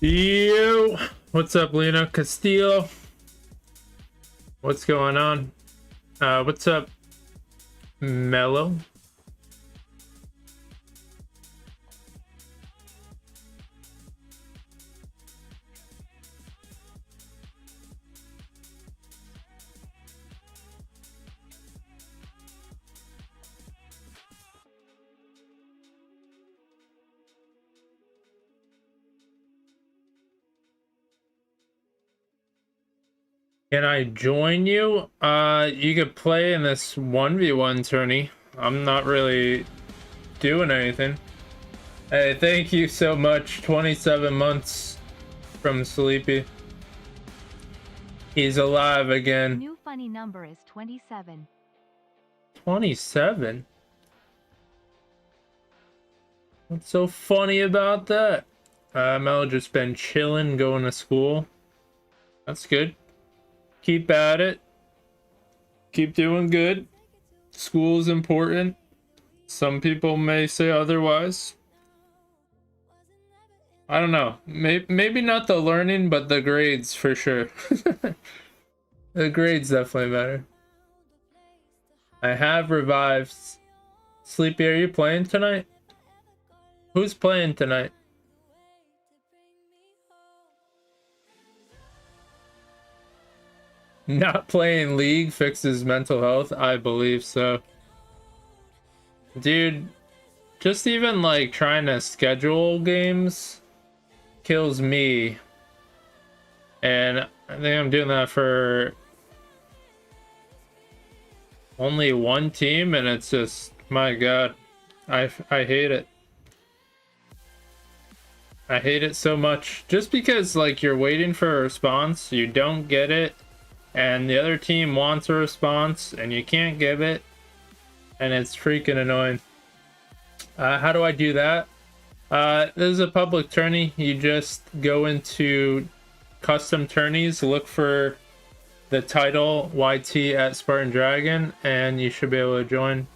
Yo, what's up, Lena Castillo? What's going on? What's up, Mello? Can I join you? You could play in this 1v1 tourney. I'm not really doing anything. Hey, thank you so much. 27 months from Sleepy. He's alive again. New funny number is 27. 27? What's so funny about that? Mel just been chilling, going to school. That's good. Keep at it. Keep doing good. School is important. Some people may say otherwise. I don't know. Maybe not the learning, but the grades for sure. The grades definitely matter. I have revived. Sleepy, are you playing tonight? Who's playing tonight? Not playing League fixes mental health? I believe so. Dude, just even like trying to schedule games kills me. And I think I'm doing that for only one team, and it's just, my God, I hate it. I hate it so much. Just because like you're waiting for a response, you don't get it, and the other team wants a response and you can't give it, and it's freaking annoying. How do I do that? This is a public tourney. You just go into custom tourneys, look for the title YT at Spartan Dragon, and you should be able to join.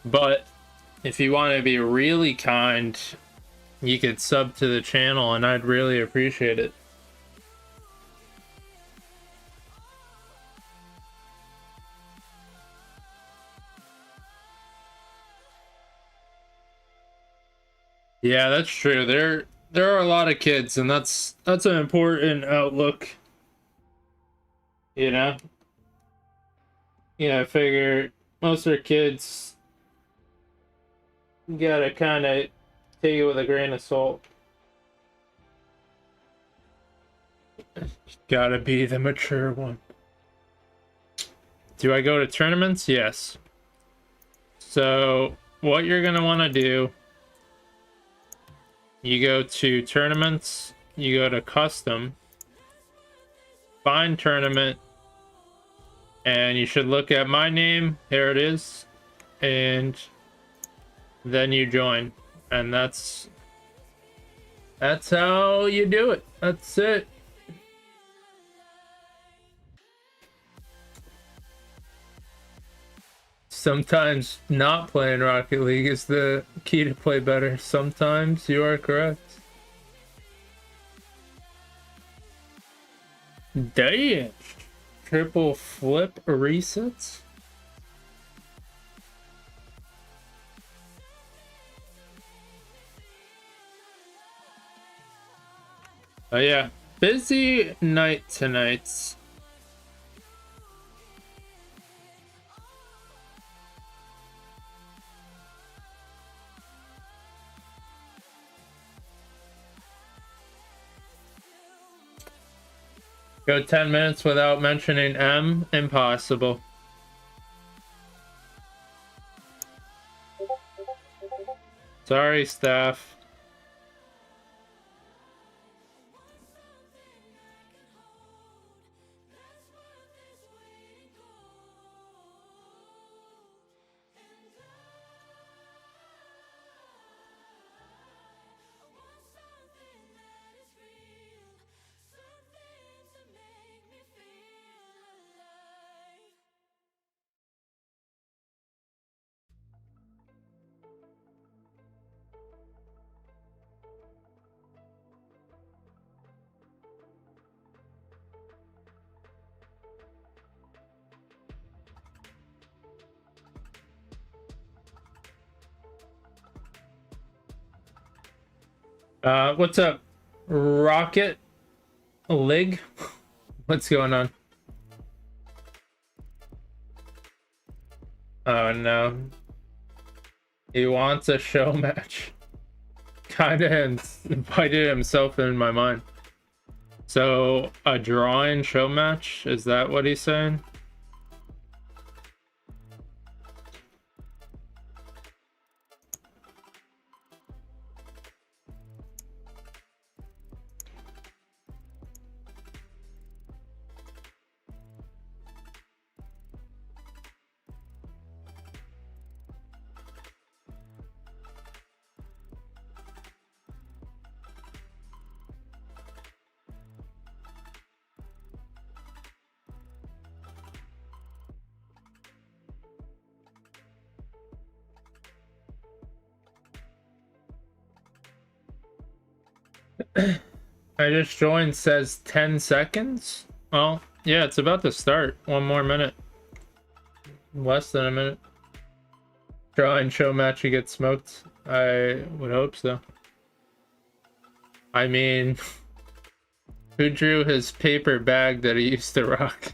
But if you want to be really kind, you could sub to the channel and I'd really appreciate it. Yeah, that's true. There are a lot of kids, and that's an important outlook. You know? I figure most of their kids, you gotta kind of take it with a grain of salt. Gotta be the mature one. Do I go to tournaments? Yes. So what you're gonna want to do, you go to tournaments, you go to custom, find tournament, and you should look at my name. Here it is. And then you join. And that's how you do it. That's it. Sometimes not playing Rocket League is the key to play better. Sometimes you are correct. Damn. Triple flip resets? Oh yeah, busy night tonight. Go 10 minutes without mentioning M? Impossible. Sorry, staff. What's up, Rocket Lig? What's going on? Oh no. He wants a show match. Kinda invited himself in my mind. So, a drawing show match? Is that what he's saying? I just joined, says 10 seconds. Well, yeah, it's about to start. One more minute. Less than a minute. Drawing show match, you get smoked. I would hope so. I mean, who drew his paper bag that he used to rock?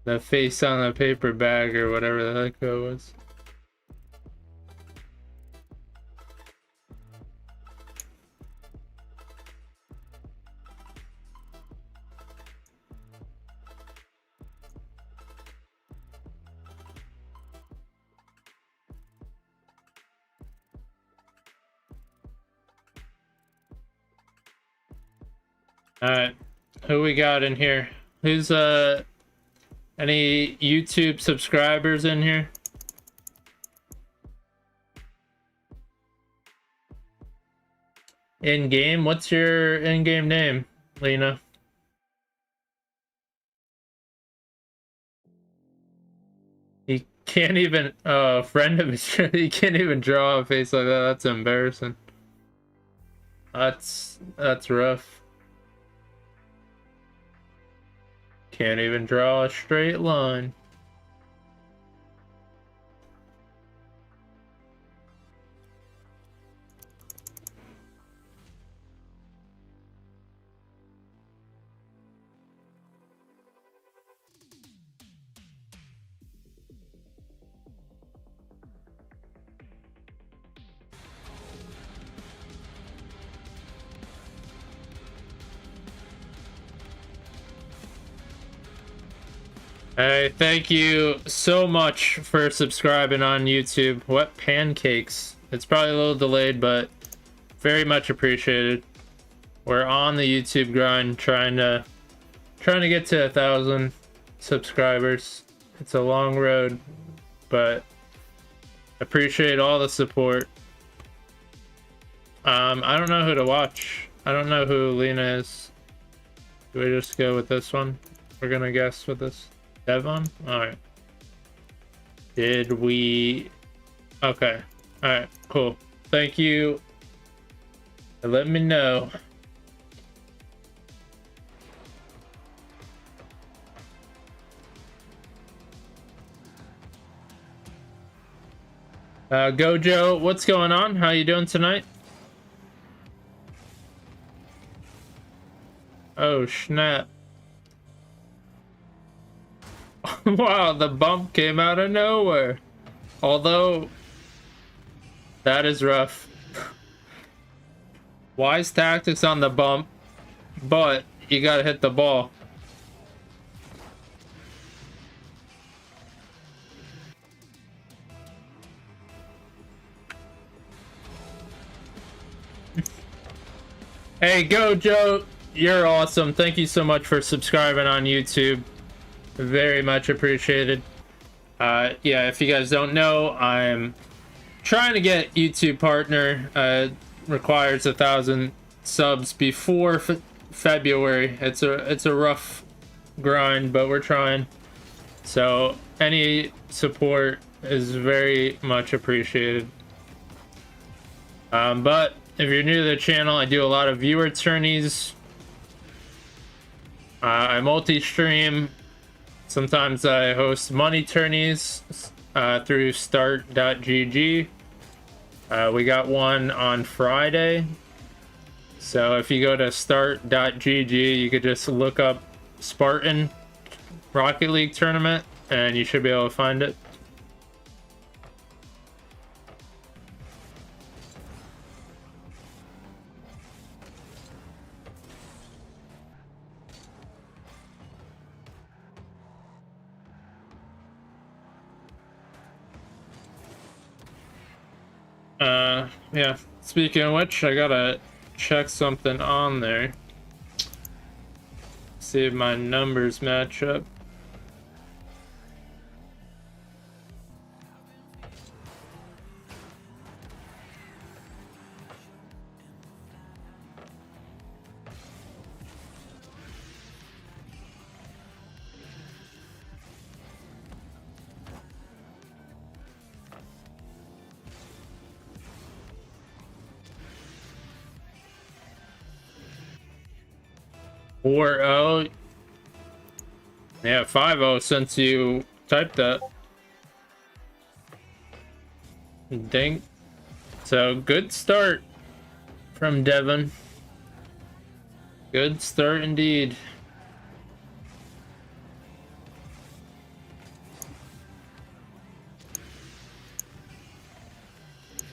The face on the paper bag or whatever the heck it was. Alright, who we got in here? Who's any YouTube subscribers in here? In game? What's your in-game name, Lena? He can't even friend of his he can't even draw a face like that. That's embarrassing. That's rough. Can't even draw a straight line. Hey, thank you so much for subscribing on YouTube. What pancakes? It's probably a little delayed, but very much appreciated. We're on the YouTube grind, trying to get to 1,000 subscribers. It's a long road, but appreciate all the support. I don't know who to watch. I don't know who Lena is. Do we just go with this one? We're gonna guess with this. Devon? Alright. Did we... Okay. Alright, cool. Thank you. Let me know. Gojo, what's going on? How you doing tonight? Oh, snap. Wow, the bump came out of nowhere. Although, that is rough. Wise tactics on the bump, but you gotta hit the ball. Hey, Gojo, you're awesome. Thank you so much for subscribing on YouTube. Very much appreciated. Yeah, if you guys don't know, I'm trying to get YouTube partner. Requires 1,000 subs before February. It's a rough grind, but we're trying. So any support is very much appreciated. But if you're new to the channel, I do a lot of viewer tourneys. I multi-stream. Sometimes I host money tourneys through start.gg. We got one on Friday. So if you go to start.gg, you could just look up Spartan Rocket League tournament and you should be able to find it. Yeah, speaking of which, I gotta check something on there. See if my numbers match up. Four 0. Yeah, 5-0 since you typed that. Dang. So good start from Devon. Good start indeed.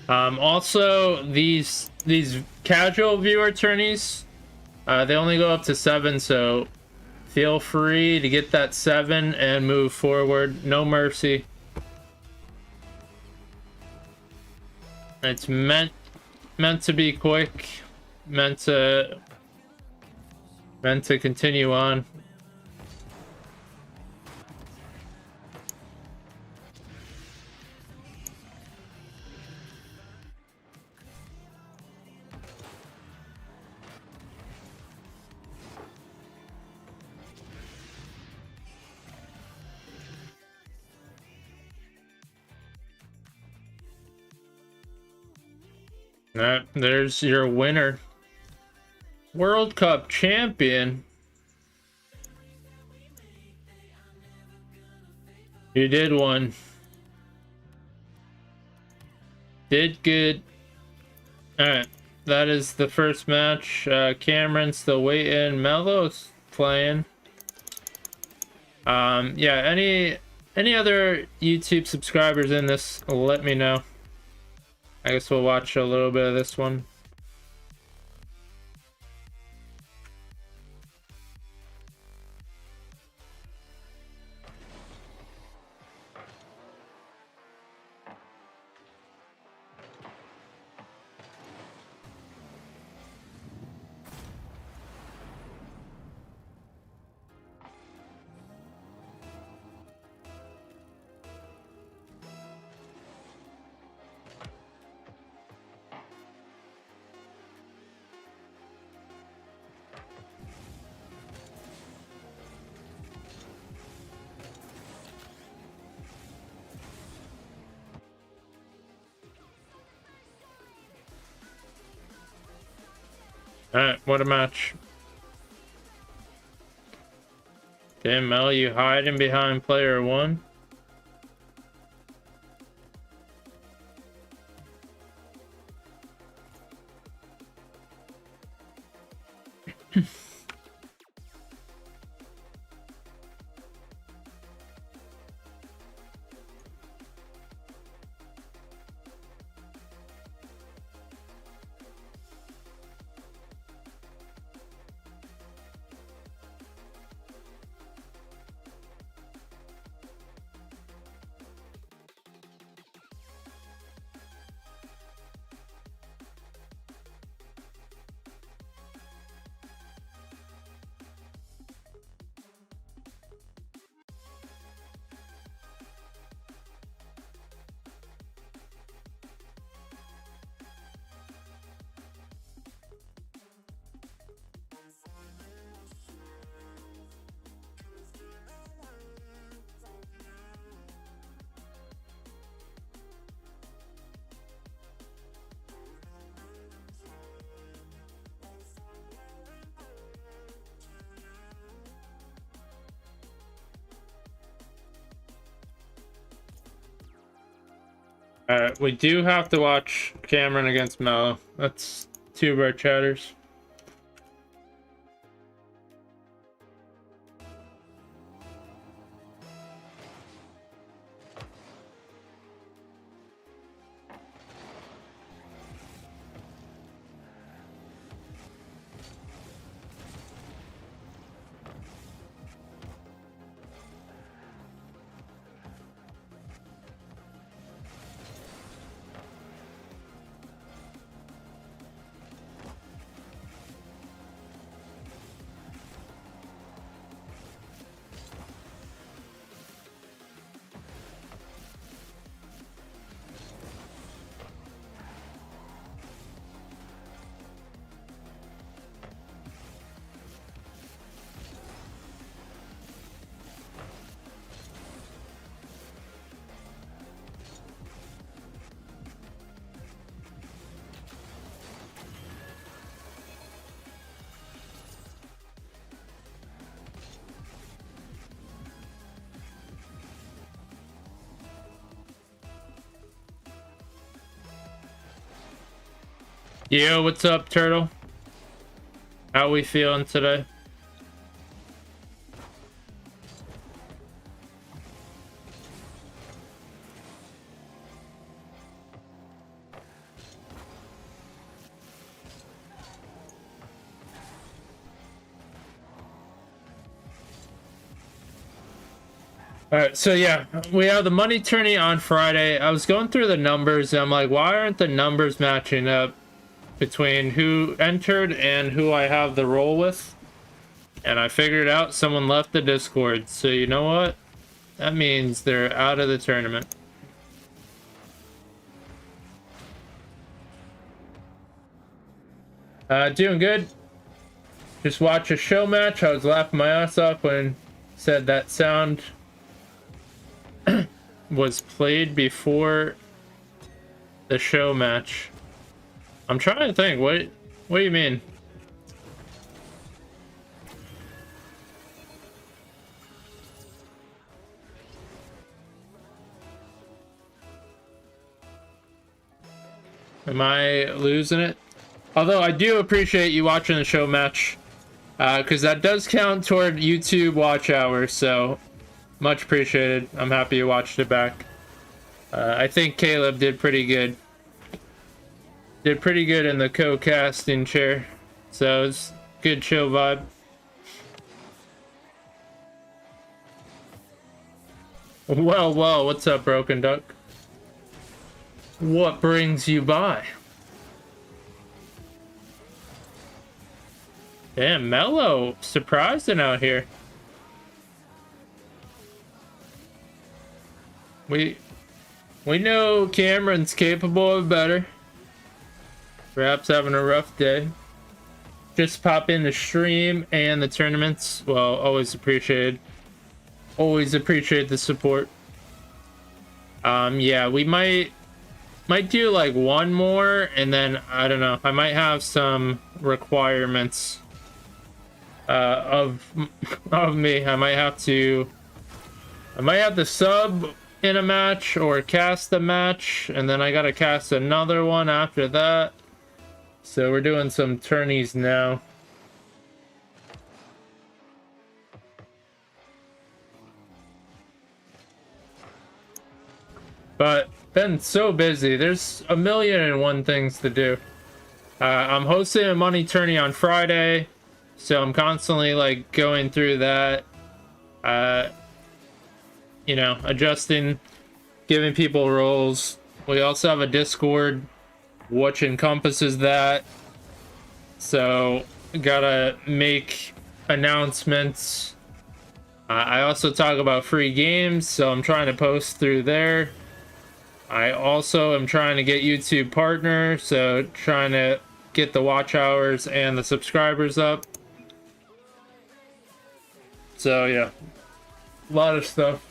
Also, these casual viewer tourneys, they only go up to 7, so feel free to get that 7 and move forward. No mercy. It's meant to be quick, meant to continue on. There's your winner. World Cup champion. You did one. Did good. Alright. That is the first match. Cameron's still waiting. Melo's playing. Yeah, any other YouTube subscribers in this, let me know. I guess we'll watch a little bit of this one. Alright, what a match. Damn, Mel, you hiding behind player 1? We do have to watch Cameron against Mello. That's 2 of our chatters. Yo, what's up, Turtle? How we feeling today? Alright, so yeah, we have the money tourney on Friday. I was going through the numbers and I'm like, why aren't the numbers matching up between who entered and who I have the role with? And I figured out someone left the Discord. So you know what? That means they're out of the tournament. Doing good. Just watch a show match. I was laughing my ass off when said that sound was played before the show match. I'm trying to think. What do you mean? Am I losing it? Although I do appreciate you watching the show match, because that does count toward YouTube watch hours, so much appreciated. I'm happy you watched it back. I think Caleb did pretty good. Did pretty good in the co-casting chair, so it's good chill vibe. Well, what's up, Broken Duck? What brings you by? Damn, Mello, surprising out here. We know Cameron's capable of better. Perhaps having a rough day. Just pop in the stream and the tournaments. Well, always appreciated. Always appreciate the support. Yeah, we might do like one more, and then I don't know. I might have some requirements of me. I might have to sub in a match or cast a match, and then I gotta cast another one after that. So we're doing some tourneys now. But been so busy. There's a million and one things to do. I'm hosting a money tourney on Friday, so I'm constantly like going through that. You know, adjusting, giving people roles. We also have a Discord which encompasses that. So gotta make announcements. I also talk about free games, so I'm trying to post through there. I also am trying to get YouTube partner, so trying to get the watch hours and the subscribers up. So yeah, a lot of stuff.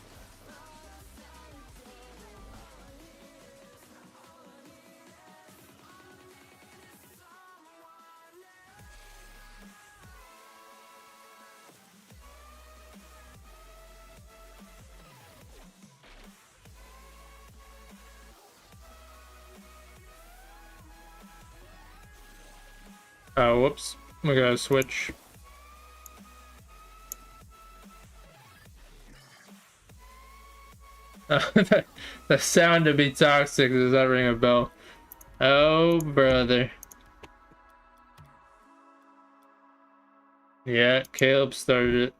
Oh, whoops. We gotta switch. The sound to be toxic, does that ring a bell? Oh, brother. Yeah, Caleb started it.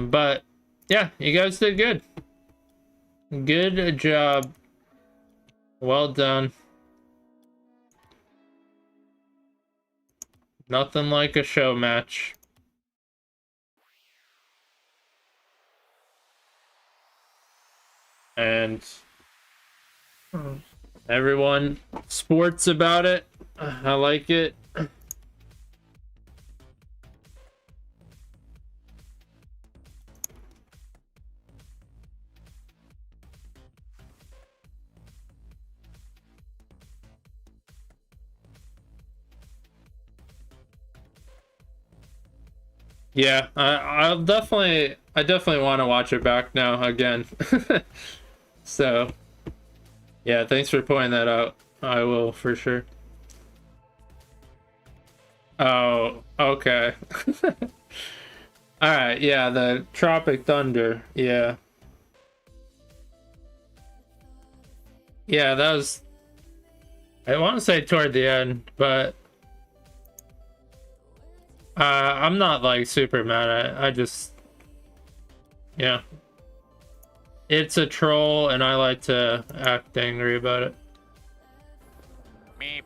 But yeah, you guys did good. Good job. Well done. Nothing like a show match. And everyone sports about it. I like it. Yeah, I definitely want to watch it back now again. So, yeah, thanks for pointing that out. I will for sure. Oh, okay. All right, yeah, the Tropic Thunder. Yeah. Yeah, that was, I want to say toward the end, but I'm not like super mad at it. I just, yeah. It's a troll and I like to act angry about it. Meep.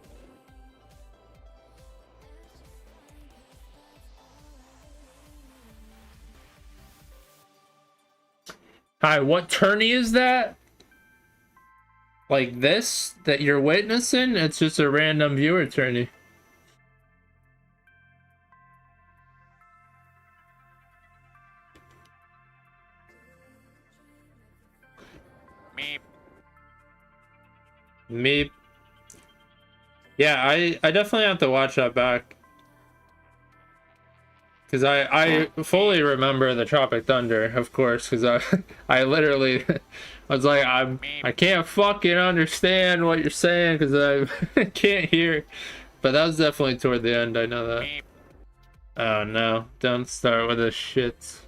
Hi, what tourney is that? Like this that you're witnessing? It's just a random viewer tourney. Meep. Meep. Yeah, I definitely have to watch that back. Because I fully remember the Tropic Thunder, of course, because I literally I was like, I can't fucking understand what you're saying because I can't hear. But that was definitely toward the end, I know that. Meep. Oh no, don't start with the shit.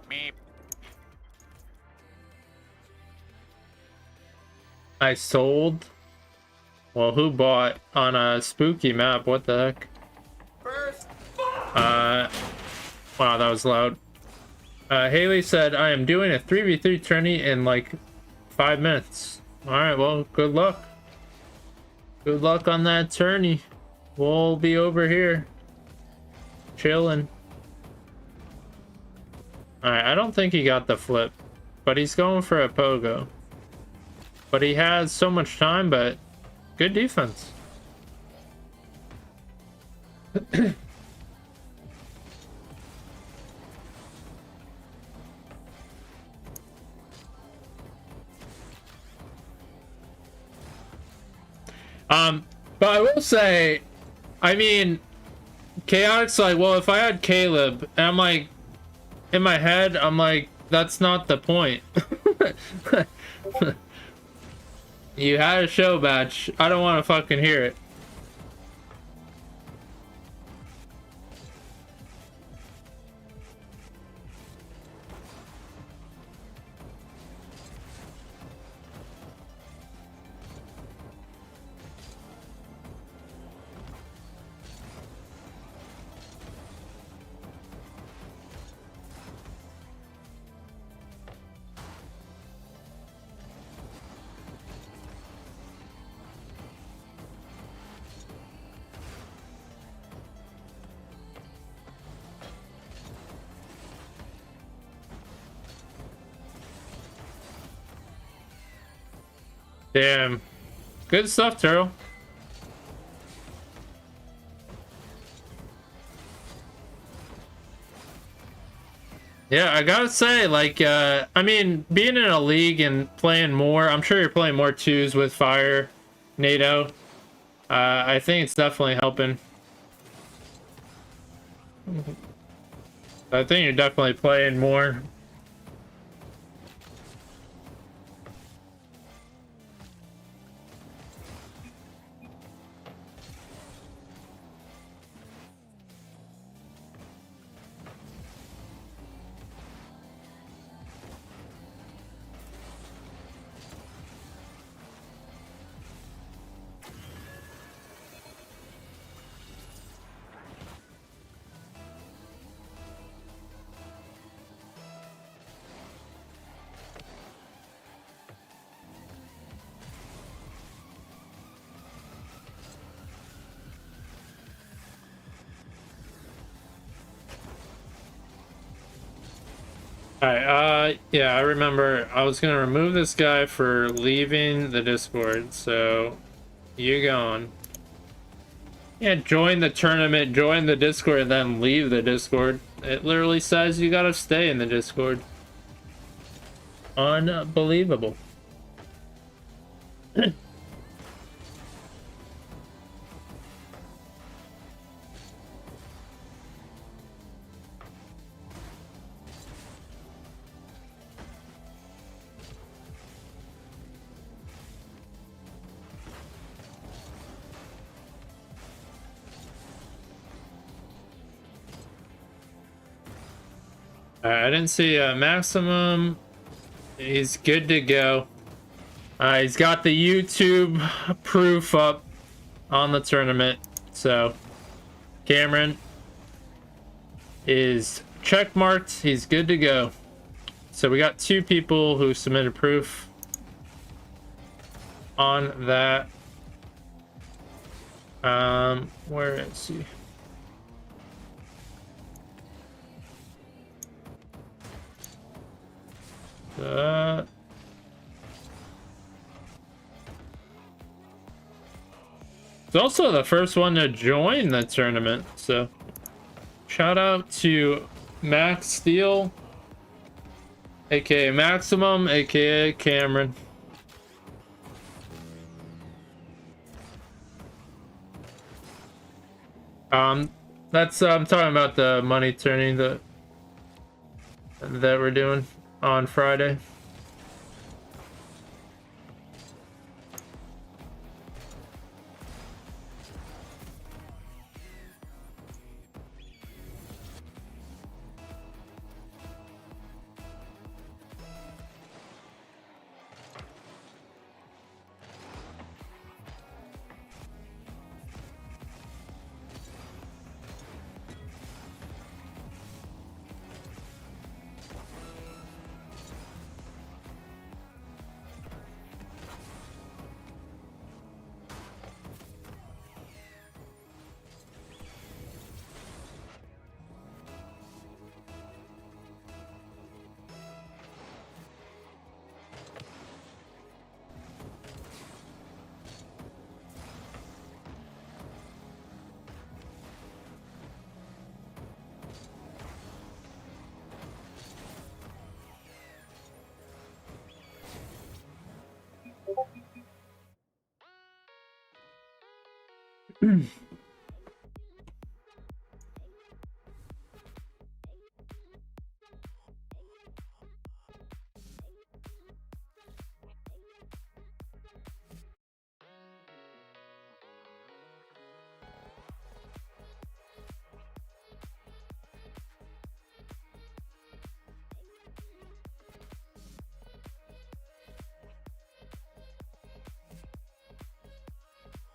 Meep. I sold? Well, who bought on a spooky map? What the heck? Wow, that was loud. Haley said, I am doing a 3v3 tourney in like 5 minutes. Alright, well, good luck. Good luck on that tourney. We'll be over here. Chilling. Alright, I don't think he got the flip. But he's going for a pogo. But he has so much time, but good defense. But I will say, I mean, Chaotic's like, well, if I had Caleb, and I'm like, in my head, I'm like, that's not the point. You had a show match. I don't want to fucking hear it. Damn. Good stuff, Turtle. Yeah, I gotta say, like, I mean, being in a league and playing more, I'm sure you're playing more twos with Fire, NATO. I think it's definitely helping. I think you're definitely playing more. Alright, yeah, I remember I was gonna remove this guy for leaving the Discord, so you gone. Yeah, join the tournament, join the Discord, and then leave the Discord. It literally says you gotta stay in the Discord. Unbelievable. I didn't see Maximum. He's good to go. He's got the YouTube proof up on the tournament. So Cameron is check marked. He's good to go. So we got 2 people who submitted proof on that. Where is he? It's also the first one to join the tournament, so shout out to Max Steel, aka Maximum, aka Cameron. That's I'm talking about the money turning that we're doing on Friday.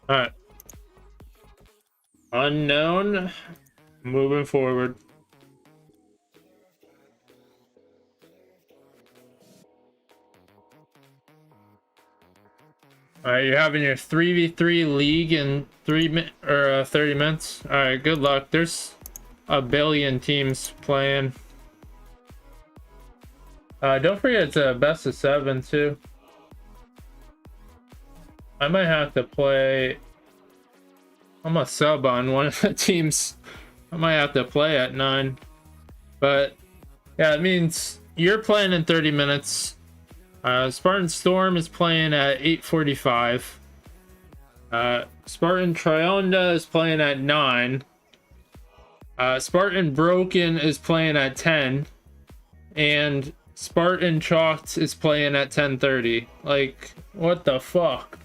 All right. Unknown. Moving forward. All right, you're having your 3v3 league in 30 minutes. All right, good luck. There's a billion teams playing. Don't forget it's a best of 7 too. I might have to play. I'm a sub on one of the teams. I might have to play at 9. But yeah, it means you're playing in 30 minutes. Spartan Storm is playing at 8:45. Spartan Trionda is playing at 9. Spartan Broken is playing at 10, and Spartan Chalked is playing at 10:30. Like, what the fuck?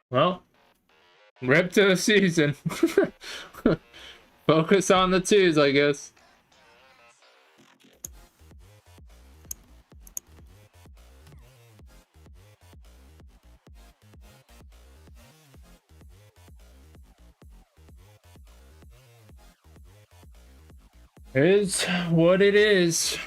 Well, rip to the season. Focus on the twos, I guess. It is what it is.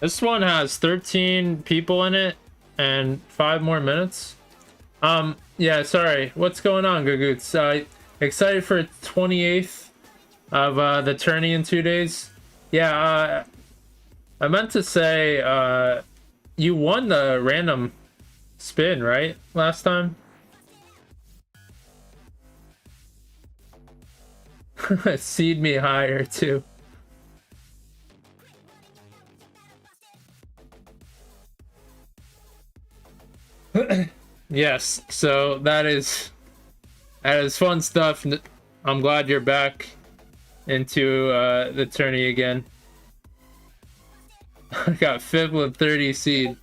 This one has 13 people in it and 5 more minutes. Yeah, sorry. What's going on, Gagoots? Excited for 28th of the tourney in 2 days. Yeah, I meant to say, you won the random spin, right? Last time? Seed me higher, too. Yes, so that is fun stuff. I'm glad you're back into the tourney again. I got 5th with 30 seed.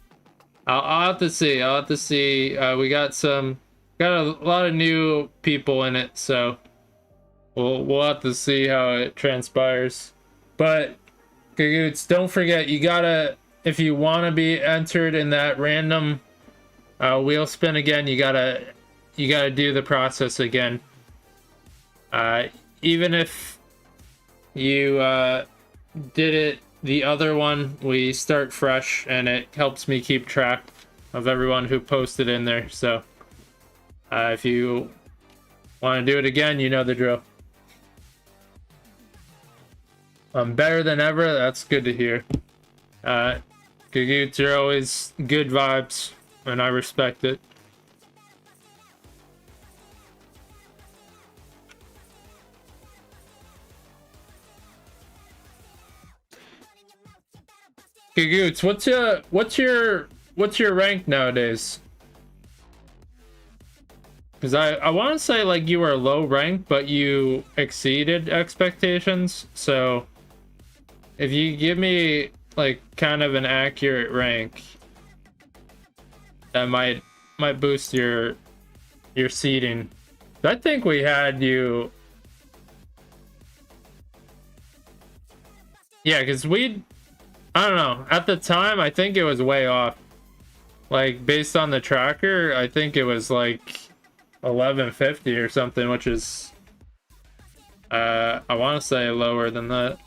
I'll have to see. I'll have to see. We got a lot of new people in it, so we'll have to see how it transpires. But Gagoots, don't forget, you gotta, if you want to be entered in that random wheel spin again, you gotta do the process again. Even if you did it the other one, we start fresh, and it helps me keep track of everyone who posted in there. So if you want to do it again, you know the drill. I'm better than ever. That's good to hear. Gagoots are always good vibes, and I respect it. Gagoots, what's your rank nowadays? Because I want to say like you were low rank, but you exceeded expectations. So if you give me like kind of an accurate rank, that might boost your seeding. I think we had you. Yeah, because I don't know. At the time, I think it was way off. Like, based on the tracker, I think it was like 1150 or something, which is, I want to say lower than that.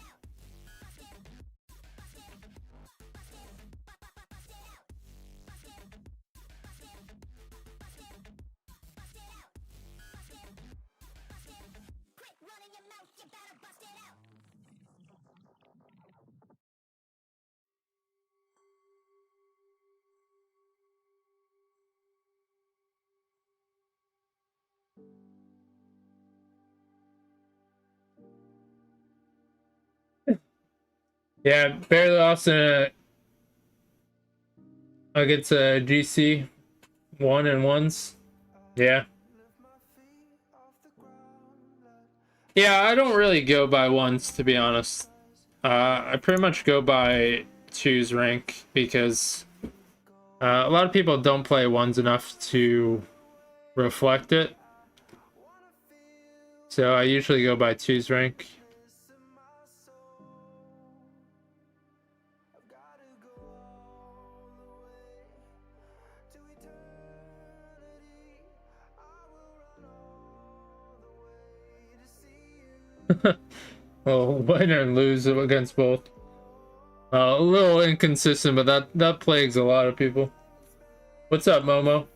Yeah, barely lost against a GC 1-1s. Yeah. Yeah, I don't really go by ones, to be honest. I pretty much go by 2's rank because a lot of people don't play ones enough to reflect it. So I usually go by 2's rank. Well, win and lose against both. A little inconsistent, but that plagues a lot of people. What's up, Momo?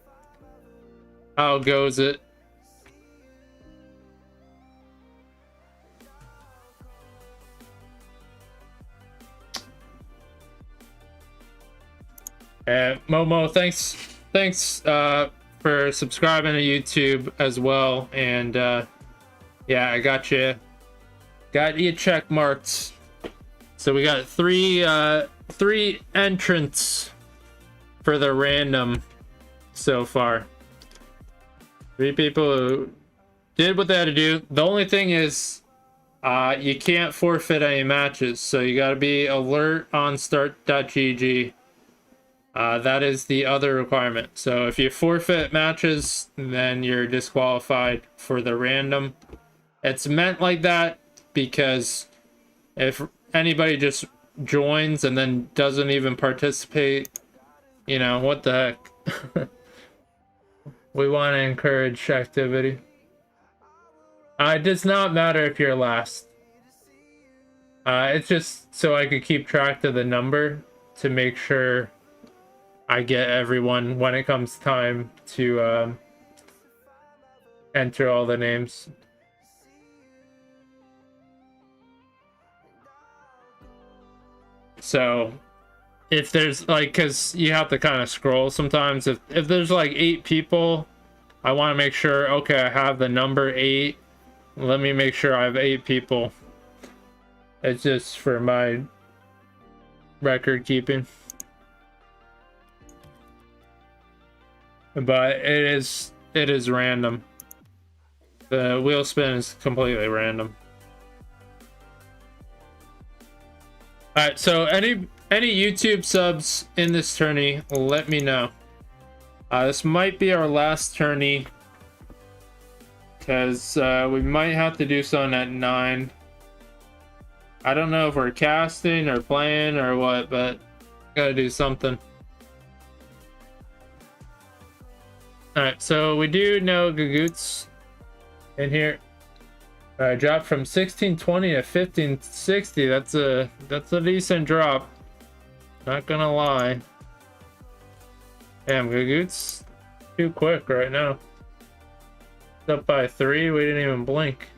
How goes it? Momo, thanks for subscribing to YouTube as well. And yeah, I got you check marked. So we got three entrants for the random so far. 3 people who did what they had to do. The only thing is you can't forfeit any matches, so you got to be alert on start.gg. That is the other requirement. So if you forfeit matches, then you're disqualified for the random. It's meant like that because if anybody just joins and then doesn't even participate, you know, what the heck? We want to encourage activity. It does not matter if you're last. It's just so I could keep track of the number. to make sure I get everyone when it comes time to enter all the names. So if there's like, because you have to kind of scroll sometimes, if there's like 8 people, I want to make sure, okay, I have the number 8, let me make sure I have 8 people. It's just for my record keeping. But it is random. The wheel spin is completely random. Alright, so any YouTube subs in this tourney, let me know. This might be our last tourney, because we might have to do something at 9. I don't know if we're casting or playing or what, but gotta do something. Alright, so we do know Gagoots in here. Dropped from 1620 to 1560. That's a decent drop. Not gonna lie. Damn, Gagoots too quick right now. It's up by 3. We didn't even blink.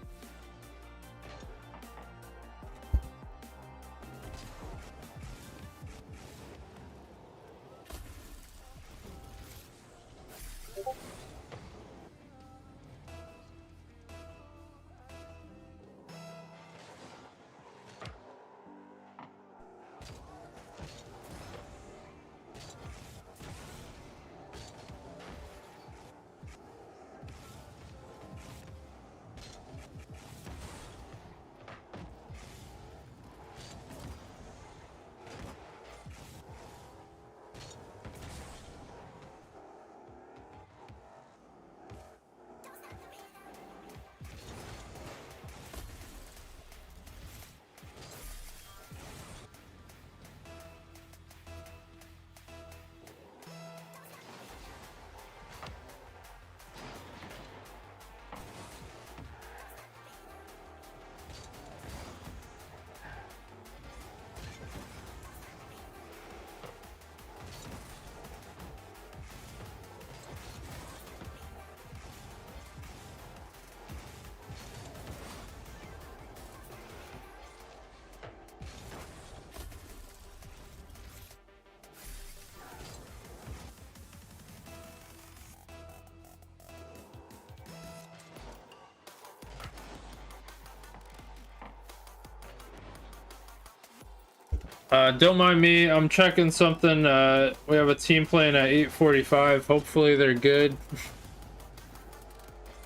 Don't mind me, I'm checking something. We have a team playing at 8:45. Hopefully they're good.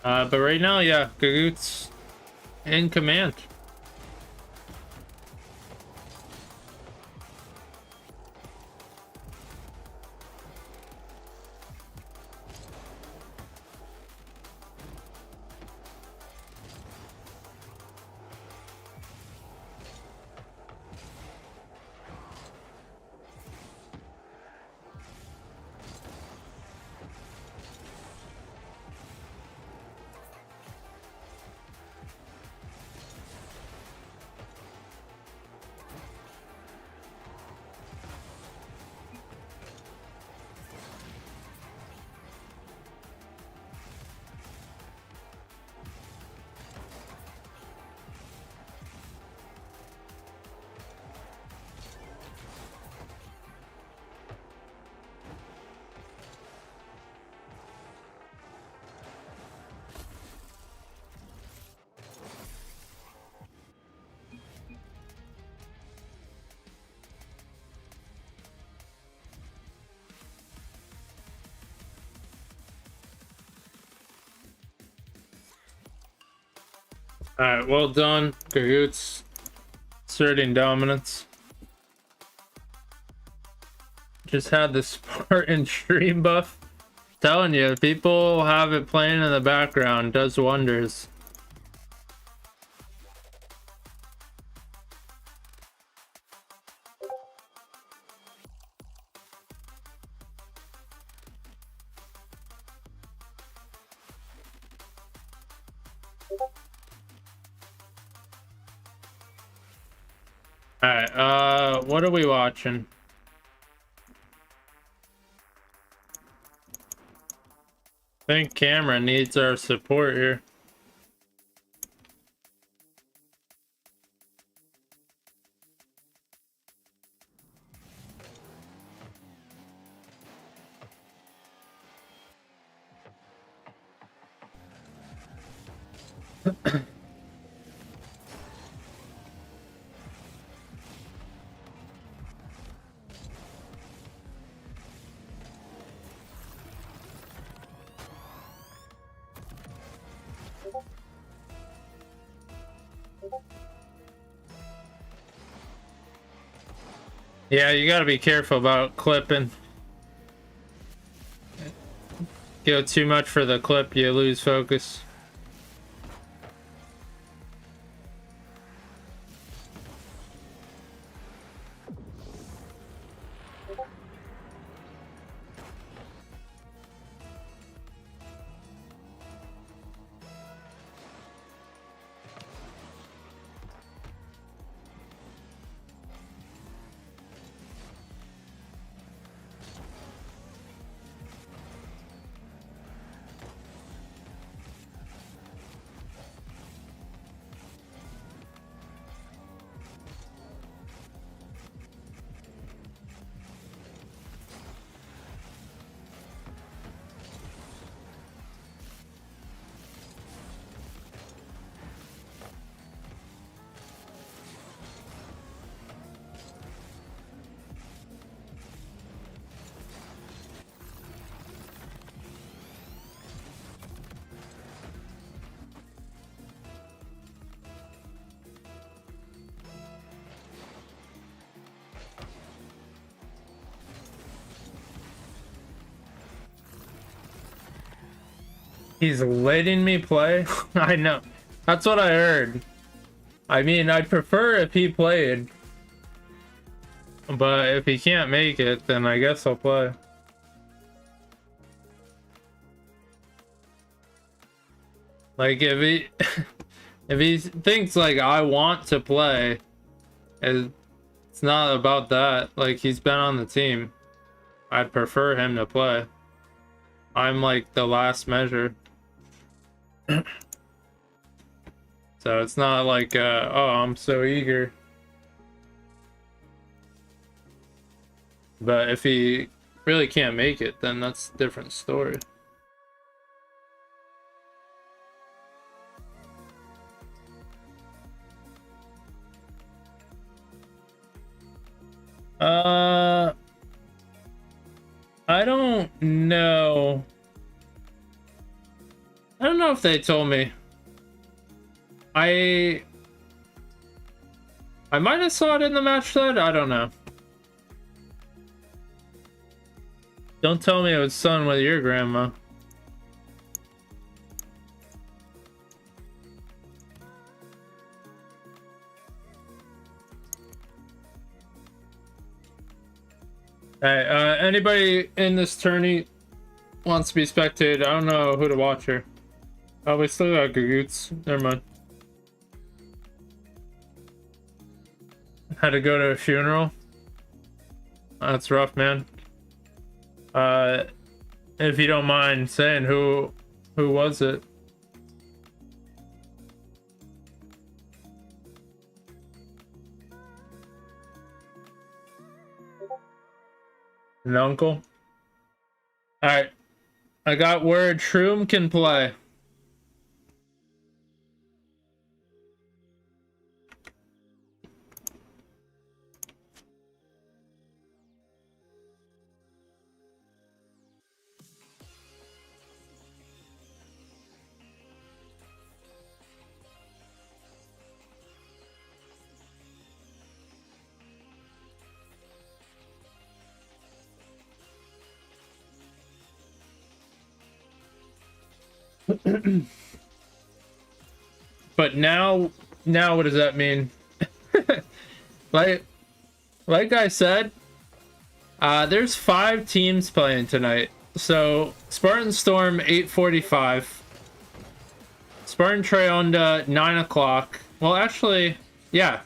But right now, yeah, Gagoots in command. Alright, well done, Gagoots. Asserting dominance. Just had the Spartan stream buff. Telling you, people have it playing in the background. Does wonders. Alright, what are we watching? I think Cameron needs our support here. Yeah, you gotta be careful about clipping. Go too much for the clip, you lose focus. He's letting me play? I know. That's what I heard. I mean, I'd prefer if he played. But if he can't make it, then I guess I'll play. Like, if he... if he thinks, like, I want to play, it's not about that. Like, he's been on the team. I'd prefer him to play. I'm, like, the last measure. So it's not like, oh, I'm so eager. But if he really can't make it, then that's a different story. I don't know. I don't know if they told me. I might have saw it in the match thread. I don't know. Don't tell me it was son with your grandma. Hey, anybody in this tourney wants to be spectated? I don't know who to watch here. Oh, we still got Gagoots. Never mind. Had to go to a funeral. That's rough, man. If you don't mind saying who was it? An uncle? Alright. I got word Shroom can play. But now what does that mean? like I said, there's 5 teams playing tonight. So Spartan Storm 8:45, Spartan Treyonda 9 o'clock. Well, actually, yeah,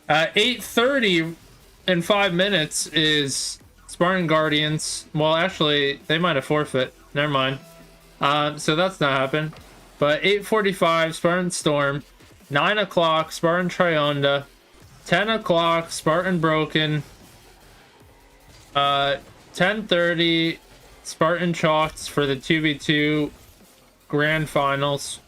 8:30 in 5 minutes is Spartan Guardians. Well, actually, they might have forfeit. Never mind. So that's not happened. But 8:45 Spartan Storm, 9 o'clock Spartan Trionda, 10 o'clock Spartan Broken, 10:30 Spartan Chalks for the 2v2 grand finals.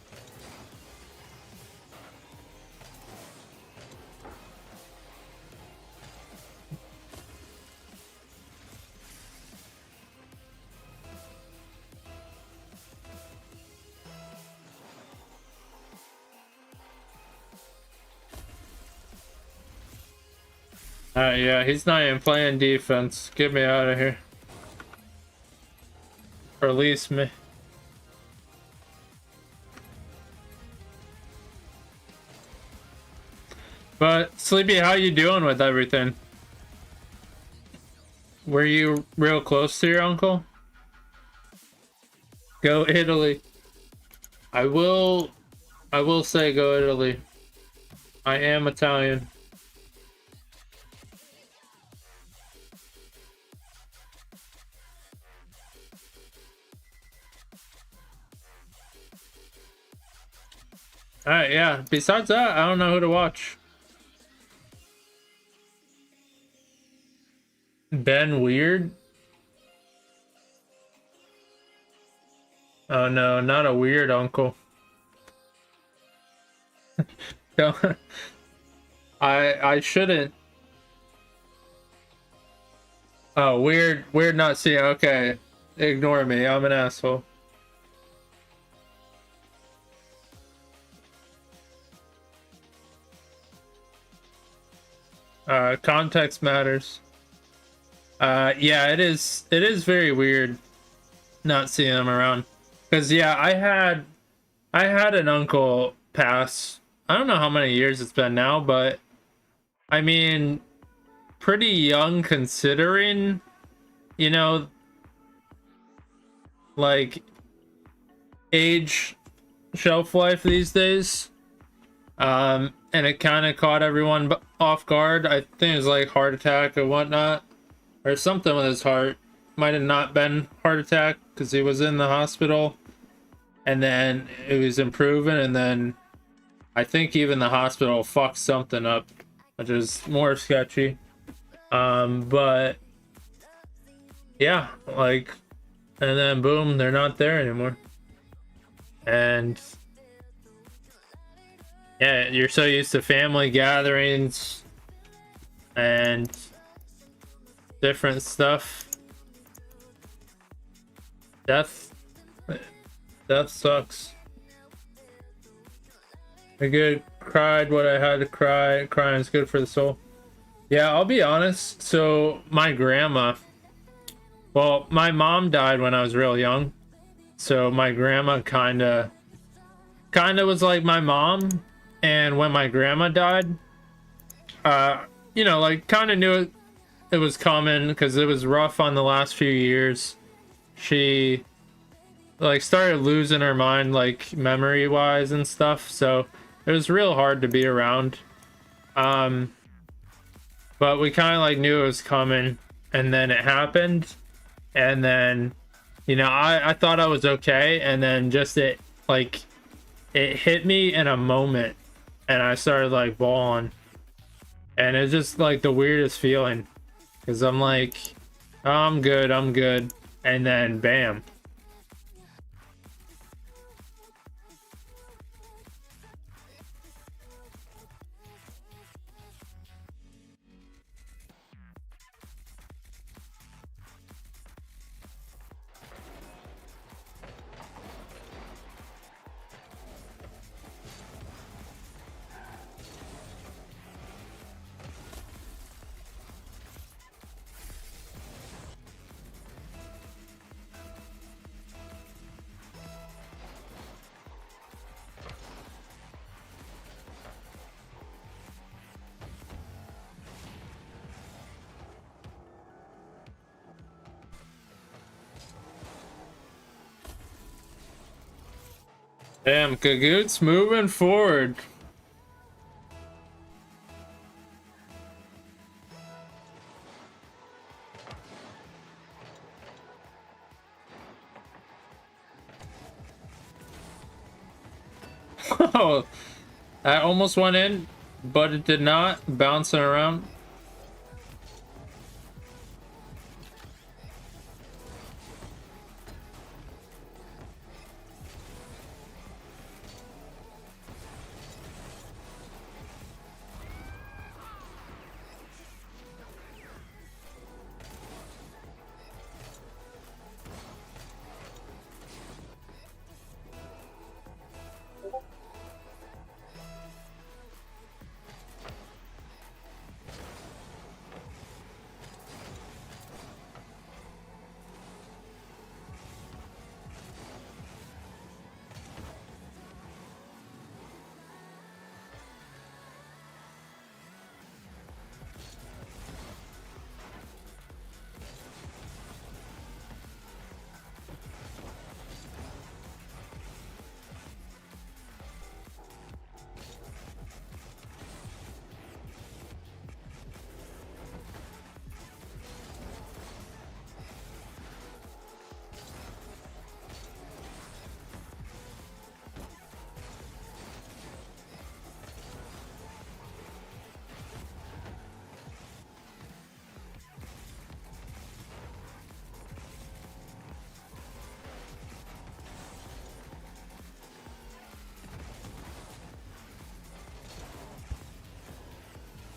Yeah, he's not even playing defense. Get me out of here. Release me. But Sleepy, how you doing with everything? Were you real close to your uncle? Go Italy. I will say go Italy. I am Italian. Alright, yeah. Besides that, I don't know who to watch. Ben Weird? Oh no, not a weird uncle. Don't. I shouldn't. Oh, weird not seeing. Okay. Ignore me. I'm an asshole. Context matters. Yeah, it is very weird not seeing them around. Cause yeah, I had an uncle pass. I don't know how many years it's been now, but I mean, pretty young considering, you know, like age shelf life these days. And it kind of caught everyone off guard. I think it was like heart attack or whatnot, or something with his heart. Might have not been heart attack because he was in the hospital, and then it was improving, and then I think even the hospital fucked something up, which is more sketchy. But yeah, like, and then boom, they're not there anymore. And yeah, you're so used to family gatherings and different stuff. Death sucks. I good cried what I had to cry. Crying is good for the soul. Yeah, I'll be honest. So my grandma, well, my mom died when I was real young. So my grandma kind of was like my mom. And when my grandma died, you know, like kind of knew it was coming because it was rough on the last few years. She like started losing her mind, like memory wise and stuff. So it was real hard to be around. But we kind of like knew it was coming, and then it happened. And then, you know, I thought I was okay, and then just it hit me in a moment, and I started like bawling, and it's just like the weirdest feeling because I'm like, oh, I'm good, and then bam. Damn, Kagoot's moving forward. Oh, I almost went in, but it did not. Bouncing around.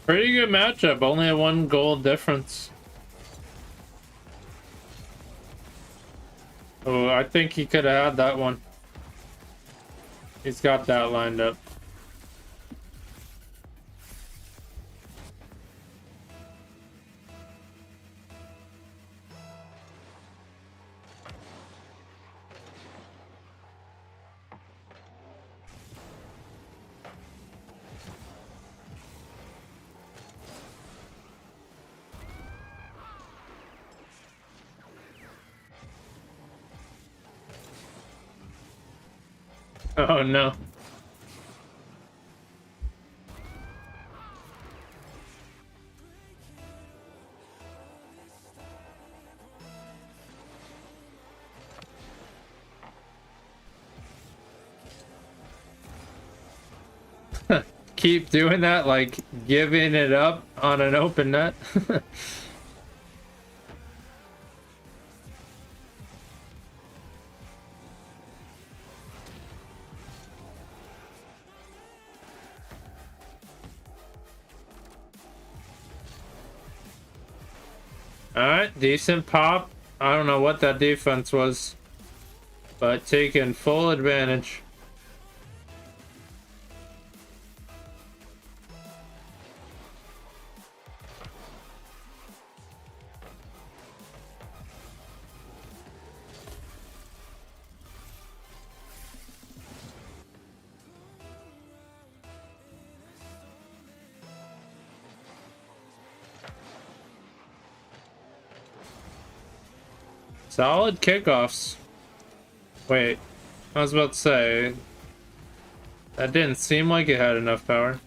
Pretty good matchup. Only a 1 goal difference. Oh, I think he could have had that one. He's got that lined up. Oh no. Keep doing that, like giving it up on an open net. Alright, decent pop. I don't know what that defense was, but taking full advantage. Solid kickoffs. Wait, I was about to say, that didn't seem like it had enough power.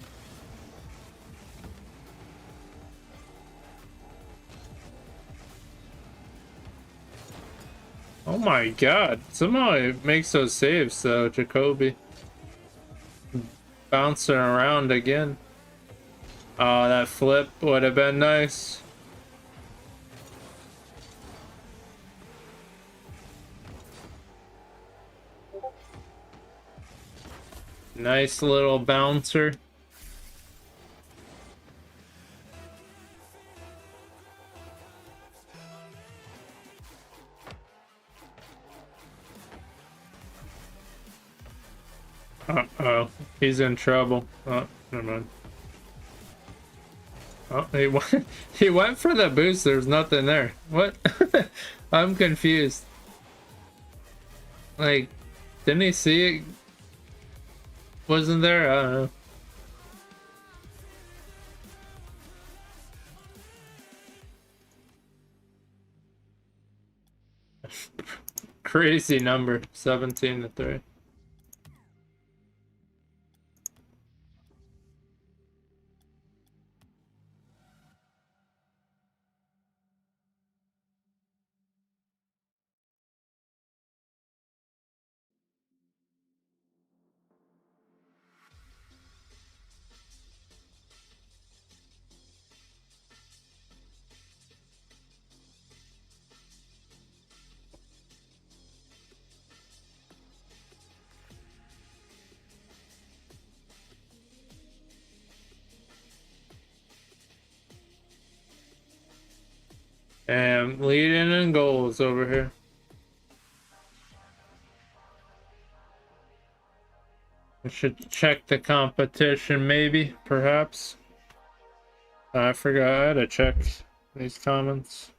Oh my god, somehow it makes those saves though, Jacoby. Bouncing around again. Oh, that flip would have been nice. Nice little bouncer. Uh-oh, he's in trouble. Oh, never mind. Oh, he went for the boost. There's nothing there. What? I'm confused. Like, didn't he see it? Wasn't there? I don't know. Crazy number, 17-3. And leading in goals over here. I should check the competition, maybe, perhaps. I forgot to check these comments.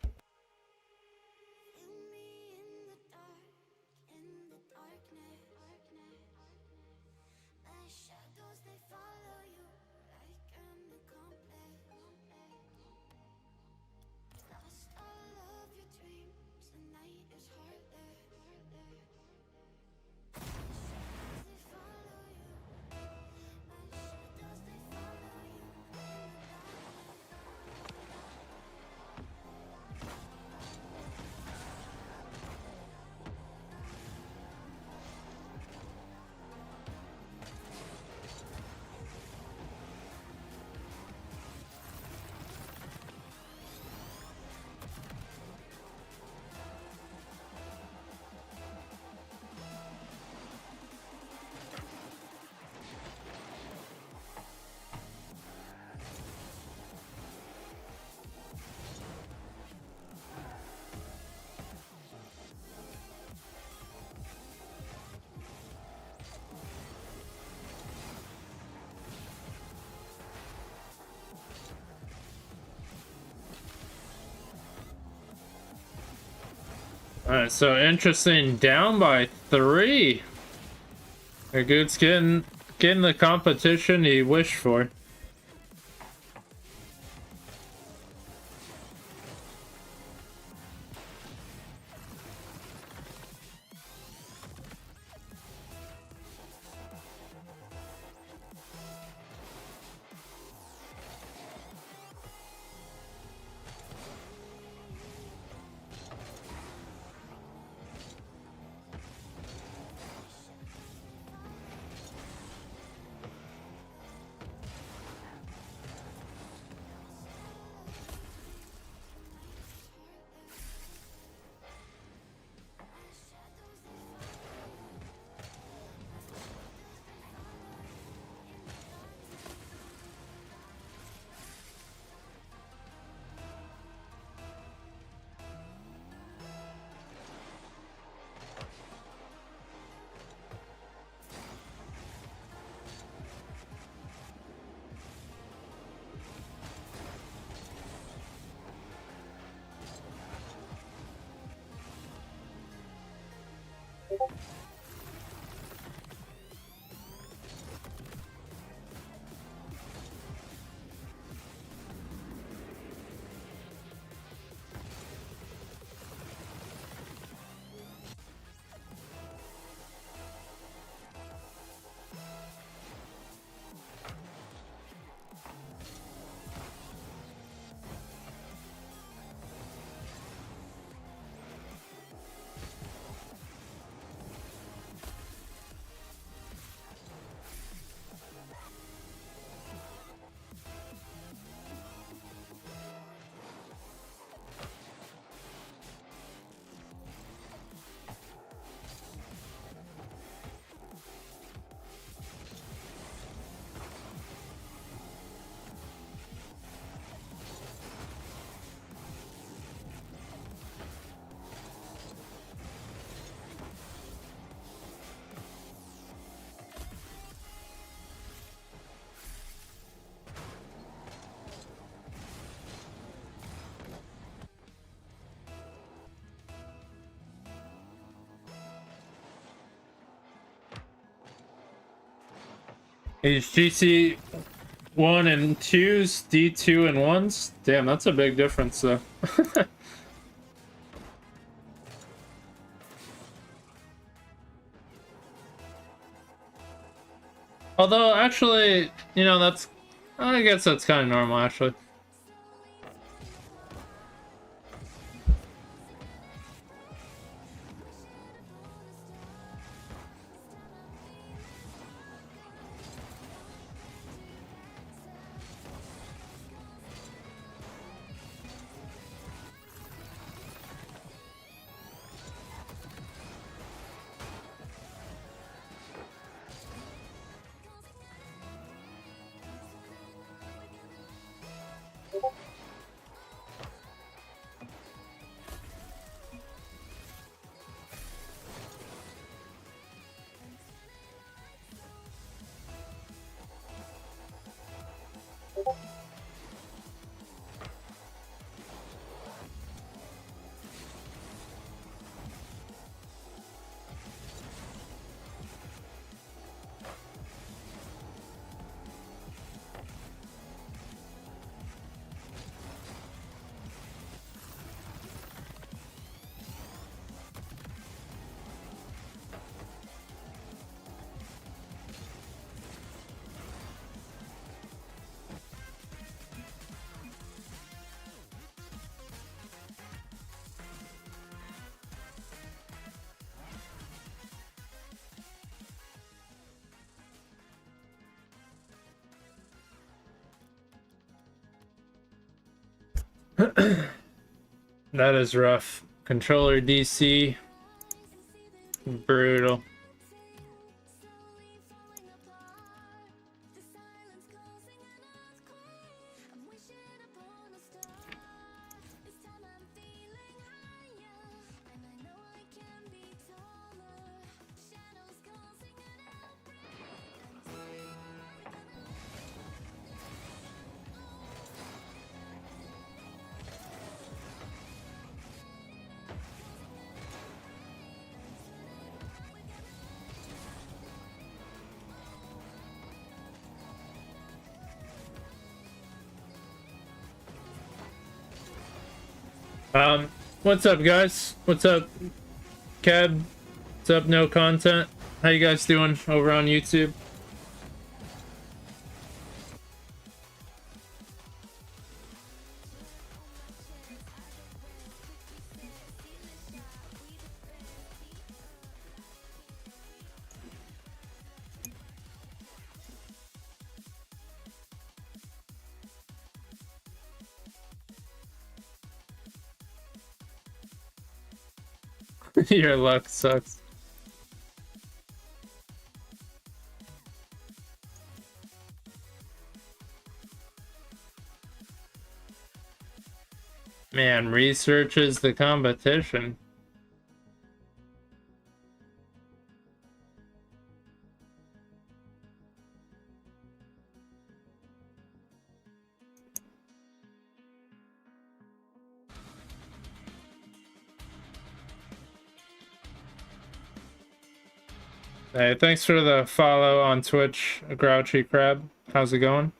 Alright, so interesting, down by 3. Goot's getting the competition he wished for. HGC 1 and 2s, D2 and 1s. Damn, that's a big difference though. Although, actually, you know, I guess that's kind of normal, actually. That is rough. Controller DC. Brutal. What's up, guys? What's up, Keb? What's up, no content? How you guys doing over on YouTube? Your luck sucks. Man, researches the competition. Hey, thanks for the follow on Twitch, Grouchy Crab. How's it going?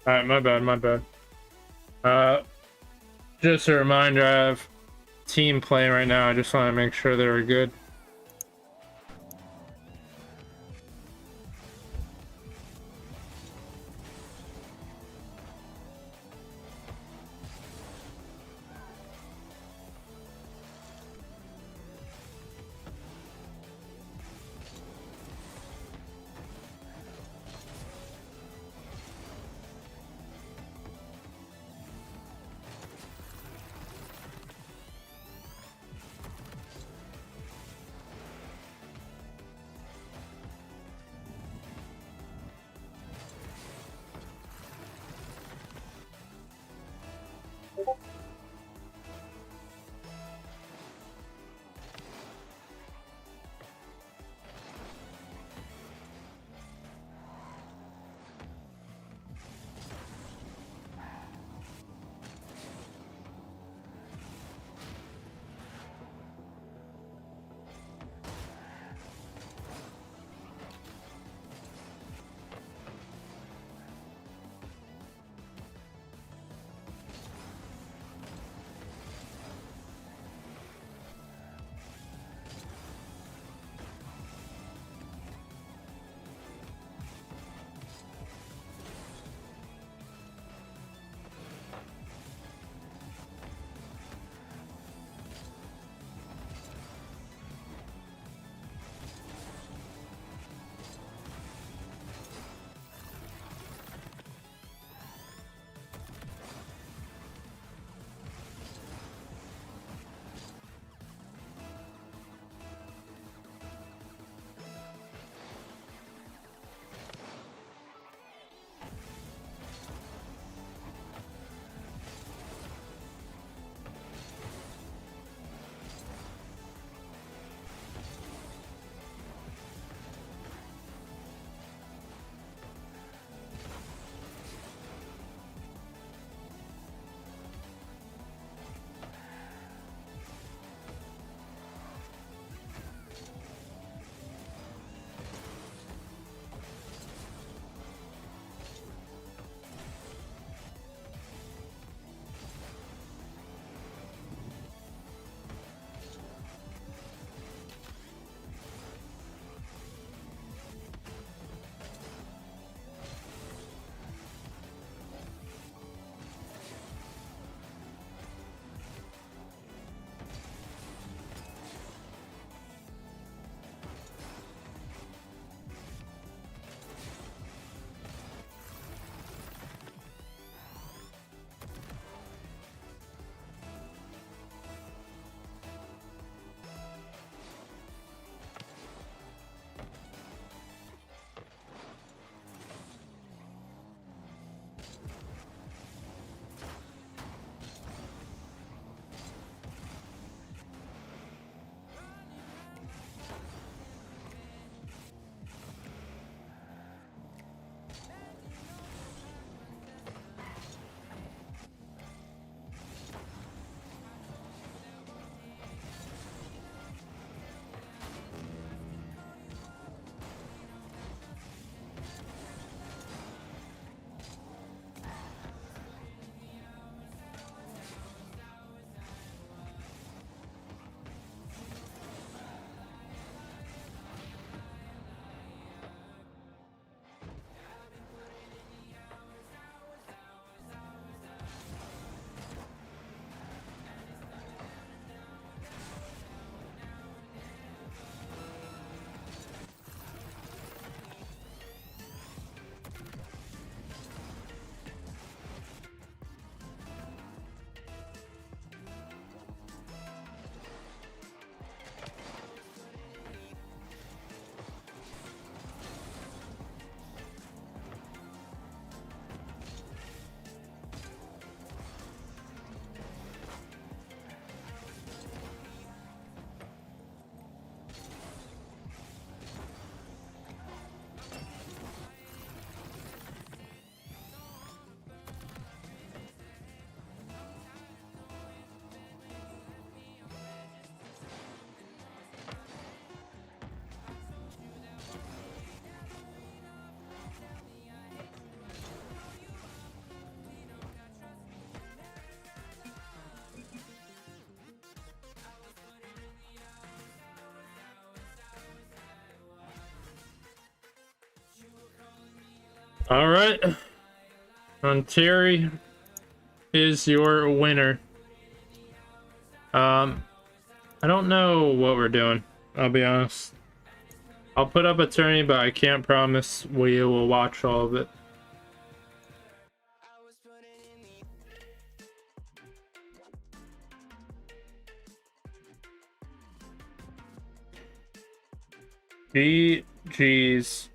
Alright, my bad. Just a reminder, I have team play right now. I just want to make sure they were good. All right. Terry is your winner. I don't know what we're doing. I'll be honest. I'll put up a tourney, but I can't promise we will watch all of it. GG's.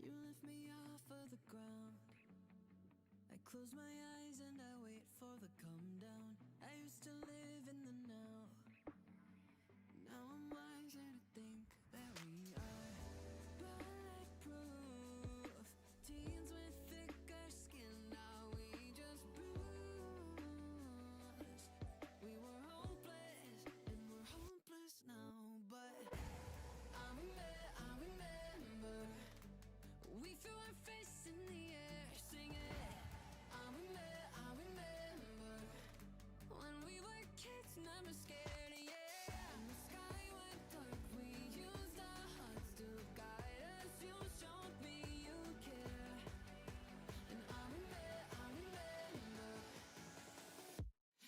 You lift me off of the ground. I close my eyes and I wait for the come down. I used to live in the now. Now I'm wiser to think that we are bulletproof. Teens with thicker skin, now we just bruise. We were hopeless and we're hopeless now, but I remember. We threw our fists in the air, singing. I remember when we were kids, never scared, yeah. And the sky went dark, we used our hearts to guide us. You showed me you care, and I remember.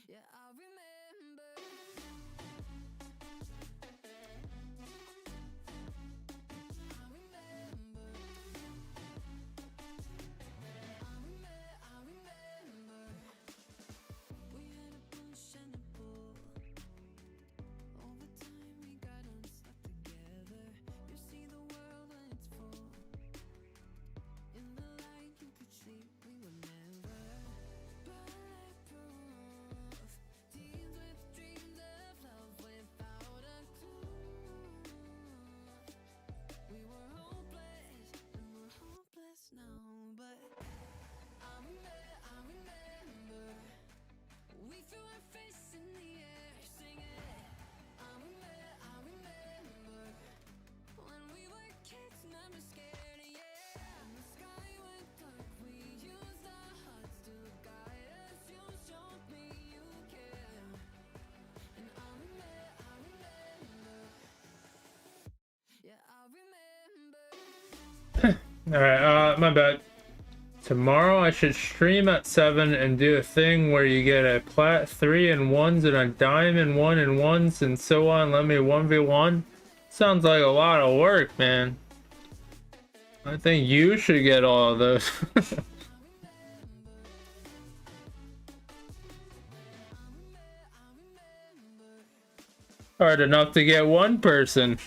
Yeah, I remember. We had a push and a pull. All the time we got unstuck together. You see the world when it's full. In the light you could see we were never bulletproof. Teens with dreams of love without a clue. We were hopeless and we're hopeless now, but I remember. We threw our fists in the air, singing. I remember when we were kids, never scared, yeah. And the sky went dark, we used our hearts to guide us. You showed me you care, and I remember. Yeah, I remember. Alright, my bad. Tomorrow I should stream at 7 and do a thing where you get a plat 3 and 1s and a diamond 1 and 1s and so on. Let me 1v1. Sounds like a lot of work, man. I think you should get all of those. Hard enough to get one person.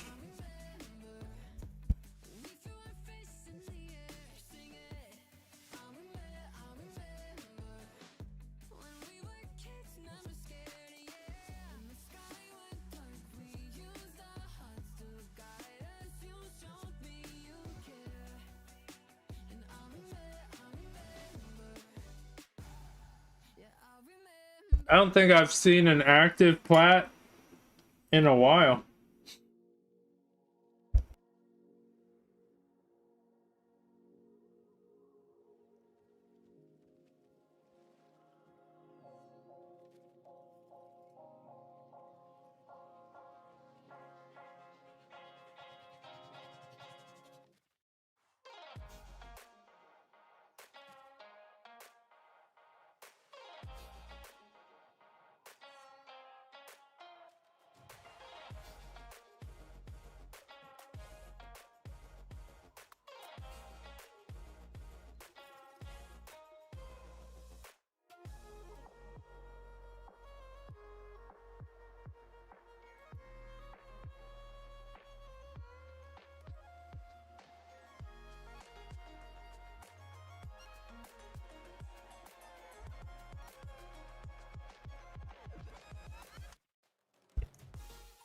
I don't think I've seen an active plat in a while.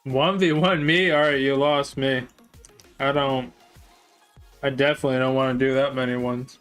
1v1 me? Alright, you lost me. I definitely don't want to do that many ones.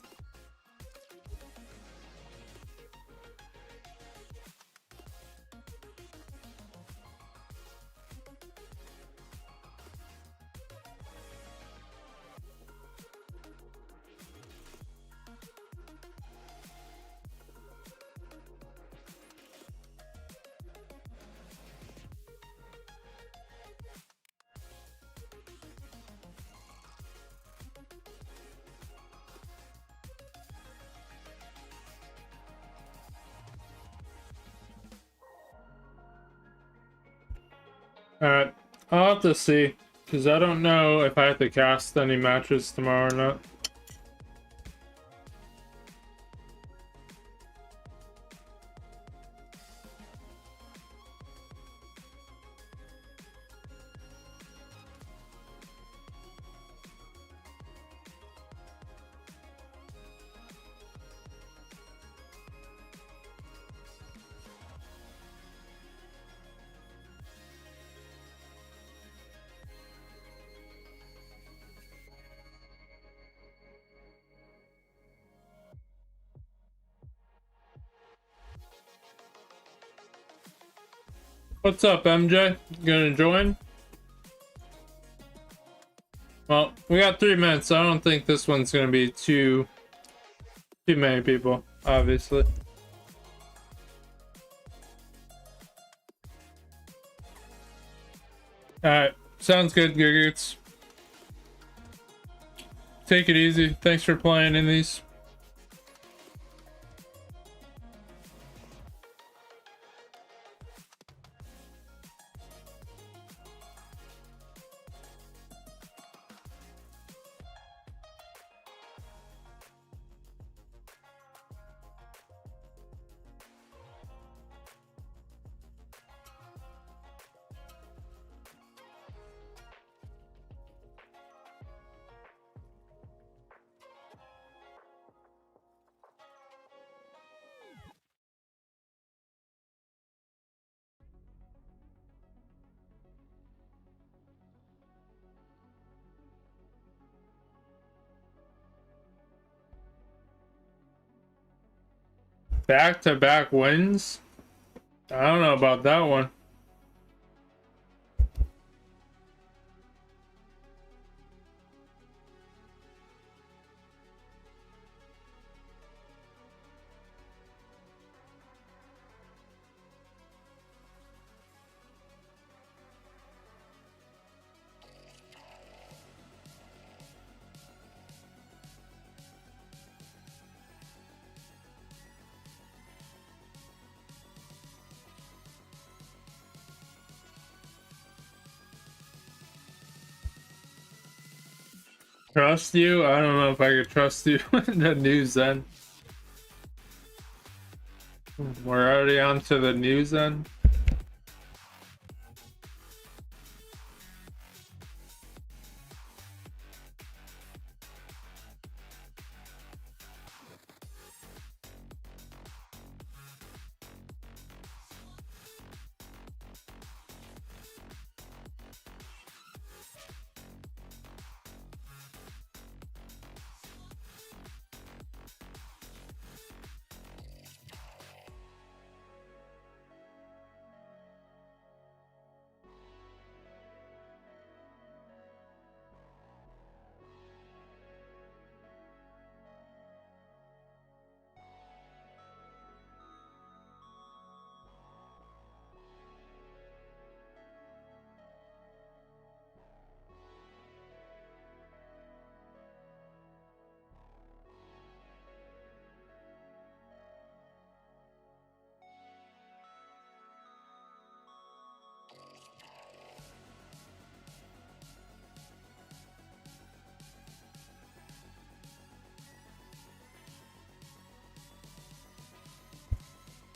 Alright, I'll have to see, because I don't know if I have to cast any matches tomorrow or not. What's up, MJ? Gonna join? Well, we got 3 minutes, so I don't think this one's gonna be too many people, obviously. Alright, sounds good, Giggits. Take it easy. Thanks for playing in these. Back-to-back wins? I don't know about that one. Trust you? I don't know if I could trust you in the news then. We're already on to the news then.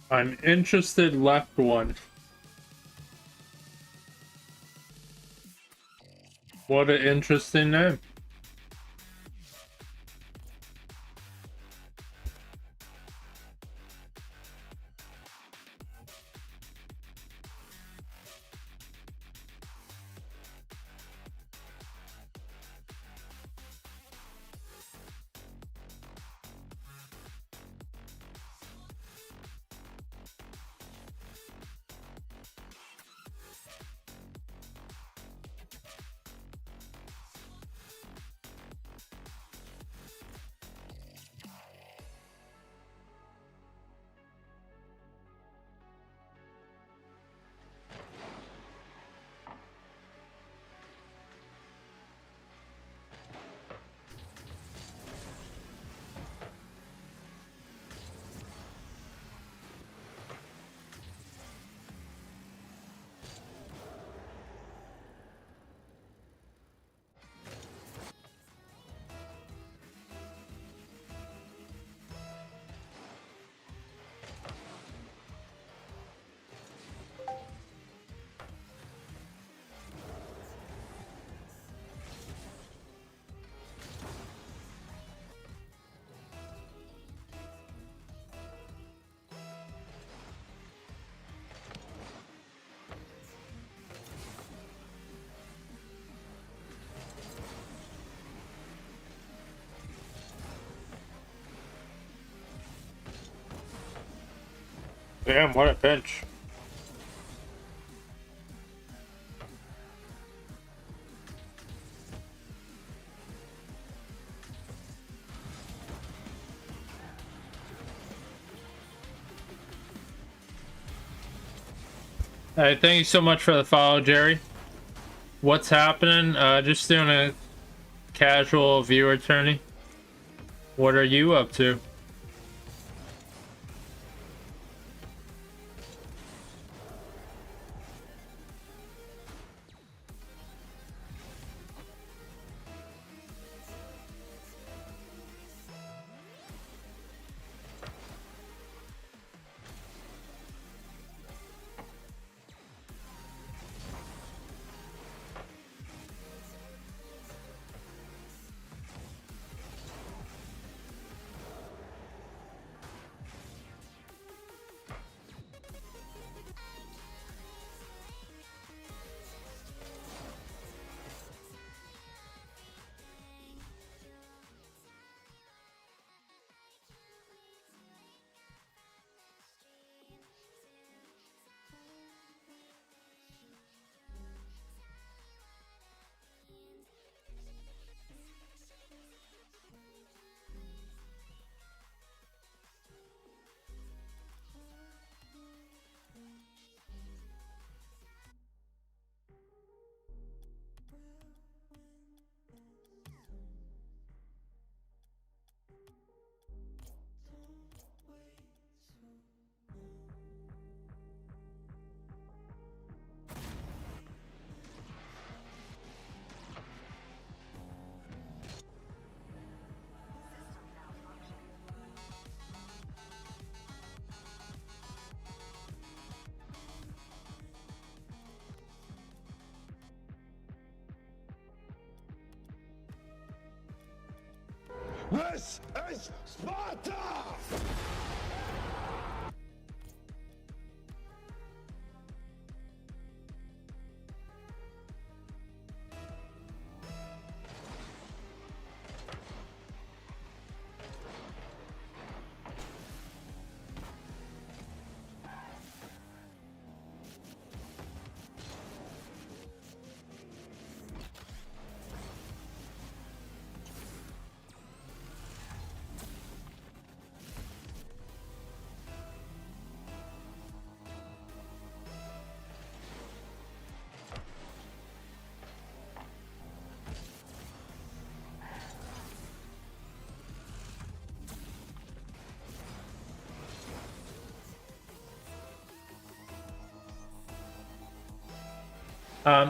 I'm interested left one. What an interesting name. Damn, what a pinch. Hey, thank you so much for the follow, Jerry. What's happening? Just doing a casual viewer tourney. What are you up to? This is Sparta!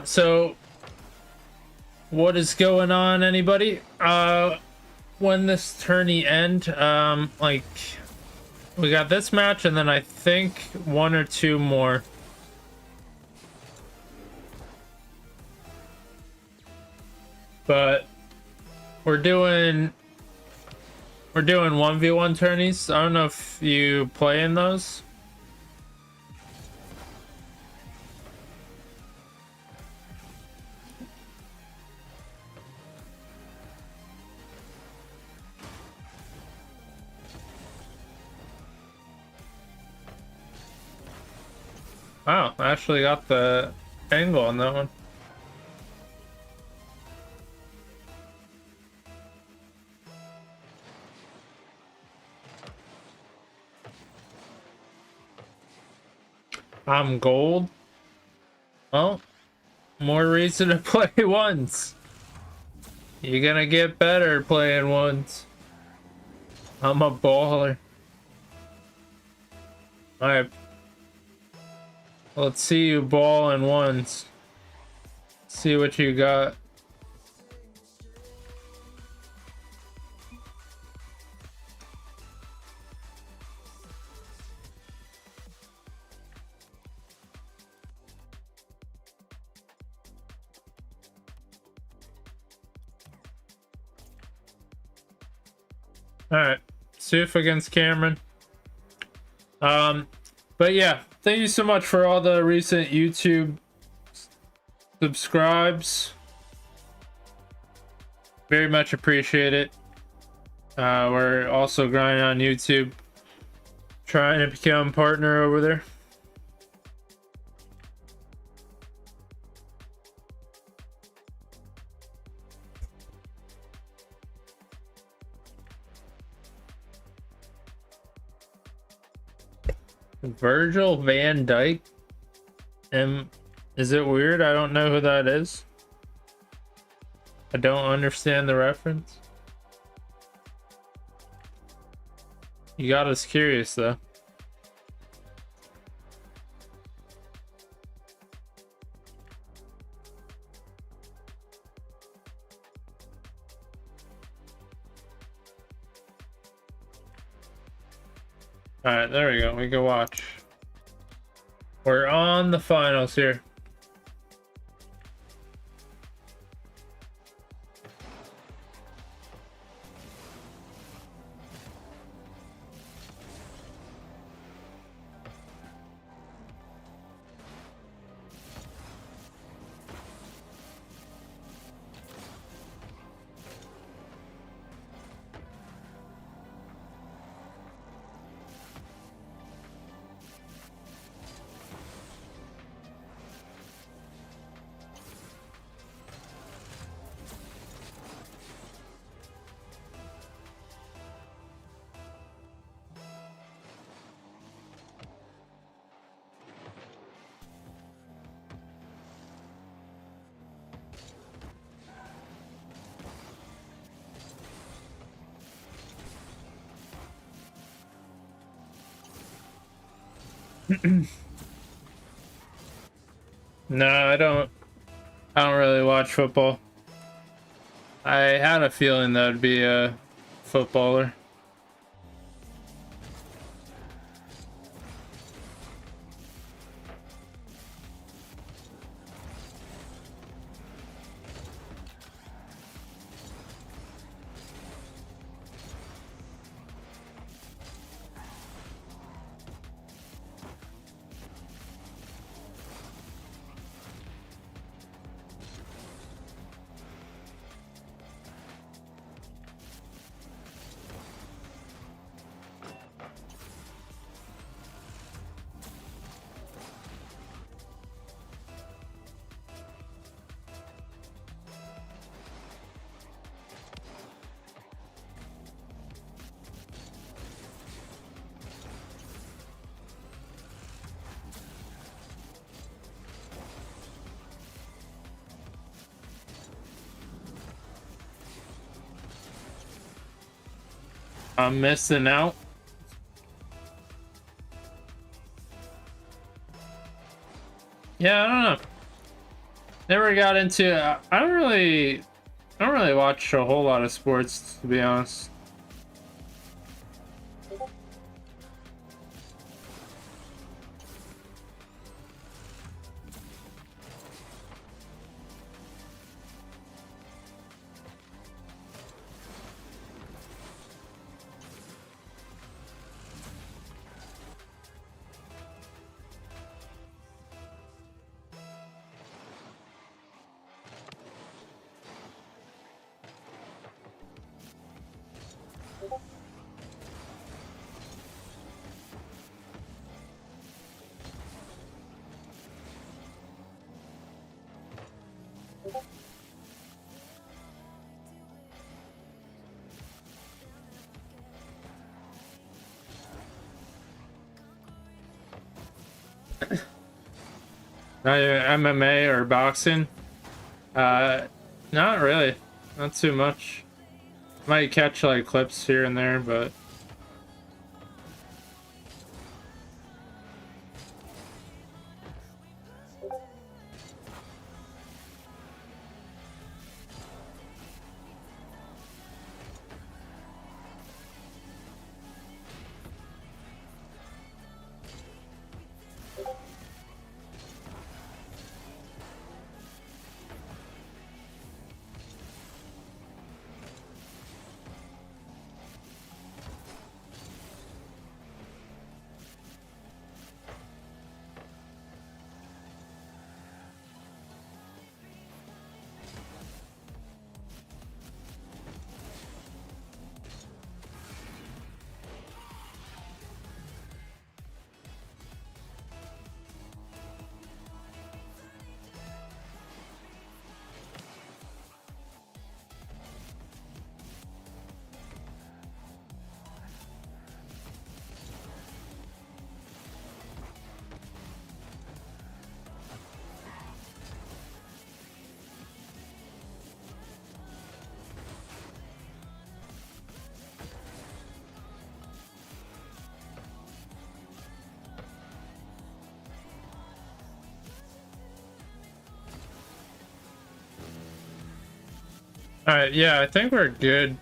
So what is going on, anybody? When this tourney end, like, we got this match and then I think one or two more. But we're doing 1v1 tourneys. I don't know if you play in those. Wow, I actually got the angle on that one. I'm gold. Well, more reason to play ones. You're gonna get better playing ones. I'm a baller. Alright. Let's see you ball in ones. See what you got. Alright. Suf against Cameron. But yeah, thank you so much for all the recent YouTube subscribes. Very much appreciate it. We're also grinding on YouTube. Trying to become partner over there. Virgil van Dyke. Is it weird? I don't know who that is. I don't understand the reference. You got us curious though. Alright, there we go. We can watch. We're on the finals here. No, I don't really watch football. I had a feeling that would be a footballer. I'm missing out. Yeah, I don't know. Never got into. I don't really watch a whole lot of sports, to be honest. Either MMA or boxing? Not really. Not too much. Might catch like clips here and there, but Alright, yeah, I think we're good.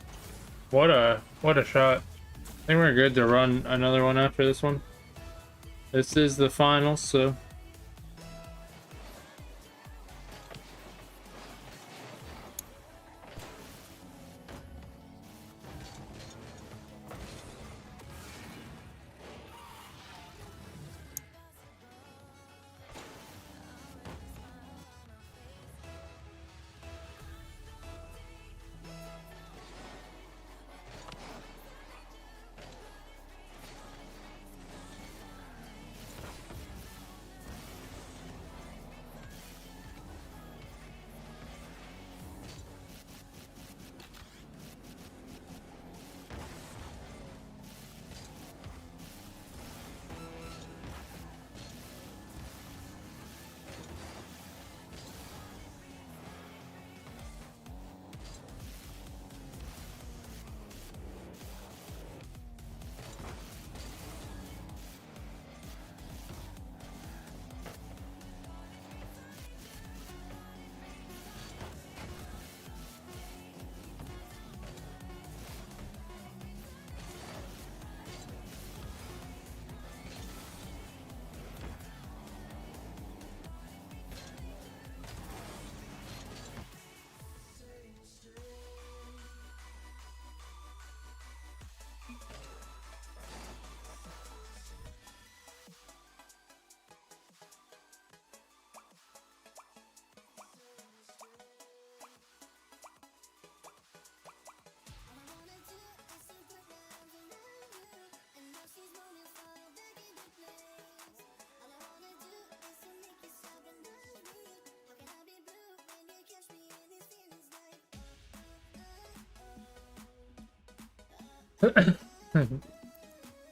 What a shot. I think we're good to run another one after this one. This is the final, so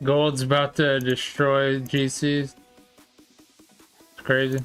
Gold's about to destroy GCs. It's crazy.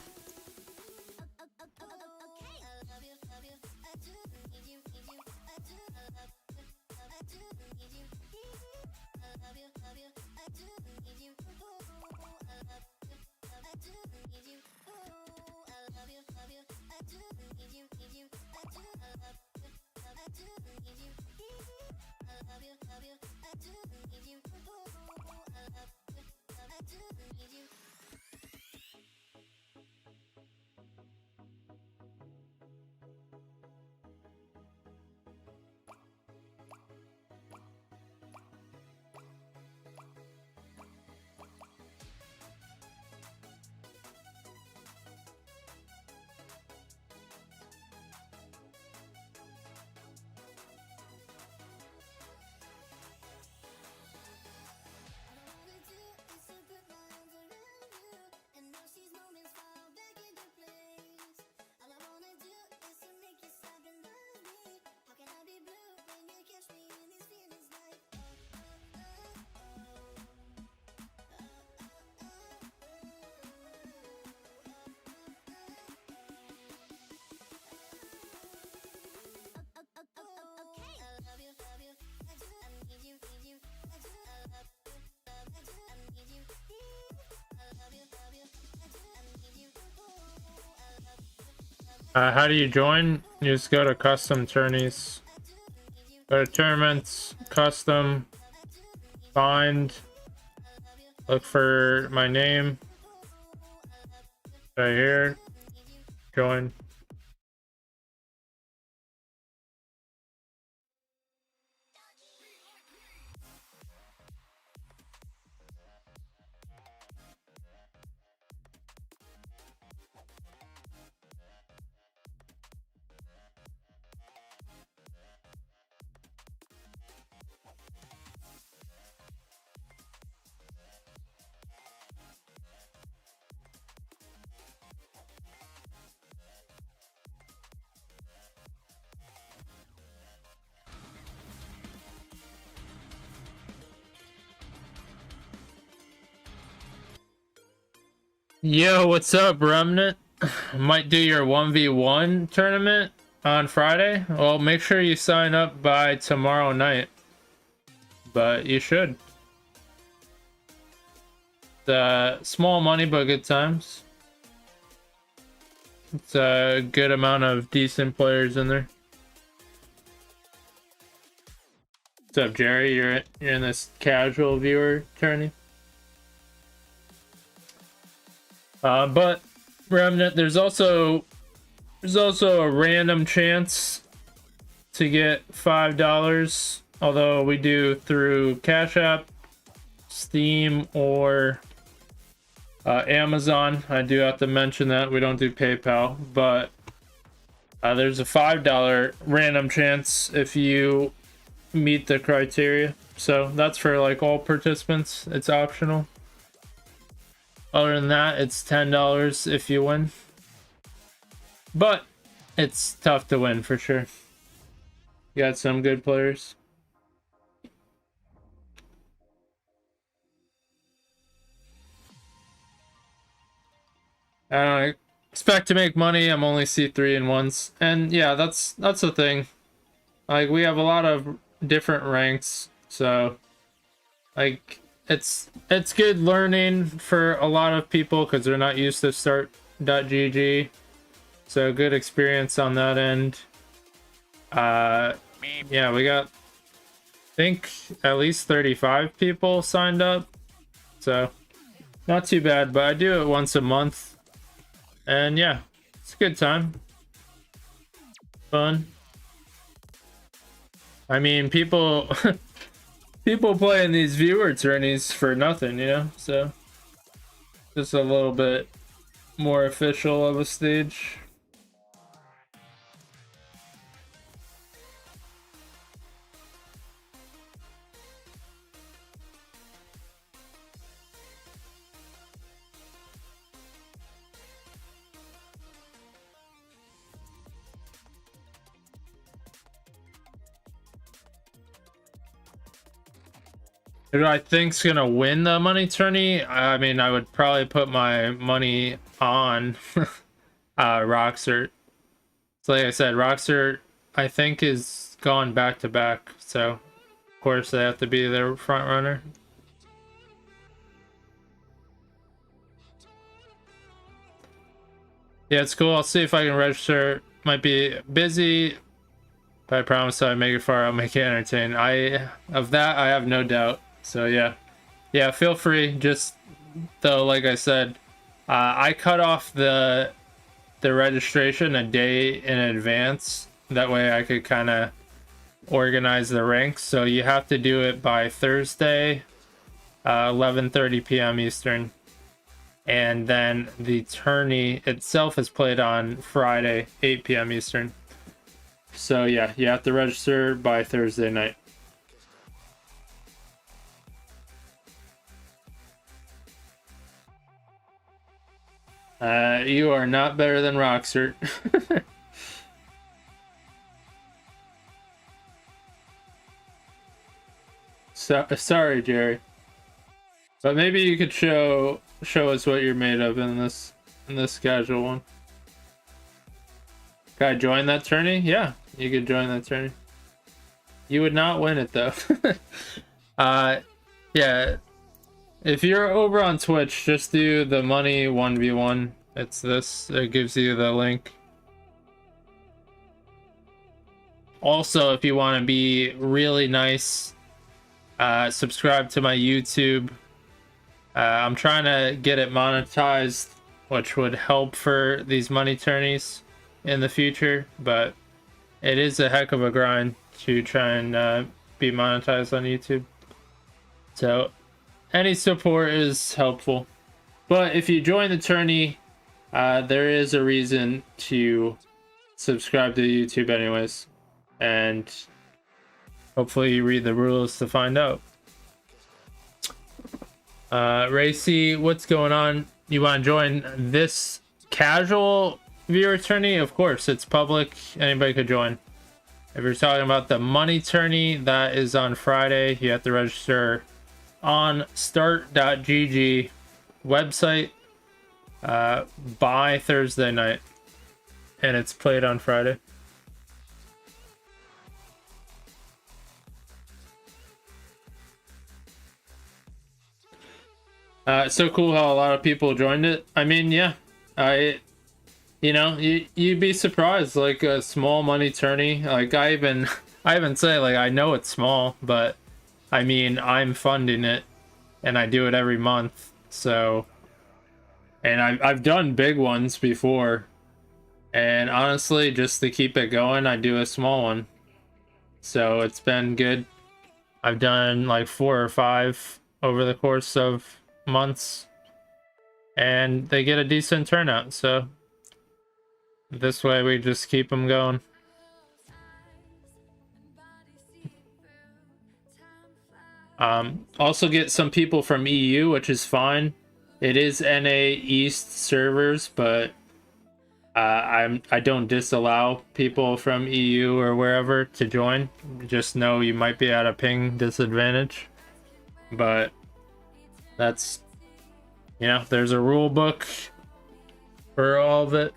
How do you join? You just go to custom tourneys. Go to tournaments, custom, find, look for my name right here, join. Yo, what's up, Remnant? Might do your 1v1 tournament on Friday. Well, make sure you sign up by tomorrow night. But you should. Small money, but good times. It's a good amount of decent players in there. What's up, Jerry? You're in this casual viewer tourney. But Remnant, there's also a random chance to get $5, although we do through Cash App, Steam, or Amazon. I do have to mention that we don't do PayPal, but there's a $5 random chance if you meet the criteria. So that's for like all participants. It's optional. Other than that, it's $10 if you win. But it's tough to win for sure. You got some good players. I don't expect to make money. I'm only C3 in ones. And yeah, that's the thing. Like, we have a lot of different ranks, so like it's good learning for a lot of people because they're not used to start.gg. So good experience on that end. Yeah, we got, I think, at least 35 people signed up, so not too bad. But I do it once a month, and yeah, it's a good time, fun. I mean, people playing these viewer tourneys for nothing, you know, so just a little bit more official of a stage. Who I think's gonna win the money tourney? I mean, I would probably put my money on Roxert. So like I said, Roxert I think is gone back to back, so of course they have to be their front runner. Yeah, it's cool. I'll see if I can register. Might be busy, but I promise if I make it far, I'll make it entertaining. Of that I have no doubt. So yeah, feel free. Just though, like I said, I cut off the registration a day in advance. That way I could kind of organize the ranks. So you have to do it by Thursday, 11:30 p.m. Eastern, and then the tourney itself is played on Friday, 8 p.m. Eastern. So yeah, you have to register by Thursday night. You are not better than Roxert. Sorry, Jerry. But maybe you could show us what you're made of in this casual one. Can I join that tourney? Yeah, you could join that tourney. You would not win it though. Yeah. If you're over on Twitch, just do the money 1v1. It's this. It gives you the link. Also, if you want to be really nice, subscribe to my YouTube. I'm trying to get it monetized, which would help for these money tourneys in the future, but it is a heck of a grind to try and be monetized on YouTube. So any support is helpful. But if you join the tourney, there is a reason to subscribe to YouTube anyways. And hopefully you read the rules to find out. Racy, what's going on? You want to join this casual viewer tourney? Of course, it's public. Anybody could join. If you're talking about the money tourney, that is on Friday. You have to register on start.gg website by Thursday night, and it's played on Friday. It's so cool how a lot of people joined it. I mean, yeah, you know, you'd be surprised, like a small money tourney. Like I I haven't said like I know it's small, but I mean I'm funding it, and I do it every month. So, and I've done big ones before, and honestly, just to keep it going, I do a small one. So it's been good. I've done like 4 or 5 over the course of months, and they get a decent turnout. So this way we just keep them going. Also get some people from EU, which is fine. It is NA East servers, but I don't disallow people from EU or wherever to join. Just know you might be at a ping disadvantage, but that's, you know, there's a rule book for all of it.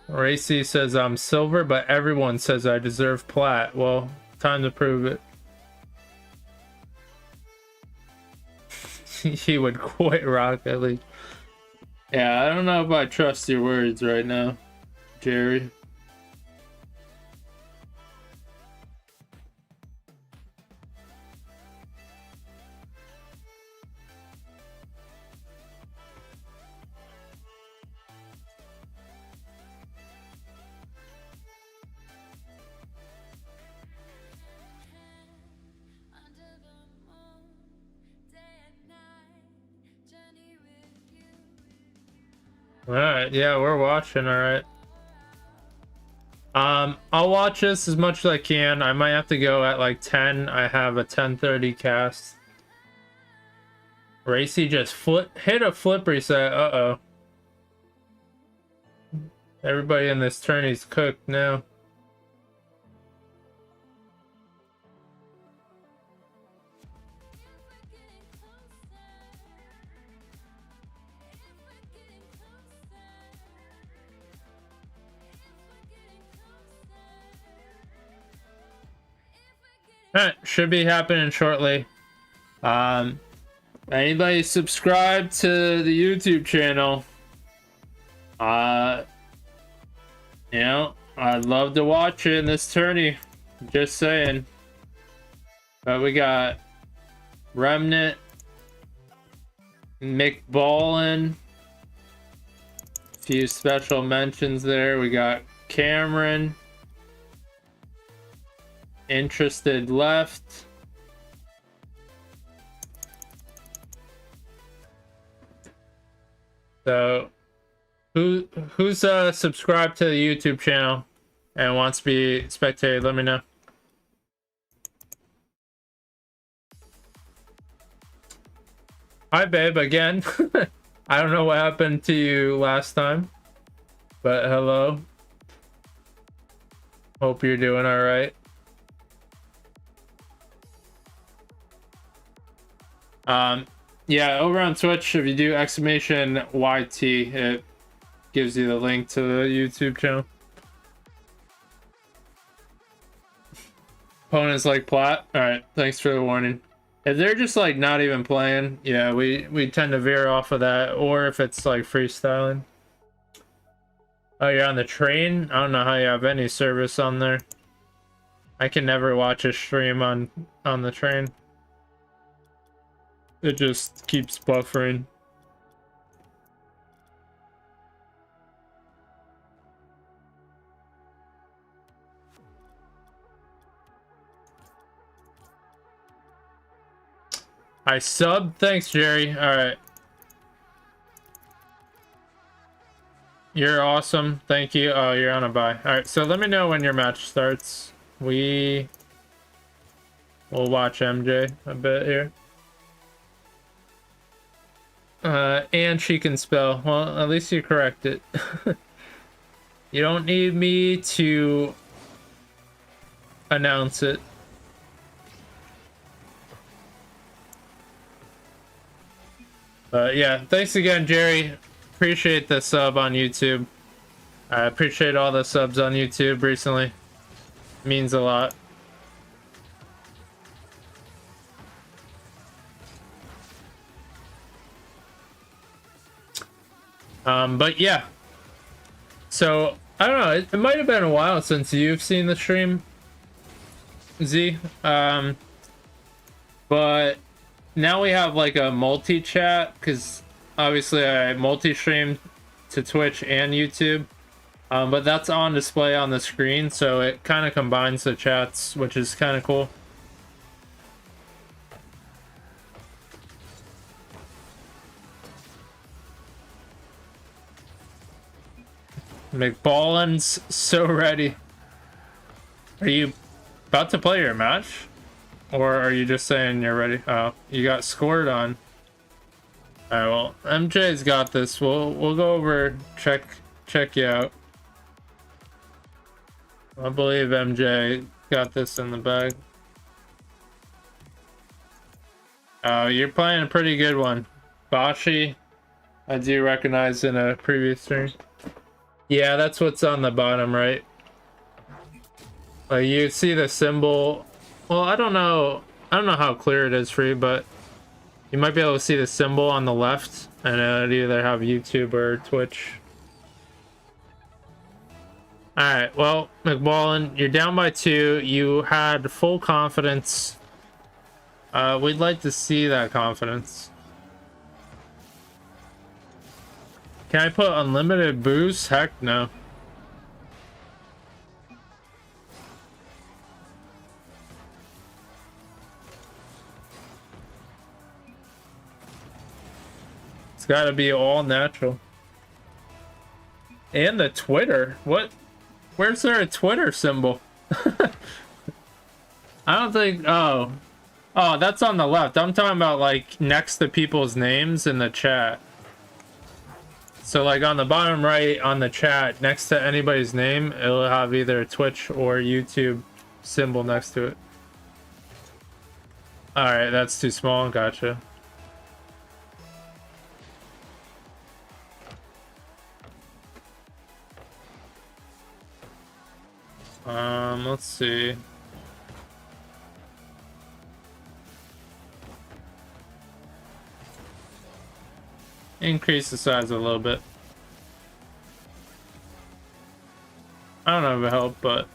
Racy says I'm silver, but everyone says I deserve plat. Well, time to prove it. He would quit Rocket League. Yeah, I don't know if I trust your words right now, Jerry. Alright, yeah, we're watching, alright. I'll watch this as much as I can. I might have to go at like 10. I have a 10:30 cast. Racy just hit a flip reset. Uh-oh. Everybody in this tourney's cooked now. Alright, should be happening shortly. Anybody subscribe to the YouTube channel? You know, I'd love to watch it in this tourney. Just saying. But we got Remnant, McBallin, a few special mentions there. We got Cameron. Interested left. So who's subscribed to the YouTube channel and wants to be spectated, let me know. Hi babe again. I don't know what happened to you last time, but hello. Hope you're doing all right. Yeah, over on Twitch, if you do exclamation YT, it gives you the link to the YouTube channel. Opponents like plat. Alright, thanks for the warning. If they're just like not even playing, yeah, we tend to veer off of that, or if it's like freestyling. Oh, you're on the train? I don't know how you have any service on there. I can never watch a stream on the train. It just keeps buffering. I sub? Thanks, Jerry. Alright. You're awesome. Thank you. Oh, you're on a bye. Alright, so let me know when your match starts. We'll watch MJ a bit here. And she can spell. Well, at least you correct it. You don't need me to announce it. Yeah, thanks again, Jerry. Appreciate the sub on YouTube. I appreciate all the subs on YouTube recently. Means a lot. But yeah. So I don't know. It might have been a while since you've seen the stream, Z. But now we have like a multi-chat because obviously I multi-stream to Twitch and YouTube. But that's on display on the screen, so it kind of combines the chats, which is kind of cool. McBallin's so ready. Are you about to play your match? Or are you just saying you're ready? Oh, you got scored on. Alright, well, MJ's got this. We'll go over, check you out. I believe MJ got this in the bag. Oh, you're playing a pretty good one. Bashi, I do recognize in a previous stream. Yeah, that's what's on the bottom right. You see the symbol. Well, I don't know how clear it is for you, but you might be able to see the symbol on the left, and it'd either have YouTube or Twitch. Alright, well, McBallin, you're down by 2. You had full confidence. We'd like to see that confidence. Can I put unlimited boost? Heck no. It's gotta be all natural. And the Twitter. What? Where's there a Twitter symbol? I don't think... Oh, that's on the left. I'm talking about like next to people's names in the chat. So like on the bottom right on the chat, next to anybody's name, it'll have either a Twitch or YouTube symbol next to it. Alright, that's too small. Gotcha. Let's see. Increase the size a little bit. I don't know if it helped, but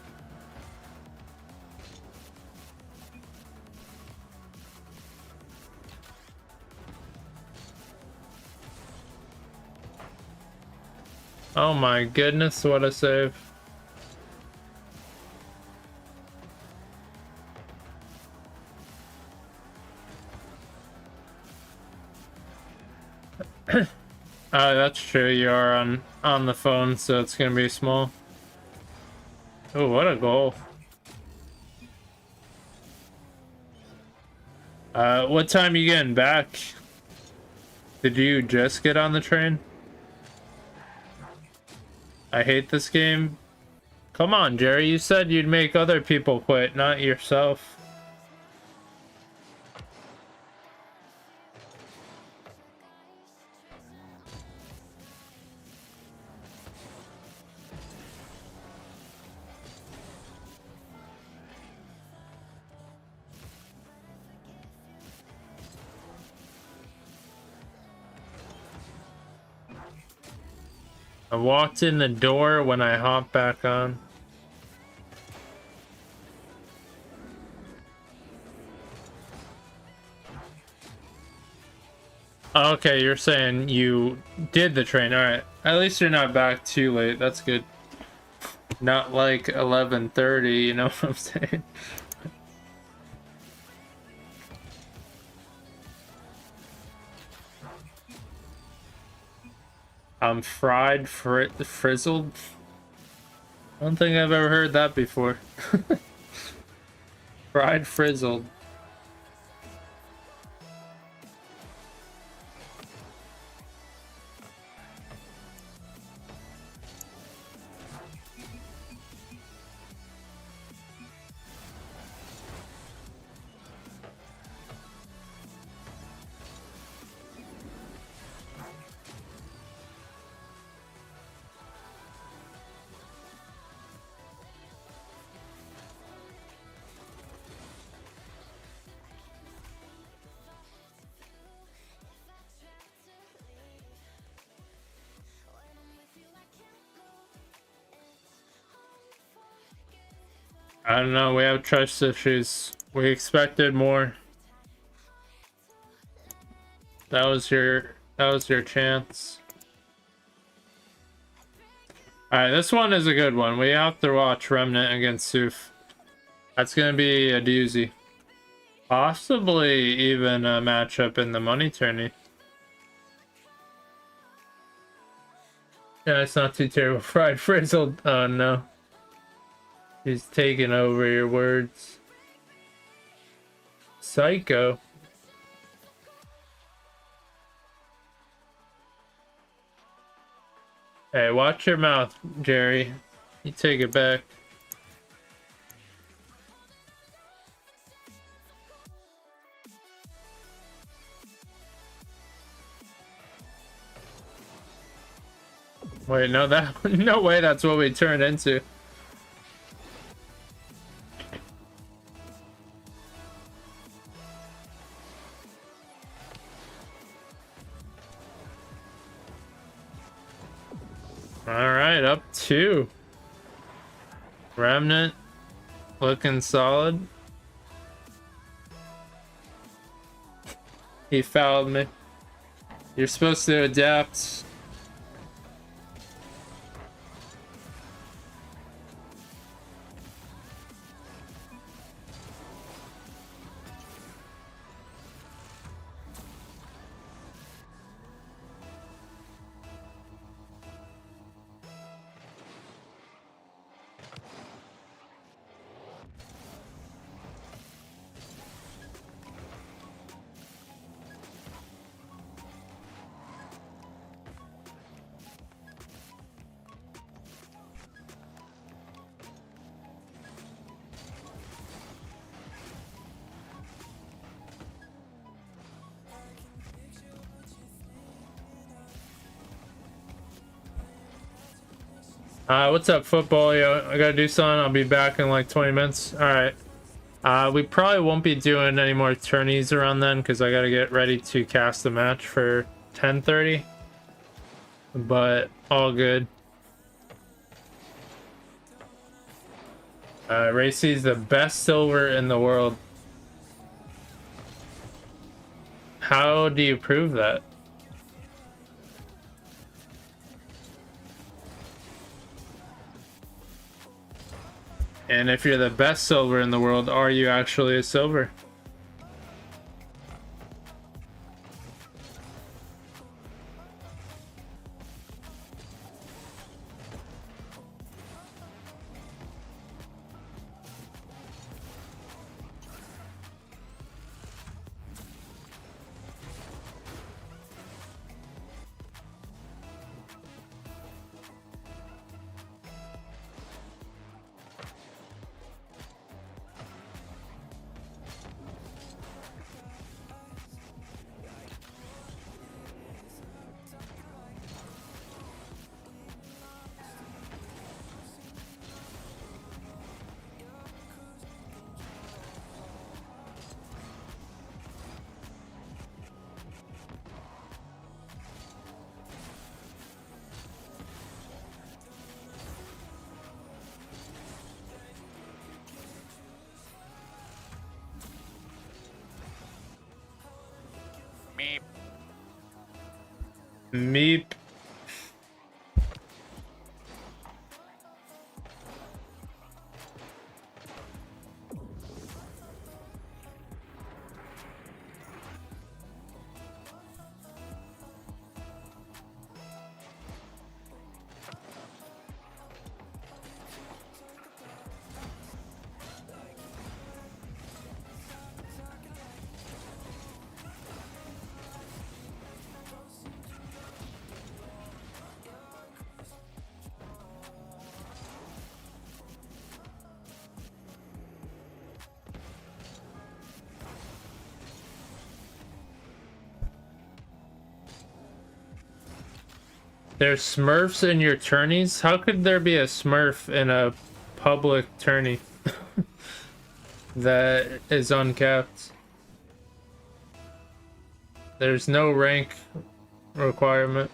oh my goodness, what a save. That's true. You are on the phone, so it's gonna be small. Oh, what a goal! What time you getting back? Did you just get on the train? I hate this game. Come on, Jerry. You said you'd make other people quit, not yourself. I walked in the door when I hopped back on. Okay, you're saying you did the train. Alright. At least you're not back too late. That's good. Not like 11:30, you know what I'm saying? I'm fried, frizzled. I don't think I've ever heard that before. Fried, frizzled. I don't know, we have trust issues. We expected more. That was your chance. Alright, this one is a good one. We have to watch Remnant against Suf. That's gonna be a doozy. Possibly even a matchup in the money tourney. Yeah, it's not too terrible. Fried Frizzled. Oh no. He's taking over your words. Psycho. Hey, watch your mouth, Jerry. You take it back. Wait, no, that no way that's what we turned into. Alright, up 2. Remnant looking solid. He fouled me. You're supposed to adapt. What's up, football? Yo, I gotta do something. I'll be back in like 20 minutes. Alright. We probably won't be doing any more tourneys around then because I gotta get ready to cast the match for 10:30. But all good. Racy's the best silver in the world. How do you prove that? And if you're the best silver in the world, are you actually a silver? Meep. Meep. There's Smurfs in your tourneys? How could there be a Smurf in a public tourney that is uncapped? There's no rank requirement.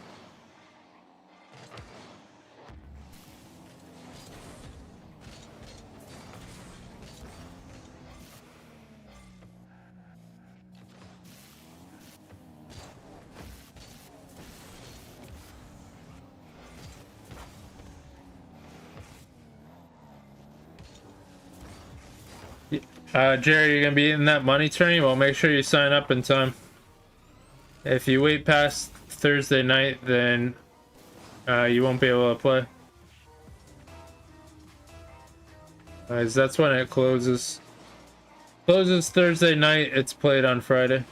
Jerry, you're gonna be in that money tourney? Well, make sure you sign up in time. If you wait past Thursday night, then you won't be able to play. Guys, that's when it closes. Closes Thursday night, it's played on Friday.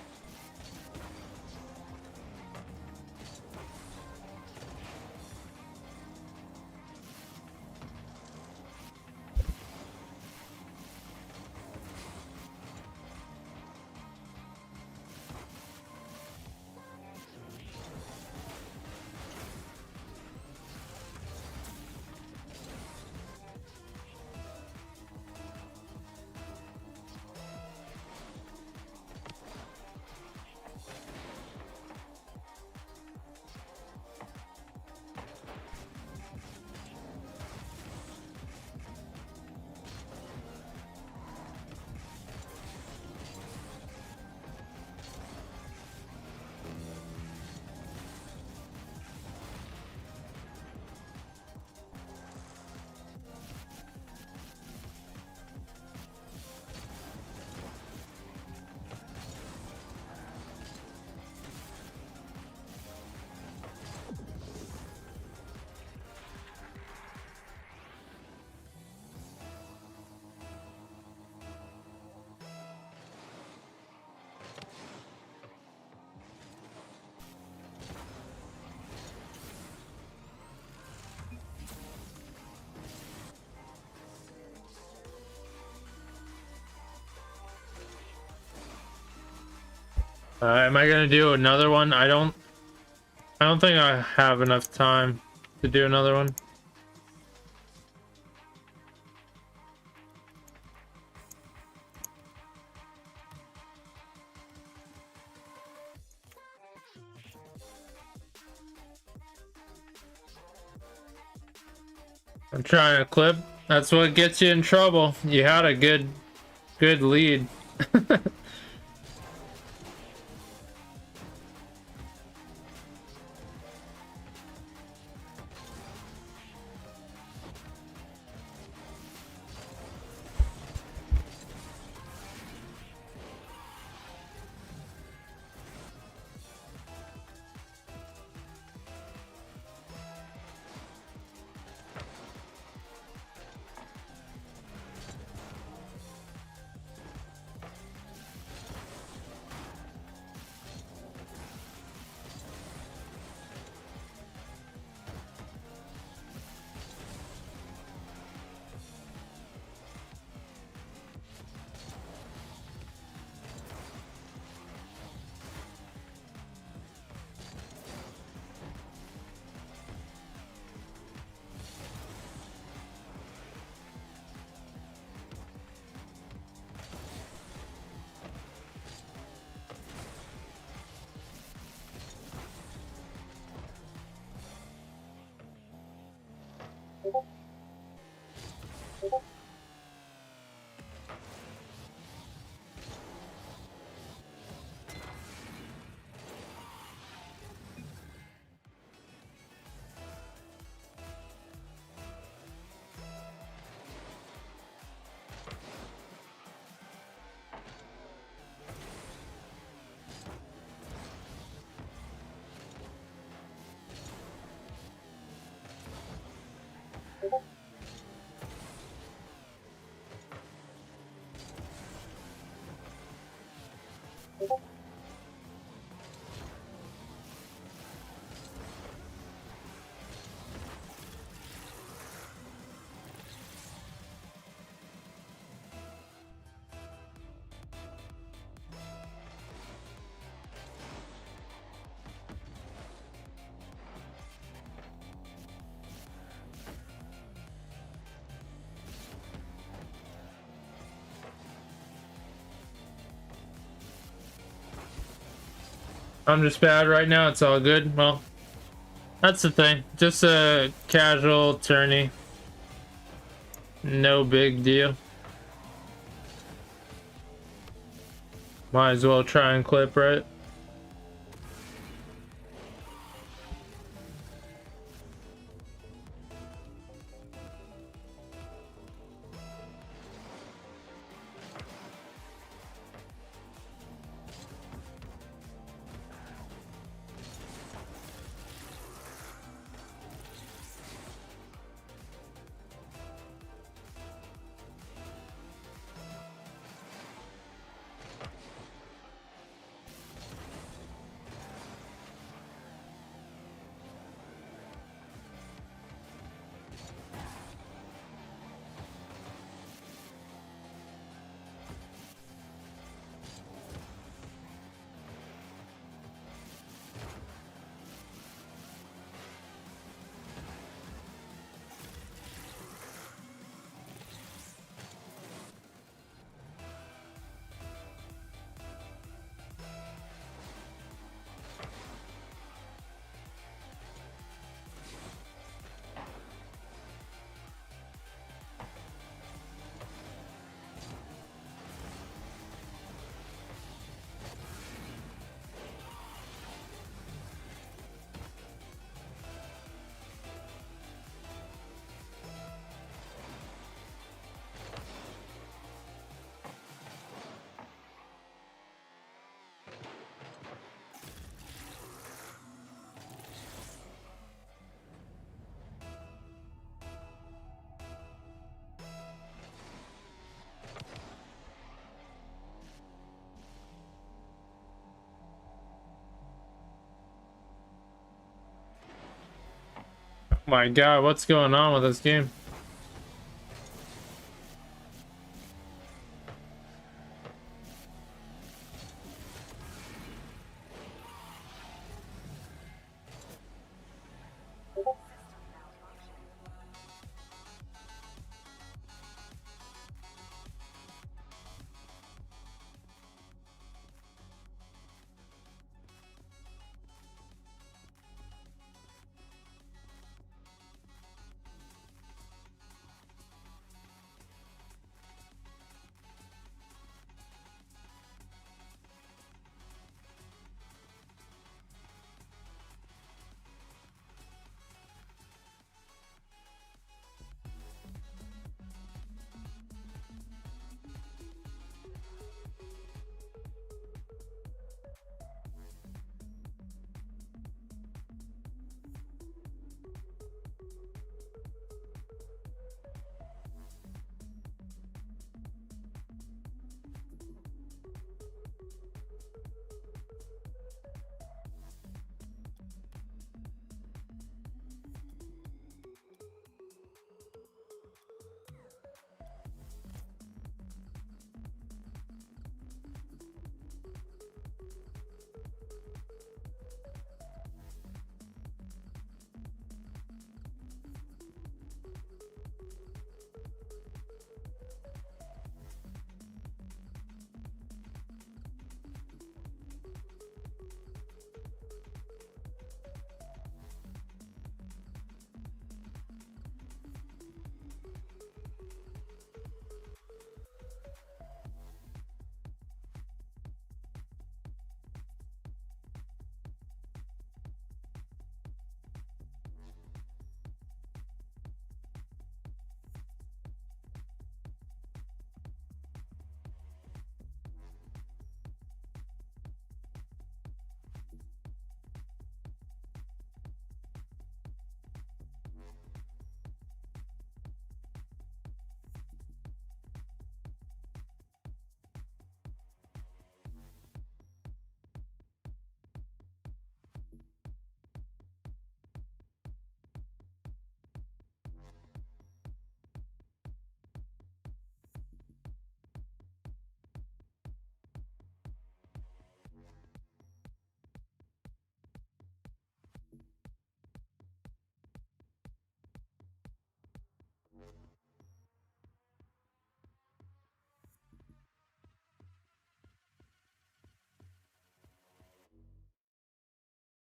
Am I gonna do another one? I don't think I have enough time to do another one. I'm trying to clip. That's what gets you in trouble. You had a good lead. I'm just bad right now. It's all good. Well, that's the thing. Just a casual tourney. No big deal. Might as well try and clip, right? My god, what's going on with this game?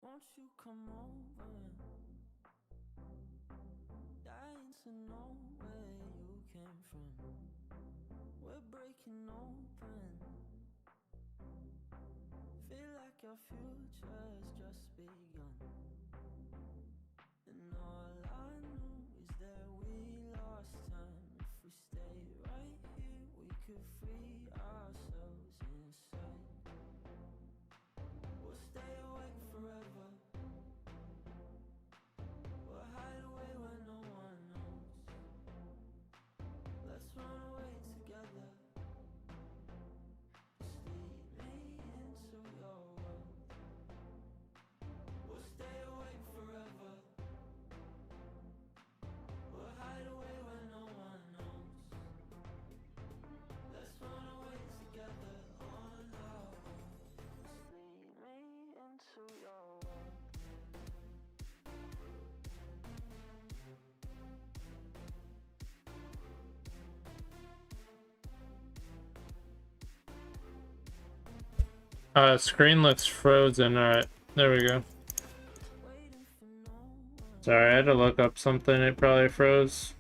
Won't you come over? Dying to know where you came from. We're breaking open. Feel like your future's just begun. And all I know is that we lost time. If we stay right here, we could free ourselves inside. We'll stay awake forever. We'll hide away where no one knows. Let's run away together. Just lead me into your world. We'll stay awake forever. We'll hide away where no one knows. Let's run away together on our own. Just lead me into your world. Screen looks frozen. Alright, there we go. Sorry, I had to look up something. It probably froze.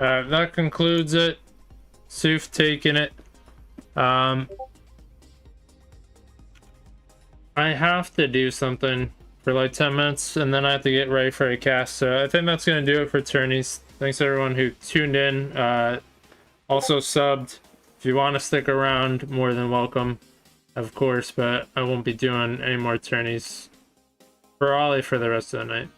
That concludes it. Soof taking it. I have to do something for like 10 minutes and then I have to get ready for a cast. So I think that's going to do it for tourneys. Thanks everyone who tuned in. Also subbed. If you want to stick around, more than welcome, of course, but I won't be doing any more tourneys for Ollie for the rest of the night.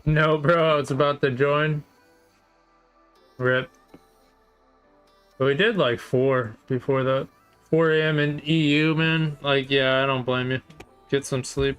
No, bro, it's about to join. Rip. But we did like 4 before that. 4 a.m. in EU, man. Like, yeah, I don't blame you. Get some sleep.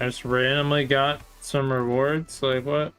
I just randomly got some rewards. Like, what?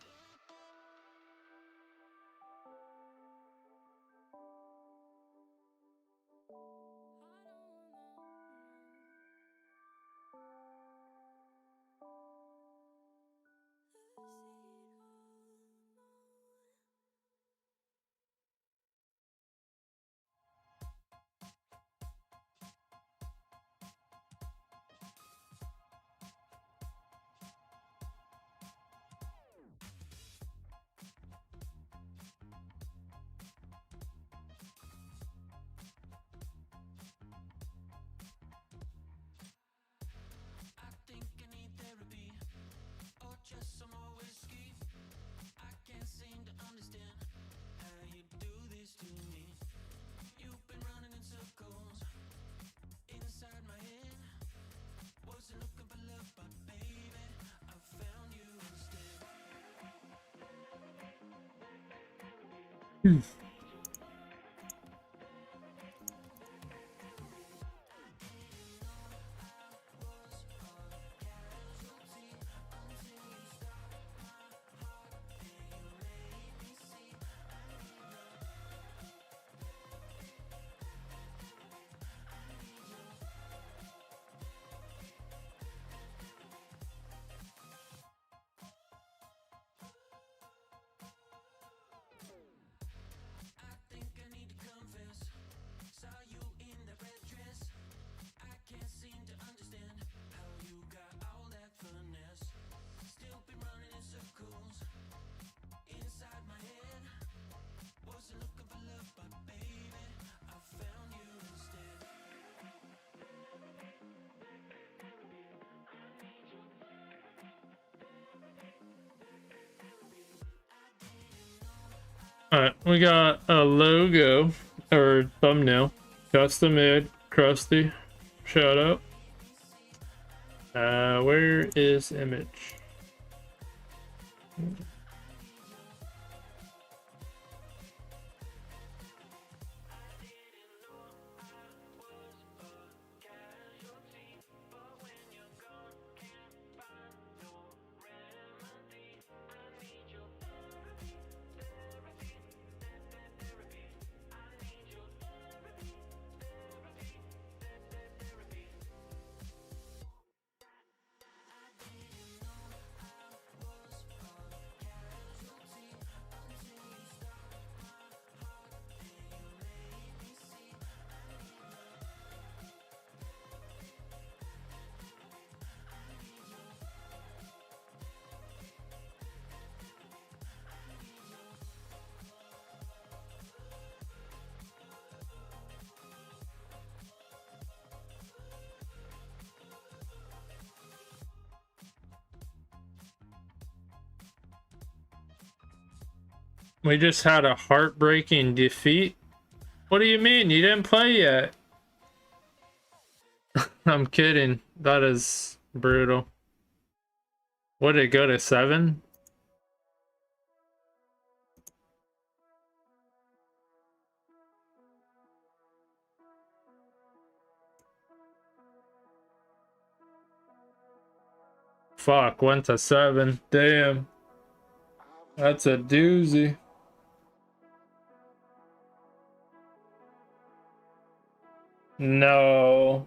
Alright, we got a logo or thumbnail. Custom made, crusty. Shout out. Where is image? We just had a heartbreaking defeat. What do you mean? You didn't play yet? I'm kidding. That is brutal. What did it go to 7? Fuck, went to 7. Damn. That's a doozy. No.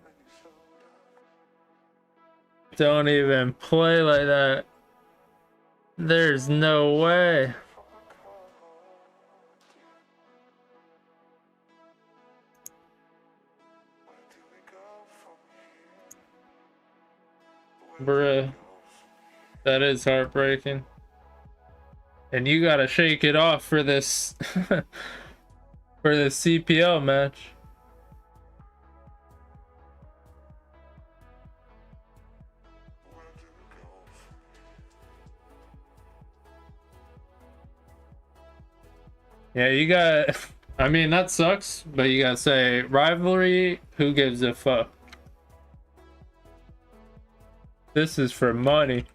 Don't even play like that. There's no way. Bruh. That is heartbreaking. And you gotta shake it off for this for this CPL match. Yeah, you got, I mean, that sucks, but you gotta say, rivalry, who gives a fuck? This is for money.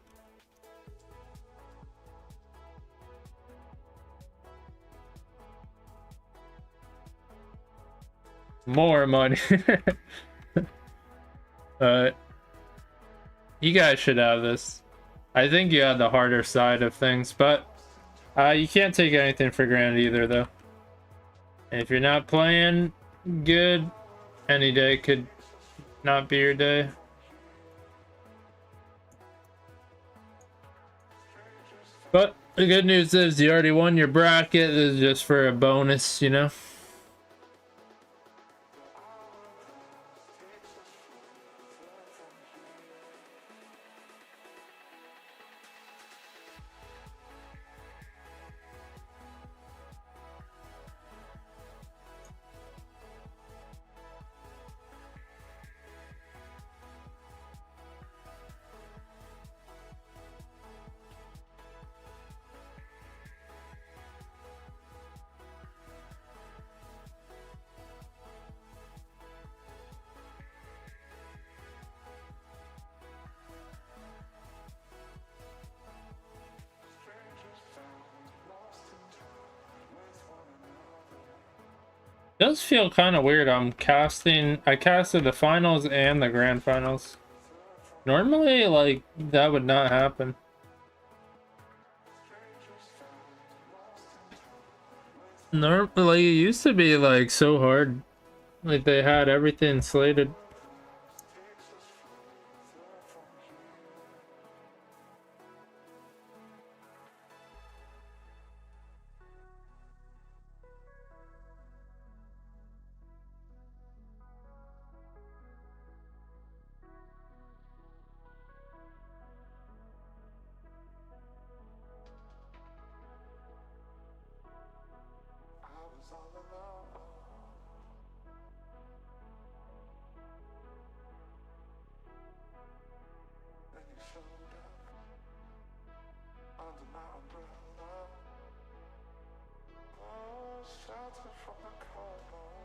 More money. You guys should have this. I think you had the harder side of things, but you can't take anything for granted either, though. And if you're not playing good, any day could not be your day. But the good news is you already won your bracket. This is just for a bonus, you know? It does feel kind of weird. I casted the finals and the grand finals. Normally, like, that would not happen. Normally, it used to be, like, so hard. Like, they had everything slated.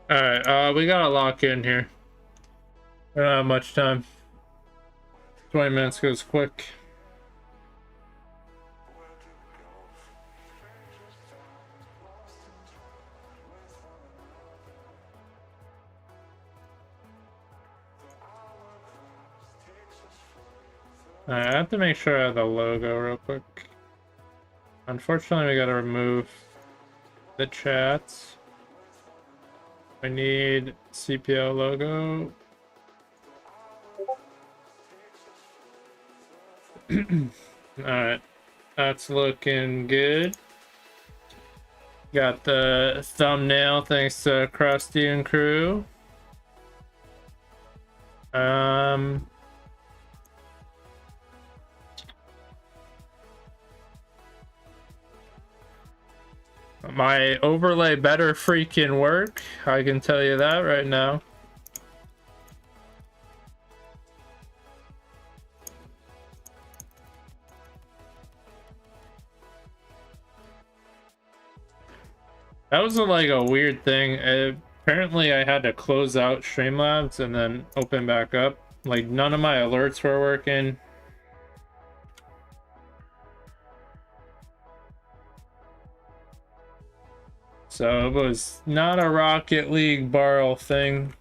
Alright, we gotta lock in here. We don't have much time. 20 minutes goes quick. Alright, I have to make sure I have the logo real quick. Unfortunately, we gotta remove the chats. I need CPL logo. Alright, that's looking good. Got the thumbnail thanks to Krusty and crew. My overlay better freaking work. I can tell you that right now. That was like a weird thing. Apparently I had to close out Streamlabs and then open back up. Like none of my alerts were working. So it was not a Rocket League borrow thing.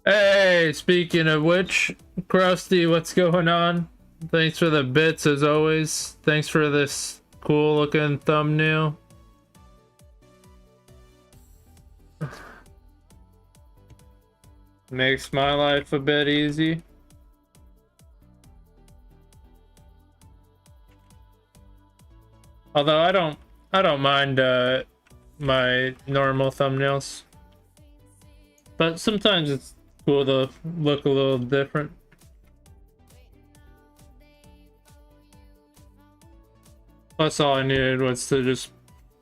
Hey, speaking of which, Krusty, what's going on? Thanks for the bits as always. Thanks for this cool looking thumbnail. Makes my life a bit easy. Although I don't mind my normal thumbnails. But sometimes it's cool to look a little different. Plus all I needed was to just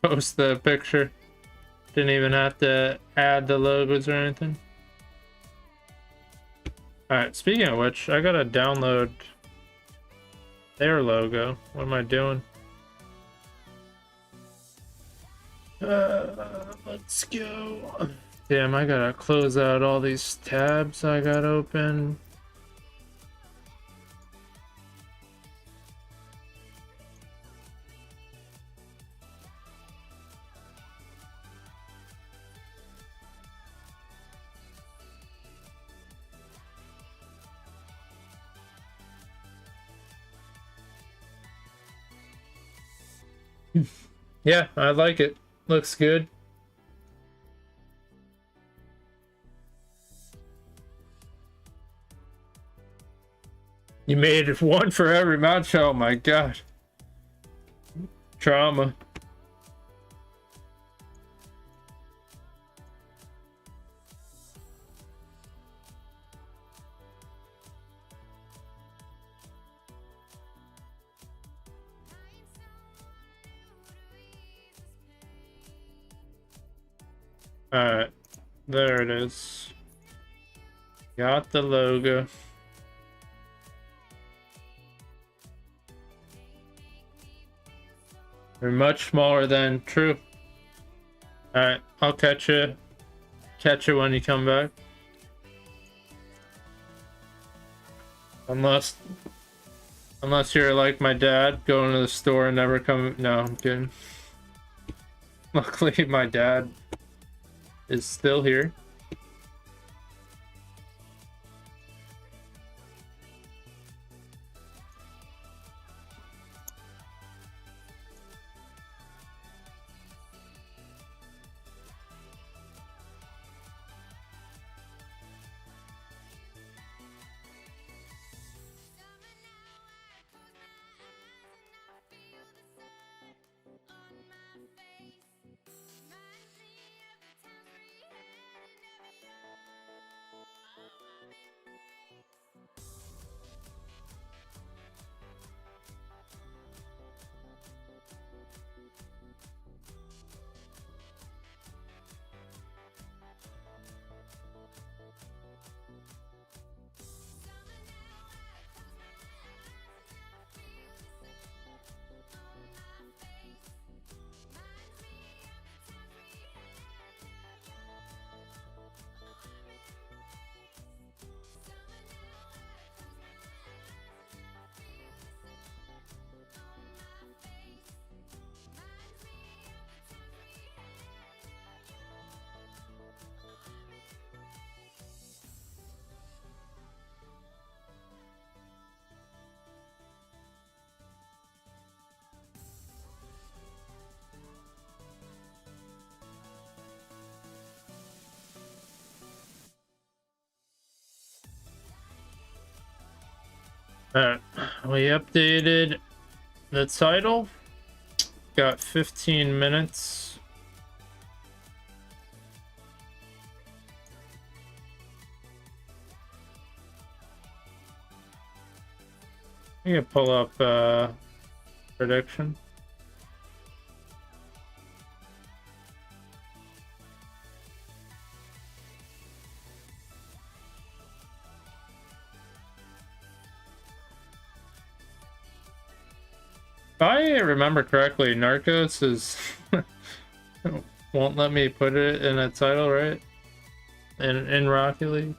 post the picture. Didn't even have to add the logos or anything. Alright, speaking of which, I gotta download their logo. What am I doing? Let's go. Damn, I gotta close out all these tabs I got open. Yeah, I like it. Looks good. You made it one for every match. Oh my god. Trauma. Alright, there it is. Got the logo. They're much smaller than true. Alright, I'll catch you. Catch you when you come back. Unless you're like my dad, going to the store and never coming. No, I'm kidding. Luckily, my dad is still here. We updated the title. Got 15 minutes. You can pull up prediction. If I remember correctly, Narcos is won't let me put it in a title, right? In Rocket League.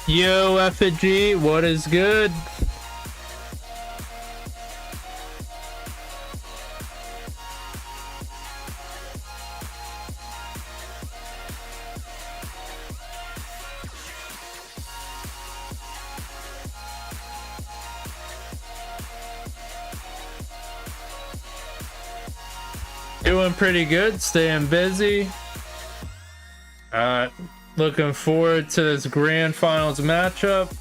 Yo, Effigy, what is good? Doing pretty good, staying busy. Looking forward to this grand finals matchup.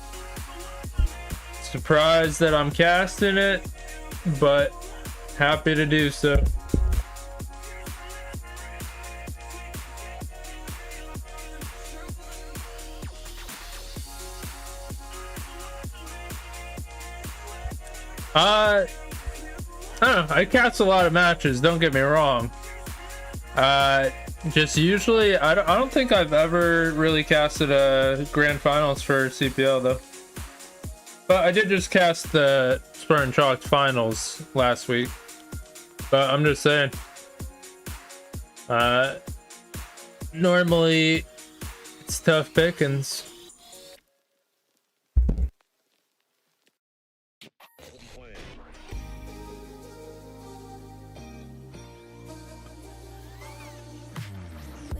Surprised that I'm casting it, but happy to do so. I don't know, I cast a lot of matches, don't get me wrong. Just usually, I don't think I've ever really casted a grand finals for CPL though. But I did just cast the Spur and Chalk finals last week. But I'm just saying, normally it's tough pickings.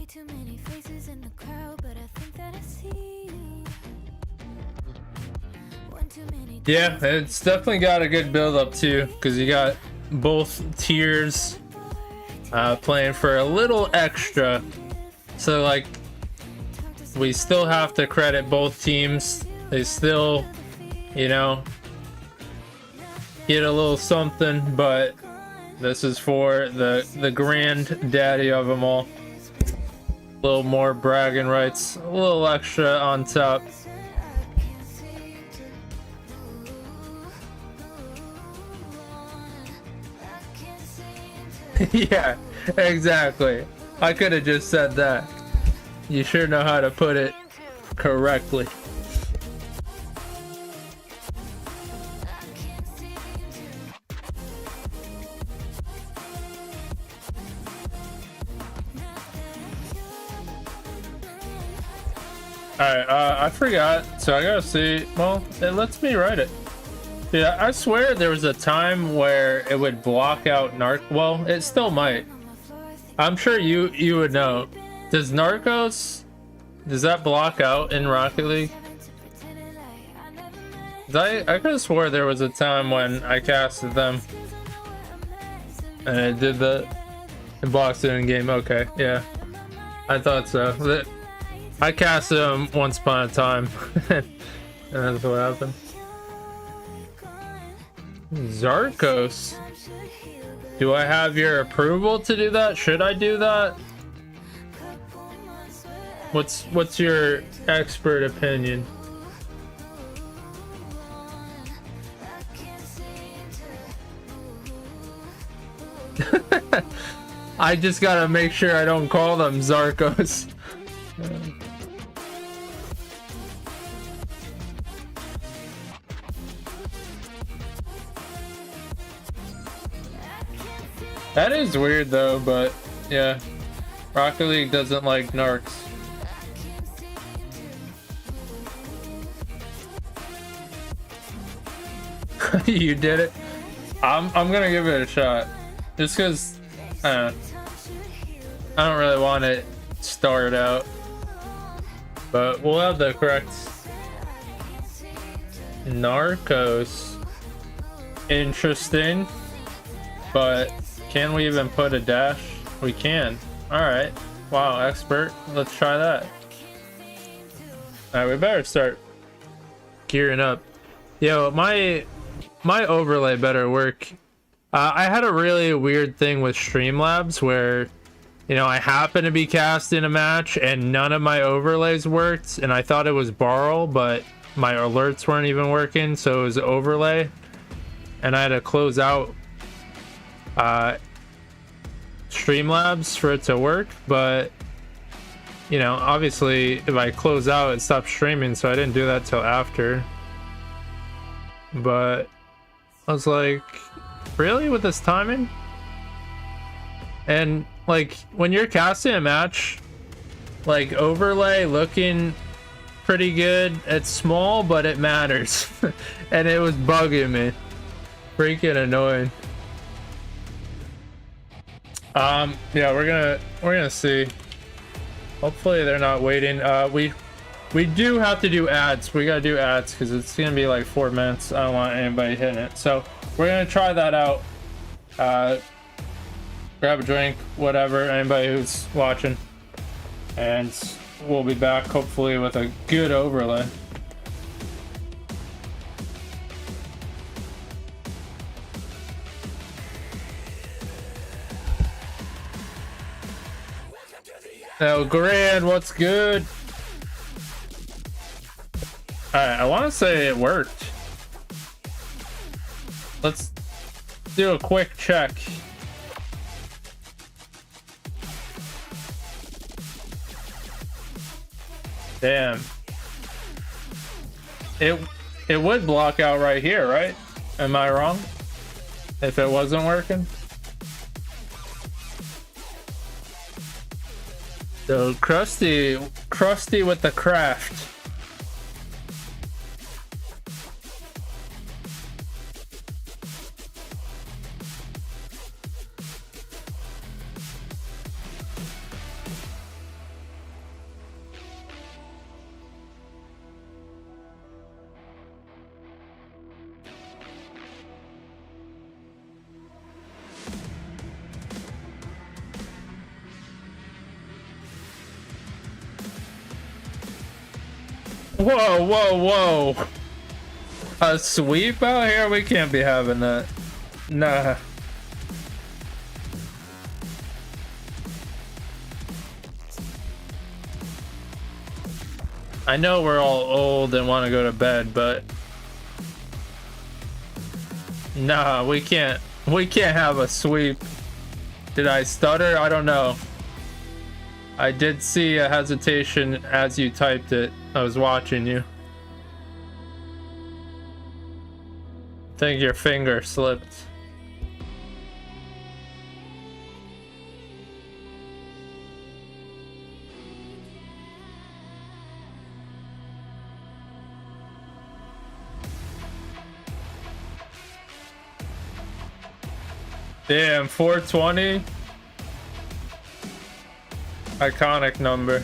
Too many faces in the crowd, but I think that I see you. One too many. Yeah, it's definitely got a good build up too, because you got both tiers playing for a little extra. So like, we still have to credit both teams. They still, you know, get a little something, but this is for the granddaddy of them all. A little more bragging rights, a little extra on top. Yeah, exactly. I could have just said that. You sure know how to put it correctly. Alright, I forgot, so I gotta see. Well, it lets me write it. Yeah, I swear there was a time where it would block out well, it still might. I'm sure you would know. Does Narcos, does that block out in Rocket League? I could have swore there was a time when I casted them and it did the, it blocks it in game. Okay, yeah, I thought so. I cast them once upon a time, and that's what happened. Zarkos, do I have your approval to do that? Should I do that? What's your expert opinion? I just gotta make sure I don't call them Zarkos. That is weird though, but yeah, Rocket League doesn't like narcs. You did it. I'm gonna give it a shot, just because I don't really want it started out, but we'll have the correct Narcos. Interesting, but can we even put a dash? We can. All right. Wow, expert. Let's try that. All right, we better start gearing up. Yo, my overlay better work. I had a really weird thing with Streamlabs where, you know, I happened to be casting a match and none of my overlays worked, and I thought it was Barrel, but my alerts weren't even working, so it was overlay, and I had to close out Streamlabs for it to work. But you know, obviously if I close out it stops streaming, so I didn't do that till after. But I was like, really, with this timing? And like when you're casting a match, like overlay looking pretty good. It's small, but it matters. And it was bugging me. Freaking annoying. Yeah, we're gonna see. Hopefully they're not waiting. We do have to do ads. We gotta do ads because it's gonna be like 4 minutes. I don't want anybody hitting it, so we're gonna try that out. Grab a drink, whatever, anybody who's watching, and we'll be back hopefully with a good overlay. El Grand, what's good? Alright, I want to say it worked. Let's do a quick check. Damn. It would block out right here, right? Am I wrong? If it wasn't working? So crusty with the craft. Whoa, whoa, whoa. A sweep out here? We can't be having that. Nah. I know we're all old and want to go to bed, but nah, we can't have a sweep. Did I stutter? I don't know. I did see a hesitation as you typed it. I was watching you. I think your finger slipped. Damn, 420. Iconic number.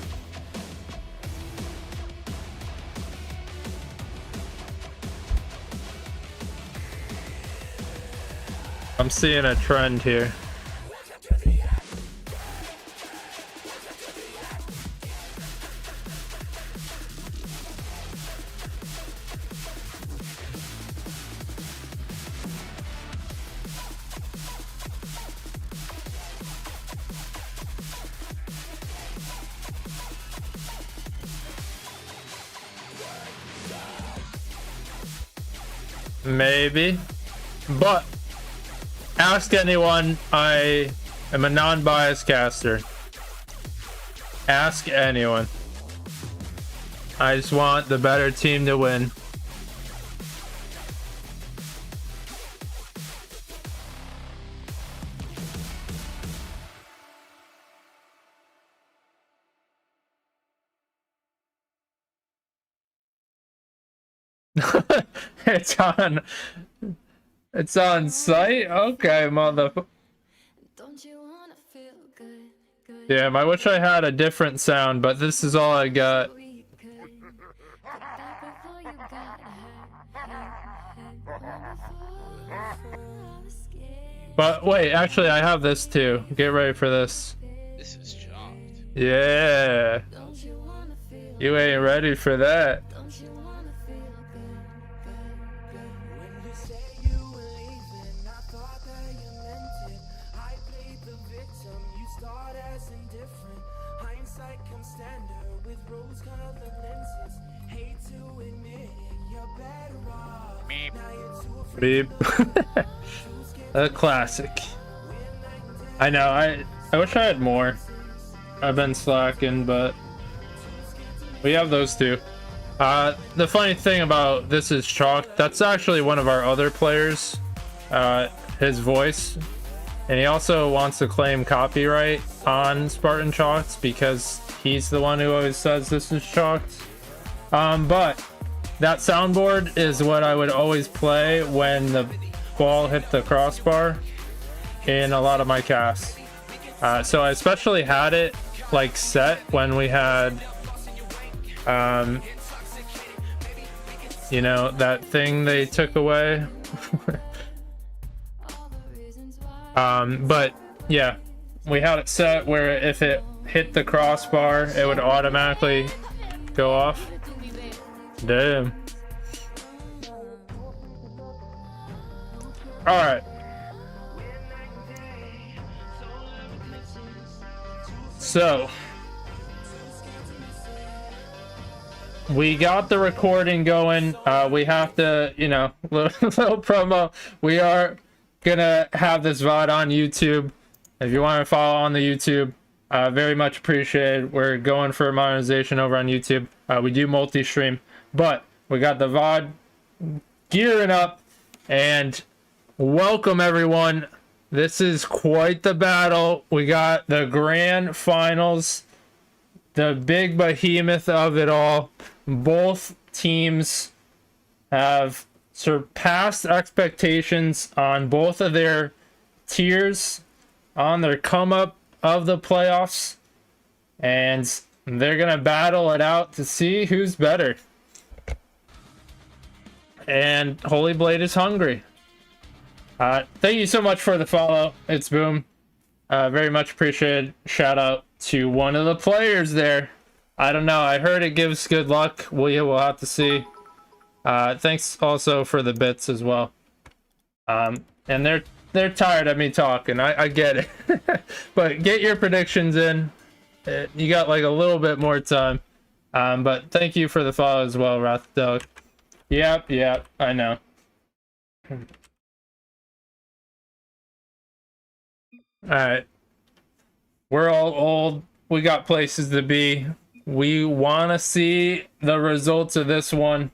I'm seeing a trend here. Maybe, but ask anyone. I am a non-biased caster. Ask anyone. I just want the better team to win. It's on site? Okay, motherfucker. Damn, I wish I had a different sound, but this is all I got. But wait, actually I have this too. Get ready for this. This is chopped. Yeah. You ain't ready for that. Meep. Beep. A classic. I know, I wish I had more. I've been slacking, but we have those two. The funny thing about This Is Chalk, that's actually one of our other players, his voice, and he also wants to claim copyright on Spartan Chalks because he's the one who always says This Is Chalked. But that soundboard is what I would always play when the ball hit the crossbar in a lot of my casts. So I especially had it like set when we had you know, that thing they took away. But yeah, we had it set where if it hit the crossbar it would automatically go off. Damn. All right. So we got the recording going. We have to, you know, little promo. We are gonna have this VOD on YouTube. If you want to follow on the YouTube, very much appreciated. We're going for monetization over on YouTube. We do multi-stream, but we got the VOD gearing up, and welcome everyone. This is quite the battle. We got the grand finals, the big behemoth of it all. Both teams have surpassed expectations on both of their tiers, on their come up of the playoffs, and they're gonna battle it out to see who's better. And Holy Blade is hungry. Thank you so much for the follow. It's Boom. Very much appreciated. Shout out to one of the players there. I don't know. I heard it gives good luck. We'll have to see. Thanks also for the bits as well. And they're tired of me talking. I get it. But get your predictions in. You got like a little bit more time. But thank you for the follow as well, Rathdog. Yep, I know. Alright. We're all old. We got places to be. We want to see the results of this one.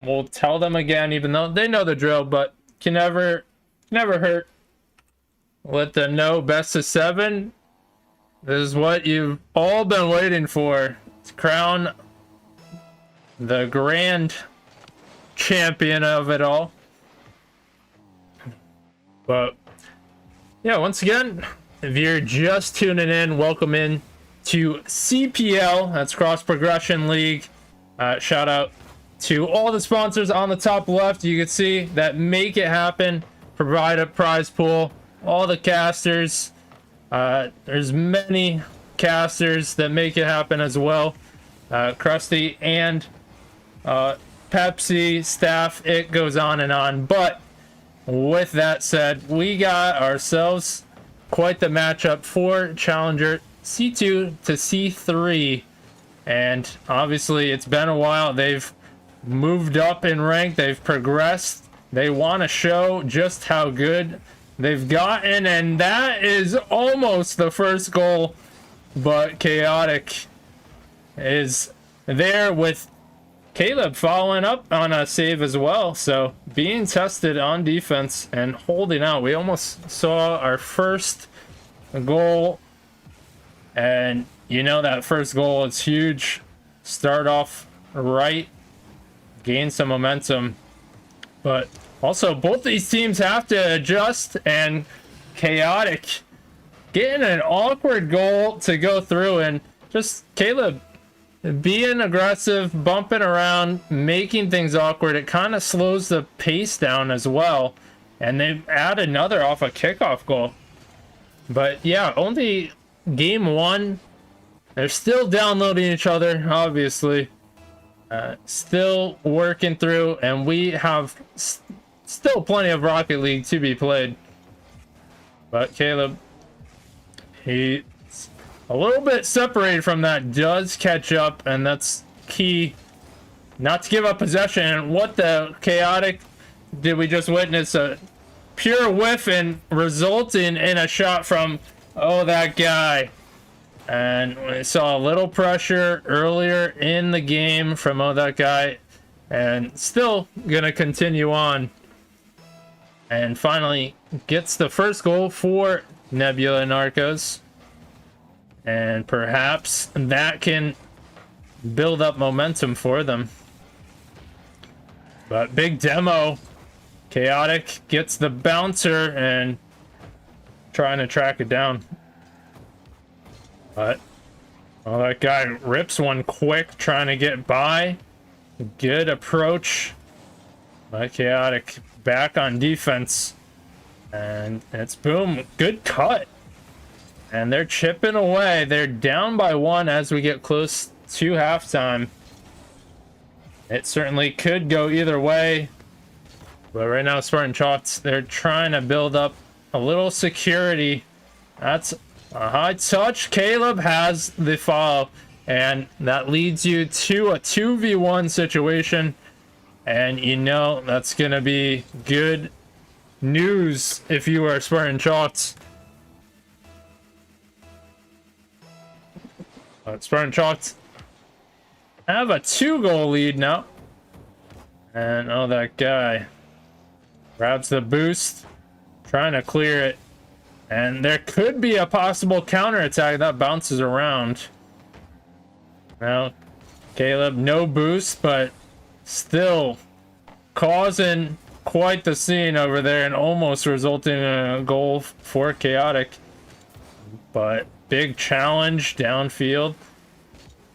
We'll tell them again, even though they know the drill, but can never hurt. Let them know best of 7. This is what you've all been waiting for. To crown the grand champion of it all. But yeah, once again, if you're just tuning in, welcome in to CPL. That's Cross Progression League. Shout out to all the sponsors on the top left. You can see that make it happen, provide a prize pool. All the casters. There's many casters that make it happen as well. Krusty and Pepsi staff. It goes on and on. But with that said, we got ourselves quite the matchup for Challenger C2 to C3. And obviously it's been a while. They've moved up in rank. They've progressed. They want to show just how good they've gotten. And that is almost the first goal. But Chaotic is there with Caleb following up on a save as well. So being tested on defense and holding out. We almost saw our first goal. And you know that first goal is huge. Start off right. Gain some momentum. But also both these teams have to adjust. And Chaotic getting an awkward goal to go through. And just Caleb being aggressive, bumping around, making things awkward. It kind of slows the pace down as well. And they add another off a kickoff goal. But yeah, only game 1. They're still downloading each other, obviously. Still working through. And we have still plenty of Rocket League to be played. But Caleb, he's a little bit separated from that, does catch up, and that's key not to give up possession. And what the Chaotic did we just witness? A pure whiff and resulting in a shot from that guy. And we saw a little pressure earlier in the game from that guy, and still gonna continue on. And finally gets the first goal for Nebula Narcos. And perhaps that can build up momentum for them. But big demo. Chaotic gets the bouncer and trying to track it down. But oh, that guy rips one quick, trying to get by. Good approach. But Chaotic back on defense. And it's boom. Good cut. And they're chipping away. They're down by 1 as we get close to halftime. It certainly could go either way. But right now, Spartan Chalks, they're trying to build up a little security. That's a high touch. Caleb has the follow. And that leads you to a 2v1 situation. And you know that's going to be good news if you are Spartan Chalks. Spartan Chalks have a 2-goal lead now. And oh, that guy grabs the boost, trying to clear it. And there could be a possible counterattack that bounces around. Now, Caleb, no boost, but still causing quite the scene over there and almost resulting in a goal for Chaotic. But big challenge downfield.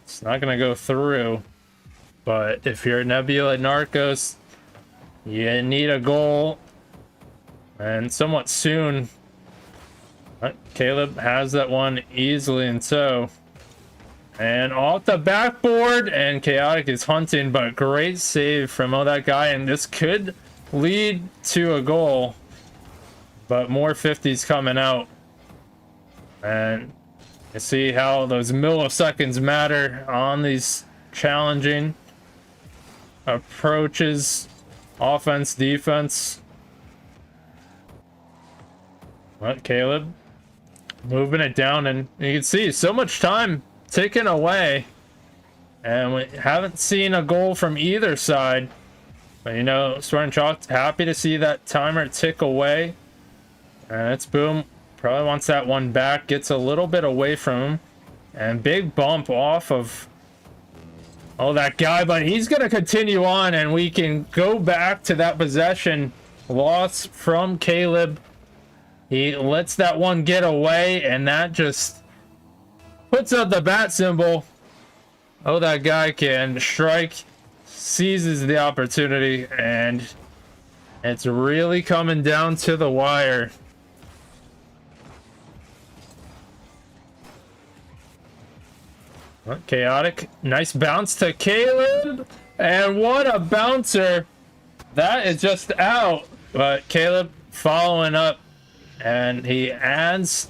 It's not going to go through. But if you're Nebula Narcos, you need a goal. And somewhat soon. But Caleb has that one easily in tow. And off the backboard. And Chaotic is hunting. But great save from that guy. And this could lead to a goal. But more 50s coming out. And you see how those milliseconds matter on these challenging approaches, offense, defense. But Caleb moving it down, and you can see so much time taken away, and we haven't seen a goal from either side. But you know, Spartan Chalk happy to see that timer tick away, and it's boom. Probably wants that one back, gets a little bit away from him, and big bump off of that guy, but he's gonna continue on, and we can go back to that possession loss from Caleb. He lets that one get away, and that just puts up the bat symbol. That guy can strike, seizes the opportunity, and it's really coming down to the wire. Chaotic, nice bounce to Caleb, and what a bouncer. That is just out, but Caleb following up, and he adds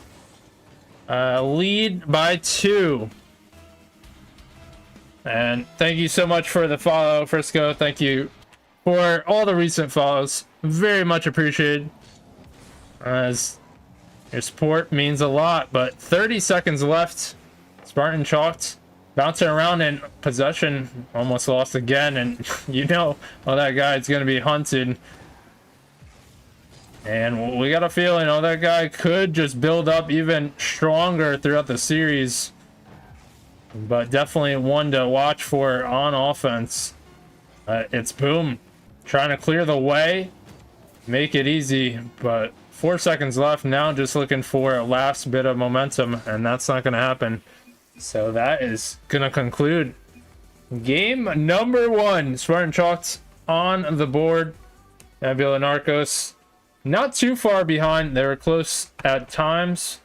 a lead by 2. And thank you so much for the follow, Frisco. Thank you for all the recent follows, very much appreciated, as your support means a lot. But 30 seconds left. Spartan Chalked bouncing around in possession, almost lost again, and you know, that guy's gonna be hunted. And we got a feeling that guy could just build up even stronger throughout the series. But definitely one to watch for on offense. It's boom, trying to clear the way, make it easy, but 4 seconds left now, just looking for a last bit of momentum, and that's not gonna happen. So that is going to conclude game number 1. Spartan Chalks on the board. Nebula Narcos not too far behind. They were close at times.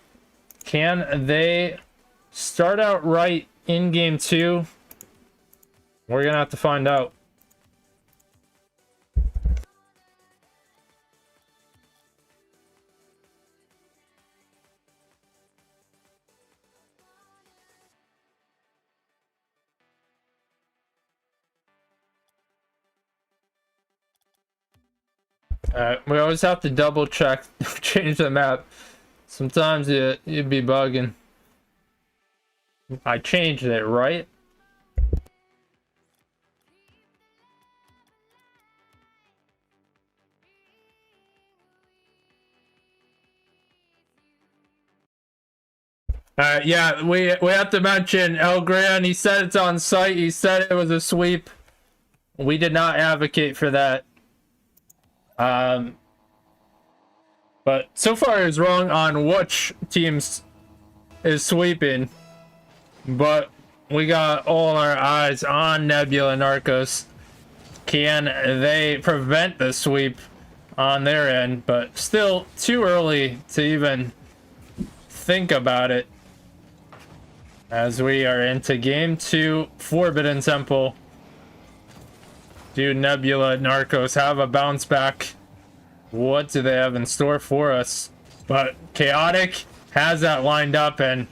Can they start out right in game 2? We're going to have to find out. We always have to double check, change the map. Sometimes you'd be bugging. I changed it, right? Yeah, we have to mention El Gran. He said it's on site. He said it was a sweep. We did not advocate for that. But so far is wrong on which teams is sweeping. But we got all our eyes on Nebula Narcos. Can they prevent the sweep on their end? But still too early to even think about it. As we are into game 2, Forbidden Temple. Do Nebula Narcos have a bounce back? What do they have in store for us? But Chaotic has that lined up, and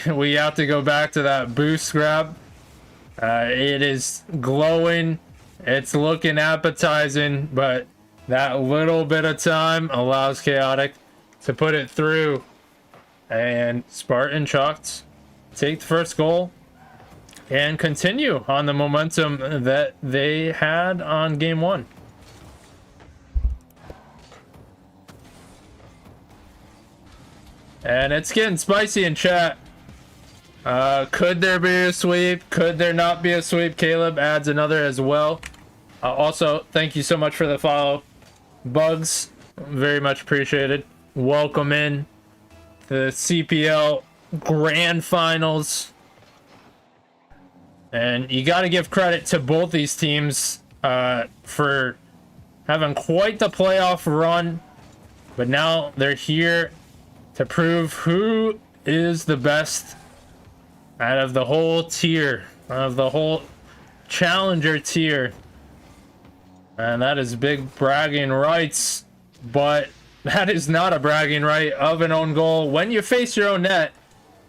we have to go back to that boost grab. It is glowing. It's looking appetizing, but that little bit of time allows Chaotic to put it through. And Spartan Chalks take the first goal and continue on the momentum that they had on game 1. And it's getting spicy in chat. Could there be a sweep? Could there not be a sweep? Caleb adds another as well. Also, thank you so much for the follow. Bugs, very much appreciated. Welcome in the CPL Grand Finals. And you got to give credit to both these teams for having quite the playoff run. But now they're here to prove who is the best out of the whole tier, of the whole challenger tier. And that is big bragging rights, but that is not a bragging right of an own goal. When you face your own net,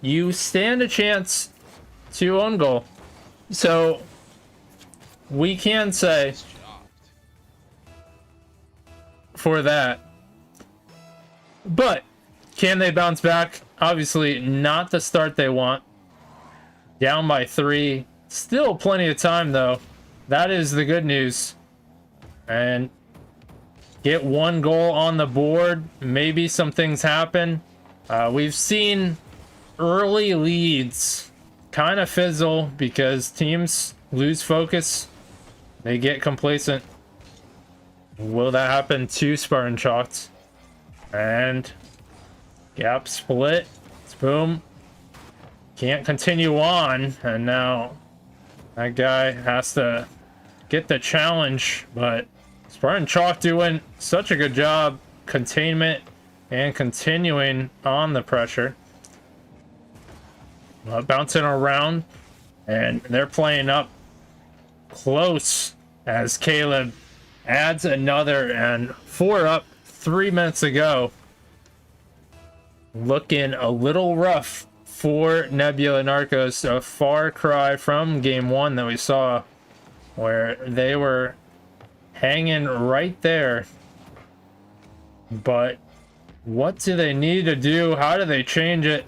you stand a chance to own goal. So we can say for that. But can they bounce back? Obviously not the start they want. Down by 3. Still plenty of time though. That is the good news. And get 1 goal on the board. Maybe some things happen. We've seen early leads kind of fizzle because teams lose focus. They get complacent. Will that happen to Spartan Chalks? And gap split. Boom. Can't continue on. And now that guy has to get the challenge. But Spartan Chalk doing such a good job. Containment and continuing on the pressure. Bouncing around. And they're playing up close as Caleb adds another. And 4 up 3 minutes ago. Looking a little rough for Nebula Narcos. A far cry from game 1 that we saw, where they were hanging right there. But what do they need to do? How do they change it?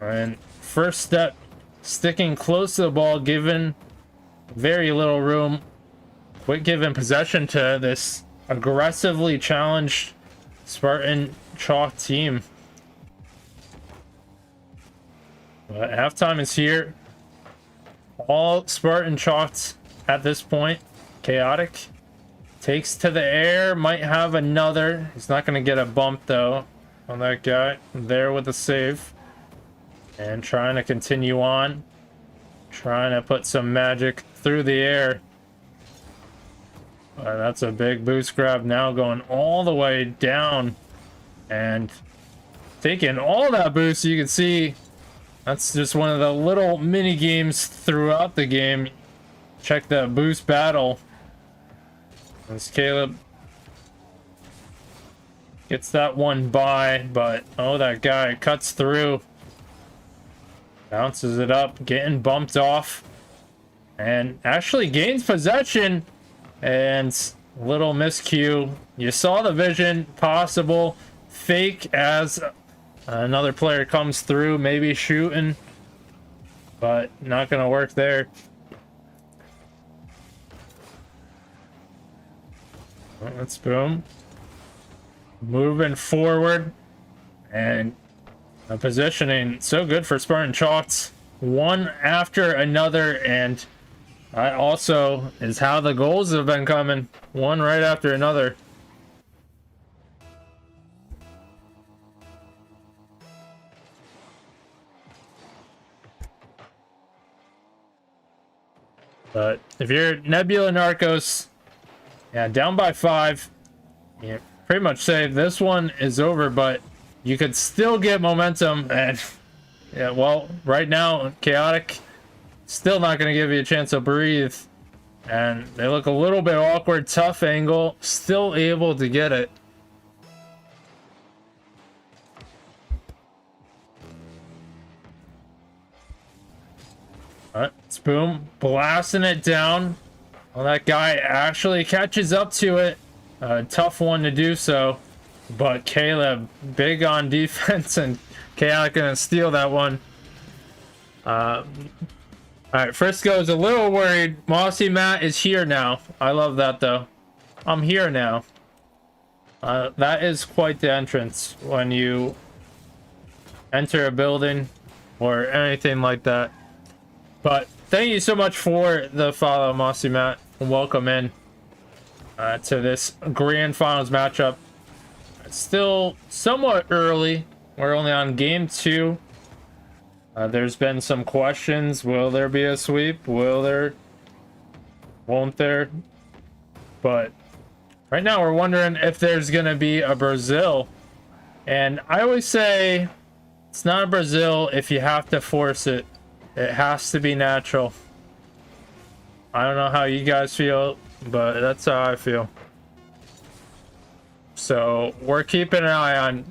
And first step, sticking close to the ball, given very little room. Quit giving possession to this aggressively challenged Spartan Chalk team. But halftime is here. All Spartan Chalks at this point. Chaotic takes to the air, might have another. He's not going to get a bump though on that guy. There with the save. And trying to continue on. Trying to put some magic through the air. That's a big boost grab now, going all the way down. And taking all that boost. You can see that's just one of the little mini games throughout the game. Check the boost battle. As Caleb gets that one by, but oh, that guy cuts through. Bounces it up, getting bumped off. And actually gains possession. And little miscue. You saw the vision possible. Fake as another player comes through, maybe shooting, but not gonna work there. Let's boom. Moving forward, and Positioning so good for Spartan Chalks, one after another, and that also is how the goals have been coming, one right after another. But if you're Nebula Narcos, yeah, down by 5, you pretty much say this one is over, but you could still get momentum. And yeah, well, right now, Chaotic still not going to give you a chance to breathe. And they look a little bit awkward. Tough angle, still able to get it. All right, Spoon blasting it down. Well, that guy actually catches up to it. Tough one to do so. But Caleb, big on defense, and Chaotic gonna steal that one. All right, Frisco's a little worried. Mossy Matt is here now. I love that, though. I'm here now. That is quite the entrance when you enter a building or anything like that. But thank you so much for the follow, Mossy Matt, and welcome in to this grand finals matchup. It's still somewhat early. We're only on game 2. There's been some questions. Will there be a sweep? Will there? Won't there? But right now we're wondering if there's going to be a Brazil. And I always say it's not a Brazil if you have to force it. It has to be natural. I don't know how you guys feel, but that's how I feel. So we're keeping an eye on,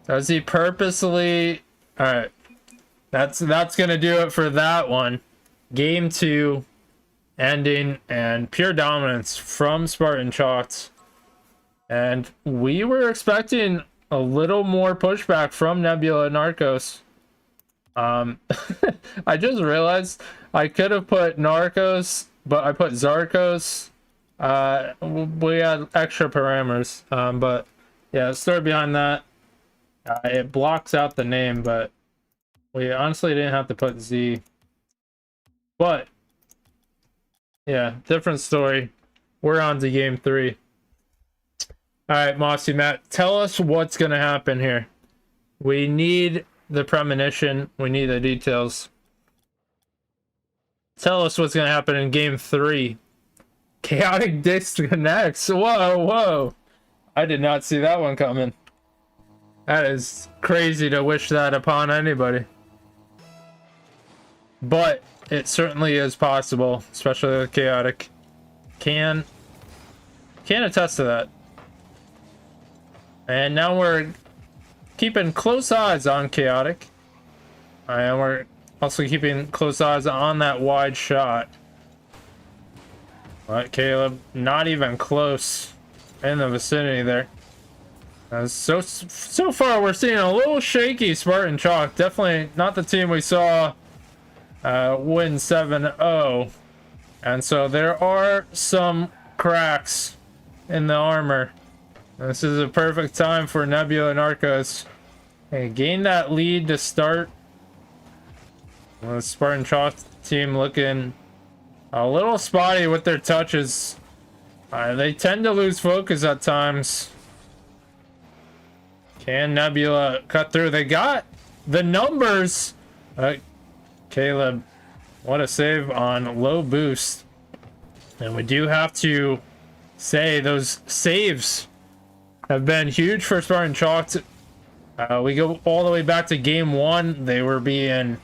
does he purposely? All right, that's gonna do it for that one. Game 2 ending, and pure dominance from Spartan Chalks. And we were expecting a little more pushback from Nebula Narcos. I just realized I could have put Narcos, but I put Zarkos. We had extra parameters, but yeah, the story behind that, it blocks out the name, but we honestly didn't have to put Z. But yeah, different story. We're on to game 3. All right, Mossy Matt, tell us what's gonna happen here. We need the premonition. We need the details. Tell us what's gonna happen in game 3. Chaotic disconnects. Whoa. I did not see that one coming. That is crazy to wish that upon anybody. But it certainly is possible, especially with Chaotic. Can attest to that. And now we're keeping close eyes on Chaotic. And we're also keeping close eyes on that wide shot. But Caleb, not even close in the vicinity there. So far, we're seeing a little shaky Spartan Chalk. Definitely not the team we saw win 7-0. And so there are some cracks in the armor. This is a perfect time for Nebula Narcos. Hey, gain that lead to start. The Spartan Chalk team looking a little spotty with their touches. They tend to lose focus at times. Can Nebula cut through? They got the numbers. Caleb, what a save on low boost. And we do have to say those saves have been huge for Spartan Chalk. We go all the way back to game 1. They were being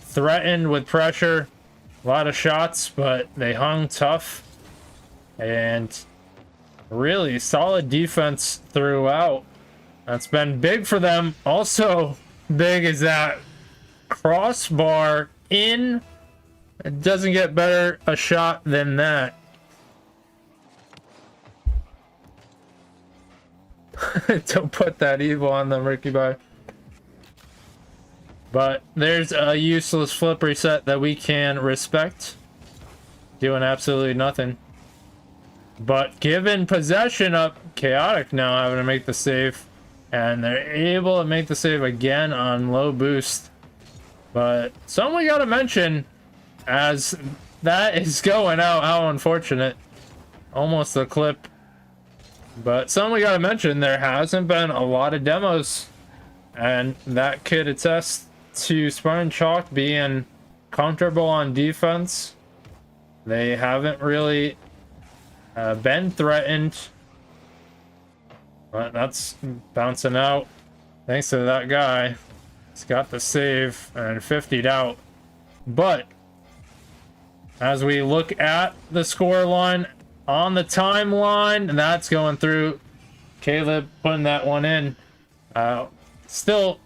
threatened with pressure. A lot of shots, but they hung tough. And really solid defense throughout. That's been big for them. Also big is that crossbar in. It doesn't get better a shot than that. Don't put that evil on them, Ricky Bye. But there's a useless flip reset that we can respect. Doing absolutely nothing. But given possession up, Chaotic now having to make the save. and they're able to make the save again on low boost. But something we gotta mention, as that is going out, how unfortunate. Almost a clip. But something we gotta mention, there hasn't been a lot of demos, and that could attest to Spartan Chalk being comfortable on defense. They haven't really been threatened. But that's bouncing out thanks to that guy. He's got the save and 50'd out. But as we look at the score line on the timeline, that's going through. Caleb putting that one in. Still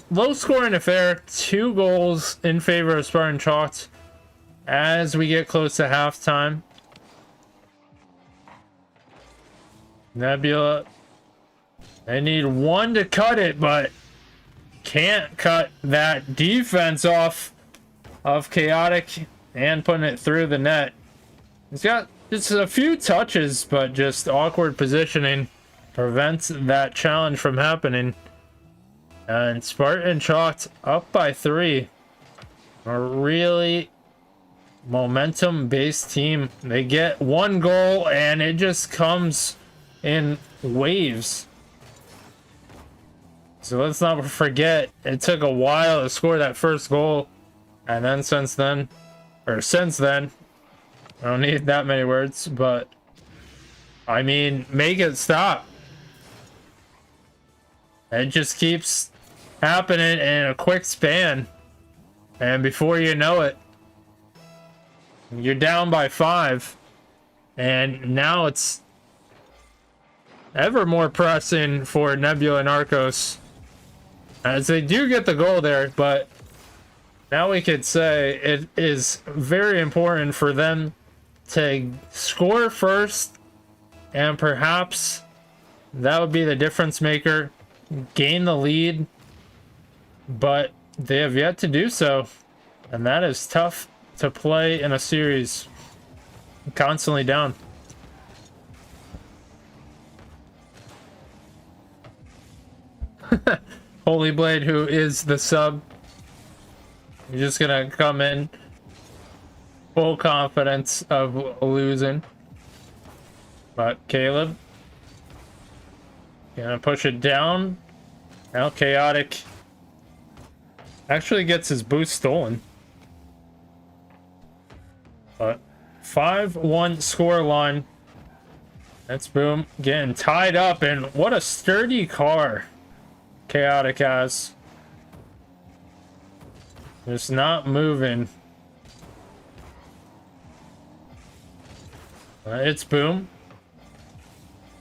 low scoring affair. 2 goals in favor of Spartan Chalk as we get close to halftime. Nebula, they need 1 to cut it, but can't cut that defense off of Chaotic and putting it through the net. He's got just a few touches, but just awkward positioning prevents that challenge from happening. And Spartan Chalk up by 3. A really momentum-based team. They get 1 goal, and it just comes in waves. So let's not forget, it took a while to score that first goal. And then since then, I don't need that many words, but I mean, make it stop. It just keeps happening in a quick span. And before you know it, you're down by 5. And now it's ever more pressing for Nebula and Arcos, as they do get the goal there, but now we could say it is very important for them to score first, and perhaps that would be the difference maker, gain the lead, but they have yet to do so, and that is tough to play in a series constantly down. Holy Blade, who is the sub, you're just gonna come in full confidence of losing. But Caleb gonna push it down. Now Chaotic actually gets his boost stolen. But 5-1 score line. That's Boom getting tied up, and what a sturdy car Chaotic has. Just not moving. It's Boom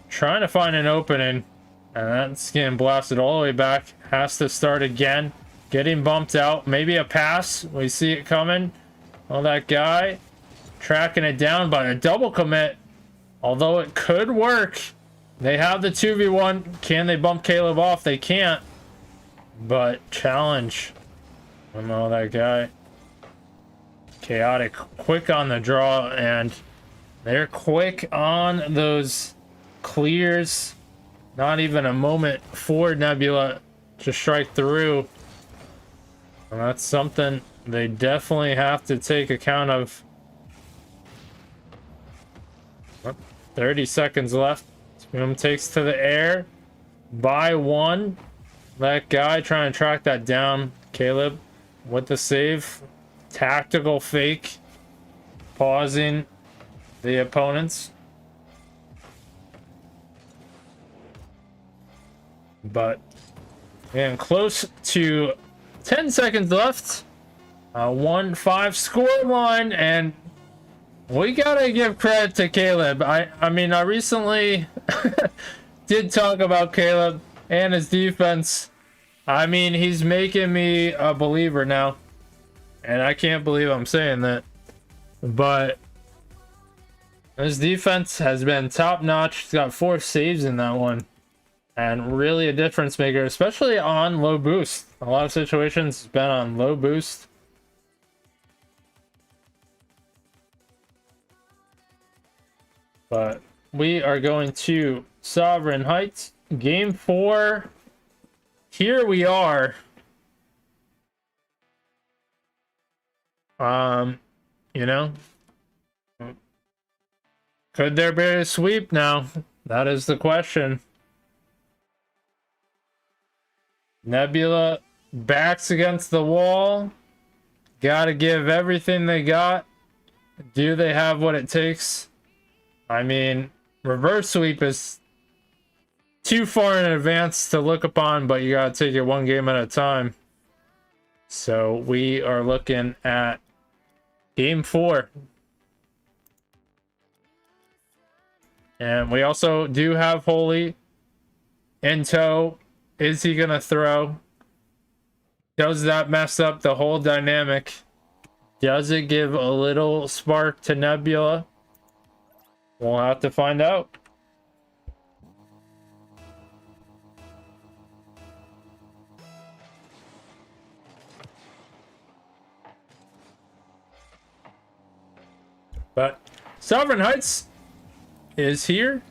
trying to find an opening, and that's getting blasted all the way back. Has to start again. Getting bumped out. Maybe a pass. We see it coming. Oh, that guy tracking it down by a double commit. Although it could work. They have the 2v1. Can they bump Caleb off? They can't. But challenge. I don't know, that guy. Chaotic quick on the draw, and they're quick on those clears. Not even a moment for Nebula to strike through. And that's something they definitely have to take account of. 30 seconds left. Boom takes to the air by 1. That guy trying to track that down. Caleb with the save. Tactical fake. Pausing the opponents. But and close to 10 seconds left. 1-5 score line, and we gotta give credit to Caleb. I mean, I recently did talk about Caleb and his defense. I mean, he's making me a believer now, and I can't believe I'm saying that. But his defense has been top notch. He's got 4 saves in that one, and really a difference maker, especially on low boost. A lot of situations it's been on low boost. But we are going to Sovereign Heights. Game 4 here we are. You know, could there be a sweep now? That is the question. Nebula backs against the wall. Gotta give everything they got. Do they have what it takes? I mean, reverse sweep is too far in advance to look upon, but you gotta take it one game at a time. So we are looking at game 4. And we also do have Holy in tow. Is he gonna throw? Does that mess up the whole dynamic? Does it give a little spark to Nebula? We'll have to find out. But Sovereign Heights is here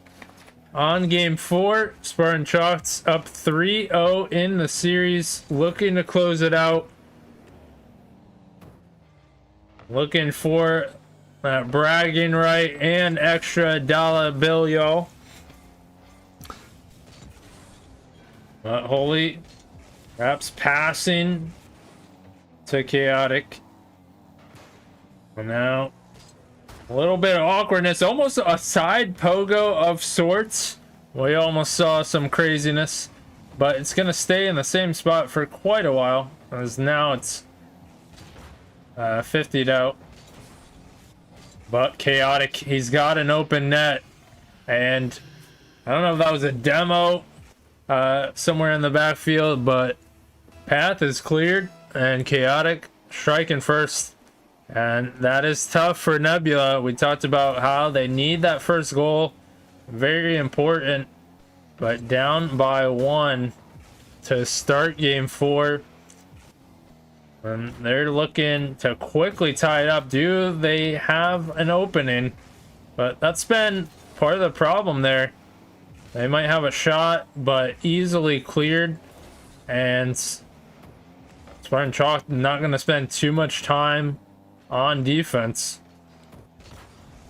on game 4. Spartan Chalks up 3-0 in the series, looking to close it out. Looking for that bragging right and extra dollar bill, y'all. But Holy perhaps passing to Chaotic. And now a little bit of awkwardness, almost a side pogo of sorts. We almost saw some craziness, but it's gonna stay in the same spot for quite a while, as now it's 50'd out. But Chaotic, he's got an open net, and I don't know if that was a demo somewhere in the backfield, but path is cleared, and Chaotic striking first. And that is tough for Nebula. We talked about how they need that first goal. Very important. But down by 1 to start game 4. And they're looking to quickly tie it up. Do they have an opening? But that's been part of the problem there. They might have a shot, but easily cleared. And Spartan Chalk not going to spend too much time on defense.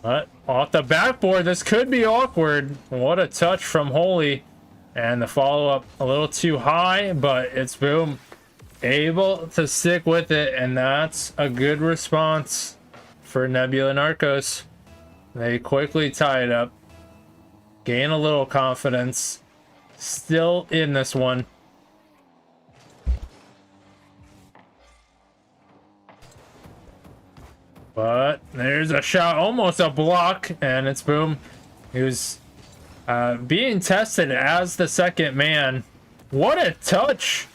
But off the backboard, this could be awkward. What a touch from Holy. And the follow-up a little too high, but it's boom. Able to stick with it, and that's a good response for Nebula Narcos. They quickly tie it up. Gain a little confidence. Still in this one. But there's a shot, almost a block, and it's boom. He was being tested as the second man. What a touch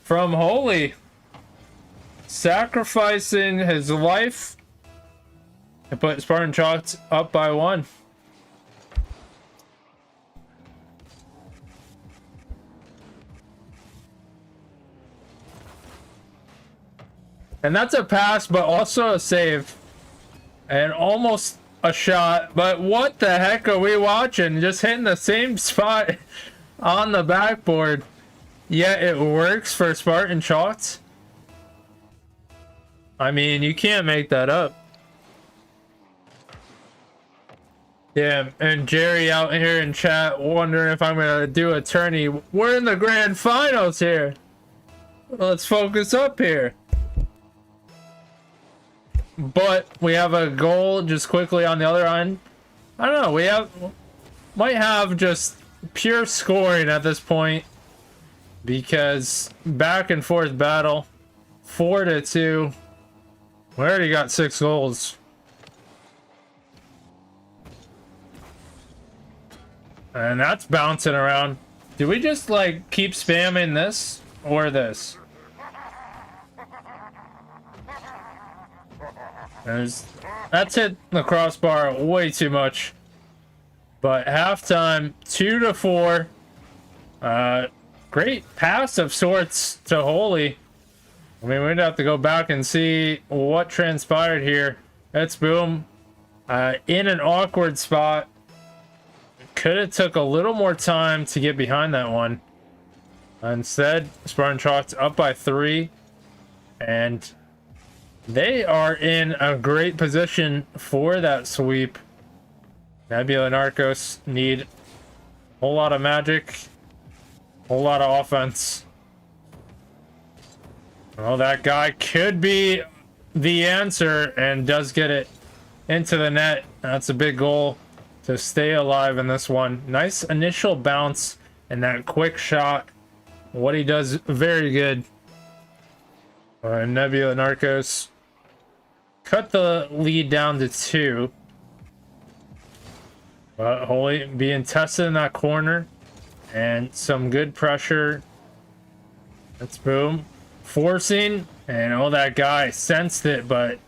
from Holy. Sacrificing his life to put Spartan Chalks up by 1. And that's a pass, but also a save. And almost a shot. But what the heck are we watching? Just hitting the same spot on the backboard. Yet it works for Spartan Chalks. I mean, you can't make that up. Yeah, and Jerry out here in chat wondering if I'm going to do a tourney. We're in the grand finals here. Let's focus up here. But we have a goal just quickly on the other end. I don't know. Might have just pure scoring at this point, because back and forth battle, 4-2. We already got 6 goals. And that's bouncing around. Do we just like keep spamming this or this? That's hit the crossbar way too much. But halftime, 2-4. Great pass of sorts to Holy. I mean, we'd have to go back and see what transpired here. That's boom. In an awkward spot. Could have took a little more time to get behind that one. Instead, Spartan Chalk's up by 3, and they are in a great position for that sweep. Nebula and Arcos need a whole lot of magic, a whole lot of offense. Well, that guy could be the answer and does get it into the net. That's a big goal to stay alive in this one. Nice initial bounce and that quick shot. What he does very good. Nebula Narcos cut the lead down to 2. But Holy being tested in that corner and some good pressure. That's boom. Forcing, and oh, that guy sensed it, but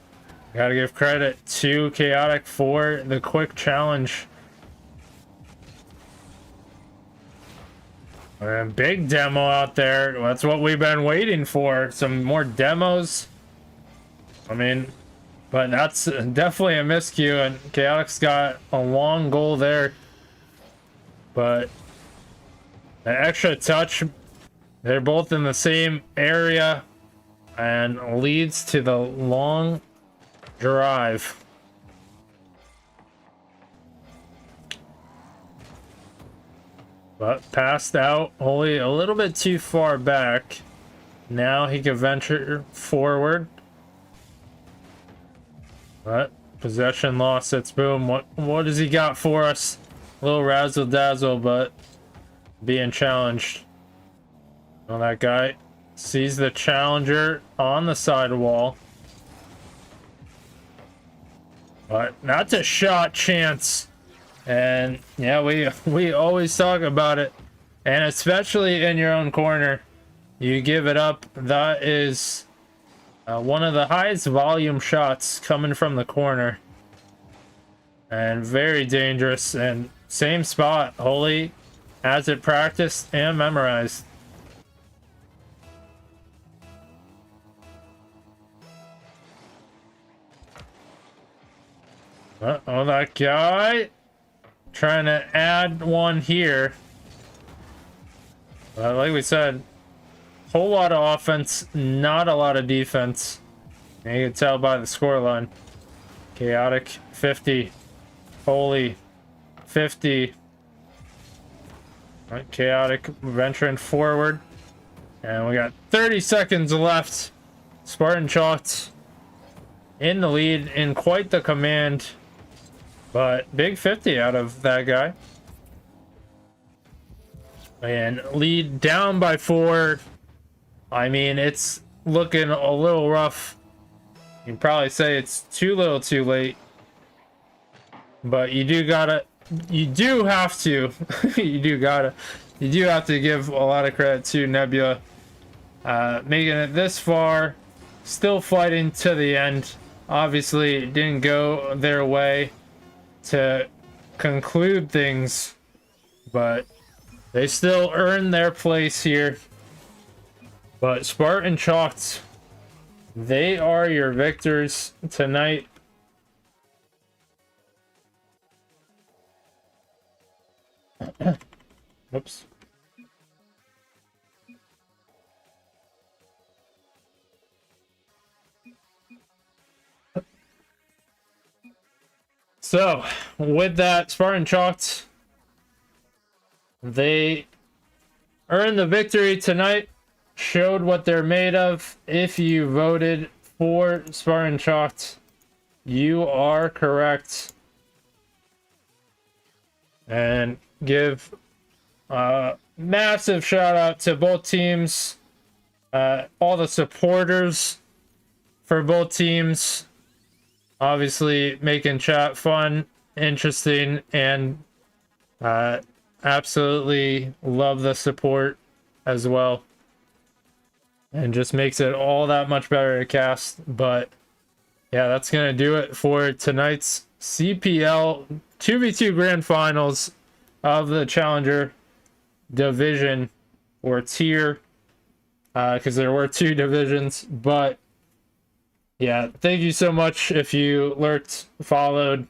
gotta give credit to Chaotic for the quick challenge. And big demo out there. That's what we've been waiting for. Some more demos. I mean, but that's definitely a miscue, and Chaotic's got a long goal there. But the extra touch, they're both in the same area and leads to the long drive. But passed out, Holy a little bit too far back. Now he can venture forward. But possession lost. It's boom. What has he got for us? A little razzle dazzle, but being challenged. Well, that guy sees the challenger on the sidewall. But that's a shot chance. And yeah, we always talk about it. And especially in your own corner, you give it up. That is one of the highest volume shots coming from the corner. And very dangerous. And same spot. Holy has it practiced and memorized. Oh, that guy trying to add one here. Like we said, whole lot of offense, not a lot of defense. And you can tell by the scoreline. Chaotic 50, Holy 50. Right, Chaotic venturing forward, and we got 30 seconds left. Spartan Chalked in the lead, in quite the command. But big 50 out of that guy. And lead down by 4. I mean, it's looking a little rough. You can probably say it's too little too late. But you do have to give a lot of credit to Nebula. Making it this far. Still fighting to the end. Obviously, it didn't go their way to conclude things, but they still earned their place here. But Spartan Chalked, they are your victors tonight. Whoops. So, with that, Spartan Chalked, they earned the victory tonight, showed what they're made of. If you voted for Spartan Chalked, you are correct. And give a massive shout out to both teams, all the supporters for both teams. Obviously making chat fun, interesting, and absolutely love the support as well. And just makes it all that much better to cast. But yeah, that's going to do it for tonight's CPL 2v2 Grand Finals of the Challenger Division or tier. Because there were 2 divisions, but yeah, thank you so much if you lurked, followed,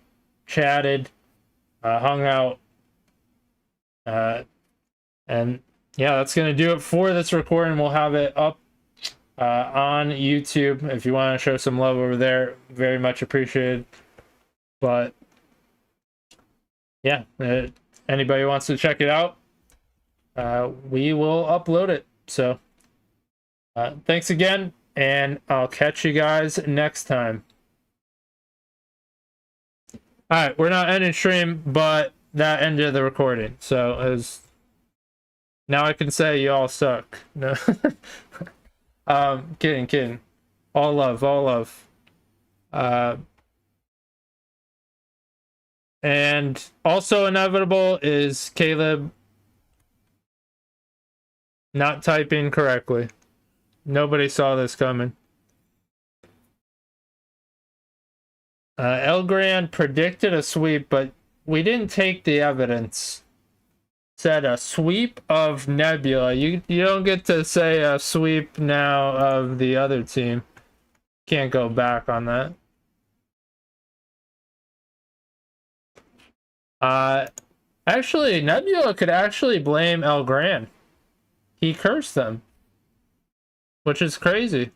chatted, hung out, and yeah, that's gonna do it for this recording. We'll have it up on YouTube if you want to show some love over there. Very much appreciated. But yeah, anybody wants to check it out, we will upload it. So thanks again, and I'll catch you guys next time. All right, we're not ending stream, but that ended the recording. So as now I can say you all suck. No, kidding. All love, all love. And also inevitable is Caleb not typing correctly. Nobody saw this coming. El Grand predicted a sweep, but we didn't take the evidence. Said a sweep of Nebula. You don't get to say a sweep now of the other team. Can't go back on that. Actually, Nebula could actually blame El Gran. He cursed them, which is crazy.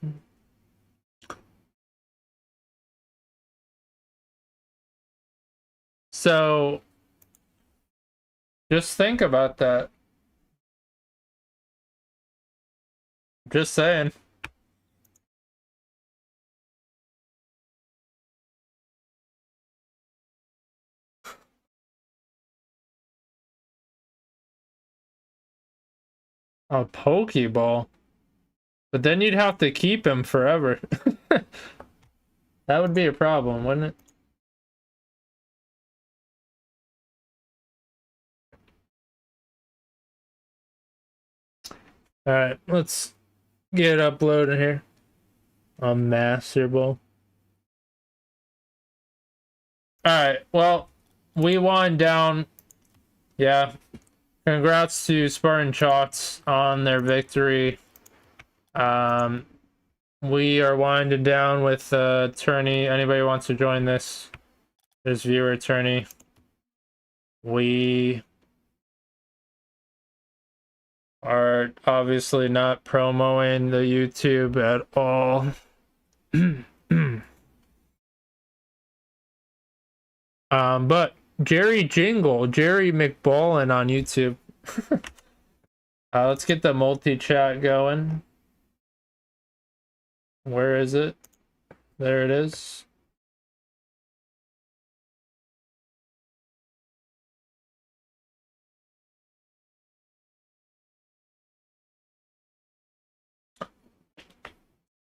So, just think about that. Just saying. A Pokeball. But then you'd have to keep him forever. That would be a problem, wouldn't it? Alright, let's get uploaded here. A Master Ball. Alright, well, we wind down. Yeah. Congrats to Spartan Shots on their victory. We are winding down with tourney. Anybody wants to join this viewer tourney. We are obviously not promoting the YouTube at all. But Jerry McBallin on YouTube. Let's get the multi-chat going. Where is it? There it is.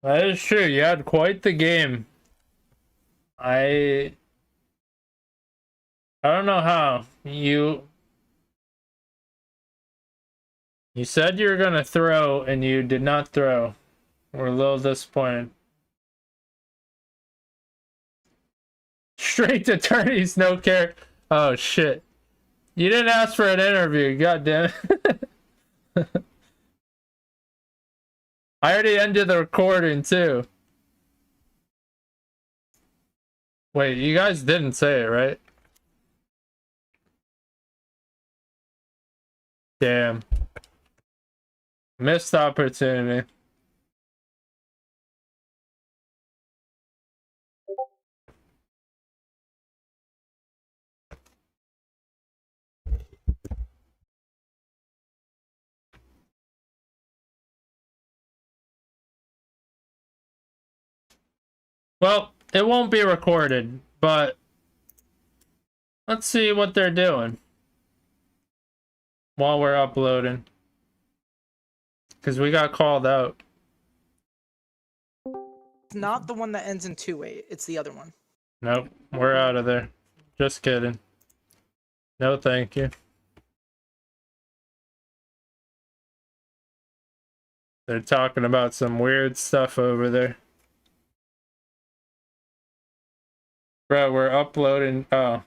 That is true. You had quite the game. I don't know how. You said you were gonna throw and you did not throw. We're a little disappointed. Straight to tourneys, no care. Oh shit. You didn't ask for an interview, god damn it. I already ended the recording too. Wait, you guys didn't say it, right? Damn. Missed opportunity. Well, it won't be recorded, but let's see what they're doing while we're uploading. Because we got called out. It's not the one that ends in 2-8. It's the other one. Nope, we're out of there. Just kidding. No, thank you. They're talking about some weird stuff over there. Bro, we're uploading. Oh.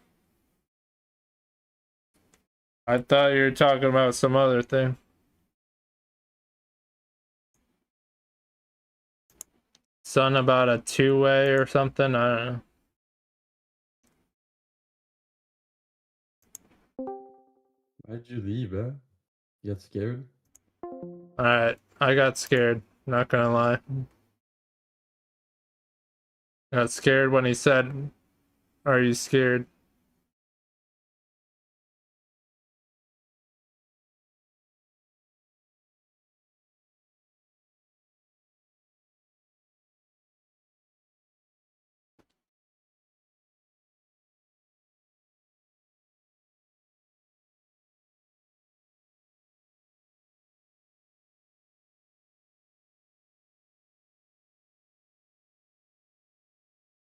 I thought you were talking about some other thing. Something about a two-way or something? I don't know. Why'd you leave, huh? You got scared? Alright, I got scared, not gonna lie. I got scared when he said, "Are you scared?"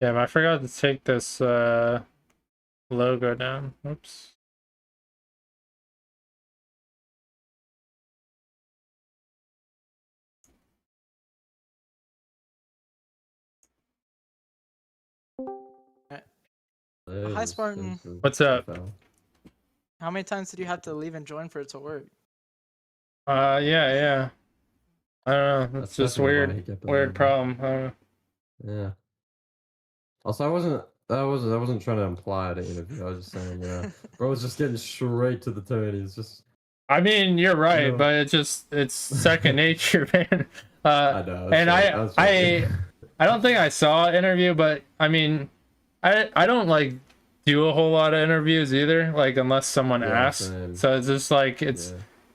Damn, I forgot to take this logo down. Oops. Hi, Spartan. What's up? How many times did you have to leave and join for it to work? Yeah. I don't know. It's That's just definitely why he weird. kept it Weird on. problem. I don't know. Yeah. Also, I wasn't trying to imply the interview. I was just saying, bro was just getting straight to the tourneys. Just I mean, you're right, know. but it's second nature, man. I know. And was I don't think I saw an interview, but I mean, I don't like do a whole lot of interviews either, like unless someone Yeah, asks. same. So it's just like it's.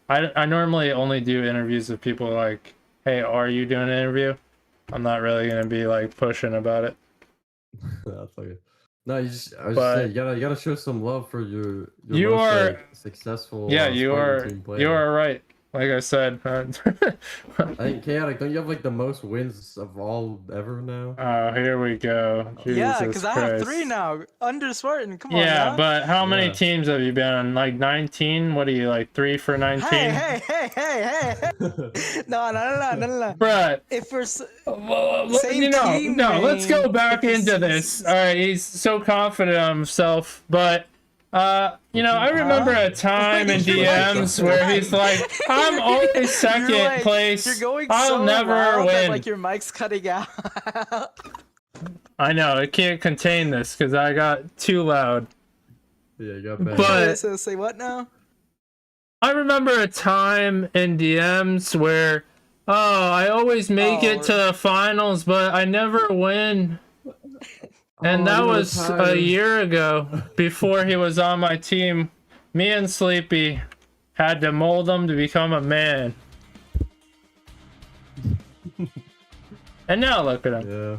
I normally only do interviews with people like, hey, are you doing an interview? I'm not really gonna be like pushing about it. That's like no, I was just But- saying you gotta show some love for your You most, are- like, successful. Yeah, you Spartan are. team player. You are right. Like I said. I think Chaotic, don't you have like the most wins of all ever now? Oh, here we go. Yeah, Jesus because I have Christ. 3 now. Under Spartan, come on Yeah, now. but how many Yeah. teams have you been on? Like 19? What are you, like 3 for 19? Hey. No. Bruh. If we're Same Same team let's go name, back if into it's- this. All right, he's so confident of himself, but I remember a time in You're DMs like- where he's like, "I'm always second You're like- place. You're going I'll so never loud win." that, like your mic's cutting out. I know it can't contain this because I got too loud. Yeah, you got bad. But- So say what now? I remember a time in DMs where, I always make it to the finals, but I never win. And that was a year ago, before he was on my team. Me and Sleepy had to mold him to become a man. And now look at him. Yeah.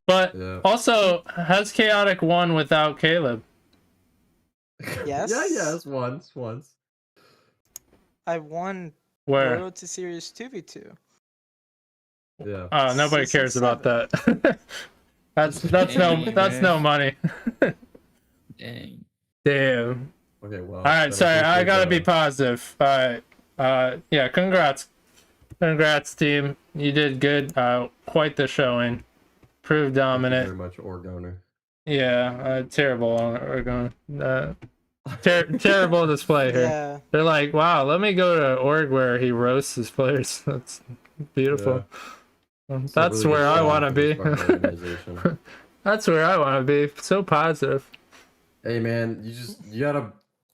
But Yeah. also, has Chaotic won without Caleb? Yes. Yes, once. I won Where? Road to Series 2v2. Yeah. Oh, nobody Season cares about that. that's no money. Dang. Damn. Okay, well. All right, sorry, I gotta be positive. All right, yeah, congrats, team. You did good. Quite the showing. Proved dominant. Very much Orgoner. Yeah, terrible on Oregon. Terrible display here. Yeah. They're like, wow, let me go to org where he roasts his players. That's beautiful. That's really where good I showing want to for be. the Spartan organization. That's where I want to be. So positive. Hey man, you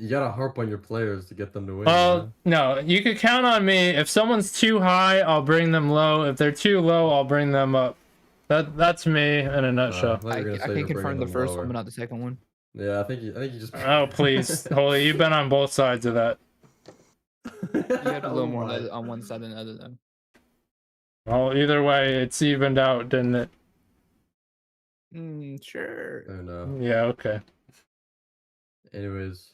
gotta harp on your players to get them to win. Well, no, you could count on me. If someone's too high, I'll bring them low. If they're too low, I'll bring them up. That's me in a nutshell. I can confirm the first one, but not the second one. Yeah, I think you just. Oh please, Holy, you've been on both sides of that. You have a little more on one side than the other, though. Well, either way, it's evened out, didn't it? Sure. Oh no. Yeah. Okay. Anyways,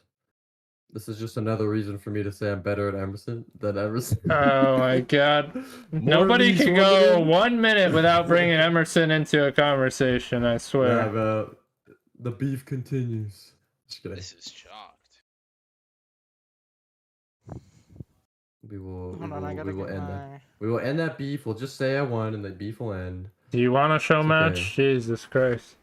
this is just another reason for me to say I'm better at Emerson than Emerson. Oh my God. More Nobody of these can go women. 1 minute without bringing Emerson into a conversation. I swear. Yeah, but the beef continues. Just kidding. This is shocked. We will Hold on, I gotta we will get end my... that. We will end that beef. We'll just say I won, and the beef will end. Do you want a show It's match? okay. Jesus Christ.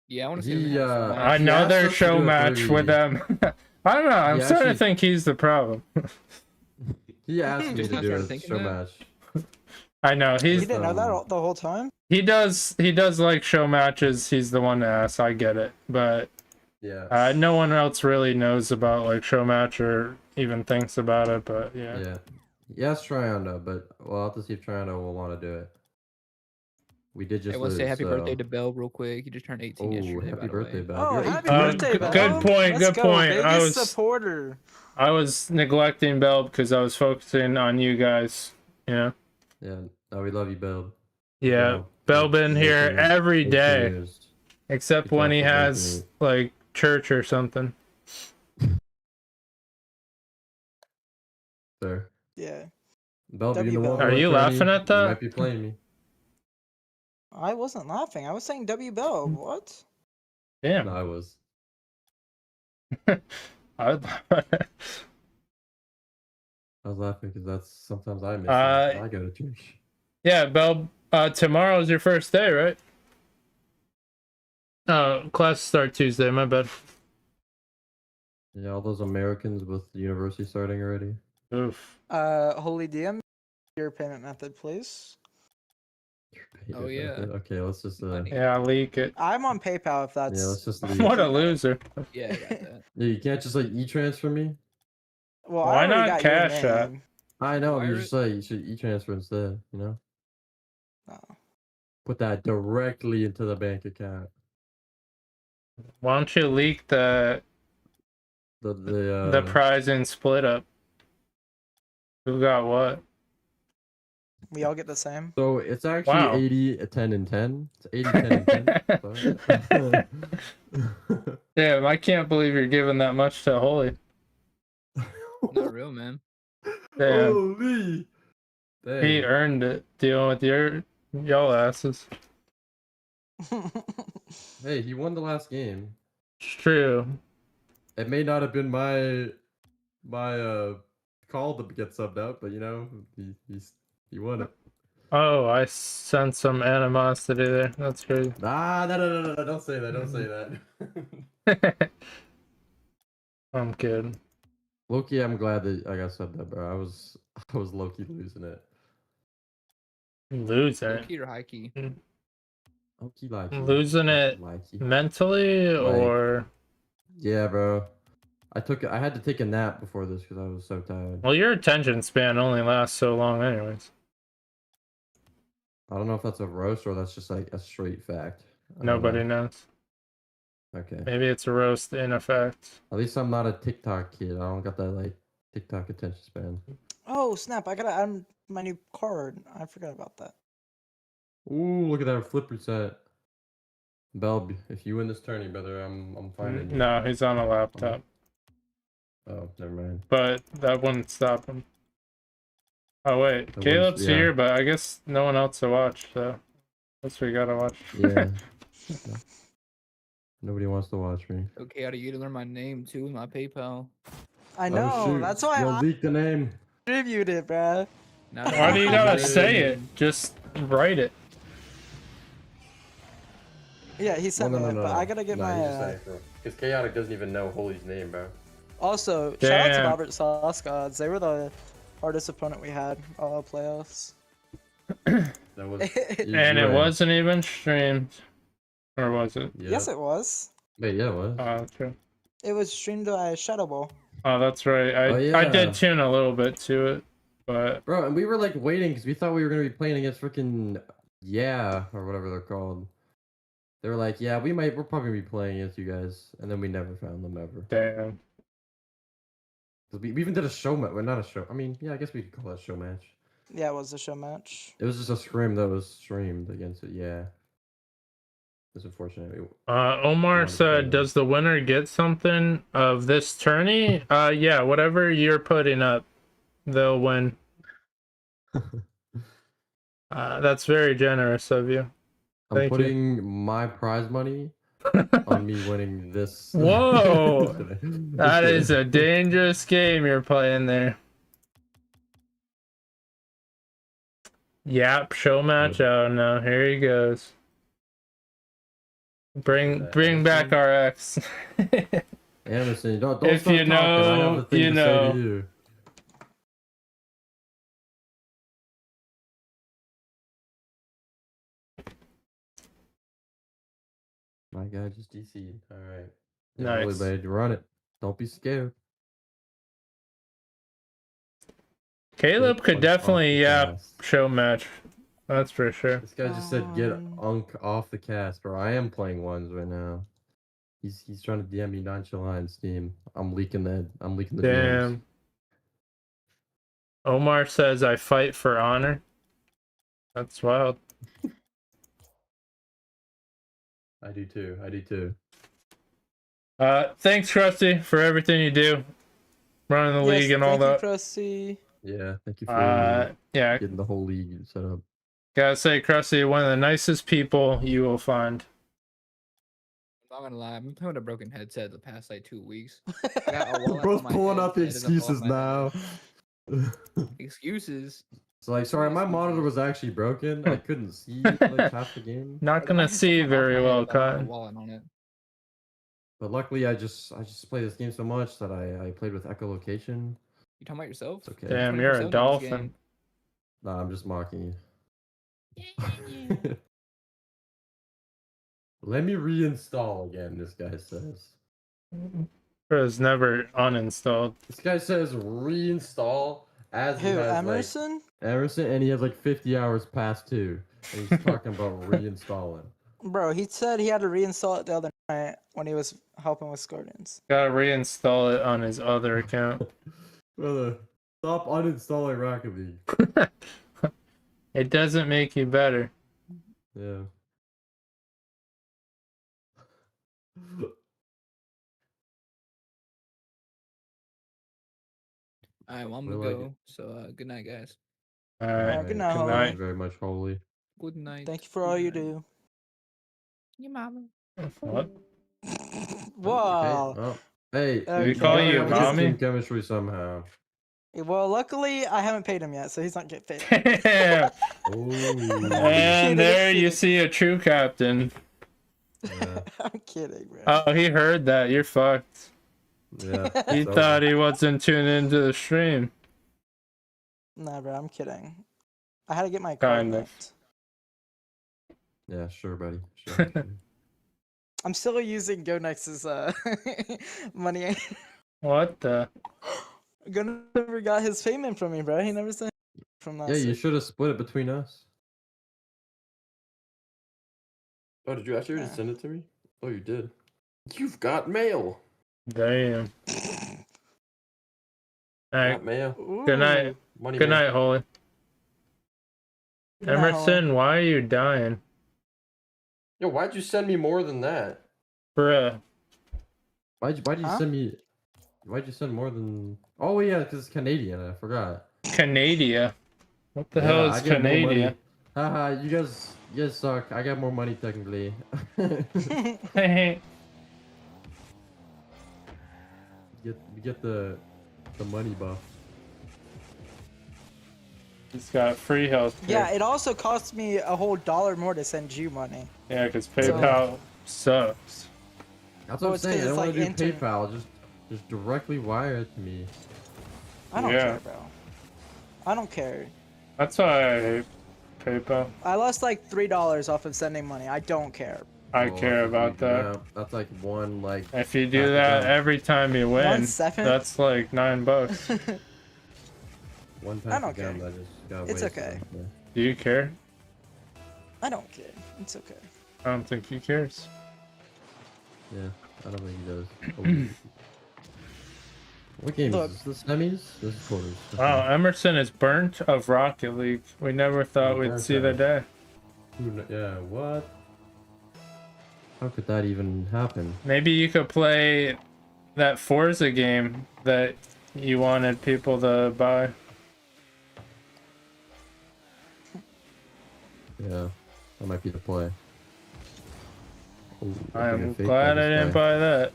Yeah, I want to see. He, them have some I He know asked their us to show do a match 30. with them. I don't know. I'm He starting to actually- think he's the problem. He asked me Dude, to I do started a thinking show that. match. I know You he's didn't know that the whole time? he does like show matches. He's the one to ask. I get it, but Yeah. no one else really knows about like show match or even thinks about it. But yeah. Yeah. Yes, Trianda, but we'll have to see if Trianda will want to do it. We did I just want to lose, say happy birthday so. to Bell real quick. He just turned 18 Oh, yesterday, happy by the birthday, way. Bell. Oh, You're happy 18? birthday, Bell! Good point. Let's Good go, point. I biggest was supporter. neglecting Bell because I was focusing on you guys. Yeah. Yeah. No, we love you, Bell. Yeah. Bell. Bell been here every 18 day years. except Good when job he for making has it. like church or something. Sir. Yeah. Bell, you W know what, Bell. Are bro? you laughing Tourney, at you that? might be playing me. I wasn't laughing. I was saying W Bell. What? Damn. No, I was. I- I was laughing because that's sometimes I miss it. I go to church. yeah, Bell. Tomorrow's your first day, right? Class start Tuesday. My bad. Yeah, all those Americans with university starting already. Oof. Holy DM, your payment method, please. Oh, yeah. Okay, let's just Money. Yeah, leak it. I'm on PayPal if that's. yeah, let's just if leave. What a you got it. loser. Yeah, I got that. Yeah, you can't just like e-transfer me. Well, Why I already not got Cash your App? name. I know, Why but you are just say you should e-transfer instead. You know, Oh. put that directly into the bank account. Why don't you leak the The prize and split up? Who got what? We all get the same. So it's actually Wow. 80, 10, and 10. It's 80, 10, and 10. Damn, I can't believe you're giving that much to Holy. Not real, man. Damn, Holy! Dang. he earned it dealing with y'all asses. Hey, he won the last game. It's true. It may not have been my call to get subbed out, but you know, he won it. Oh, I sense some animosity there. That's crazy. Ah, no, don't say that, don't say that. I'm kidding. Loki, I'm glad that I got subbed out, bro. I was low-key losing it. Losing Low it. key or high key? Low-key like Losing it mentally or yeah, bro. I had to take a nap before this because I was so tired. well, your attention span only lasts so long anyways. I don't know if that's a roast or that's just like a straight fact. I don't Nobody know. knows. Okay. Maybe it's a roast in effect. At least I'm not a TikTok kid. I don't got that like TikTok attention span. Oh snap! I gotta add my new card. I forgot about that. Ooh, look at that flip reset. Bell, if you win this tourney, brother, I'm finding you. No, he's on a laptop. Oh, never mind. But that wouldn't stop him. Oh wait, That Caleb's yeah. here, but I guess no one else to watch, so guess we gotta watch. Yeah. Nobody wants to watch me. Okay, I you to learn my name too in my PayPal. I Oh, know. shoot. That's why You'll I leak the name. tribute it, bruh. Now Why do you gotta Yeah. say it? Just write it. Yeah, he sent me it, but I gotta get no, my. you just say it, bro. Because Chaotic doesn't even know Holy's name, bro. Also, shout out to Damn. Robert Sauce Gods. They were the hardest opponent we had all playoffs. That was. And it wasn't even streamed. Or was it? Yeah. Yes, it was. Wait, yeah, it was. Oh, okay. It was streamed by Shadow Ball. Oh, that's right. I yeah. did tune a little bit to it, but Bro, and we were like waiting because we thought we were gonna be playing against freaking or whatever they're called. They were like, yeah, we're probably gonna be playing against you guys, and then we never found them ever. damn. 'Cause we even did a show match. Well, not a show. I mean, yeah, I guess we could call it a show match. Yeah, it was a show match. It was just a scrim that was streamed against it. Yeah. It's unfortunate. Omar wanted to said, play does the winner get something of this tourney? Yeah, whatever you're putting up, they'll win. That's very generous of you. I'm Thank you. putting my prize money on me winning this. Whoa! Just That kidding. is a dangerous game you're playing there. Yap, show match. Oh no, here he goes. Bring back our ex. Anderson, don't If stop you talking. I have know, a thing you to know. say to you. My guy just DC'd. All right. Yeah, Nice. Holy Blade, run it. Don't be scared. Caleb could Punch off definitely, the yeah, cast. show match. That's for sure. This guy just said get Unk off the cast, bro. I am playing ones right now. He's trying to DM me nonchalant on Steam. I'm leaking the DMs. Damn. Omar says I fight for honor. That's wild. I do too. I do too. Thanks, Krusty, for everything you do, running the league and all thank that. you, Krusty. Yeah, thank you for Yeah, getting the whole league set up. gotta say, Krusty, one of the nicest people you will find. I'm not gonna lie, I've been playing with a broken headset the past like 2 weeks. I got a wallet We're on both my pulling head out the that doesn't fall excuses off my head. now. Excuses. So like, sorry, my monitor was actually broken. I couldn't see like half the game. Not Bro, gonna my headset see went off very my head well, without having a Cotton. wallet on it. But luckily, I just play this game so much that I played with echolocation. You talking about yourself? It's okay. Damn, you're a 24/7 this dolphin. game. Nah, I'm just mocking you. Let me reinstall again, this guy says. It was never uninstalled. This guy says reinstall as he Who, has Emerson? like Emerson, and he has like 50 hours past too. And he's talking about reinstalling. Bro, he said he had to reinstall it the other night when he was helping with Scorpions. Gotta reinstall it on his other account. Brother, stop uninstalling Rocket League. It doesn't make you better. Yeah. Alright, well, I'm We gonna like go. So, good night, guys. Alright, good night, good Holly. Thank night. you very much, Holy. Good night. Thank you for all you do. Your mama. What? Whoa. Okay. Oh, hey, Okay. We call you gotta get mommy? team chemistry somehow. Well, luckily, I haven't paid him yet, so he's not getting paid. Damn. Oh. And there you see a true captain. Yeah. I'm kidding, bro. Oh, he heard that. You're fucked. Yeah. He so- thought he wasn't tuned into the stream. Nah, bro, I'm kidding. I had to get my Kind card of. linked. Yeah, sure, buddy. Sure. I'm still using GoNext's money. What the? Go never got his payment from me, bro. He never sent from last Yeah, you week. should have split it between us. Oh, did you actually already Yeah. send it to me? Oh, you did. You've got mail. Damn. Alright, Got mail. good night. Money Good mail. night, Holy. Good night, Holly. Emerson, why are you dying? Yo, why'd you send me more than that? Bruh. Why'd you Huh? send me? Why'd you send more than? Oh yeah, because it's Canadian. I forgot. Canada. What the Yeah, hell I is get more money. Canada? Haha, you guys suck. I got more money technically. you get the money buff. He's got free health. Yeah, it also cost me a whole $1 more to send you money. Yeah, because PayPal sucks. That's Well, what I'm it's 'cause saying. I it's don't want like to do inter- PayPal. Just directly wire it to me. I don't Yeah. care, bro. I don't care. That's why I hate PayPal. I lost like $3 off of sending money. I don't care. I Oh, care that's about like- that. yeah, that's like one like. If you half do a that jump. every time you win, 1/7? that's like $9. One I time don't down care. that just got It's wasted okay. right there. Do you care? I don't care. It's okay. I don't think he cares. Yeah, I don't think he does. What game Look. is this? The semis? This is quarters. Wow, Emerson is burnt of Rocket League. We never thought Oh, we'd burnt see the out. day. Yeah, what? How could that even happen? Maybe you could play that Forza game that you wanted people to buy. Yeah, that might be the play. Ooh, I'm fake glad by I this didn't guy. buy that.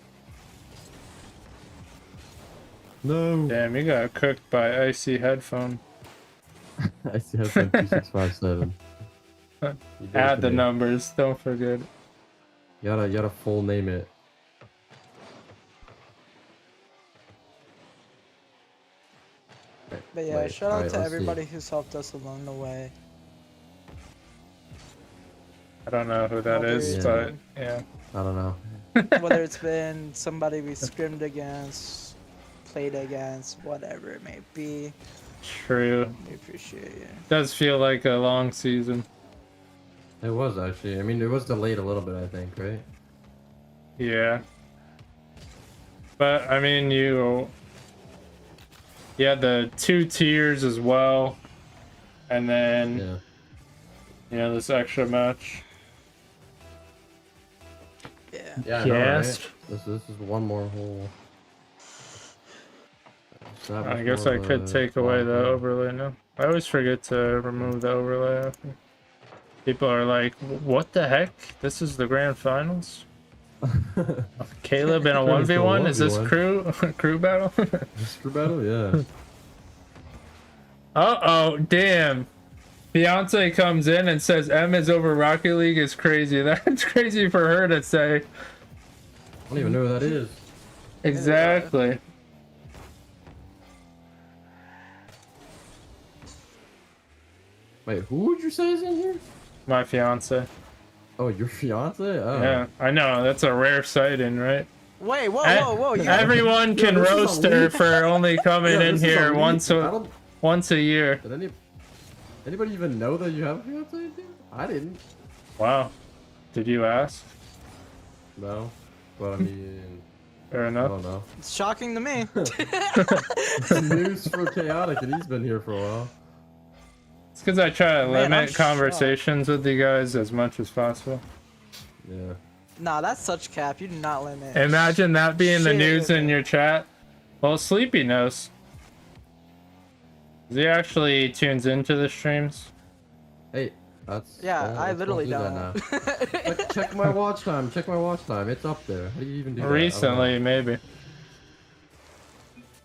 No! Damn, you got cooked by icy headphone. I see have been 2657. You did it Add to the me. numbers, don't forget. You gotta full name it. But yeah, Wait, shout out alright, to let's see. everybody who's helped us along the way. I don't know who that Whether is, it's but been- yeah. I don't know. Whether it's been somebody we scrimmed against, played against, whatever it may be. True. We appreciate you. Does feel like a long season. It was actually. I mean, it was delayed a little bit, I think, right? Yeah. But I mean, you had the 2 tiers as well, and then Yeah. you know this extra match. Yeah. Yeah, I know, right? Yes. This is one more hole. It's not I much guess more I of could a take away long the game. overlay now. I always forget to remove the overlay. People are like, "What the heck? This is the grand finals." Caleb in a Turn into a 1v1? Is this 1v1. crew battle? Screw battle, yeah. Uh-oh, damn. Beyonce comes in and says M is over Rocket League is crazy. That's crazy for her to say. I don't even know who that is. Exactly. Wait, who would you say is in here? My fiance. Oh, your fiance? Oh. Yeah, I know. That's a rare sighting, right? Wait, whoa. You Everyone can this is roast a her leak. for only coming Yeah, in this is a here leak. once a year. Did anybody even know that you have a fiance? Dude? I didn't. Wow. Did you ask? No. But I mean, Fair I enough. don't know. It's shocking to me. News for Chaotic, and he's been here for a while. It's because I try to Man, I'm limit conversations with you guys as much as possible. Yeah. Nah, that's such cap. You do not limit. Imagine that being the Shit. news in your chat. Well, Sleepy knows. He actually tunes into the streams. Hey, that's. Yeah, I literally do don't. that now. Like, check my watch time. Check my watch time. It's up there. How do you even do that? I don't Recently, know. maybe.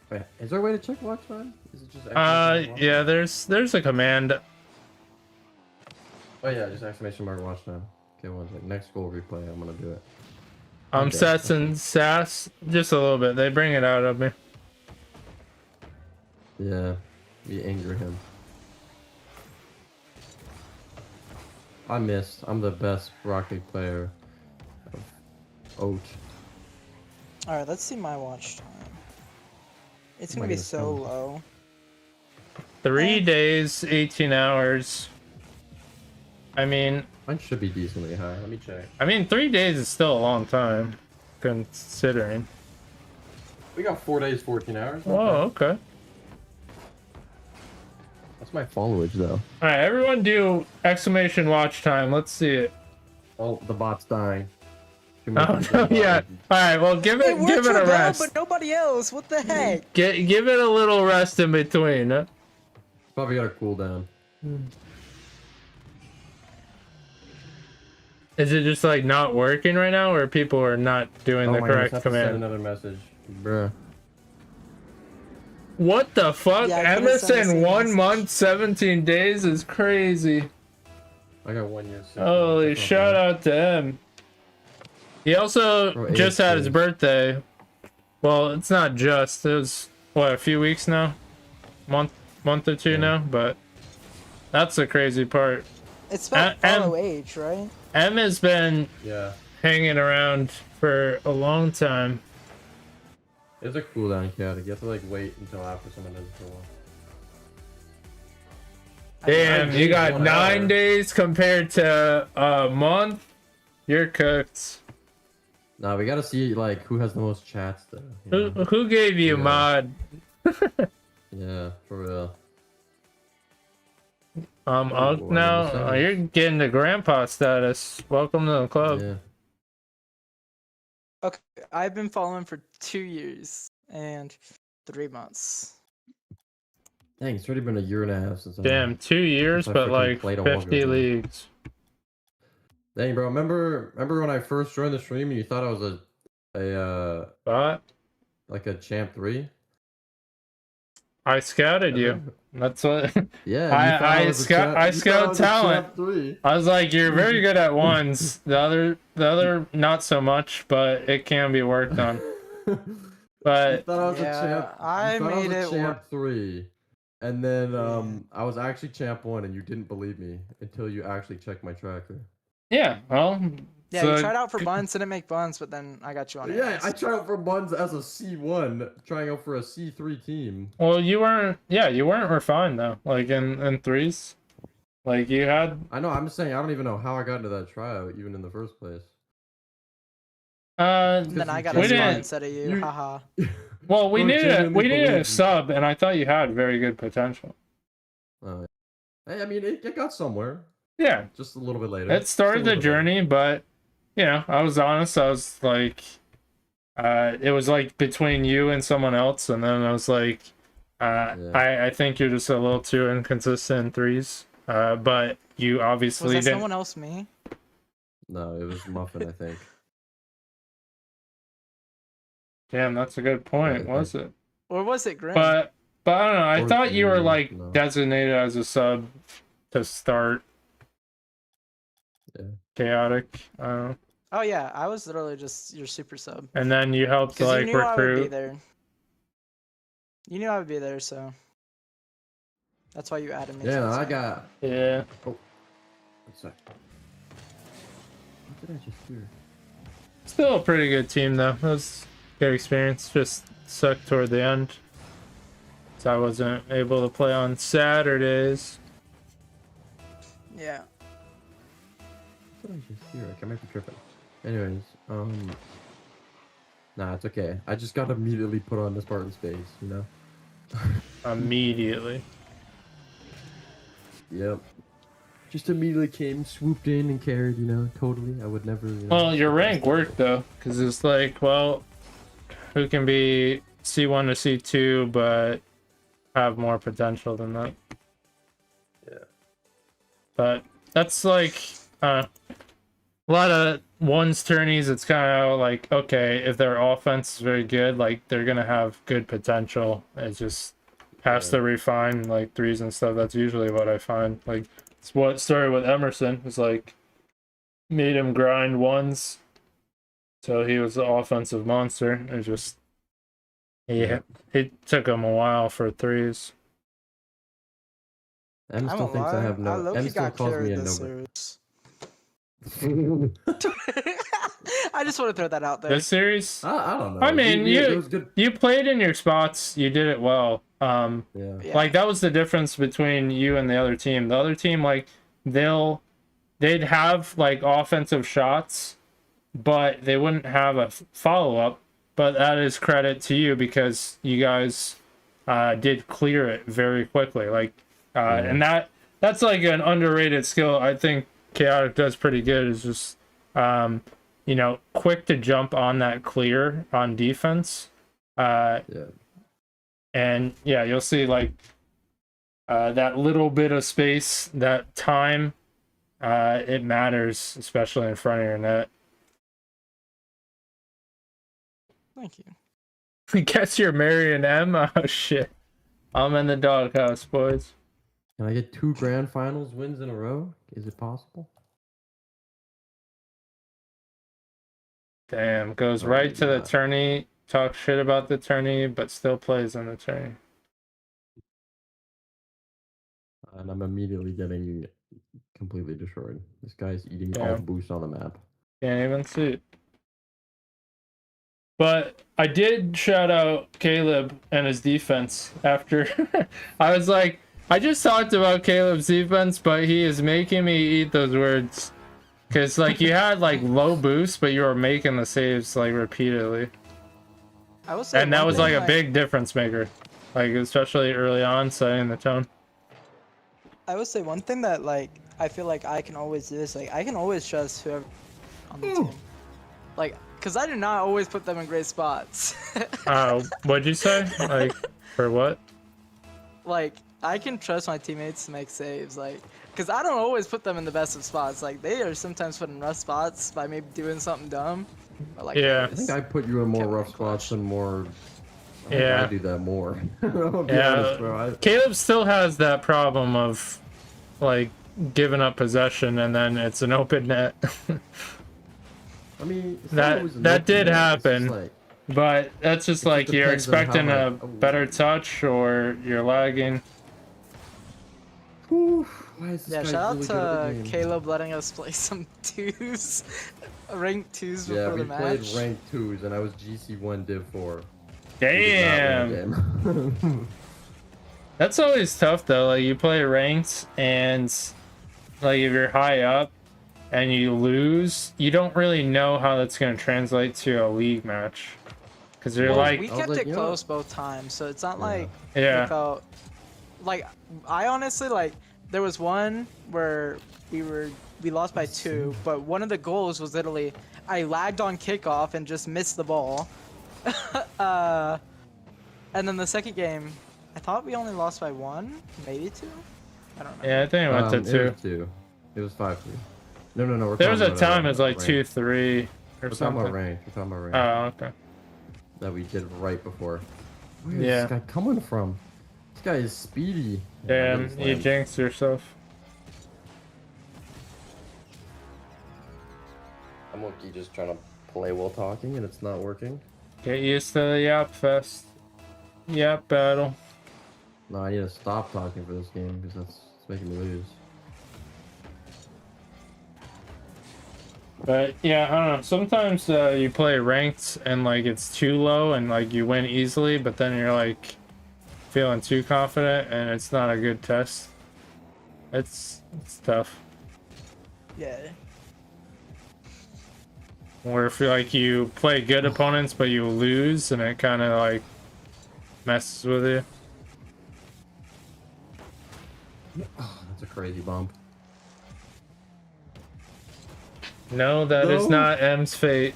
Wait, is there a way to check watch time? Is it just exclamation mark? Yeah, there's a command. Oh yeah, just exclamation mark watch time. Okay, one sec. Next goal replay. I'm gonna do it. Okay. Sets and sass just a little bit. They bring it out of me. Yeah, we anger him. I missed. I'm the best Rocket League player of Oat. Alright, let's see my watch time. It's Am I gonna be gonna so film? low. 3 days, 18 hours. I mean, Mine should be decently high. Let me check. 3 days is still a long time, considering. We got 4 days, 14 hours. Oh, okay. That's my followage though. All right, everyone do exclamation watch time. Let's see it. Oh, the bot's dying. Too Oh many no, people yeah. died. All right, well, give it worked a for Bell, rest. but nobody else. What the heck? Give it a little rest in between. Huh? Probably got a cooldown. Is it just like not working right now, or people are not doing the my goodness, correct I have to send command? another message. Bruh. What the fuck? Yeah, I could've sent the Emerson same 1 message. month, 17 days is crazy. I got 1 year. Holy shout out to him. He also Bro, just had his days. birthday. Well, it's not just. It was what, a few weeks now, month or two now. But that's the crazy part. It's spelled And- follow-H, right? M has been Yeah. hanging around for a long time. It's a cooldown, Chaotic. You have to like wait until after someone does it for a while. Damn, you got 1 9 hour. days compared to a month. You're cooked. Nah, we gotta see like who has the most chats though. you know? Who gave you Yeah. mod? Yeah, for real. Ugg Ooh, now. 107. You're getting the grandpa status. Welcome to the club. Yeah. Okay, I've been following for 2 years and 3 months. Dang, it's already been a year and a half since I. Damn, 2 years, Since I but freaking like played a while 50 ago. leagues. Dang, bro. Remember when I first joined the stream and you thought I was But like a champ 3? I scouted you. That's what. Yeah. I- you thought I was a scout- champ- I you thought scout was a talent. champ 3. I was like, you're very good at ones. The other, not so much, but it can be worked on. You But thought I was Yeah, a champ. I you thought made I was it a champ work. 3, and then I was actually champ 1, and you didn't believe me until you actually checked my tracker. yeah, well, Yeah, So- you tried out for buns, didn't make buns, but then I got you on. Yeah, Aaron's. I tried out for Buns as a C1, trying out for a C3 team. Well, you weren't. Yeah, you weren't refined though. Like in threes, like you had. I know. I'm just saying. I don't even know how I got into that tryout, even in the first place. And then I got we a spot didn't. instead of you. you- Haha. Well, we Bro needed genuinely we needed a believed me. sub, and I thought you had very good potential. Hey, I mean, it got somewhere. Yeah, Just a little bit later. it started Still a the little bit later. journey, but you know, I was honest. I was like, it was like between you and someone else, and then I was like, I think you're just a little too inconsistent in threes. But you Was obviously that didn't. someone else? Me? No, it was Muffin, I think. Damn, that's a good point. Yeah, Was it? Or was it Grim? But I don't know. I Or thought you were Grim, like no. designated as a sub to start. Yeah. Chaotic. I don't know. Oh yeah, I was literally just your super sub. And then you helped Because like you knew I would be recruit. there. You knew I would be there, so that's why you added me. to Yeah, the I side. got. Yeah. What's that? What did I just hear? Still a pretty good team though. It was good experience. Just sucked toward the end. So I wasn't able to play on Saturdays. Yeah. What did I just hear? Like, I might be tripping. Anyways, nah, it's okay. I just got immediately put on the Spartan space, you know? Immediately. Yep. Just immediately came, swooped in, and carried, you know? Totally. I would never. You know, Well, your rank worked though, because it's like, well, who can be C1 to C2 but have more potential than that? Yeah. But that's like a lot of ones tourneys. It's kind of like, okay, if their offense is very good, like they're gonna have good potential. It just has to refine like threes and stuff. That's usually what I find. Like it's what started with Emerson. It's like made him grind ones, so he was the offensive monster. It just it took him a while for threes. Em I still won't thinks lie. I have no. low-key Em still got calls me carried a this nobody. series. I just want to throw that out there. This series, I don't know. I mean, it was good. you played in your spots. You did it well. Yeah. Yeah. Like that was the difference between you and the other team. The other team, like they'd have like offensive shots, but they wouldn't have a follow up. But that is credit to you because you guys did clear it very quickly. Like, and that's like an underrated skill. I think Chaotic does pretty good. Is just you know, quick to jump on that clear on defense. Yeah. And yeah, you'll see like that little bit of space, that time, it matters, especially in front of your net. Thank you. Guess you're marrying M? Oh shit. I'm in the doghouse, boys. Can I get 2 grand finals wins in a row? Is it possible? Damn, goes Probably right to the not. tourney, talks shit about the tourney, but still plays in the tourney. And I'm immediately getting completely destroyed. This guy's eating Yeah. all the boost on the map. Can't even see it. But I did shout out Caleb and his defense after I was like, I just talked about Caleb's defense, but he is making me eat those words. Because like you had like low boost, but you were making the saves like repeatedly. I will say And that one was thing, like a big difference maker. Like especially early on, setting the tone. I would say one thing that like I feel like I can always do is like I can always trust whoever on the team. Like, cause I do not always put them in great spots. What'd you say? Like for what? Like I can trust my teammates to make saves. Like, cause I don't always put them in the best of spots. Like they are sometimes put in rough spots by maybe doing something dumb. But, like, Yeah. I think I put you in more Kept rough me spots clutch. than more. I think Yeah. I do that more. I'll be Yeah. honest, bro. Caleb still has that problem of like giving up possession and then it's an open net. I mean, it's not That- always an that open did net, it's happen. just like- But that's just It like just you're depends on how expecting my- a better touch or you're lagging. Whew, why is this Yeah, guy shout really good at the out to game? Caleb letting us play some twos, ranked twos Yeah, before we the played match. rank 2s and I was GC1 Div 4. We did not win a Damn. game. That's always tough though. Like you play ranked and like if you're high up and you lose, you don't really know how that's going to translate to a league match. Because you're Well, like, we I was kept like, it you know- close both times, so it's not Yeah. like yeah, we felt like I honestly like there was one where we lost by 2, but one of the goals was literally I lagged on kickoff and just missed the ball. And then the second game, I thought we only lost by 1, maybe 2. I don't know. yeah, I think it went to It 2. was 2. It was 5-3. No, no, no. We're There was talking a about, time it was like rank. 2-3 or We're talking something. about rank. We're talking about rank. Oh, okay. That we did right before. Where is Yeah. this guy coming from? This guy is speedy. Damn, Yeah, you jinxed yourself. I'm low-key just trying to play while talking and it's not working. Get used to the Yap Fest. Yap battle. No, I need to stop talking for this game because it's making me lose. But yeah, I don't know. Sometimes you play ranked and like it's too low and like you win easily, but then you're like feeling too confident and it's not a good test. It's tough. Yeah. Or if like you play good opponents but you lose and it kind of like messes with you. Oh, that's a crazy bump. No, that is No. not M's fate.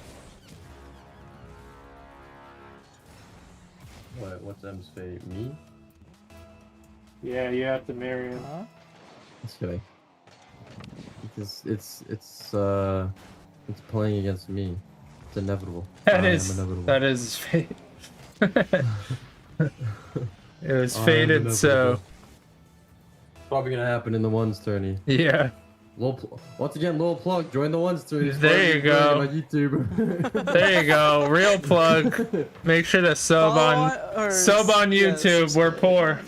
What's M's fate? Me? Yeah, you have to marry him. Huh? Just kidding. It's playing against me. It's inevitable. That I am is inevitable. that is his fate. It was I am fated so. inevitable. Probably gonna happen in the ones tourney. Yeah. Once again, little plug. Join the ones tourney. There you go. My YouTube. There you go. Real plug. Make sure to sub on YouTube. We're poor.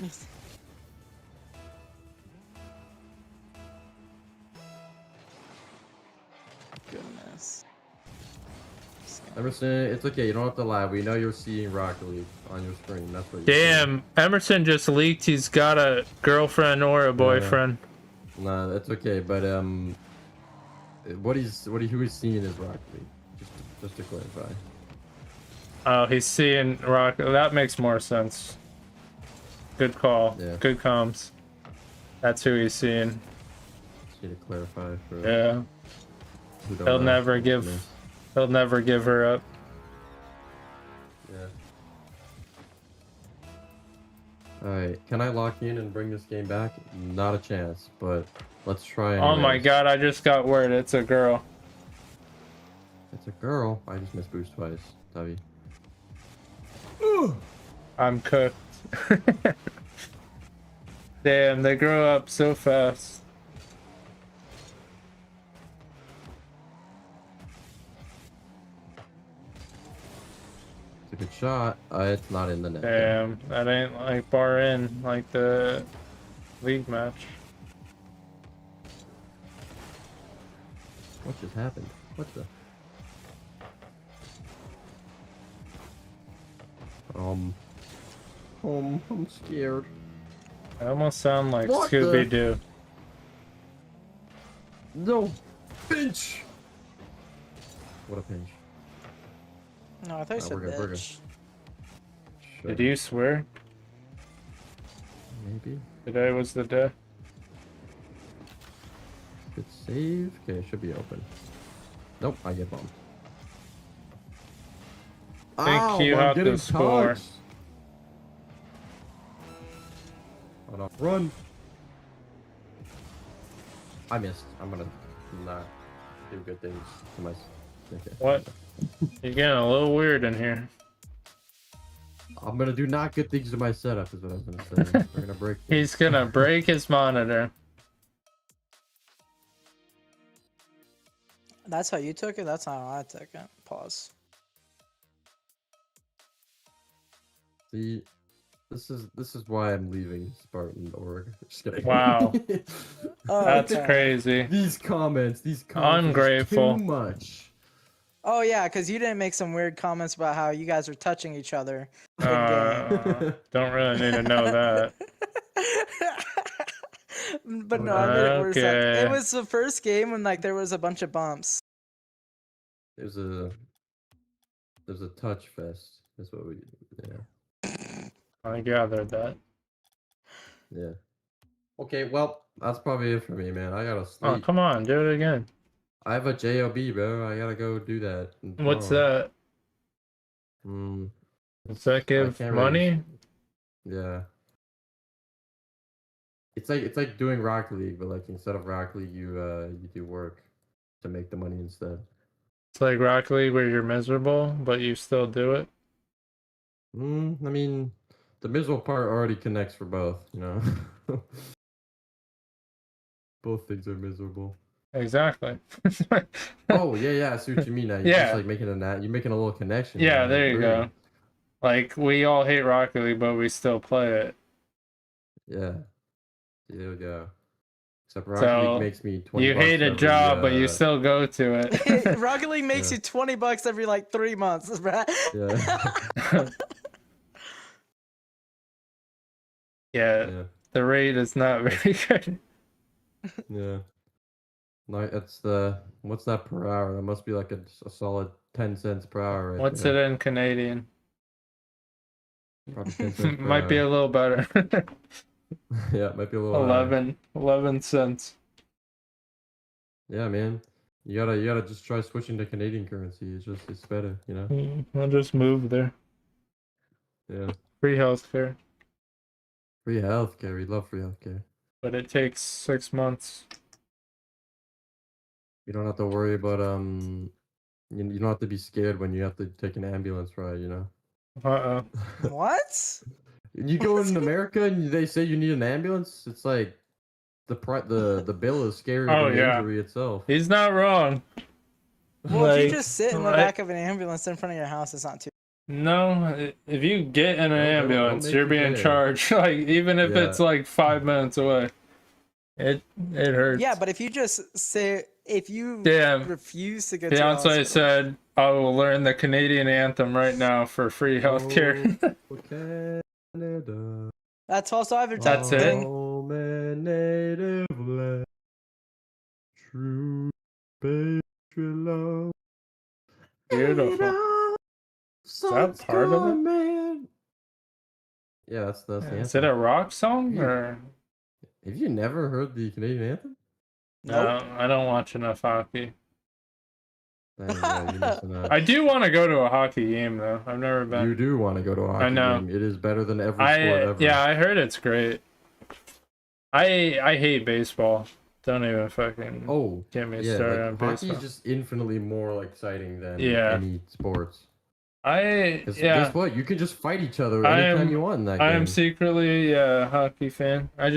Goodness. Emerson, it's okay. You don't have to lie. We know you're seeing Rocket League on your screen. That's what. Damn, Emerson just leaked he's got a girlfriend or a boyfriend. Nah, that's okay. But who he's seeing is Rocket League. Just to clarify. Oh, he's seeing Rock. That makes more sense. Good call. Yeah. Good comms. That's who he's seeing. Just need to clarify for. Yeah. Who don't He'll know. never give. He'll never give her up. Yeah. Alright, can I lock in and bring this game back? Not a chance, but let's try. Oh my anyways. god, I just got word. It's a girl. It's a girl. I just missed boost twice. Tavi. I'm cooked. Damn, they grow up so fast. It's a good shot. It's not in the net. Damn, that ain't like bar in like the league match. What just happened? What the? I'm scared. I almost sound like What the- Scooby Doo. No, pinch. What a pinch. No, I thought you said we're good. bitch. Did you swear Maybe. today was the day? Good save. Okay, it should be open. Nope, I get bumped. Think you I'm have to getting score. touched. Hold on. Run. I missed. I'm gonna not do good things to my. Okay. What? You're getting a little weird in here. I'm gonna do not good things to my setup. Is what I was gonna say. We're gonna break. He's gonna break his monitor. That's how you took it? That's not how I took it. Pause. See, This is why I'm leaving Spartan org. Just kidding. Wow. Oh, That's okay. crazy. These comments are just Ungrateful. too much. Oh yeah, because you didn't make some weird comments about how you guys were touching each other in game. Don't really need to know that. But no, I made it worse. Like it Okay. was the first game when like there was a bunch of bumps. There's a touch fest. That's what we. Yeah. I gathered that. Yeah. Okay, well, that's probably it for me, man. I gotta Oh, sleep. come on, do it again. I have a job, bro. I gotta go do that. What's tomorrow. that? Hmm. Does that give can't money? Yeah. It's like doing Rocket League, but like instead of Rocket League, you do work to make the money instead. It's like Rocket League where you're miserable, but you still do it. I mean, the miserable part already connects for both, you know. Both things are miserable. Exactly. Oh yeah, I see what you mean now. You're Yeah. just like making you're making a little connection. Yeah, man. there you go. Like we all hate Rocket League, but we still play it. Yeah. There you go. Except Rocket So, League makes me 20 You bucks hate a every, job, but you still go to it. Rocket League makes Yeah. you $20 every like 3 months, bruh. Yeah. Yeah, Yeah. the rate is not very good. Yeah. No, it's what's that per hour? That must be like a solid 10 cents per hour right What's there. it in Canadian? Probably 10 cents per Might be hour. a little better. Yeah, it might be a little higher. 11 cents. Yeah, man. You gotta just try switching to Canadian currency. It's better, you know? I'll just move there. Yeah. Free healthcare, Free healthcare. We love free healthcare. but it takes 6 months. You don't have to worry about you don't have to be scared when you have to take an ambulance ride, you know? Uh-oh. What? You go in America and they say you need an ambulance, it's like the bill is scarier Oh, than the yeah. injury itself. He's not wrong. Well, if you Like, just sit in the back of an ambulance in front of your house, it's not too. No, if you get in an They'll ambulance, make you're you being pay. charged. Like, even if it's Yeah. like 5 minutes away. It hurts. Yeah, but if you just say if you Damn. refuse to go to the Fiance hospital, said, I will learn the Canadian anthem right now for free healthcare. Oh, Canada. that's also advertising. That's it? Home and native land. True patriot love. Beautiful. Is that part of it? Man. Yeah, that's the Is anthem. it a rock song Yeah. or Have you never heard the Canadian anthem? Nope. no? I don't watch enough hockey. Yeah, you're missing out. I do want to go to a hockey game though. I've never been. You do want to go to a hockey know. game. It is better than every sport ever. Yeah, I heard it's great. I hate baseball. Don't even fucking Oh, get me yeah. started Like, on hockey baseball. is just infinitely more exciting than Yeah. any sports. 'Cause Yeah. guess what? You can just fight each other I anytime am- you want in that I game. am secretly a hockey fan. I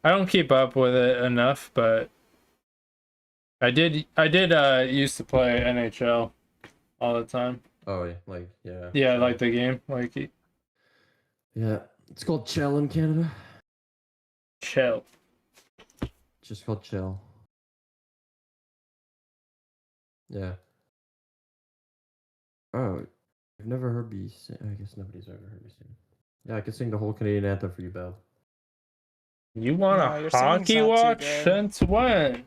don't keep up with it enough, but I did used to play NHL all the time. Oh, yeah. Like, yeah. Yeah, like the game, like Yeah. It's called Chell in Canada. chill. It's just called Chell. Yeah. Oh, I've never heard me sing. I guess nobody's ever heard me sing. Yeah, I can sing the whole Canadian anthem for you, Belle. You want No, a your singing's hockey not too watch? good. Since when?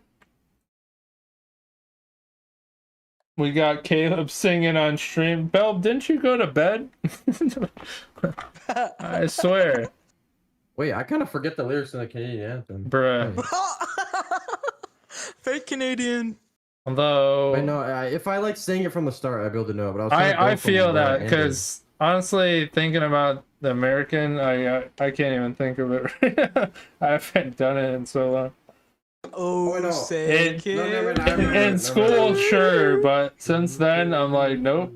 We got Caleb singing on stream. Belle, didn't you go to bed? I swear. Wait, I kind of forget the lyrics in the Canadian anthem. Bruh. Wait. Fake Canadian. Although Wait, no, if I like saying it from the start, I'd be able to know. But I was I feel that because because honestly, thinking about the American, I can't even think of it. Right now. I haven't done it in so long. Oh, no. say It- kid. No, never mind, I remember it, In never school, mind. sure, but since then, I'm like, nope.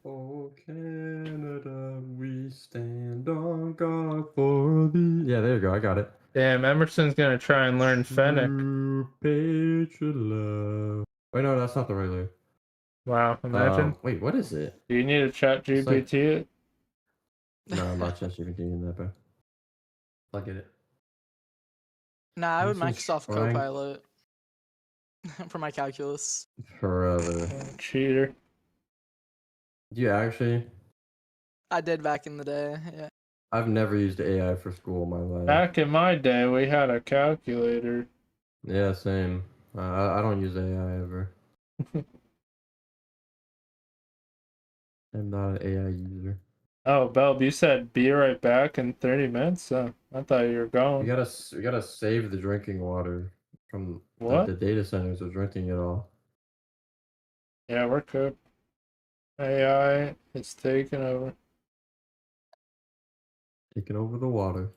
Oh, Canada, we stand on guard for thee. Yeah, there you go. I got it. Damn, Emerson's gonna try and learn Fennec. True patriot love. Wait, no, that's not the right lyric. Wow, imagine. Wait, what is it? Do you need a chat It's like- GPT it? No, I'm not ChatGPT in that, bro. I'll get it. Nah, I would This is Microsoft trying Copilot for my calculus. forever. Cheater. Do you actually? I did back in the day. Yeah. I've never used AI for school in my life. Back in my day, we had a calculator. Yeah, same. I don't use AI ever. I'm not an AI user. Oh, Belb, you said be right back in 30 minutes? So I thought you were We going. gotta save the drinking water from What? the data centers of drinking it all. Yeah, we're cooked. AI is taking over. Taking over the water.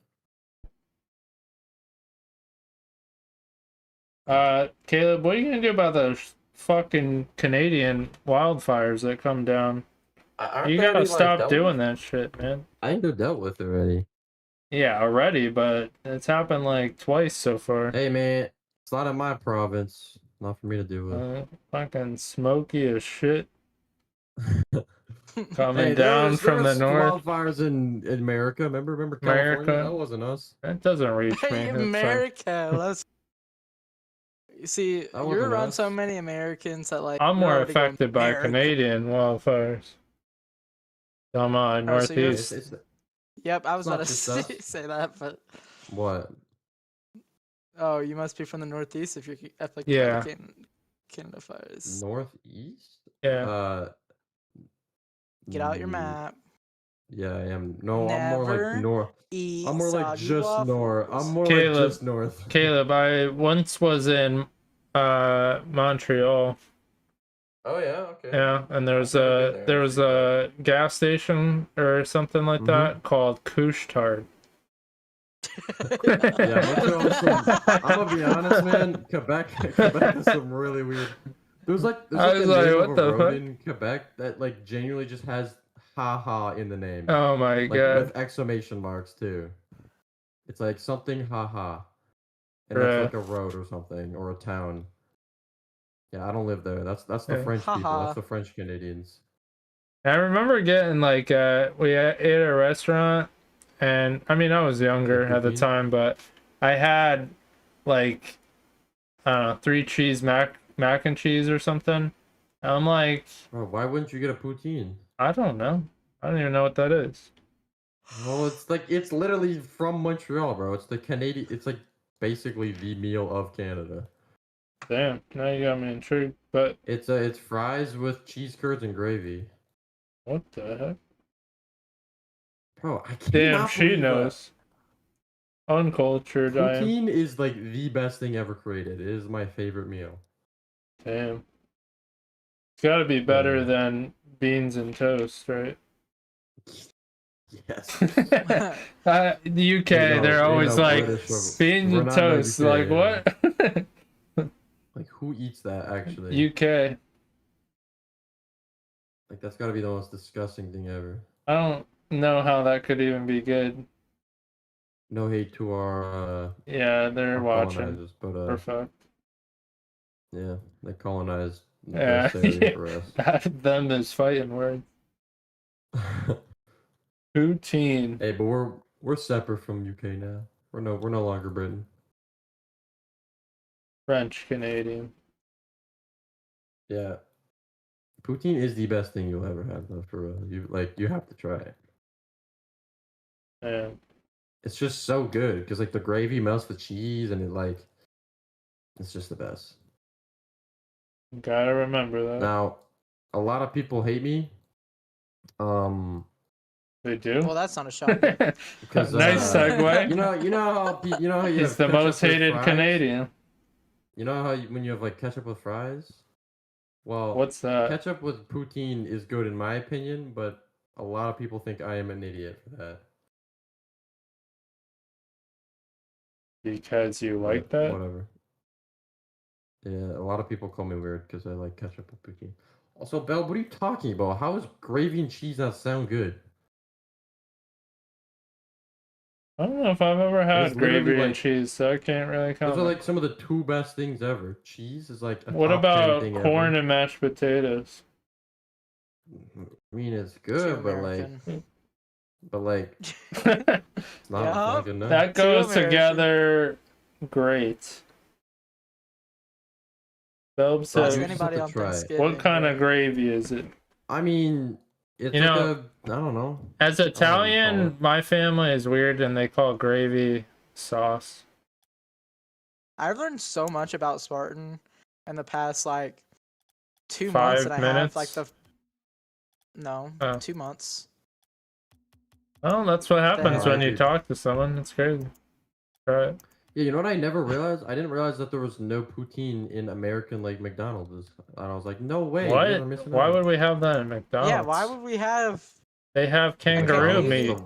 Caleb, what are you gonna do about those fucking Canadian wildfires that come down? You gotta stop doing that shit, man. I think they're dealt with already. Yeah, already, but it's happened like twice so far. Hey man, it's not in my province. Not for me to deal with. Fucking smoky as shit. Coming Hey, down from the north. wildfires in America. Remember America. California? That wasn't us. That doesn't reach me. Hey, That's fine. America. Let's. You see, That you're wasn't around us. so many Americans that like. I'm you're more already going, affected by "America." Canadian wildfires. Come on, Oh, so you're- northeast. Yep, I was not about to just us. say that, but What? oh, you must be from the Northeast if you're affected Yeah. by the Canada fires. Northeast? Yeah. Get out your mm, map. Yeah, I am. No, I'm more Never like north. Eat I'm more like soggy just north. waffles. I'm more Caleb, like just north. Caleb, I once was in Montreal. Oh yeah, okay. Yeah, and I've never been there was a gas station or something like Mhm. that called Couche-Tard. Yeah, Montreal is some, I'm gonna be honest, man. Quebec is some really weird. There's I like was a like, name what of the a road fuck? in Quebec that like genuinely just has ha in the name. Oh my Like god. with exclamation marks too. It's like something ha. And that's Bruh. like a road or something or a town. Yeah, I don't live there. That's the Yeah. French people. Haha. That's the French Canadians. I remember getting like we ate at a restaurant, and I mean I was younger at the poutine? time, but I had like I don't know, 3 cheese mac and cheese or something. And I'm like, Bro, why wouldn't you get a poutine? I don't know. I don't even know what that is. Well, it's literally from Montreal, bro. It's the Canadian. It's like basically the meal of Canada. Damn, now you got me intrigued. But It's fries with cheese curds and gravy. what the heck? Bro, I can't. Damn, she knows. Uncultured I am. Poutine is like the best thing ever created. It is my favorite meal. Damn. It's gotta be better Yeah. than beans and toast, right? Yes. The UK, they're always like beans We're and not no toast. UK, Like yeah. what? Like who eats that actually? UK. Like that's gotta be the most disgusting thing ever. I don't know how that could even be good. No hate to our Yeah, they're our watching. colonizers, but Perfect. yeah, they colonized the Yeah, best area yeah. for us. That them is fighting words. Poutine. Hey, but we're separate from UK now. We're no longer Britain. French Canadian. Yeah. Poutine is the best thing you'll ever have though, for real. You have to try it. Yeah. It's just so good because like the gravy melts the cheese and it's just the best. Gotta remember that. Now, a lot of people hate me. They do? Well, that's not a shock. Because Nice segue. You know how you He's have the ketchup most with hated fries? Canadian. You know how when you have like ketchup with fries? Well, What's that? ketchup with poutine is good in my opinion, but a lot of people think I am an idiot for that. Because you But like that? Whatever. Yeah, a lot of people call me weird because I like ketchup with poutine. Also, Belle, what are you talking about? How is gravy and cheese not sound good? I don't know if I've ever had is literally gravy and like- cheese, so I can't really Those comment. are like some of the 2 best things ever. Cheese is like a What top 10 about thing corn ever. and mashed potatoes? I mean, it's Too good, but like American. but like it's that not good enough. goes American. together great. Belb So Ask you said, just have anybody to on try it. Thanksgiving. what kind bro. of gravy is it? I mean, it's You like know, I don't know. as I don't know what you call Italian, it. my family is weird and they call gravy sauce. I've learned so much about Spartan in the past like 2 months 5 and I have like minutes. no Oh. 2 months. Well, that's what happens They- when I you could- talk to someone. It's crazy. Try it. Yeah, you know what I never realized? I didn't realize that there was no poutine in American like McDonald's. And I was like, no way, you guys are What? missing Why out. would we have that at McDonald's? Yeah, why would we have? They have kangaroo believe meat. it.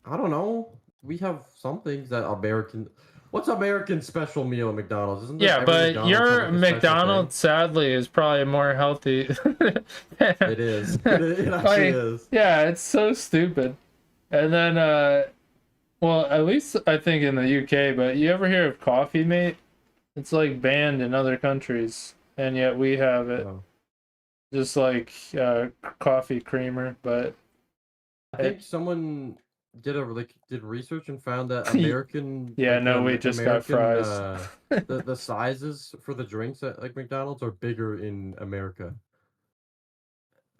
I don't know. We have some things that American. What's American special meal at McDonald's? Isn't there Yeah, every but McDonald's has, your like, a special McDonald's sadly is probably more healthy. thing? It is. It actually Like, is. yeah, it's so stupid. And then, well, at least I think in the UK, but you ever hear of Coffee Mate? It's like banned in other countries, and yet we have it. Oh. Just like coffee creamer, but I think someone did research and found that American. yeah, like, no, we just got fries. The sizes for the drinks at like McDonald's are bigger in America.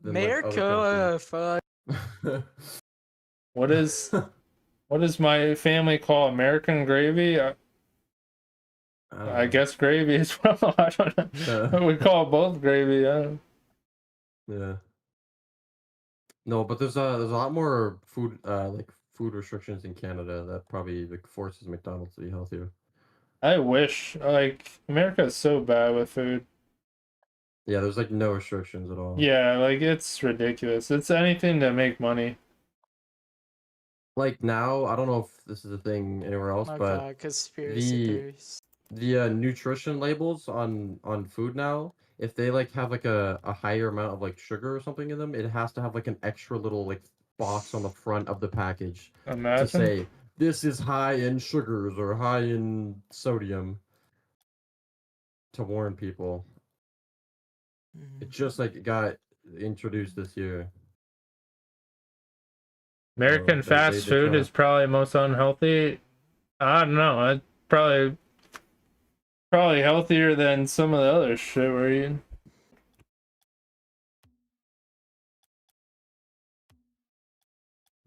than, like, other America, fuck. countries. What does my family call American gravy? I don't guess gravy is well. I don't know. know. We call both gravy. Yeah. No, but there's a lot more food food restrictions in Canada that probably like forces McDonald's to be healthier. I wish, like, America is so bad with food. Yeah, there's like no restrictions at all. Yeah, like it's ridiculous. It's anything to make money. Like now, I don't know if this is a thing anywhere else, Oh but god, conspiracy theories. the nutrition labels on food now, if they like have like a higher amount of like sugar or something in them, it has to have like an extra little like box on the front of the package to Imagine. say this is high in sugars or high in sodium to warn people. It just like got introduced this year. American they fast food try. is probably most unhealthy. I don't know. It's probably healthier than some of the other shit we're eating.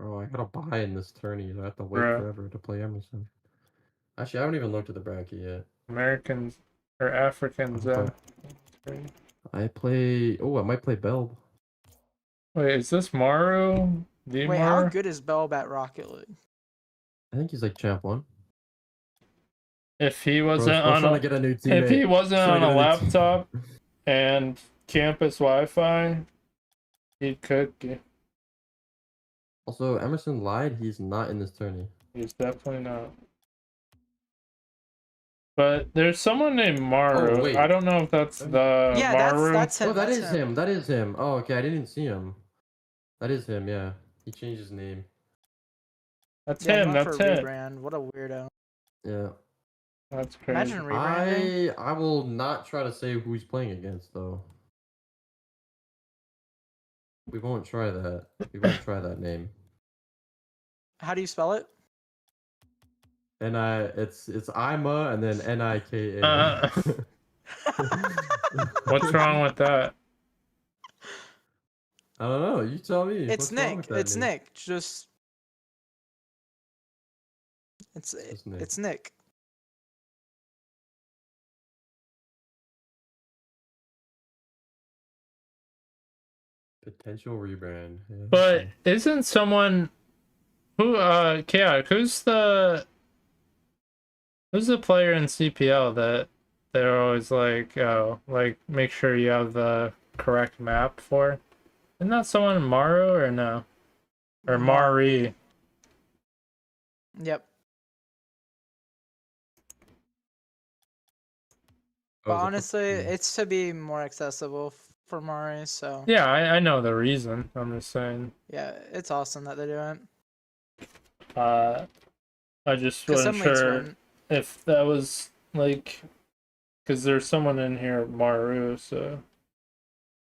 Oh, I gotta buy in this tourney. I have to wait Bruh. forever to play Emerson. Actually, I haven't even looked at the bracket yet. Americans or Africans. I play. Oh, I might play Belb. Wait, is this Maru? Wait, how good is Belb at Rocket League? I think he's like champ 1. If he wasn't Bro's on trying a, to get a new teammate. if he wasn't Trying on to a get new laptop and campus Wi-Fi, he'd cook you. Also, Emerson lied. He's not in this tourney. He's definitely not. But there's someone named Maru. Oh, wait. I don't know if that's the Yeah, Maru. that's him. Oh, that that's is him. That is him. Oh, okay. I didn't see him. That is him. Yeah, he changed his name. That's Yeah, he him. went That's for a it. rebrand. What a weirdo. Yeah. That's crazy. Imagine rebranding. I will not try to say who he's playing against though. We won't try that. We won't try that name. How do you spell it? It's Ima and then Nika. What's wrong with that? I don't know. You tell me. It's What's wrong Nick. with that It's name? Nick. Just it's Nick. Potential rebrand. Yeah. But isn't someone who chaotic? Who's the player in CPL that they're always like, oh, like make sure you have the correct map for? Isn't that someone Maru or no? Or Mari? Yep. Oh, But is it honestly, the- it's to be more accessible for Mari, so Yeah, I know the reason. I'm just saying. yeah, it's awesome that they're doing it. I just 'Cause wasn't some leagues sure wouldn't. if that was like, because there's someone in here Maru, so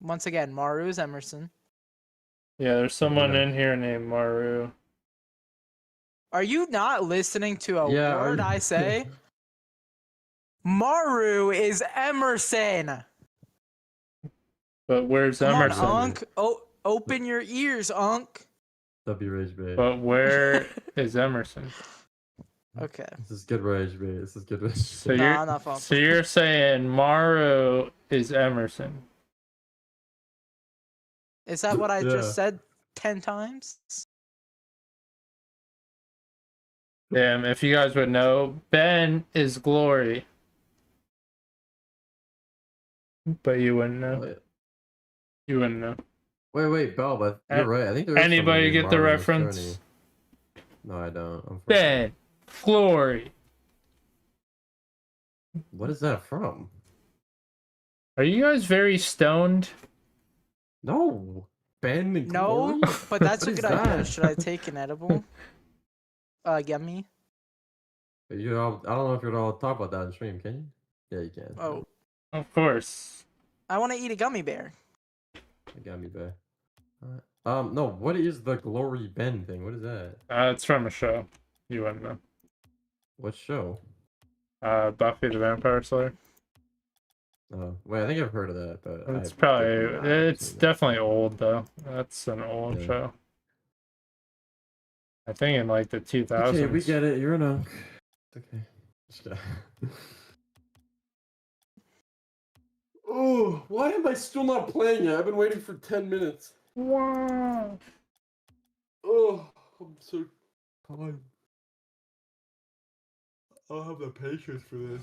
Once again, Maru's Emerson. yeah, there's someone Yeah. in here named Maru. Are you not listening to a Yeah, word I say? Maru is Emerson. But where's Come on, Emerson? Unk. Oh, open your ears, Unk. W Rage Bait. But where is Emerson? Okay. This is good Rage Bait. This is good Rage So Bait. Nah, I'm not falling so for it. you're saying Maru is Emerson? Is that what I Yeah. just said 10 times? Damn, if you guys would know, Ben is Glory. But you wouldn't know. Oh, yeah. You wouldn't know. Wait, Bell, but you're right. I think there is Anybody somebody get the named Mario in this reference? tourney. No, I don't. Unfortunately. Ben, Glory. What is that from? Are you guys very stoned? No. Ben and No, Glory? but that's What a is good idea. that? Should I take an edible? Yummy. You know, I don't know if you're allowed to talk about that in stream, can you? Yeah, you can. Oh, Of course. I want to eat a gummy bear. You got me back. No, what is the Glory Ben thing? What is that? It's from a show. You wouldn't know. What show? Buffy the Vampire Slayer. Oh, wait, I think I've heard of that, but It's I've probably, definitely not it's seen that. definitely old though. That's an old Yeah. show. I think in like the 2000s. Okay, we get it. You're an unk. It's okay. Just kidding. Oh, why am I still not playing it? I've been waiting for 10 minutes. Wow. Oh, I'm so tired. I don't have the patience for this.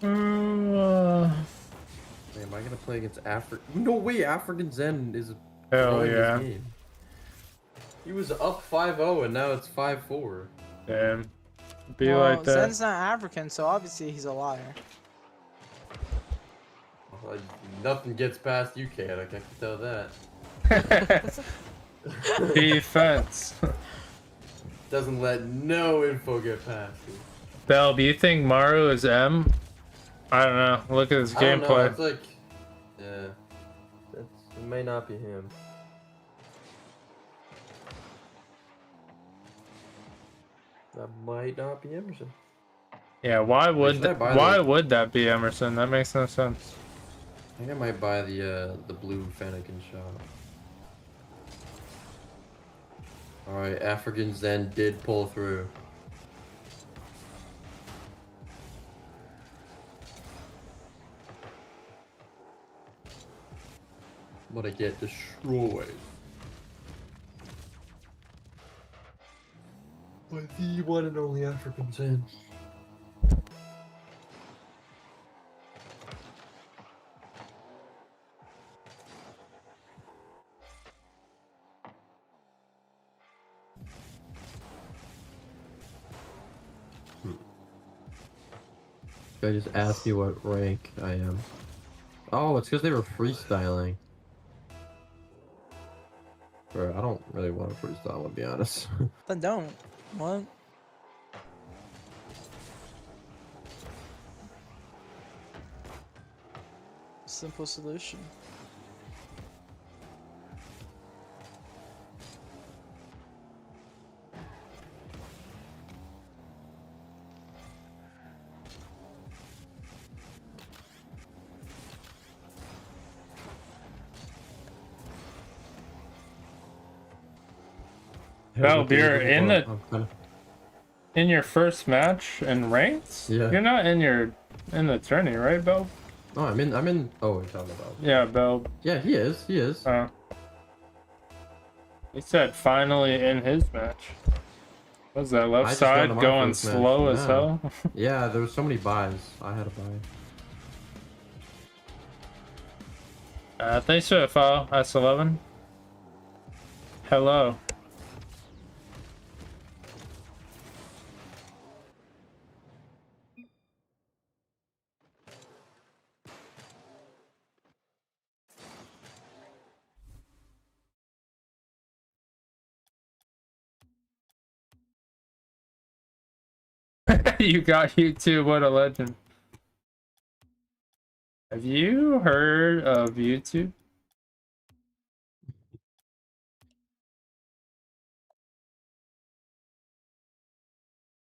Am I gonna play against Africa? No way, African Zen is Hell throwing yeah. this game. He was up 5-0 and now it's 5-4. Damn. Be Well, like that. Zen's not African, so obviously he's a liar. Like, nothing gets past you, Kat. I can tell that. Defense. Doesn't let no info get past you. Bell, do you think Maru is M? I don't know. Look at his I don't know, gameplay. it's like, yeah, it may not be him. That might not be Emerson. Yeah, why would should I buy why the- would that be Emerson? That makes no sense. I think I might buy the blue Fennekin shop. Alright, African Zen did pull through. But I get destroyed. By the one and only African Zen. I just asked you what rank I am. Oh, it's because they were freestyling. Bro, I don't really want to freestyle, to be honest. Then don't. What? Simple solution. Bell, you're in the I'm kinda... in your first match in ranked? Yeah. You're not in the tourney, right, Bell? Oh, I'm in, oh, you're talking about... Yeah, Bell. Yeah, he is, He said finally in his match. Was that I left just got side into my going first match, slow as yeah. hell? Yeah, there were so many buys. I had a buy. Thanks for the follow, S11. Hello. You got YouTube, what a legend. Have you heard of YouTube?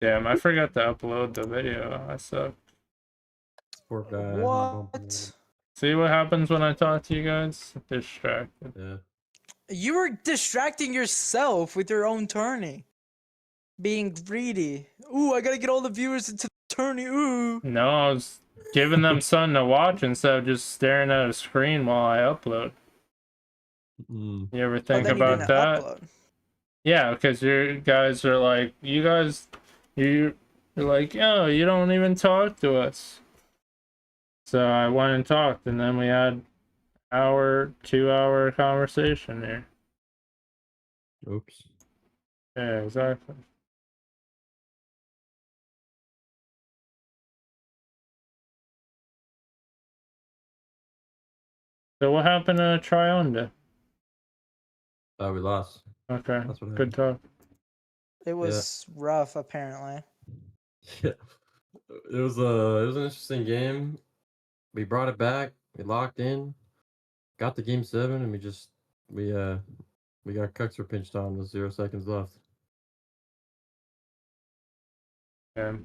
Damn, I forgot to upload the video. I suck. Poor guy. What? See what happens when I talk to you guys? Distracted. Yeah. You were distracting yourself with your own tourney. Being greedy. Ooh, I gotta get all the viewers into the tourney. Ooh. No, I was giving them something to watch instead of just staring at a screen while I upload. Mm. You ever But think then you about didn't that? upload. Yeah, because you guys are like, you're like, oh, you don't even talk to us. So I went and talked, and then we had 2-hour conversation here. Oops. Yeah, exactly. So what happened to Trionda? Oh, we lost. Okay, That's what good talk. It was rough, apparently. Yeah. It was an interesting game. We brought it back. We locked in. Got to game 7, and we got cucks were pinched on with 0 seconds left. Yeah.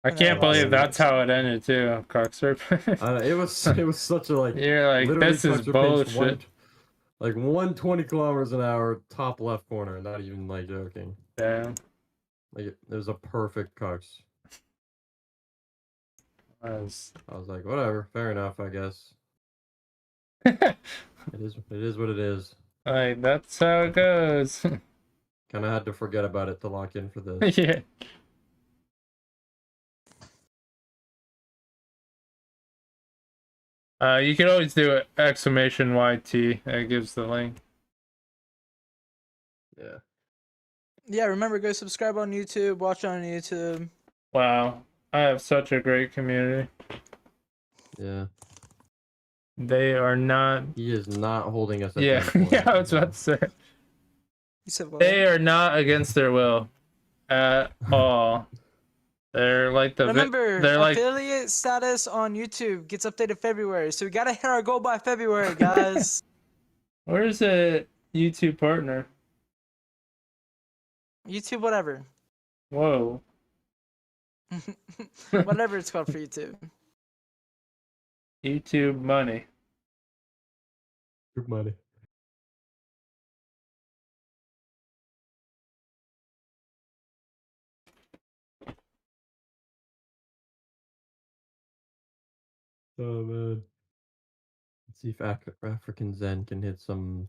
I And can't I lost believe that's games. how it ended too, Coxer. It was such a You're like, literally this is cucks were pinched bullshit. 120 kilometers an hour, top left corner. Not even like joking. Damn. Like it was a perfect cucks. I was like, whatever, fair enough, I guess. It is what it is. Like, that's how it goes. Kind of had to forget about it to lock in for this. Yeah. You could always do it exclamation YT. That gives the link. Yeah. Yeah, remember, go subscribe on YouTube, watch on YouTube. Wow. I have such a great community. Yeah. They are not. He is not holding us at Yeah, gunpoint. yeah, I was about to say. You said what? They are not against their will at all. They're like Remember, they're like, affiliate status on YouTube gets updated February, so we gotta hit our goal by February, guys. where's a YouTube partner? YouTube, whatever. Whoa. Whatever it's called for YouTube. YouTube money. Good money. Oh man. Let's see if African Zen can hit something.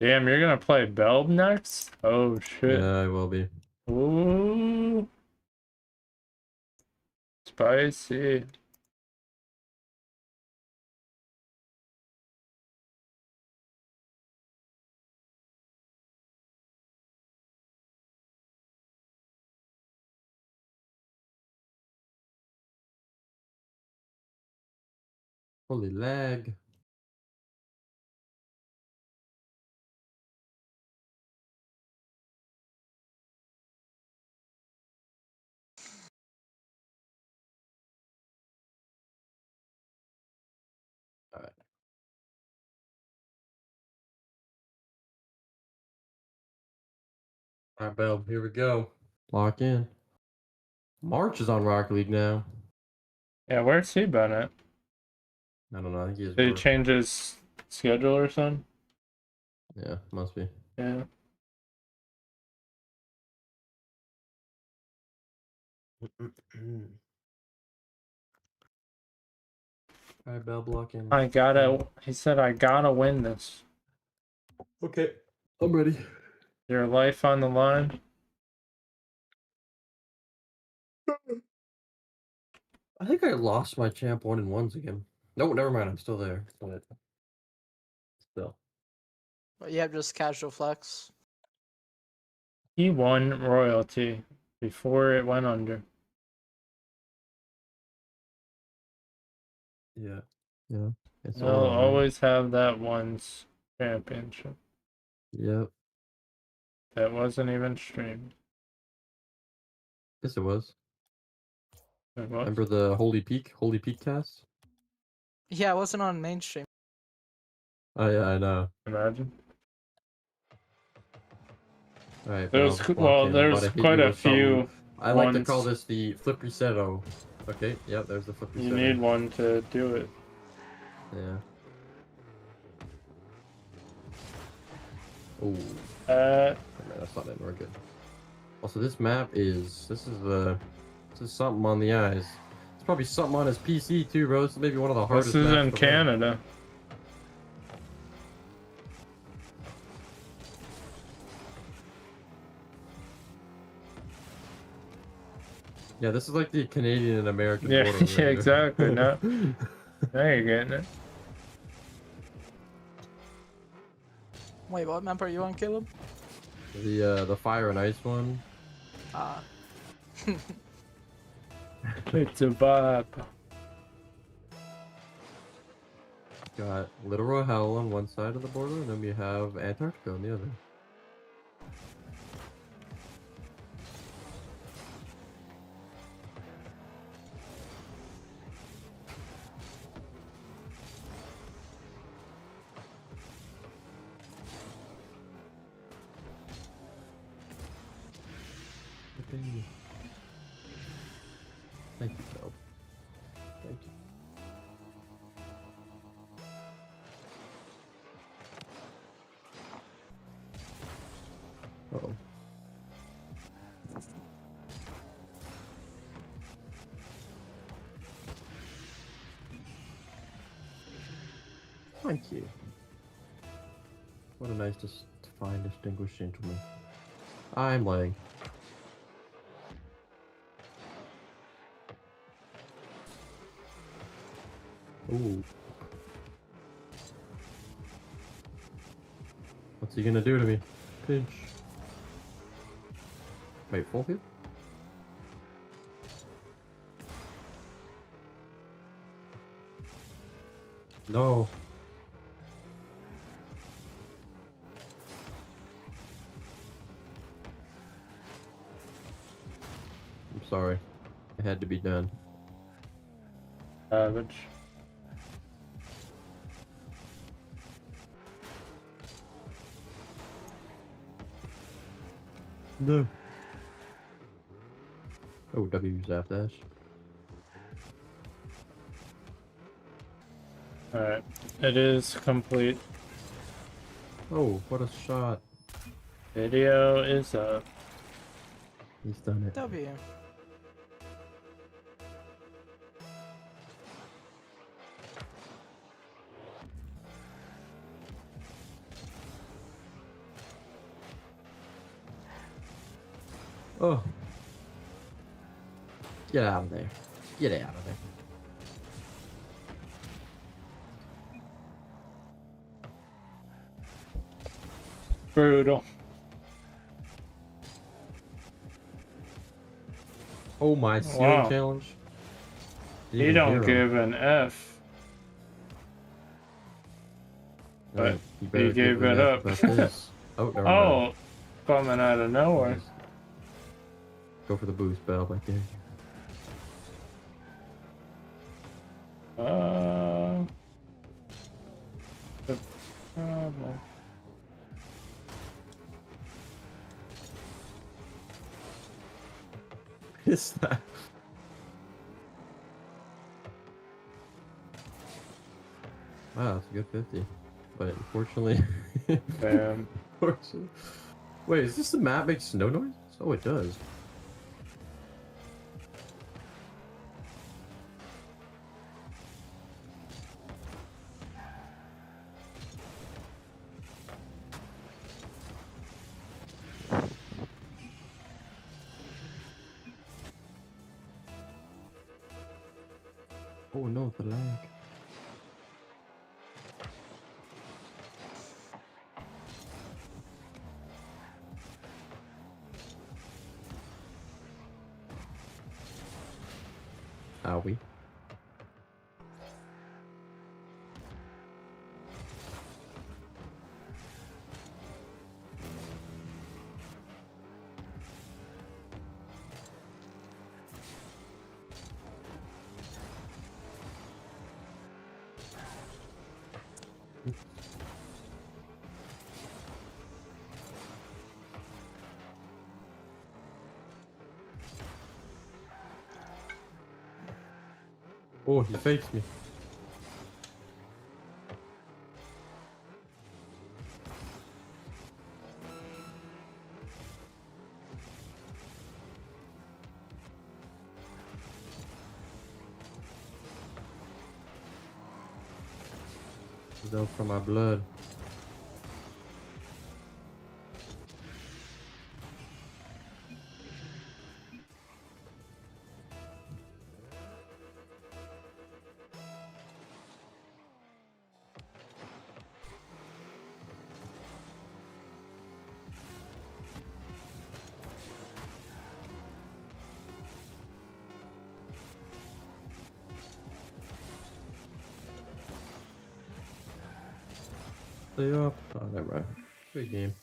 Damn, you're gonna play Belb next? Oh shit. Yeah, I will be. Ooh. Spicy. Holy lag. All right. All right, Bell. Here we go. Lock in. March is on Rocket League now. Yeah, where's he been at? I don't know. I think he's. Did he change his schedule or something? Yeah, must be. Yeah. All right, Bell, block in. He said, I gotta win this. Okay, I'm ready. Your life on the line? I think I lost my champ 1-1s again. No, never mind. I'm still there. But still. But yeah, just casual flex. He won royalty before it went under. Yeah. Yeah. It's They'll all right. always have that one's championship. Yep. That wasn't even streamed. Yes, it was. It was? Remember the Holy Peak cast? Yeah, it wasn't on mainstream. Oh yeah, I know. Imagine. Alright, There's I'll block him. I'm about there's to hit quite you a with something. few. I like to call ones. this the flip resetto. Okay, yep, there's the flip resetto. You need one to do it. Yeah. Oh, Uh, man, that's not it. We're good. Also, this map is this is something on the eyes. It's probably something on his PC too, bro. This is maybe one of the hardest. this is maps in to learn. Canada. Yeah, this is like the Canadian and American Yeah, border. yeah, exactly. No, now you're getting it. Wait, what map are you on, Caleb? The fire and ice one. Ah. It's a vibe. Got literal hell on one side of the border, and then we have Antarctica on the other. Thank you, Phil. Thank you. Uh-oh. Thank you. What a nice, fine, distinguished gentleman. I'm laying. Ooh. What's he gonna do to me? Pinch. Wait, full hit? No. I'm sorry. It had to be done. Savage. No. Oh, W zap dash. Alright. It is complete. Oh, what a shot. Video is up. He's done it. W. Oh. Get out of there. Get out of there. Brutal. Oh my, ceiling Wow. challenge. You Even don't hero. give an F. Alright, but you better he give gave an it F up. about this. Oh, never mind. Oh, coming out of nowhere. Go for the boost, Bell, right there. The problem. Is that? Wow, that's a good 50. But unfortunately... Damn. unfortunately... Wait, is this the map makes snow noise? Oh, it does. Oh no, the lag. Are we? Oh, he fakes me. He's out for my blood. Stay up. Oh, never mind. Good game.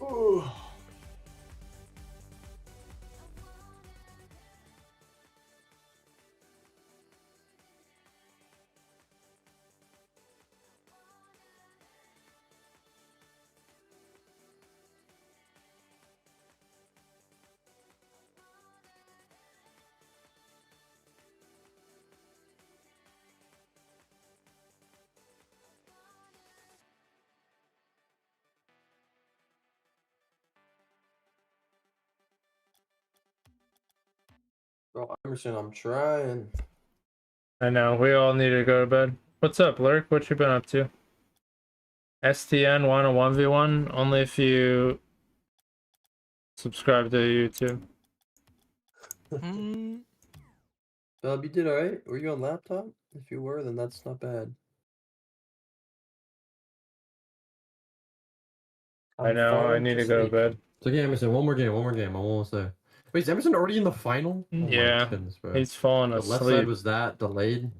Ooh. Bro, Emerson, I'm trying. I know, we all need to go to bed. What's up, Lurk? What you been up to? STN want a 1v1 only if you subscribe to YouTube. Hmm. You did alright? Were you on laptop? If you were, then that's not bad. I know, I need to go to bed. It's okay, Emerson. One more game. I'm almost there. Wait, is Emerson already in the final? Oh Yeah, my goodness, bro. he's falling The left side asleep. was that delayed.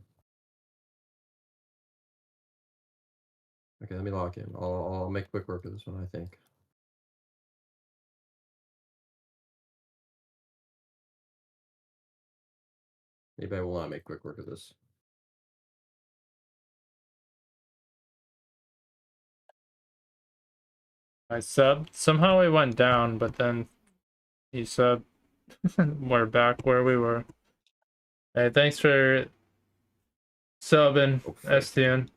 Okay, let me lock in. I'll make quick work of this one, I think. Maybe I will not make quick work of this. I subbed. Somehow we went down, but then he subbed. We're back where we were. Hey, thanks for subbing, Oh, frick. STN.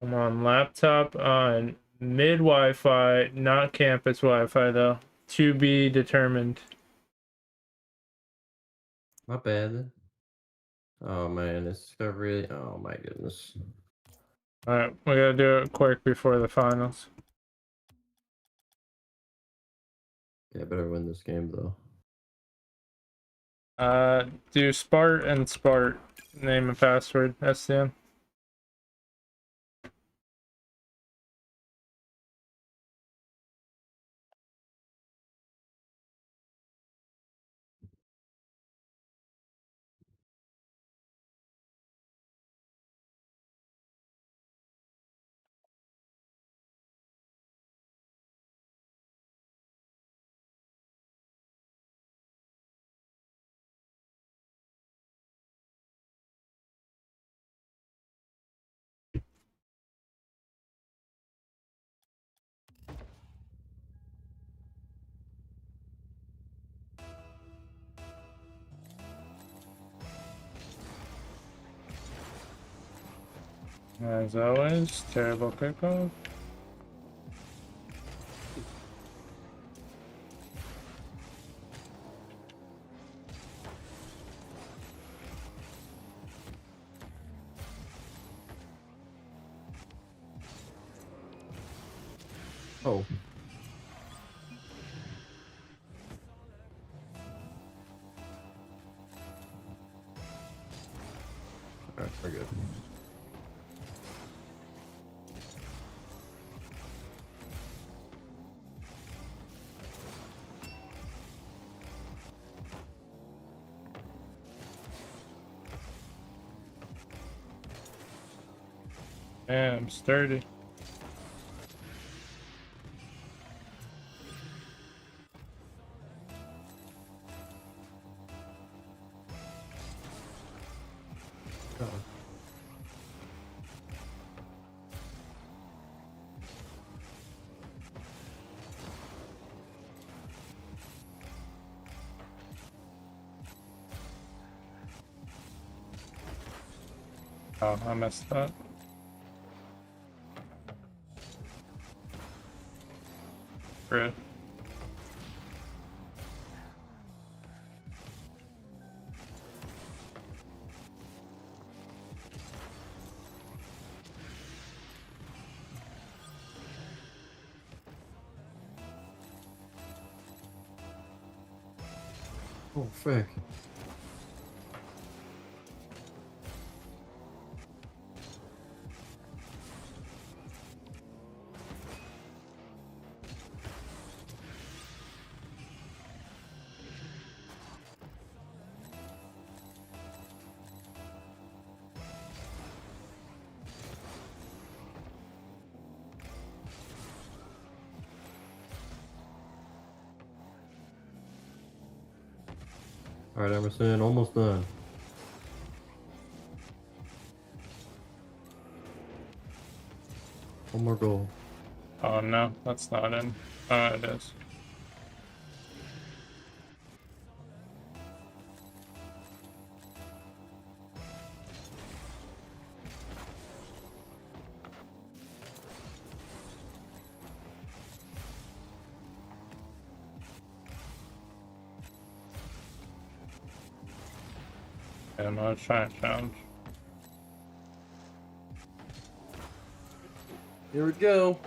I'm on laptop on mid Wi-Fi, not campus Wi-Fi though. To be determined. Not bad. Oh man, it's got really. Oh my goodness. Alright, we gotta do it quick before the finals. Yeah, I better win this game though. Do Spart and Spart. Name and password, STN. As always, terrible kickoff. Oh. Alright, we're good. Damn, sturdy. Oh. Oh, I missed that. Great. Oh, frick. Alright, Emerson, almost done. One more goal. Oh no, that's not in. Oh, it is. Yeah, I'm gonna try and challenge. Here we go.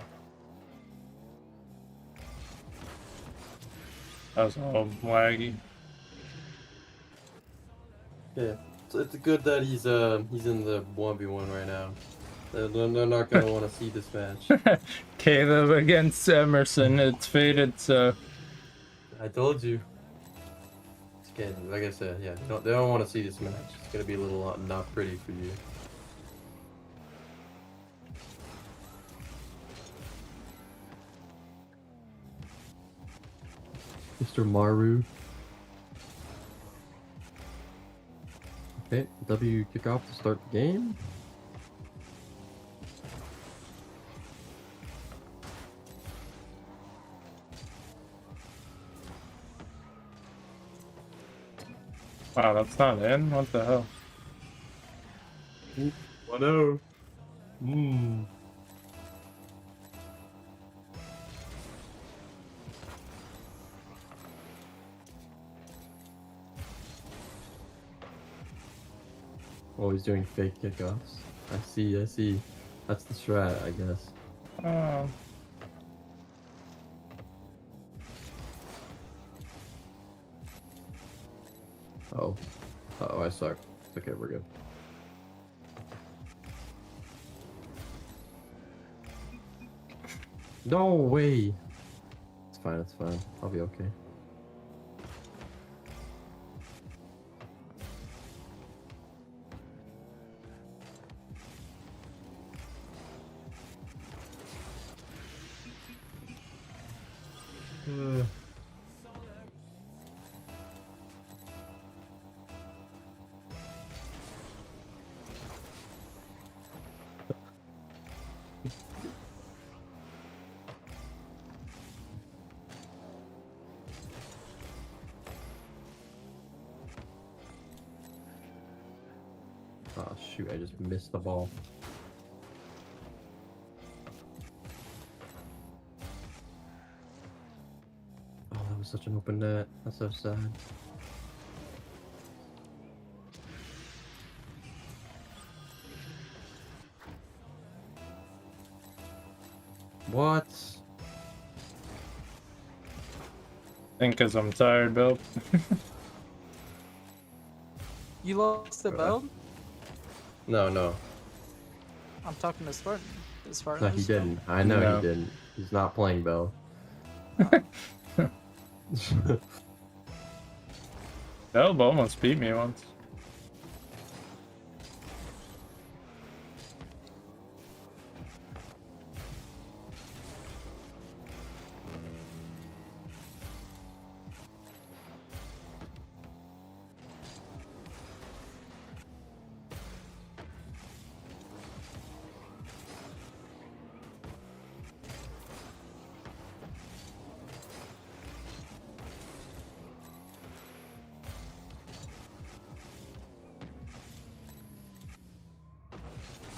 That was all laggy. Yeah, it's good that he's in the 1v1 right now. They're not gonna want to see this match. Caleb against Emerson, it's fated, so I told you. It's okay, like I said, yeah, they don't want to see this match. It's gonna be a little not pretty for you. Mr. Maru. Okay, W kickoff to start the game. wow, that's not in? What the hell? 1-0. Mmm. Oh, he's doing fake kickoffs. I see. That's the strat, I guess. Oh. Oh. Uh-oh, I suck. It's okay, we're good. No way! It's fine, I'll be okay. Oh shoot, I just missed the ball. Oh, that was such an open net. That's so sad. What? think because I'm tired, Bill. You lost the build? No. I'm talking to Spartan. Is Spartan No, he lose still? didn't. I know No. he didn't. He's not playing Bell. Bill almost beat me once.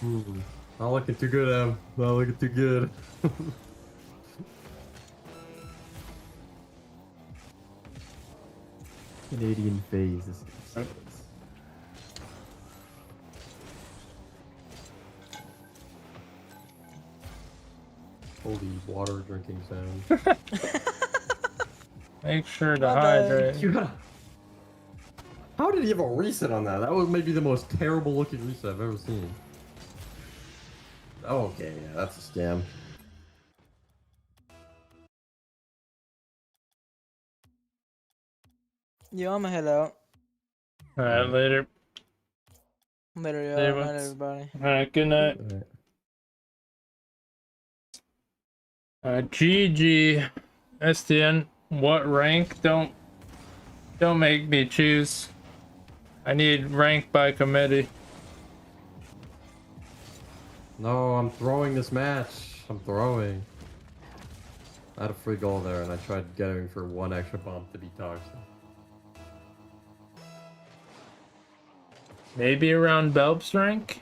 Not looking too good, Em. Not looking too good. Canadian phase. This is holy water drinking sound. Make sure to My bad. hydrate. You gotta... How did he have a reset on that? That was maybe the most terrible looking reset I've ever seen. Okay, yeah, that's a scam. Yo, I'ma head out. Alright, later. Later, Hey, yo. Night, what's- everybody. Alright, good night. Alright. GG. STN. What rank? Don't make me choose. I need rank by committee. No, I'm throwing this match. I'm throwing. I had a free goal there, and I tried getting for one extra bump to be toxic. Maybe around Belb's rank?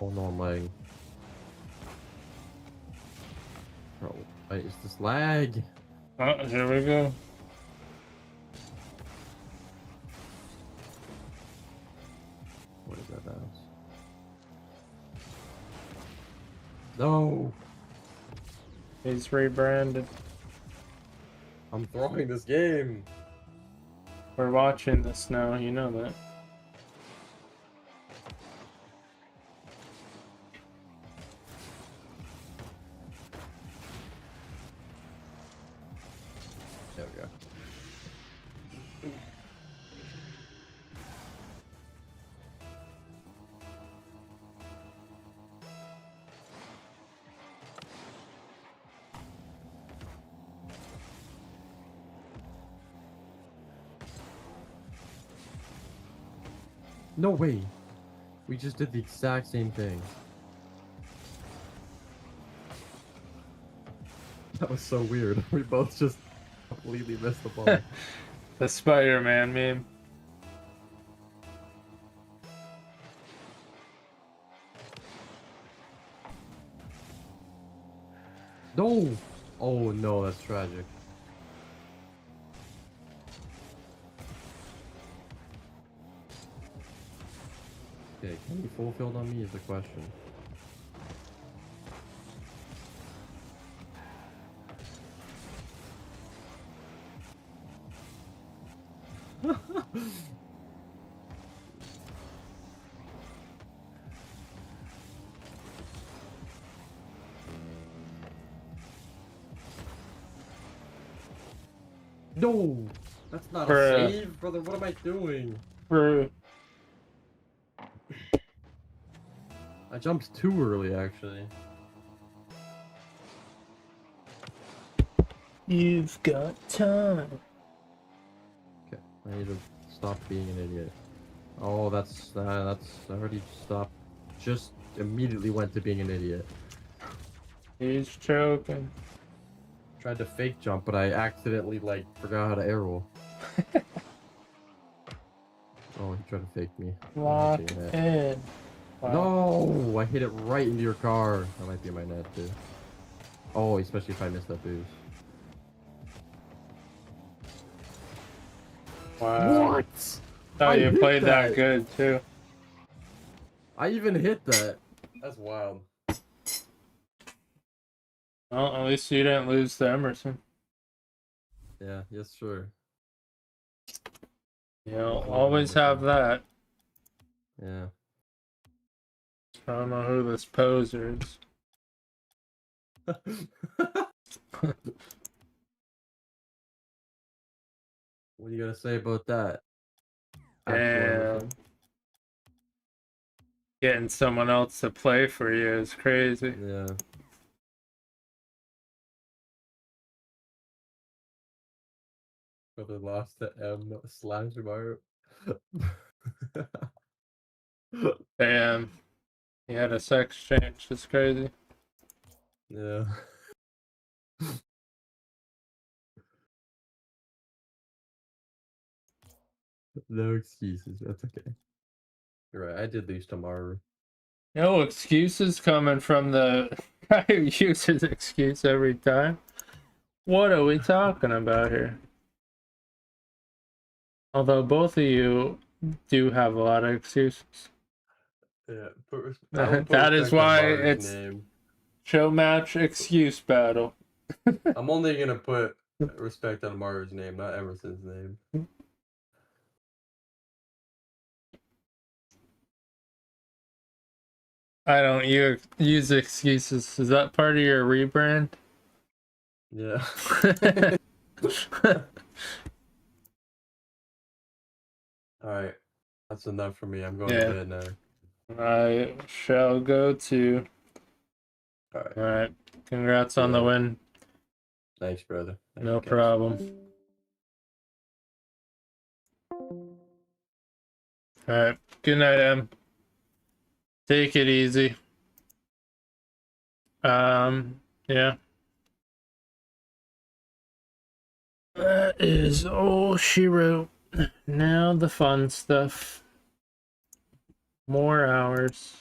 Oh no, I'm lagging. Bro, wait, is this lag? Oh, here we go. What is that house? No! He's rebranded. I'm throwing this game! We're watching this now, you know that. There we go. No way! We just did the exact same thing. That was so weird. We both just completely missed the ball. The Spider-Man meme. No! Oh no, that's tragic. Okay, can he fulfilled on me is the question. No! That's not Bruh. a save, brother. What am I doing? Bro. I jumped too early, actually. You've got time. Okay, I need to stop being an idiot. Oh, that's I already stopped. Just immediately went to being an idiot. He's choking. Tried to fake jump, but I accidentally forgot how to arrow. Oh, he tried to fake me. I'm Lock hitting that. in. Wow. No, I hit it right into your car. That might be in my net too. Oh, especially if I miss that boost. Wow. What? Oh, I you hit played that that. good too. I even hit that. That's wild. Well, at least you didn't lose to Emerson. Yeah, yes, sure. You'll always have that. Yeah. I don't know who this poser is. What are you gonna say about that? Damn. Getting someone else to play for you is crazy. Yeah. Brother lost to M/Mario. Damn. He had a sex change. It's crazy. Yeah. No excuses. That's okay. You're right. I did lose tomorrow. No excuses coming from the guy who uses excuse every time. What are we talking about here? Although both of you do have a lot of excuses. Yeah, I would put That is respect on why Maru's it's name. show match excuse battle. I'm only gonna put respect on Maru's name, not Emerson's name. I don't use excuses. Is that part of your rebrand? Yeah. Alright. That's enough for me. I'm going Yeah. to bed now. I shall go to. Alright. Alright. Congrats on the Yeah. win. Thanks, brother. Thank No you, guys. problem. Alright. Good night, Em. Take it easy. Yeah. That is all she wrote. Now the fun stuff. More hours.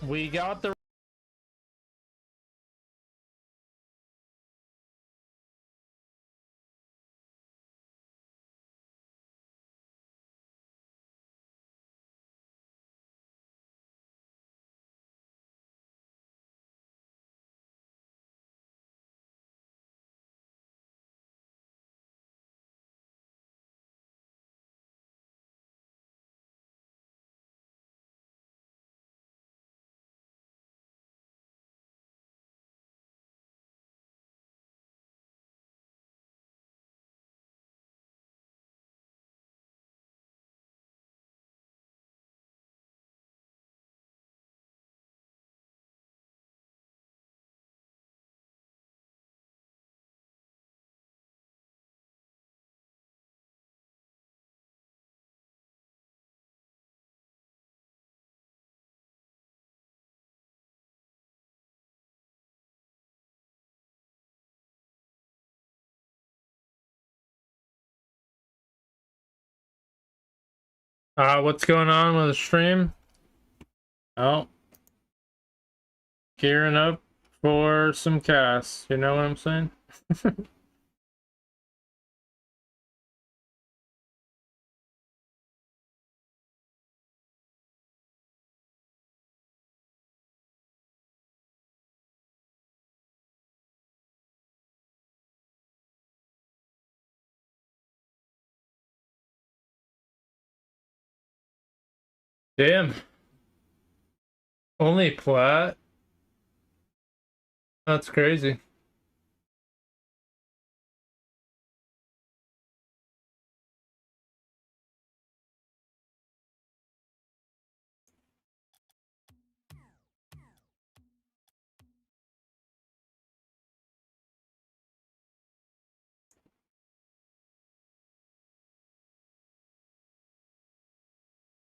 We got the what's going on with the stream? Oh, gearing up for some casts. You know what I'm saying? Damn. Only plat? That's crazy.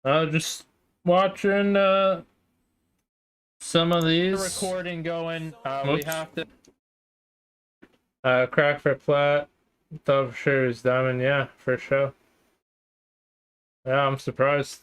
Just watching some of these. Recording going. We have to crack for plat. Thought for sure it was diamond. Yeah, for sure. Yeah, I'm surprised.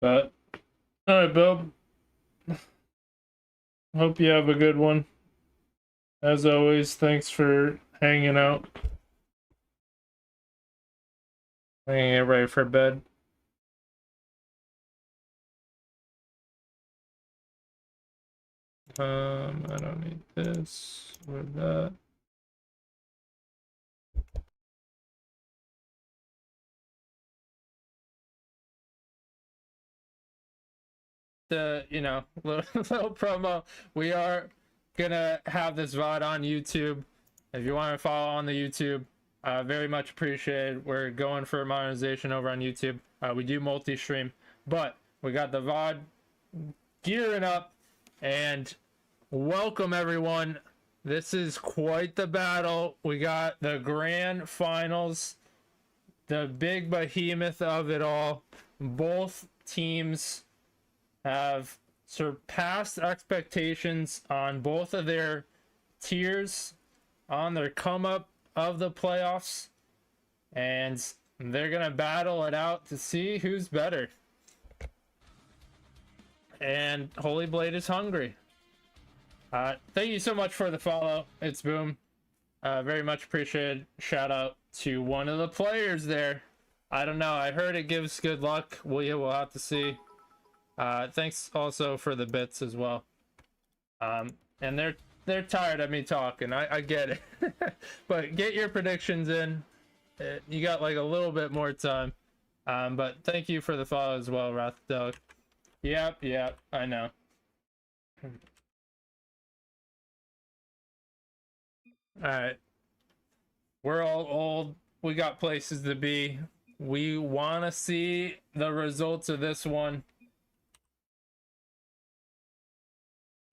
But all right, Bill. Hope you have a good one. As always, thanks for hanging out. I'm gonna get ready for bed. I don't need this or that. You know, little promo. We are gonna have this VOD on YouTube. If you want to follow on the YouTube, very much appreciated. We're going for monetization over on YouTube. We do multi-stream, but we got the VOD gearing up, and welcome everyone. This is quite the battle. We got the grand finals, the big behemoth of it all. Both teams have surpassed expectations on both of their tiers on their come up of the playoffs, and they're gonna battle it out to see who's better. And Holy Blade is hungry. Thank you so much for the follow. It's Boom. Very much appreciated. Shout out to one of the players there. I don't know, I heard it gives good luck. We'll have to see. Thanks also for the bits as well. And they're tired of me talking. I get it. But get your predictions in. You got like a little bit more time. But thank you for the follow as well, Rathdog. Yep, I know. Alright. We're all old. We got places to be. We want to see the results of this one.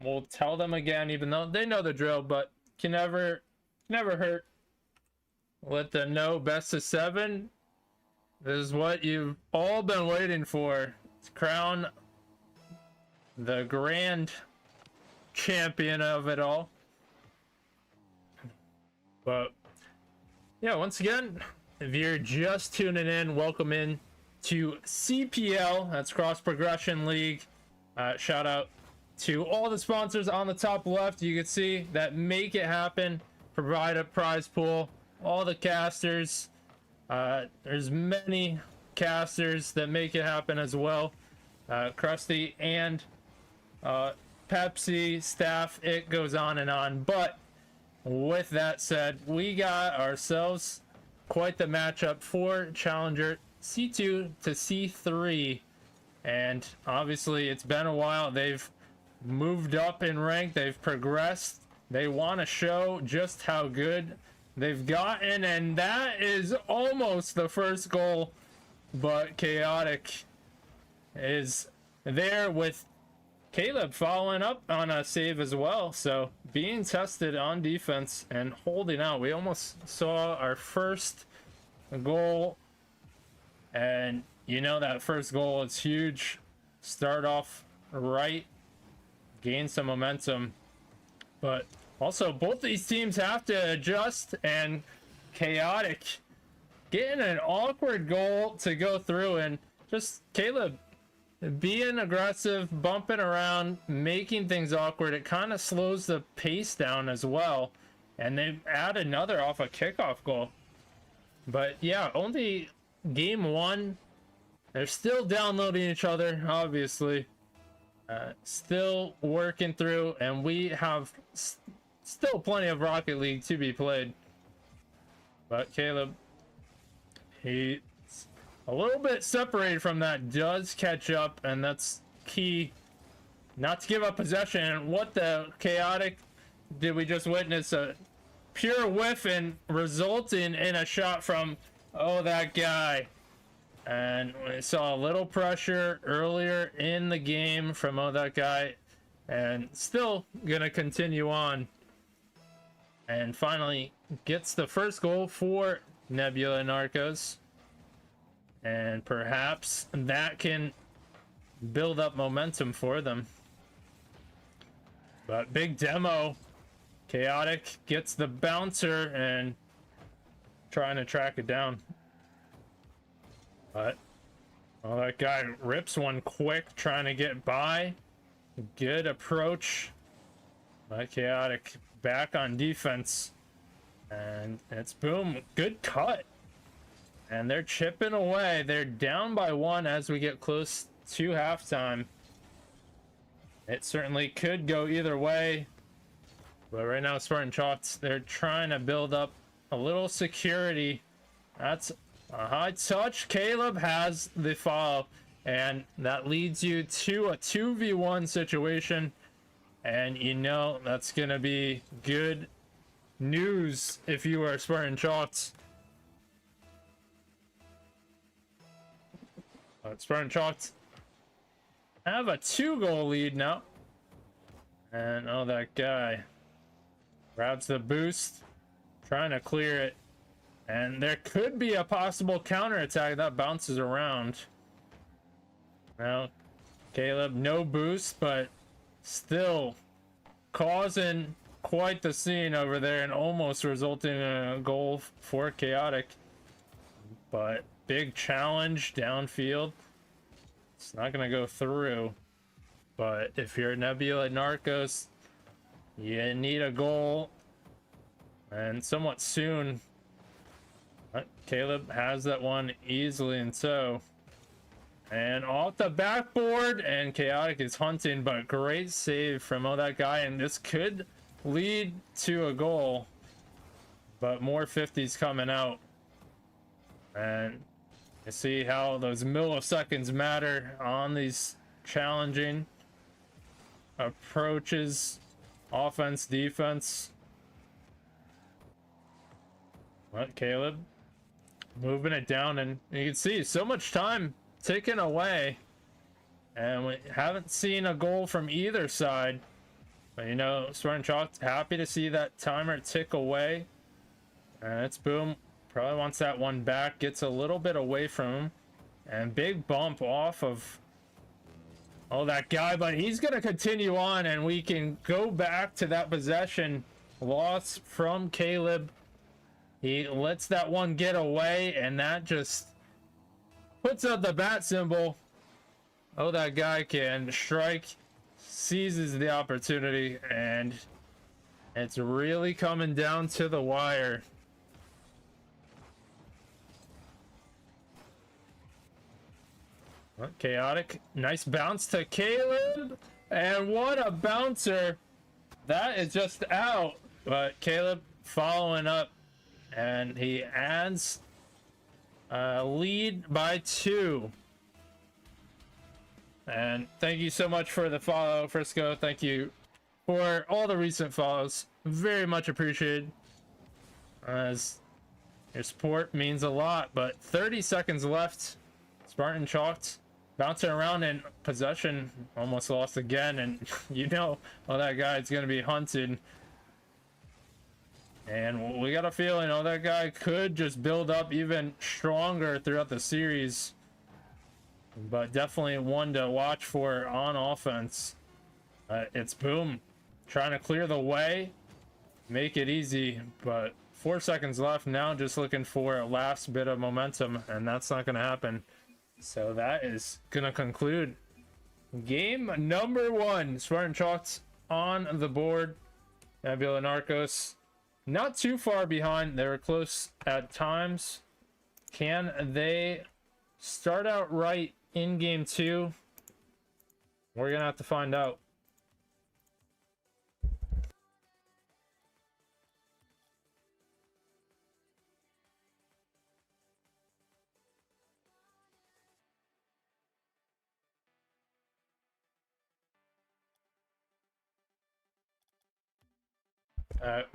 We'll tell them again, even though they know the drill, but can never hurt. Let them know best of 7. This is what you've all been waiting for. To crown the grand champion of it all. But yeah, once again, if you're just tuning in, welcome in to CPL. That's Cross Progression League. Shout out to all the sponsors on the top left. You can see that make it happen, provide a prize pool. All the casters. There's many casters that make it happen as well. Krusty and Pepsi staff, it goes on and on. But with that said, we got ourselves quite the matchup for Challenger C2 to C3. And obviously it's been a while. They've moved up in rank. They've progressed. They want to show just how good they've gotten, and that is almost the first goal, but Chaotic is there with Caleb following up on a save as well. So being tested on defense and holding out. We almost saw our first goal, and you know that first goal is huge. Start off right, gain some momentum, but also both these teams have to adjust, and Chaotic getting an awkward goal to go through, and just Caleb being aggressive, bumping around, making things awkward. It kind of slows the pace down as well, and they add another off a kickoff goal. But yeah, only game 1. They're still downloading each other, obviously. Still working through, and we have still plenty of Rocket League to be played. But Caleb, he's a little bit separated from that, does catch up, and that's key not to give up possession. And what the Chaotic did we just witness? A pure whiff and resulting in a shot from that guy. And we saw a little pressure earlier in the game from that guy, and still gonna continue on. And finally gets the first goal for Nebula Narcos, and perhaps that can build up momentum for them. But big demo, Chaotic gets the bouncer and trying to track it down. But that guy rips one quick, trying to get by. Good approach. Chaotic back on defense, and it's boom, good cut, and they're chipping away. They're down by 1 as we get close to halftime. It certainly could go either way, but right now Spartan Chalks, they're trying to build up a little security. That's a high touch. Caleb has the follow, and that leads you to a 2v1 situation. And you know that's gonna be good news if you are Spartan Chalks. Spartan Chalks have a 2-goal lead now. And that guy grabs the boost, trying to clear it. And there could be a possible counterattack that bounces around. Now, Caleb, no boost, but still causing quite the scene over there, and almost resulting in a goal for Chaotic. But big challenge downfield. It's not going to go through. But if you're Nebula Narcos, you need a goal, and somewhat soon. But Caleb has that one easily in tow. And off the backboard, and Chaotic is hunting, but great save from that guy, and this could lead to a goal. But more 50s coming out. And you see how those milliseconds matter on these challenging approaches, offense, defense. But Caleb moving it down, and you can see so much time taken away, and we haven't seen a goal from either side. But you know, Spartan Chalk happy to see that timer tick away, and it's boom, Probably wants that one back. Gets a little bit away from him. And big bump off of that guy. But he's going to continue on. And we can go back to that possession loss from Caleb. He lets that one get away. And that just puts up the bat symbol. Oh, that guy can strike. Seizes the opportunity. And it's really coming down to the wire. Chaotic. Nice bounce to Caleb. And what a bouncer. That is just out. But Caleb following up. And he adds a lead by 2. And thank you so much for the follow, Frisco. Thank you for all the recent follows. Very much appreciated. As your support means a lot. But 30 seconds left. Spartan chalked. Bouncing around in possession. Almost lost again. And you know, that guy's going to be hunted. And we got a feeling, that guy could just build up even stronger throughout the series. But definitely one to watch for on offense. It's Boom trying to clear the way, make it easy. But 4 seconds left now, just looking for a last bit of momentum, and that's not going to happen. So that is going to conclude game number 1. Spartan Chalks on the board. Nebula Narcos not too far behind. They were close at times. Can they start out right in game 2? We're going to have to find out.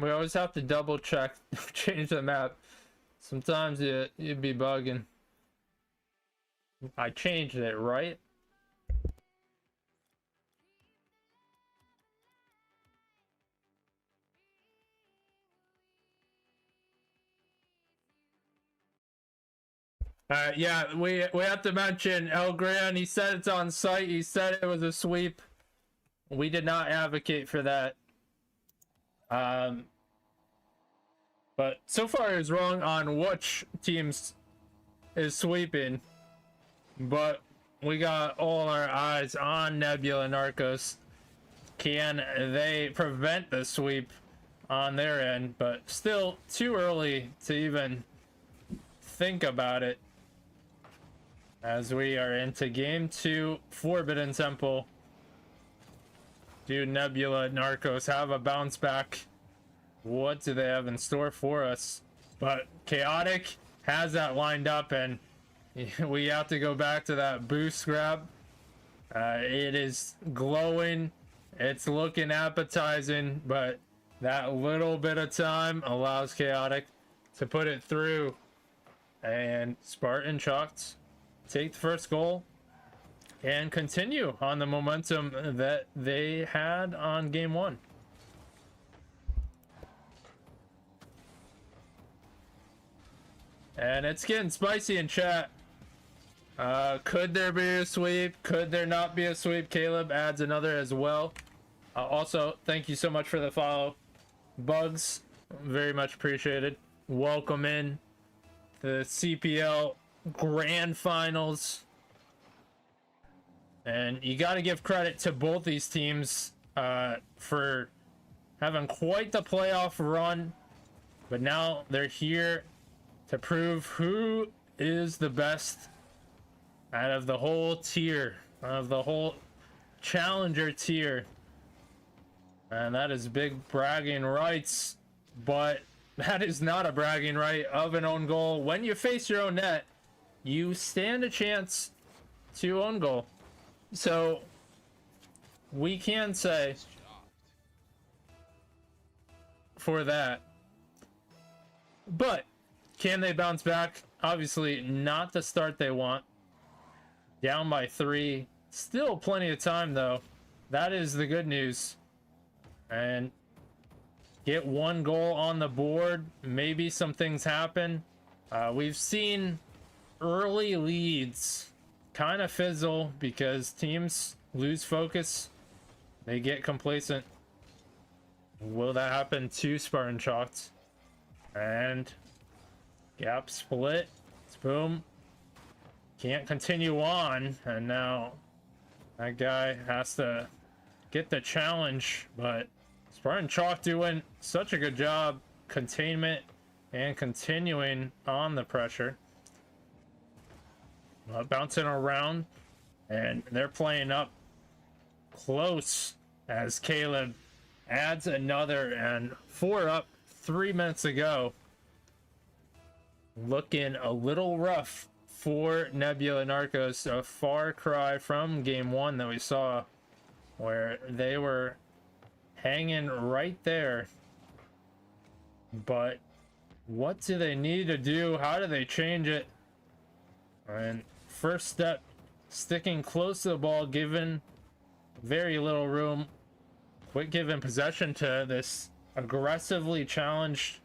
We always have to double check, change the map. Sometimes you'd be bugging. I changed it, right? Yeah, we have to mention El Gran. He said it's on site. He said it was a sweep. We did not advocate for that. But so far is wrong on which teams is sweeping. But we got all our eyes on Nebula Narcos. Can they prevent the sweep on their end? But still too early to even think about it. As we are into game 2, Forbidden Temple. Do Nebula Narcos have a bounce back? What do they have in store for us? But Chaotic has that lined up, and we have to go back to that boost grab. It is glowing. It's looking appetizing, but that little bit of time allows Chaotic to put it through. And Spartan Chalked take the first goal and continue on the momentum that they had on game 1. And it's getting spicy in chat. Could there be a sweep? Could there not be a sweep? Caleb adds another as well. Also, thank you so much for the follow. Bugs, very much appreciated. Welcome in the CPL Grand Finals. And you got to give credit to both these teams for having quite the playoff run. But now they're here to prove who is the best out of the whole tier, of the whole challenger tier. And that is big bragging rights, but that is not a bragging right of an own goal. When you face your own net, you stand a chance to own goal. So we can say for that. But can they bounce back? Obviously not the start they want. Down by 3. Still plenty of time though. That is the good news. And get 1 goal on the board. Maybe some things happen. We've seen early leads kind of fizzle because teams lose focus. They get complacent. Will that happen to Spartan Chalks? And gap split. It's boom. Can't continue on. And now that guy has to get the challenge. But Spartan Chalk doing such a good job. Containment and continuing on the pressure. Bouncing around. And they're playing up close as Caleb adds another, and 4 up 3 minutes ago. Looking a little rough for Nebula Narcos. A far cry from game 1 that we saw, where they were hanging right there. But what do they need to do? How do they change it? And first step, sticking close to the ball, given very little room. Quit giving possession to this aggressively challenged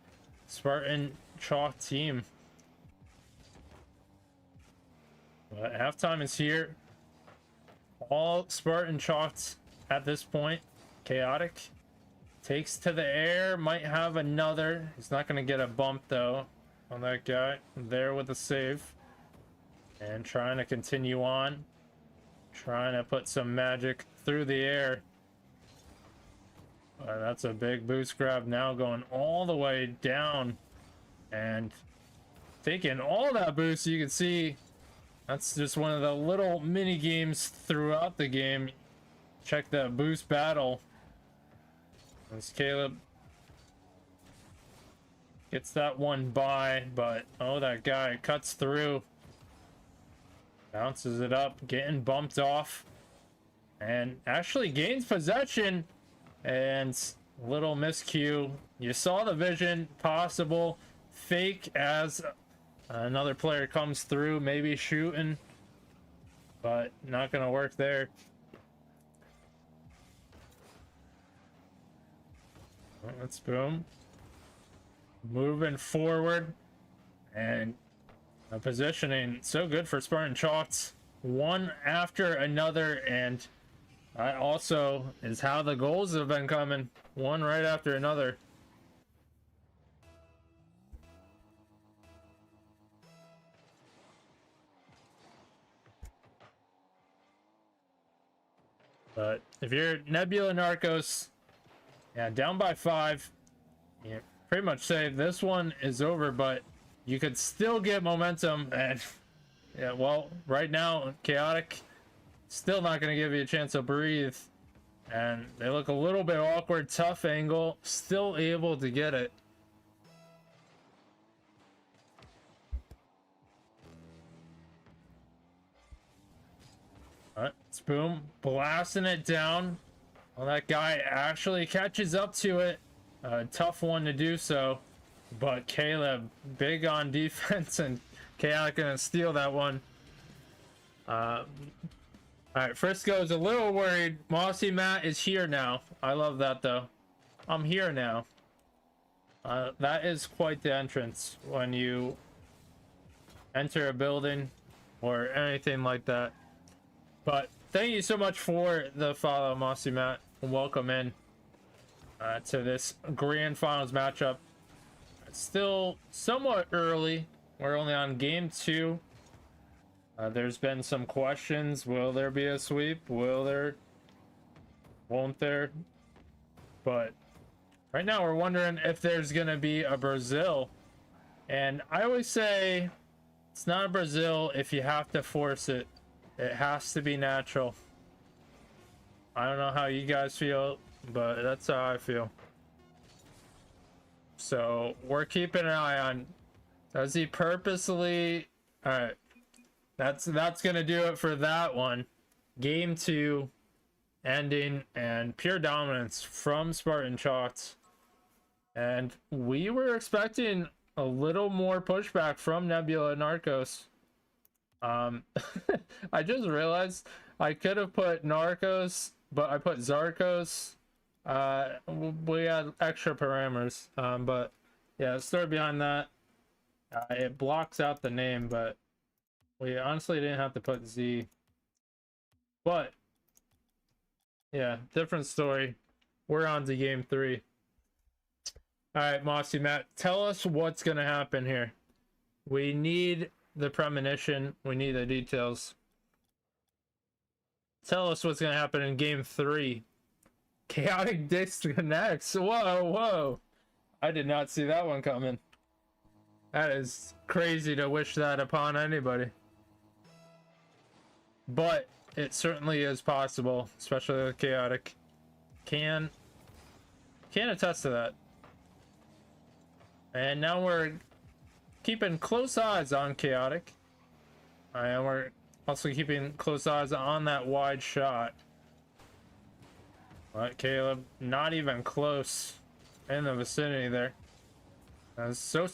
Spartan Chalk team. But halftime is here. All Spartan Chalks at this point. Chaotic takes to the air, might have another. He's not going to get a bump though on that guy. There with the save. And trying to continue on. Trying to put some magic through the air. That's a big boost grab now, going all the way down. And taking all that boost, you can see that's just one of the little mini games throughout the game. Check the boost battle. As Caleb gets that one by, but oh, that guy cuts through. Bounces it up, getting bumped off, and actually gains possession. And little miscue. You saw the vision possible. Fake as another player comes through, maybe shooting, but not gonna work there. Let's boom. Moving forward, and positioning so good for Spartan Chalks, one after another, and that also is how the goals have been coming, one right after another. But if you're Nebula Narcos, yeah, down by 5, you pretty much say this one is over, but you could still get momentum. And yeah, well, right now Chaotic still not going to give you a chance to breathe, and they look a little bit awkward. Tough angle, still able to get it. It's boom, blasting it down. Well, that guy actually catches up to it. Tough one to do so, but Caleb big on defense, and Chaotic gonna steal that one. All right, Frisco's a little worried. Mossy Matt is here now. I love that though. I'm here now. That is quite the entrance when you enter a building or anything like that. But thank you so much for the follow, Mossy Matt. Welcome in to this grand finals matchup. It's still somewhat early. We're only on game 2. There's been some questions. Will there be a sweep? Will there? Won't there? But right now we're wondering if there's gonna be a Brazil. And I always say it's not a Brazil if you have to force it. It has to be natural. I don't know how you guys feel, but that's how I feel. So we're keeping an eye on, does he purposely? All right, that's gonna do it for that one. Game 2 ending, and pure dominance from Spartan Chalks. And we were expecting a little more pushback from Nebula Narcos. I just realized I could have put Narcos, but I put Zarkos. We had extra parameters, but yeah, the story behind that, It blocks out the name, but we honestly didn't have to put Z. But yeah, different story. We're on to game 3. All right, Mossy Matt, tell us what's gonna happen here. We need the premonition. We need the details. Tell us what's gonna happen in game 3. Chaotic disconnects. Whoa, whoa! I did not see that one coming. That is crazy to wish that upon anybody. But it certainly is possible, especially with chaotic. Can attest to that. And now we're keeping close eyes on chaotic. And we're also keeping close eyes on that wide shot. But Caleb, not even close in the vicinity there. So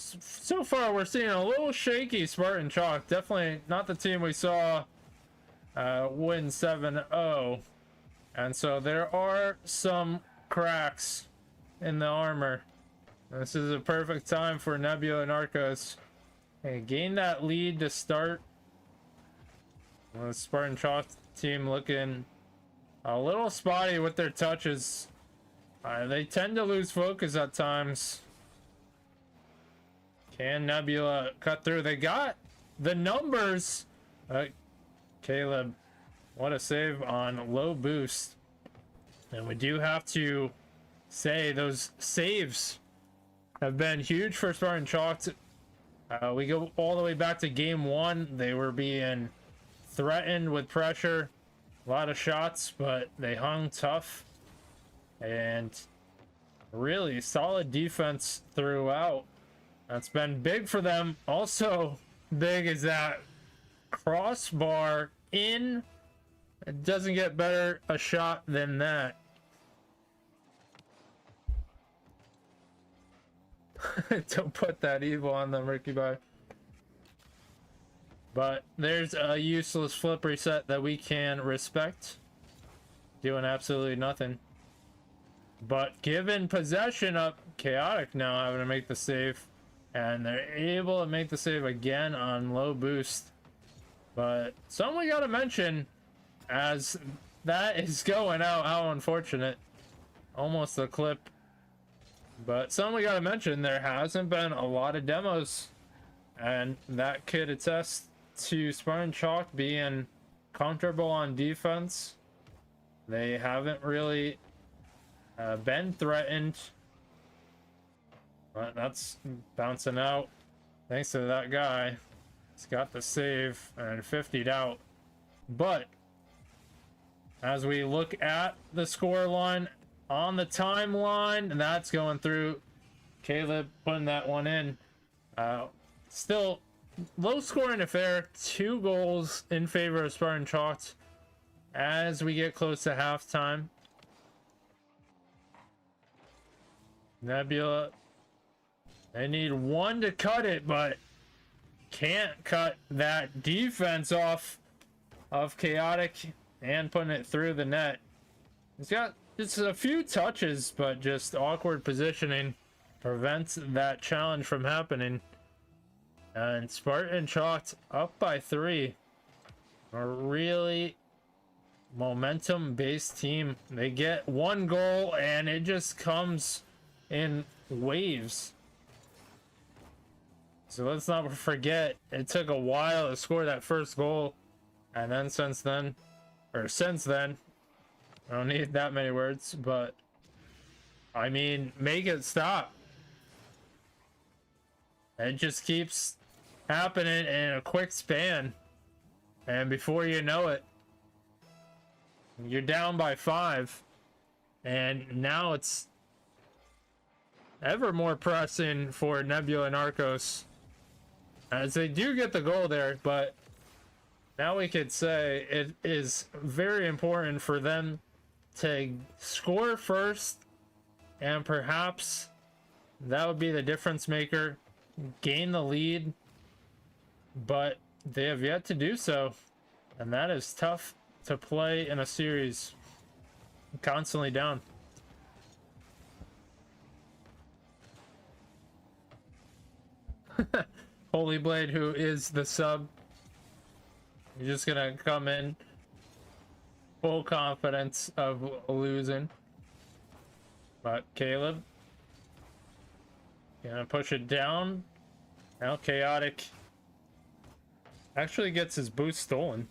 far we're seeing a little shaky Spartan Chalk. Definitely not the team we saw win 7-0. And so there are some cracks in the armor. This is a perfect time for Nebula and Arcos. And gain that lead to start. Well, the Spartan Chalk team looking a little spotty with their touches. They tend to lose focus at times. Can Nebula cut through? They got the numbers. Caleb, what a save on low boost. And we do have to say those saves have been huge for Spartan Chalk. We go all the way back to game 1. They were being threatened with pressure. A lot of shots, but they hung tough. And really solid defense throughout. That's been big for them. Also big is that crossbar in. It doesn't get better a shot than that. Don't put that evil on them, Ricky Boy. But there's a useless flip reset that we can respect. Doing absolutely nothing. But given possession up, Chaotic now having to make the save. And they're able to make the save again on low boost. But something we gotta mention, as that is going out, how unfortunate. Almost a clip. But something we gotta mention, there hasn't been a lot of demos. And that could attest to Spartan Chalk being comfortable on defense. They haven't really been threatened. But that's bouncing out. Thanks to that guy. He's got the save and 50'd out. But as we look at the score line on the timeline, and that's going through. Caleb putting that one in. Still low scoring affair. 2 goals in favor of Spartan Chalk as we get close to halftime. Nebula, they need 1 to cut it, but can't cut that defense off of Chaotic and putting it through the net. He's got just a few touches, but just awkward positioning prevents that challenge from happening. And Spartan Chalk up by 3. A really momentum-based team. They get 1 goal, and it just comes in waves. So let's not forget, it took a while to score that first goal. And then since then, I don't need that many words, but I mean, make it stop. It just keeps happening in a quick span. And before you know it, you're down by 5. And now it's ever more pressing for Nebula and Arcos, as they do get the goal there, but now we could say it is very important for them to score first, and perhaps that would be the difference maker, gain the lead, but they have yet to do so, and that is tough to play in a series constantly down. Holy Blade, who is the sub. He's just gonna come in full confidence of losing. But Caleb gonna push it down. Now Chaotic actually gets his boost stolen.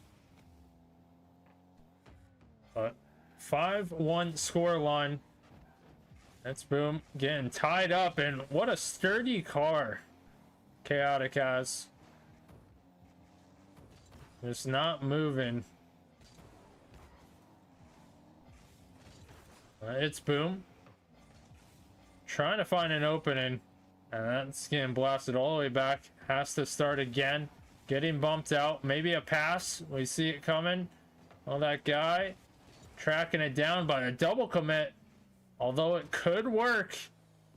But 5-1 score line. That's Boom getting tied up, and what a sturdy car Chaotic has. Just not moving. It's Boom trying to find an opening, and that's getting blasted all the way back. Has to start again. Getting bumped out. Maybe a pass. We see it coming. Oh, that guy tracking it down by a double commit. Although it could work.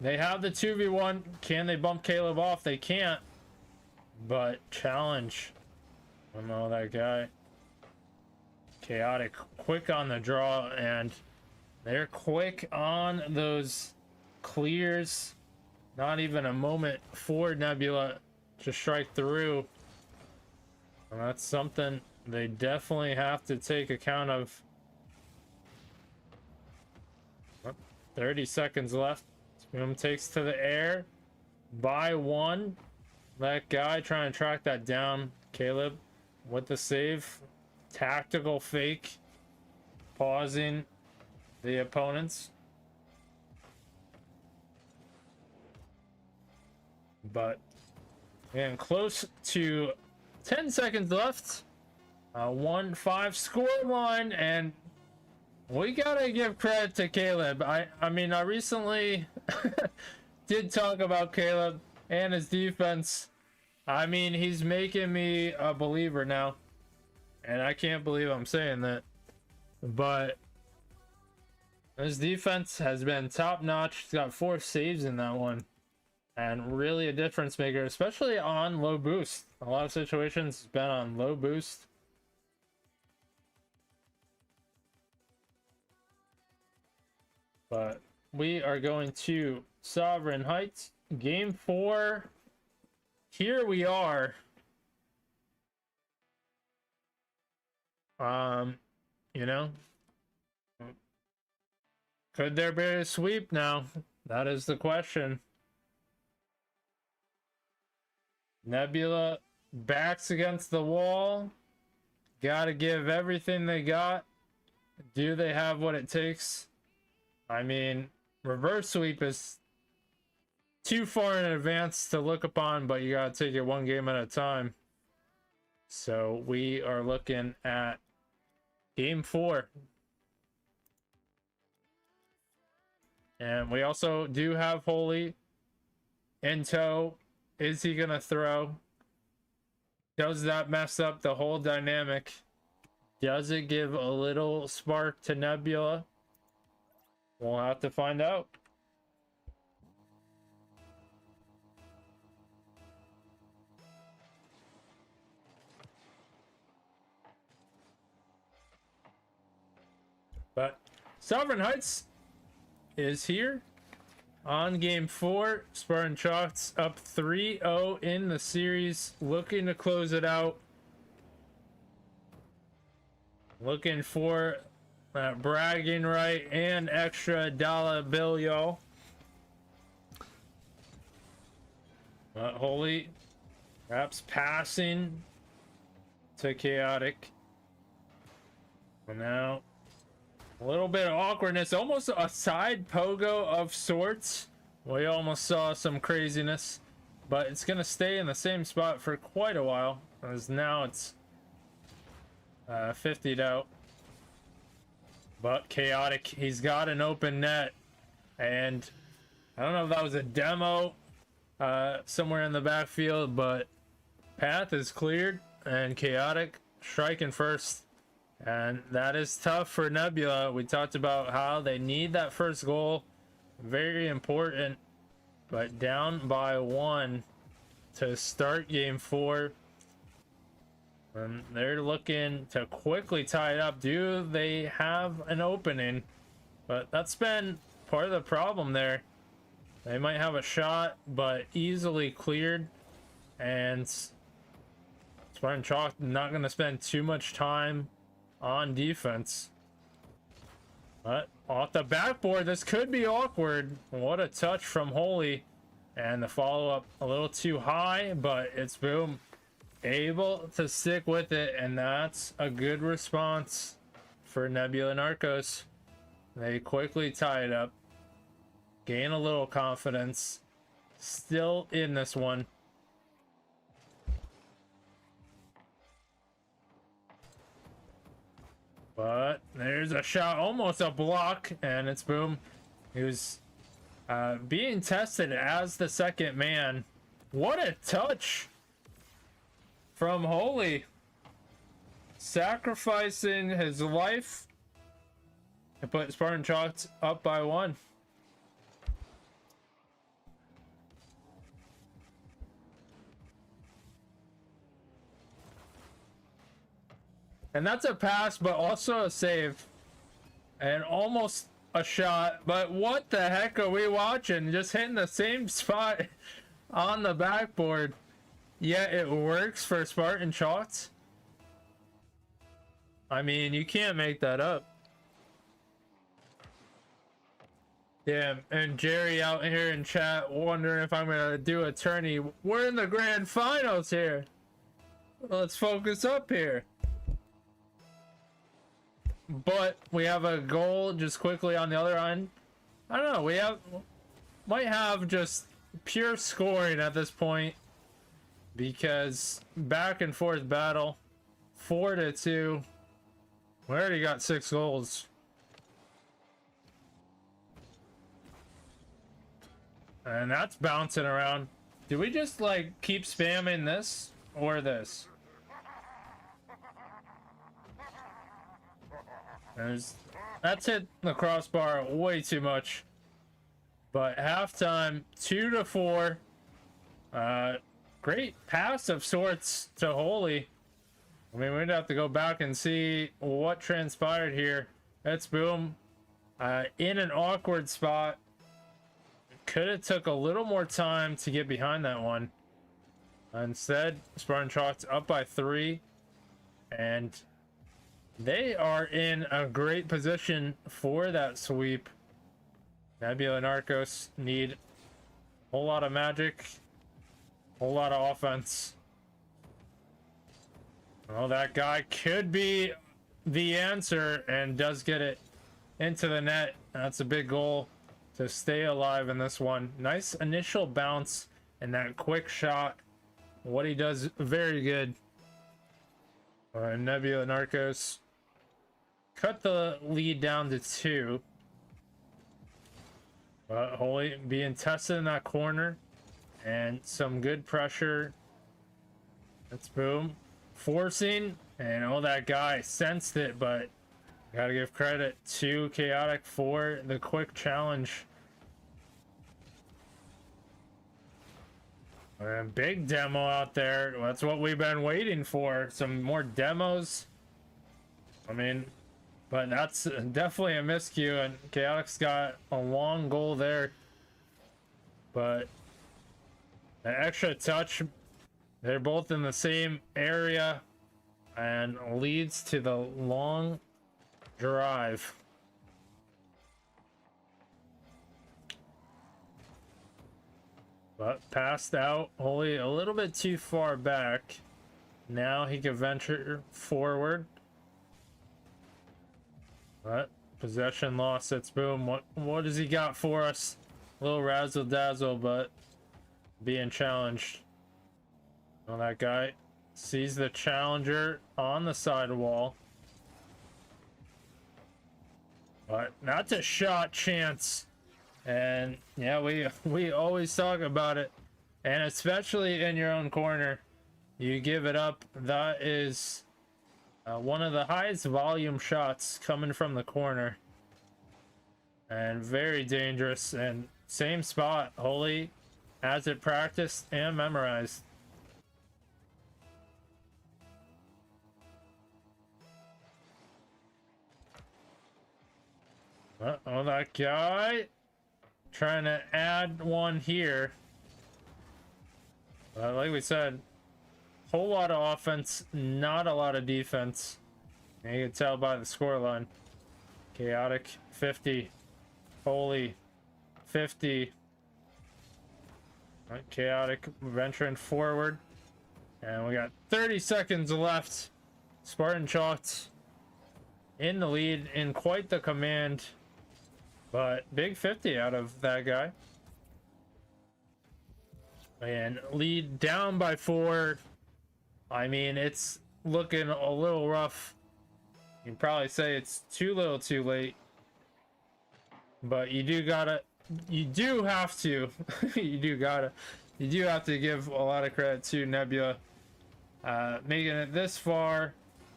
They have the 2v1. Can they bump Caleb off? They can't. But challenge. I don't know that guy. Chaotic quick on the draw, and they're quick on those clears. Not even a moment for Nebula to strike through. And that's something they definitely have to take account of. 30 seconds left. Boom takes to the air by 1. That guy trying to track that down. Caleb with the save. Tactical fake. Pausing the opponents. But getting close to 10 seconds left. 1-5 score line, and we gotta give credit to Caleb. I mean, I recently did talk about Caleb and his defense. I mean, he's making me a believer now, and I can't believe I'm saying that. But his defense has been top notch. He's got 4 saves in that one, and really a difference maker, especially on low boost. A lot of situations he's been on low boost. But we are going to Sovereign Heights, game 4. Here we are. You know, could there be a sweep now? That is the question. Nebula backs against the wall. Gotta give everything they got. Do they have what it takes? I mean, reverse sweep is too far in advance to look upon, but you gotta take it one game at a time. So we are looking at game 4. And we also do have Holy in tow. Is he gonna throw? Does that mess up the whole dynamic? Does it give a little spark to Nebula? We'll have to find out. But Sovereign Heights is here on game 4. Spartan Chalks up 3-0 in the series, looking to close it out. Looking for bragging right and extra dollar bill, y'all. Holy perhaps passing to Chaotic. And now a little bit of awkwardness, almost a side pogo of sorts. We almost saw some craziness, but it's gonna stay in the same spot for quite a while, as now it's 50'd out. But Chaotic, he's got an open net, and I don't know if that was a demo somewhere in the backfield, but path is cleared, and Chaotic striking first. And that is tough for Nebula. We talked about how they need that first goal. Very important. But down by 1 to start game 4. And they're looking to quickly tie it up. Do they have an opening? But that's been part of the problem there. They might have a shot, but easily cleared. And Spartan Chalk not going to spend too much time on defense. But off the backboard, this could be awkward. What a touch from Holy. And the follow-up a little too high, but it's Boom able to stick with it, and that's a good response for Nebula Narcos. They quickly tie it up, gain a little confidence, still in this one. But there's a shot, almost a block, and it's Boom. He was being tested as the second man. What a touch from Holy, sacrificing his life to put Spartan Chalk up by 1. And that's a pass, but also a save. And almost a shot. But what the heck are we watching? Just hitting the same spot on the backboard. Yeah, it works for Spartan Chalk. I mean, you can't make that up. Damn, and Jerry out here in chat wondering if I'm gonna do a tourney. We're in the grand finals here. Let's focus up here. But we have a goal just quickly on the other end. I don't know, might have just pure scoring at this point, because back and forth battle, 4-2. We already got 6 goals. And that's bouncing around. Do we just like keep spamming this or this? That's hit the crossbar way too much. But halftime, 2-4. Great pass of sorts to Holy. I mean, we'd have to go back and see what transpired here. That's Boom in an awkward spot. Could have took a little more time to get behind that one. Instead, Spartan Chalk's up by 3. And they are in a great position for that sweep. Nebula Narcos need a whole lot of magic, a whole lot of offense. Well, that guy could be the answer and does get it into the net. That's a big goal to stay alive in this one. Nice initial bounce and that quick shot. What he does, very good. Nebula Narcos cut the lead down to 2. Holy being tested in that corner, and some good pressure. That's Boom forcing, and that guy sensed it, but gotta give credit to Chaotic for the quick challenge. And big demo out there. That's what we've been waiting for. Some more demos. I mean, but that's definitely a miscue, and Chaotic's got a long goal there. But an extra touch, they're both in the same area, and leads to the long drive. But passed out, Holy a little bit too far back. Now he can venture forward. But possession loss, it's Boom. What has he got for us? A little razzle dazzle, but being challenged. Well, that guy sees the challenger on the sidewall. But that's a shot chance. And yeah, we always talk about it. And especially in your own corner, you give it up. That is one of the highest volume shots coming from the corner. And very dangerous. And same spot. Holy has it practiced and memorized. Oh, that guy trying to add one here. Like we said, whole lot of offense, not a lot of defense. And you can tell by the scoreline. Chaotic 50, Holy 50. Right, Chaotic venturing forward, and we got 30 seconds left. Spartan Chalked in the lead, in quite the command, but big 50 out of that guy. And lead down by 4. I mean, it's looking a little rough. You can probably say it's too little too late, but you do have to you do have to give a lot of credit to Nebula, making it this far,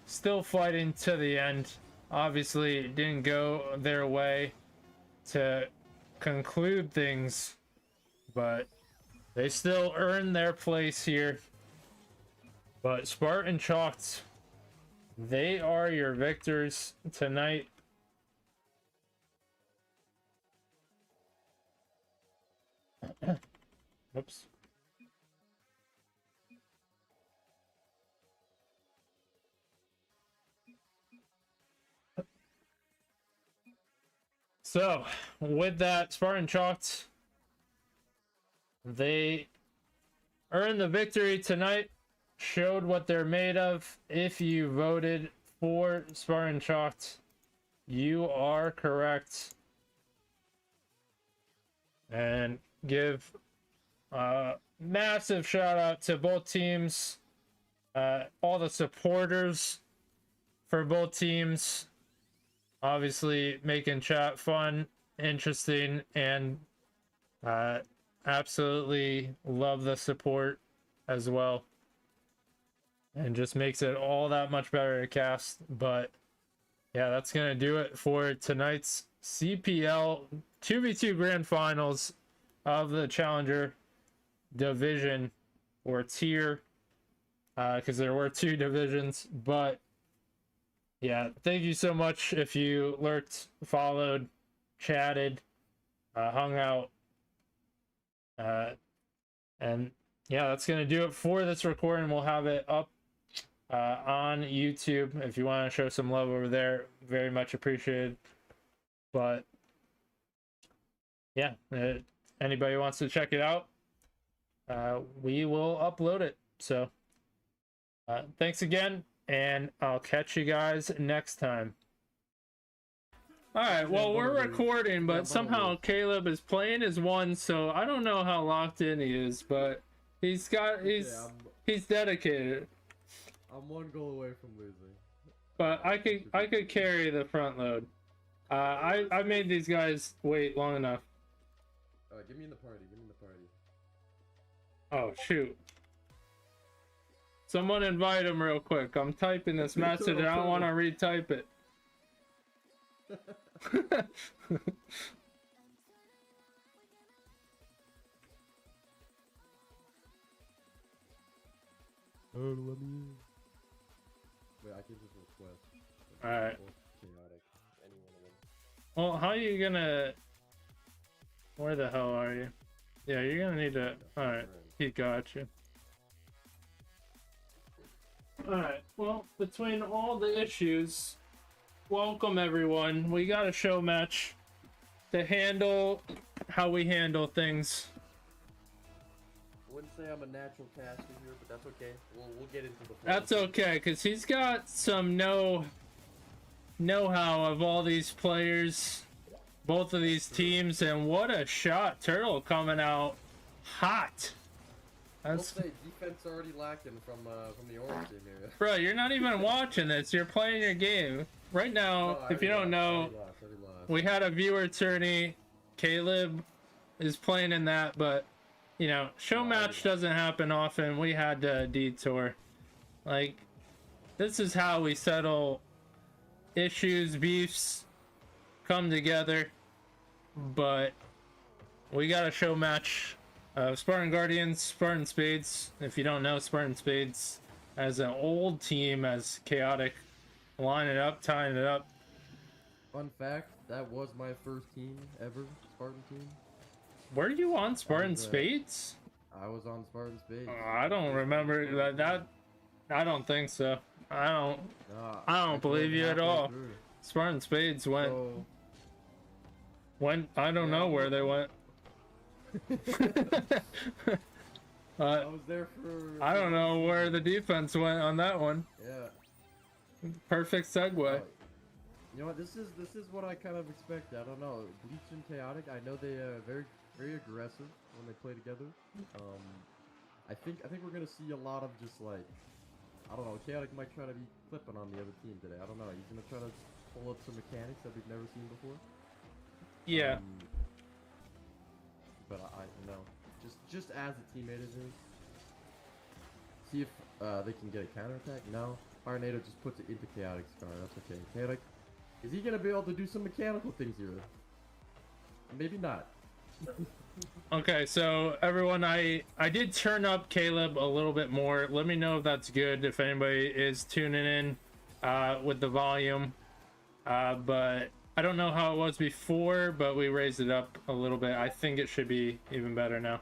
still fighting to the end. Obviously it didn't go their way to conclude things, but they still earned their place here. But Spartan Chalked, they are your victors tonight. Oops. So, with that, Spartan Chalked, they earned the victory tonight, showed what they're made of. If you voted for Spartan Chalked, you are correct. And give massive shout out to both teams, all the supporters for both teams, obviously making chat fun, interesting, and absolutely love the support as well, and just makes it all that much better to cast. But yeah, that's gonna do it for tonight's CPL 2v2 grand finals of the Challenger division, or tier, because there were 2 divisions. But yeah, thank you so much if you lurked, followed, chatted, hung out, and yeah, that's gonna do it for this recording. We'll have it up on YouTube if you want to show some love over there. Very much appreciated. But yeah, anybody wants to check it out, we will upload it. So thanks again, and I'll catch you guys next time. All right, well, we're recording, but somehow Caleb is playing as 1, so I don't know how locked in he is, but he's dedicated. I'm 1 goal away from losing. But I could carry the front load. I made these guys wait long enough. Get me in the party. Get me in the party. Oh shoot! Someone invite him real quick. I'm typing this message. I don't want to retype it. Oh, let me in. Wait, I can just request. Alright. Chaotic. Any one of them. Well, how are you gonna... Where the hell are you? Yeah, you're gonna need to... Alright, he got you. Alright, well, between all the issues, welcome everyone. We got a show match to handle how we handle things. I wouldn't say I'm a natural caster here, but that's okay. We'll get into the... That's okay, because he's got some know-how of all these players, both of these teams, and what a shot. Turtle coming out hot. I'll say defense already lacking from the orange team here. Bro, you're not even watching this. You're playing your game. Right now, if you don't know, we had a viewer tourney. Caleb is playing in that, but, you know, show match doesn't happen often. We had to detour. Like, this is how we settle issues, beefs, come together. But we got a show match. Spartan Guardians, Spartan Spades. If you don't know, Spartan Spades as an old team, as Chaotic, line it up, tying it up. Fun fact, that was my first team ever, Spartan team. Were you on Spartan Spades? I was on Spartan Spades. I don't remember that. I don't think so. I don't believe you at all. Spartan Spades went. So, I don't know where they went. I was there for. I don't know where the defense went on that one. Yeah. Perfect segue. You know what? This is what I kind of expect. I don't know. Bleach and Chaotic. I know they are very aggressive when they play together. I think we're gonna see a lot of just like, I don't know. Chaotic might try to be flipping on the other team today. I don't know. He's gonna try to pull up some mechanics that we've never seen before. Yeah. But I you know, just as a teammate of his, see if they can get a counterattack. No. Fire NATO just puts it into Chaotic's car. That's okay. Chaotic, is he gonna be able to do some mechanical things here? Maybe not. Okay, so everyone, I did turn up Caleb a little bit more. Let me know if that's good, if anybody is tuning in with the volume. But I don't know how it was before, but we raised it up a little bit. I think it should be even better now.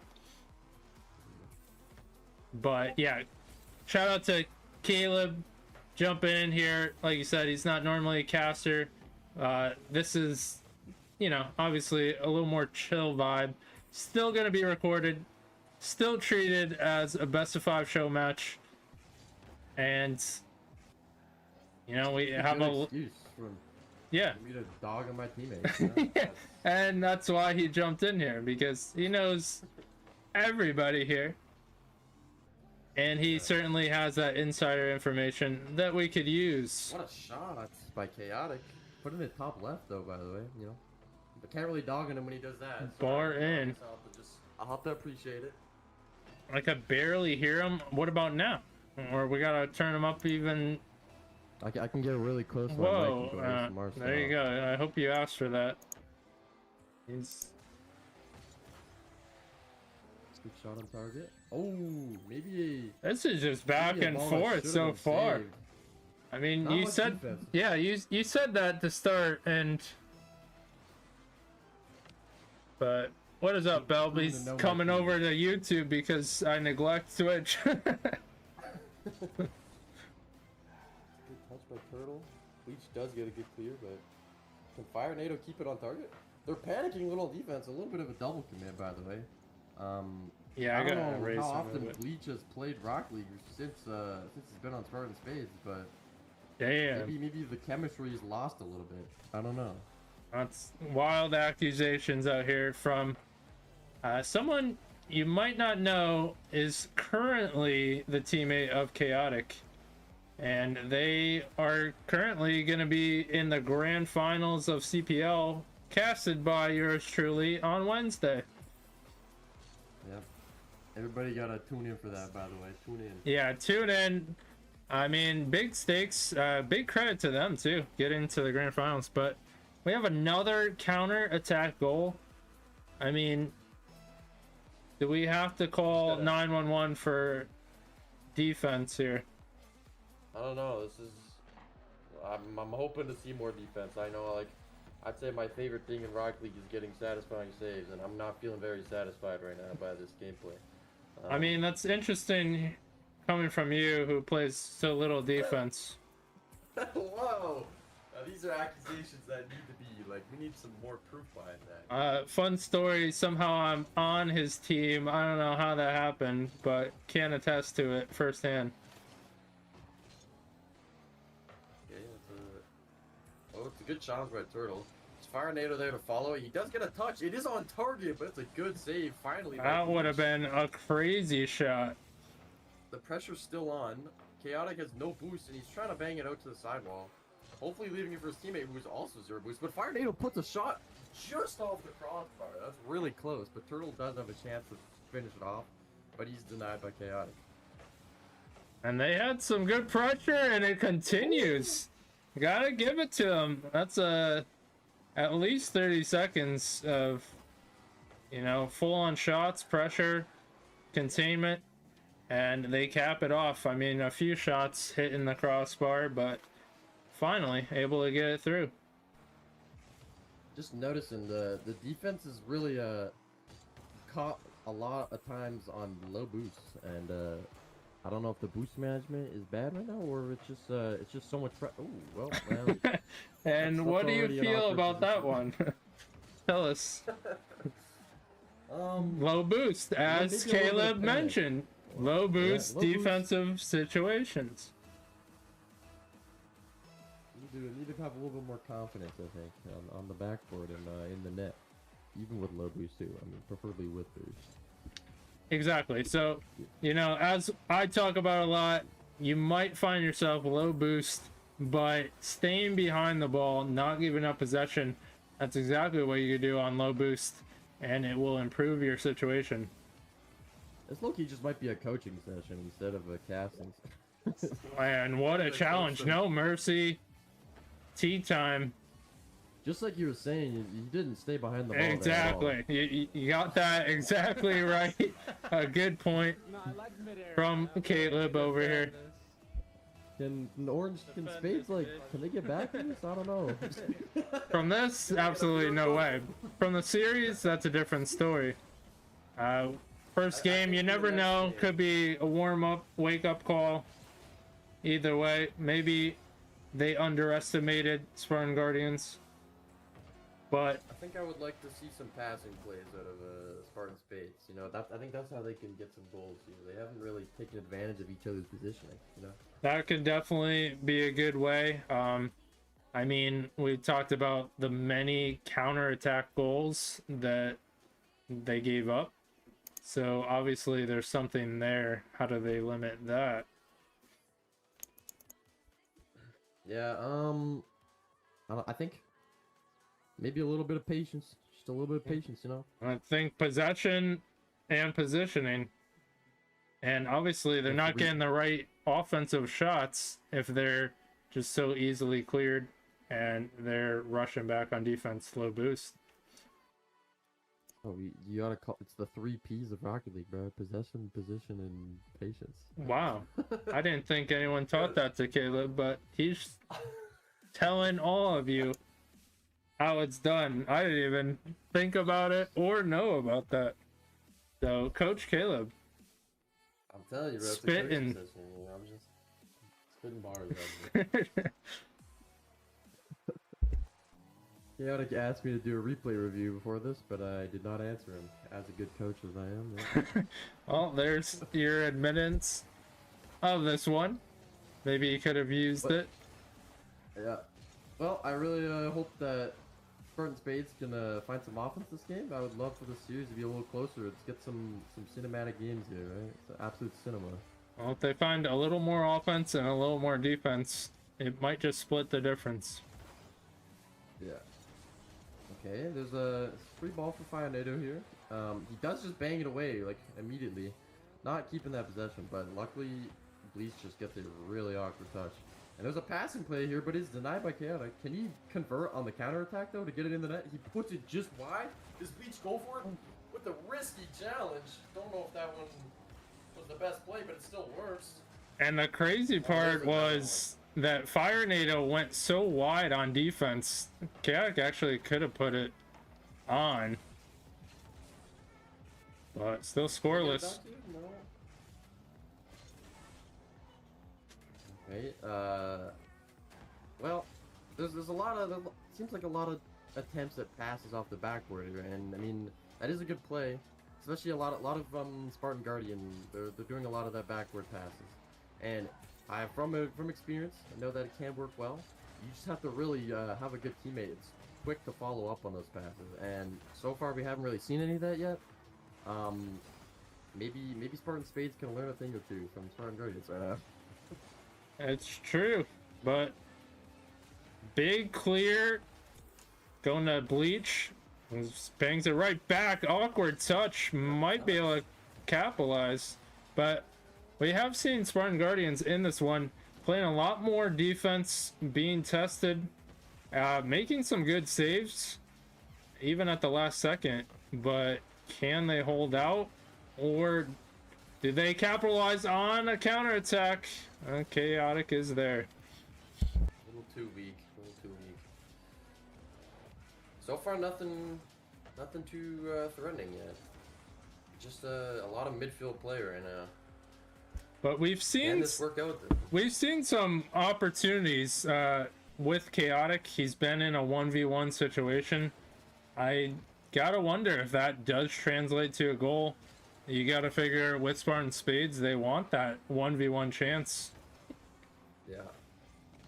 But yeah, shout out to Caleb jumping in here. Like you said, he's not normally a caster. This is, you know, obviously a little more chill vibe. Still gonna be recorded, still treated as a best of 5 show match, and you know, we have a excuse for yeah, me to dog on my teammates. You know? yeah. And that's why he jumped in here, because he knows everybody here, and he certainly has that insider information that we could use. What a shot by Chaotic. Put him in top left though, by the way. You know, but can't really dog on him when he does that. So Bar in. I'll have to appreciate it. I could barely hear him. What about now? Or we gotta turn him up even. I can get really close. Whoa! There you go. I hope you asked for that. He's. Good shot on target. Oh, maybe. This is just back and forth so far. Saved. I mean, Not you much said, defense. yeah, you said that to start, and but what is up, Belby's coming over to YouTube because I neglect Twitch. Good touch by Turtle. Bleach does get a good clear, but can Fire NATO keep it on target? They're panicking a little on defense. A little bit of a double command, by the way. Yeah, I don't gotta know raise how him a often bit. Bleach has played Rock League since he's been on Spartan Spades, but Damn, maybe the chemistry is lost a little bit. I don't know. that's wild accusations out here from someone you might not know is currently the teammate of Chaotic, and they are currently going to be in the grand finals of CPL, casted by yours truly on Wednesday. Yep. Everybody gotta tune in for that, by the way. Tune in. Yeah, tune in. I mean, big stakes. Big credit to them too, getting to the grand finals. But we have another counter attack goal. I mean, do we have to call 911 for defense here? I don't know. This is. I'm hoping to see more defense. I know, like, I'd say my favorite thing in Rock League is getting satisfying saves, and I'm not feeling very satisfied right now by this gameplay. I mean, that's interesting coming from you, who plays so little defense. Whoa! These are accusations that need to be, like, we need some more proof behind that. Fun story. Somehow I'm on his team. I don't know how that happened, but can attest to it firsthand. Okay, it's a good challenge by Turtle. It's Fire NATO there to follow. He does get a touch. It is on target, but it's a good save finally. That would have been a crazy shot. The pressure's still on. Chaotic has no boost, and he's trying to bang it out to the sidewall. Hopefully leaving it for his teammate, who's also 0 boost. But Fire NATO puts a shot just off the crossbar. That's really close, but Turtle does have a chance to finish it off, but he's denied by Chaotic. And they had some good pressure, and it continues. Gotta give it to them. That's at least 30 seconds of, you know, full-on shots, pressure, containment, and they cap it off. I mean, a few shots hitting the crossbar, but finally able to get it through. Just noticing the defense is really a lot of times on low boosts, and I don't know if the boost management is bad right now, or it's just so much. Oh well, And that's what do you already an feel awkward about that position. one? Tell us. Low boost, maybe as a little bit of Caleb panic. mentioned. Low boost low boost. defensive situations. Need to have a little bit more confidence, I think, on the backboard and in the net, even with low boost too. I mean, preferably with boost. Exactly. So, you know, as I talk about a lot, you might find yourself low boost, but staying behind the ball, not giving up possession, that's exactly what you could do on low boost, and it will improve your situation. This low-key just might be a coaching session instead of a casting. And what a challenge. No mercy. Tea time. Just like you were saying, you didn't stay behind the ball. Exactly. You got that exactly right. A good point from Caleb over here. Can Spades, like, can they get back to this? I don't know. From this, absolutely no way. From the series, that's a different story. First game, you never know. Could be a warm-up, wake-up call. Either way, maybe they underestimated Spartan Guardians. But I think I would like to see some passing plays out of Spartan Spades. You know, I think that's how they can get some goals. You know, they haven't really taken advantage of each other's positioning. You know, that could definitely be a good way. I mean, we talked about the many counterattack goals that they gave up. So obviously there's something there. How do they limit that? Yeah, I think maybe a little bit of patience. Just a little bit of patience, you know? I think possession and positioning. And obviously they're not getting the right offensive shots if they're just so easily cleared and they're rushing back on defense, low boost. Oh, you gotta call it's the 3 P's of Rocket League, bro. Possession, position, and patience. Wow. I didn't think anyone taught that to Caleb, but he's telling all of you how it's done. I didn't even think about it or know about that. So, Coach Caleb. I'm telling you, bro. It's Spitting. a coaching session, you know? I'm just spitting bars. Chaotic asked me to do a replay review before this, but I did not answer him, as a good coach as I am. Yeah. Well, there's your admittance of this one. Maybe you could have used it. Yeah. Well, I really hope that Spartan Spades can find some offense this game. I would love for the series to be a little closer. Let's get some cinematic games here, right? It's absolute cinema. Well, if they find a little more offense and a little more defense, it might just split the difference. Yeah. Okay, there's a free ball for Fionado here. He does just bang it away, like, immediately. Not keeping that possession, but luckily, Bleach just gets a really awkward touch. And there's a passing play here, but it's denied by Chaotic. Can he convert on the counterattack, though, to get it in the net? He puts it just wide. Does Bleach go for it? With the risky challenge. Don't know if that one was the best play, but it still works. And the crazy part was that Fire NATO went so wide on defense, Chaotic actually could have put it on. But still scoreless. Okay, well, there's a lot of, seems like a lot of attempts at passes off the backboard here, and I mean, that is a good play. Especially a lot of Spartan Guardian, they're doing a lot of that backward passes. And from experience, I know that it can work well. You just have to really have a good teammate. It's quick to follow up on those passes, and so far we haven't really seen any of that yet. Maybe Spartan Spades can learn a thing or two from Spartan Guardians. It's true, but big clear, going to Bleach, bangs it right back. Awkward touch, might be able to capitalize, but we have seen Spartan Guardians in this one playing a lot more defense, being tested, making some good saves, even at the last second. But can they hold out, or do they capitalize on a counterattack? Chaotic is there. A little too weak. So far, nothing too threatening yet. just a lot of midfield player, and But we've can seen this work out? With them? we've seen some opportunities with Chaotic. He's been in a 1v1 situation. I gotta wonder if that does translate to a goal. You gotta figure with Spartan Spades, they want that 1v1 chance. Yeah.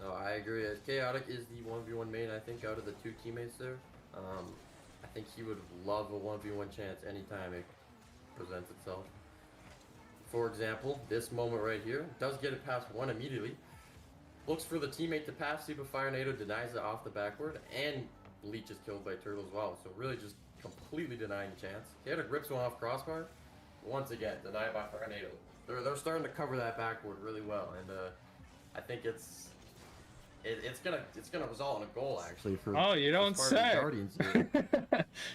No, I agree. Chaotic is the 1v1 main, I think, out of the two teammates there. I think he would love a 1v1 chance anytime it presents itself. For example, this moment right here, does get it past one immediately. Looks for the teammate to pass, Super Fire NATO denies it off the backward, and Bleach is killed by Turtle as well. So really just completely denying the chance. Chaotic rips one off crossbar. Once again, denied by Fire NATO. They're starting to cover that backward really well, and I think it's gonna result in a goal actually for. Oh, you don't say. Guardians here.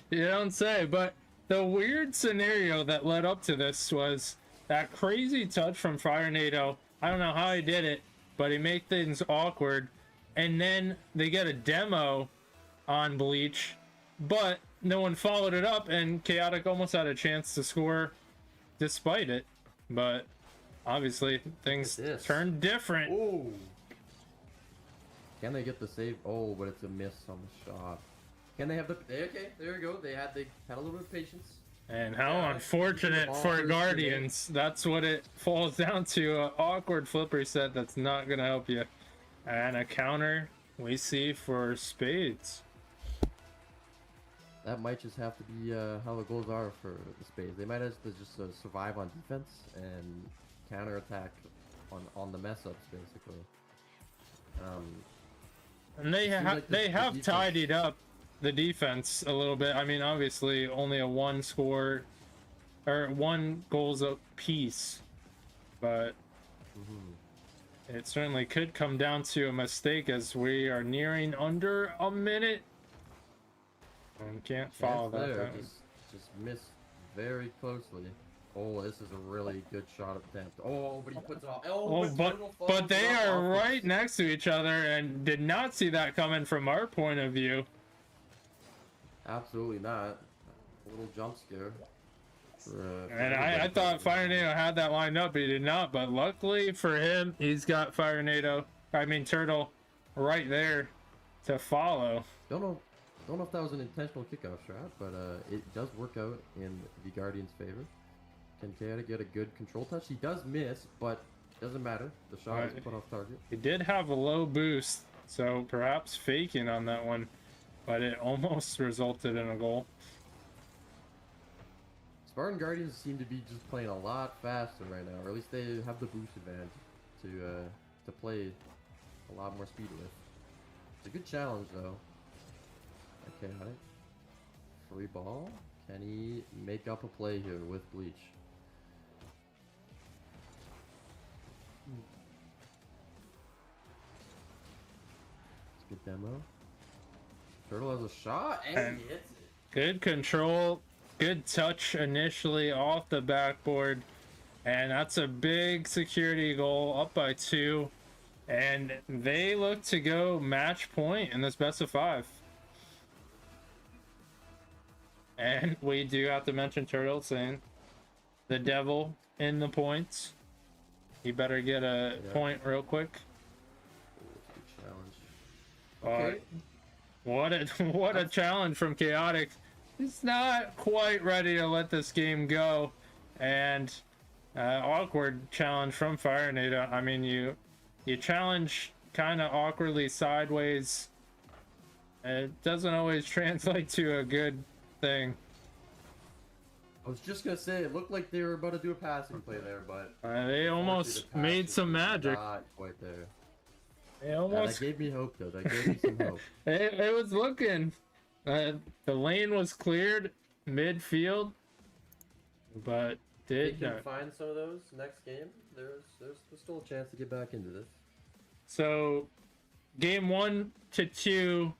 You don't say. But the weird scenario that led up to this was that crazy touch from Fire NATO. I don't know how he did it, but he made things awkward. And then they get a demo on Bleach, but no one followed it up, and Chaotic almost had a chance to score despite it. But obviously things turned different. Ooh. Can they get the save? Oh, but it's a miss on the shot. Can they have the? Okay, there you go. They had a little bit of patience. And how unfortunate for Guardians. That's what it falls down to. An awkward flip reset that's not going to help you. And a counter we see for Spades. That might just have to be how the goals are for the Spades. They might have to just survive on defense and counterattack on the mess-ups, basically. And they have tidied up the defense a little bit. I mean, obviously only a one goals a piece, but it certainly could come down to a mistake as we are nearing under a minute and can't follow that. Just missed very closely. Oh, this is a really good shot attempt. Oh, but he puts it off. But they are right next to each other and did not see that coming from our point of view. Absolutely not. A little jump scare. And I thought Fire NATO had that lined up, but he did not. But luckily for him, he's got Turtle right there to follow. Don't know if that was an intentional kickoff shot, but it does work out in the Guardians' favor. Can Chaotic get a good control touch? He does miss, but doesn't matter. The shot is put off target. He did have a low boost, so perhaps faking on that one, but it almost resulted in a goal. Spartan Guardians seem to be just playing a lot faster right now, or at least they have the boost advantage to play a lot more speed with. It's a good challenge though. Okay, got it. Free ball. Can he make up a play here with Bleach? It's a good demo. Turtle has a shot and he hits it. Good control, good touch initially off the backboard, and that's a big security goal, up by 2, and they look to go match point in this best of 5. And we do have to mention Turtle saying the devil in the points. He better get a point real quick. Good challenge. Okay. What a challenge from Chaotic. He's not quite ready to let this game go, and awkward challenge from Fire NATO. I mean, you challenge kind of awkwardly sideways. It doesn't always translate to a good thing. I was just gonna say it looked like they were about to do a passing play there, but they almost made some magic. Not quite there. They almost. That gave me hope, though. That gave me some hope. It was looking. The lane was cleared midfield, but They can find some of those next game. There's still a chance to get back into this. So, game 1 to 2.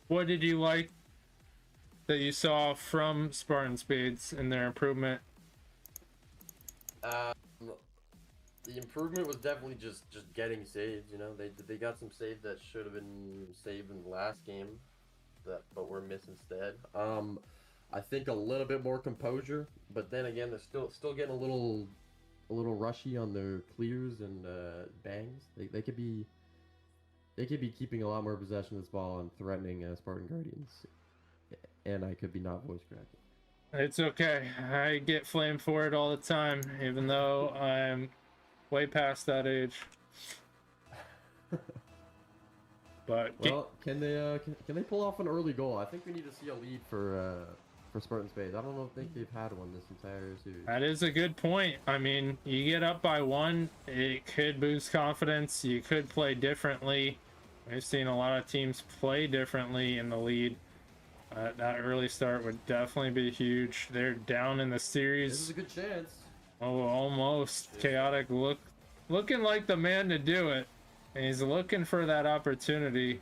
What did you like that you saw from Spartan Spades in their improvement? The improvement was definitely just getting saves. You know, they got some saves that should have been saved in the last game, but were missed instead. I think a little bit more composure, but then again, they're still getting a little rushy on their clears and bangs. They could be keeping a lot more possession of this ball and threatening Spartan Guardians, and I could be not voice cracking. It's okay. I get flamed for it all the time, even though I'm way past that age. But Well, can they pull off an early goal? I think we need to see a lead for Spartan Spades. I don't think they've had one this entire series. that is a good point. I mean, you get up by 1, it could boost confidence. You could play differently. We've seen a lot of teams play differently in the lead. That early start would definitely be huge. They're down in the series. This is a good chance. Oh, almost. Chaotic looking like the man to do it. And he's looking for that opportunity.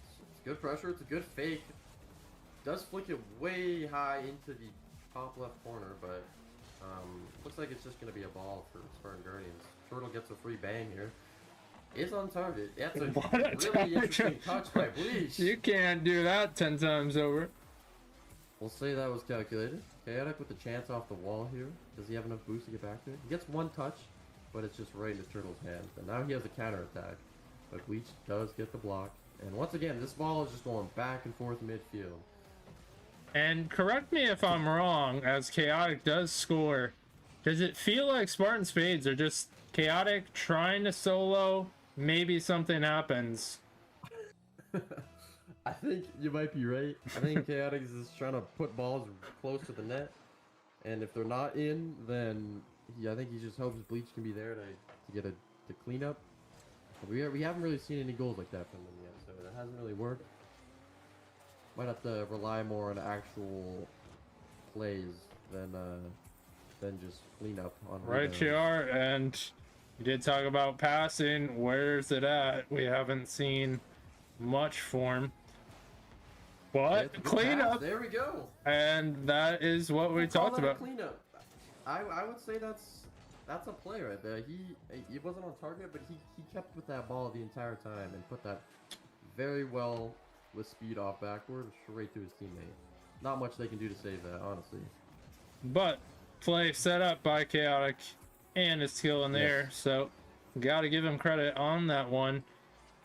It's good pressure. It's a good fake. Does flick it way high into the top left corner, but looks like it's just going to be a ball for Spartan Guardians. Turtle gets a free bang here. It's on target. That's a really interesting touch by Bleach. You can't do that 10 times over. We'll say that was calculated. Chaotic with the chance off the wall here. Does he have enough boost to get back there? He gets one touch, but it's just right into Turtle's hand. And now he has a counter attack. But Bleach does get the block. And once again, this ball is just going back and forth midfield. And correct me if I'm wrong, as Chaotic does score. Does it feel like Spartan Spades are just Chaotic trying to solo? Maybe something happens. I think you might be right. I think Chaotic is just trying to put balls close to the net. And if they're not in, then I think he just hopes Bleach can be there to get to clean up. But we haven't really seen any goals like that from them yet, so that hasn't really worked. Might have to rely more on actual plays than just clean up on Right rebounds. you are, and you did talk about passing. Where's it at? We haven't seen much form. But It's a good clean pass. up, There we go. and that is what we We'll call talked that a about. cleanup. I would say that's a play right there. He wasn't on target, but he kept with that ball the entire time and put that very well with speed off backward straight to his teammate. Not much they can do to save that, honestly. But play set up by Chaotic and his skill in there, Yes. so gotta give him credit on that one,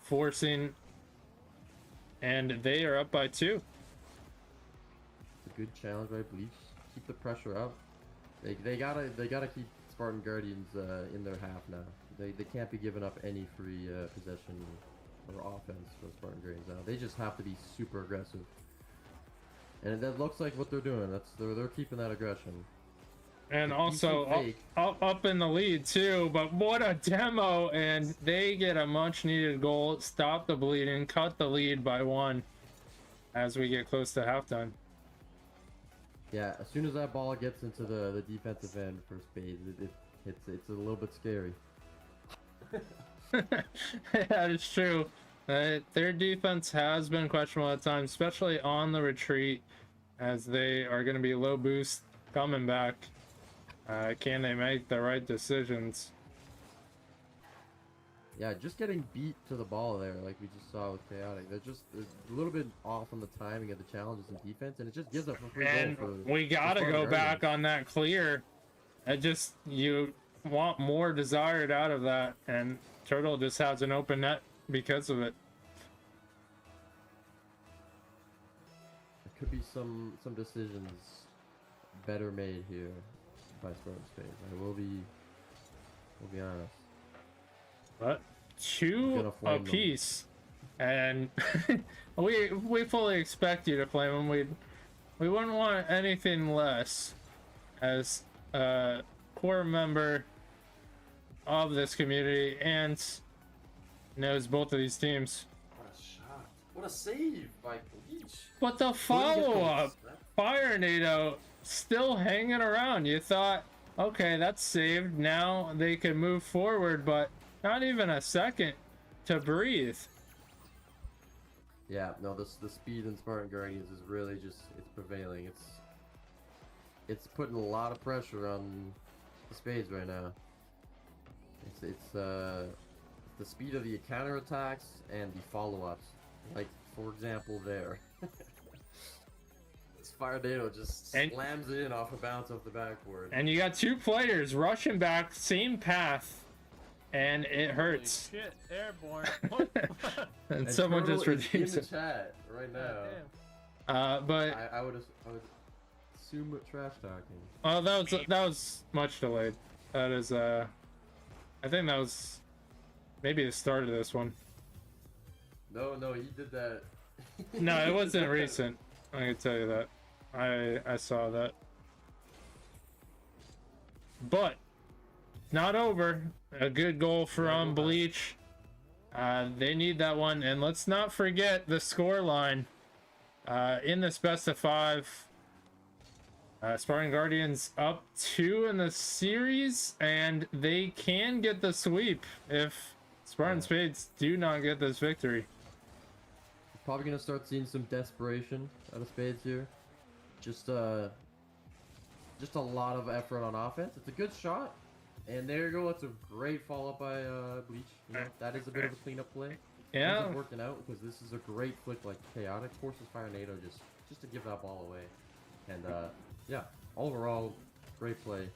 forcing, and they are up by 2. It's a good challenge by Bleach. Keep the pressure up. They gotta keep Spartan Guardians in their half now. They can't be giving up any free possession or offense for Spartan Guardians now. They just have to be super aggressive. And that looks like what they're doing. They're keeping that aggression. And A also decent fake. up in the lead too, but what a demo, and they get a much needed goal, stop the bleeding, cut the lead by 1 as we get close to halftime. Yeah, as soon as that ball gets into the defensive end for Spades, it's a little bit scary. That is true. Their defense has been questionable at times, especially on the retreat, as they are going to be low boost coming back. Can they make the right decisions? Yeah, just getting beat to the ball there, like we just saw with Chaotic. They're a little bit off on the timing of the challenges in defense, and it just gives up a free And goal for we gotta Spartan go back Guardians. on that clear. You want more desired out of that, and Turtle just has an open net because of it. There could be some decisions better made here by Spartan Spades. I will be honest. But Gonna 2 flame them. apiece, and we fully expect you to flame them. We wouldn't want anything less as a core member of this community and knows both of these teams. What a shot! What a save by Bleach! But the follow-up, Fire NATO still hanging around. You thought, okay, that's saved. Now they can move forward, but not even a second to breathe. Yeah, no, the speed in Spartan Guardians is really just, it's prevailing. It's putting a lot of pressure on the Spades right now. It's the speed of the counterattacks and the follow-ups. Like, for example, there. Fire Dado just And- slams it in off a bounce off the backboard. And you got two players rushing back, same path, and it hurts. Shit, airborne. And someone Turtle just is in redeems the it. chat right now. But I would assume trash talking. oh, that was much delayed. That is I think that was maybe the start of this one. No, he did that. No, it wasn't recent. I can tell you that. I saw that. But not over. A good goal from Bleach. They need that one, and let's not forget the score line. In this best of 5, Spartan Guardians up 2 in the series, and they can get the sweep if Spartan Spades do not get this victory. Probably gonna start seeing some desperation out of Spades here. Just a lot of effort on offense. It's a good shot, and there you go. It's a great follow up by Bleach. You know, that is a bit of a cleanup play. Yeah. Ends up working out because this is a great flick like Chaotic forces Fire NATO just to give that ball away, and yeah, overall great play.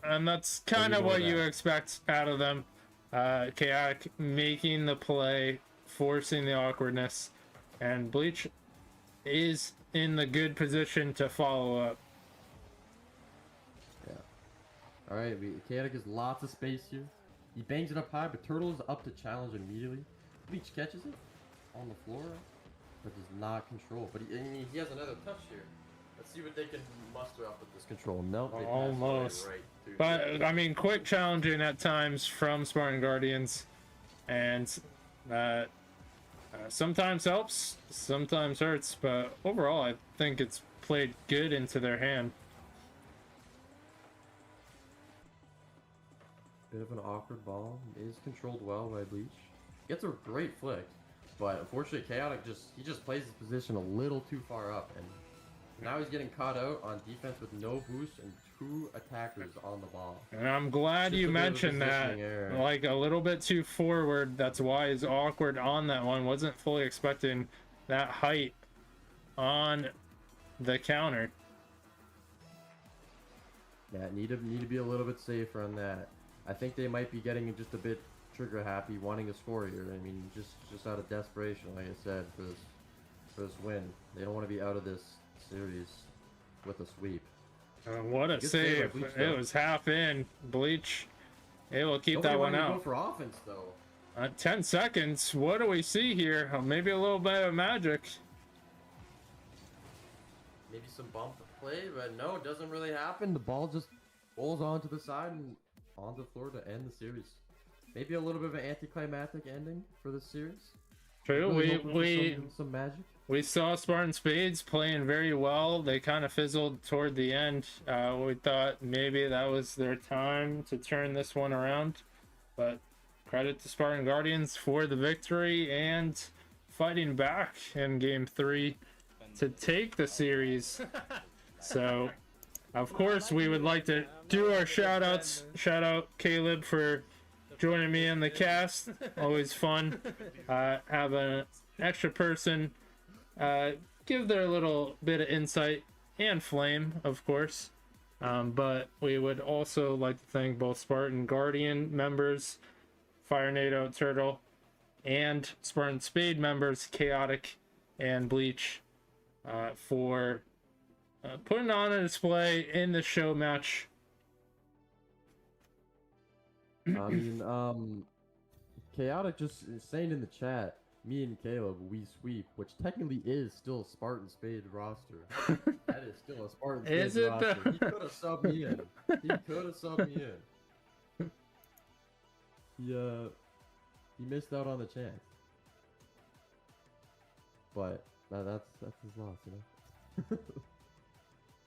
And that's kind of what you expect out of them. Chaotic making the play, forcing the awkwardness, and Bleach is in the good position to follow up. Yeah. All right, Chaotic has lots of space here. He bangs it up high, but Turtle is up to challenge immediately. Bleach catches it on the floor, but does not control. But he has another touch here. Let's see what they can muster up with this control. No, they pass Almost. right through. But I mean, quick challenging at times from Spartan Guardians, and that sometimes helps, sometimes hurts. But overall, I think it's played good into their hand. Bit of an awkward ball. Is controlled well by Bleach. Gets a great flick, but unfortunately Chaotic just plays his position a little too far up, and now he's getting caught out on defense with no boost and 2 attackers on the ball. And I'm glad you mentioned that. Like a little bit too forward. That's why he's awkward on that one. Wasn't fully expecting that height on the counter. Yeah, need to be a little bit safer on that. I think they might be getting just a bit trigger happy, wanting to score here. I mean, just out of desperation, like I said, for this win. They don't want to be out of this series with a sweep. What a Good save! by Bleach, It though. was half in. Bleach able to keep Nobody that one wanted to out. Go for offense though. 10 seconds. What do we see here? Maybe a little bit of magic. Maybe some bump play, but no, it doesn't really happen. The ball just rolls onto the side and onto the floor to end the series. Maybe a little bit of an anticlimactic ending for this series. True. Really hoping for some magic. We saw Spartan Spades playing very well. They kind of fizzled toward the end. We thought maybe that was their time to turn this one around. But credit to Spartan Guardians for the victory and fighting back in Game 3 to take the series. So, of course, we would like to do our shout-outs. Shout out Caleb for joining me in the cast. Always fun. Have an extra person give their little bit of insight and flame, of course. But we would also like to thank both Spartan Guardian members, Fire NATO, Turtle, and Spartan Spade members, Chaotic and Bleach, for putting on a display in the show match. I mean, Chaotic just is saying in the chat, me and Caleb, we sweep, which technically is still a Spartan Spade roster. That is still a Spartan Spade Is it roster. though? He could have subbed me in. He could have subbed me in. He missed out on the chance. But that's his loss, you know.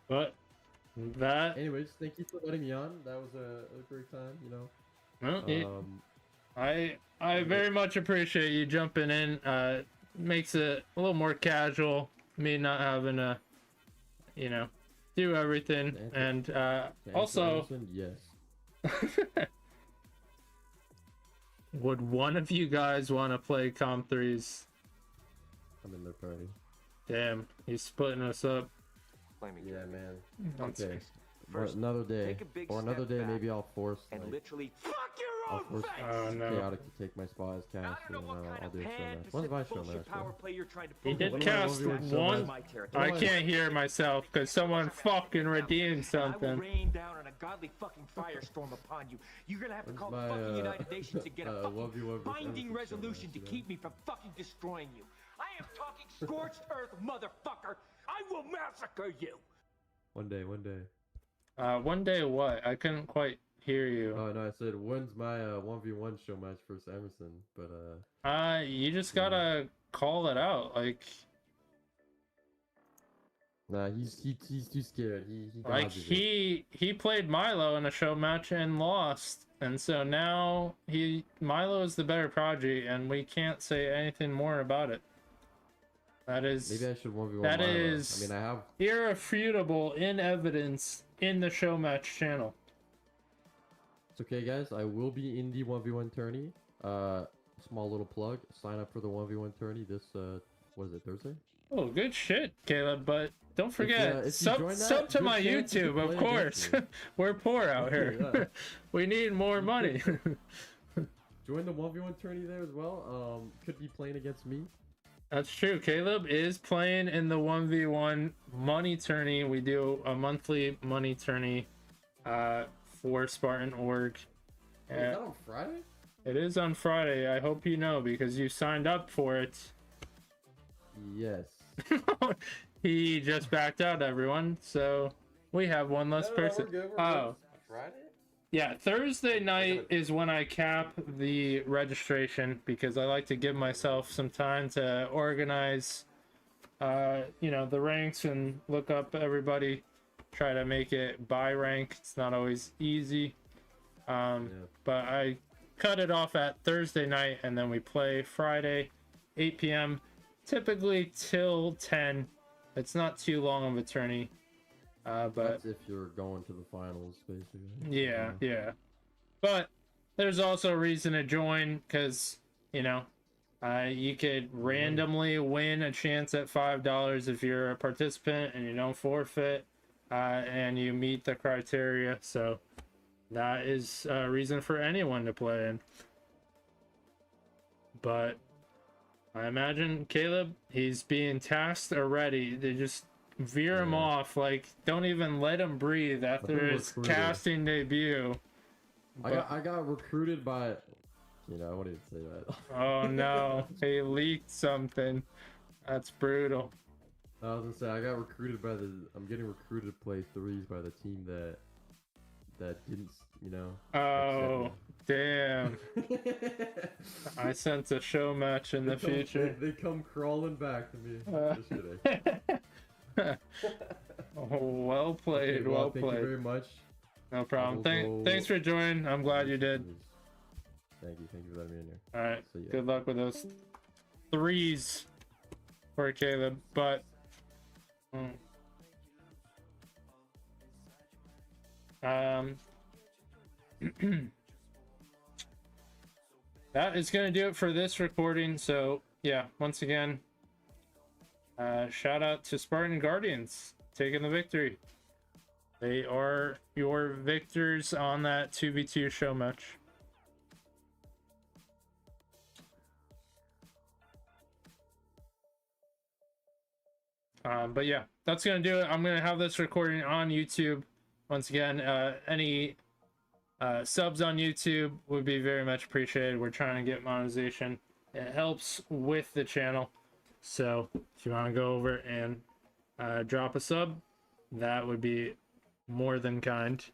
But that Anyways, thank you for letting me on. That was a great time, you know. well, I very much appreciate you jumping in. Makes it a little more casual. Me not having to, do everything. And also, yes. would one of you guys want to play Comp 3s? I'm in their party. Damn, he's splitting us up. Blaming Yeah, you. man. Don't Okay. taste. Well, First, another day. take a big Or another step day, back maybe I'll force and like literally fuck your I'll own force face. Oh no. Chaotic to take my spot as I caster, don't know and what then kind I'll of do a show pan match. When's my Pacific show bullshit match? power play you're trying to He pull. did What am I cast over here, so one. much? My territory. I can't hear myself because someone fucking redeemed And I will something. rain down on a godly fucking firestorm upon you. You're gonna have to When's call the my, fucking United Nations to get a fucking 1v1 versus binding Emerson show resolution match, to you know? keep me from fucking destroying you. I am talking scorched earth, motherfucker. I will massacre you. One day, one day. One day what? I couldn't quite hear you. Oh no, I said when's my 1v1 show match versus Emerson, but You just gotta call it out. nah, he's too scared. He Like dodges it. he played Milo in a show match and lost, and so now Milo is the better prodigy, and we can't say anything more about it. That is Maybe I should 1v1 that Milo. is I mean, I have. irrefutable in evidence in the show match channel. It's okay, guys. I will be in the 1v1 tourney. Small little plug. Sign up for the 1v1 tourney this what is it, Thursday? Oh, good shit, Caleb. But don't forget, if you sub join that, to good my chance you YouTube, can of play course. against me. We're poor out here. Yeah. We need more money. Join the 1v1 tourney there as well. Could be playing against me. That's true. Caleb is playing in the 1v1 money tourney. We do a monthly money tourney for Spartan Org. Oh, is that on Friday? It is on Friday. I hope you know because you signed up for it. Yes. He just backed out, everyone. So we have one less person. We're good, Oh, Friday? yeah. Thursday night is when I cap the registration because I like to give myself some time to organize, you know, the ranks and look up everybody. Try to make it by rank. It's not always easy. But I cut it off at Thursday night and then we play Friday, 8 p.m. typically till 10. It's not too long of a tourney, but That's if you're going to the finals, basically. yeah. But there's also a reason to join because you know you could randomly win a chance at $5 if you're a participant and you don't forfeit and you meet the criteria. So that is a reason for anyone to play in. But I imagine Caleb, he's being tasked already. They just veer him off. Like, don't even let him breathe after his casting debut. I got recruited by, you know, I wouldn't even say that. Oh no, he leaked something. That's brutal. I was gonna say I got recruited by I'm getting recruited to play threes by the team that didn't, you know. Oh, damn. accept me. I sense a show match in the future. They come crawling back to me. Just kidding. Oh, well played, Okay, well thank played. you very much. No problem. will go- Thanks for joining. I'm glad you did. Thank you for letting me in here. All right. See ya. Good luck with those threes for Caleb. But that is gonna do it for this recording. So yeah, once again, shout out to Spartan Guardians taking the victory. They are your victors on that 2v2 show match. But yeah, that's gonna do it. I'm gonna have this recording on YouTube. Once again, any subs on YouTube would be very much appreciated. We're trying to get monetization. It helps with the channel. So if you want to go over and drop a sub, that would be more than kind.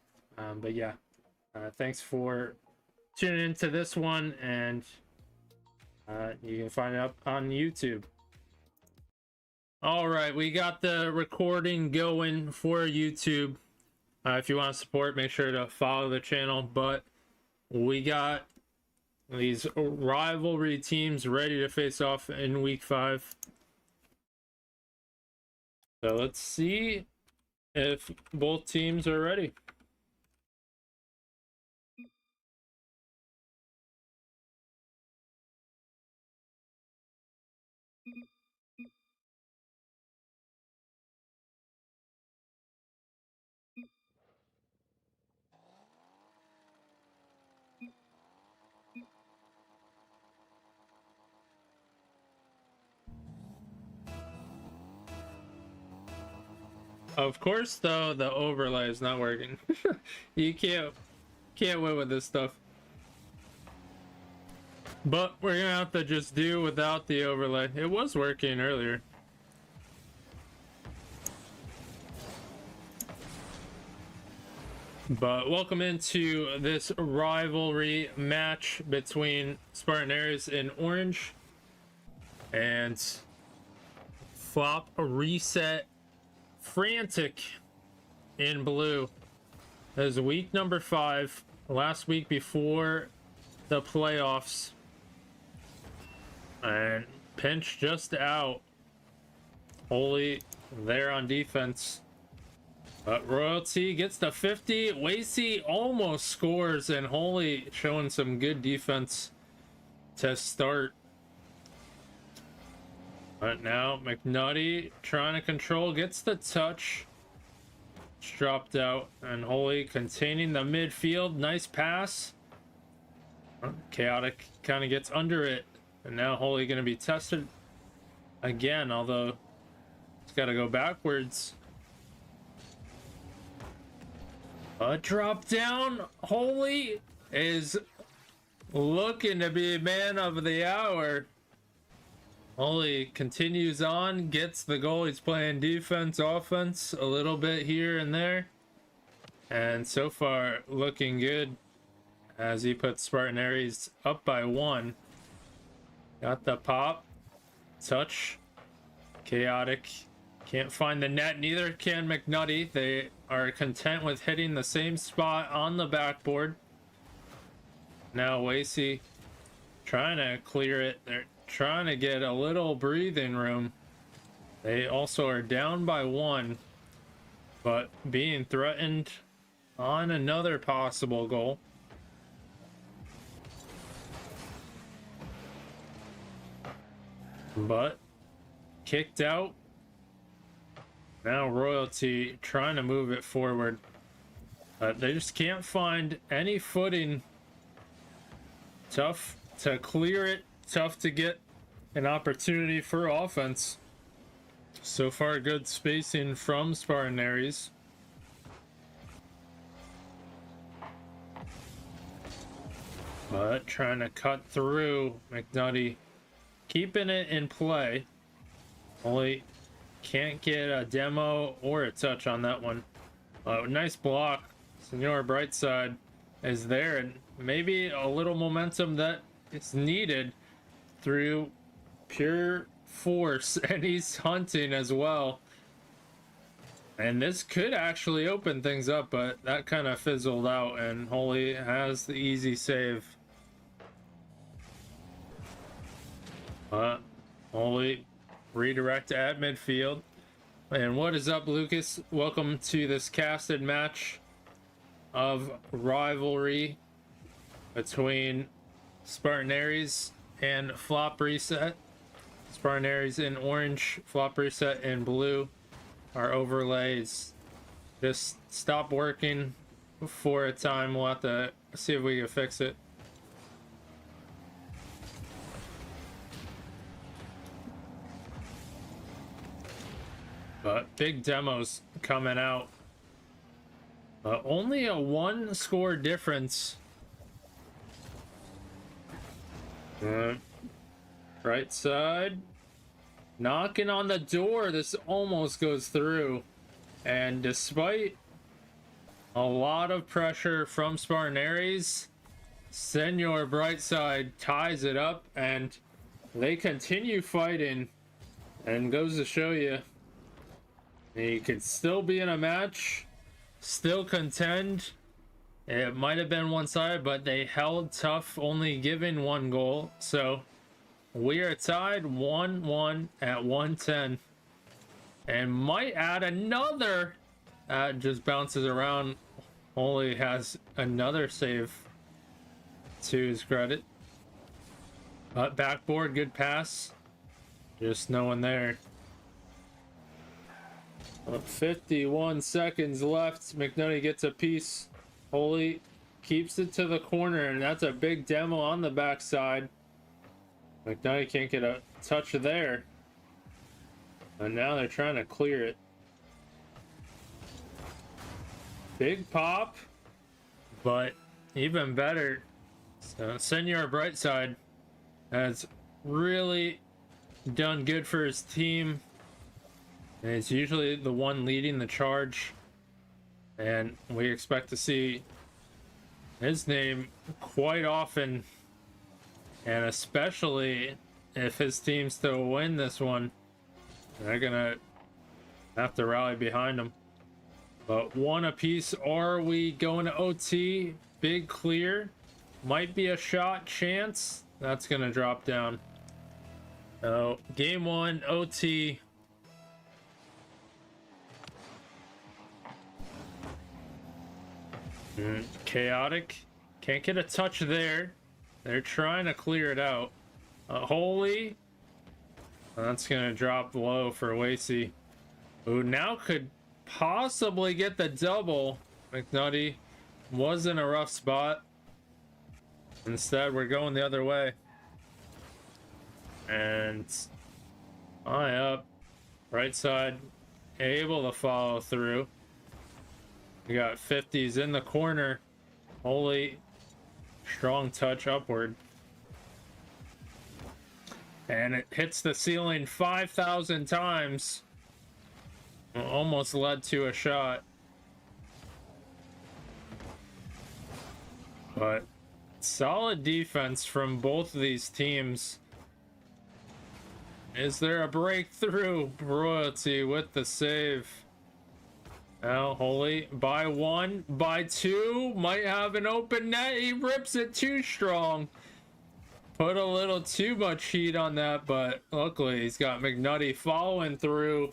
But yeah, thanks for tuning into this one, and you can find it up on YouTube. All right, we got the recording going for YouTube. If you want to support, make sure to follow the channel. But we got these rivalry teams ready to face off in week 5. So let's see if both teams are ready. Of course, though, the overlay is not working. You can't win with this stuff. But we're gonna have to just do without the overlay. It was working earlier. But welcome into this rivalry match between Spartan Ares in orange and Flop Reset Frantic in blue. This is week number 5, last week before the playoffs. And Pinch just out. Holy there on defense. But Royalty gets the 50. Wasey almost scores, and Holy showing some good defense to start. But now McNutty trying to control, gets the touch. It's dropped out, and Holy containing the midfield. Nice pass. Chaotic kind of gets under it, and now Holy going to be tested again, although it's got to go backwards. A drop down. Holy is looking to be man of the hour. Holy continues on, gets the goal. He's playing defense, offense a little bit here and there, and so far looking good as he puts Spartan Ares up by 1. Got the pop, touch, Chaotic can't find the net, neither can McNutty. They are content with hitting the same spot on the backboard. Now Wasey trying to clear it. They're trying to get a little breathing room. They also are down by 1, but being threatened on another possible goal. But kicked out. Now Royalty trying to move it forward. They just can't find any footing. Tough to clear it. Tough to get an opportunity for offense. So far, good spacing from Spartan Ares. But trying to cut through. McNutty keeping it in play. Only can't get a demo or a touch on that one. Nice block. Senor Brightside is there, and maybe a little momentum that is needed through pure force, and he's hunting as well. And this could actually open things up, but that kind of fizzled out, and Holy has the easy save. Holy redirect at midfield. And what is up, Lucas? Welcome to this casted match of rivalry between Spartan Ares and Flop Reset. Spartan Ares in orange, Flop Reset in blue. Our overlays just stopped working for a time. We'll have to see if we can fix it. But big demos coming out. Only a 1 score difference. Right side. Knocking on the door. This almost goes through. And despite a lot of pressure from Spartan Ares, Senor Brightside ties it up, and they continue fighting. And goes to show you, he could still be in a match, still contend. It might have been one-sided, but they held tough, only giving 1 goal. So we are tied 1-1 at 110, and might add another. Just bounces around. Only has another save to his credit. Backboard, good pass. Just no one there. 51 seconds left. McNutty gets a piece. Holy keeps it to the corner, and that's a big demo on the backside. McNutty can't get a touch there. And now they're trying to clear it. Big pop, but even better. So Senor Brightside has really done good for his team. And he's usually the one leading the charge. And we expect to see his name quite often. And especially if his team still win this one, they're gonna have to rally behind him. But one apiece. Are we going to OT? Big clear. Might be a shot chance. That's gonna drop down. So game one, OT. Chaotic. Can't get a touch there. They're trying to clear it out. Holy. That's gonna drop low for Lacey, who now could possibly get the double. McNutty was in a rough spot. Instead, we're going the other way. And high up, right side, able to follow through. We got 50s in the corner. Holy, strong touch upward. And it hits the ceiling 5,000 times. Almost led to a shot. But solid defense from both of these teams. Is there a breakthrough? Royalty with the save. Now, Holy, by one, by two, might have an open net. He rips it too strong. Put a little too much heat on that, but luckily he's got McNutty following through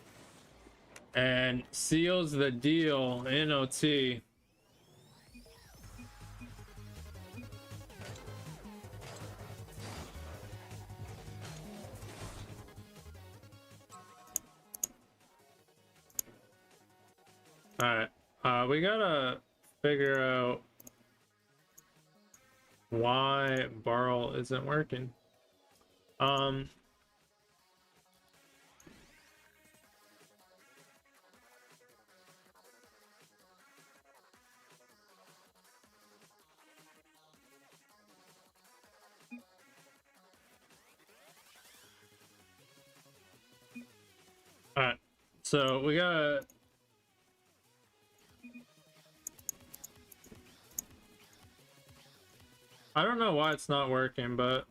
and seals the deal in OT. Alright, we gotta figure out why Barrel isn't working. Alright, so we gotta I don't know why it's not working, but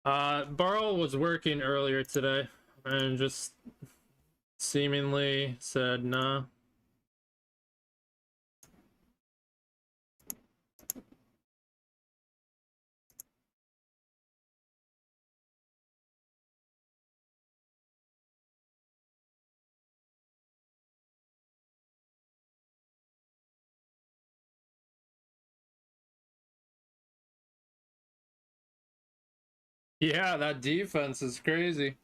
Barl was working earlier today and just seemingly said nah. Yeah, that defense is crazy.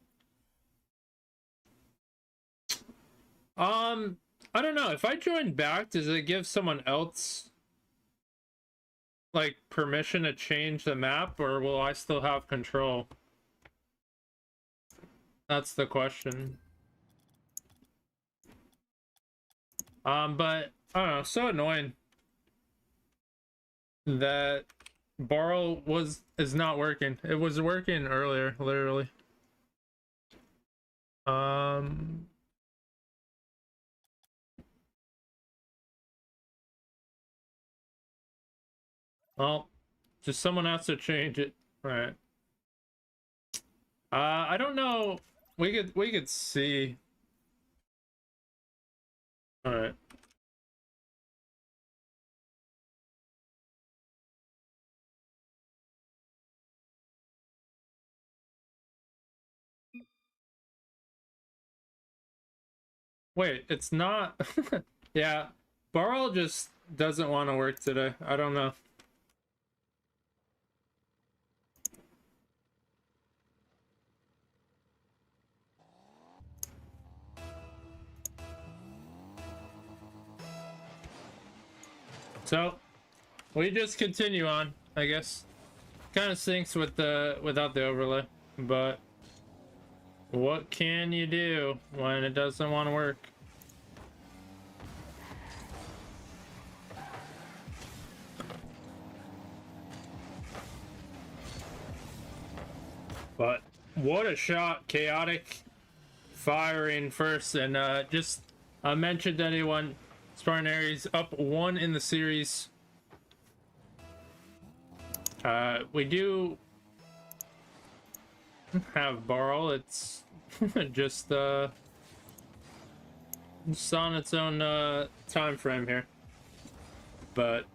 I don't know. If I join back, does it give someone else like permission to change the map, or will I still have control? That's the question. But I don't know, so annoying that Borrow is not working. It was working earlier, literally. Well, just someone has to change it. All right. I don't know. We could see. All right. Wait, it's not. Yeah, Barl just doesn't want to work today. I don't know. So we just continue on, I guess. Kind of syncs with the without the overlay, but what can you do when it doesn't want to work? what a shot. Chaotic firing first. And just a mention to anyone, Spartan Aries up 1 in the series. We do have Barl. It's just on its own time frame here. But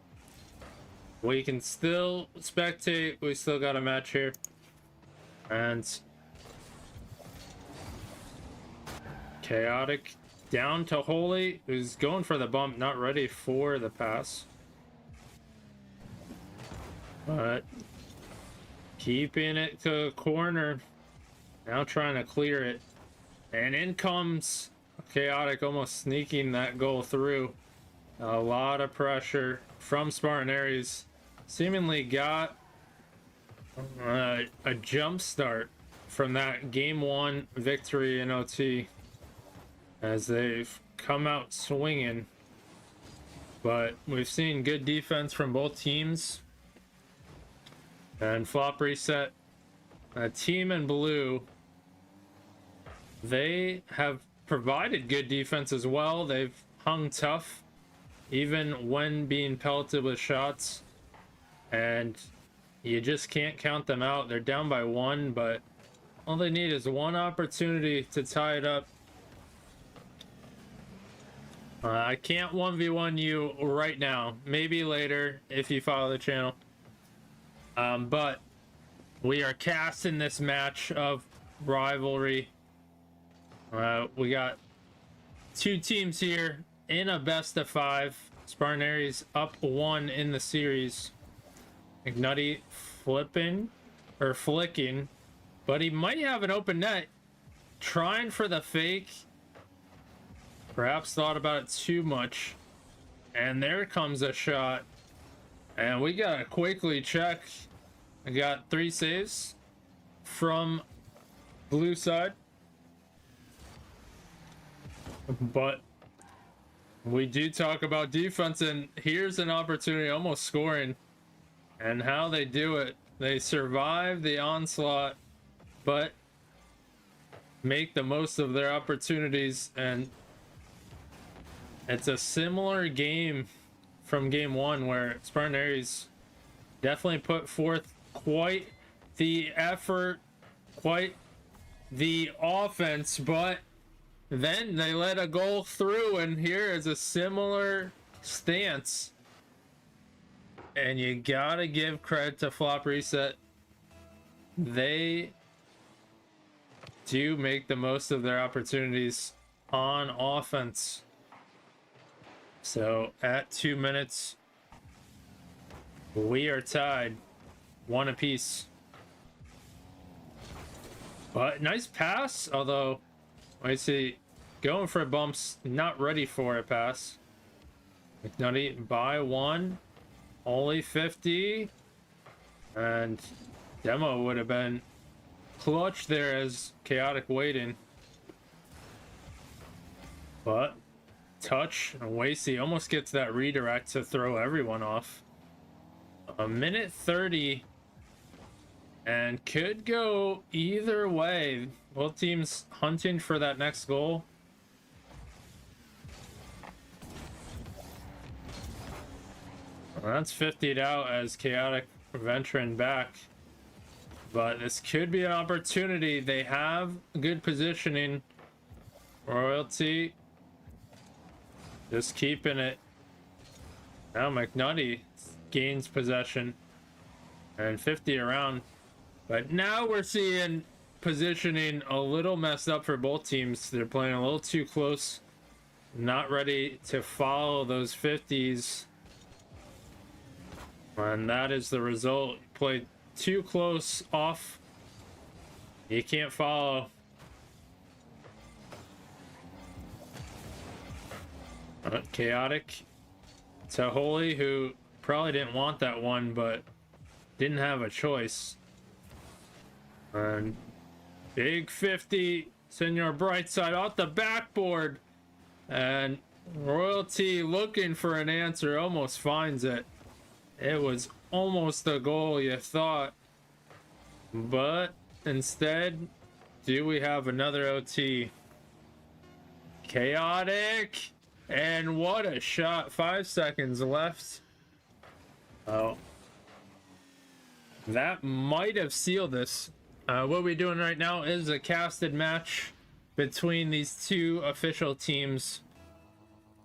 we can still spectate. We still got a match here. And Chaotic down to Holy, who's going for the bump, not ready for the pass. But keeping it to corner. Now trying to clear it. And in comes Chaotic, almost sneaking that goal through. A lot of pressure from Spartan Aries. Seemingly got a jump start from that game 1 victory in OT, as they've come out swinging. But we've seen good defense from both teams. And flop reset, a team in blue, they have provided good defense as well. They've hung tough even when being pelleted with shots, and you just can't count them out. They're down by 1, but all they need is one opportunity to tie it up. I can't 1v1 you right now, maybe later if you follow the channel. But we are casting this match of rivalry. We got 2 teams here in a best of 5. Spartan Aries up 1 in the series. McNutty flicking, but he might have an open net. Trying for the fake. Perhaps thought about it too much. And there comes a shot. And we gotta quickly check. I got 3 saves from blue side. But we do talk about defense, and here's an opportunity, almost scoring. And how they do it. They survive the onslaught, but make the most of their opportunities. And it's a similar game from game 1, where Spartan Aries definitely put forth quite the effort, quite the offense, but then they let a goal through, and here is a similar stance. And you gotta give credit to flop reset. They do make the most of their opportunities on offense. So at 2 minutes, we are tied 1 apiece. But nice pass, although I see going for bumps, not ready for a pass. McNutty by 1, only 50, and demo would have been clutch there as Chaotic waiting. But touch, and Wasey almost gets that redirect to throw everyone off. A minute 30, and could go either way. Both teams hunting for that next goal. Well, that's 50'd out as Chaotic venturing back. But this could be an opportunity. They have good positioning. Royalty just keeping it. Now McNutty gains possession. And 50 around. But now we're seeing positioning a little messed up for both teams. They're playing a little too close. Not ready to follow those 50s. And that is the result. Played too close off. You can't follow. Chaotic to Holy, who probably didn't want that one, but didn't have a choice. And big 50, Senor Brightside off the backboard. And Royalty looking for an answer, almost finds it. It was almost the goal you thought, but instead, do we have another OT? Chaotic! And what a shot. 5 seconds left. Oh. That might have sealed this. What we're doing right now is a casted match between these two official teams.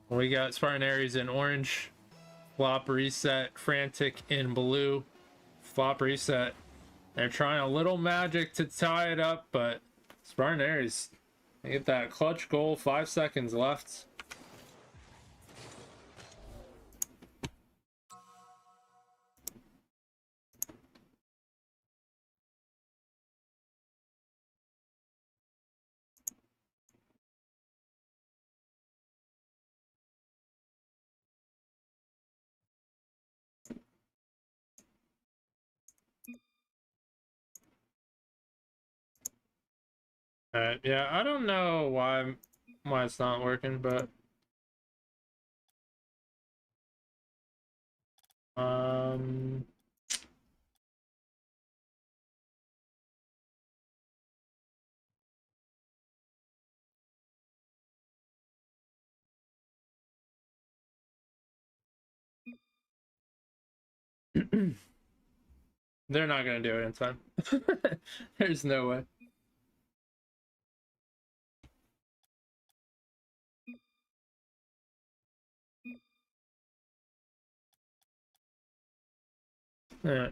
We got Spartan Ares in orange, Flop Reset, Frantic in blue. Flop Reset. They're trying a little magic to tie it up, but Spartan Ares, they get that clutch goal, 5 seconds left. Yeah, I don't know why it's not working, but they're not gonna do it in time. There's no way. Yeah.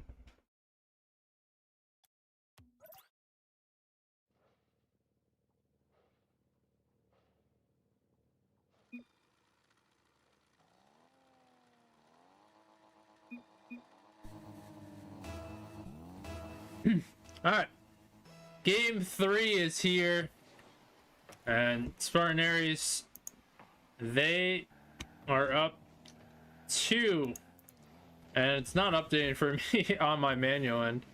All right. Game 3 is here, and Spartan Ares, they are up 2, and it's not updating for me on my manual end,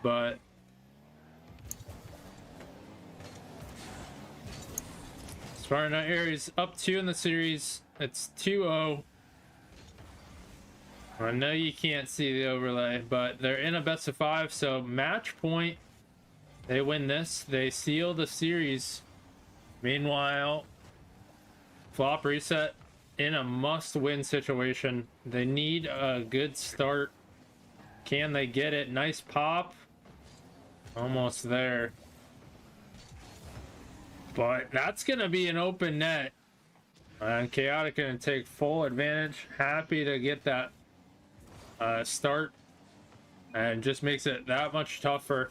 but Spartan Ares up 2 in the series. It's 2-0. I know you can't see the overlay, but they're in a best of 5, so match point. They win this, they seal the series. Meanwhile, Flop Reset in a must-win situation. They need a good start. Can they get it? Nice pop. Almost there. But that's going to be an open net. And Chaotic going to take full advantage. Happy to get that start. And just makes it that much tougher.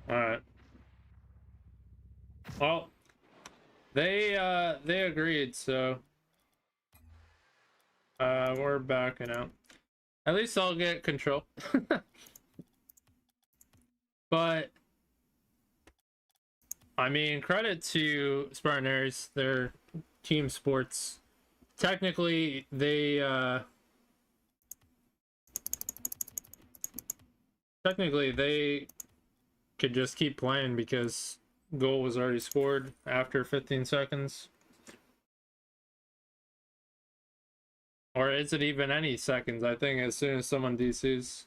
Alright. Well, they agreed, so we're backing out. At least I'll get control. But I mean, credit to Spartan Ares, their team sports. Technically, they could just keep playing because goal was already scored after 15 seconds. Or is it even any seconds? I think as soon as someone DCs.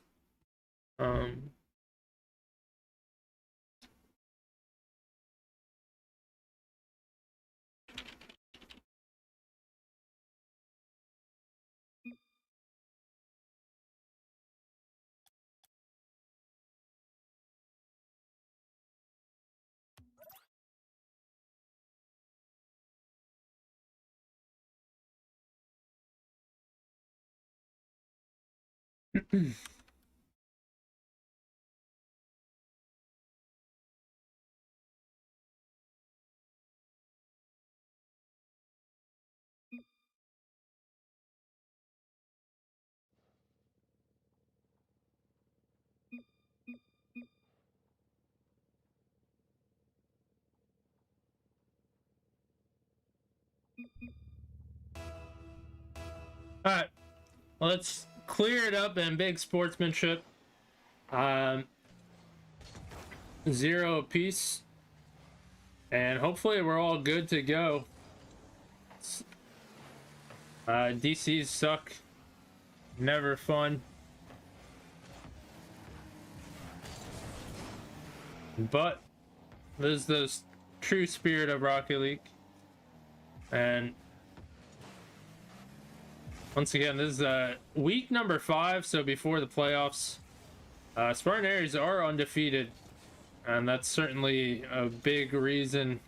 Alright, let's cleared up and big sportsmanship. 0 apiece. And hopefully we're all good to go. DCs suck. Never fun. But there's this true spirit of Rocket League. And once again, this is week number 5, so before the playoffs. Spartan Aries are undefeated, and that's certainly a big reason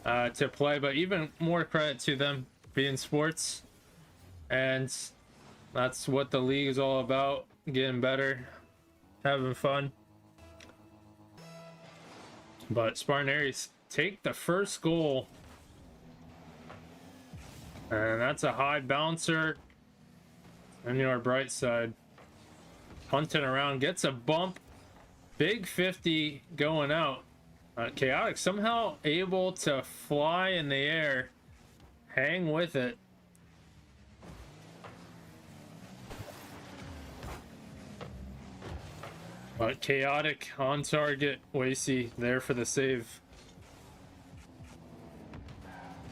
to play, but even more credit to them being sports, and that's what the league is all about, getting better, having fun. But Spartan Aries take the first goal, and that's a high bouncer. And your bright side punting around, gets a bump, big 50 going out. Chaotic somehow able to fly in the air, hang with it. But Chaotic on target, Wasey there for the save.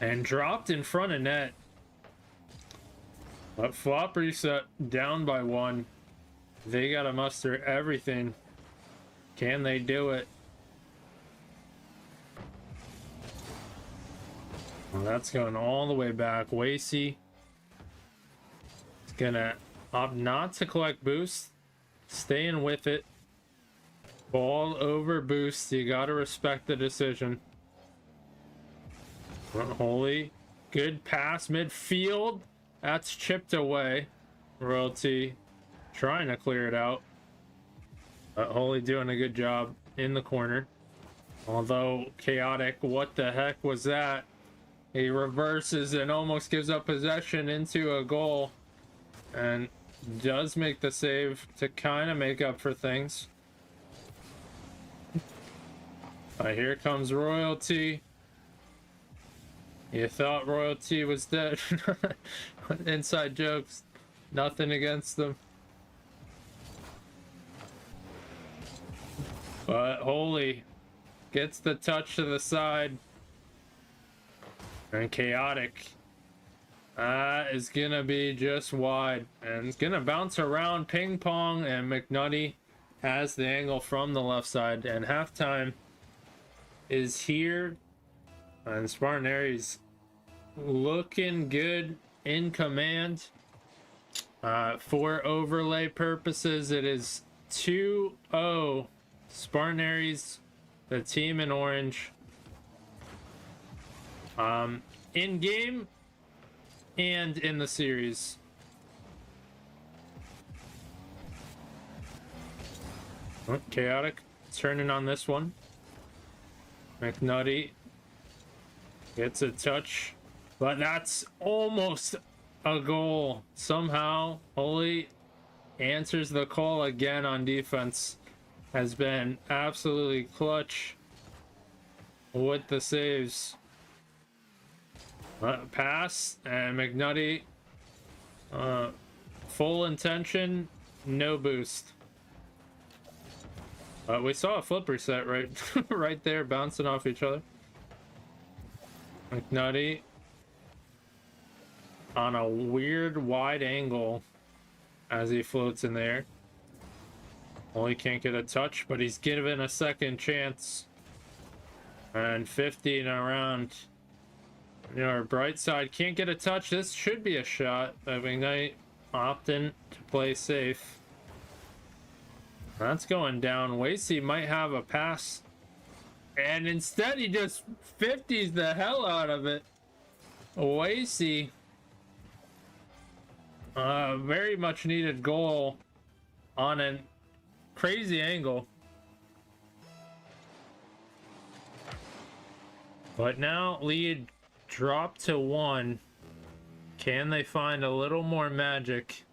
And dropped in front of net. But flop reset down by 1. They gotta muster everything. Can they do it? Well, that's going all the way back. Wasey is gonna opt not to collect boost. Staying with it. Ball over boost. You gotta respect the decision. Holy. Good pass midfield. That's chipped away. Royalty trying to clear it out. But Holy doing a good job in the corner. Although Chaotic, what the heck was that? He reverses and almost gives up possession into a goal. And does make the save to kind of make up for things. Here comes Royalty. You thought Royalty was dead. Inside jokes. Nothing against them. But Holy gets the touch to the side. And Chaotic is gonna be just wide. And it's gonna bounce around ping pong, and McNutty has the angle from the left side. And halftime is here. And Spartan Aries looking good in command. For overlay purposes, it is 2-0. Spartan Aries, the team in orange. In game and in the series. Oh, Chaotic turning on this one. McNutty gets a touch, but that's almost a goal. Somehow Holy answers the call again on defense. Has been absolutely clutch with the saves. Pass, and McNutty full intention, no boost. We saw a flip reset right right there, bouncing off each other. McNutty on a weird wide angle as he floats in there. Well, he can't get a touch, but he's given a second chance. And 50 in a round. You know, our bright side can't get a touch. This should be a shot. But McKnight opting to play safe. That's going down. Wasey might have a pass. And instead he just 50s the hell out of it. Wasey. Very much needed goal on a crazy angle. But now lead dropped to 1. Can they find a little more magic?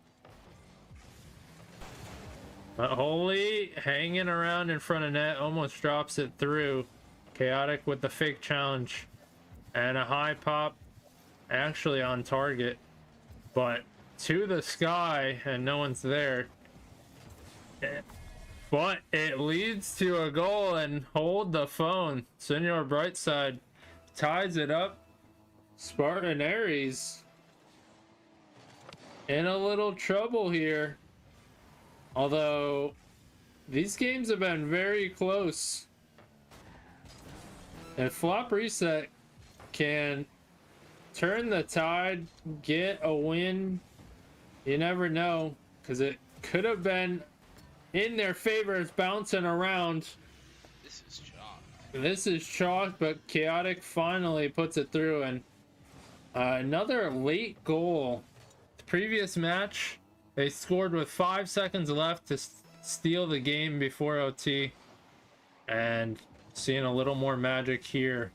Holy hanging around in front of net, almost drops it through. Chaotic with the fake challenge and a high pop, actually on target, but to the sky and no one's there. But it leads to a goal, and hold the phone. Senor Brightside ties it up. Spartan Aries in a little trouble here. Although these games have been very close. If Flop Reset can turn the tide, get a win, you never know, because it could have been in their favor. It's bouncing around. This is chalk. This is chalk, but Chaotic finally puts it through, and another late goal. The previous match, they scored with 5 seconds left to steal the game before OT, and seeing a little more magic here.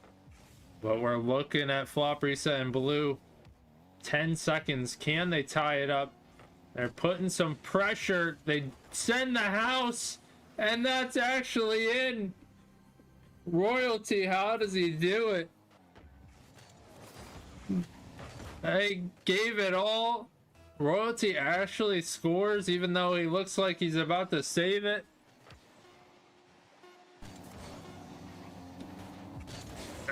But we're looking at Flop Reset and Blue. 10 seconds. Can they tie it up? They're putting some pressure. They send the house, and that's actually in. Royalty, how does he do it? They gave it all. Royalty actually scores, even though he looks like he's about to save it.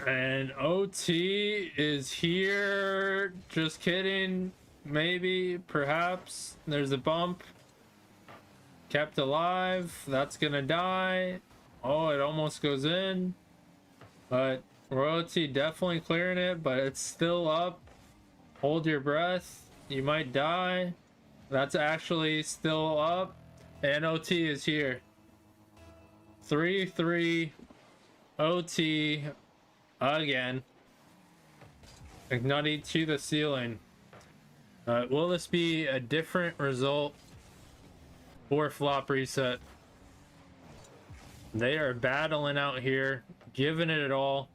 And OT is here. Just kidding. Maybe, perhaps. There's a bump. Kept alive. That's gonna die. Oh, it almost goes in. But Royalty definitely clearing it, but it's still up. Hold your breath. You might die. That's actually still up. And OT is here. 3-3. OT again. McNutty to the ceiling. Will this be a different result for Flop Reset? They are battling out here, giving it all.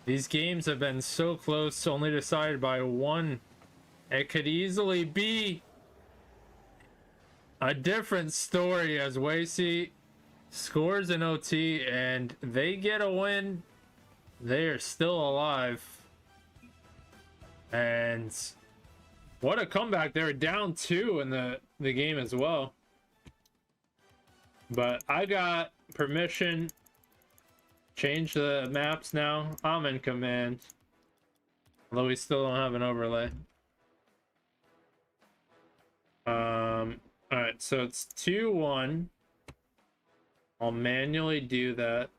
These games have been so close, only decided by one. It could easily be a different story as Wacy scores an OT and they get a win. They are still alive. And what a comeback. They were down 2 in the game as well. But I got permission. Change the maps now. I'm in command. Although we still don't have an overlay. Alright, so it's 2-1. I'll manually do that.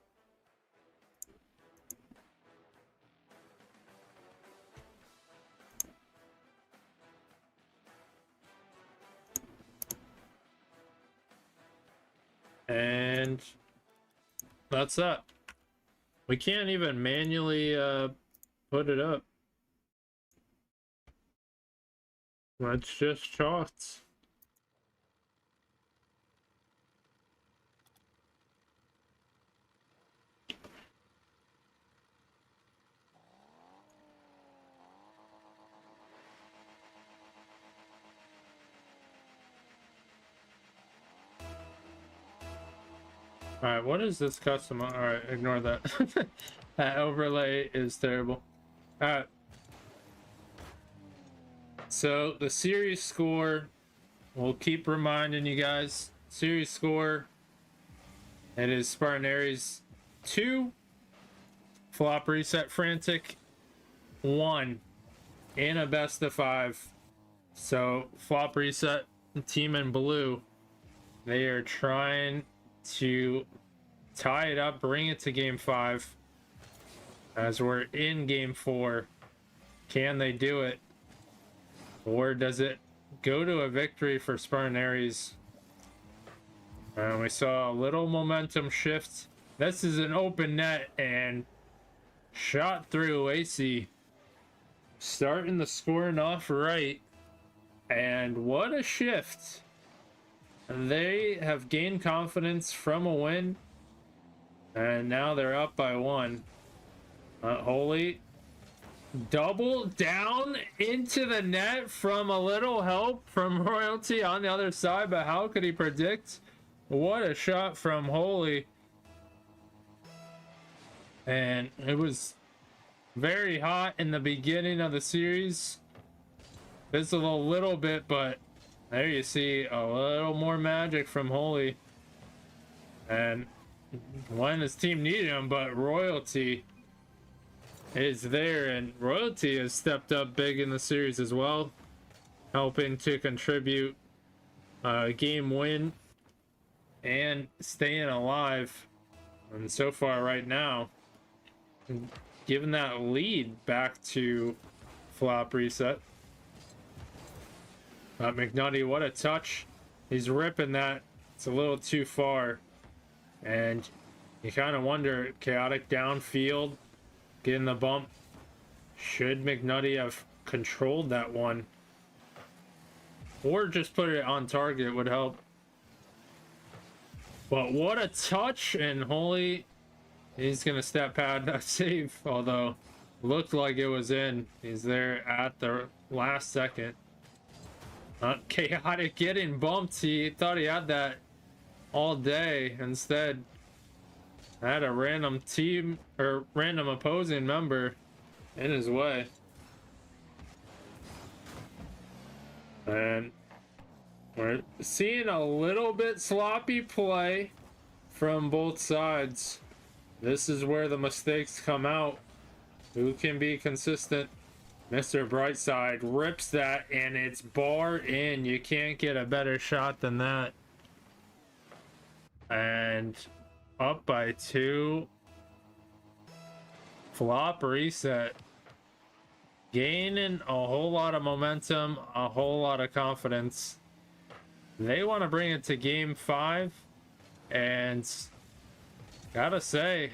And that's that. We can't even manually put it up. That's just chalked. Alright, what is this custom? Alright, ignore that. That overlay is terrible. Alright. So, the series score, we'll keep reminding you guys. Series score, it is Spartan Aries 2, Flop Reset Frantic 1, in a best of 5. So, Flop Reset, team in blue, they are trying to tie it up, bring it to game 5 as we're in game 4. Can they do it, or does it go to a victory for Spartan Aries? And we saw a little momentum shift. This is an open net and shot through. AC starting the scoring off right, and what a shift. They have gained confidence from a win, and now they're up by 1. Holy double down into the net from a little help from Royalty on the other side, but how could he predict? What a shot from Holy. And it was very hot in the beginning of the series. fizzle a little bit, but there you see a little more magic from Holy. And when his team needed him, but Royalty is there, and Royalty has stepped up big in the series as well, helping to contribute a game win and staying alive. And so far right now, giving that lead back to Flop Reset. McNutty, what a touch. He's ripping that. It's a little too far. And you kind of wonder, Chaotic downfield, getting the bump. Should McNutty have controlled that one? Or just put it on target would help. But what a touch, and Holy, he's going to step pad that save, although looked like it was in. He's there at the last second. Chaotic getting bumped. He thought he had that all day. Instead, had a random team or random opposing member in his way. And we're seeing a little bit sloppy play from both sides. This is where the mistakes come out. Who can be consistent? Mr. Brightside rips that, and it's bar in. You can't get a better shot than that. And up by 2. Flop Reset gaining a whole lot of momentum, a whole lot of confidence. They want to bring it to game 5, and gotta say,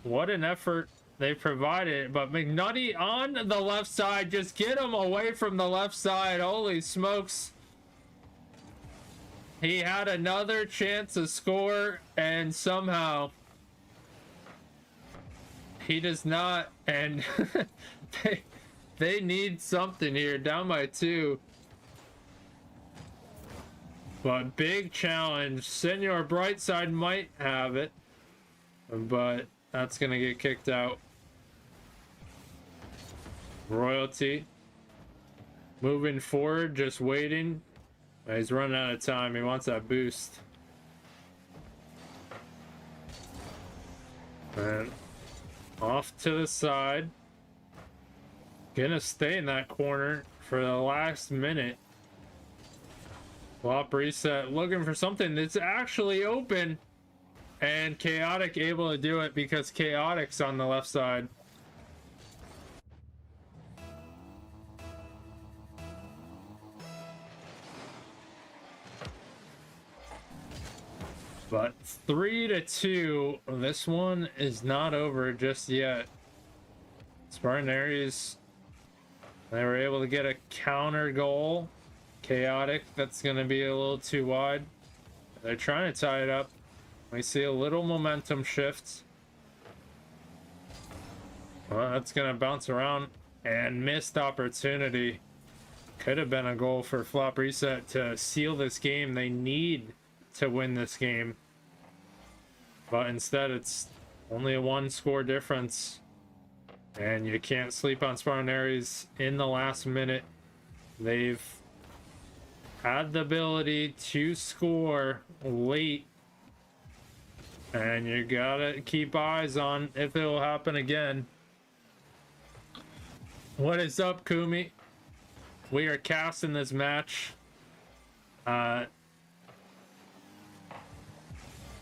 what an effort they provided. But McNutty on the left side, just get him away from the left side. Holy smokes. He had another chance to score, and somehow he does not. And they need something here, down by 2. But big challenge. Senor Brightside might have it, but that's gonna get kicked out. Royalty moving forward, just waiting. He's running out of time. He wants that boost. And off to the side. Gonna stay in that corner for the last minute. Flop Reset looking for something that's actually open. And Chaotic able to do it because Chaotic's on the left side. But 3-2, this one is not over just yet. Spartan Aries, they were able to get a counter goal. Chaotic, that's going to be a little too wide. They're trying to tie it up. We see a little momentum shift. Well, that's going to bounce around, and missed opportunity. Could have been a goal for Flop Reset to seal this game. They need to win this game, but instead it's only a 1 score difference, and you can't sleep on Spartan Aries in the last minute. They've had the ability to score late, and you gotta keep eyes on if it will happen again. What is up, Kumi? We are casting this match.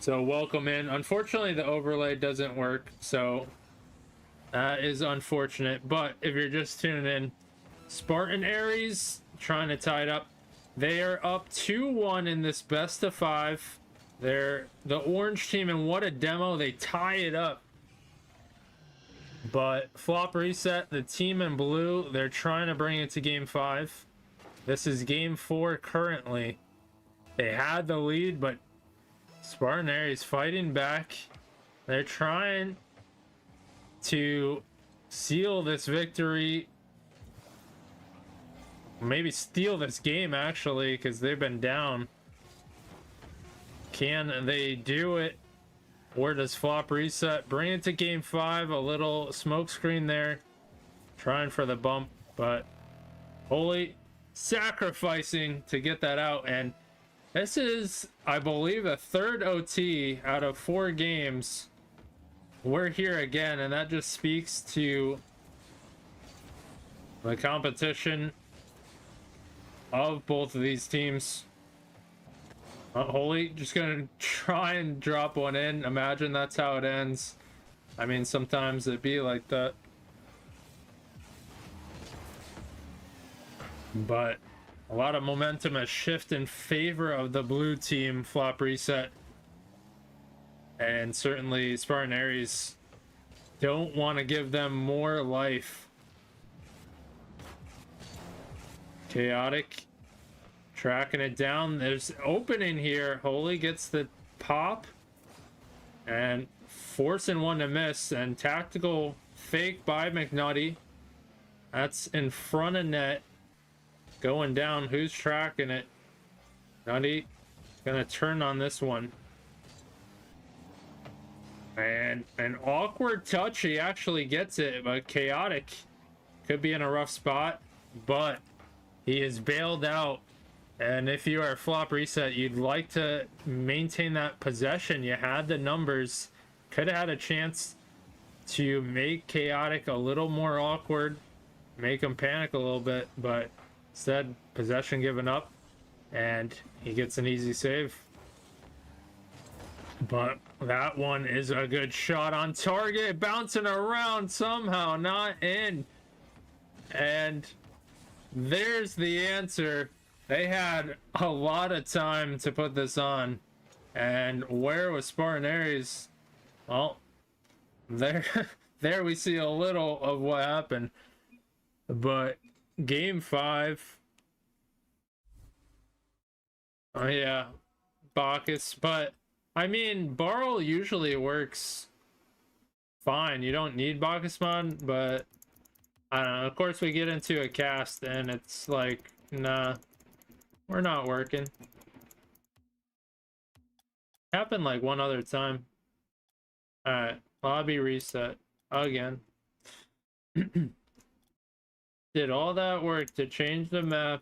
So welcome in. Unfortunately, the overlay doesn't work, so that is unfortunate. But if you're just tuning in, Spartan Aries trying to tie it up. They are up 2-1 in this best of 5. They're the orange team, and what a demo. They tie it up. But Flop Reset, the team in blue, they're trying to bring it to game 5. This is game 4 currently. They had the lead, but Spartan Aries fighting back. They're trying to seal this victory. Maybe steal this game, actually, because they've been down. Can they do it? Or does Flop Reset bring it to game 5? A little smoke screen there. Trying for the bump, but Holy sacrificing to get that out. And this is, I believe, a third OT out of 4 games. We're here again, and that just speaks to the competition of both of these teams. Holy just gonna try and drop one in. Imagine that's how it ends. I mean, sometimes it'd be like that. But a lot of momentum has shifted in favor of the blue team. Flop reset. And certainly Spartan Aries don't want to give them more life. Chaotic tracking it down. There's opening here. Holy gets the pop and forcing one to miss, and tactical fake by McNutty. That's in front of net. Going down. Who's tracking it? Nutty gonna turn on this one. And an awkward touch. He actually gets it, but Chaotic could be in a rough spot, but he is bailed out. And if you are flop reset, you'd like to maintain that possession. You had the numbers, could have had a chance to make Chaotic a little more awkward, make him panic a little bit, but instead, possession given up, and he gets an easy save. But that one is a good shot on target, bouncing around somehow, not in. And there's the answer. They had a lot of time to put this on. And where was Spartan Aries? Well, there we see a little of what happened. But game 5. Oh yeah, Bacchus. But I mean, Barrel usually works fine. You don't need Bacchus mod, but I don't know. Of course, we get into a cast and it's like, nah, we're not working. Happened like one other time. Alright, lobby reset again. Did all that work to change the map.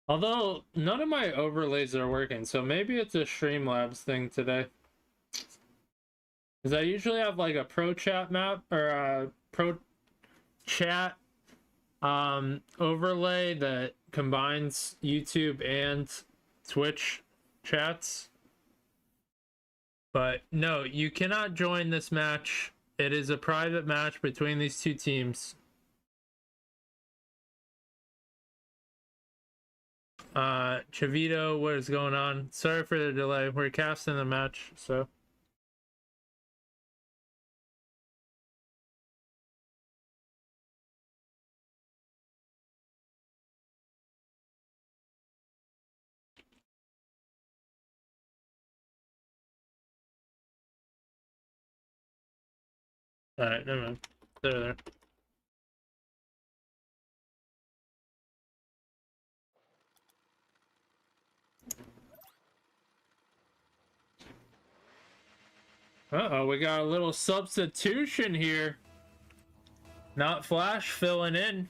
Although none of my overlays are working, so maybe it's a Streamlabs thing today. Because I usually have like a pro chat map or a pro chat overlay that combines YouTube and Twitch chats. But no, you cannot join this match. It is a private match between these two teams. Chavito, what is going on? Sorry for the delay. We're casting the match, so. Alright, never mind. There. Uh-oh, we got a little substitution here. Not Flash filling in.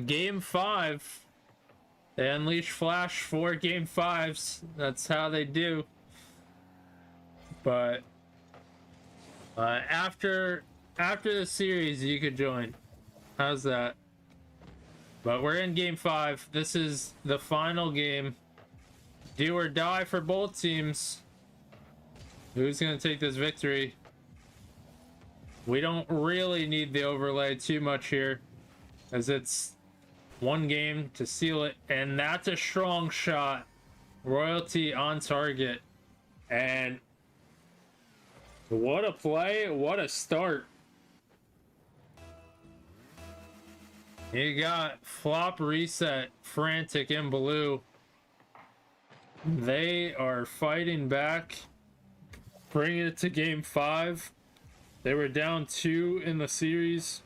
Game 5. They unleash Flash for game 5s. That's how they do. But after the series, you could join. How's that? But we're in game 5. This is the final game. Do or die for both teams. Who's gonna take this victory? We don't really need the overlay too much here, as it's one game to seal it, and that's a strong shot. Royalty on target, and what a play, what a start. You got flop reset, frantic in blue. They are fighting back, bringing it to game 5. They were down 2 in the series,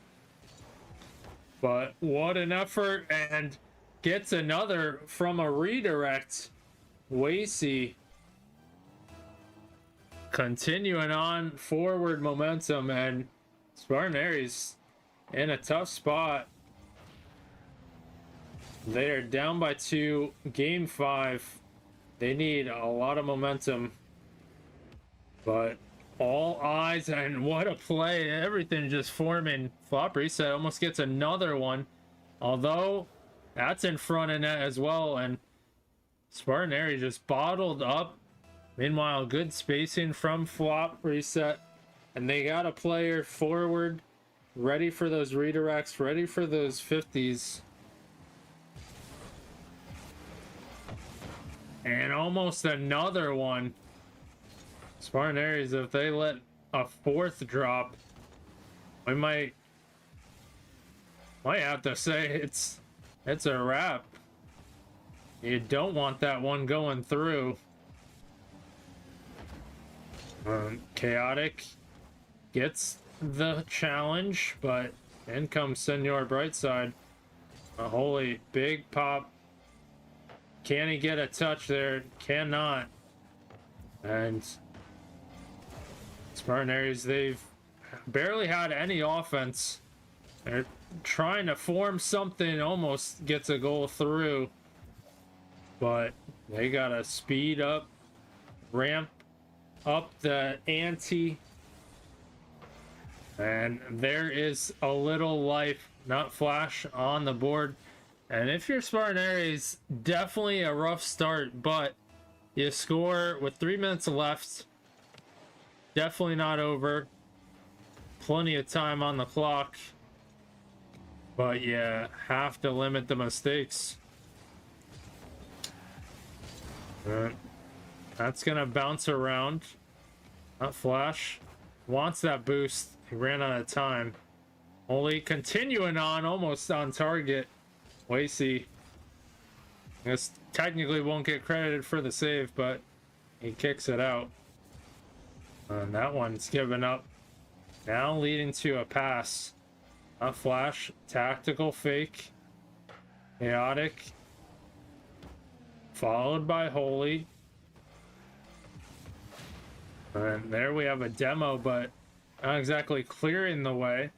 but what an effort, and gets another from a redirect. Wasey continuing on forward momentum, and Spartan Aries in a tough spot. They are down by 2, game 5. They need a lot of momentum, but all eyes, and what a play. Everything just forming. Flop reset almost gets another one, although that's in front of net as well, and Spartan Aries just bottled up. Meanwhile, good spacing from flop reset, and they got a player forward ready for those redirects, ready for those 50s. And almost another one. Spartan Aries, if they let a 4th drop, we might have to say it's a wrap. You don't want that one going through. Chaotic gets the challenge, but in comes Senor Brightside. A holy big pop. Can he get a touch there? Cannot. And Spartan Aries, they've barely had any offense. They're trying to form something, almost gets a goal through, but they gotta speed up, ramp up the ante, and there is a little life, not flash, on the board. And if you're Spartan Aries, definitely a rough start, but you score with 3 minutes left. Definitely not over. Plenty of time on the clock. But yeah, have to limit the mistakes. That's gonna bounce around. Not flash. Wants that boost. He ran out of time. Only continuing on, almost on target. Wasey. This technically won't get credited for the save, but he kicks it out. And that one's given up. Now leading to a pass. A flash. Tactical fake. Chaotic. Followed by Holy. And there we have a demo, but not exactly clearing the way.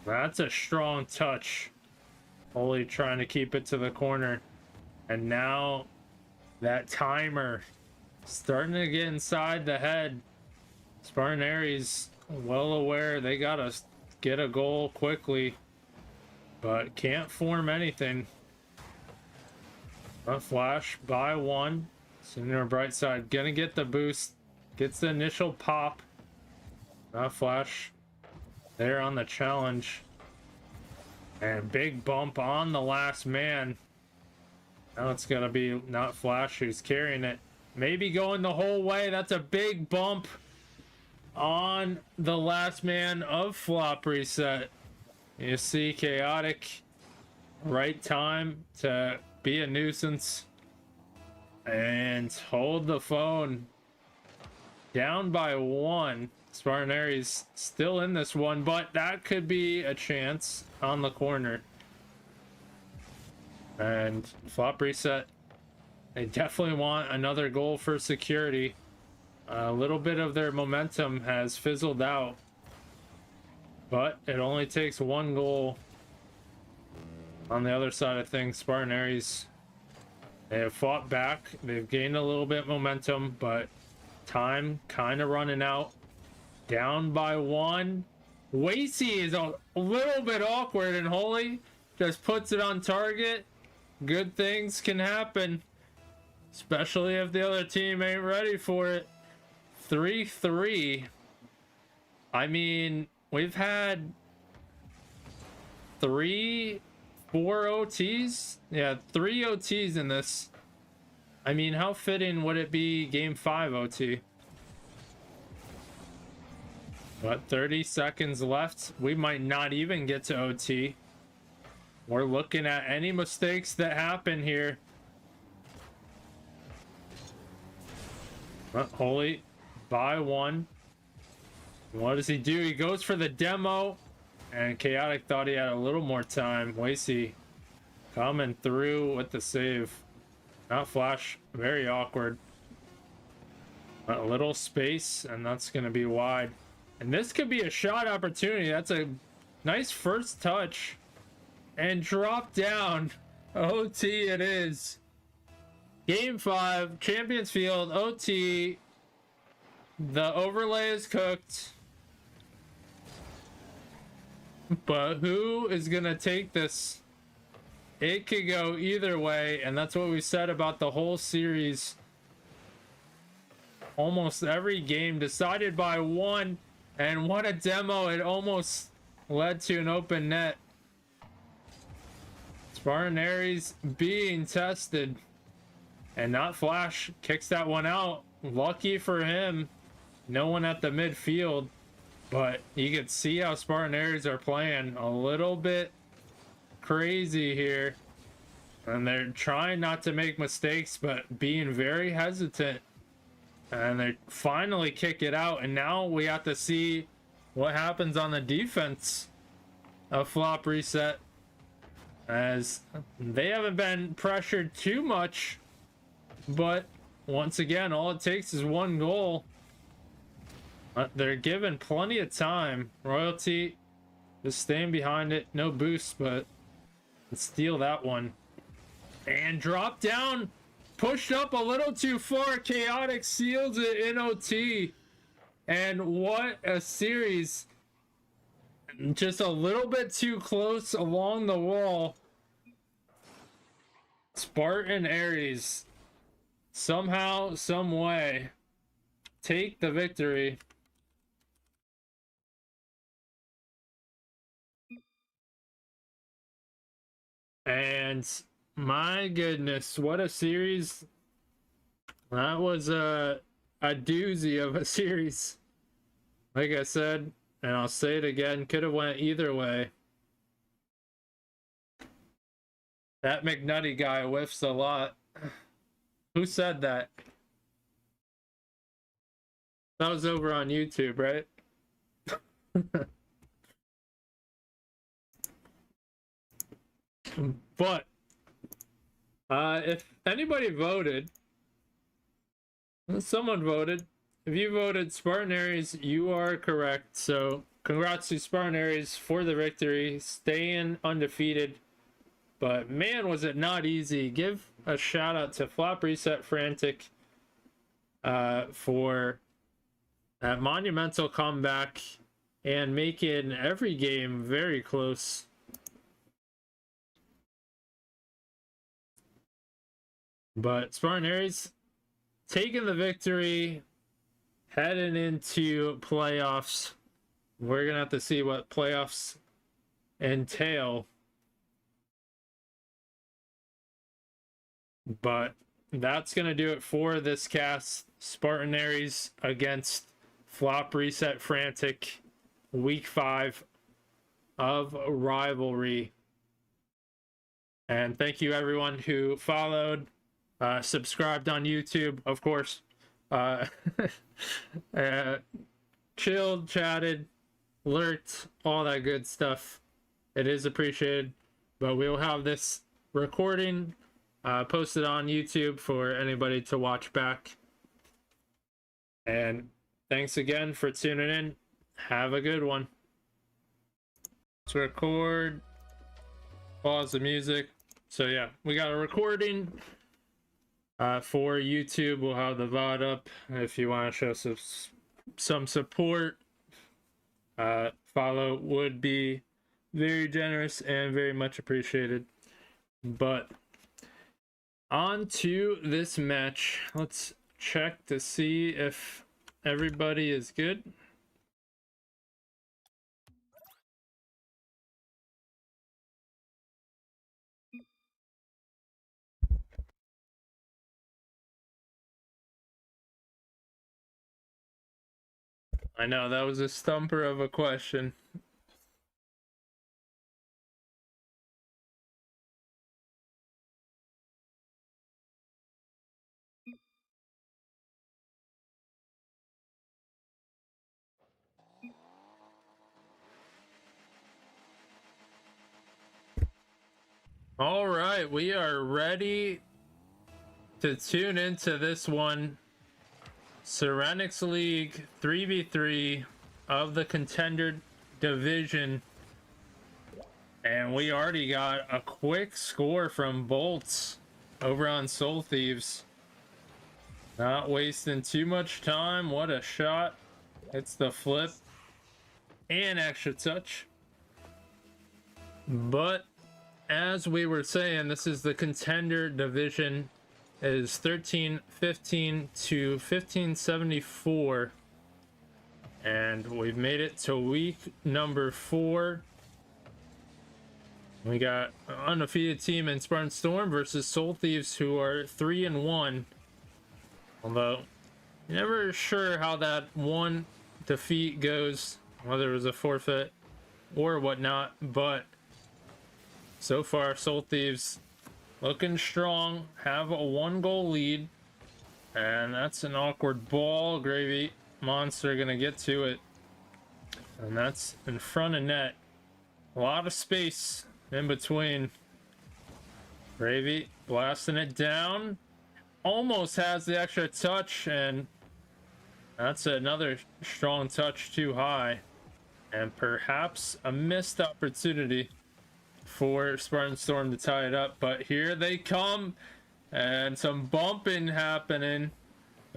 That's a strong touch. Holy trying to keep it to the corner. And now that timer starting to get inside the head. Spartan Aries well aware they gotta get a goal quickly, but can't form anything. A flash by 1. Senior Brightside gonna get the boost. Gets the initial pop. Not flash. There on the challenge. And big bump on the last man. Now it's gonna be not flash who's carrying it. Maybe going the whole way. That's a big bump on the last man of flop reset. You see Chaotic. Right time to be a nuisance. And hold the phone. Down by 1. Spartan Aries still in this one, but that could be a chance on the corner. And flop reset. They definitely want another goal for security. A little bit of their momentum has fizzled out, but it only takes 1 goal. On the other side of things, Spartan Aries, they have fought back. They've gained a little bit momentum, but time kind of running out. Down by 1. Wasey is a little bit awkward, and Holy just puts it on target. Good things can happen, especially if the other team ain't ready for it. 3-3. I mean, we've had 4 OTs. Yeah, 3 OTs in this. I mean, how fitting would it be game 5 OT? But 30 seconds left. We might not even get to OT. we're looking at any mistakes that happen here. Holy, by one. What does he do? He goes for the demo, and Chaotic thought he had a little more time. Wasey coming through with the save. Not Flash, very awkward. A little space, and that's going to be wide. And this could be a shot opportunity. That's a nice first touch. And drop down. OT it is. Game 5, Champions Field, OT. The overlay is cooked. But who is going to take this? It could go either way, and that's what we said about the whole series. Almost every game decided by one, and what a demo. It almost led to an open net. Spartan Ares being tested, and not Flash kicks that one out. Lucky for him, no one at the midfield, but you can see how Spartan Ares are playing a little bit crazy here, and they're trying not to make mistakes but being very hesitant, and they finally kick it out. And now we have to see what happens on the defense of Flop Reset, as they haven't been pressured too much, but once again all it takes is one goal. They're given plenty of time. Royalty just staying behind it, no boost, but let's steal that one. And drop down, pushed up a little too far. Chaotic seals it in OT. And what a series. Just a little bit too close along the wall. Spartan Ares somehow, some way take the victory. And my goodness, what a series. That was a doozy of a series. Like I said, and I'll say it again, could have went either way. That McNutty guy whiffs a lot. Who said that? That was over on YouTube, right? But if anybody voted, someone voted. If you voted Spartan Ares, you are correct. So congrats to Spartan Ares for the victory, staying undefeated. But man, was it not easy. Give a shout out to Flop Reset Frantic for that monumental comeback and making every game very close. But Spartan Ares taking the victory, heading into playoffs. We're going to have to see what playoffs entail. But that's going to do it for this cast. Spartan Ares against Flop Reset Frantic, week 5 of Rivalry. And thank you everyone who followed, subscribed on YouTube, of course, chilled, chatted, lurked, all that good stuff. It is appreciated. But we will have this recording posted on YouTube for anybody to watch back. And thanks again for tuning in. Have a good one. Let's record. Pause the music. So yeah, we got a recording for YouTube. We'll have the VOD up if you want to show some support. Follow would be very generous and very much appreciated. But on to this match. Let's check to see if everybody is good. I know, that was a stumper of a question. All right, we are ready to tune into this one. Serenix League 3v3 of the Contender Division. And we already got a quick score from Bolts over on Soul Thieves. Not wasting too much time. What a shot. It's the flip and extra touch. But as we were saying, this is the Contender Division. It is 13-15 to 1574. And we've made it to week number 4. We got an undefeated team in Spartan Storm versus Soul Thieves, who are 3-1. Although, never sure how that one defeat goes, whether it was a forfeit or whatnot. But so far, Soul Thieves looking strong, have a 1-goal lead. And that's an awkward ball. Gravy Monster gonna get to it. And that's in front of net. A lot of space in between. Gravy blasting it down. Almost has the extra touch, and that's another strong touch too high. And perhaps a missed opportunity for Spartan Storm to tie it up. But here they come, and some bumping happening.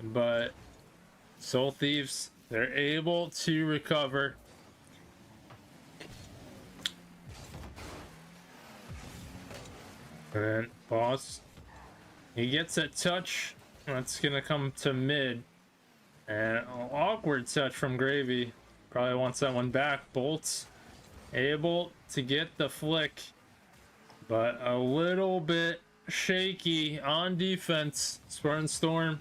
But Soul Thieves, they're able to recover. And Boss, he gets a touch. That's gonna come to mid. And an awkward touch from Gravy. Probably wants that one back. Bolts able to get the flick, but a little bit shaky on defense. Spartan Storm.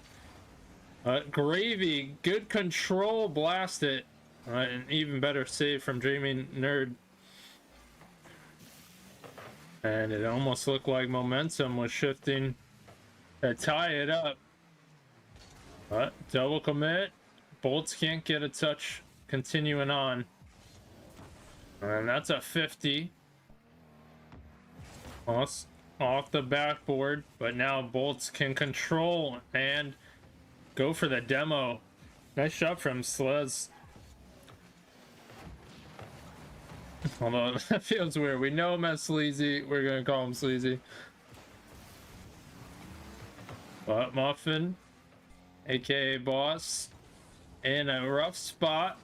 Gravy, good control, blast it. An even better save from Dreaming Nerd. And it almost looked like momentum was shifting to tie it up. But double commit. Bolts can't get a touch. Continuing on. And that's a 50. Off the backboard. But now Bolts can control and go for the demo. Nice shot from Slez. Although that feels weird. We know him as Sleazy. We're gonna call him Sleazy. But Muffin, aka Boss, in a rough spot.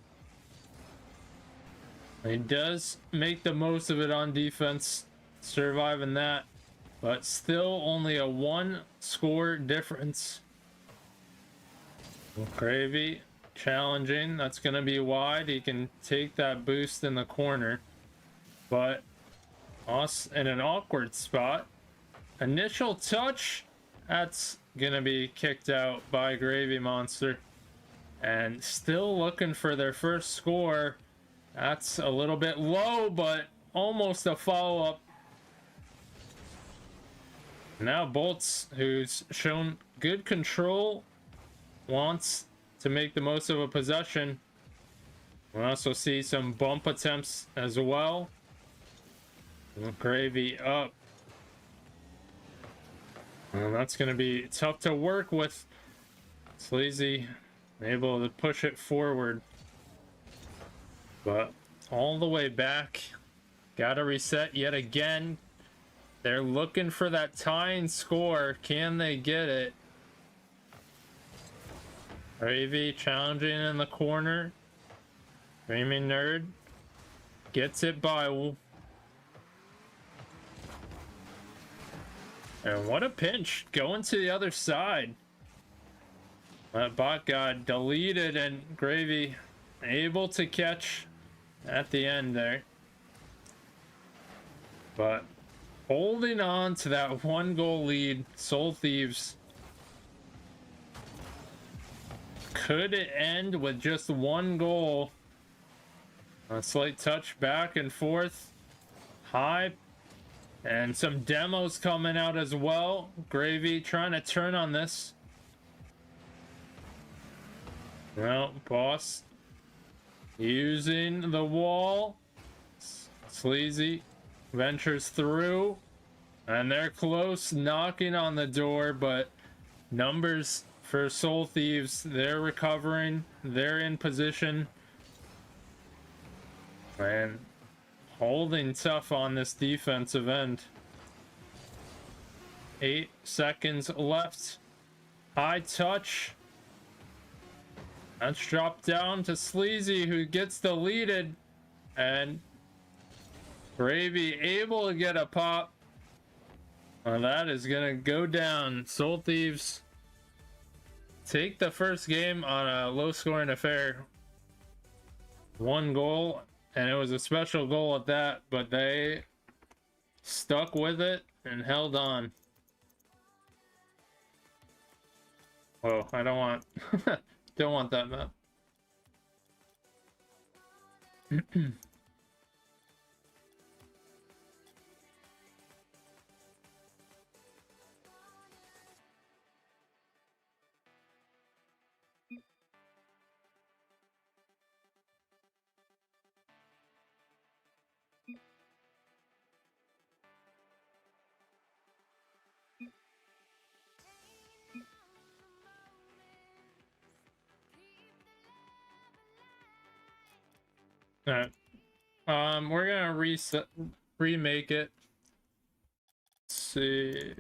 He does make the most of it on defense, surviving that, but still only a 1-score difference. Gravy challenging. That's going to be wide. He can take that boost in the corner, but us in an awkward spot. Initial touch. That's going to be kicked out by Gravy Monster. And still looking for their first score. That's a little bit low, but almost a follow-up. Now Bolts, who's shown good control, wants to make the most of a possession. We also see some bump attempts as well. Gravy up. Well, that's going to be tough to work with. Sleazy able to push it forward. But all the way back. Gotta reset yet again. They're looking for that tying score. Can they get it? Gravy challenging in the corner. Dreaming Nerd gets it by. And what a pinch. Going to the other side. That bot got deleted, and Gravy able to catch at the end there. But holding on to that 1-goal lead, Soul Thieves. Could it end with just 1 goal? A slight touch back and forth. High. And some demos coming out as well. Gravy trying to turn on this. Well, Boss using the wall. Sleazy ventures through. And they're close, knocking on the door, but numbers for Soul Thieves, they're recovering, they're in position, and holding tough on this defensive end. 8 seconds left. High touch. That's dropped down to Sleazy, who gets deleted, and Gravy able to get a pop. Well, that is gonna go down. Soul Thieves take the first game on a low-scoring affair. 1 goal, and it was a special goal at that, but they stuck with it and held on. Oh, I don't want don't want that map. Alright. We're gonna remake it. Let's see.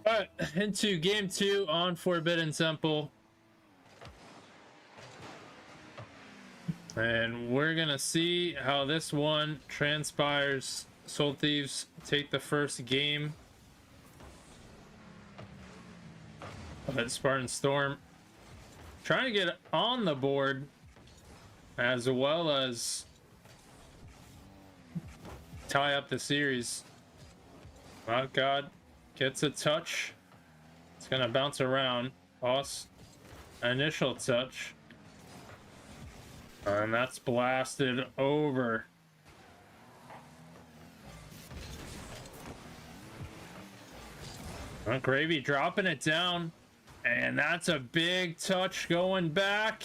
Alright, into game 2 on Forbidden Temple. And we're gonna see how this one transpires. Soul Thieves take the first game. But Spartan Storm trying to get on the board as well as tie up the series. Oh God, gets a touch. It's gonna bounce around. Boss, initial touch. And that's blasted over. Gravy dropping it down. And that's a big touch going back.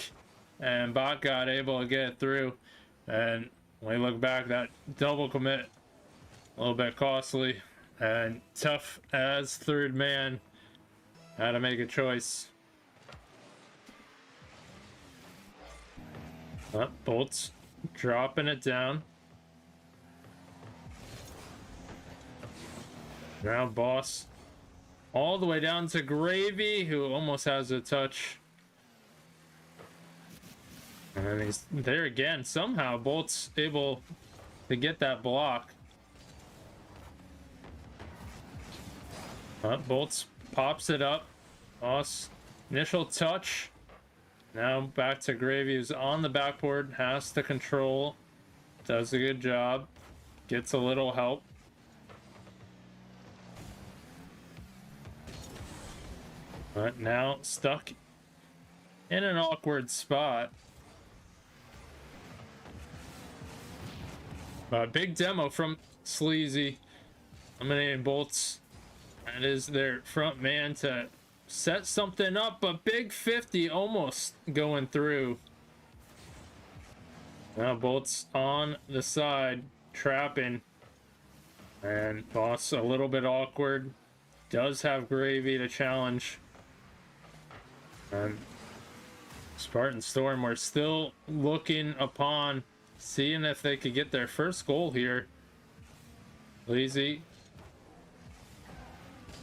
And Bot got able to get it through. And when we look back, that double commit, a little bit costly. And tough as third man. Had to make a choice. Bolts dropping it down. Now Boss all the way down to Gravy, who almost has a touch. And he's there again. Somehow Bolt's able to get that block. Bolts pops it up. Boss, initial touch. Now back to Gravy, who's on the backboard, has to control, does a good job, gets a little help. But now stuck in an awkward spot. Big demo from Sleazy. Eliminating Bolts. That is their front man to set something up, but big 50 almost going through. Now Bolts on the side, trapping. And Boss a little bit awkward. Does have Gravy to challenge. And Spartan Storm were still looking upon seeing if they could get their first goal here. Lazy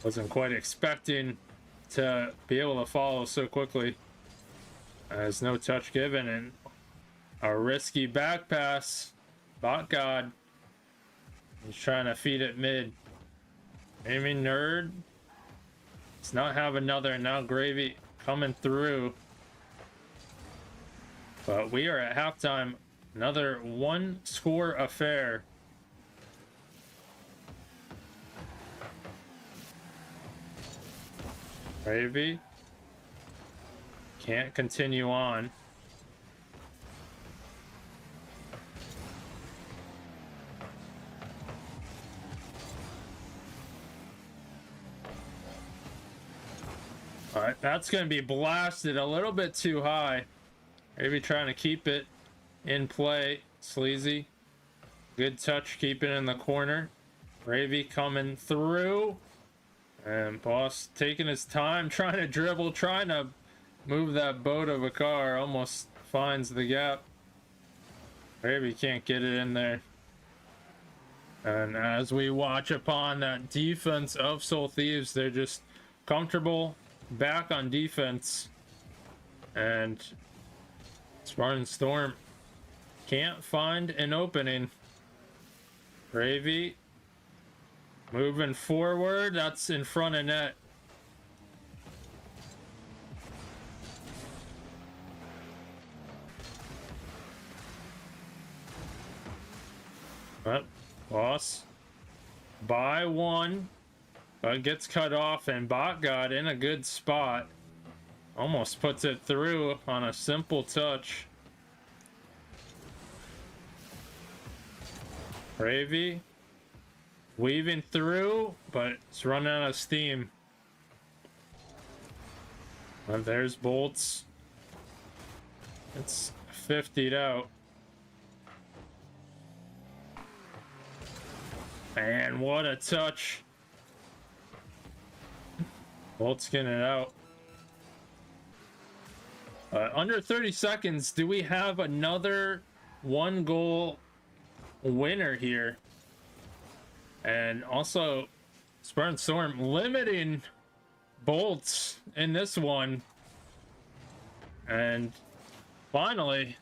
wasn't quite expecting to be able to follow so quickly. There's no touch given and a risky back pass. Bot God. He's trying to feed it mid. Aiming nerd. Does not have another. Now Gravy coming through. But we are at halftime. Another one score affair. Gravy can't continue on. All right, that's going to be blasted a little bit too high. Maybe trying to keep it in play. Sleazy. Good touch, keeping it in the corner. Gravy coming through. And Boss taking his time, trying to dribble, trying to move that boat of a car. Almost finds the gap. Gravy can't get it in there. And as we watch upon that defense of Soul Thieves, they're just comfortable back on defense. And Spartan Storm can't find an opening. Gravy moving forward. That's in front of net. But Boss by one, but gets cut off, and Bot got in a good spot. Almost puts it through on a simple touch. Gravy weaving through, but it's running out of steam. And there's Bolts. It's 50'd out. And what a touch. Bolts getting it out. Under 30 seconds, do we have another one goal winner here? And also Spartan Storm limiting Bolts in this one. And finally,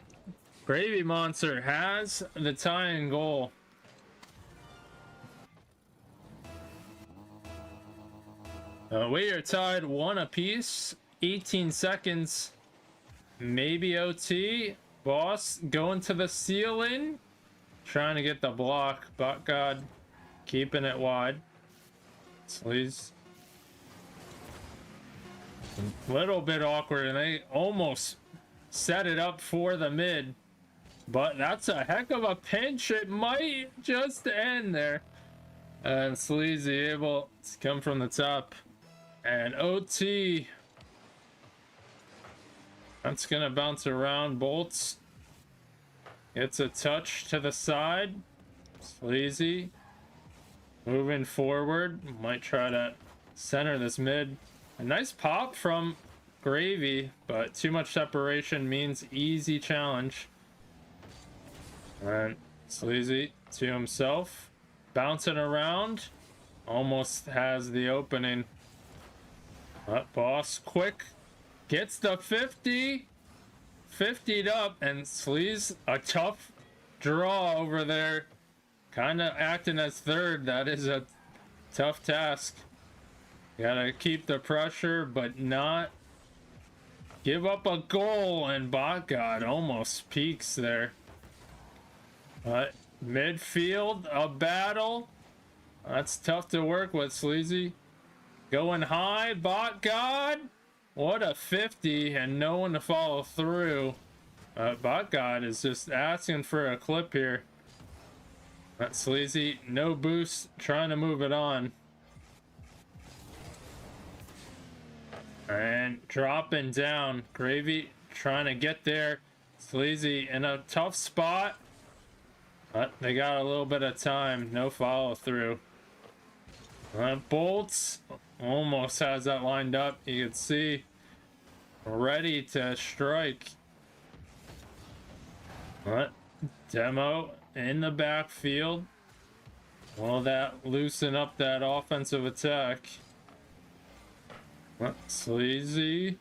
Gravy Monster has the tying goal. We are tied 1 apiece. 18 seconds. Maybe OT. Boss going to the ceiling. Trying to get the block. Bot God keeping it wide. Sleaze. A little bit awkward, and they almost set it up for the mid. But that's a heck of a pinch. It might just end there. And Sleazy able to come from the top. And OT. That's gonna bounce around. Bolts gets a touch to the side. Sleazy moving forward. Might try to center this mid. A nice pop from Gravy, but too much separation means easy challenge. And Sleazy to himself, bouncing around, almost has the opening. But Boss quick gets the 50, 50'd up, and Sleaze a tough draw over there, kind of acting as third. That is a tough task. Gotta keep the pressure, but not give up a goal. And Bot God almost peaks there. But midfield, a battle. That's tough to work with, Sleazy. Going high, Bot God. What a 50, and no one to follow through. Bot God is just asking for a clip here. That's Sleazy, no boost, trying to move it on. And dropping down. Gravy trying to get there. Sleazy in a tough spot. But they got a little bit of time. No follow through. Bolts almost has that lined up. You can see ready to strike. What? Demo in the backfield. Will that loosen up that offensive attack? What? Sleazy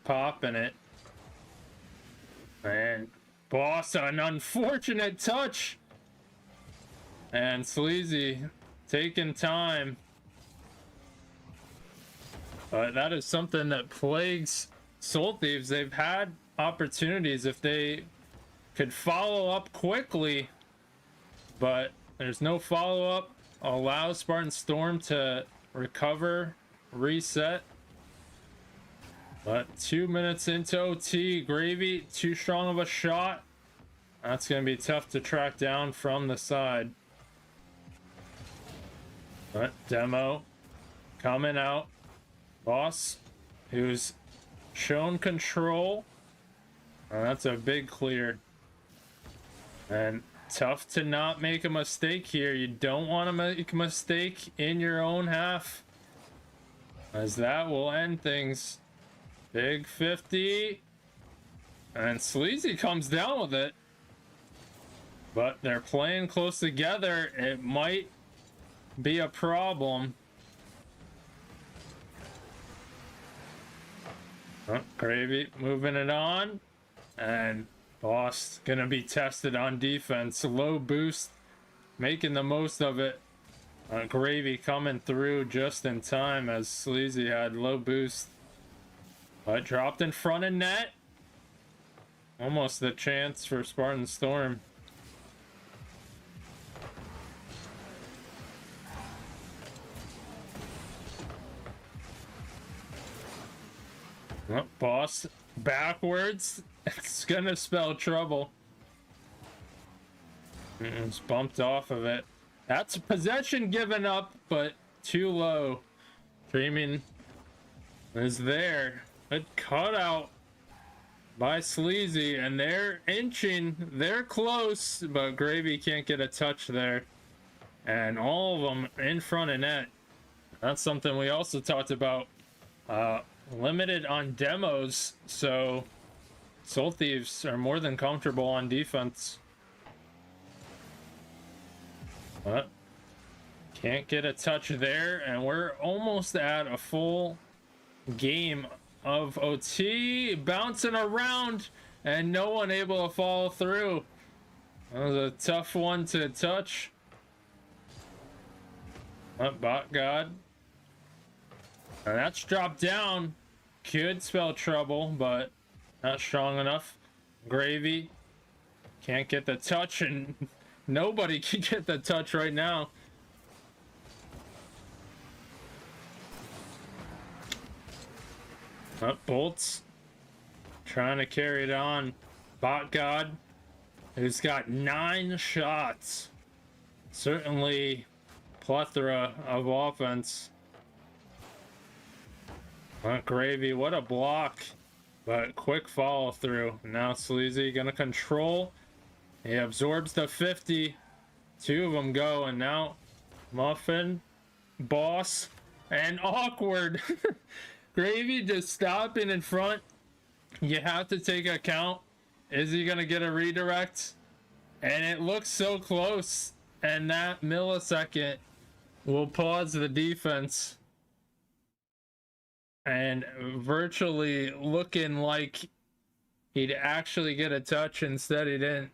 popping it. And Boss, an unfortunate touch. And Sleazy taking time. But that is something that plagues Soul Thieves. They've had opportunities if they could follow up quickly, but there's no follow-up. Allow Spartan Storm to recover, reset. But 2 minutes into OT, Gravy, too strong of a shot. That's going to be tough to track down from the side. But Demo coming out. Boss, who's shown control. That's a big clear. And tough to not make a mistake here. You don't want to make a mistake in your own half, as that will end things. Big 50. And Sleazy comes down with it. But they're playing close together. It might be a problem. Oh, Gravy moving it on. And Boss gonna be tested on defense. Low boost, making the most of it. Gravy coming through just in time as Sleazy had low boost. But dropped in front of net. Almost a chance for Spartan Storm. Oh, Boss backwards. It's gonna spell trouble. It's bumped off of it. That's possession given up, but too low. Dreaming is there. Good cutout by Sleazy, and they're inching. They're close, but Gravy can't get a touch there. And all of them in front of net. That's something we also talked about. Limited on demos, so Soul Thieves are more than comfortable on defense. But can't get a touch there, and we're almost at a full game of OT. Bouncing around, and no one able to follow through. That was a tough one to touch. Bot God. And that's dropped down. Could spell trouble, but not strong enough. Gravy can't get the touch, and nobody can get the touch right now. Bolts trying to carry it on. Bot God, who's got 9 shots. Certainly plethora of offense. Gravy, what a block, but quick follow through. Now Sleazy gonna control. He absorbs the 50. 2 of them go, and now Muffin, Boss, and Awkward. Gravy just stopping in front. You have to take account. Is he gonna get a redirect? And it looks so close, and that millisecond will pause the defense. And virtually looking like he'd actually get a touch, instead he didn't.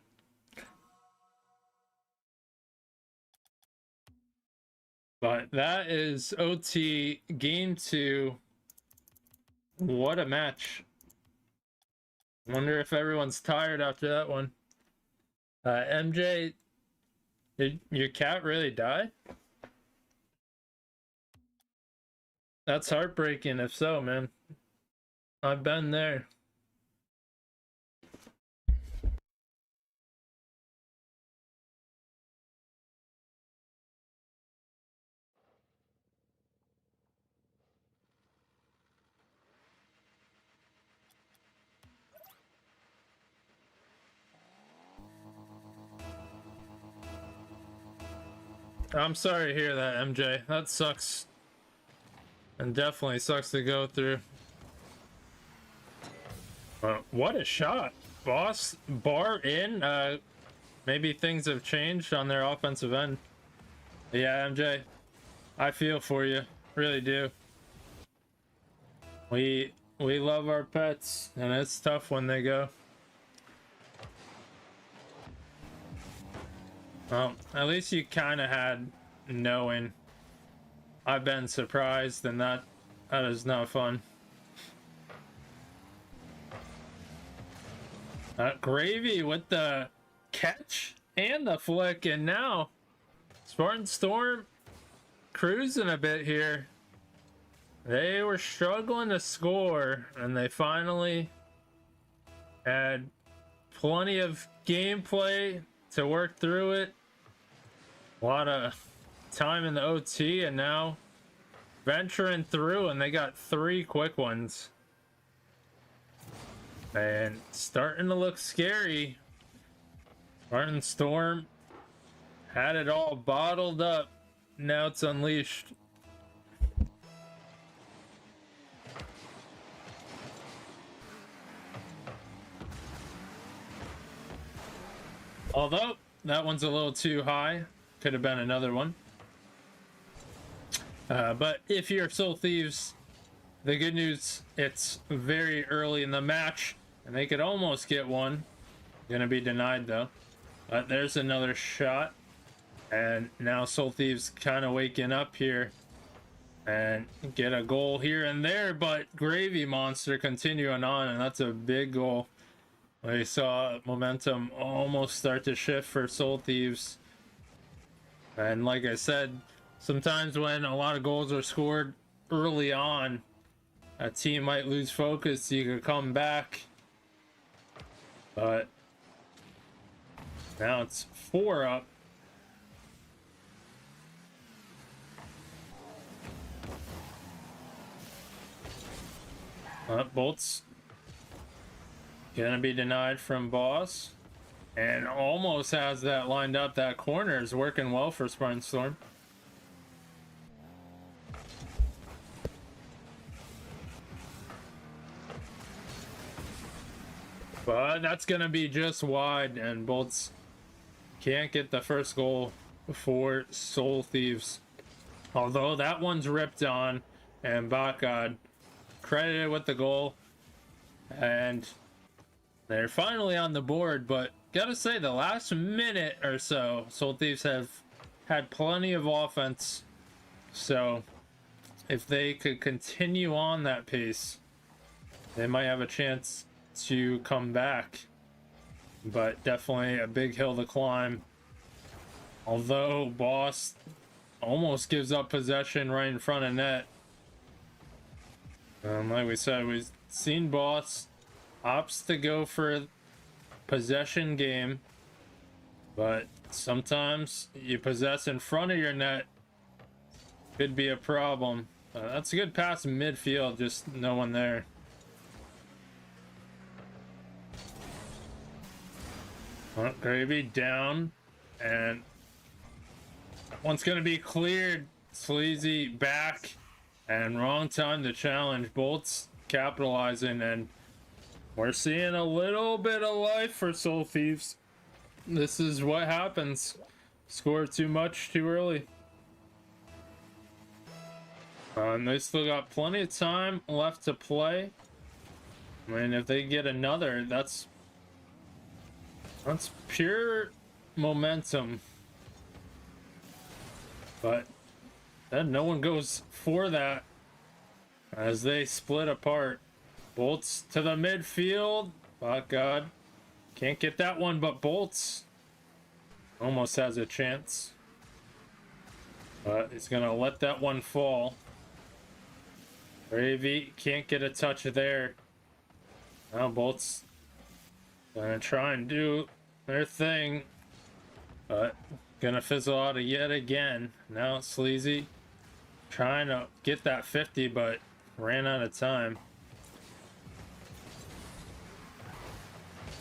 But that is OT game 2. What a match. Wonder if everyone's tired after that one. MJ, did your cat really die? That's heartbreaking if so, man. I've been there. I'm sorry to hear that, MJ. That sucks. And definitely sucks to go through. What a shot. Boss bar in. Maybe things have changed on their offensive end. Yeah, MJ, I feel for you. Really do. We love our pets, and it's tough when they go. Well, at least you kind of had knowing. I've been surprised, and that is not fun. Gravy with the catch and the flick, and now Spartan Storm cruising a bit here. They were struggling to score, and they finally had plenty of gameplay to work through it. A lot of time in the OT, and now venturing through, and they got 3 quick ones. And starting to look scary. Spartan Storm had it all bottled up. Now it's unleashed. Although that one's a little too high. Could have been another one. But if you're Soul Thieves, the good news, it's very early in the match, and they could almost get one. Gonna be denied though. But there's another shot. And now Soul Thieves kind of waking up here and get a goal here and there, but Gravy Monster continuing on, and that's a big goal. We saw momentum almost start to shift for Soul Thieves. And like I said, sometimes when a lot of goals are scored early on, a team might lose focus. You could come back, but now it's 4 up. Bolts gonna be denied from Boss, and almost has that lined up. That corner is working well for Spartan Storm. But that's gonna be just wide, and Bolts can't get the first goal for Soul Thieves. Although that one's ripped on, and Bakad credited with the goal, and they're finally on the board. But gotta say, the last minute or so, Soul Thieves have had plenty of offense, so if they could continue on that pace, they might have a chance to come back. But definitely a big hill to climb. Although Boss almost gives up possession right in front of net. Like we said, we've seen Boss opts to go for possession game, but sometimes you possess in front of your net, could be a problem. That's a good pass in midfield, just no one there. Gravy down, and one's gonna be cleared. Sleazy back, and wrong time to challenge. Bolts capitalizing, and we're seeing a little bit of life for Soul Thieves. This is what happens. Score too much too early. And they still got plenty of time left to play. I mean, if they get another, that's pure momentum. But then no one goes for that as they split apart. Bolts to the midfield. Oh God, can't get that one, but Bolts almost has a chance. But he's gonna let that one fall. Gravy can't get a touch there. Now Bolts gonna try and do their thing, but gonna fizzle out yet again. Now Sleazy trying to get that 50, but ran out of time.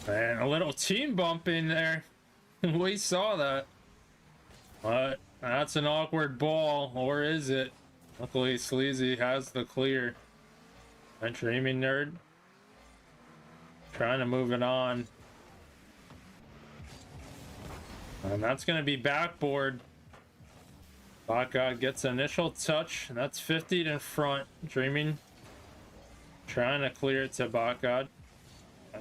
And a little team bump in there. We saw that. But that's an awkward ball, or is it? Luckily Sleazy has the clear. And Dreaming Nerd Trying to move it on. And that's going to be backboard. Bot God gets initial touch. And that's 50 in front. Dreaming. Trying to clear it to Bot God.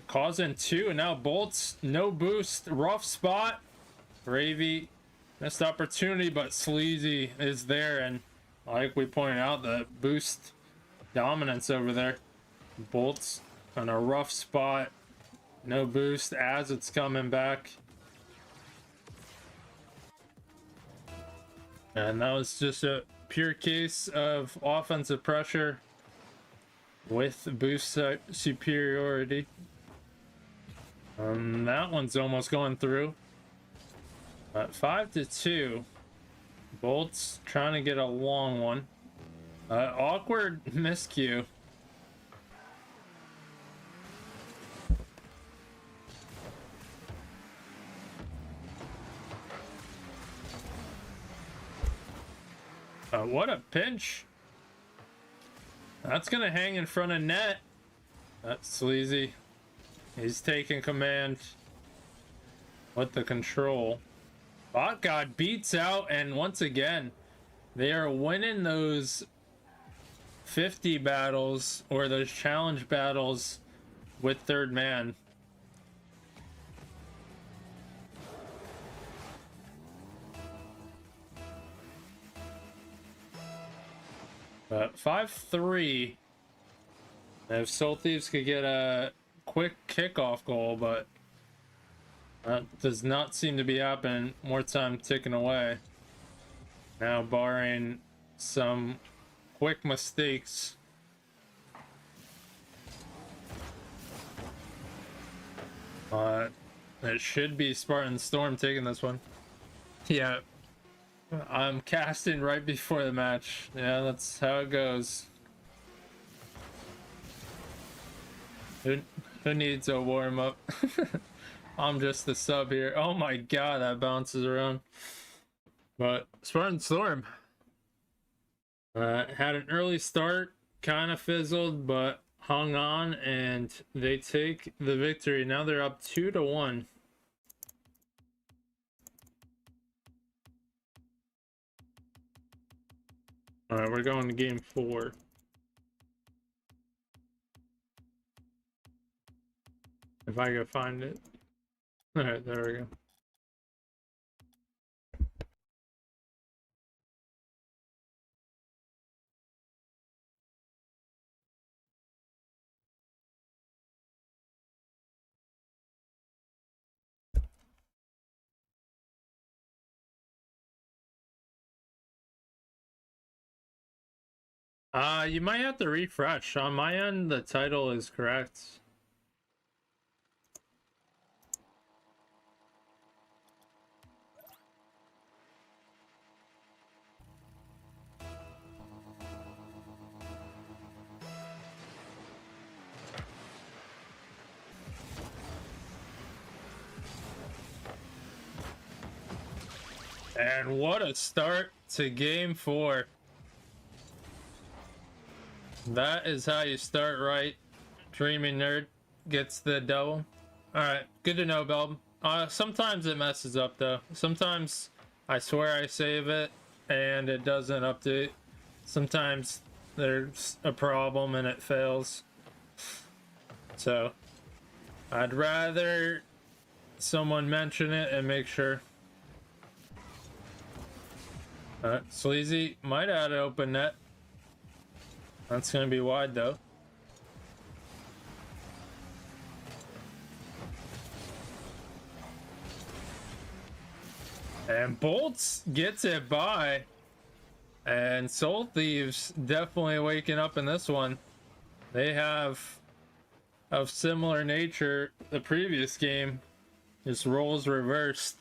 Causing 2. And now Bolts. No boost. Rough spot. Gravy. Missed opportunity, but Sleazy is there. And like we pointed out, the boost dominance over there. Bolts on a rough spot. No boost as it's coming back. And that was just a pure case of offensive pressure with boost superiority. That one's almost going through. 5-2. Bolts trying to get a long one. Awkward miscue. What a pinch. That's gonna hang in front of net. That's Sleazy. He's taking command with the control. Bot God beats out, and once again, they are winning those 50 battles or those challenge battles with third man. But 5-3. If Soul Thieves could get a quick kickoff goal, but that does not seem to be happening. More time ticking away. Now, barring some quick mistakes. It should be Spartan Storm taking this one. Yeah. I'm casting right before the match. Yeah, that's how it goes. Who needs a warm-up? I'm just the sub here. Oh my god, that bounces around. But Spartan Storm had an early start, kind of fizzled, but hung on, and they take the victory. Now they're up 2-1. All right, we're going to game 4. If I can find it. All right, there we go. You might have to refresh. On my end, the title is correct. And what a start to game 4. That is how you start right. Dreaming Nerd gets the double. Alright, good to know, Belb. Sometimes it messes up though. Sometimes I swear I save it and it doesn't update. Sometimes there's a problem and it fails. So I'd rather someone mention it and make sure. Sleazy might add an open net. That's going to be wide though. And Bolts gets it by. And Soul Thieves definitely waking up in this one. They have of similar nature the previous game. Just roles reversed.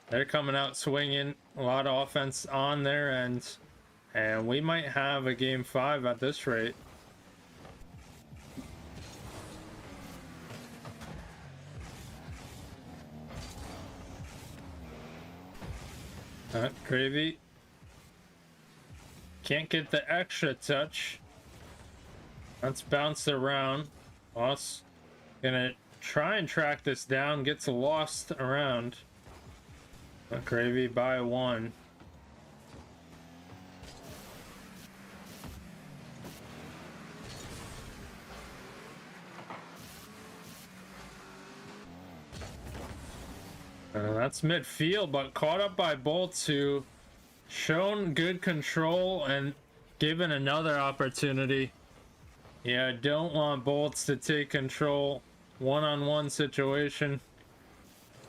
They're coming out swinging. A lot of offense on their end. And we might have a game 5 at this rate. Gravy. Can't get the extra touch. Let's bounce around. Boss Gonna try and track this down. Gets lost around. Gravy by 1. That's midfield, but caught up by Bolts, who shown good control and given another opportunity. Yeah, don't want Bolts to take control. One-on-one situation.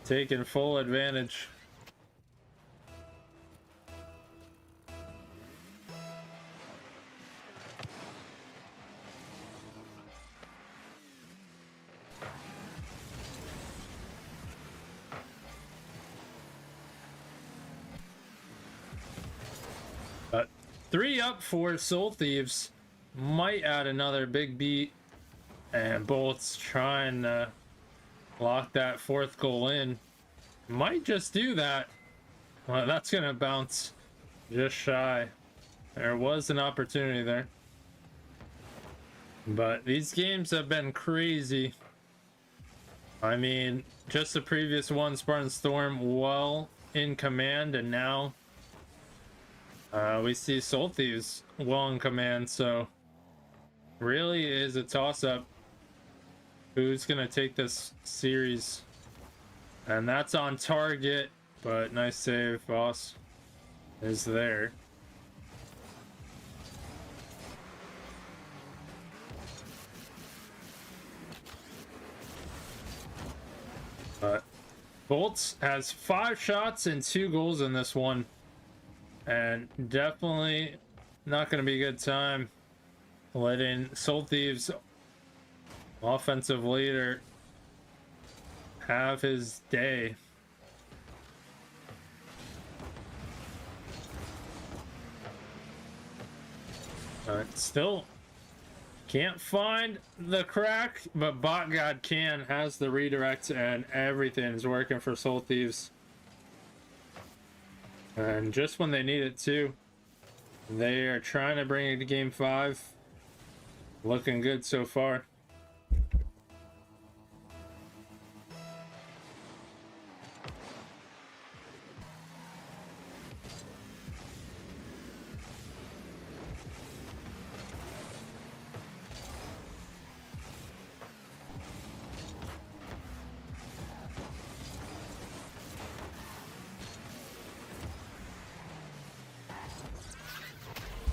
Taking full advantage. But 3 up for Soul Thieves. Might add another big beat. And Bolts trying to lock that 4th goal in. Might just do that. Well, that's going to bounce just shy. There was an opportunity there. But these games have been crazy. I mean, just the previous one, Spartan Storm well in command, and now we see Soul Thieves well in command, so really is a toss-up who's gonna take this series. And that's on target, but nice save. Boss is there. But Bolts has 5 shots and 2 goals in this one, and definitely not going to be a good time letting Soul Thieves offensive leader have his day. Still can't find the crack, but Bot God has the redirect, and everything is working for Soul Thieves. And just when they need it too, they are trying to bring it to game 5. Looking good so far.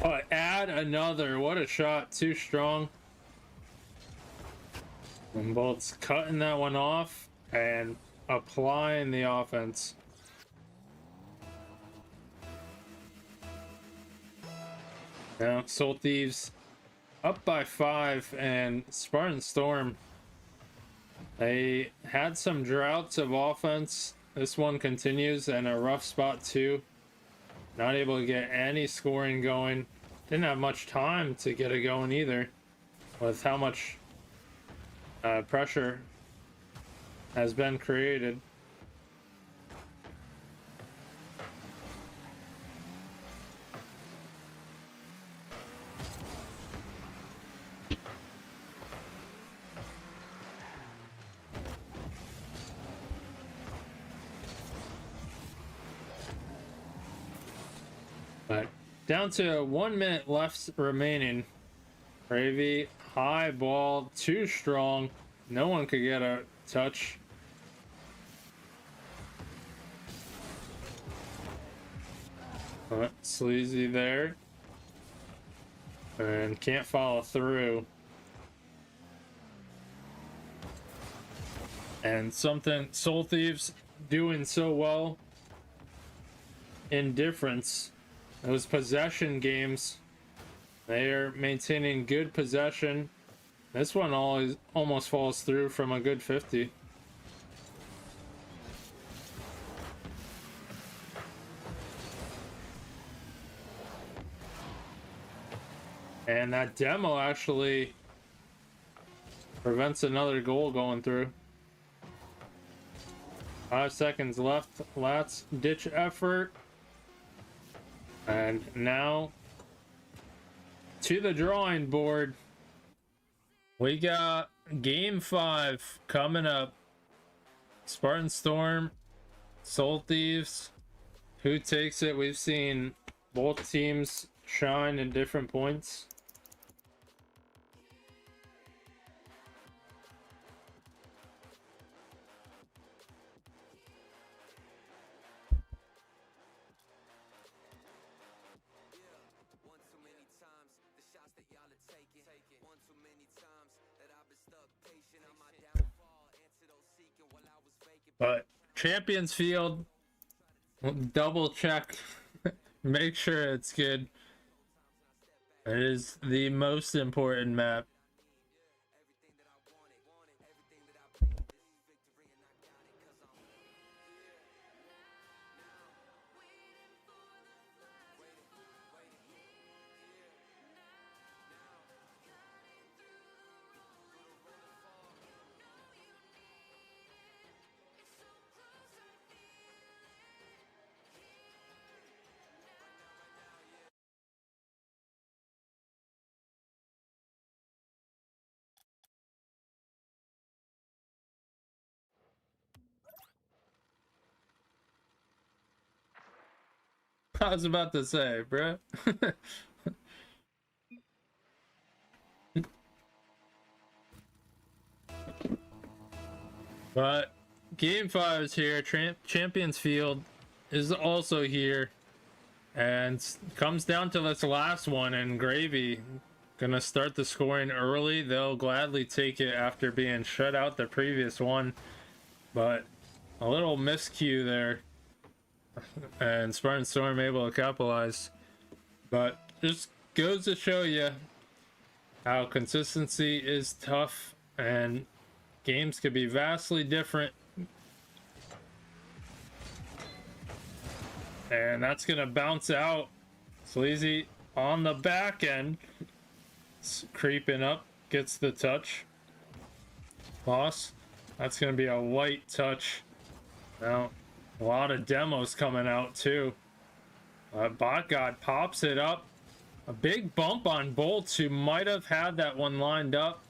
Oh, add another. What a shot. Too strong. And Bolt's cutting that one off and applying the offense. Now, Soul Thieves up by 5, and Spartan Storm, they had some droughts of offense. This one continues, and a rough spot too. Not able to get any scoring going. Didn't have much time to get it going either, with how much pressure has been created. But down to 1 minute left remaining. Gravy, high ball, too strong. No one could get a touch. Sleazy there. And can't follow through. And something Soul Thieves doing so well. Indifference. Those possession games, they are maintaining good possession. This one almost falls through from a good 50. And that demo actually prevents another goal going through. 5 seconds left. Last ditch effort. And now to the drawing board. We got Game 5 coming up. Spartan Storm, Soul Thieves. Who takes it? We've seen both teams shine in different points. But Champions Field, double check, make sure it's good. It is the most important map. I was about to say, bruh. But Game 5 is here. Champions Field is also here. And comes down to this last one, and Gravy gonna start the scoring early. They'll gladly take it after being shut out the previous one. But a little miscue there. And Spartan Storm able to capitalize. But just goes to show you how consistency is tough and games could be vastly different. And that's gonna bounce out. Sleazy on the back end. It's creeping up, gets the touch. Boss, that's gonna be a light touch. Now, a lot of demos coming out too. Bot God pops it up. A big bump on Bolts, who might have had that one lined up,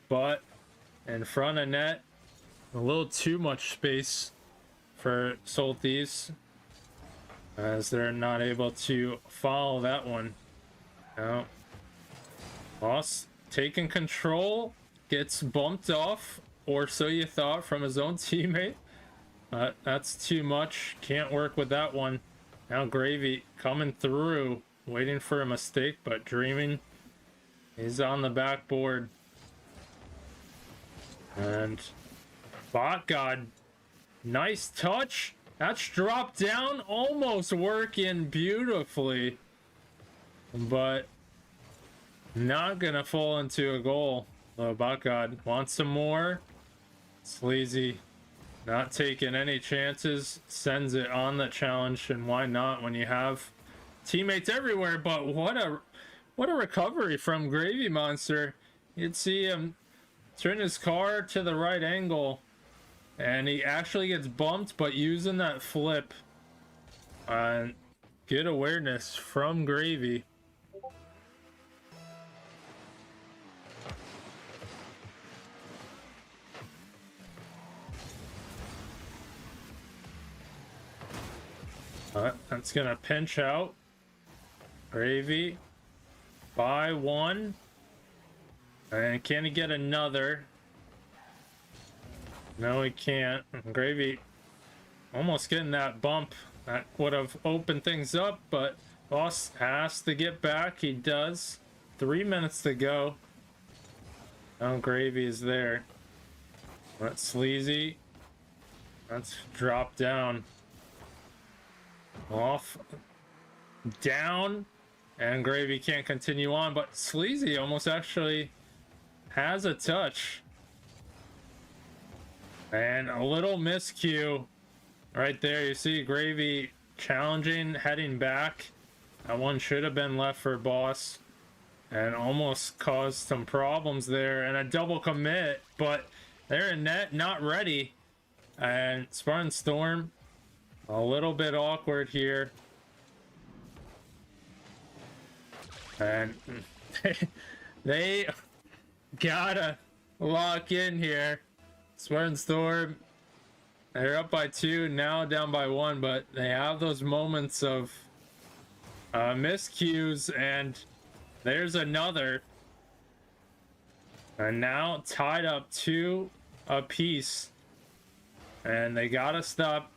but in front of net, a little too much space for Soul Thieves, as they're not able to follow that one. Now, Boss taking control, gets bumped off, or so you thought, from his own teammate. That's too much. Can't work with that one. Now Gravy coming through, waiting for a mistake, but Dreaming is on the backboard. And Bot God, nice touch. That's dropped down, almost working beautifully, but not gonna fall into a goal. Bot God wants some more. Sleazy not taking any chances, sends it on the challenge, and why not when you have teammates everywhere? But what a recovery from Gravy Monster. You'd see him turn his car to the right angle, and he actually gets bumped, but using that flip. Good awareness from Gravy. That's gonna pinch out. Gravy by one. And can he get another? No, he can't. Gravy almost getting that bump. That would have opened things up, but Boss has to get back. He does. 3 minutes to go. Now Gravy is there. That's Sleazy. That's dropped down. Off. Down. And Gravy can't continue on, but Sleazy almost actually has a touch. And a little miscue right there. You see Gravy challenging, heading back. That one should have been left for Boss, and almost caused some problems there. And a double commit, but they're in net, not ready. And Spartan Storm, a little bit awkward here. And they gotta lock in here. Spartan Storm, they're up by 2, now down by 1, but they have those moments of miscues, and there's another. And now tied up 2 apiece. And they gotta stop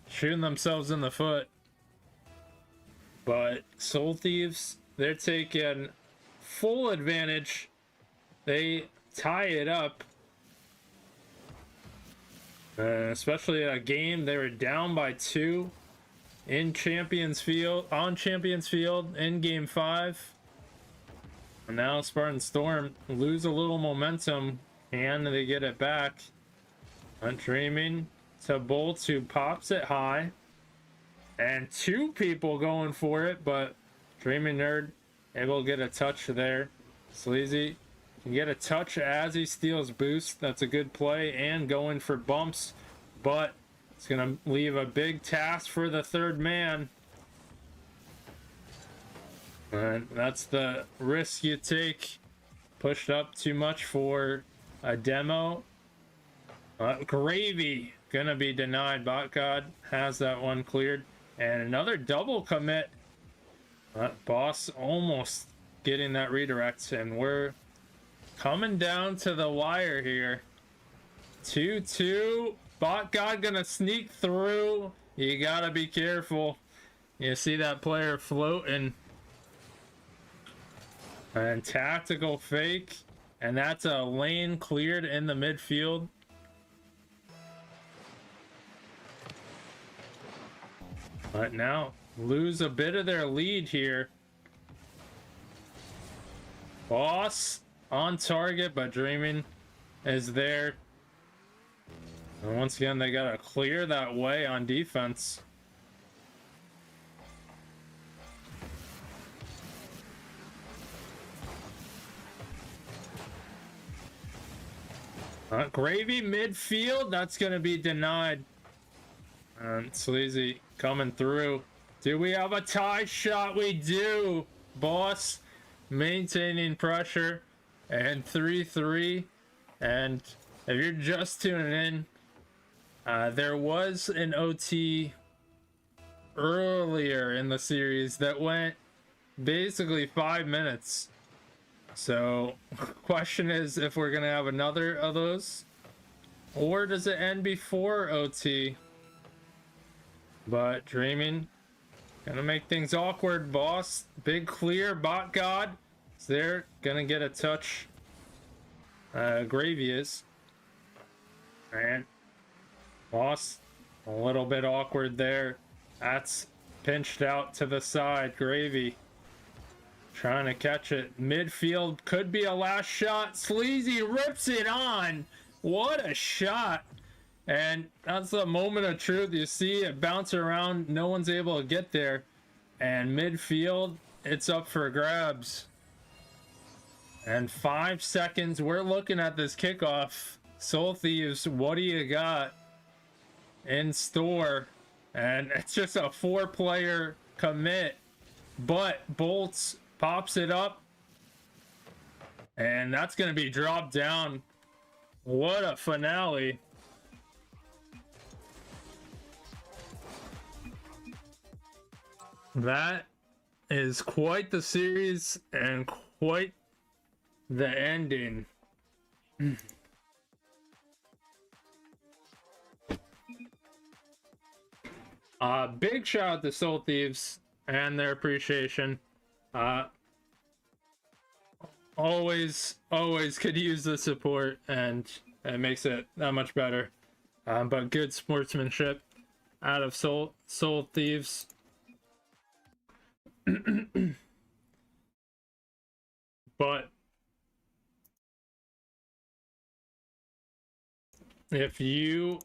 shooting themselves in the foot. But Soul Thieves, they're taking full advantage. They tie it up. Especially a game they were down by 2 in Champions Field, on Champions Field in Game 5. And now Spartan Storm lose a little momentum, and they get it back. Dreaming to Bolts, who pops it high. And 2 people going for it, but Dreaming Nerd able to get a touch there. Sleazy can get a touch as he steals boost. That's a good play, and going for bumps, but it's gonna leave a big task for the third man. And that's the risk you take. Pushed up too much for a demo. Gravy gonna be denied. Bot God has that one cleared. And another double commit. Boss almost getting that redirect, and we're coming down to the wire here. 2-2. Bot God gonna sneak through. You gotta be careful. You see that player floating. And tactical fake. And that's a lane cleared in the midfield. But now lose a bit of their lead here. Boss on target, but Dreaming is there. And once again, they gotta clear that way on defense. Gravy midfield, that's gonna be denied. And Sleazy coming through. Do we have a tie shot? We do. Boss maintaining pressure. And 3-3. And if you're just tuning in, there was an OT earlier in the series that went basically 5 minutes. So, question is if we're gonna have another of those, or does it end before OT? But Dreaming gonna make things awkward. Boss, big clear. Bot God is there, gonna get a touch. Gravy is, and Boss a little bit awkward there. That's pinched out to the side. Gravy trying to catch it. Midfield could be a last shot. Sleazy rips it on. What a shot. And that's the moment of truth. You see it bounce around. No one's able to get there. And midfield, it's up for grabs. And 5 seconds. We're looking at this kickoff. Soul Thieves, what do you got in store? And it's just a 4-player commit. But Bolts pops it up. And that's going to be dropped down. What a finale. That is quite the series and quite the ending. Big shout out to Soul Thieves and their appreciation. Always could use the support, and it makes it that much better. But good sportsmanship out of Soul Thieves. But if you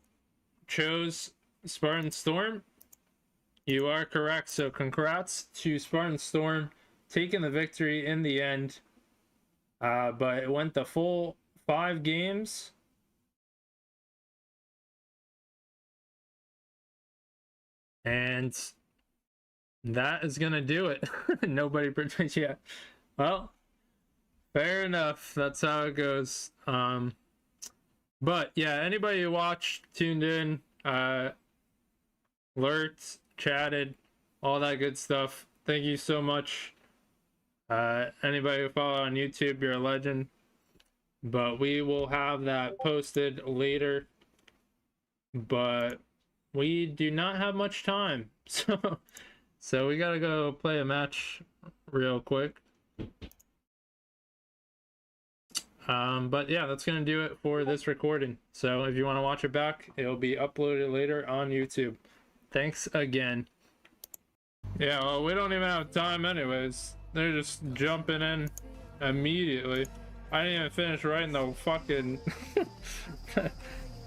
chose Spartan Storm, you are correct. So congrats to Spartan Storm taking the victory in the end. But it went the full 5 games. And that is gonna do it. Nobody predicts yet. Well, Fair enough. That's how it goes. But yeah, anybody who watched, tuned in, alerts, chatted, all that good stuff. Thank you so much. Anybody who follow on YouTube, you're a legend. But we will have that posted later. But we do not have much time. So we gotta go play a match real quick. But yeah, that's gonna do it for this recording. So if you want to watch it back, it'll be uploaded later on YouTube. Thanks again. Yeah, well, we don't even have time anyways. They're just jumping in immediately. I didn't even finish writing the fucking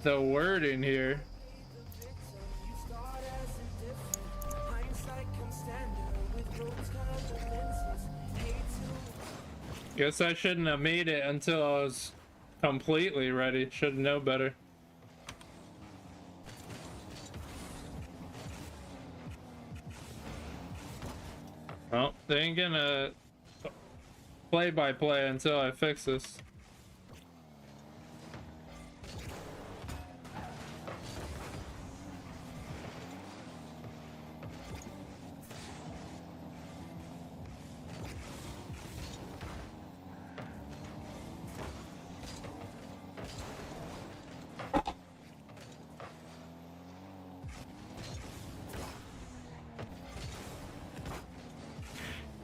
the wording here. Guess I shouldn't have made it until I was completely ready. Should know better. Well, they ain't gonna play-by-play until I fix this.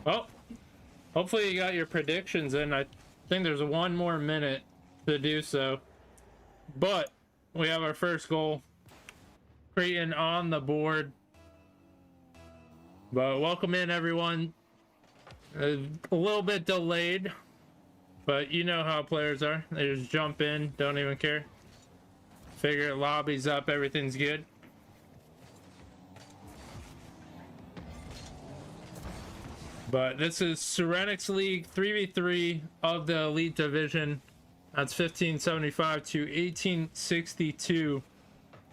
Well, hopefully you got your predictions in. I think there's one more minute to do so. But we have our first goal. Creighton on the board. But welcome in, everyone. A little bit delayed. But you know how players are. They just jump in, don't even care. Figure lobby's up, everything's good. But this is Serenix League 3v3 of the Elite Division. That's 1575 to 1862.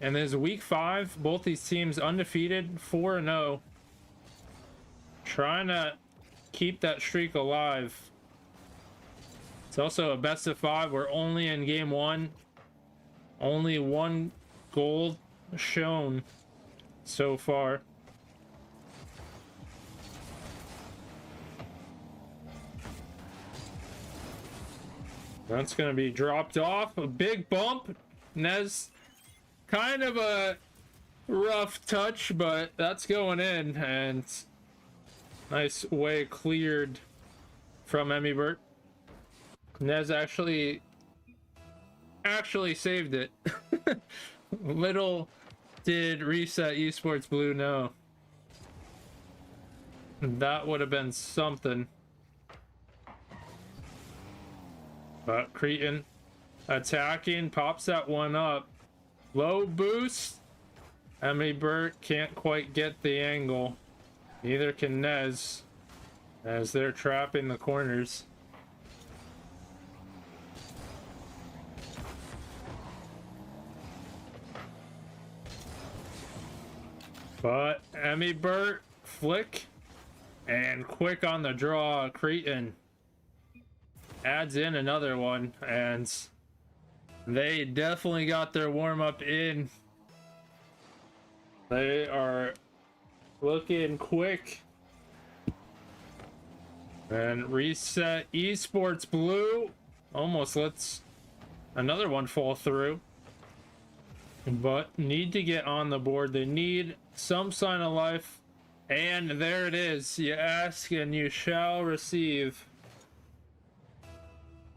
And there's week 5. Both these teams undefeated, 4-0. Trying to keep that streak alive. It's also a best of 5. We're only in game 1. Only 1 goal shown so far. That's going to be dropped off. A big bump. Nez, kind of a rough touch, but that's going in. And nice way cleared from Emibert. Nez actually saved it. Little did Reset Esports Blue know. That would have been something. But Creighton attacking, pops that one up. Low boost. Emibert can't quite get the angle. Neither can Nez, as they're trapping the corners. But Emibert flick and quick on the draw. Creighton adds in another one, and they definitely got their warm-up in. They are looking quick. And Reset Esports Blue almost lets another one fall through, but need to get on the board. They need some sign of life, and there it is. You ask and you shall receive.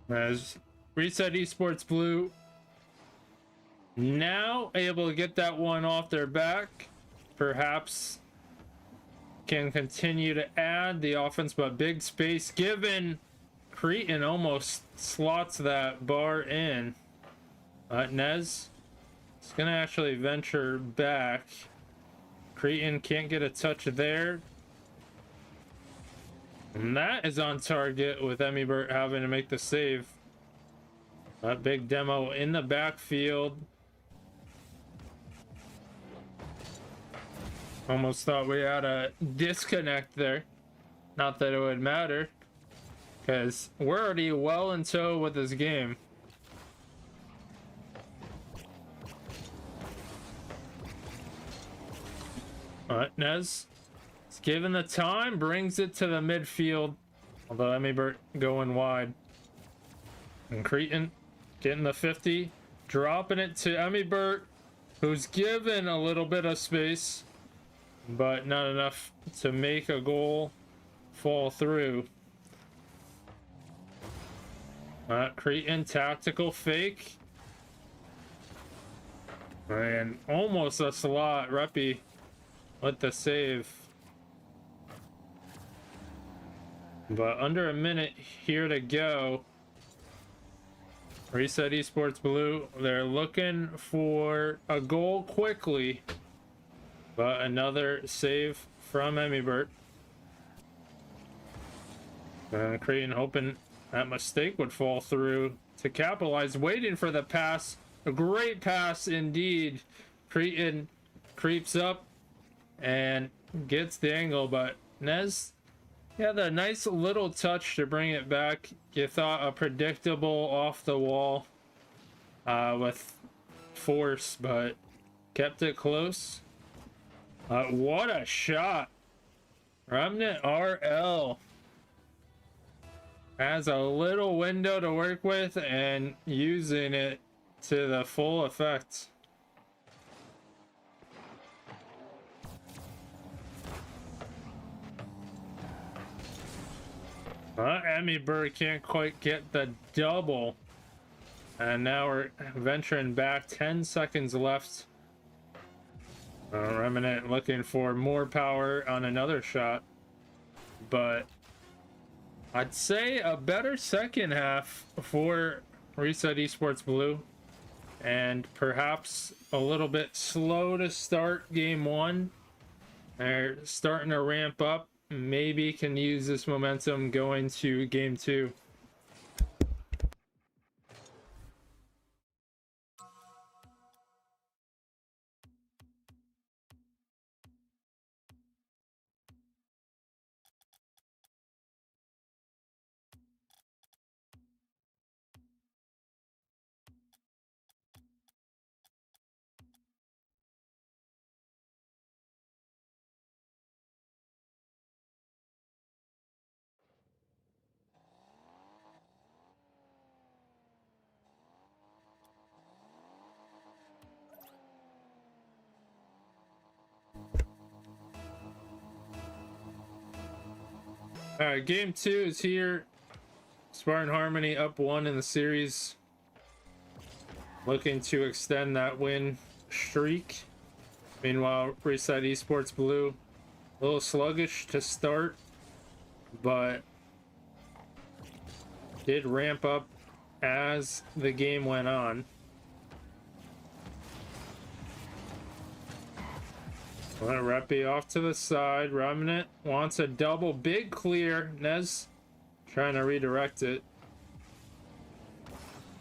As Reset Esports Blue now able to get that one off their back, perhaps can continue to add the offense, but big space given. Creighton almost slots that bar in. Nez is gonna actually venture back. Creighton can't get a touch there. And that is on target with Emibert having to make the save. That big demo in the backfield. Almost thought we had a disconnect there. Not that it would matter. because we're already well in tow with this game. Nez is given the time, brings it to the midfield, although Emibert going wide. And Cretan getting the 50, dropping it to Emibert, who's given a little bit of space, but not enough to make a goal fall through. Cretan tactical fake. And almost a slot. Reppy with the save. But under a minute here to go. Reset Esports Blue. They're looking for a goal quickly. But another save from Emibert. Cretan hoping that mistake would fall through to capitalize. Waiting for the pass. A great pass indeed. Cretan creeps up and gets the angle, but Nez had a nice little touch to bring it back. You thought a predictable off the wall with force, but kept it close. What a shot. Remnant RL has a little window to work with and using it to the full effect. Emibert can't quite get the double. And now we're venturing back. 10 seconds left. Remnant looking for more power on another shot. But I'd say a better second half for Reset Esports Blue. And perhaps a little bit slow to start game one. They're starting to ramp up. Maybe can use this momentum going to game two. Alright, game two is here. Spartan Harmony up 1 in the series. Looking to extend that win streak. Meanwhile, Reset Esports Blue, a little sluggish to start, but did ramp up as the game went on. Reppy off to the side. Remnant wants a double. Big clear. Nez trying to redirect it.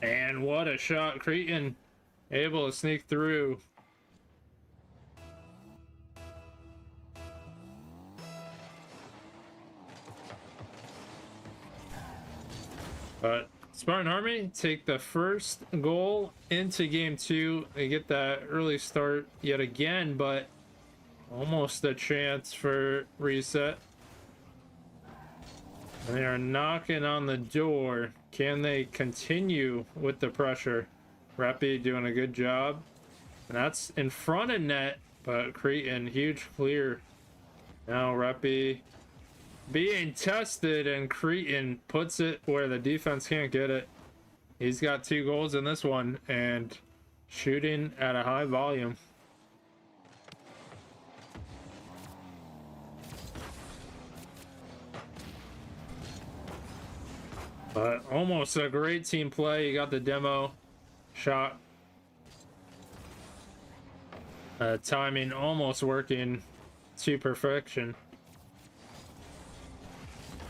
And what a shot. Cretan able to sneak through. But Spartan Army take the first goal into game two. They get that early start yet again, but almost a chance for Reset. They are knocking on the door. Can they continue with the pressure? Reppy doing a good job. And that's in front of net, but Cretan, huge clear. Now Reppy being tested, and Cretan puts it where the defense can't get it. He's got 2 goals in this one and shooting at a high volume. But almost a great team play. You got the demo shot. Timing almost working to perfection.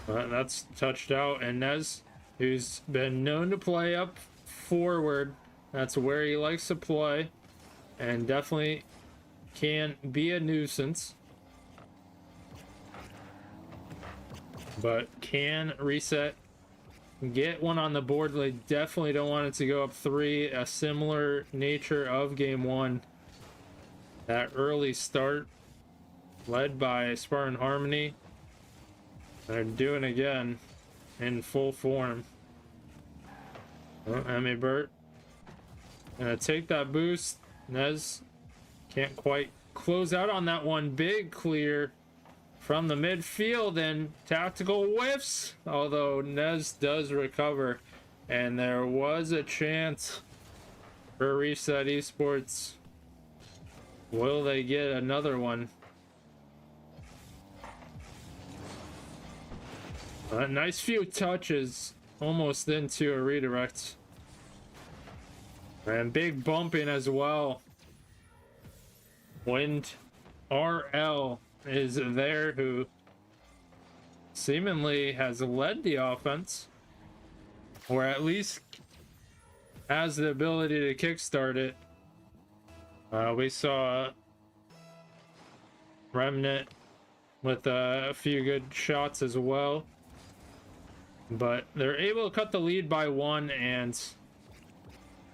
That's touched out. And Nez, who's been known to play up forward, that's where he likes to play. And definitely can be a nuisance. But can Reset get one on the board. They definitely don't want it to go up 3. A similar nature of game 1. That early start led by Spartan Harmony. They're doing again in full form. Oh, Emmy Burt gonna take that boost. Nez can't quite close out on that one. Big clear from the midfield and tactical whiffs, although Nez does recover, and there was a chance for Reset Esports. Will they get another one? A nice few touches, almost into a redirect. And big bumping as well. Wind RL is there, who seemingly has led the offense, or at least has the ability to kickstart it. We saw Remnant with a few good shots as well, but they're able to cut the lead by 1, and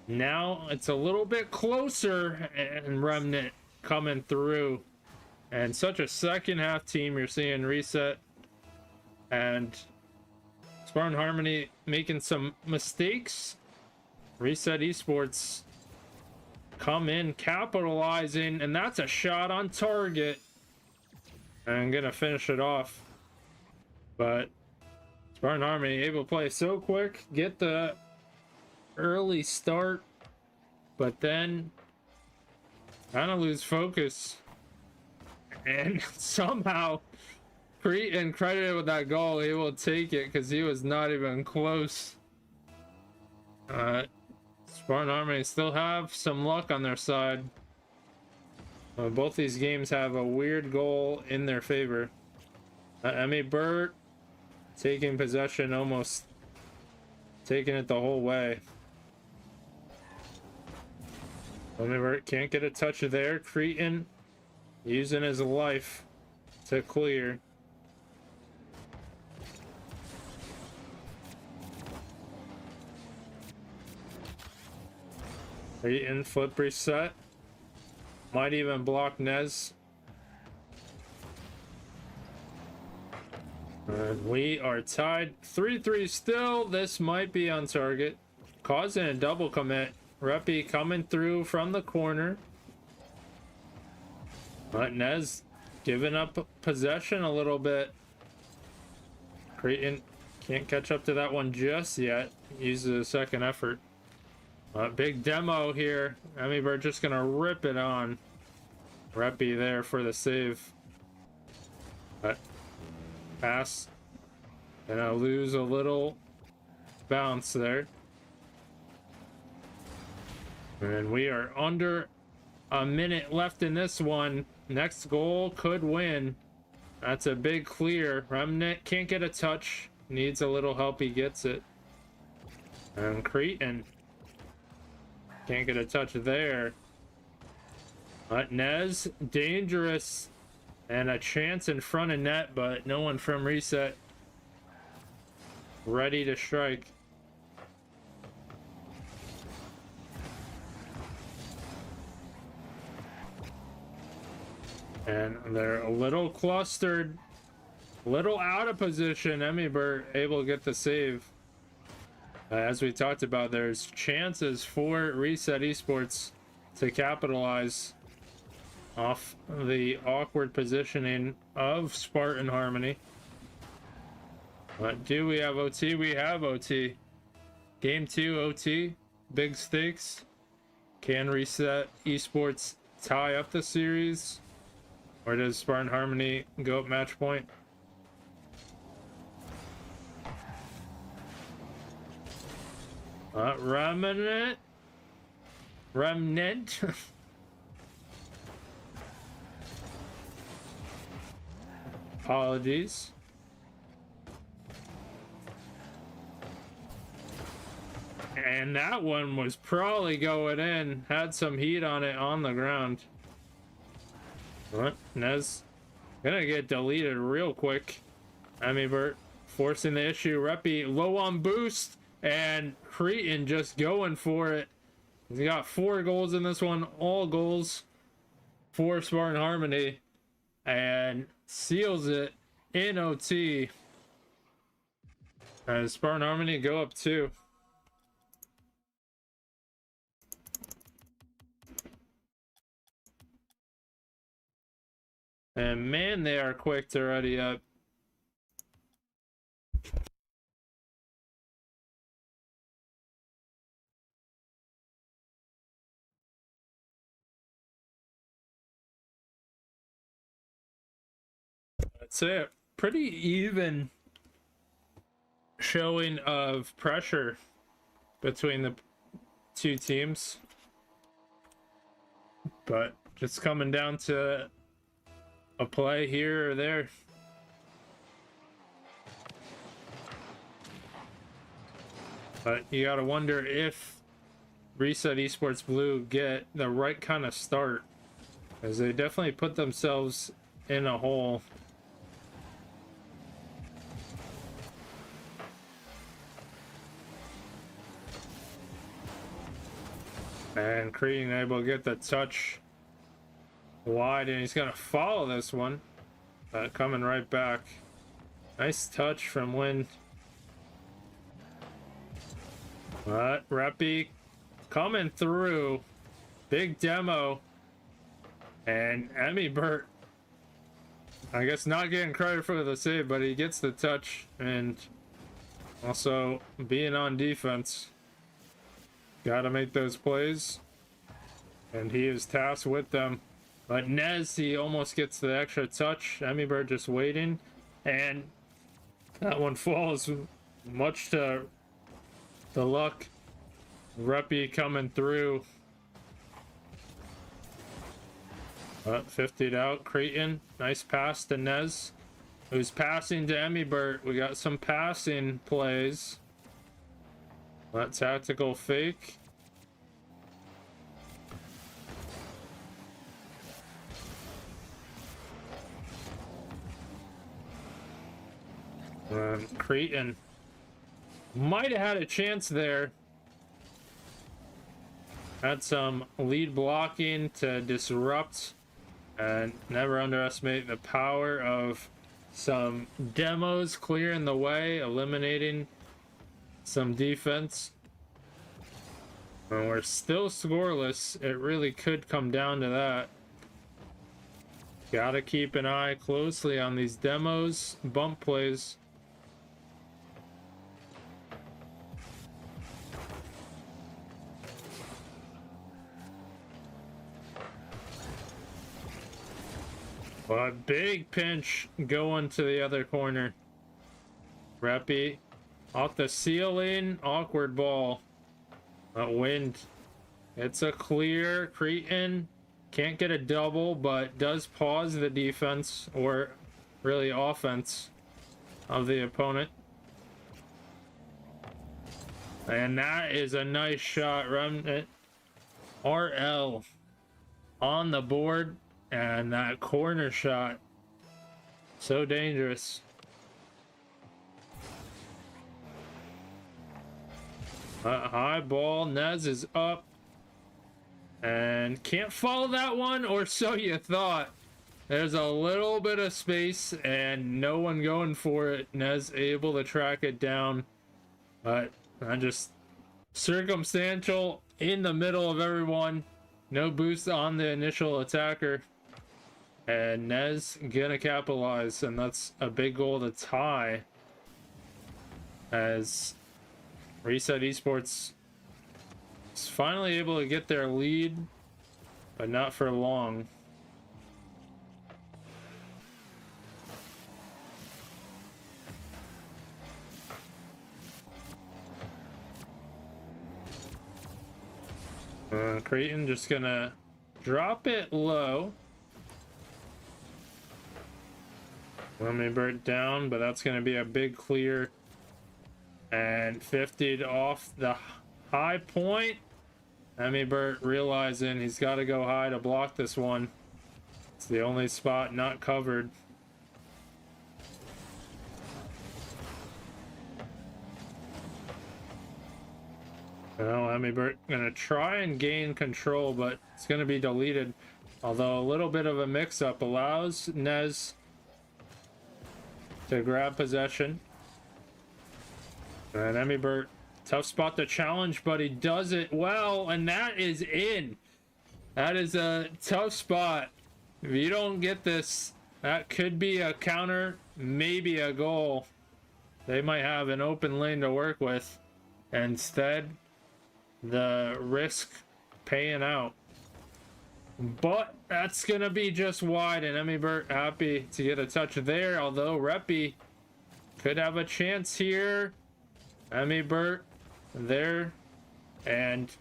now it's a little bit closer, and Remnant coming through. And such a second half team. You're seeing Reset and Spartan Harmony making some mistakes. Reset Esports come in capitalizing, and that's a shot on target. And gonna finish it off. But Spartan Harmony able to play so quick, get the early start, but then kind of lose focus. And somehow Cretan credited with that goal. He will take it because he was not even close. Spartan Harmony still have some luck on their side. Both these games have a weird goal in their favor. Emmy Burt taking possession, almost taking it the whole way. Emmy Burt can't get a touch there. Cretan using his life to clear. Cretan flip reset. Might even block Nez. And we are tied 3-3 still. This might be on target, causing a double commit. Reppy coming through from the corner. But Nez giving up possession a little bit. Cretan can't catch up to that one just yet. Uses a second effort. Big demo here. Emmy Bird just gonna rip it on. Reppy there for the save. But pass. Gonna lose a little bounce there. And we are under a minute left in this one. Next goal could win. That's a big clear. Remnant can't get a touch. Needs a little help. He gets it. And Cretan can't get a touch there. Nez, dangerous. And a chance in front of net, but no one from Reset ready to strike. And they're a little clustered, a little out of position. Emmybert able to get the save. As we talked about, there's chances for Reset Esports to capitalize off the awkward positioning of Spartan Harmony. But do we have OT? We have OT. Game 2 OT. Big stakes. Can Reset Esports tie up the series? Or does Spartan Harmony go up match point? Remnant. Apologies. And that one was probably going in. Had some heat on it on the ground. What? Nez gonna get deleted real quick. Emmybert forcing the issue. Reppy low on boost, and Cretan just going for it. He got 4 goals in this one, all goals for Spartan Harmony, and seals it in OT. As Spartan Harmony go up 2. And man, they are quick to ready up. It's a pretty even showing of pressure between the 2 teams. But just coming down to a play here or there. But you gotta wonder if Reset Esports Blue get the right kind of start, as they definitely put themselves in a hole. And Cretan able to get the touch wide, and he's gonna follow this one, coming right back. Nice touch from Wind. But Reppy coming through, big demo, and Emmy Burt, I guess not getting credit for the save, but he gets the touch, and also being on defense. Gotta make those plays, and he is tasked with them. But Nez, he almost gets the extra touch. Emmy Bird just waiting, and that one falls, much to the luck. Reppy coming through. 50'd out. Cretan, nice pass to Nez, who's passing to Emmy Bird. We got some passing plays. That tactical fake. Cretan might have had a chance there. Had some lead blocking to disrupt, and never underestimate the power of some demos clearing the way, eliminating some defense. And we're still scoreless. It really could come down to that. Gotta keep an eye closely on these demos, bump plays. A big pinch going to the other corner. Reppy off the ceiling, awkward ball. Wind. It's a clear. Cretan can't get a double, but does pause the defense, or really offense, of the opponent. And that is a nice shot. Remnant RL on the board. And that corner shot, so dangerous. High ball, Nez is up. And can't follow that one, or so you thought. There's a little bit of space and no one going for it. Nez able to track it down. But just circumstantial in the middle of everyone. No boost on the initial attacker. And Nez gonna capitalize, and that's a big goal to tie, as Reset Esports is finally able to get their lead, but not for long. Cretan just gonna drop it low. Let me burn it down, but that's going to be a big clear. And 50'd off the high point. Emmy Burt realizing he's got to go high to block this one. It's the only spot not covered. Well, Emibert gonna try and gain control, but it's gonna be deleted. Although a little bit of a mix-up allows Nez to grab possession. And Emibert, tough spot to challenge, but he does it well, and that is in. That is a tough spot. If you don't get this, that could be a counter, maybe a goal. They might have an open lane to work with. Instead, the risk paying out. But that's going to be just wide, and Emibert happy to get a touch there, although Reppy could have a chance here. Emibert there, and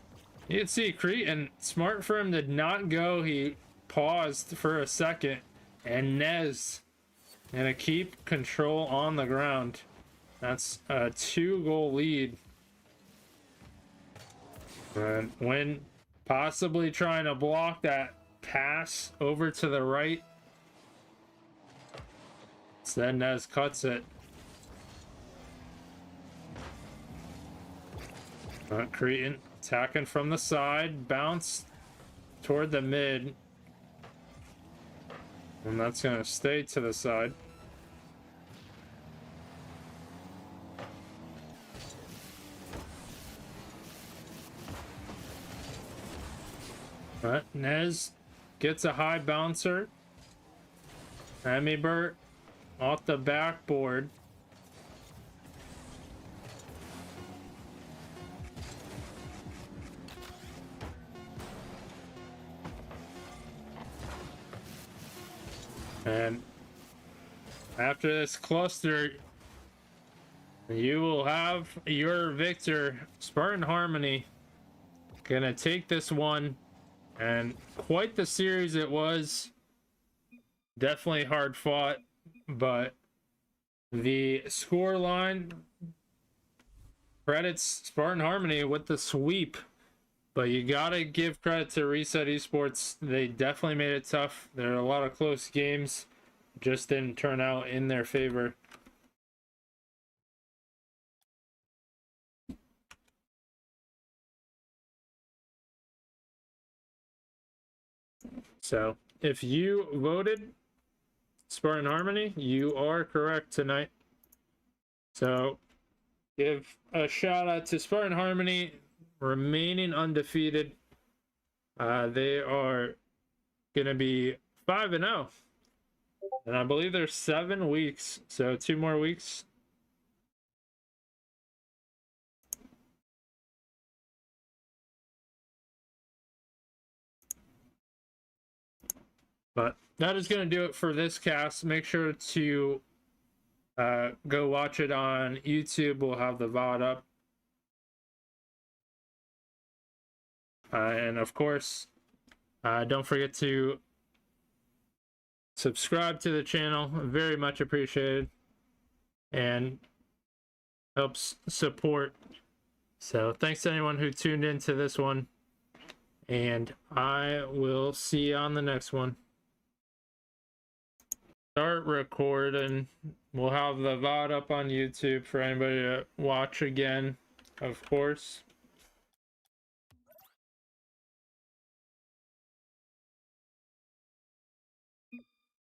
you can see Cretan, smart for him to not go. He paused for a second, and Nez gonna keep control on the ground. That's a 2-goal lead. And when possibly trying to block that pass over to the right, then Nez cuts it. Cretan attacking from the side, bounce toward the mid, and that's gonna stay to the side. But Nez gets a high bouncer. Emibert off the backboard. And after this cluster, you will have your victor, Spartan Harmony, gonna take this one. And quite the series it was. Definitely hard fought, but the score line credits Spartan Harmony with the sweep. But you gotta give credit to Reset Esports. They definitely made it tough. There are a lot of close games, just didn't turn out in their favor. So if you voted Spartan Harmony, you are correct tonight. So give a shout out to Spartan Harmony, remaining undefeated. They are gonna be 5-0, and I believe there's 7 weeks, so 2 more weeks. But that is going to do it for this cast. Make sure to go watch it on YouTube. We'll have the VOD up. And of course, don't forget to subscribe to the channel. Very much appreciated. And helps support. So thanks to anyone who tuned into this one. And I will see you on the next one. Start recording. We'll have the VOD up on YouTube for anybody to watch again, of course.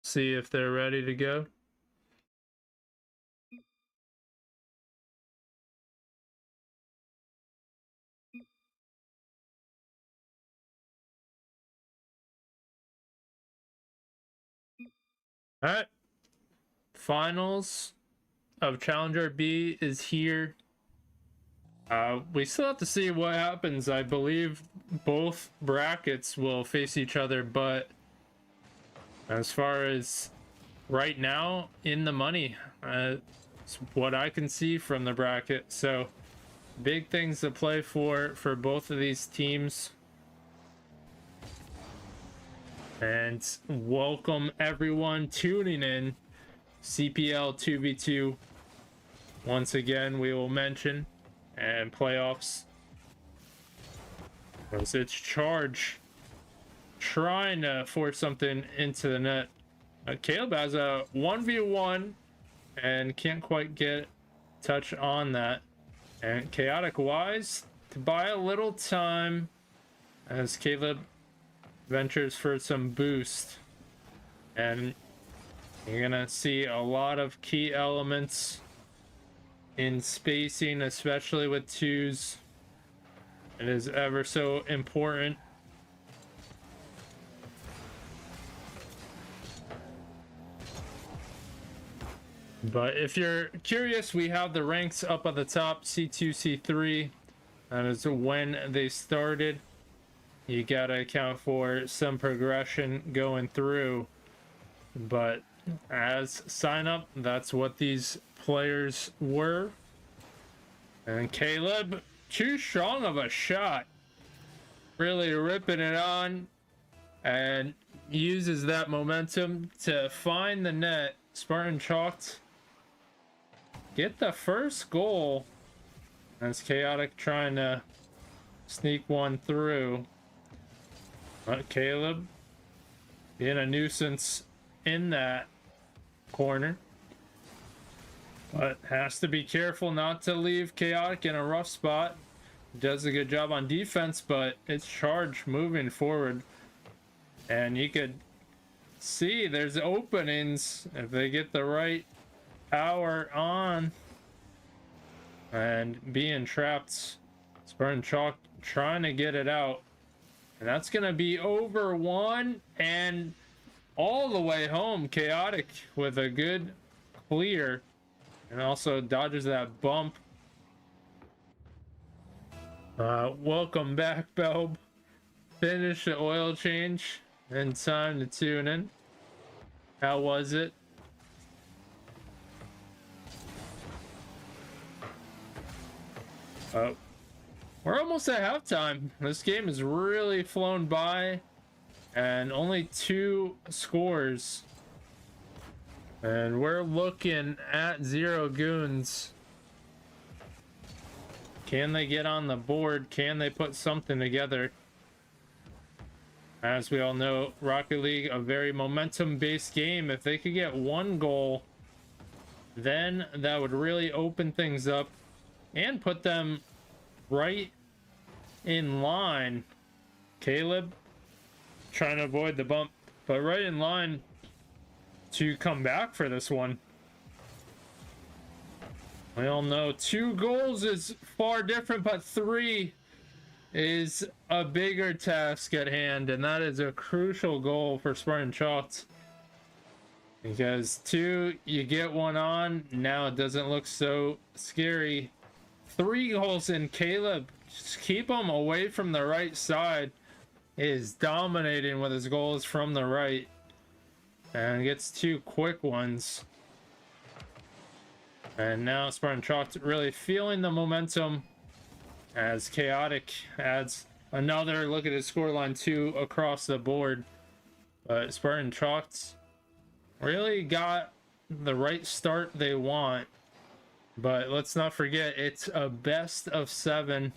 See if they're ready to go. All right. Finals of Challenger B is here. We still have to see what happens. I believe both brackets will face each other, but as far as right now, in the money, it's what I can see from the bracket. So big things to play for both of these teams. And welcome everyone tuning in. CPL 2v2 once again, we will mention, and playoffs as it's Charge trying to force something into the net. Caleb has a 1v1 and can't quite get touch on that, and Chaotic Wise to buy a little time as Caleb ventures for some boost. And you're gonna see a lot of key elements in spacing, especially with twos. It is ever so important. But if you're curious, we have the ranks up at the top, C2, C3. That is when they started. You gotta account for some progression going through. But as sign up, that's what these players were. And Caleb, too strong of a shot. Really ripping it on. And uses that momentum to find the net. Spartan Chalked get the first goal. As Chaotic trying to sneak one through. But Caleb being a nuisance in that corner. But has to be careful not to leave Chaotic in a rough spot. Does a good job on defense, but it's charge moving forward. And you could see there's openings if they get the right power on. And being trapped, Spartan Chalk trying to get it out. And that's going to be over one and all the way home. Chaotic with a good clear. And also dodges that bump. Welcome back, Belb. Finish the oil change and time to tune in. How was it? We're almost at halftime. This game has really flown by, and only 2 scores. And we're looking at 0 goons. Can they get on the board? Can they put something together? As we all know, Rocket League, a very momentum-based game. If they could get 1 goal, then that would really open things up and put them right in line. Caleb trying to avoid the bump, but right in line to come back for this one. We all know 2 goals is far different, but 3 is a bigger task at hand, and that is a crucial goal for Spartan Chalked. Because 2, you get 1 on, now it doesn't look so scary. 3 goals in. Caleb, just keep him away from the right side. Is dominating with his goals from the right. And gets 2 quick ones. And now Spartan Chalked really feeling the momentum as Chaotic adds another. Look at his scoreline, 2 across the board. But Spartan Chalked really got the right start they want. But let's not forget, it's a best of 7.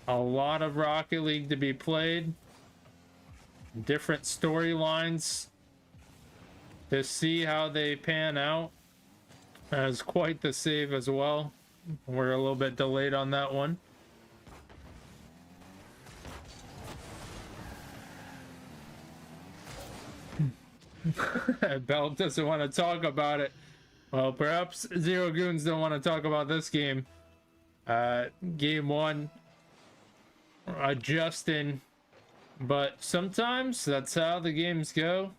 A lot of Rocket League to be played. Different storylines to see how they pan out. As quite the save as well. We're a little bit delayed on that one. Bell doesn't want to talk about it. Well, perhaps 0 goons don't want to talk about this game. Game 1, adjusting, but sometimes that's how the games go,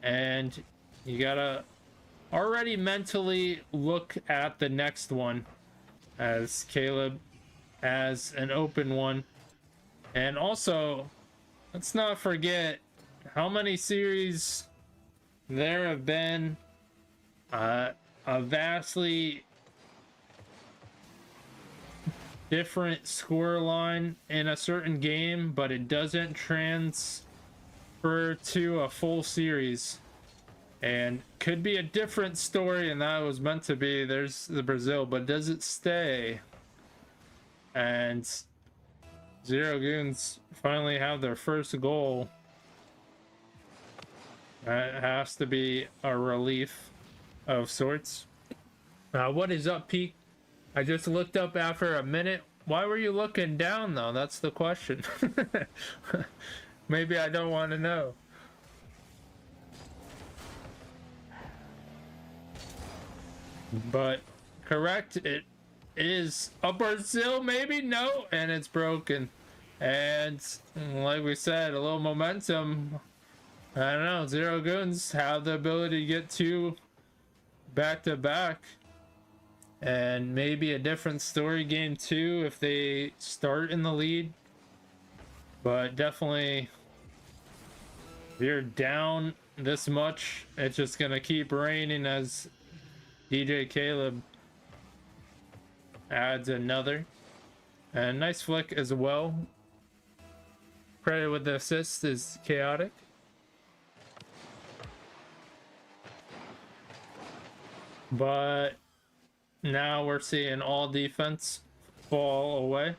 and you gotta already mentally look at the next one, as Caleb has an open one. And also, let's not forget how many series there have been. A vastly different score line in a certain game, but it doesn't transfer to a full series. And could be a different story, and that was meant to be. There's the Brazil, but does it stay? And 0 goons finally have their first goal. That has to be a relief of sorts. What is up, Peak? I just looked up after a minute why were you looking down though? That's the question. Maybe I don't want to know. But correct, it is upper sill, maybe? No, and it's broken. And like we said, a little momentum. I don't know, Zero Goons have the ability to get 2 back-to-back. And maybe a different story game 2 if they start in the lead. But definitely, if you're down this much, it's just going to keep raining as DJ Caleb adds another. And nice flick as well. Credit with the assist is Chaotic. But now we're seeing all defense fall away.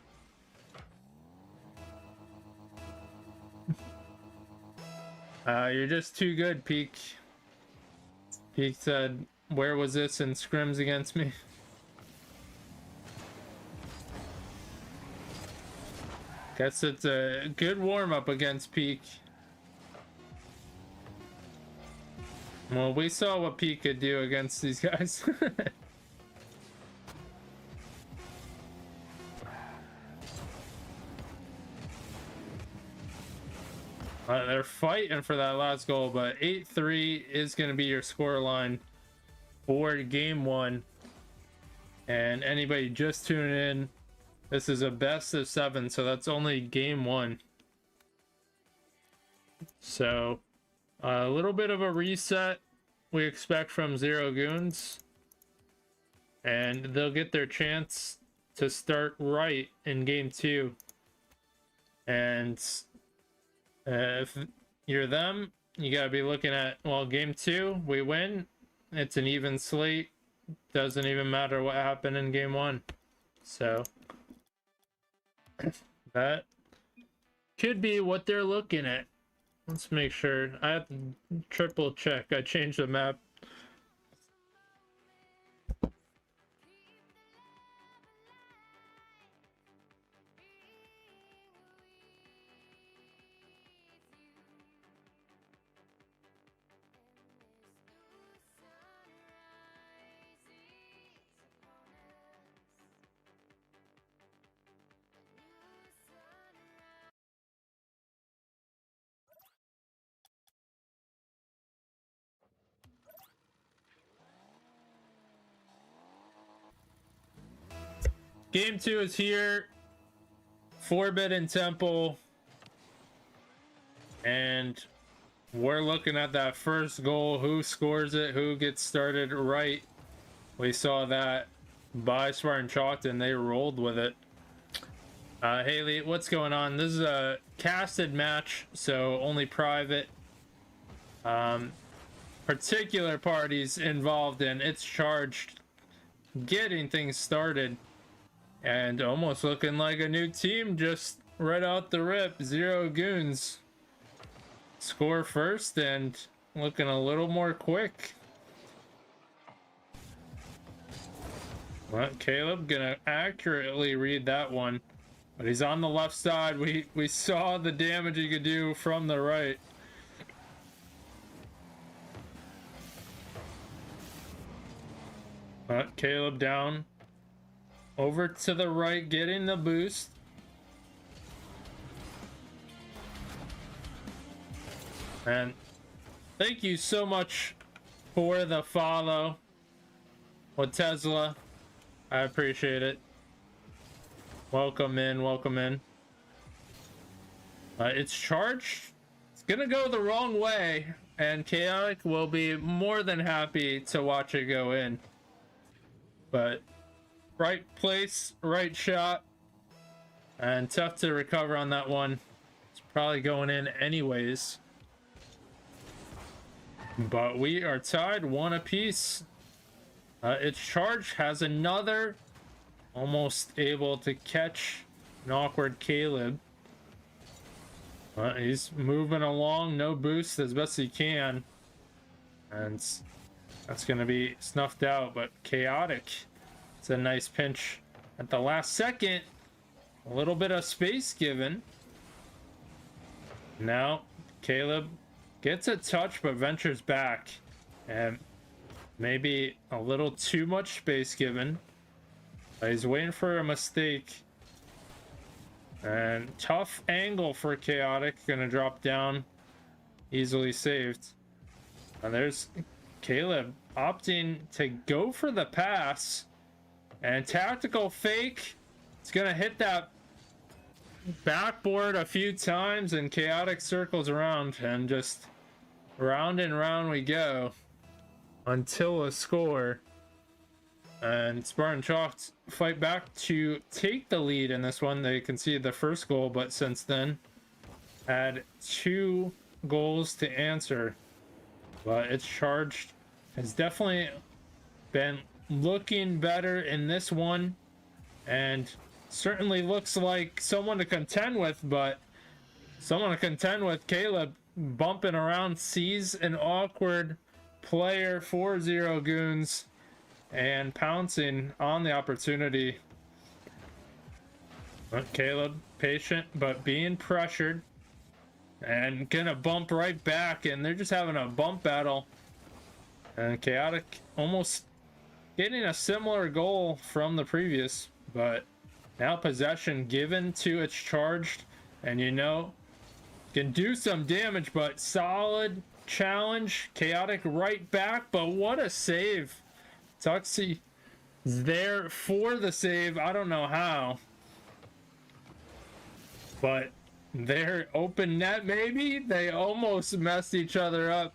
You're just too good, Peak. Peak said, where was this in scrims against me? Guess it's a good warm-up against Peak. Well, we saw what Peak could do against these guys. They're fighting for that last goal, but 8-3 is going to be your score line for game 1. And anybody just tuning in, this is a best of 7, so that's only game 1. So a little bit of a reset we expect from Zero Goons, and they'll get their chance to start right in game 2. And if you're them, you gotta be looking at, well, game 2 we win, it's an even slate, doesn't even matter what happened in game 1. So that could be what they're looking at. Let's make sure. I have to triple check. I changed the map. Game 2 is here. Forbidden Temple. And we're looking at that first goal. Who scores it? Who gets started right? We saw that by Spartan Chalkton. They rolled with it. Haley, what's going on? This is a casted match, so only private. Particular parties involved in. It's charged getting things started. And almost looking like a new team just right out the rip. Zero Goons score first and looking a little more quick. Well, Caleb gonna accurately read that one. But he's on the left side. We saw the damage he could do from the right. But Caleb down. Over to the right, getting the boost. And thank you so much for the follow with Tesla. I appreciate it. Welcome in, welcome in. It's charged. It's gonna go the wrong way, and Chaotic will be more than happy to watch it go in. But right place, right shot, and tough to recover on that one. It's probably going in anyways. But we are tied 1 apiece. Its charge has another, almost able to catch an awkward Caleb. He's moving along, no boost as best he can. And that's going to be snuffed out, but Chaotic. It's a nice pinch at the last second. a little bit of space given. Now Caleb gets a touch but ventures back, and maybe a little too much space given. He's waiting for a mistake. And tough angle for Chaotic. Gonna drop down. Easily saved. And there's Caleb opting to go for the pass. And tactical fake. It's gonna hit that backboard a few times, and Chaotic circles around, and just round and round we go until a score. And Spartan Chalks fight back to take the lead in this one. They conceded the first goal, but since then had 2 goals to answer. But its charged has definitely been looking better in this one, and certainly looks like someone to contend with. But someone to contend with, Caleb bumping around, sees an awkward player for Zero Goons and pouncing on the opportunity. But Caleb patient but being pressured and gonna bump right back, and they're just having a bump battle. And Chaotic almost getting a similar goal from the previous, but now possession given to its charged, and you know, can do some damage, but solid challenge. Chaotic right back, but what a save. Tuxie is there for the save. I don't know how, but their open net, maybe they almost messed each other up.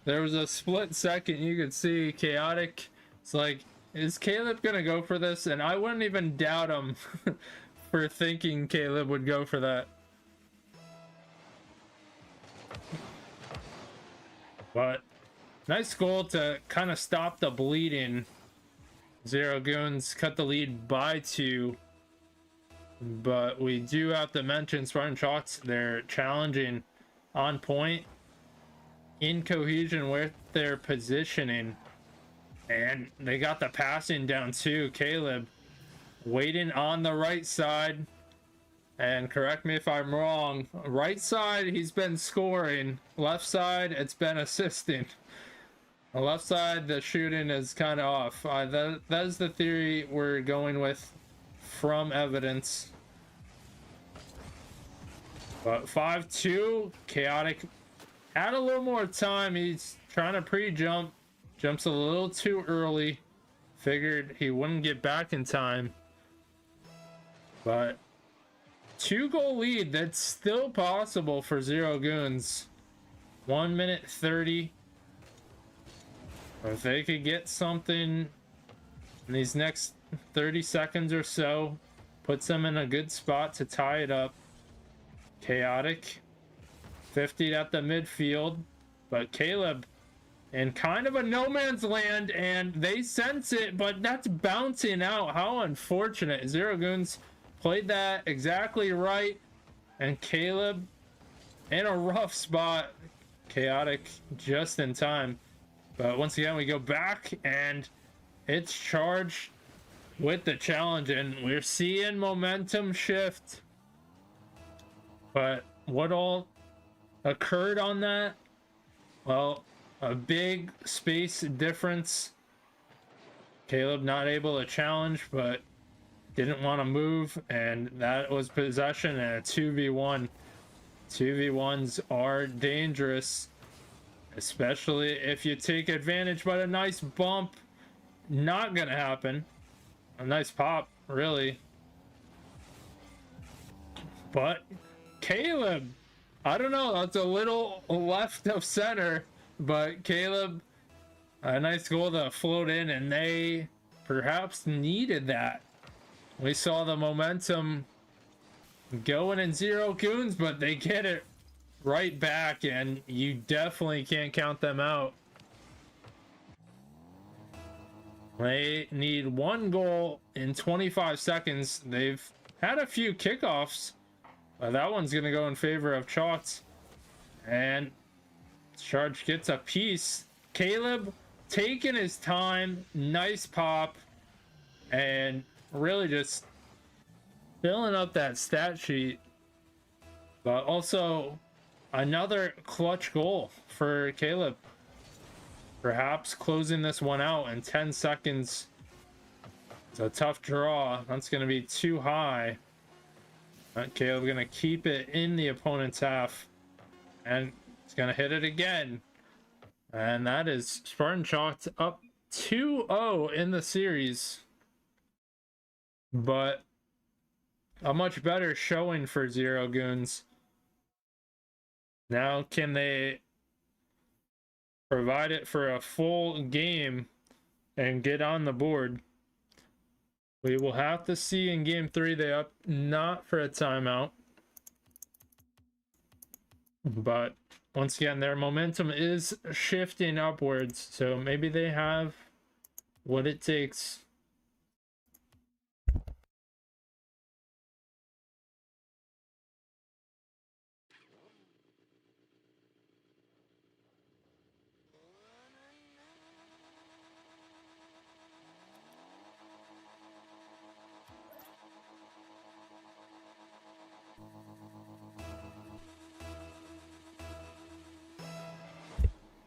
There was a split second you could see Chaotic. It's like, is Caleb gonna go for this? And I wouldn't even doubt him for thinking Caleb would go for that. But nice goal to kind of stop the bleeding. Zero Goons cut the lead by 2. But we do have to mention Spartan Chalks. They're challenging on point, in cohesion with their positioning. And they got the passing down too. Caleb waiting on the right side. And correct me if I'm wrong, right side he's been scoring, left side it's been assisting. The left side the shooting is kind of off. That is the theory we're going with from evidence. But 5-2, Chaotic had a little more time. He's trying to pre-jump, jumps a little too early, figured he wouldn't get back in time. But 2-goal lead, that's still possible for Zero Goons. 1 minute 30. If they could get something in these next 30 seconds or so, puts them in a good spot to tie it up. Chaotic 50 at the midfield, but Caleb in kind of a no man's land, and they sense it, but that's bouncing out. How unfortunate. Zero Goons played that exactly right, and Caleb in a rough spot. Chaotic just in time. But once again, we go back, and it's charged with the challenge, and we're seeing momentum shift. But what all occurred on that? Well, a big space difference. Caleb not able to challenge, but didn't want to move, and that was possession and a 2v1. 2v1s are dangerous, especially if you take advantage, but a nice bump, not gonna happen. A nice pop, really. But Caleb, I don't know, that's a little left of center, but Caleb, a nice goal to float in, and they perhaps needed that. We saw the momentum going in Zero Goons, but they get it right back, and you definitely can't count them out. They need 1 goal in 25 seconds. They've had a few kickoffs, but that one's going to go in favor of Chalks. And Charge gets a piece. Caleb taking his time. Nice pop. And really just filling up that stat sheet. But also another clutch goal for Caleb. Perhaps closing this one out in 10 seconds. It's a tough draw. That's going to be too high. Caleb going to keep it in the opponent's half. And he's going to hit it again. And that is Spartan Chalked up 2-0 in the series. But a much better showing for Zero Goons. Now, can they provide it for a full game and get on the board? We will have to see in game 3. They up not for a timeout. But once again, their momentum is shifting upwards. So maybe they have what it takes.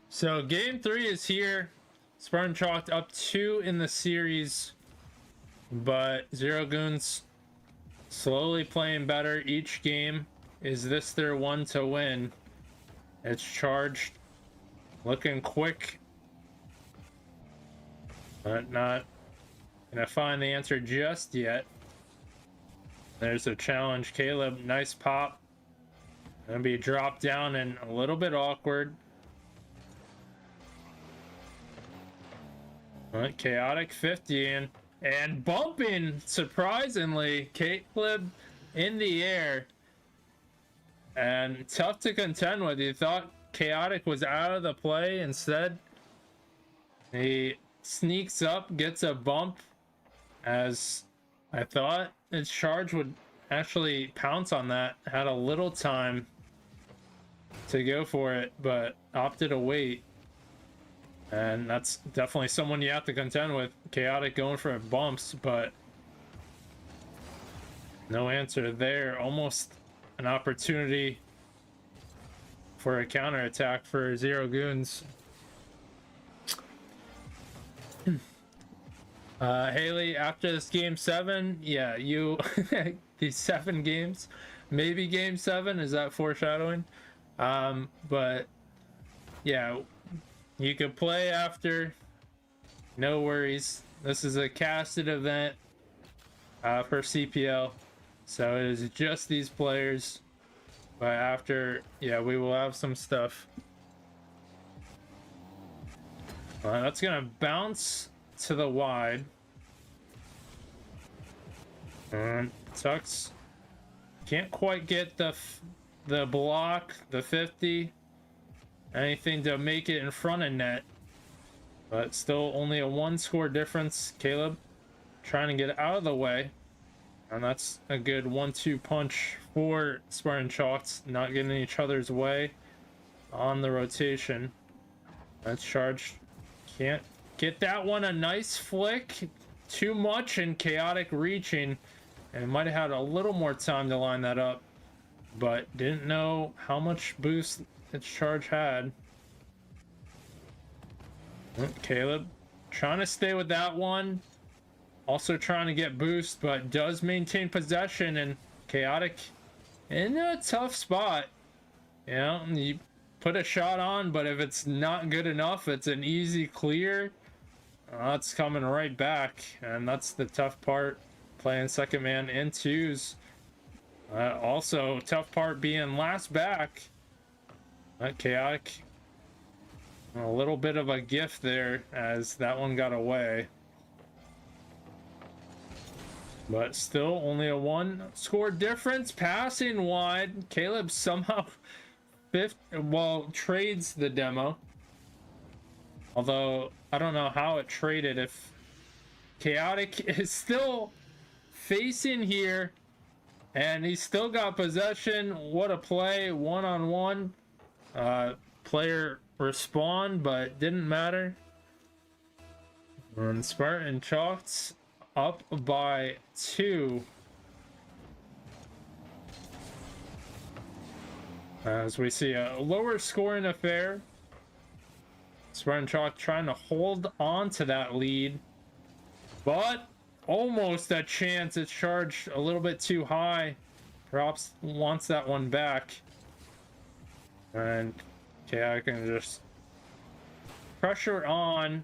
So game 3 is here. Spartan Chalked up 2 in the series, but Zero Goons slowly playing better each game. Is this their one to win? It's charged, looking quick, but not gonna find the answer just yet. There's a challenge. Caleb, nice pop. Gonna be dropped down and a little bit awkward. Chaotic 50 and bumping, surprisingly, Caleb in the air. And tough to contend with. You thought Chaotic was out of the play. Instead, he sneaks up, gets a bump, as I thought his charge would actually pounce on that. Had a little time to go for it, but opted to wait. And that's definitely someone you have to contend with. Chaotic going for bumps, but no answer there. Almost an opportunity for a counterattack for Zero Goons. Haley, after this game 7, yeah, you these 7 games, maybe game 7, is that foreshadowing? But yeah, you could play after, no worries. This is a casted event for CPL, so it is just these players. But after, yeah, we will have some stuff. That's gonna bounce to the wide. And Tux can't quite get the block, the 50. Anything to make it in front of net, but still only a 1 score difference. Caleb trying to get out of the way, and that's a good 1-2 punch for Spartan Chalked, not getting in each other's way on the rotation. That's charged, can't get that one. A nice flick, too much, and Chaotic reaching, and might have had a little more time to line that up, but didn't know how much boost its charge had. Caleb trying to stay with that one, also trying to get boost, but does maintain possession. And Chaotic in a tough spot. You know, you put a shot on, but if it's not good enough, it's an easy clear. That's coming right back, and that's the tough part, playing second man in 2s. Also tough part being last back. Chaotic, a little bit of a gift there as that one got away, but still only a 1 score difference. Passing wide, Caleb somehow trades the demo, although I don't know how it traded. If Chaotic is still facing here and he's still got possession, what a play, 1-on-1. Player respond, but didn't matter. And Spartan Chalked up by 2. As we see a lower scoring affair. Spartan Chalk trying to hold on to that lead. But almost a chance. It's charged a little bit too high. Props wants that one back. And I can just pressure on.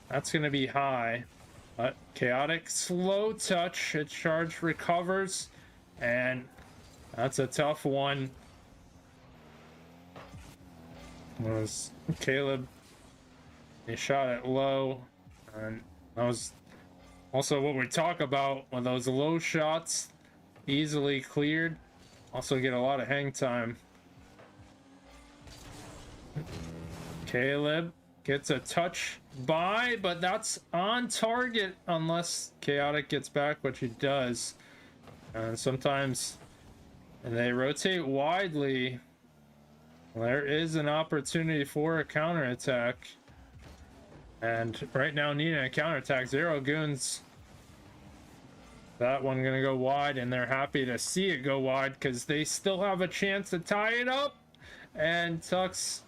That's going to be high. But Chaotic, slow touch. It's charged, recovers. And that's a tough one. Was Caleb, he shot it low, and that was also what we talk about when those low shots easily cleared, also get a lot of hang time. Caleb gets a touch by, but that's on target unless Chaotic gets back, which he does. And sometimes, and they rotate widely. There is an opportunity for a counterattack. And right now needing a counterattack. Zero Goons. That one gonna go wide, and they're happy to see it go wide because they still have a chance to tie it up. And Tux,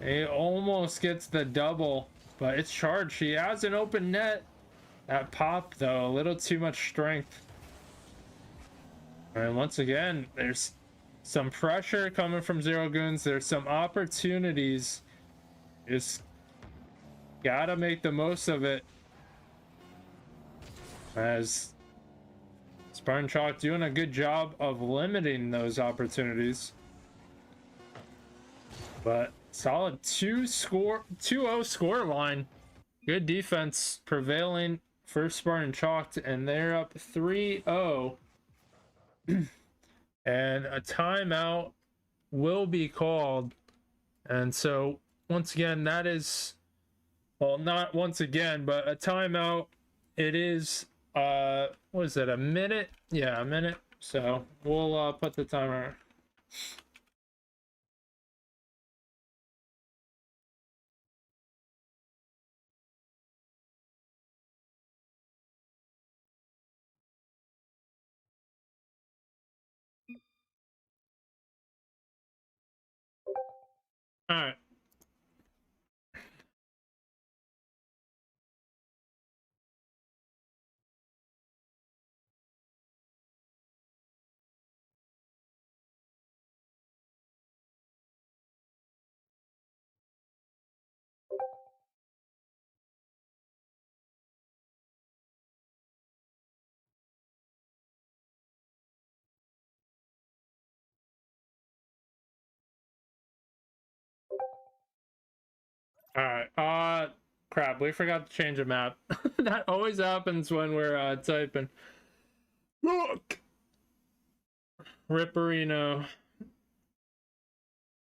he almost gets the double, but it's charged. He has an open net. That pop though, a little too much strength. And once again, there's some pressure coming from Zero Goons. There's some opportunities. Just gotta make the most of it. As Spartan Chalk doing a good job of limiting those opportunities. But solid 2-0 score line. Good defense prevailing for Spartan Chalk, and they're up 3-0. And a timeout will be called. And so once again, that is, well, not once again, but a timeout. It is what is it, a minute? Yeah, a minute. So we'll put the timer. All right. All right. Crap, we forgot to change a map. That always happens when we're typing. Look, Ripperino.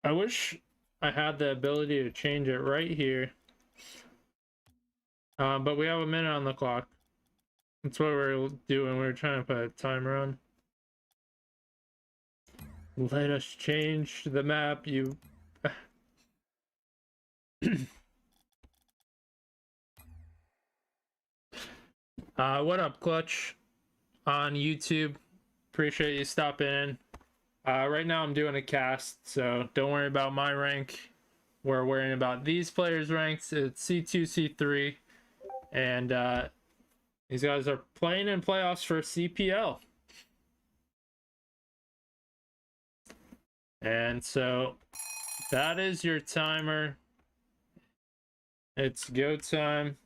I wish I had the ability to change it right here. But we have a minute on the clock. That's what we're doing. We're trying to put a timer on. Let us change the map, you. What up, Clutch? On YouTube. Appreciate you stopping in. Right now I'm doing a cast, so don't worry about my rank. We're worrying about these players' ranks. It's C2, C3. And these guys are playing in playoffs for CPL. And so that is your timer. It's go time.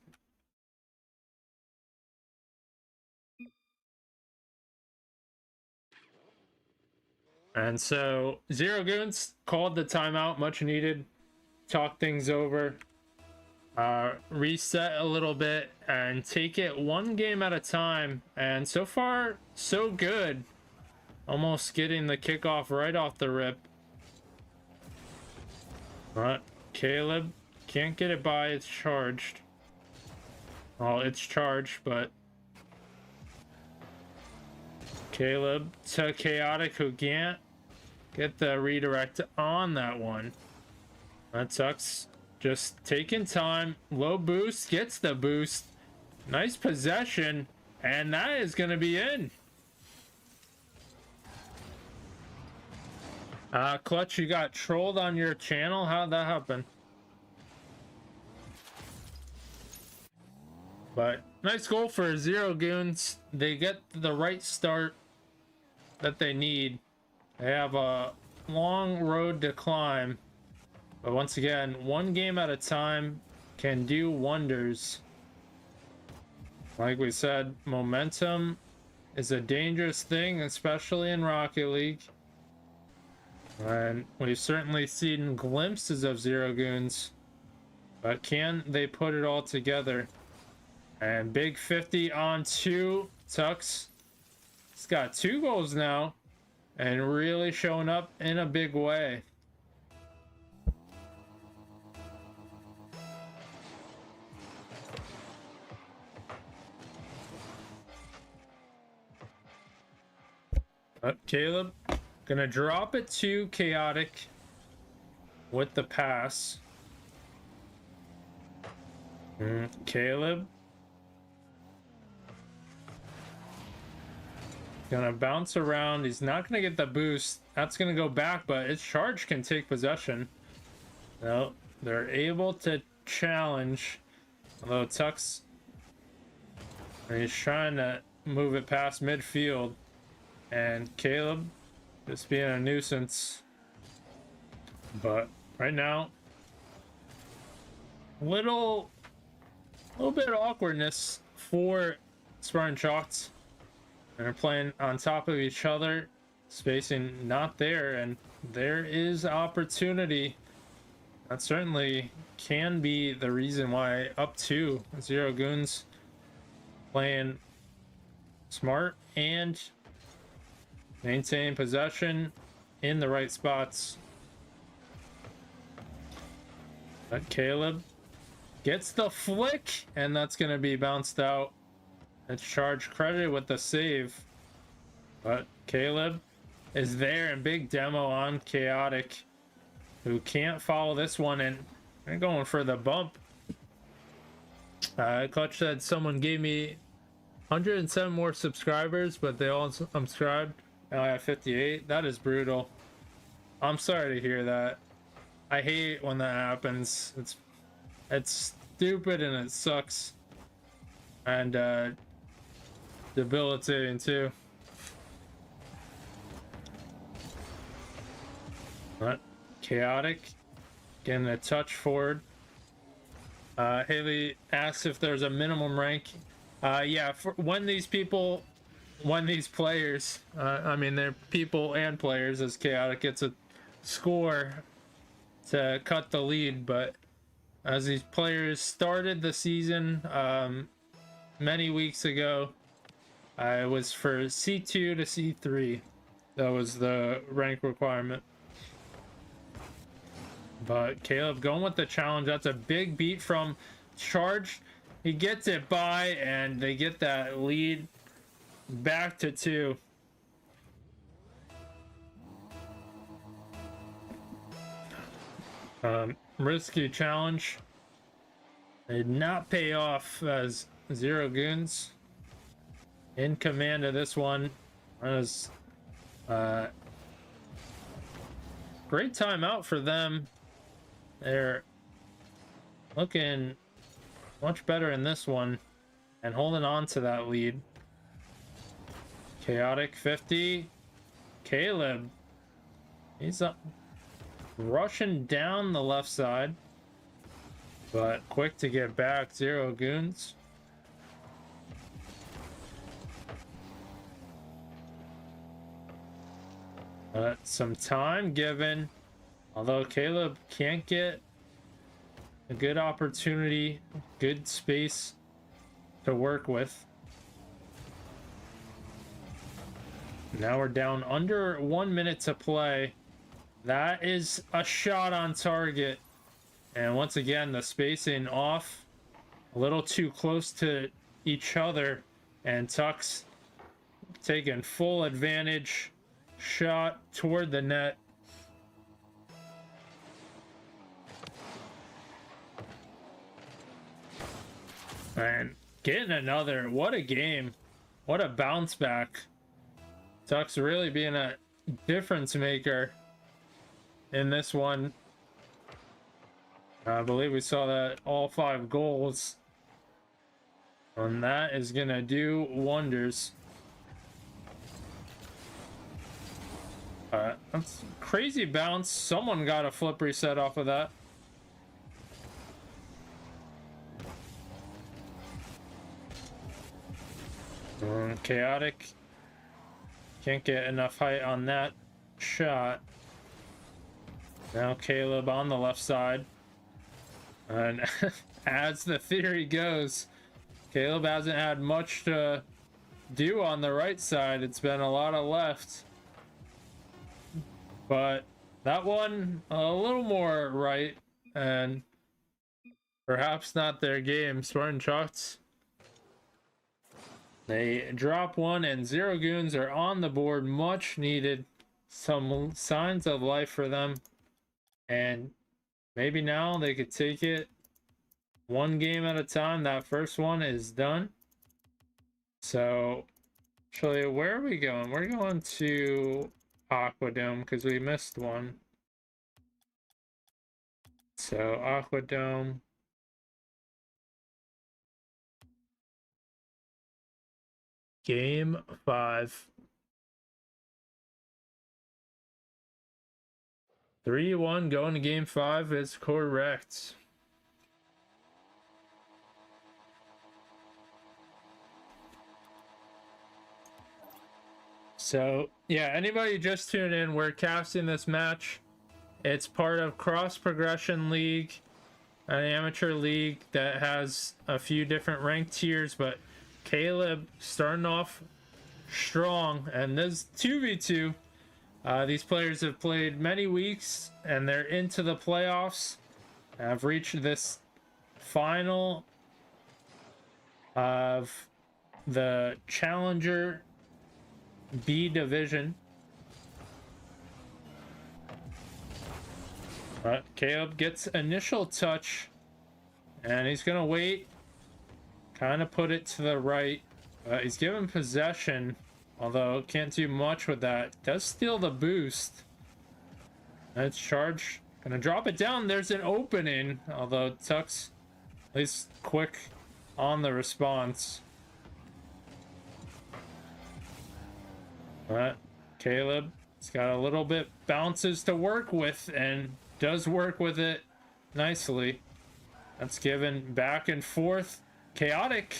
And so Zero Goons called the timeout, much needed. Talk things over. Reset a little bit and take it one game at a time. And so far, so good. Almost getting the kickoff right off the rip. But Caleb can't get it by. It's charged. Oh, it's charged, but Caleb to Chaotic, who can't get the redirect on that one. That sucks. Just taking time. Low boost, gets the boost. Nice possession, and that is going to be in. Clutch, you got trolled on your channel? How'd that happen? But nice goal for Zero Goons. They get the right start that they need. They have a long road to climb. But once again, one game at a time can do wonders. Like we said, momentum is a dangerous thing, especially in Rocket League. And we've certainly seen glimpses of Zero Goons. But can they put it all together? And big 50 on 2. Tux. He's got 2 goals now. And really showing up in a big way. Caleb gonna drop it to Chaotic with the pass. Caleb gonna bounce around. He's not gonna get the boost. That's gonna go back, but its charge can take possession. No, they're able to challenge. Although Tux, he's trying to move it past midfield. And Caleb just being a nuisance. But right now, little bit of awkwardness for Spartan Shots. They're playing on top of each other, spacing not there, and there is opportunity. That certainly can be the reason why up 2 Zero Goons playing smart and maintain possession in the right spots. But Caleb gets the flick, and that's going to be bounced out. It's charge credit with the save. But Caleb is there, and big demo on Chaotic, who can't follow this one, and they're going for the bump. Clutch said someone gave me 107 more subscribers, but they all unsubscribed. Now I have 58. That is brutal. I'm sorry to hear that. I hate when that happens. It's stupid and it sucks. And debilitating too. But Chaotic getting a touch forward. Haley asks if there's a minimum rank. Yeah, for when these players, I mean, they're people and players, as Chaotic gets a score to cut the lead. But as these players started the season many weeks ago, it was for C2 to C3. That was the rank requirement. But Caleb going with the challenge. That's a big beat from Charge. He gets it by, and they get that lead back to 2. Risky challenge. They did not pay off, as Zero Goons in command of this one. That was great timeout for them. They're looking much better in this one and holding on to that lead. Chaotic 50. Caleb, he's up, rushing down the left side, but quick to get back. Zero Goons. Some time given, although Caleb can't get a good opportunity, good space to work with. Now we're down under 1 minute to play. That is a shot on target. And once again, the spacing off, a little too close to each other. And Tux taking full advantage. Shot toward the net. And getting another. What a game. What a bounce back. Tux really being a difference maker in this one. I believe we saw that all 5 goals. And that is going to do wonders. That's crazy bounce. Someone got a flip reset off of that. Chaotic. Can't get enough height on that shot. Now Caleb on the left side. And as the theory goes, Caleb hasn't had much to do on the right side. It's been a lot of left. But that one a little more right, and perhaps not their game. Spartan Shots. They drop one, and Zero Goons are on the board. Much needed. Some signs of life for them. And maybe now they could take it one game at a time. That first one is done. So, actually, where are we going? We're going to Aquadome because we missed one. So, Aquadome. Game 5. 3-1 going to game 5 is correct. So, yeah, anybody just tune in, we're casting this match. It's part of Cross Progression League, an amateur league that has a few different rank tiers, but Caleb starting off strong, and this 2v2. These players have played many weeks, and they're into the playoffs. Have reached this final of the Challenger B division. But Caleb gets initial touch, and he's gonna wait, kind of put it to the right. He's given possession, although can't do much with that. Does steal the boost. That's charge. Gonna drop it down. There's an opening, although Tuck's at least quick on the response. But Caleb, he's got a little bit bounces to work with, and does work with it nicely. That's given back and forth. Chaotic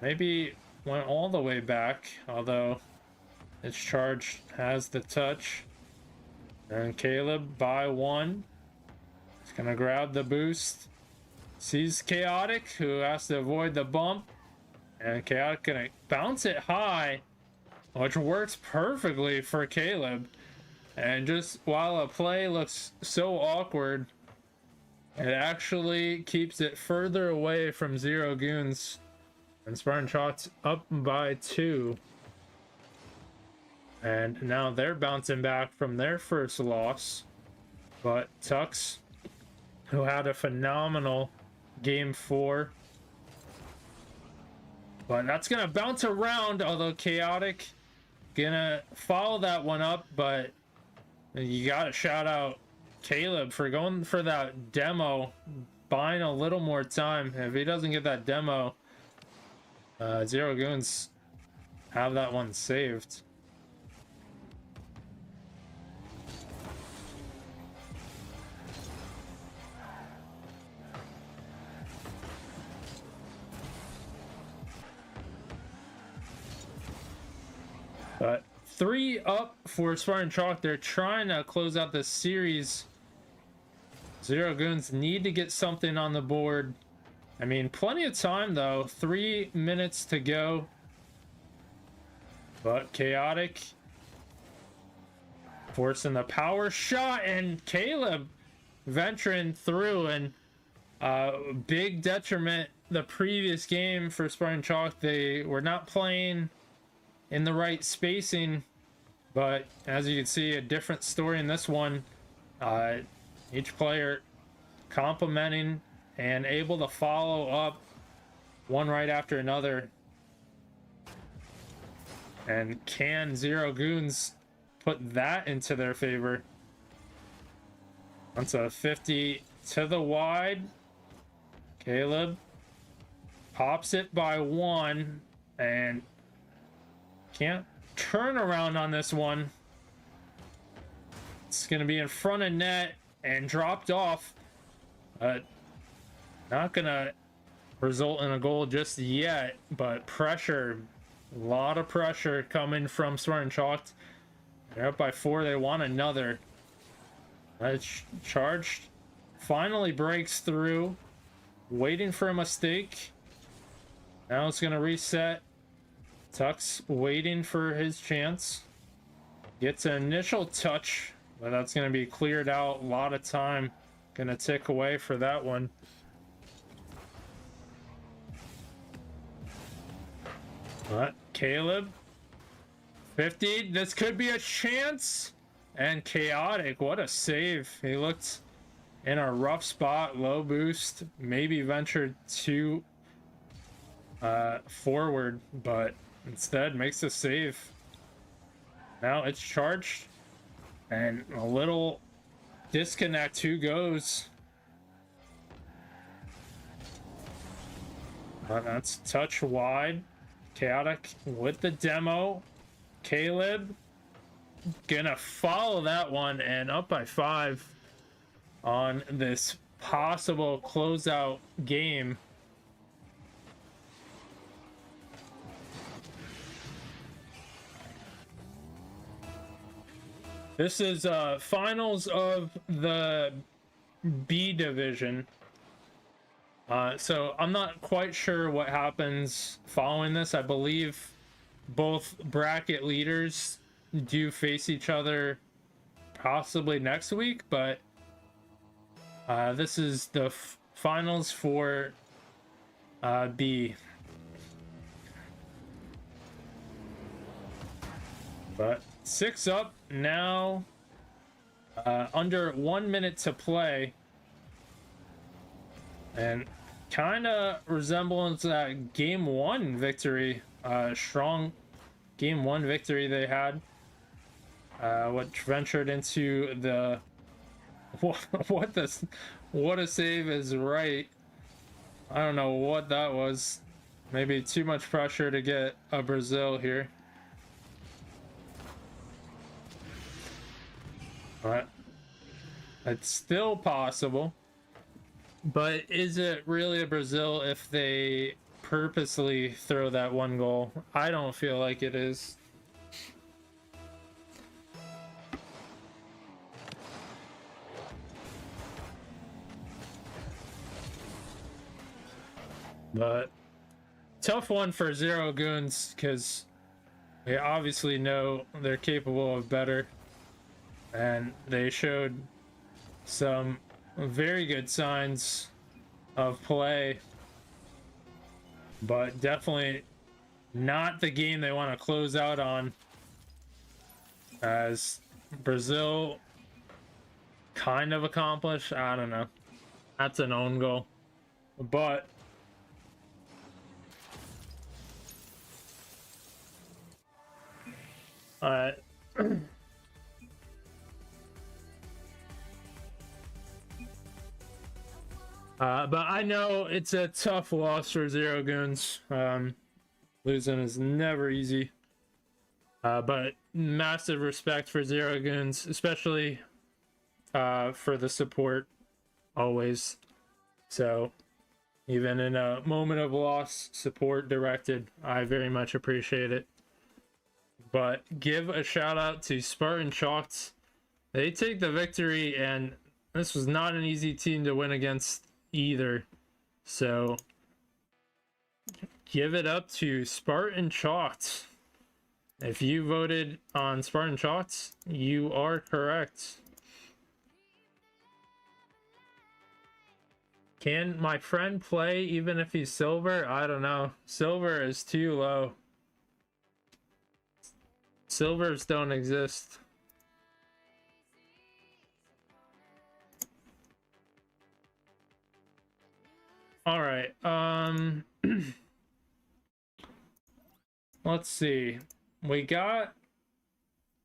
maybe went all the way back, although its charge has the touch. And Caleb by 1. He's gonna grab the boost. Sees Chaotic, who has to avoid the bump. And Chaotic gonna bounce it high, which works perfectly for Caleb. And just while a play looks so awkward, it actually keeps it further away from Zero Goons. And Spartan Shots up by 2. And now they're bouncing back from their first loss. But Tux, who had a phenomenal game 4. But that's going to bounce around, although Chaotic gonna follow that one up. But you got to shout out Caleb for going for that demo, buying a little more time. If he doesn't get that demo, Zero Goons have that one saved. But 3 up for Spartan Chalk. They're trying to close out this series. Zero Goons need to get something on the board. I mean, plenty of time though. 3 minutes to go. But Chaotic forcing the power shot, and Caleb venturing through, and big detriment the previous game for Spartan Chalk. They were not playing in the right spacing, but as you can see, a different story in this one. Each player complimenting and able to follow up one right after another. And can Zero Goons put that into their favor? That's a 50 to the wide. Caleb pops it by 1 and can't turn around on this one. It's going to be in front of net and dropped off. Not going to result in a goal just yet, but pressure, a lot of pressure coming from Smart and Chalked. They're up by 4. They want another. Charged finally breaks through, waiting for a mistake. Now it's going to reset. Tuck's waiting for his chance. Gets an initial touch, but that's going to be cleared out. A lot of time going to tick away for that one. But Caleb, 50. This could be a chance. And Chaotic, what a save. He looked in a rough spot, low boost, maybe ventured too forward, but instead makes a save. Now it's charged and a little disconnect. Who goes? That's touch wide. Chaotic with the demo. Caleb gonna follow that one and up by 5 on this possible closeout game. This is finals of the B division. So I'm not quite sure what happens following this. I believe both bracket leaders do face each other possibly next week, but this is the finals for B. But 6 up now, under 1 minute to play, and kind of resemblance that game 1 victory, strong game 1 victory they had. Which ventured into the what a save is right. I don't know what that was. Maybe too much pressure to get a Brazil here. But it's still possible. But is it really a Brazil if they purposely throw that 1 goal? I don't feel like it is. But tough one for Zero Goons, because we obviously know they're capable of better, and they showed some very good signs of play, but definitely not the game they want to close out on, as Brazil kind of accomplished. I don't know, that's an own goal, but but I know it's a tough loss for Zero Goons. Losing is never easy. But massive respect for Zero Goons, especially for the support always. So even in a moment of loss, support directed, I very much appreciate it. But give a shout out to Spartan Chalked. They take the victory, and this was not an easy team to win against either. So give it up to Spartan Chalked. If you voted on Spartan Chalked, you are correct. Can my friend play even if he's silver? I don't know. Silver is too low. Silvers don't exist. All right. Let's see. We got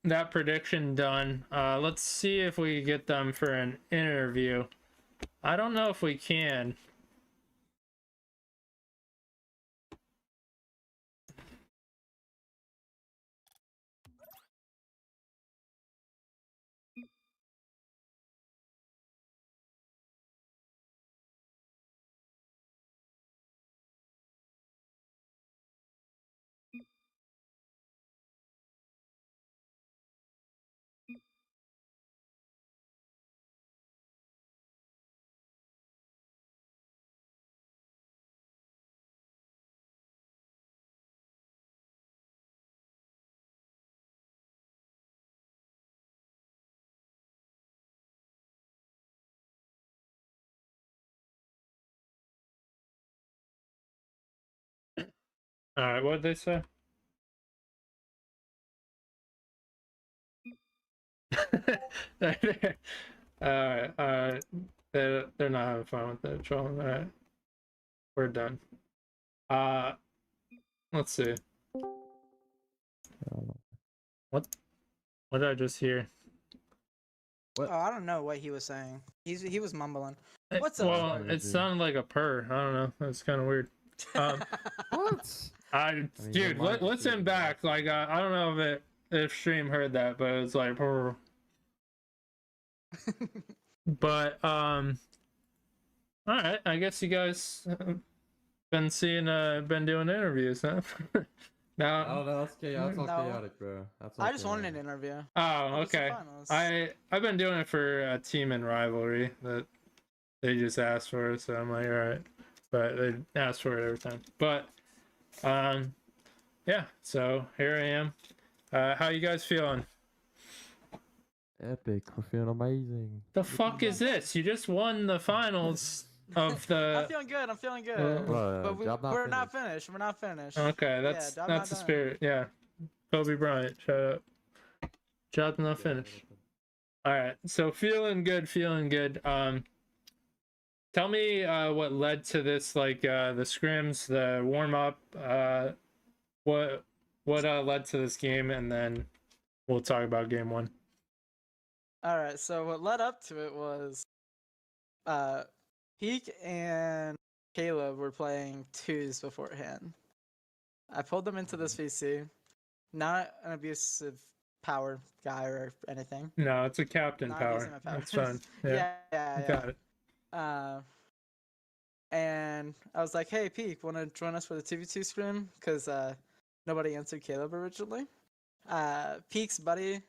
that prediction done. Let's see if we get them for an interview. I don't know if we can. All right, what did they say? They're not having fun with the trolling. All right, we're done. Let's see. What did I just hear? Oh, I don't know what he was saying. He was mumbling. What's up? Well, it sounded like a purr. I don't know. That's kind of weird. What? Dude, listen back. Like, I don't know if stream heard that, but it's like, purr. But all right. I guess you guys been doing interviews, huh? Now, I don't know. That's chaotic. That's all chaotic, bro. That's all I just wanted chaotic. an interview. Oh, okay. I've been doing it for a team in rivalry that they just asked for it, so I'm like, all right. But they ask for it every time. But yeah. So here I am. How you guys feeling? Epic. We're feeling amazing. The fuck is this? You just won the finals of the. I'm feeling good. I'm feeling good. But we're not finished. We're not finished. Okay, that's the spirit. Yeah. Kobe Bryant. Shut up. Job's not finished. All right. So feeling good. Feeling good. Tell me what led to this, like the scrims, the warm up. What led to this game, and then we'll talk about game one. All right. So what led up to it was, Peak and Caleb were playing twos beforehand. I pulled them into this VC. Not an abusive power guy or anything. No, it's a captain Not power. abusing my powers. That's fine. Yeah. Yeah. Got it. And I was like, hey, Peak, want to join us for the 2v2 scrim? Because nobody answered Caleb originally. Peak's buddy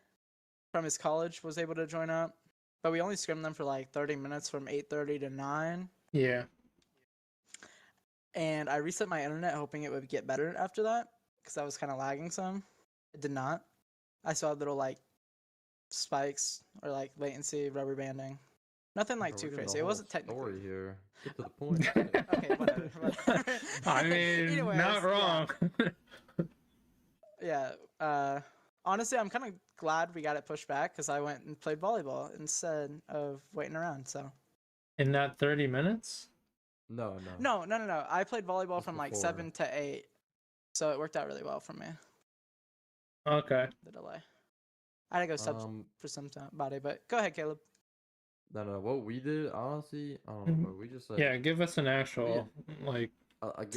from his college was able to join up, but we only scrimmed them for like 30 minutes from 8:30 to 9. Yeah. And I reset my internet hoping it would get better after that, because I was kind of lagging some. It did not. I saw little like spikes or like latency, rubber banding. Nothing like too crazy. It wasn't technically. Story here. Get to the point. Okay, whatever. I mean, Anyways, not wrong. Yeah. Honestly, I'm kind of glad we got it pushed back because I went and played volleyball instead of waiting around. So. In that 30 minutes? No. I played volleyball Just from like before. 7 to 8, so it worked out really well for me. Okay. The delay. I had to go sub for some body, but go ahead, Caleb. No. What we did, honestly, I don't know. But we just like. Yeah, give us an actual like.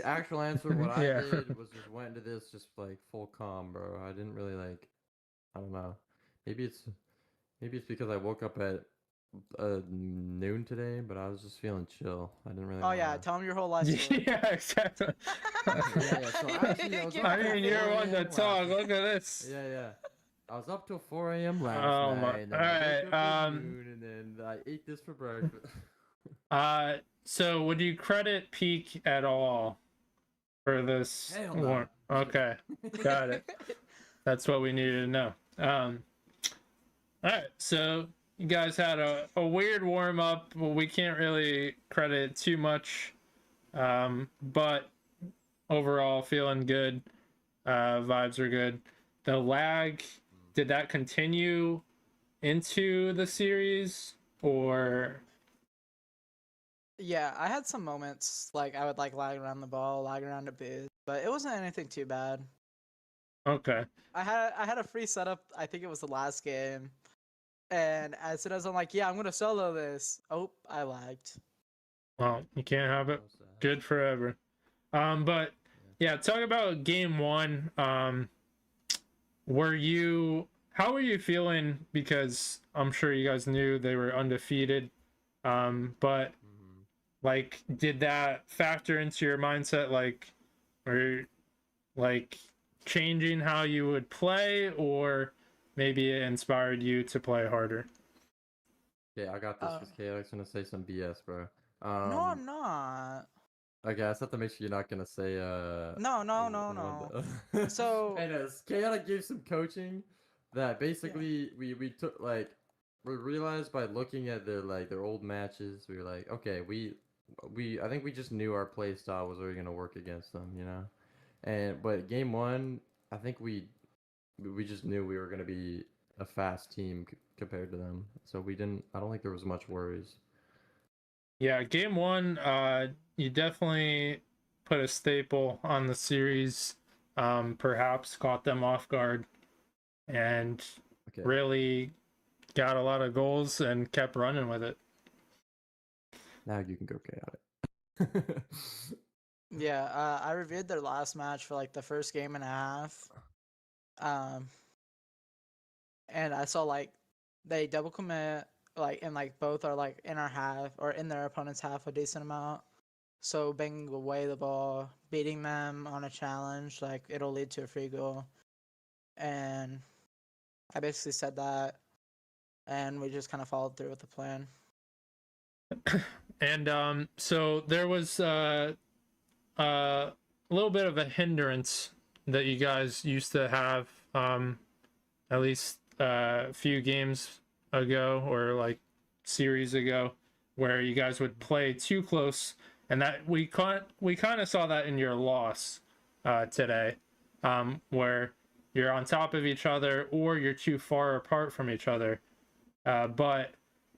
Actual answer. What I Yeah. did was just went into this just like full calm, bro. I didn't really like. I don't know. Maybe it's because I woke up at noon today, but I was just feeling chill. I didn't really. Oh yeah, tell him your whole life story. Yeah, exactly. So actually, I was up I till mean, you're 4 one to a.m. talk. Look at this. Yeah. I was up till 4 a.m. last Oh my- night. And then I woke up at noon, and then I ate this for breakfast. So would you credit Peak at all for this Hell no. warm? Okay, got it. That's what we needed to know. All right, so you guys had a weird warm up. Well, we can't really credit it too much, but overall feeling good. Vibes are good. The lag, did that continue into the series or? Yeah, I had some moments like I would like lag around the ball, lag around a bit, but it wasn't anything too bad. Okay. I had a free setup. I think it was the last game, and as soon as I'm like, yeah, I'm gonna solo this. Oh, I lagged. Well, you can't have it So sad. good forever. But yeah, talk about game one. How were you feeling? Because I'm sure you guys knew they were undefeated. But Mhm. like, did that factor into your mindset? Or like changing how you would play, or maybe it inspired you to play harder? Okay, I got this because Chaotic's gonna say some BS, bro. No, I'm not. Okay, I just have to make sure you're not gonna say No, no, w- no, what no. So anyways, Chaotic gave some coaching that basically we took like we realized by looking at their old matches, we were like, okay, we I think we just knew our play style was already gonna work against them, you know? But game one, I think we just knew we were gonna be a fast team compared to them. So I don't think there was much worries. Yeah, game one, you definitely put a staple on the series. Perhaps caught them off guard and Okay. really got a lot of goals and kept running with it. Now you can go Chaotic. yeah, I reviewed their last match for like the first game and a half. And I saw like they double commit like and like both are like in our half or in their opponent's half a decent amount. So banging away the ball, beating them on a challenge, like it'll lead to a free goal. And I basically said that, and we just kind of followed through with the plan. And so there was a little bit of a hindrance that you guys used to have, at least a few games ago or like series ago, where you guys would play too close, and that we kind of saw that in your loss today, where you're on top of each other or you're too far apart from each other. But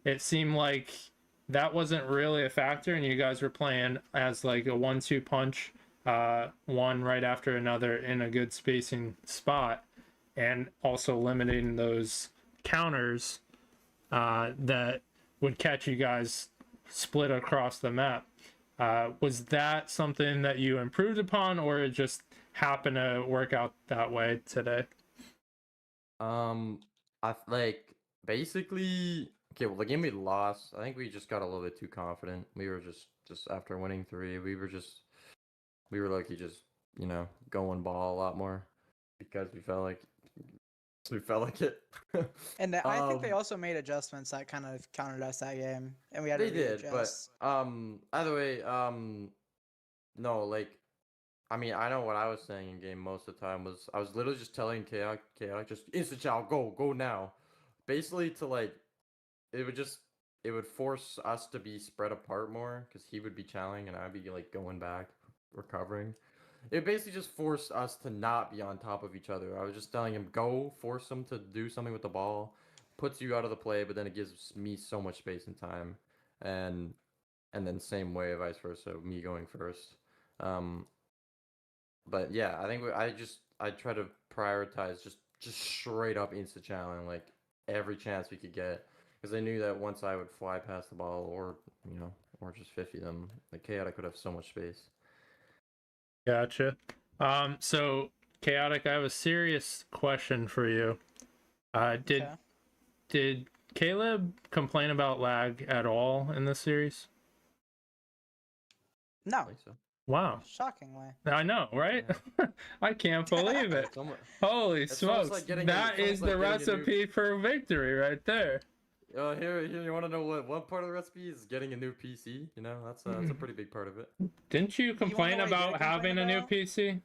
it seemed like that wasn't really a factor, and you guys were playing as like a 1-2 punch, one right after another in a good spacing spot, and also limiting those counters that would catch you guys split across the map. Was that something that you improved upon, or it just happened to work out that way today? I like basically okay. Well, the game we lost, I think we just got a little bit too confident. We were just after winning 3, we were lucky just going ball a lot more because we felt like it. And I think they Um, also made adjustments that kind of countered us that game, and we had to they did, but readjust. either way, no, like I mean, I know what I was saying in game most of the time was I was literally just telling Chaotic, just instant chow, go now. Basically to like it would just it would force us to be spread apart more because he would be chowing and I'd be like going back, recovering. It basically just forced us to not be on top of each other. I was just telling him go, force him to do something with the ball, puts you out of the play, but then it gives me so much space and time, and and then same way, vice versa, me going first. Um, but yeah, I think I try to prioritize just straight up insta challenge like every chance we could get because I knew that once I would fly past the ball or just 50 them, the Chaotic could have so much space. Gotcha. So Chaotic, I have a serious question for you. Did Okay. did Caleb complain about lag at all in this series? No, I think so. Wow. shockingly. I know, right? I can't believe it. It's almost, Holy it's almost smokes. like getting That is the recipe for victory right there. here you want to know what part of the recipe is getting a new PC? You know, that's a pretty big part of it. Didn't you complain know what you about did complain having a new about? PC?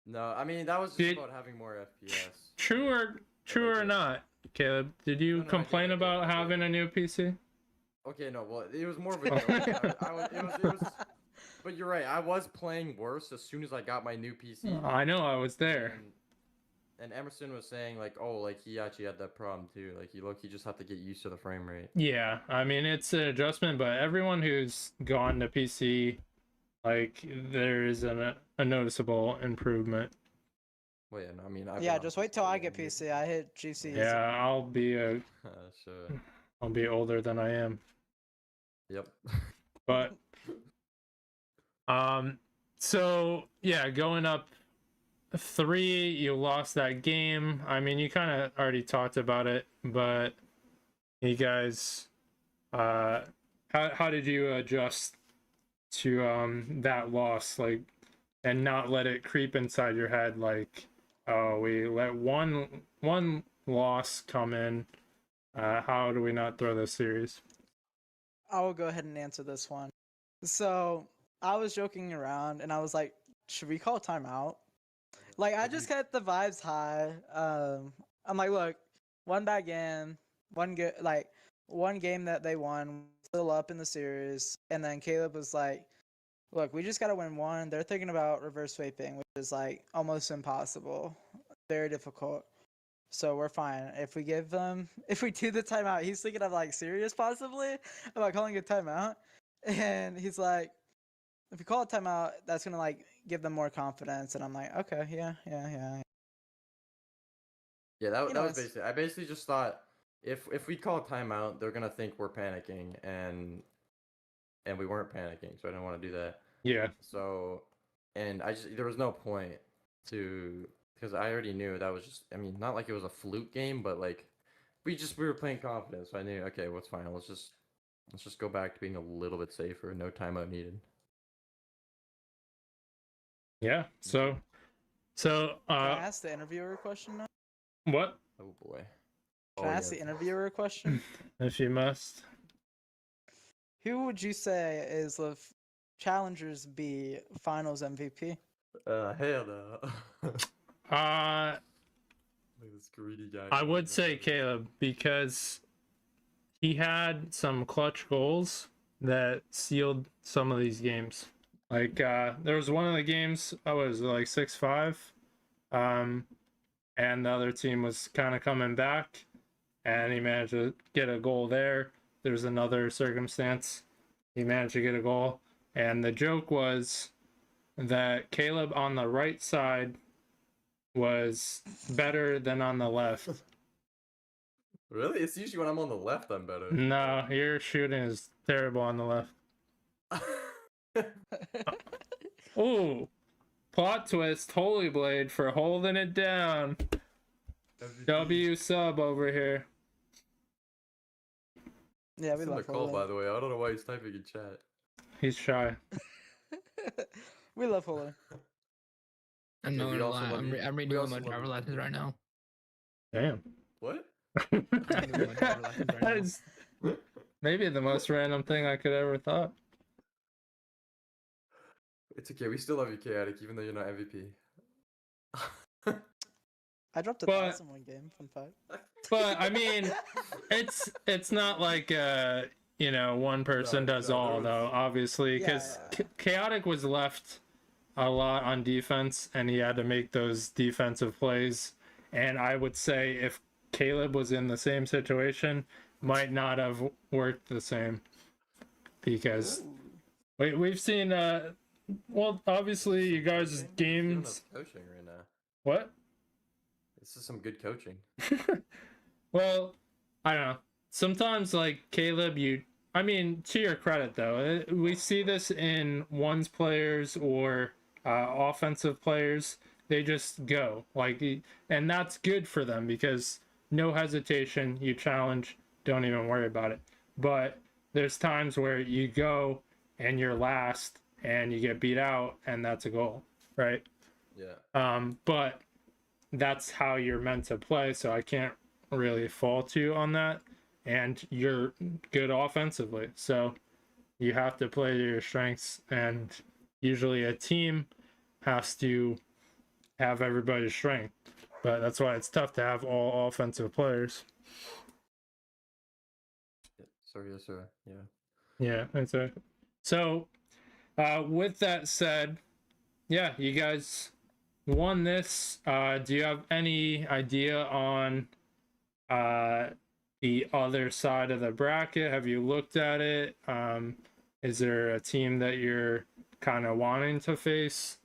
No, I mean that was just Did- about having more FPS. True or it. not, Caleb? Did you No, I complain did. about having a new PC? Okay, no, well, it was more of a joke. It was, but you're right. I was playing worse as soon as I got my new PC. I know, I was there. And Emerson was saying like, oh, like he actually had that problem too. Like he just had to get used to the frame rate. Yeah, I mean it's an adjustment, but everyone who's gone to PC, like there is a noticeable improvement. Well, yeah, no, I mean, I've Yeah, been on just wait till I PC get and PC. I hit GC. Yeah, sure. I'll be older than I am. Yep. But so yeah, going up 3, you lost that game. I mean, you kind of already talked about it, but you guys, how did you adjust to that loss, like, and not let it creep inside your head, like, oh, we let one loss come in. How do we not throw this series? I will go ahead and answer this one. So I was joking around and I was like, should we call timeout? Like I just kept the vibes high. I'm like, look, one bad game, one game that they won, still up in the series, and then Caleb was like, look, we just gotta win one. They're thinking about reverse sweeping, which is like almost impossible, very difficult. So we're fine. If we do the timeout, he's thinking of like serious possibly about calling a timeout. And he's like, if we call a timeout, that's gonna like give them more confidence. And I'm like, okay, yeah. Yeah, that was Anyways. basically. I basically just thought if we call timeout, they're gonna think we're panicking, and we weren't panicking, so I didn't want to do that. Yeah. So, and there was no point to, because I already knew that was just. I mean, not like it was a fluke game, but like we were playing confidence. So I knew, okay, what's fine. Let's just go back to being a little bit safer. No timeout needed. Yeah. So Can I ask the interviewer a question now? what? Oh boy. Can I ask the interviewer a question? If you must. Mm-hmm. Who would you say is the Challengers B Finals MVP? Hell no. Uh, Look at this greedy guy. I would say Caleb, because he had some clutch goals that sealed some of these games. Like there was one of the games I was like 6-5, and the other team was kind of coming back, and he managed to get a goal there. There's another circumstance he managed to get a goal, and the joke was that Caleb on the right side was better than on the left. Really? It's usually when I'm on the left I'm better. No, your shooting is terrible on the left. Ooh, plot twist, Holy Blade for holding it down. W sub over here. Yeah, we It's in the love call, Holy. by the way. I don't know why he's typing in chat. He's shy. We love Holy. I'm not we gonna also lie. love I'm you. We redoing also my love driver you. lessons right now. Damn. What? I'm doing my driver lessons right That now. is maybe the most random thing I could ever thought. It's okay. We still love you, Chaotic, even though you're not MVP. I dropped a But- 1,000 one game. Fun fact. But I mean, it's not like one person does no, all there was- though, obviously, because Chaotic was left a lot on defense and he had to make those defensive plays. And I would say if Caleb was in the same situation, might not have worked the same, because we've seen well, obviously you guys' games. Coaching right now. What? This is some good coaching. Well, I don't know. Sometimes, like, Caleb, I mean, to your credit, though, we see this in ones players or offensive players. They just go. And that's good for them because no hesitation, you challenge, don't even worry about it. But there's times where you go and you're last and you get beat out, and that's a goal, right? Yeah. But that's how you're meant to play, so I can't really fault you on that. And you're good offensively, so you have to play to your strengths, and usually a team has to have everybody's strength, but that's why it's tough to have all offensive players. Sorry, yes, sir. Yeah. Yeah, that's right. So with that said, yeah, you guys won this. Do you have any idea on the other side of the bracket? Have you looked at it? Is there a team that you're kind of wanting to face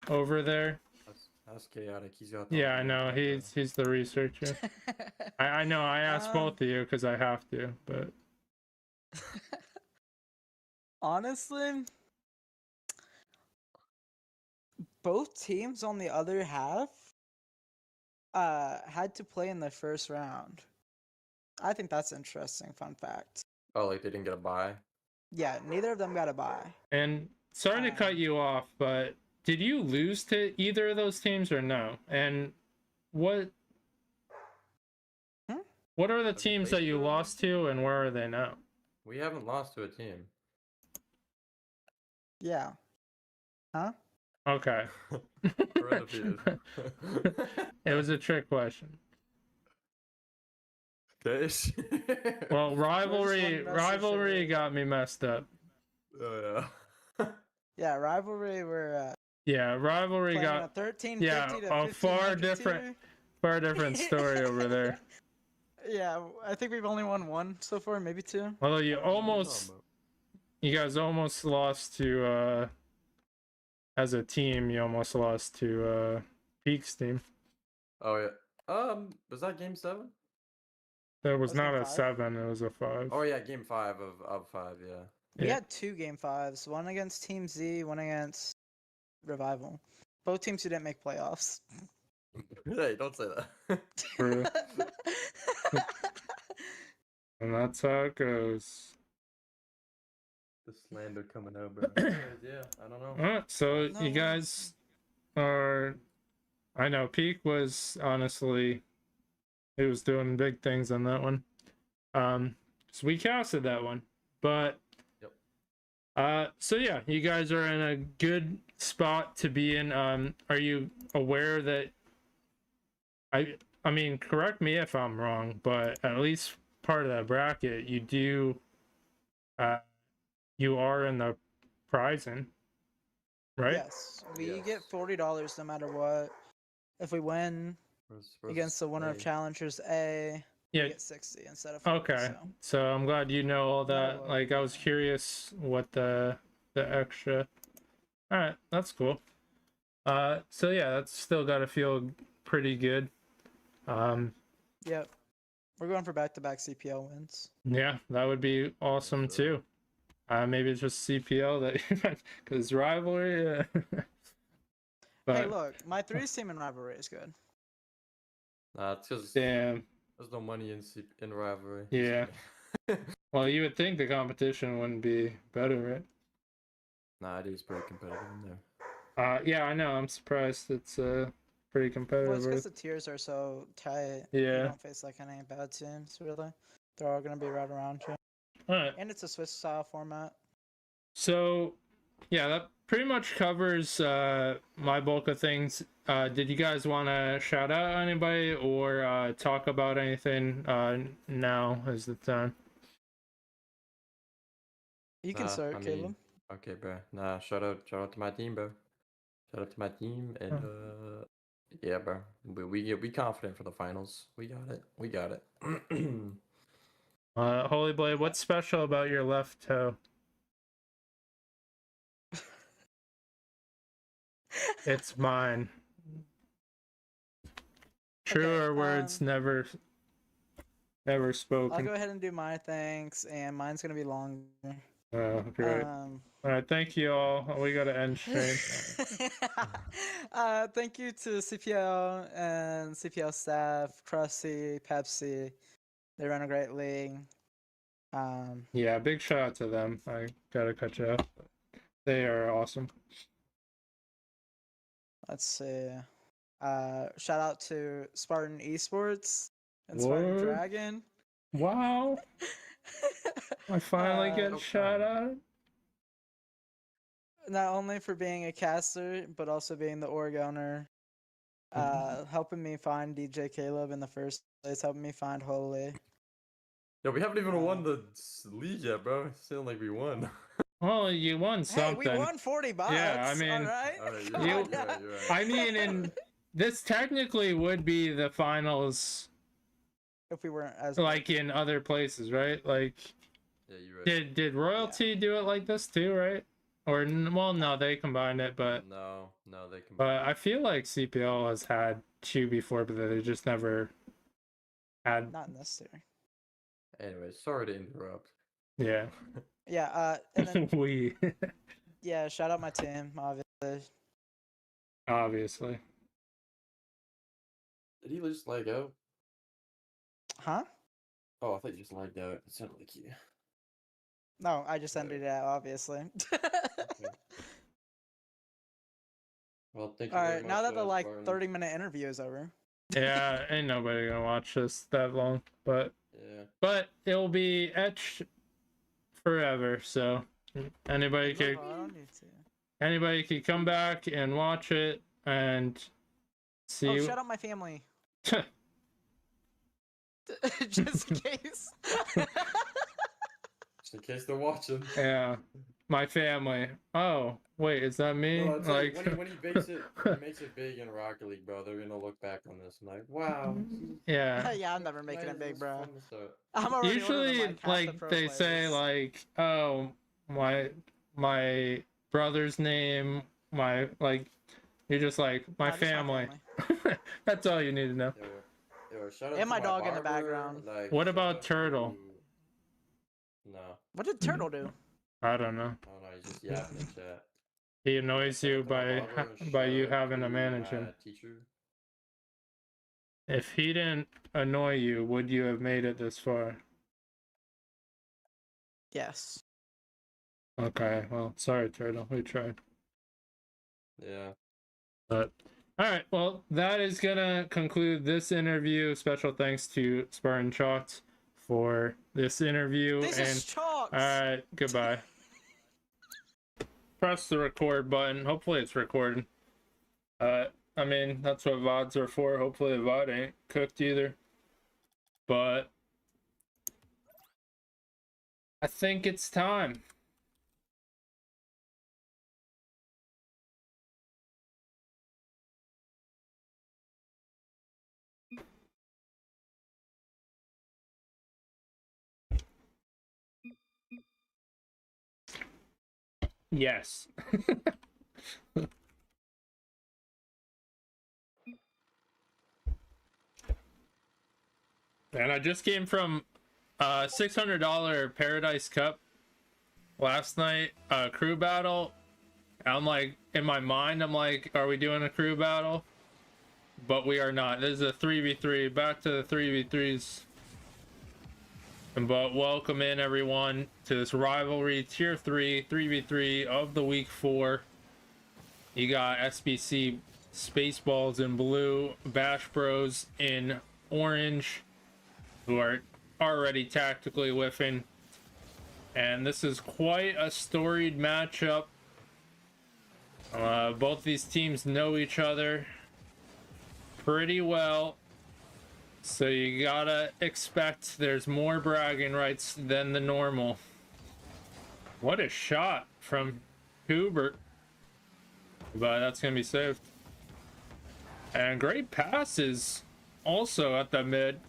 over there? That's chaotic. He's got. The Yeah, I whole know. background. He's the researcher. I know. I asked both of you because I have to, but Honestly, both teams on the other half had to play in the first round. I think that's interesting. Fun fact. Oh, like they didn't get a bye. Yeah, neither of them got a bye. and sorry to cut you off, but did you lose to either of those teams or no? And what what are the Have you teams played that you either of them? lost to, and where are they now? We haven't lost to a team. Yeah. Huh? Okay. We're undefeated. It was a trick question. Okay. Well, rivalry one message away. got me messed up. Oh yeah. Yeah, rivalry. We're Yeah, rivalry playing a got 1350 yeah, to a 1500 far different story over there. Yeah, I think we've only won one so far, maybe two. Although you guys almost lost to as a team, you almost lost to Peak's team. Oh yeah. Was that game 7? That was That was not game a 5? 7, it was a 5. Oh yeah, game 5 of 5. Yeah. We Yeah. had 2 game 5s, one against Team Z, one against Revival. Both teams who didn't make playoffs. Hey, don't say that. True. And that's how it goes. The slander coming over. Yeah, I don't know. Alright, so No. you guys are I know Peak was honestly he was doing big things on that one. So we casted that one. But so yeah, you guys are in a good spot to be in. Are you aware that I mean, correct me if I'm wrong, but at least part of that bracket, you do you are in the prizing, right? Yes, we get $40 no matter what. If we win against the winner of Challengers A, Yeah. we get 60 instead of 40. Okay. So I'm glad you know all that. what. Like I was curious what the extra. All right, that's cool. So yeah, that's still got to feel pretty good. Yep. We're going for back-to-back CPL wins. Yeah, that would be awesome too. Maybe it's just CPL that because rivalry. But Hey, look, my 3's team in rivalry is good. Nah, it's because damn. there's no money in rivalry. Yeah. Well, you would think the competition wouldn't be better, right? Nah, it is pretty competitive in there. Yeah, I know. I'm surprised it's pretty competitive. Well, it's because the tiers are so tight. You Yeah. don't face like any bad teams, really. They're all going to be right around you. All right. And it's a Swiss style format. So, yeah, that pretty much covers my bulk of things. Did you guys want to shout out anybody or talk about anything? Now is the time. You can start, Caleb. Okay, bro. Nah, shout out to my team, bro. Shout out to my team, and yeah, bro. We confident for the finals. We got it. Holy Blade, what's special about your left toe? It's mine. Truer words never spoken. I'll go ahead and do my thanks, and mine's gonna be longer. Oh, great. All right, thank you all. We gotta end stream. Thank you to CPL and CPL staff, Krusty, Pepsi. They run a great league. Yeah, big shout out to them. I gotta cut you off. They are awesome. Let's see. Shout out to Spartan Esports and Spartan What? Dragon. Wow. I finally get shout out. Not only for being a caster, but also being the org owner. Helping me find DJ Caleb in the first place, helping me find Holy. Yo, we haven't even won the league yet, bro. It's still like we won. Well, you won something. Hey, we won 40 bucks. Yeah, I mean, alright? You're right. I mean, and this technically would be the finals, if we weren't as like in other places, right? Like, Yeah, you're right. did Royalty do it like this too, right? Or well, no, they combined it, but No, they can. but I feel like CPL has had 2 before, but they just never had. Not in this series. Anyway, sorry to interrupt. Yeah. Yeah. And then We yeah, shout out my team, obviously. obviously. Did he just lag out? Huh? Oh, I thought you just lagged out. It sounded like you. No, I just ended it out, obviously. Well, thank you All very right, much. now that the like Spartan. 30-minute interview is over. Yeah, ain't nobody gonna watch this that long, but it'll be etched forever. So anybody could Oh, I don't need to. anybody could come back and watch it and see. Oh, shout out my family. Just in case. Just in case they're watching. Yeah, my family. Oh, wait, is that me? No, like when he makes it, big in Rocket League, bro, they're gonna look back on this and like, wow. yeah. Yeah, I'm never making it big, bro. fun this out. I'm already Usually, ordering, like they say, like, oh, my brother's name, my like, you're just like my family. That's all you need to know. Yo, shout out And to my dog in the barber, background. like, What shout about out Turtle? No, What did Turtle do? I don't know. oh no, he's just yapping in chat. He annoys Shout you out to my by barber, and by shout you out having to to manage my him. Teacher. If he didn't annoy you, would you have made it this far? Yes. Okay, well, sorry, Turtle. We tried. Yeah. But all right, well, that is gonna conclude this interview. Special thanks to Spartan Chalks for this interview. This is Chalks. All right, goodbye. Press the record button. Hopefully it's recording. I mean, that's what VODs are for. Hopefully the VOD ain't cooked either. But I think it's time. Yes. And I just came from $600 Paradise Cup last night, crew battle. I'm like, in my mind, I'm like, are we doing a crew battle? But we are not. This is a 3v3. Back to the 3v3s. But welcome in everyone to this rivalry tier 3 3v3 of the week 4. You got SBC Spaceballs in blue, Bash Bros in orange, who are already tactically whiffing. And this is quite a storied matchup. Both these teams know each other pretty well. So you gotta expect there's more bragging rights than the normal. What a shot from Hubert. But that's gonna be saved. And great passes also at the mid.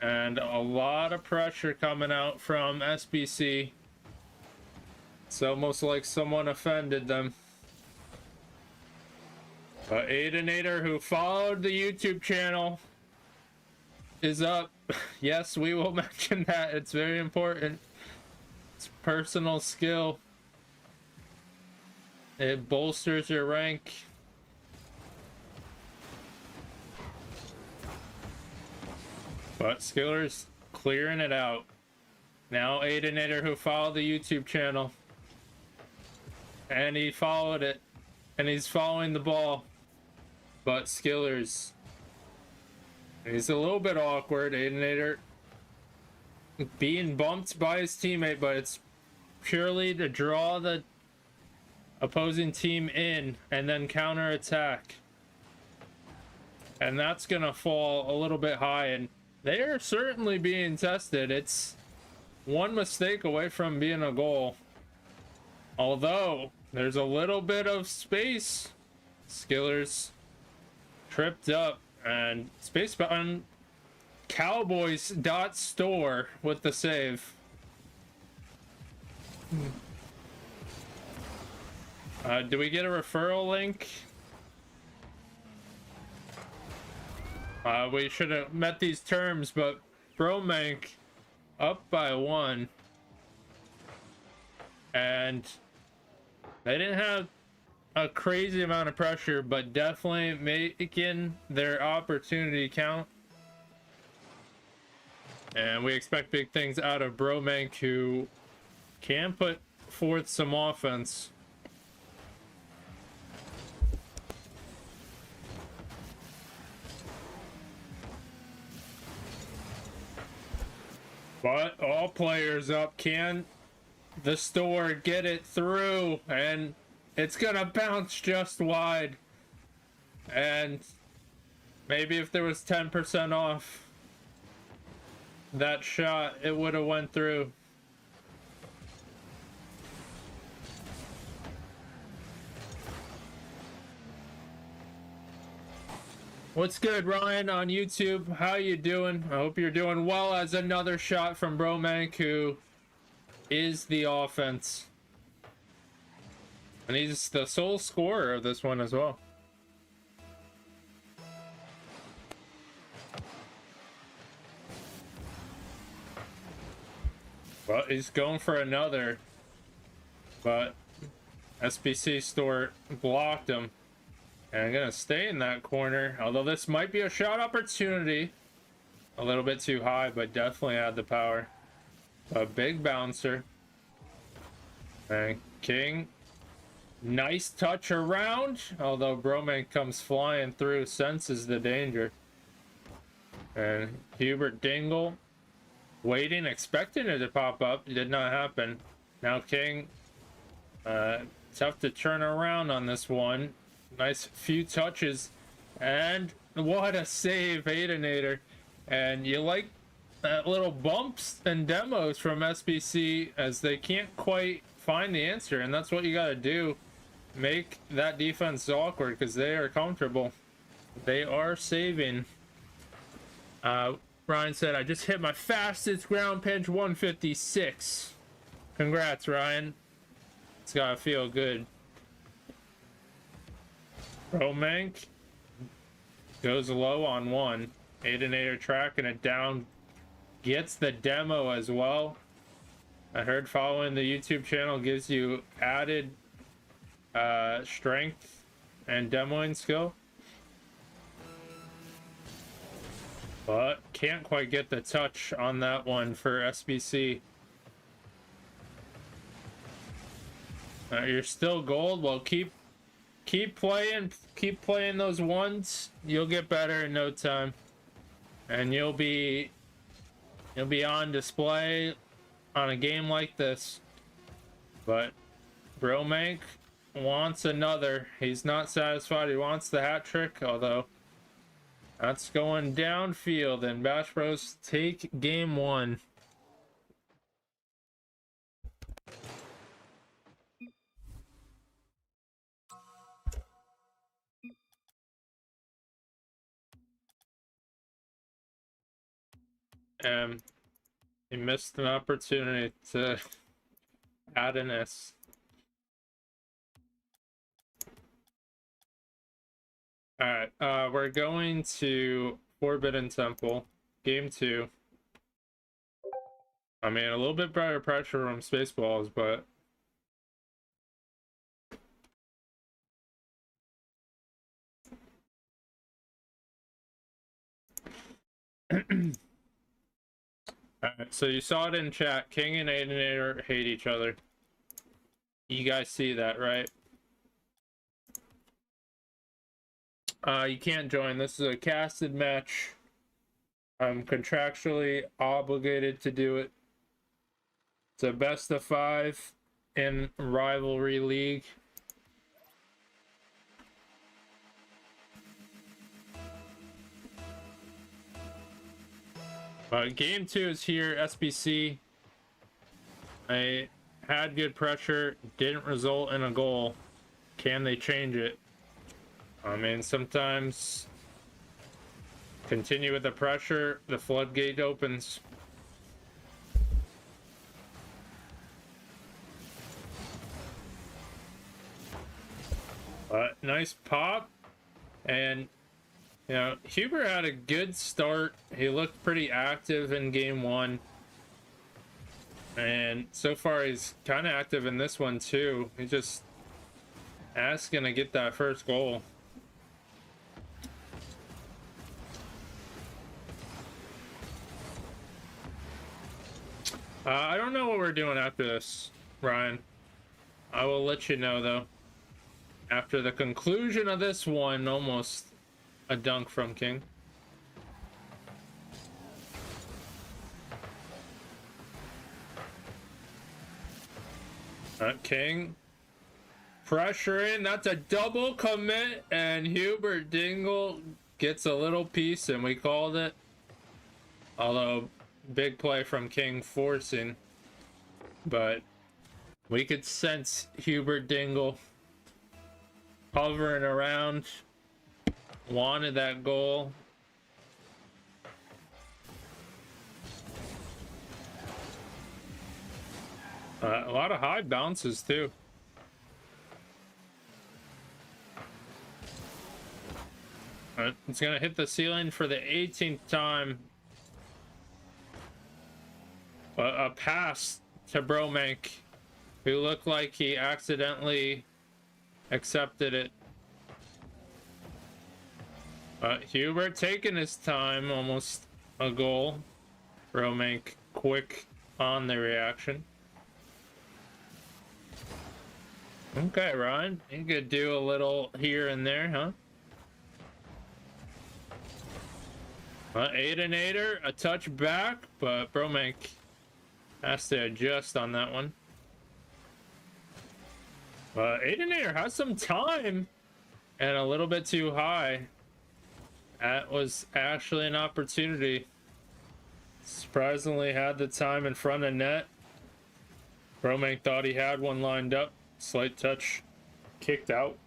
And a lot of pressure coming out from SBC. It's almost like someone offended them. But Aidenator, who followed the YouTube channel, is up. Yes, we will mention that. It's very important. It's personal skill. It bolsters your rank. But Skiller's clearing it out. Now Aidenator, who followed the YouTube channel, and he followed it, and he's following the ball. But Skiller's, he's a little bit awkward. Aidenator being bumped by his teammate, but it's purely to draw the opposing team in and then counter attack. And that's gonna fall a little bit high, and they are certainly being tested. It's one mistake away from being a goal. Although there's a little bit of space. Skillers tripped up, and Spacebound Cowboys.store with the save. Do we get a referral link? We should have met these terms, but Bromank up by 1. And they didn't have a crazy amount of pressure, but definitely making their opportunity count. And we expect big things out of Bromank, who can put forth some offense. But all players up. Can the store get it through? And it's gonna bounce just wide. And maybe if there was 10% off that shot, it would have went through. What's good, Ryan, on YouTube? How you doing? I hope you're doing well. As another shot from Bromank, who is the offense. And he's the sole scorer of this one as well. Well, he's going for another, but SBC store blocked him. And I'm gonna stay in that corner, although this might be a shot opportunity. A little bit too high, but definitely had the power. A big bouncer. And King, nice touch around, although Bromank comes flying through, senses the danger. And Hubert Dingle waiting, expecting it to pop up. It did not happen. Now King, tough to turn around on this one. Nice few touches, and what a save, Aidinator. And you like that little bumps and demos from SBC, as they can't quite find the answer, and that's what you got to do. Make that defense awkward, because they are comfortable. They are saving. Ryan said, I just hit my fastest ground pinch, 156. Congrats, Ryan. It's got to feel good. Bromank goes low on 1. Aidinator tracking it down. Gets the demo as well. I heard following the YouTube channel gives you added strength and demoing skill. But can't quite get the touch on that one for SBC. You're still gold. Well, keep playing those ones. You'll get better in no time, and you'll be on display on a game like this. But Bromank wants another. He's not satisfied. He wants the hat trick, although that's going downfield, and Bash Bros take game 1. He missed an opportunity to add an S. Alright, we're going to Forbidden Temple, game 2. I mean, a little bit better pressure from Spaceballs, but Alright, so you saw it in chat. King and Aidinator hate each other. You guys see that, right? You can't join. This is a casted match. I'm contractually obligated to do it. It's a best of 5 in Rivalry League. Game 2 is here. SBC. I had good pressure, didn't result in a goal. Can they change it? I mean, sometimes continue with the pressure, the floodgate opens. Nice pop. And, you know, Huber had a good start. He looked pretty active in game 1. And so far he's kind of active in this one too. He's just asking to get that first goal. I don't know what we're doing after this, Ryan. I will let you know though. After the conclusion of this one, almost a dunk from King. King pressuring, that's a double commit, and Hubert Dingle gets a little piece, and we called it. Although big play from King forcing, but we could sense Hubert Dingle hovering around, wanted that goal. A lot of high bounces too. It's gonna hit the ceiling for the 18th time. A pass to Bromank, who looked like he accidentally accepted it. Hubert taking his time, almost a goal. Bromank quick on the reaction. Okay, Ryan, you could do a little here and there, huh? Aidenator, a touch back, but Bromank has to adjust on that one. Aidenator has some time and a little bit too high. That was actually an opportunity. Surprisingly had the time in front of net. Bromank thought he had one lined up. Slight touch, kicked out.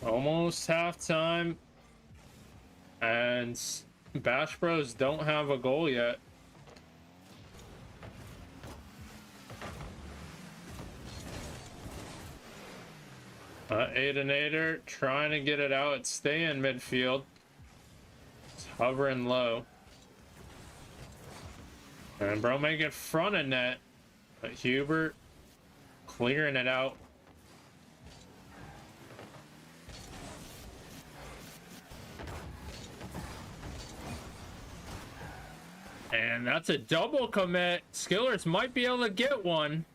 Almost halftime, and Bash Bros don't have a goal yet. Aidenator trying to get it out. Stay in midfield. It's hovering low. And Bromank in front of net. But Hubert clearing it out. And that's a double commit. Skillers might be able to get one.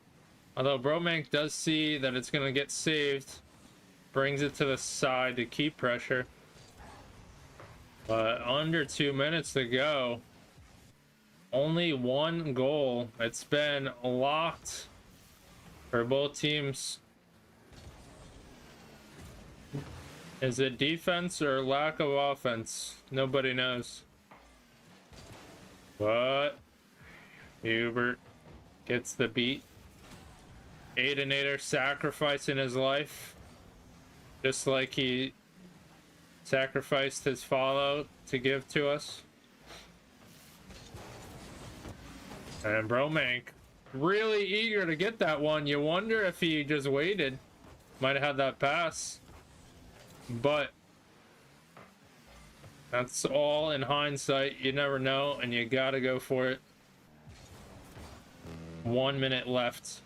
Although Bromank does see that it's going to get saved. Brings it to the side to keep pressure. But under 2 minutes to go. Only one goal. It's been locked for both teams. Is it defense or lack of offense? Nobody knows. But Hubert gets the beat. Aidenator sacrificing his life, just like he sacrificed his follow to give to us. And Bromank really eager to get that one. You wonder if he just waited. Might have had that pass. But that's all in hindsight. You never know, and you gotta go for it. 1 minute left.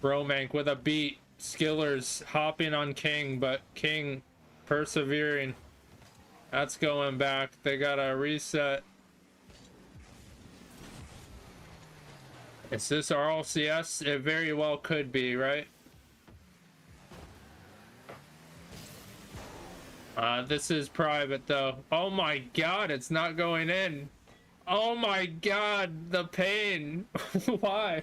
Bromank with a beat. Skillers hopping on King, but King persevering. That's going back. They gotta reset. Is this RLCS? It very well could be, right? This is private though. Oh my god, it's not going in. Oh my god, the pain. Why?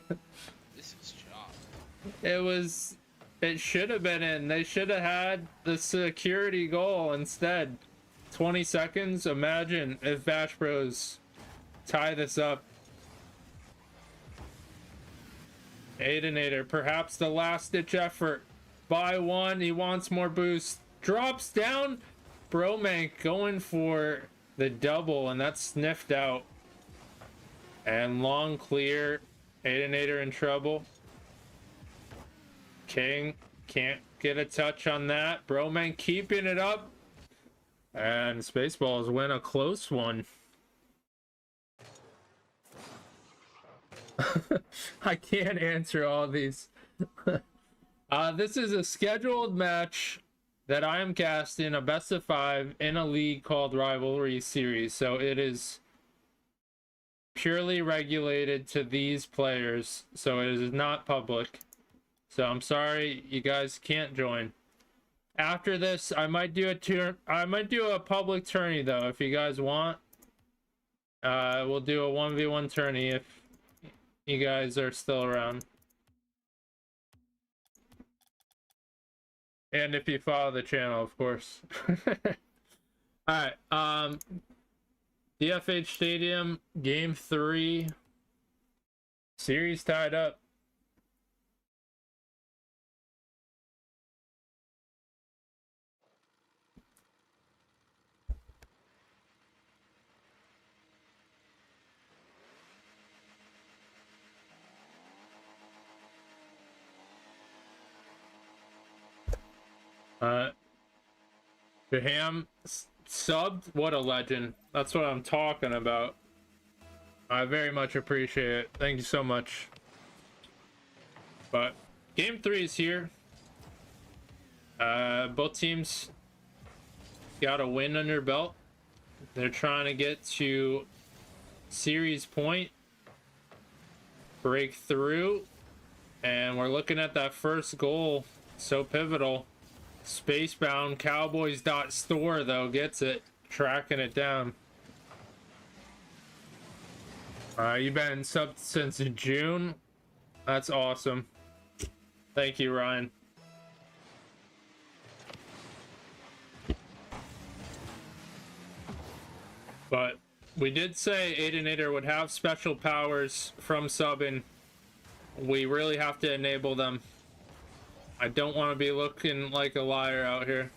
This is job. It should have been in. They should have had the security goal instead. 20 seconds. Imagine if Bash Bros tie this up. Aidenator, perhaps the last ditch effort. By one, he wants more boost. Drops down. Bromank going for the double, and that's sniffed out. And long clear. Aidenator in trouble. King can't get a touch on that. Broman keeping it up. And Spaceballs win a close one. I can't answer all these. This is a scheduled match that I am casting, a best of 5 in a league called Rivalry Series. So it is purely regulated to these players. So it is not public. So I'm sorry you guys can't join. After this, I might do a public tourney though if you guys want. We'll do a 1v1 tourney if you guys are still around. And if you follow the channel, of course. Alright, DFH Stadium, Game 3. Series tied up. Jaham subbed. What a legend. That's what I'm talking about. I very much appreciate it. Thank you so much. But game 3 is here. Both teams got a win under their belt. They're trying to get to series point, break through, and we're looking at that first goal. So pivotal. Spacebound Cowboys.store though gets it, tracking it down. You've been subbed since June. That's awesome. Thank you, Ryan. But we did say Aidenator would have special powers from subbing. We really have to enable them. I don't want to be looking like a liar out here.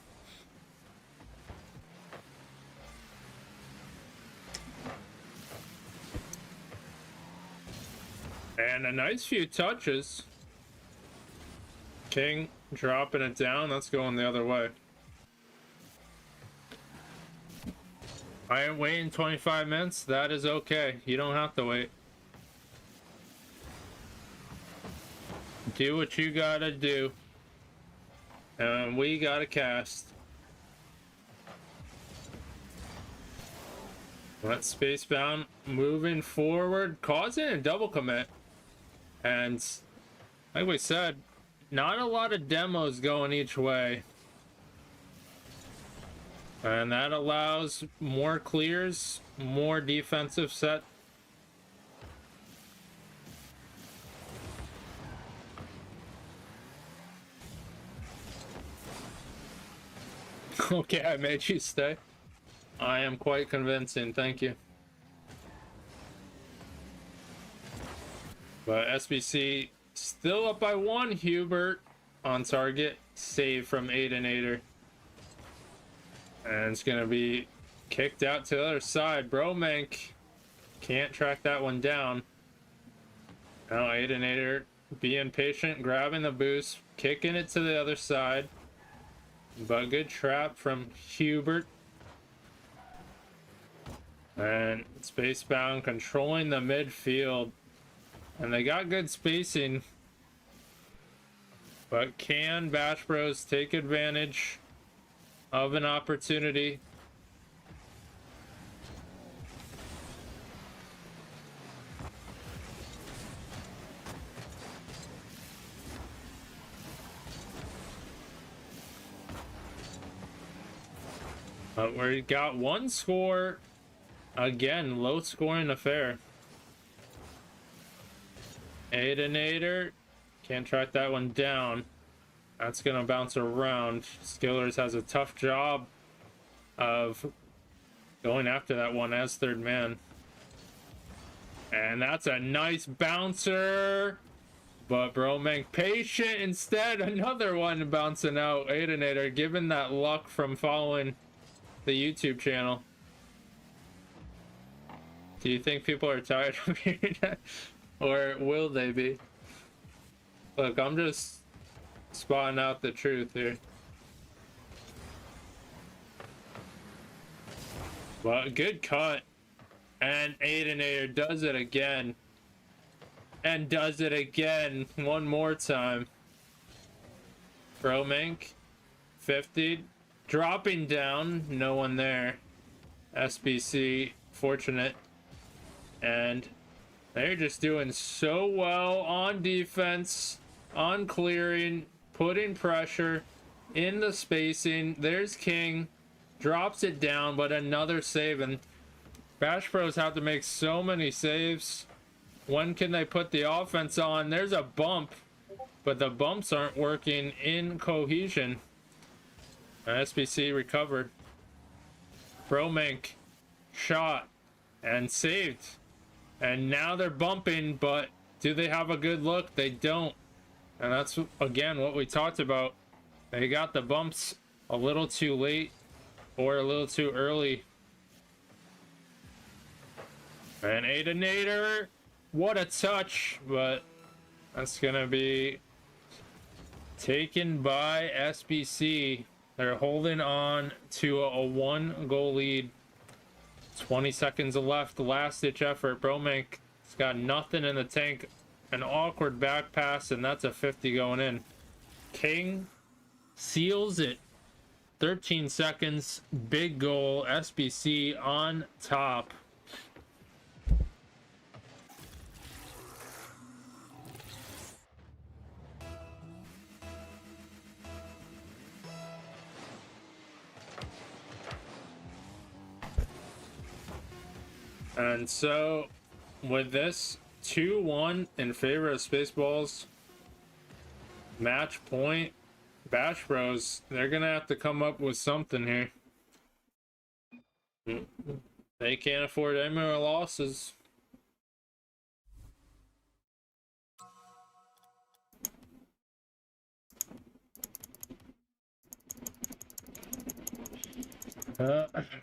And a nice few touches. King dropping it down. That's going the other way. I am waiting 25 minutes. That is okay. You don't have to wait. Do what you gotta do. And we gotta cast. Let's Spacebound moving forward, causing a double commit. And like we said, not a lot of demos going each way. And that allows more clears, more defensive set. Okay, I made you stay. I am quite convincing, thank you. But SBC still up by 1. Hubert on target. Save from Aidenator. And it's gonna be kicked out to the other side. Bromank can't track that one down. Now Aidenator being patient, grabbing the boost, kicking it to the other side. But good trap from Hubert. And Spacebound controlling the midfield. And they got good spacing. But can Bash Bros take advantage of an opportunity? We got one score. Again, low scoring affair. Aidenator can't track that one down. That's gonna bounce around. Skillers has a tough job of going after that one as third man. And that's a nice bouncer. But Bromank patient instead. Another one bouncing out. Aidenator given that luck from following the YouTube channel. Do you think people are tired of hearing that? Or will they be? Look, I'm just spotting out the truth here. Well, good cut. And Aidenator does it again. And does it again one more time. Bromink, 50. Dropping down, no one there. SBC, fortunate. And they're just doing so well on defense, on clearing, putting pressure in the spacing. There's King, drops it down, but another save. And Bash Bros have to make so many saves. When can they put the offense on? There's a bump, but the bumps aren't working in cohesion. SBC recovered. Bromink shot and saved. And now they're bumping, but do they have a good look? They don't. And that's, again, what we talked about. They got the bumps a little too late or a little too early. And Aidenator, what a touch, but that's going to be taken by SBC. They're holding on to a 1-goal lead. 20 seconds left, last-ditch effort. Bromink has got nothing in the tank. An awkward back pass, and that's a 50 going in. King seals it. 13 seconds, big goal. SBC on top. And so, with this 2-1 in favor of Spaceballs, match point, Bash Bros, they're gonna have to come up with something here. They can't afford any more losses.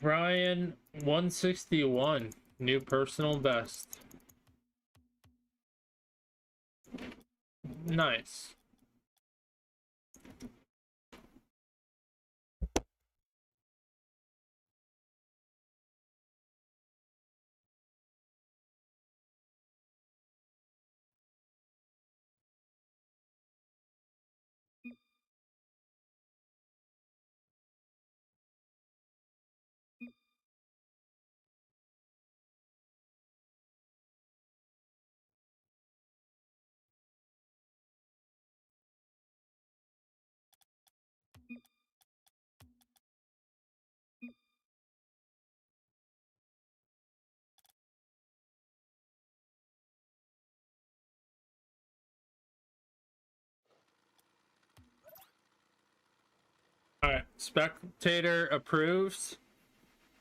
Ryan, 161. New personal best. Nice. All right, spectator approved.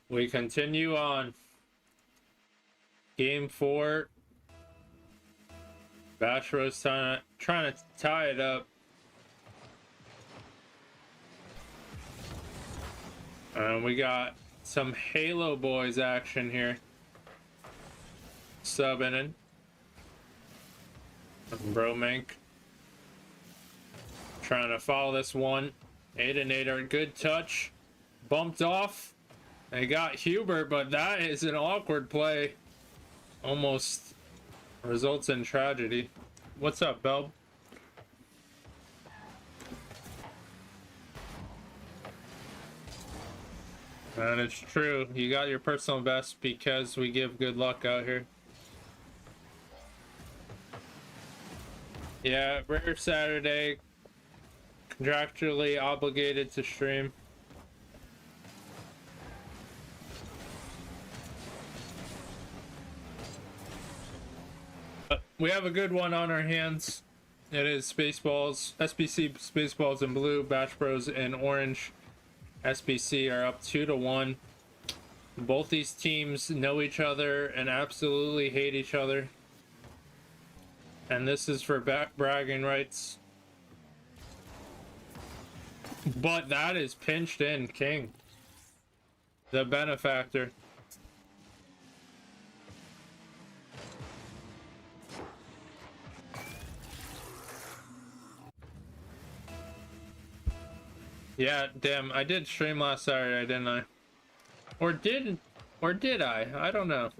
We continue on. Game 4. Bash Bros trying to tie it up. And we got some Halo Boys action here. Subbing in. Bromink trying to follow this one. Aidenator, good touch. Bumped off. They got Hubert, but that is an awkward play. Almost results in tragedy. What's up, Belb? And it's true. You got your personal best because we give good luck out here. Yeah, rare Saturday. Contractually obligated to stream. But we have a good one on our hands. It is Spaceballs, SBC Spaceballs in blue, Bash Bros in orange. SBC are up 2-1. Both these teams know each other and absolutely hate each other. And this is for bragging rights. But that is pinched in King, the benefactor. Yeah, damn, I did stream last Saturday, didn't I? Or did I? I don't know.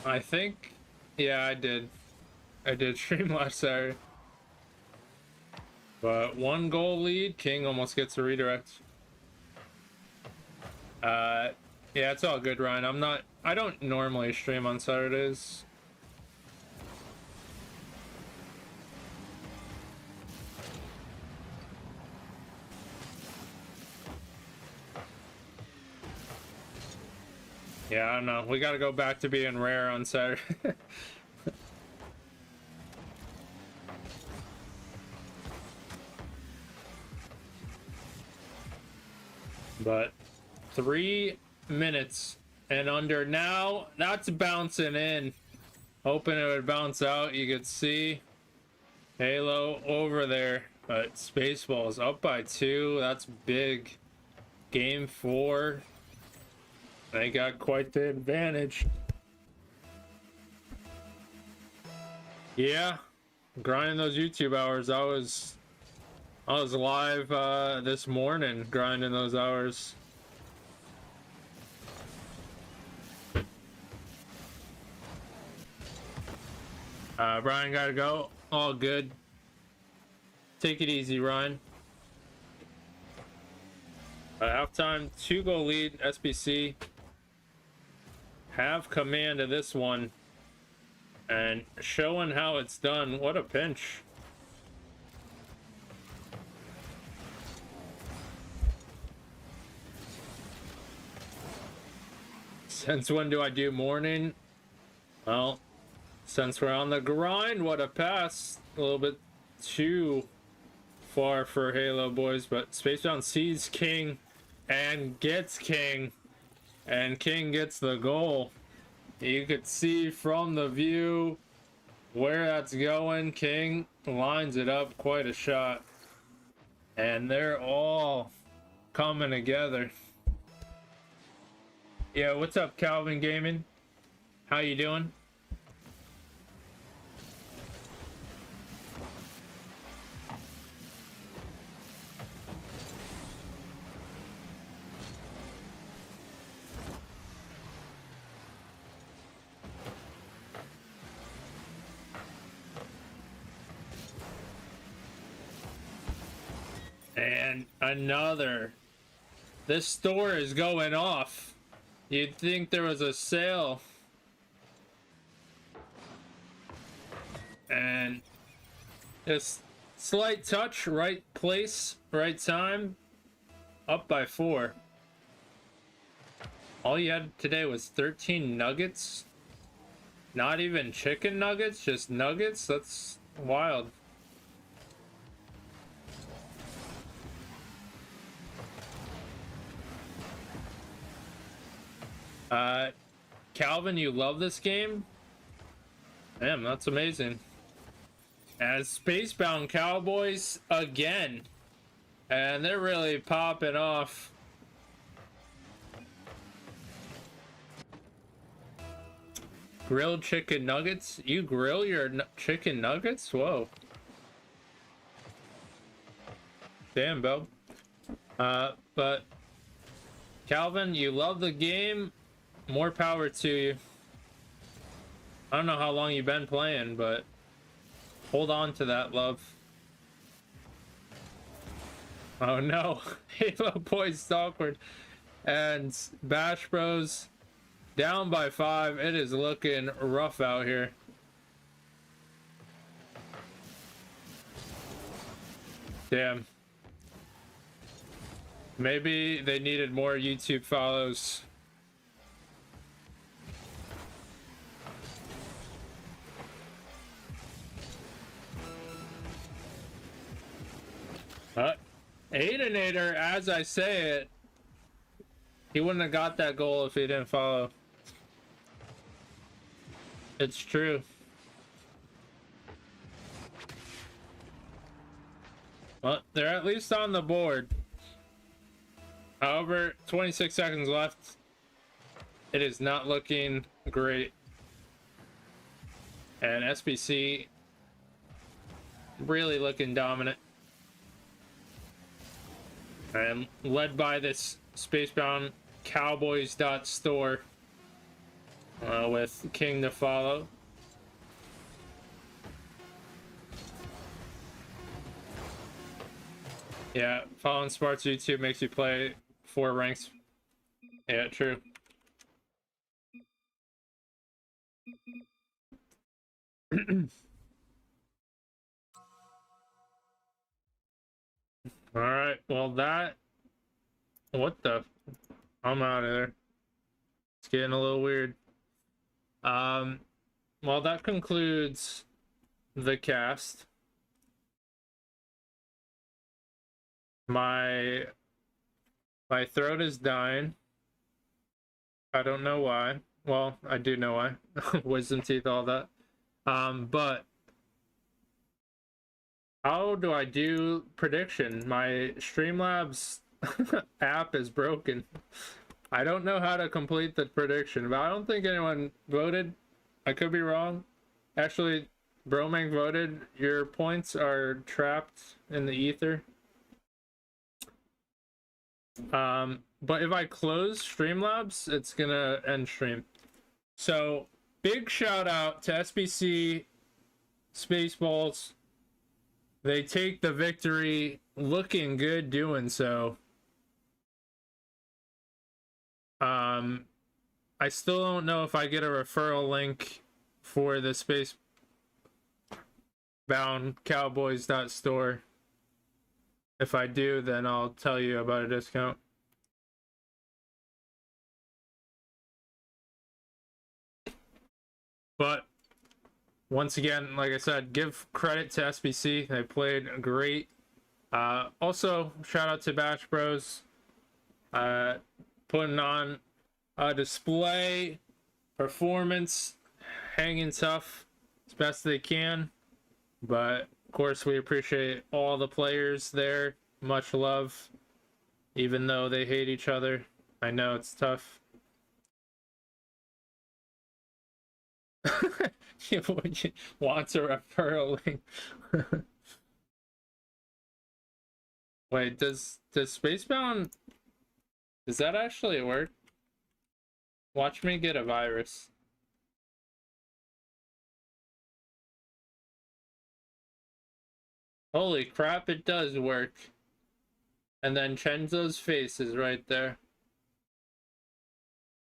I think, yeah, I did. I did stream last Saturday. But 1 goal lead, King almost gets a redirect. Yeah, it's all good, Ryan. I don't normally stream on Saturdays. Yeah, I don't know. We gotta go back to being rare on Saturday. But 3 minutes and under now. That's bouncing in. Hoping it would bounce out. You could see Halo over there. But Spaceball's up by 2. That's big. Game 4. They got quite the advantage. Yeah, grinding those YouTube hours. I was live this morning grinding those hours. Brian gotta go. All good. Take it easy, Ryan. Halftime, 2-goal lead, SBC. Have command of this one. And showing how it's done. What a pinch. Since when do I do morning? Well, since we're on the grind, what a pass. A little bit too far for Halo boys, but Spacebound sees King and gets King. And King gets the goal. You could see from the view where that's going. King lines it up, quite a shot. And they're all coming together. Yeah, what's up, Calvin Gaming? How you doing? And another. This store is going off. You'd think there was a sale. And just slight touch, right place, right time. Up by 4. All you had today was 13 nuggets. Not even chicken nuggets, just nuggets. That's wild. Calvin, you love this game? Damn, that's amazing. As Spacebound Cowboys again. And they're really popping off. Grilled chicken nuggets? You grill your chicken nuggets? Whoa. Damn, Bub. But Calvin, you love the game. More power to you. I don't know how long you've been playing, but hold on to that, love. Oh no. Halo Boys awkward. And Bash Bros down by 5. It is looking rough out here. Damn. Maybe they needed more YouTube follows. Aidinator, as I say it, he wouldn't have got that goal if he didn't follow. It's true. Well, they're at least on the board. However, 26 seconds left. It is not looking great. And SBC really looking dominant. And led by this Spacebound Cowboys.store with King to follow. Yeah, following Spart's YouTube makes you play 4 ranks. Yeah, true. All right, well that, what the, I'm out of there. It's getting a little weird. Well, that concludes the cast. My throat is dying. I don't know why. Well, I do know why. Wisdom teeth, all that. But how do I do prediction? My Streamlabs app is broken. I don't know how to complete the prediction, but I don't think anyone voted. I could be wrong. Actually, Bromang voted. Your points are trapped in the ether. But if I close Streamlabs, it's gonna end stream. So big shout out to SBC Spaceballs. They take the victory, looking good doing so. I still don't know if I get a referral link for the Spacebound Cowboys.store. If I do, then I'll tell you about a discount. But once again, like I said, give credit to SBC. They played great. Also, shout out to Batch Bros. Putting on a display, performance, hanging tough as best they can. But of course, we appreciate all the players there. Much love, even though they hate each other. I know it's tough. Wants a referral link. Wait, does Spacebound, does that actually work? Watch me get a virus. Holy crap, it does work. And then Chenzo's face is right there.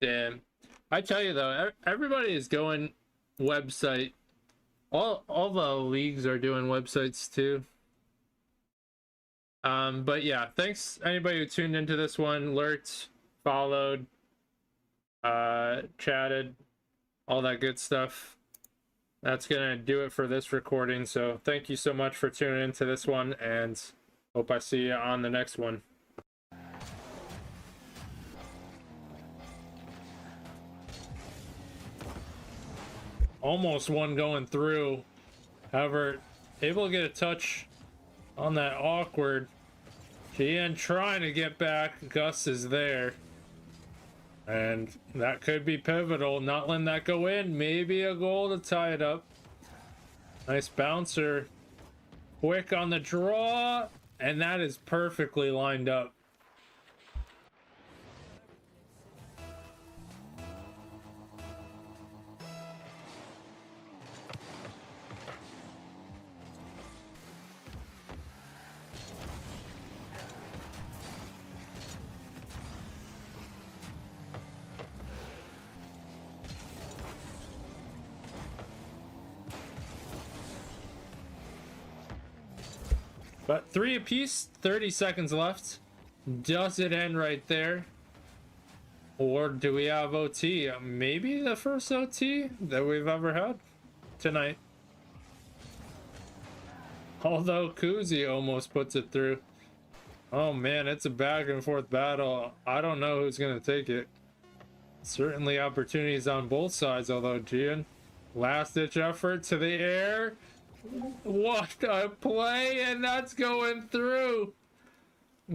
Damn. I tell you though, everybody is going website. All the leagues are doing websites too. But yeah, thanks anybody who tuned into this one, lurked, followed, chatted, all that good stuff. That's gonna do it for this recording. So thank you so much for tuning into this one, and hope I see you on the next one. Almost one going through. However, able to get a touch on that awkward. GN trying to get back. Gus is there. And that could be pivotal. Not letting that go in. Maybe a goal to tie it up. Nice bouncer. Quick on the draw. And that is perfectly lined up. But 3 apiece, 30 seconds left. Does it end right there? Or do we have OT? Maybe the first OT that we've ever had tonight. Although Kuzi almost puts it through. Oh man, it's a back and forth battle. I don't know who's going to take it. Certainly opportunities on both sides, although Gian, last ditch effort to the air. What a play, and that's going through.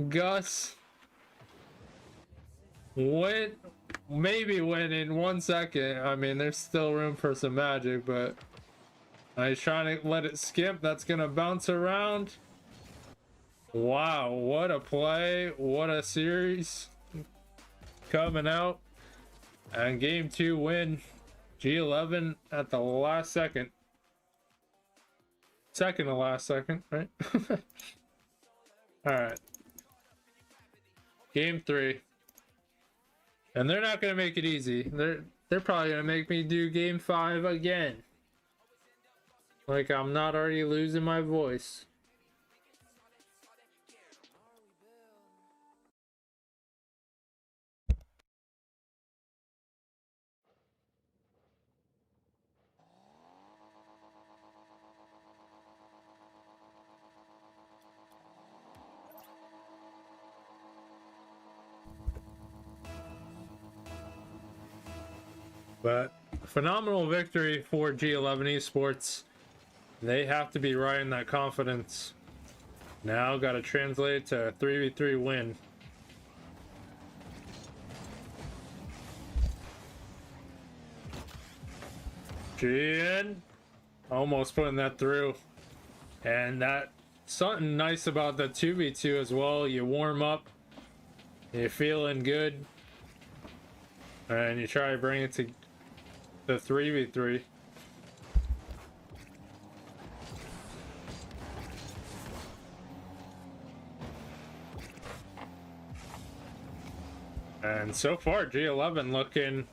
Gus maybe win in 1 second. I mean, there's still room for some magic, but He's trying to let it skip. That's gonna bounce around. Wow, what a play. What a series. Coming out. And game 2 win. G11 at the last second. Second to last second, right? Alright. Game 3. And they're not gonna make it easy. They're probably gonna make me do game 5 again. Like I'm not already losing my voice. But phenomenal victory for G11 Esports. They have to be riding that confidence. Now got to translate to a 3v3 win. Gian almost putting that through. And that something nice about the 2v2 as well. You warm up, you're feeling good, and you try to bring it to the 3v3. And so far, G11 looking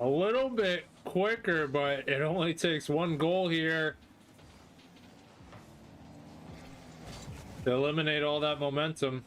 a little bit quicker, but it only takes one goal here to eliminate all that momentum.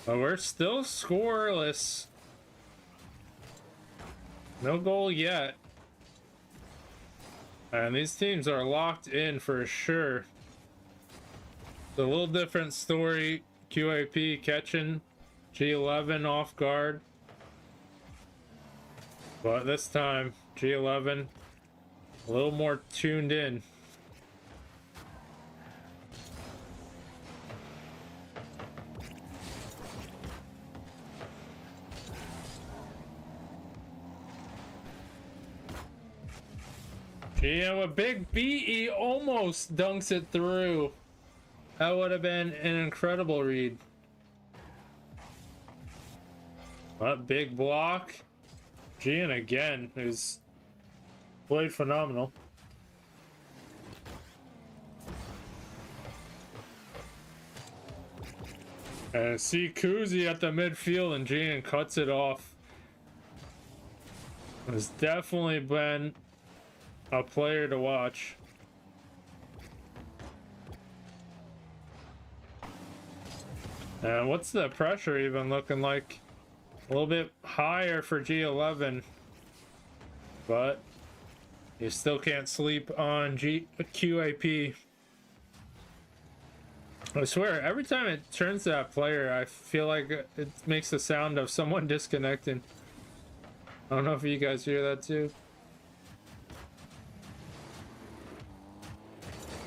But we're still scoreless. No goal yet. And these teams are locked in for sure. It's a little different story. QAP catching G11 off guard. But this time, G11 a little more tuned in. Yeah, a big BE almost dunks it through. That would have been an incredible read. But big block. Gian again, who's played phenomenal. And see Kuzi at the midfield, and Gian cuts it off. It's definitely been a player to watch. And what's the pressure even looking like? A little bit higher for G11, but you still can't sleep on QAP. I swear, every time it turns to that player, I feel like it makes the sound of someone disconnecting. I don't know if you guys hear that too.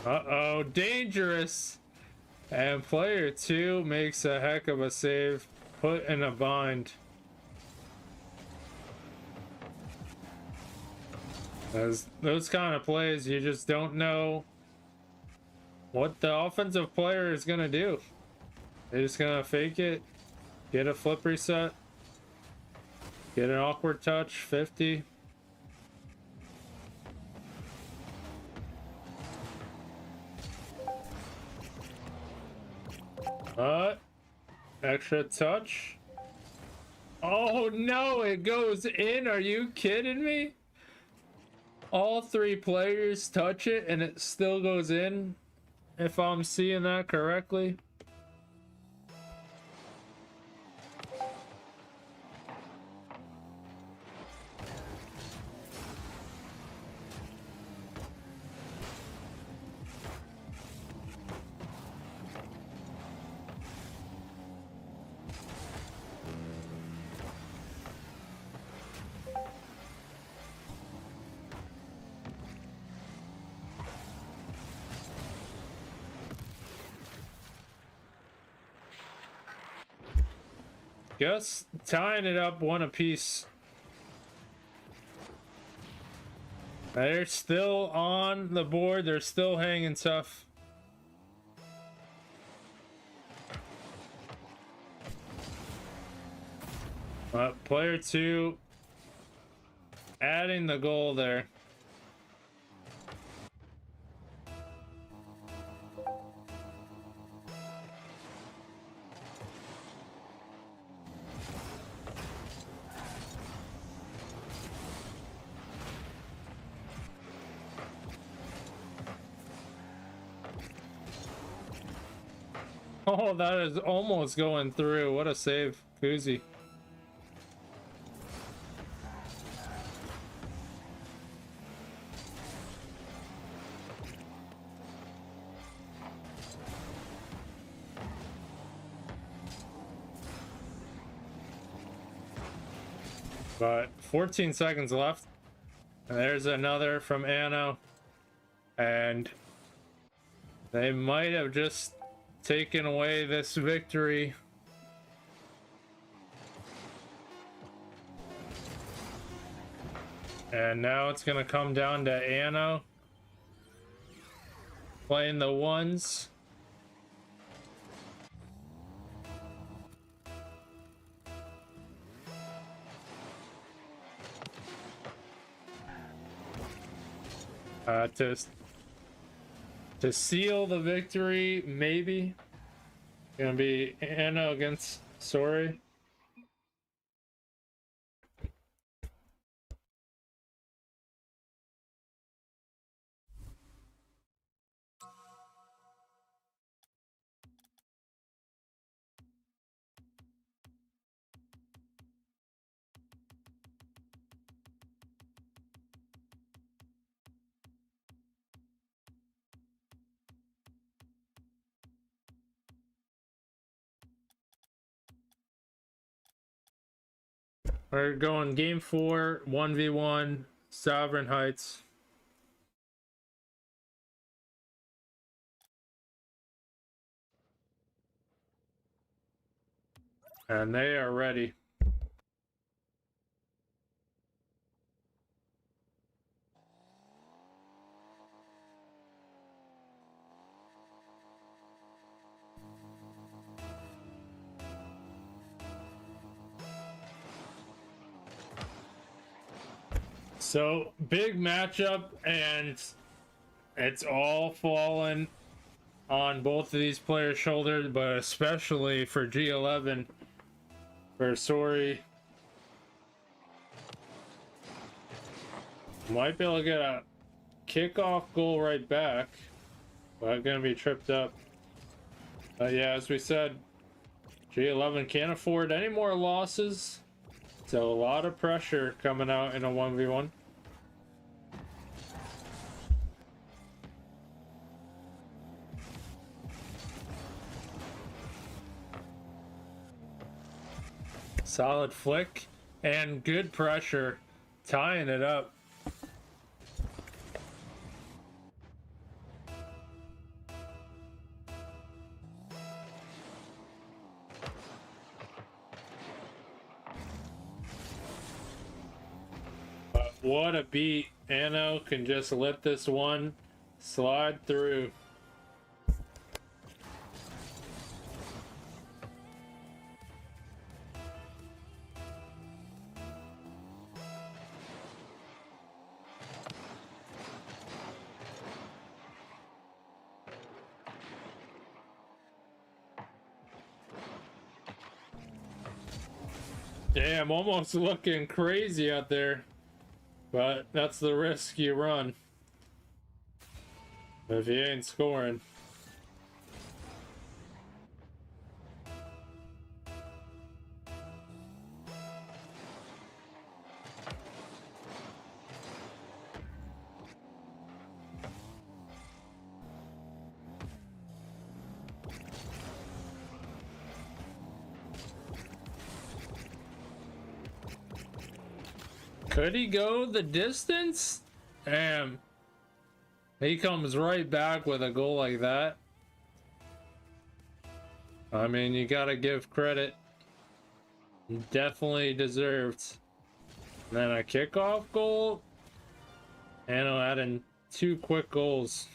Uh-oh, dangerous. And player 2 makes a heck of a save, put in a bind. As those kind of plays, you just don't know what the offensive player is gonna do. They're just gonna fake it, get a flip reset, get an awkward touch, 50. Extra touch. Oh no, it goes in. Are you kidding me? All 3 players touch it and it still goes in, if I'm seeing that correctly. Just tying it up one apiece. They're still on the board. They're still hanging tough. Player 2 adding the goal there. Oh, that is almost going through. What a save, Kuzi. But 14 seconds left. And there's another from Anno. And they might have just taken away this victory. And now it's going to come down to Anno playing the ones. To seal the victory, maybe. Gonna be Anna against Sorry. We're going game 4, 1v1, Sovereign Heights. And they are ready. So, big matchup, and it's all fallen on both of these players' shoulders, but especially for G11, for Sorry. Might be able to get a kickoff goal right back, but gonna be tripped up. Yeah, as we said, G11 can't afford any more losses, so a lot of pressure coming out in a 1v1. Solid flick and good pressure, tying it up. But what a beat. Anno can just let this one slide through. Damn, almost looking crazy out there. But that's the risk you run if you ain't scoring. Could he go the distance? Damn. He comes right back with a goal like that. I mean, you gotta give credit. Definitely deserved. And then a kickoff goal. And I'll add in 2 quick goals.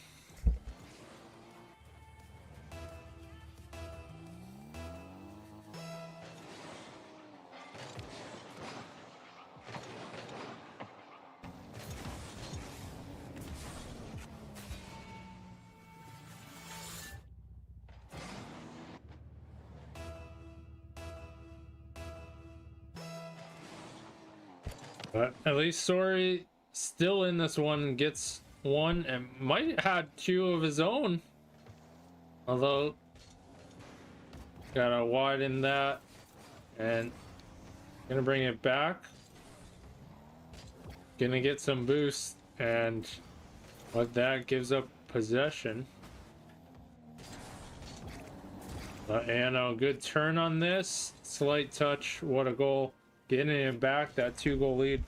But at least Sorry still in this one, gets 1 and might have 2 of his own. Although, gotta widen that and gonna bring it back. Gonna get some boost, and what that gives up possession. And a good turn on this. Slight touch. What a goal. Getting it back, that 2-goal lead.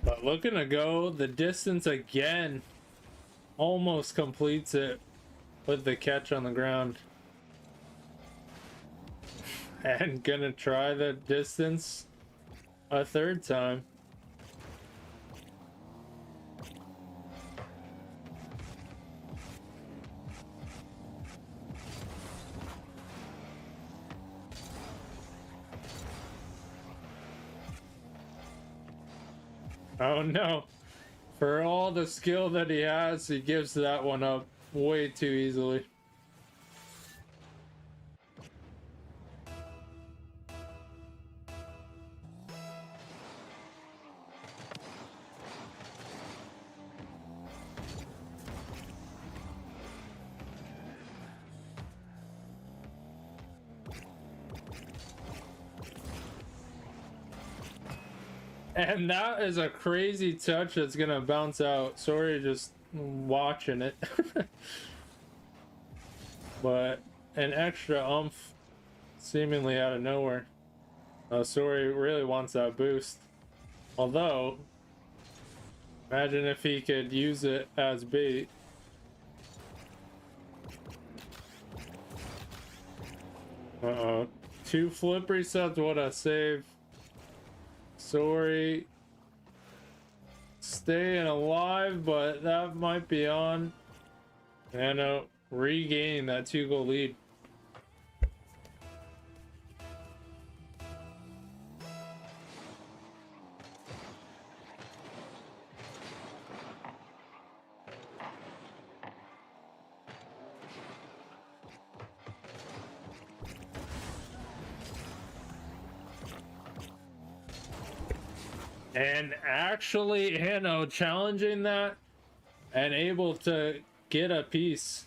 But looking to go the distance again. Almost completes it with the catch on the ground. And gonna try the distance a 3rd time. Oh no. For all the skill that he has, he gives that one up way too easily. And that is a crazy touch that's gonna bounce out. Sorry, just watching it. But an extra oomph seemingly out of nowhere. Sorry really wants that boost. Although, imagine if he could use it as bait. Uh-oh. 2 flip resets, what a save. Sorry, staying alive, but that might be on. And regain that 2-goal lead. And actually, challenging that and able to get a piece.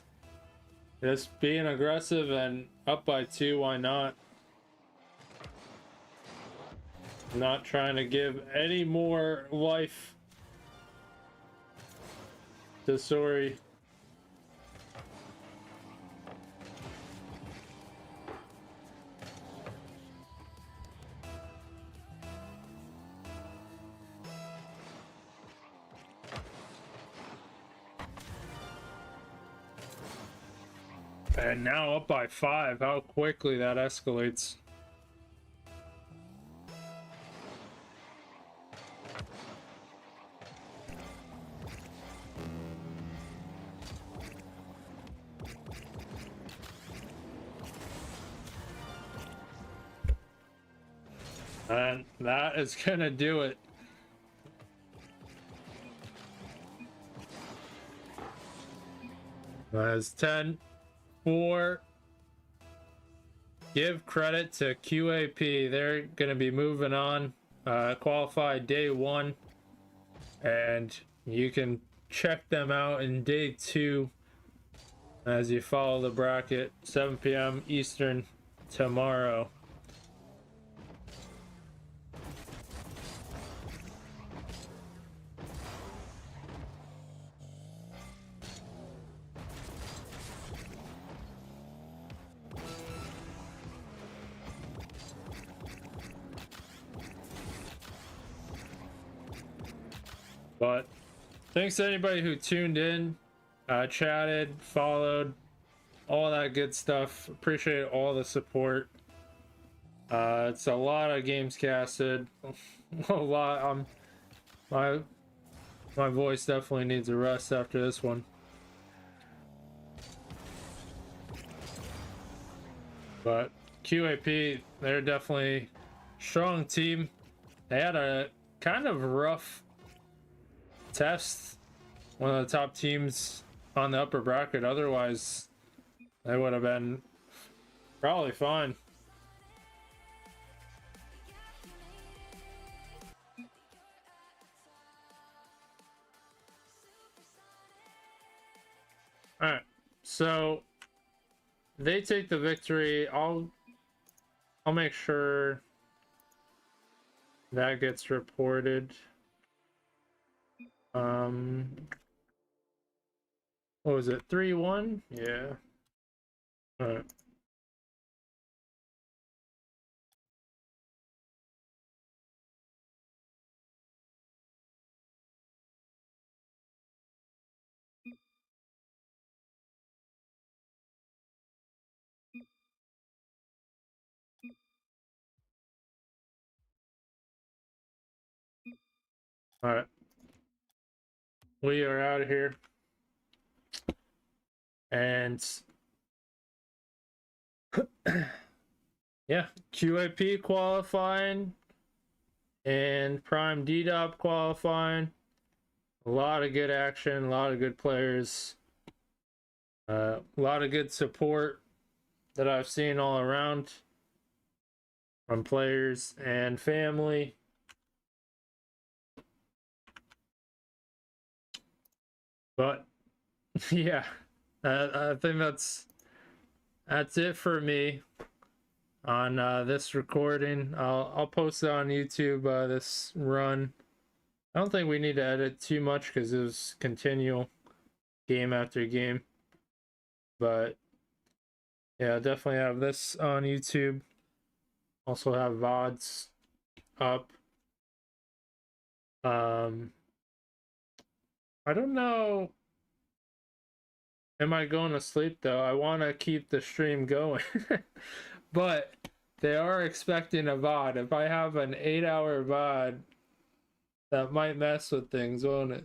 Just being aggressive and up by 2, why not? Not trying to give any more life to Sorry. And now up by 5. How quickly that escalates. And that is gonna do it. That's 10-4. Give credit to QAP. They're gonna be moving on. Qualified day 1. And you can check them out in day 2 as you follow the bracket. 7 p.m. Eastern tomorrow. But thanks to anybody who tuned in, chatted, followed, all that good stuff. Appreciate all the support. It's a lot of games casted. A lot. My voice definitely needs a rest after this one. But QAP, they're definitely a strong team. They had a kind of rough test. One of the top teams on the upper bracket. Otherwise, they would have been probably fine. All right, so they take the victory. I'll make sure that gets reported. What was it? 3-1? Yeah. All right. All right. We are out of here. And yeah, QAP qualifying and Prime DDOP qualifying. A lot of good action, a lot of good players, a lot of good support that I've seen all around from players and family. But yeah, I think that's it for me on this recording. I'll post it on YouTube, this run. I don't think we need to edit too much because it was continual game after game. But yeah, definitely have this on YouTube. Also have VODs up. I don't know. Am I going to sleep though? I want to keep the stream going. But they are expecting a VOD. If I have an 8-hour VOD, that might mess with things, won't it?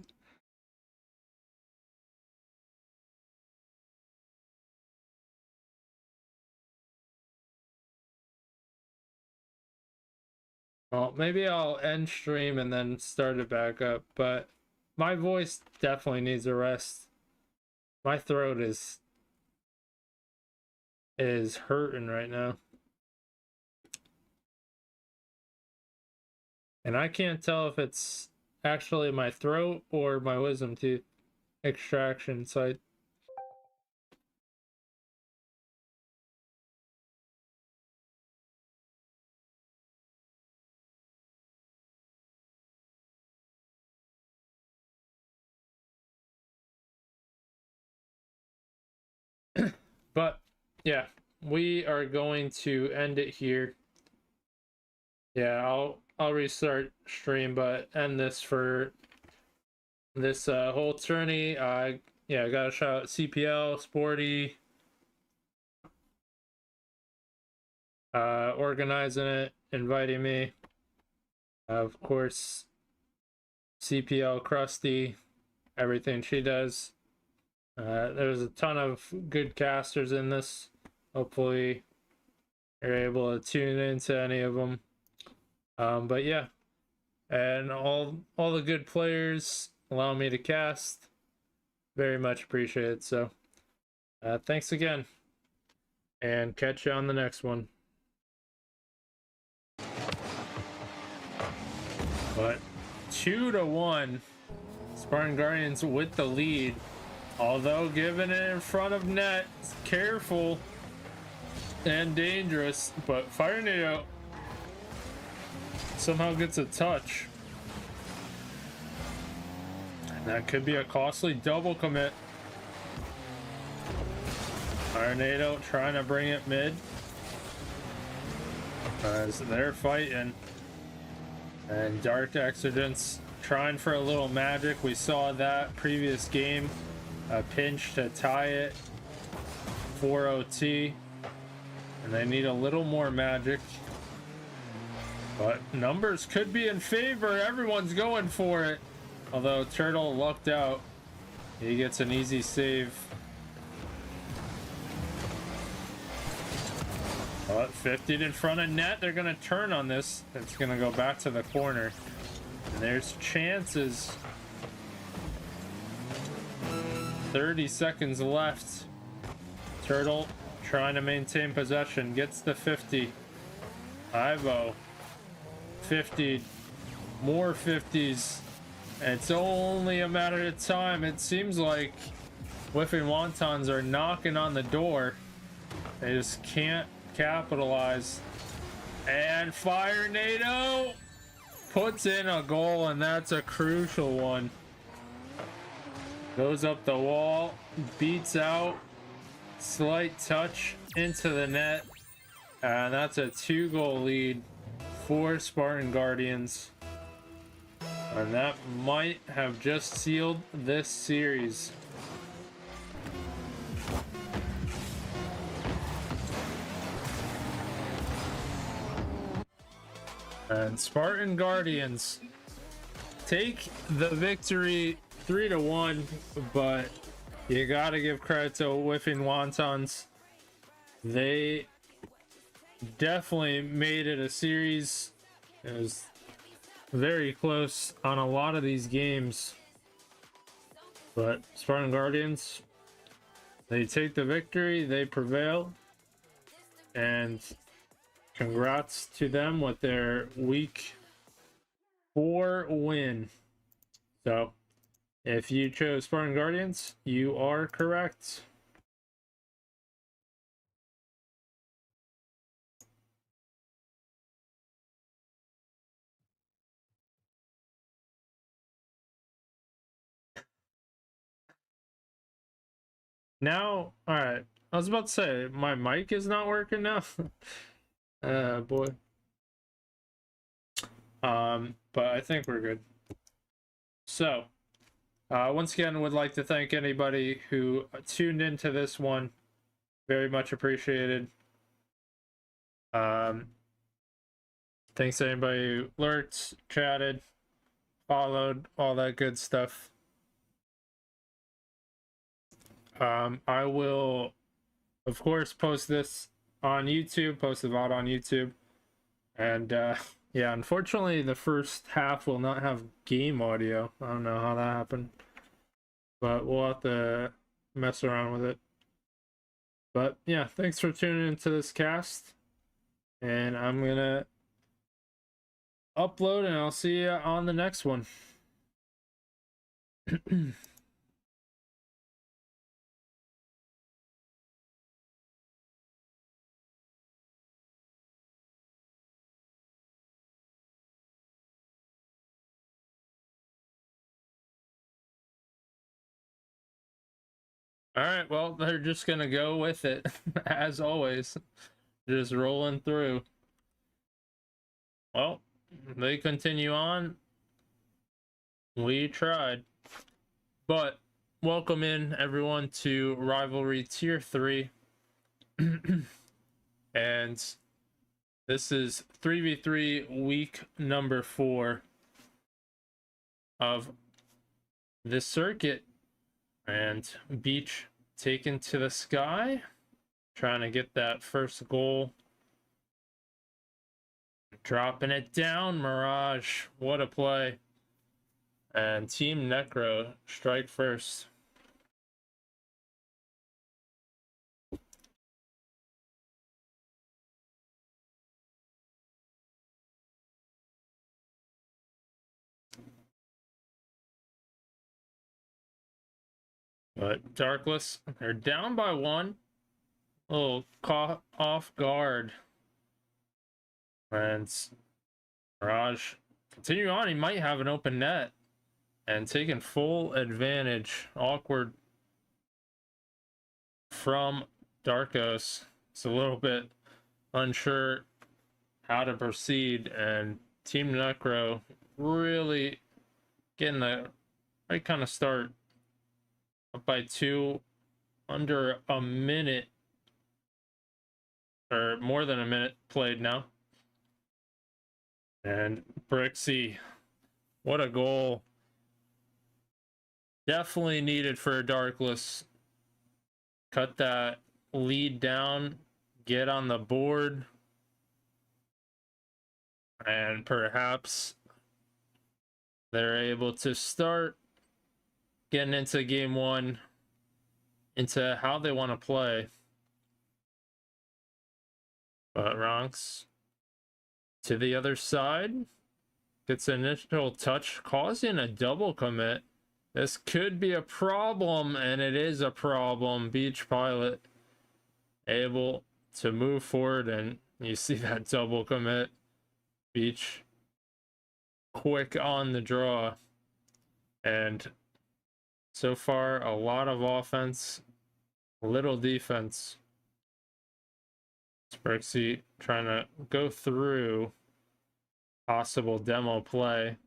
Well, maybe I'll end stream and then start it back up, but my voice definitely needs a rest. My throat is hurting right now. And I can't tell if it's actually my throat or my wisdom tooth extraction, so but yeah, we are going to end it here. Yeah, I'll restart stream, but end this for this whole tourney. Yeah, I gotta shout out CPL, Sporty, organizing it, inviting me. Of course, CPL Krusty, everything she does. There's a ton of good casters in this. Hopefully you're able to tune into any of them. But yeah, and all the good players allow me to cast. Very much appreciated. So thanks again, and catch you on the next one. But 2-1, Spartan Guardians with the lead. Although given it in front of net, careful and dangerous, but Fire Tornado somehow gets a touch. And that could be a costly double commit. Fire Tornado trying to bring it mid as they're fighting. And Dark Exodus trying for a little magic. We saw that previous game, a pinch to tie it for OT, and they need a little more magic. But numbers could be in favor. Everyone's going for it. Although Turtle lucked out. He gets an easy save. But 50 in front of net. They're going to turn on this. It's going to go back to the corner. And there's chances. 30 seconds left. Turtle trying to maintain possession. Gets the 50. Ivo. 50. More 50s. It's only a matter of time. It seems like Whiffing Wontons are knocking on the door. They just can't capitalize. And Fire Nado puts in a goal, and that's a crucial one. Goes up the wall, beats out, slight touch into the net, and that's a 2-goal lead for Spartan Guardians. And that might have just sealed this series. And Spartan Guardians take the victory 3-1, but you gotta give credit to Whiffing Wontons. They definitely made it a series. It was very close on a lot of these games, but Spartan Guardians, they take the victory, they prevail, and congrats to them with their week 4 win. So if you chose Spartan Guardians, you are correct. Now, all right. I was about to say my mic is not working now. Boy. But I think we're good. So, once again, would like to thank anybody who tuned into this one. Very much appreciated. Thanks to anybody who lurked, chatted, followed, all that good stuff. I will, of course, post this on YouTube, post the VOD on YouTube. And yeah, unfortunately, the first half will not have game audio. I don't know how that happened, but we'll have to mess around with it. But yeah, thanks for tuning into this cast, and I'm gonna upload, and I'll see you on the next one. All right, well, they're just gonna go with it as always, just rolling through. Well, they continue on. We tried, but welcome in everyone to Rivalry Tier 3. And this is 3v3 week number 4 of this circuit. And Beach taken to the sky, trying to get that first goal. Dropping it down, Mirage. What a play. And Team Necro strike first. But Darkless, they're down by 1. A little caught off guard. And Mirage continue on. He might have an open net. And taking full advantage. Awkward from Darkos. It's a little bit unsure how to proceed. And Team Necro really getting the right kind of start. Up by 2, under a minute, or more than a minute played now. And Brixie, what a goal. Definitely needed for Darkless. Cut that lead down, get on the board, and perhaps they're able to start getting into game 1, into how they want to play. But Ronks to the other side, gets an initial touch, causing a double commit. This could be a problem, and it is a problem. Beach Pilot able to move forward, and you see that double commit. Beach quick on the draw, and so far a lot of offense, little defense. Sprixie trying to go through possible demo play,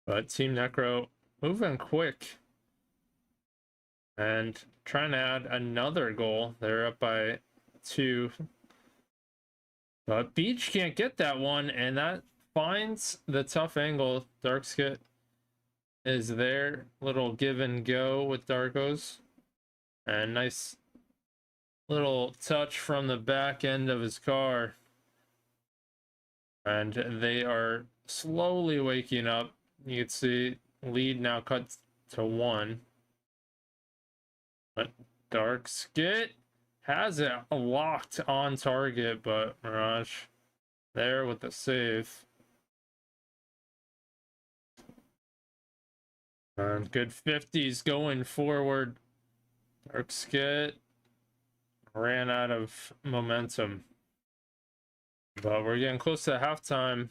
but Team Necro moving quick and trying to add another goal. They're up by 2, but Beach can't get that one, and that finds the tough angle. Darkskit is there, little give and go with Darkos, and nice little touch from the back end of his car, and they are slowly waking up. You can see lead now cut to 1, but Darkskit has it locked on target, but Mirage there with the save. And good 50s going forward. Darkskit ran out of momentum, but we're getting close to halftime.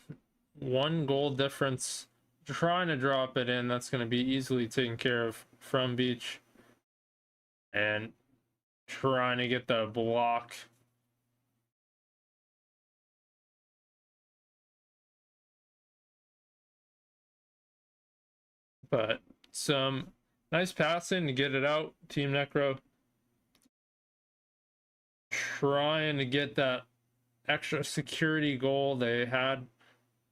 1 goal difference, trying to drop it in. That's going to be easily taken care of from Beach, and trying to get the block. But some nice passing to get it out. Team Necro trying to get that extra security goal. They had a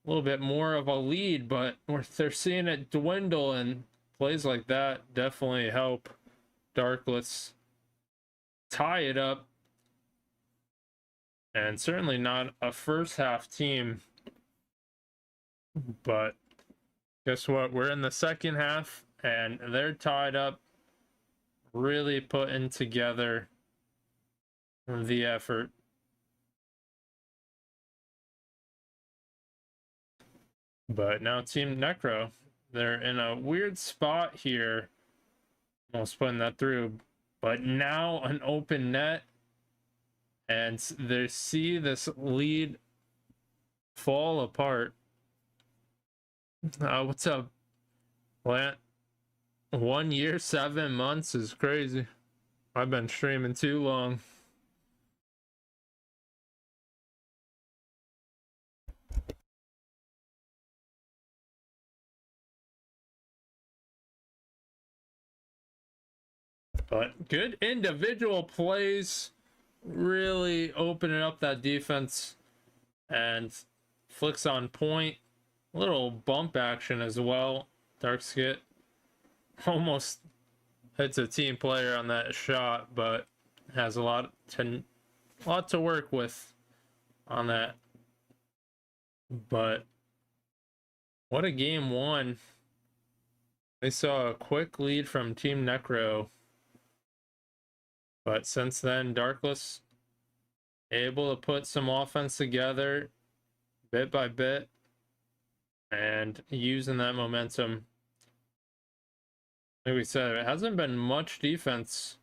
little bit more of a lead, but they're seeing it dwindle, and plays like that definitely help Darkless tie it up. And certainly not a first half team, but guess what? We're in the second half, and they're tied up, really putting together the effort. But now Team Necro, they're in a weird spot here, almost putting that through, but now an open net, and they see this lead fall apart. What's up, Plant? 1 year, 7 months is crazy. I've been streaming too long. But good individual plays, really opening up that defense, and flicks on point. Little bump action as well. Darkskit almost hits a team player on that shot, but has a lot to work with on that. But what a game 1. They saw a quick lead from Team Necro, but since then Darkless able to put some offense together bit by bit, and using that momentum. Like we said, it hasn't been much defense.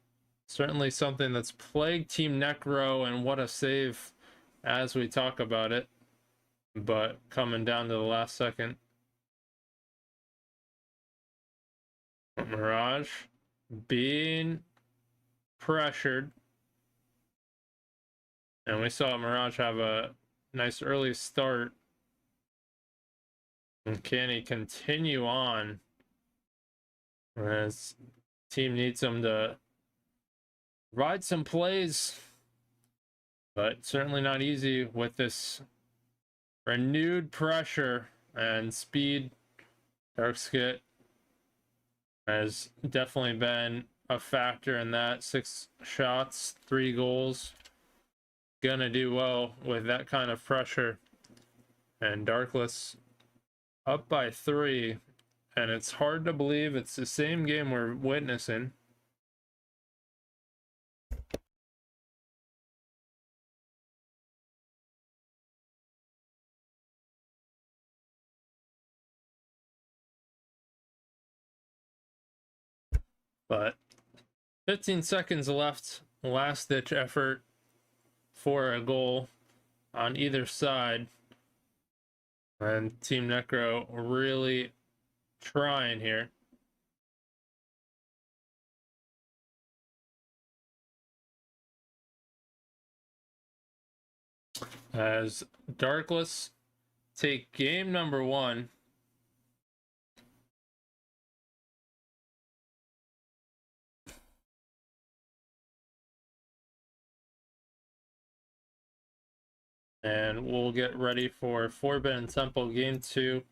Certainly something that's plagued Team Necro, and what a save as we talk about it. But coming down to the last second. Mirage being pressured. And we saw Mirage have a nice early start. And can he continue on? As team needs him to ride some plays, but certainly not easy with this renewed pressure and speed. Dark Skit has definitely been a factor in that. 6 shots, 3 goals. Gonna do well with that kind of pressure. And Darkless up by 3, and it's hard to believe it's the same game we're witnessing. But 15 seconds left, last ditch effort for a goal on either side. And Team Necro really trying here. As Darkless take game number 1. And we'll get ready for Forbidden Temple game 2.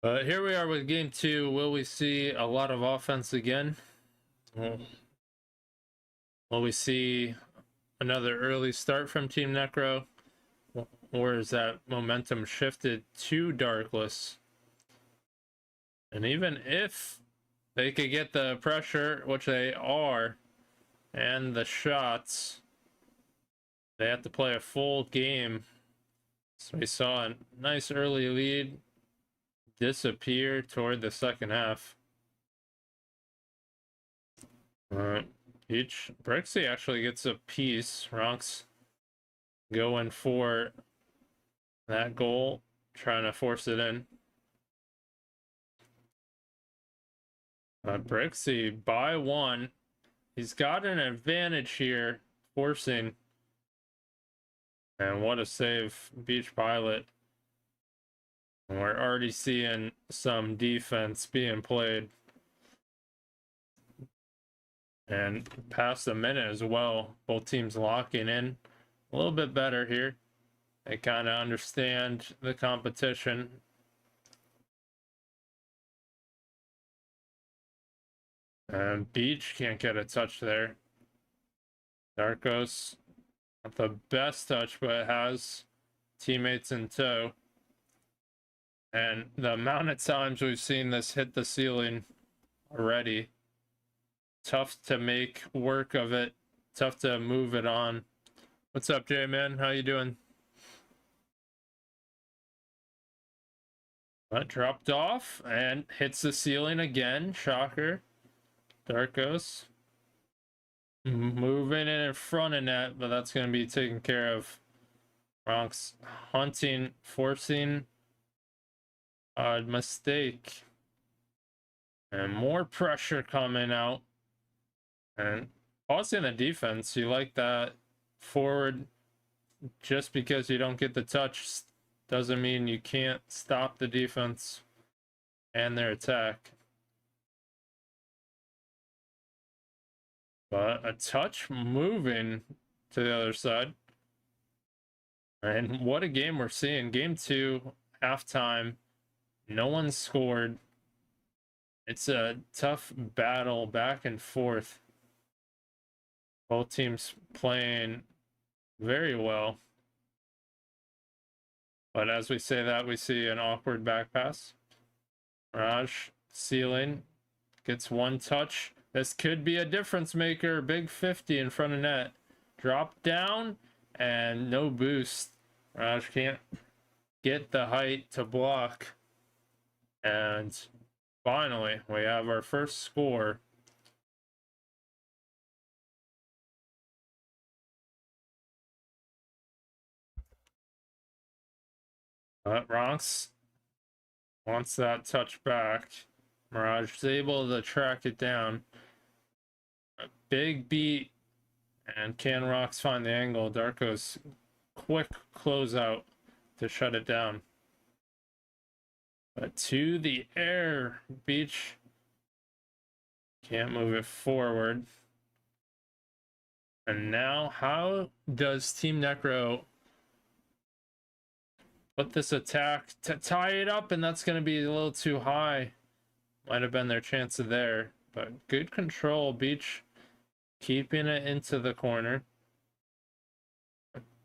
Here we are with game 2. Will we see a lot of offense again? Will we see another early start from Team Necro? Or is that momentum shifted to Darkless? And even if they could get the pressure, which they are, and the shots, they have to play a full game. So we saw a nice early lead disappear toward the second half. Each Brixie actually gets a piece. Ronks going for that goal, trying to force it in. Brixie by 1. He's got an advantage here, forcing. And what a save, Beach Pilot. And we're already seeing some defense being played. And past a minute as well. Both teams locking in a little bit better here. They kind of understand the competition. And Beach can't get a touch there. Darkos, not the best touch, but has teammates in tow. And the amount of times we've seen this hit the ceiling already. Tough to make work of it. Tough to move it on. What's up, J-Man? How you doing? That dropped off and hits the ceiling again. Shocker. Darkos moving in front of net, but that's going to be taken care of. Bronx hunting, forcing a mistake. And more pressure coming out. And also in the defense, you like that forward. Just because you don't get the touch doesn't mean you can't stop the defense and their attack. But a touch moving to the other side. And what a game we're seeing. Game 2, halftime. No one scored. It's a tough battle back and forth. Both teams playing very well. But as we say that, we see an awkward back pass. Mirage, ceiling, gets one touch. This could be a difference maker. Big 50 in front of net. Drop down and no boost. Mirage can't get the height to block. And finally, we have our first score. Ronks wants that touch back. Mirage is able to track it down. A big beat. And can Rocks find the angle? Darko's quick closeout to shut it down. But to the air, Beach can't move it forward. And now, how does Team Necro put this attack to tie it up? And that's going to be a little too high. Might have been their chance of there. But good control, Beach keeping it into the corner.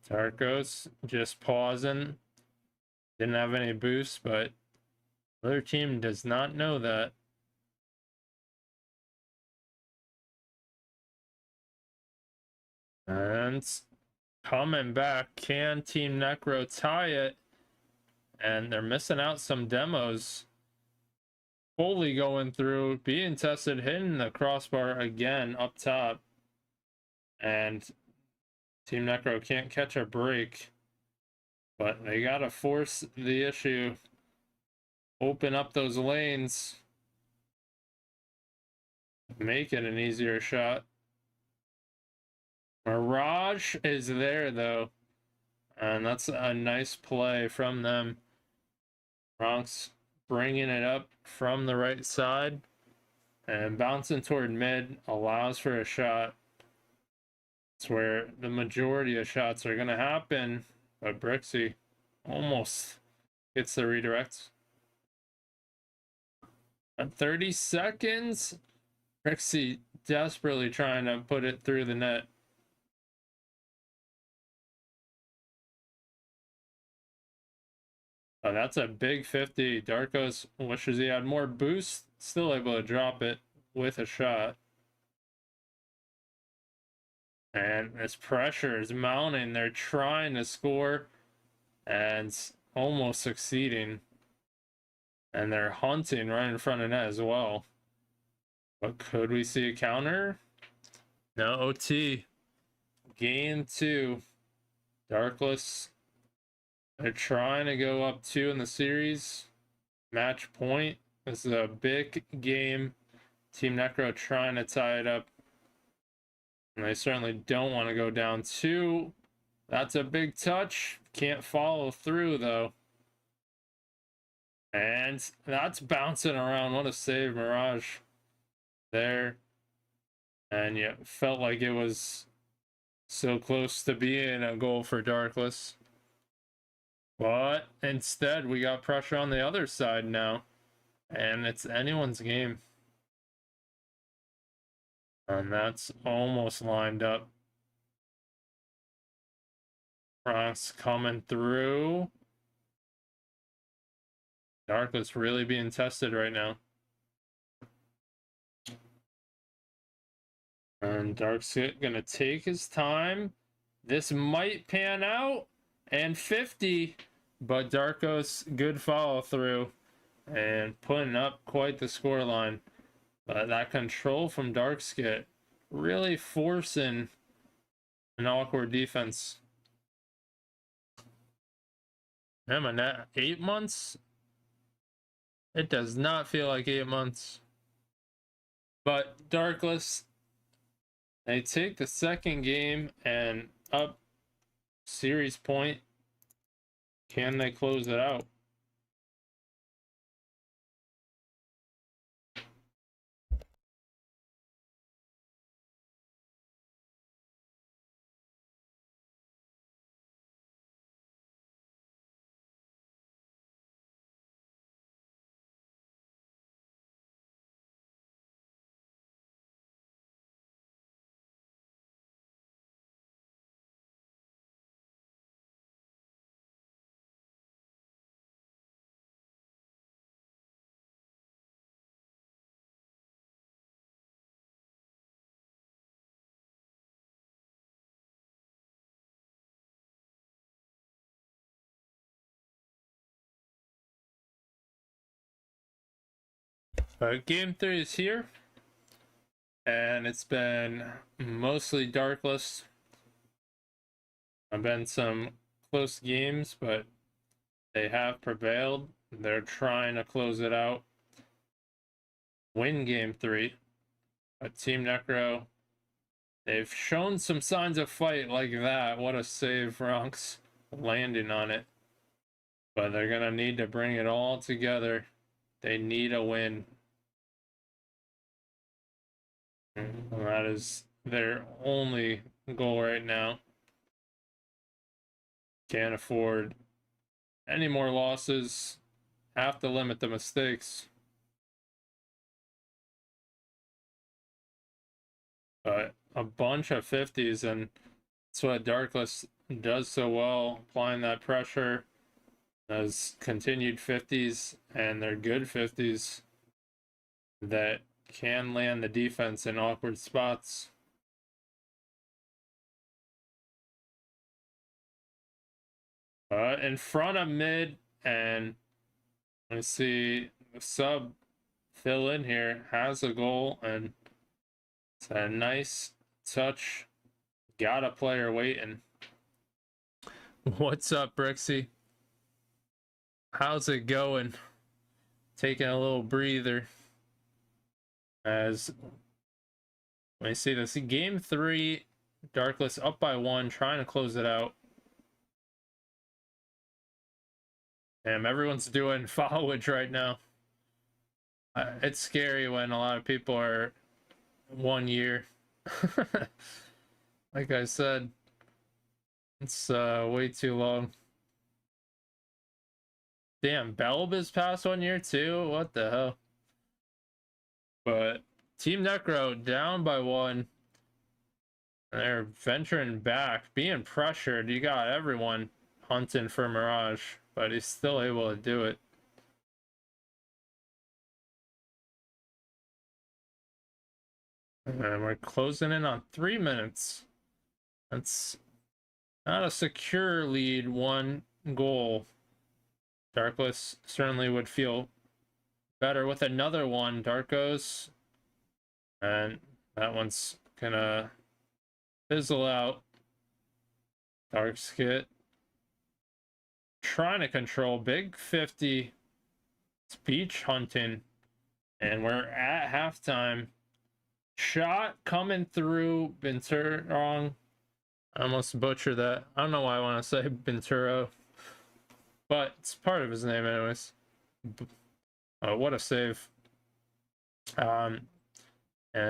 Darko's just pausing. Didn't have any boost, but the other team does not know that. And coming back, can Team Necro tie it? And they're missing out some demos. Fully going through, being tested, hitting the crossbar again up top. And Team Necro can't catch a break. But they gotta force the issue. Open up those lanes. Make it an easier shot. Mirage is there though. And that's a nice play from them. Bronx bringing it up from the right side. And bouncing toward mid allows for a shot. It's where the majority of shots are going to happen. But Brixie almost gets the redirect. At 30 seconds, Brixie desperately trying to put it through the net. Oh, that's a big 50. Darkos wishes he had more boost. Still able to drop it with a shot. And this pressure is mounting. They're trying to score and almost succeeding. And they're hunting right in front of net as well. But could we see a counter? No, OT. Game 2. Darkless. They're trying to go up 2 in the series. Match point. This is a big game. Team Necro trying to tie it up. And they certainly don't want to go down 2. That's a big touch. Can't follow through, though. And that's bouncing around. What a save, Mirage. There. And yeah, felt like it was so close to being a goal for Darkless. But instead, we got pressure on the other side now. And it's anyone's game. And that's almost lined up. Cross coming through. Darkless really being tested right now. And Dark's gonna take his time. This might pan out. And 50. But Darkos, good follow through. And putting up quite the scoreline. But that control from Darkskit really forcing an awkward defense. Am I net 8 months? It does not feel like 8 months. But Darkless, they take the second game and up series point. Can they close it out? But game 3 is here, and it's been mostly darkless. There have been some close games, but they have prevailed. They're trying to close it out, win game 3. But Team Necro, they've shown some signs of fight like that. What a save, Ronks, landing on it. But they're gonna need to bring it all together. They need a win. And that is their only goal right now. Can't afford any more losses. Have to limit the mistakes. But a bunch of 50s, and that's what Darkless does so well, applying that pressure. Those continued 50s, and they're good 50s that can land the defense in awkward spots. In front of mid, and let's see, the sub fill in here has a goal, and it's a nice touch. Got a player waiting. What's up, Brixie? How's it going? Taking a little breather. As we see this game 3, Darkless up by 1, trying to close it out. Damn, everyone's doing followage right now. It's scary when a lot of people are 1 year. Like I said, it's way too long. Damn, Belb is past 1 year too? What the hell? But Team Necro down by 1. They're venturing back, being pressured. You got everyone hunting for Mirage, but he's still able to do it. And we're closing in on 3 minutes. That's not a secure lead, 1 goal. Darkless certainly would feel better with another one. Darkos, and that one's gonna fizzle out. Dark Skit trying to control big 50. It's beach hunting, and we're at halftime. Shot coming through Binturong. I almost butchered that. I don't know why I want to say Binturo, but it's part of his name anyways. What a save. And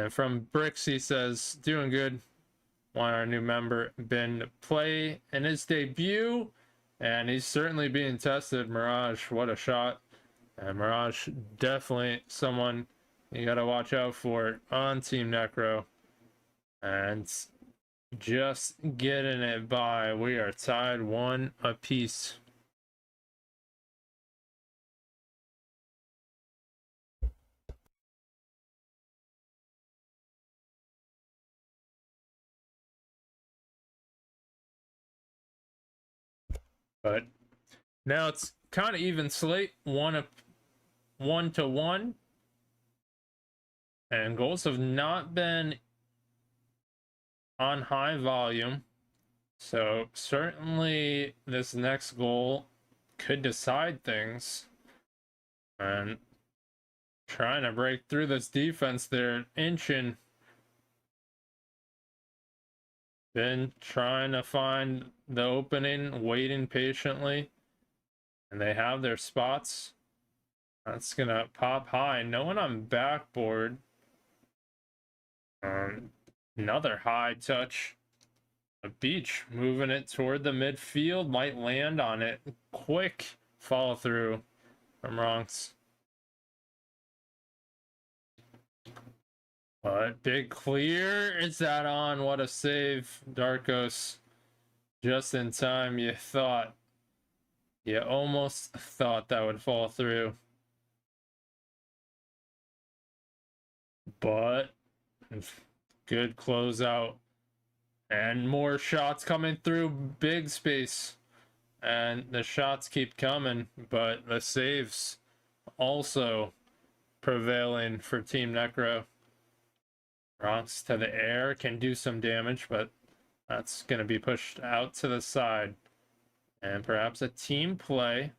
from Brix, he says, doing good. Want our new member Ben to play in his debut, and he's certainly being tested. Mirage, what a shot. And Mirage, definitely someone you gotta watch out for on Team Necro. And just getting it by. We are tied 1 apiece. But now it's kind of even slate, 1-1, and goals have not been on high volume, so certainly this next goal could decide things. And trying to break through this defense, they're inching. Been trying to find the opening, waiting patiently, and they have their spots. That's gonna pop high. No one on backboard. Another high touch. A beach moving it toward the midfield, might land on it. Quick follow through from Ronks. But big clear. Is that on? What a save. Darkos. Just in time. You almost thought that would fall through. But good closeout. And more shots coming through. Big space. And the shots keep coming. But the saves also prevailing for Team Necro. Rocks to the air can do some damage, but that's going to be pushed out to the side. And perhaps a team play.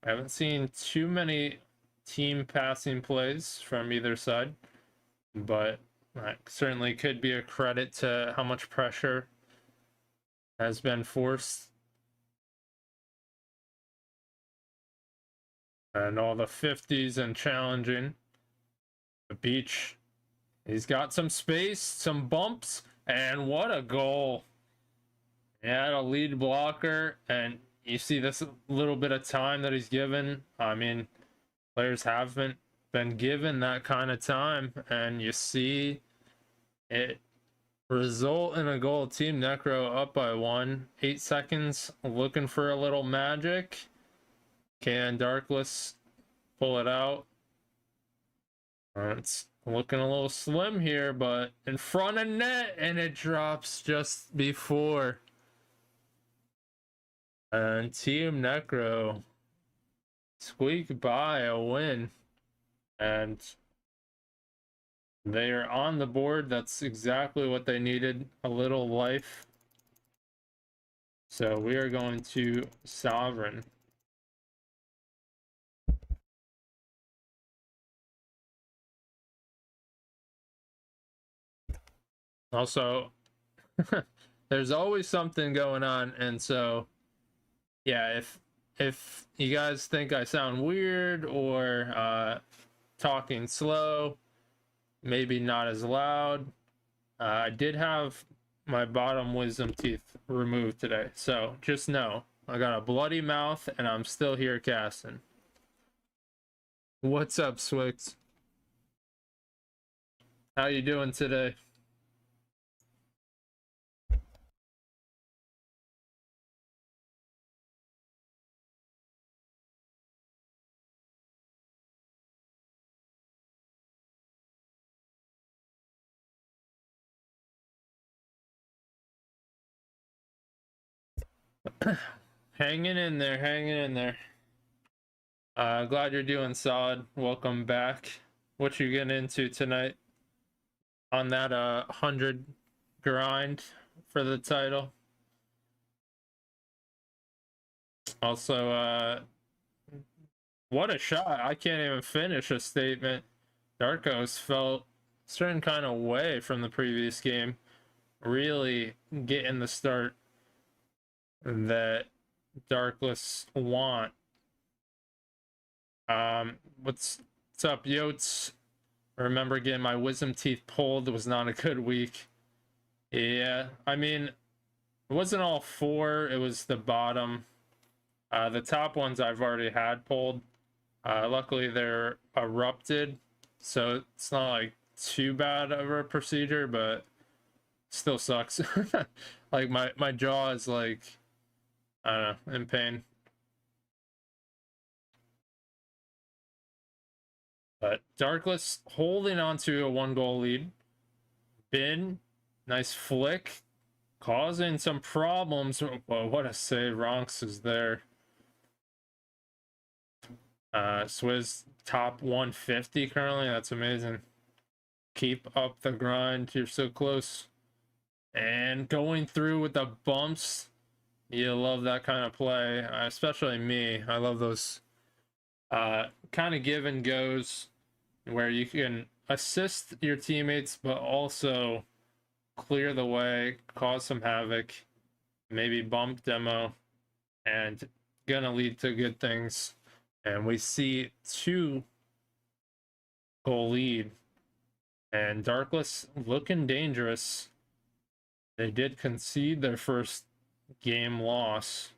I haven't seen too many team passing plays from either side, but that certainly could be a credit to how much pressure has been forced. And all the 50s and challenging. The beach. He's got some space, some bumps, and what a goal. He had a lead blocker, and you see this little bit of time that he's given. I mean, players haven't been given that kind of time, and you see it result in a goal. Team Necro up by 1. 8 seconds, looking for a little magic. Can Darkless pull it out? It's looking a little slim here, but in front of net, and it drops just before. And Team Necro squeak by a win, and they are on the board. That's exactly what they needed, a little life. So we are going to Sovereign. Also, there's always something going on, and so yeah, if you guys think I sound weird or talking slow, maybe not as loud, I did have my bottom wisdom teeth removed today, so just know I got a bloody mouth and I'm still here casting. What's up, Swix? How you doing today? Hanging in there, hanging in there. Glad you're doing solid. Welcome back. What you getting into tonight on that 100 grind for the title? Also, what a shot. I can't even finish a statement. Darkos felt a certain kind of way from the previous game. Really getting the start that Darkless want. What's up, Yotes? Remember getting my wisdom teeth pulled. It was not a good week. Yeah, I mean, it wasn't all 4. It was the bottom. The top ones I've already had pulled. Luckily, they're erupted, so it's not like too bad of a procedure, but still sucks. Like my jaw is like, I don't know, in pain. But Darkless holding on to a 1-goal lead. Bin, nice flick, causing some problems. Well, what a save. Ronks is there. Swizz top 150 currently. That's amazing. Keep up the grind. You're so close. And going through with the bumps. You love that kind of play, especially me. I love those kind of give and goes where you can assist your teammates, but also clear the way, cause some havoc, maybe bump demo, and gonna lead to good things. And we see 2-goal lead, and Darkless looking dangerous. They did concede their first game loss,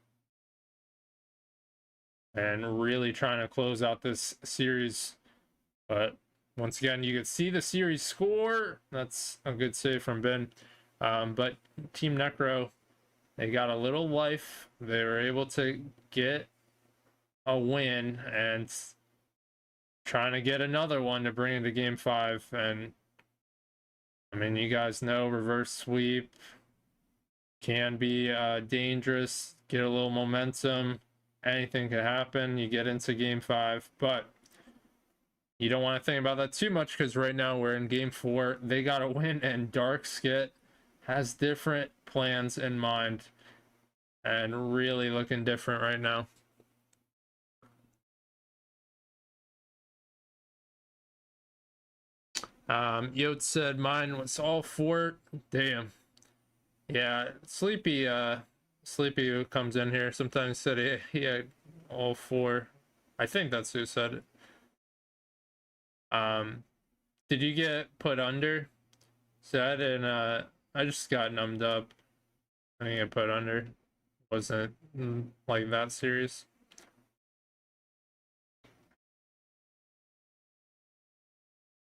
and really trying to close out this series. But once again, you can see the series score. That's a good save from Ben. But Team Necro, they got a little life. They were able to get a win and trying to get another one to bring into game 5. And I mean, you guys know reverse sweep can be dangerous, get a little momentum, anything could happen. You get into game 5, but you don't want to think about that too much because right now we're in game 4. They got to win, and Dark Skit has different plans in mind and really looking different right now. Yote said mine was all 4. Damn. Yeah, Sleepy who comes in here sometimes said he had all 4. I think that's who said it. Did you get put under? Said, and I just got numbed up. I didn't get put under. Wasn't like that serious.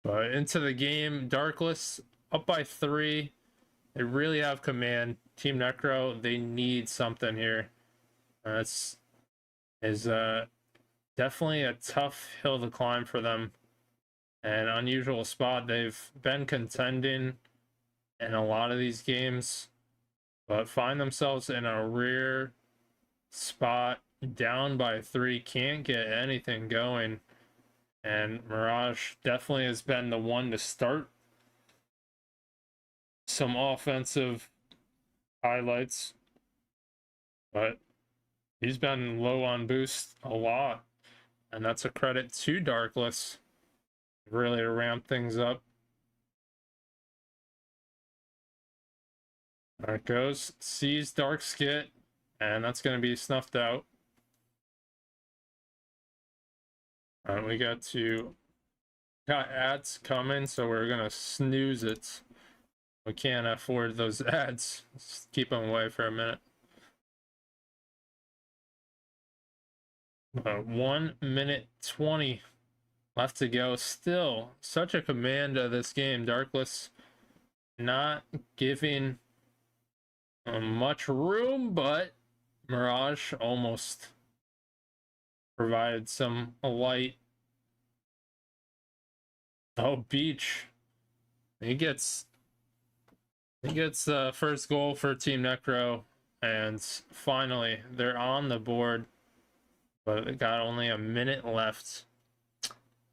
But into the game, Darkless up by 3. They really have command. Team Necro, they need something here. That's definitely a tough hill to climb for them. An unusual spot. They've been contending in a lot of these games, but find themselves in a rear spot, down by 3, can't get anything going. And Mirage definitely has been the one to start some offensive highlights, but he's been low on boost a lot, and that's a credit to Darkless, really to ramp things up. There it goes, sees Dark Skit, and that's going to be snuffed out. We got ads coming, so we're gonna snooze it. We can't afford those ads. Let's keep them away for a minute. 1 minute 20 left to go. Still such a command of this game. Darkless not giving much room, but Mirage almost provided some light. Oh, Beach. He gets the first goal for Team Necro, and finally they're on the board, but it got only a minute left.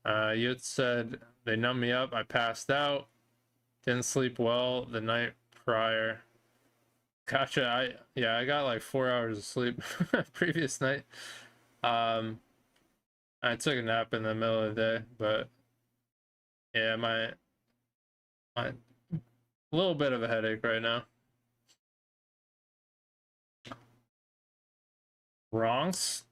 Yut said they numbed me up. I passed out. Didn't sleep well the night prior. Gotcha. I got like 4 hours of sleep previous night. I took a nap in the middle of the day, but yeah, my little bit of a headache right now. Bronx,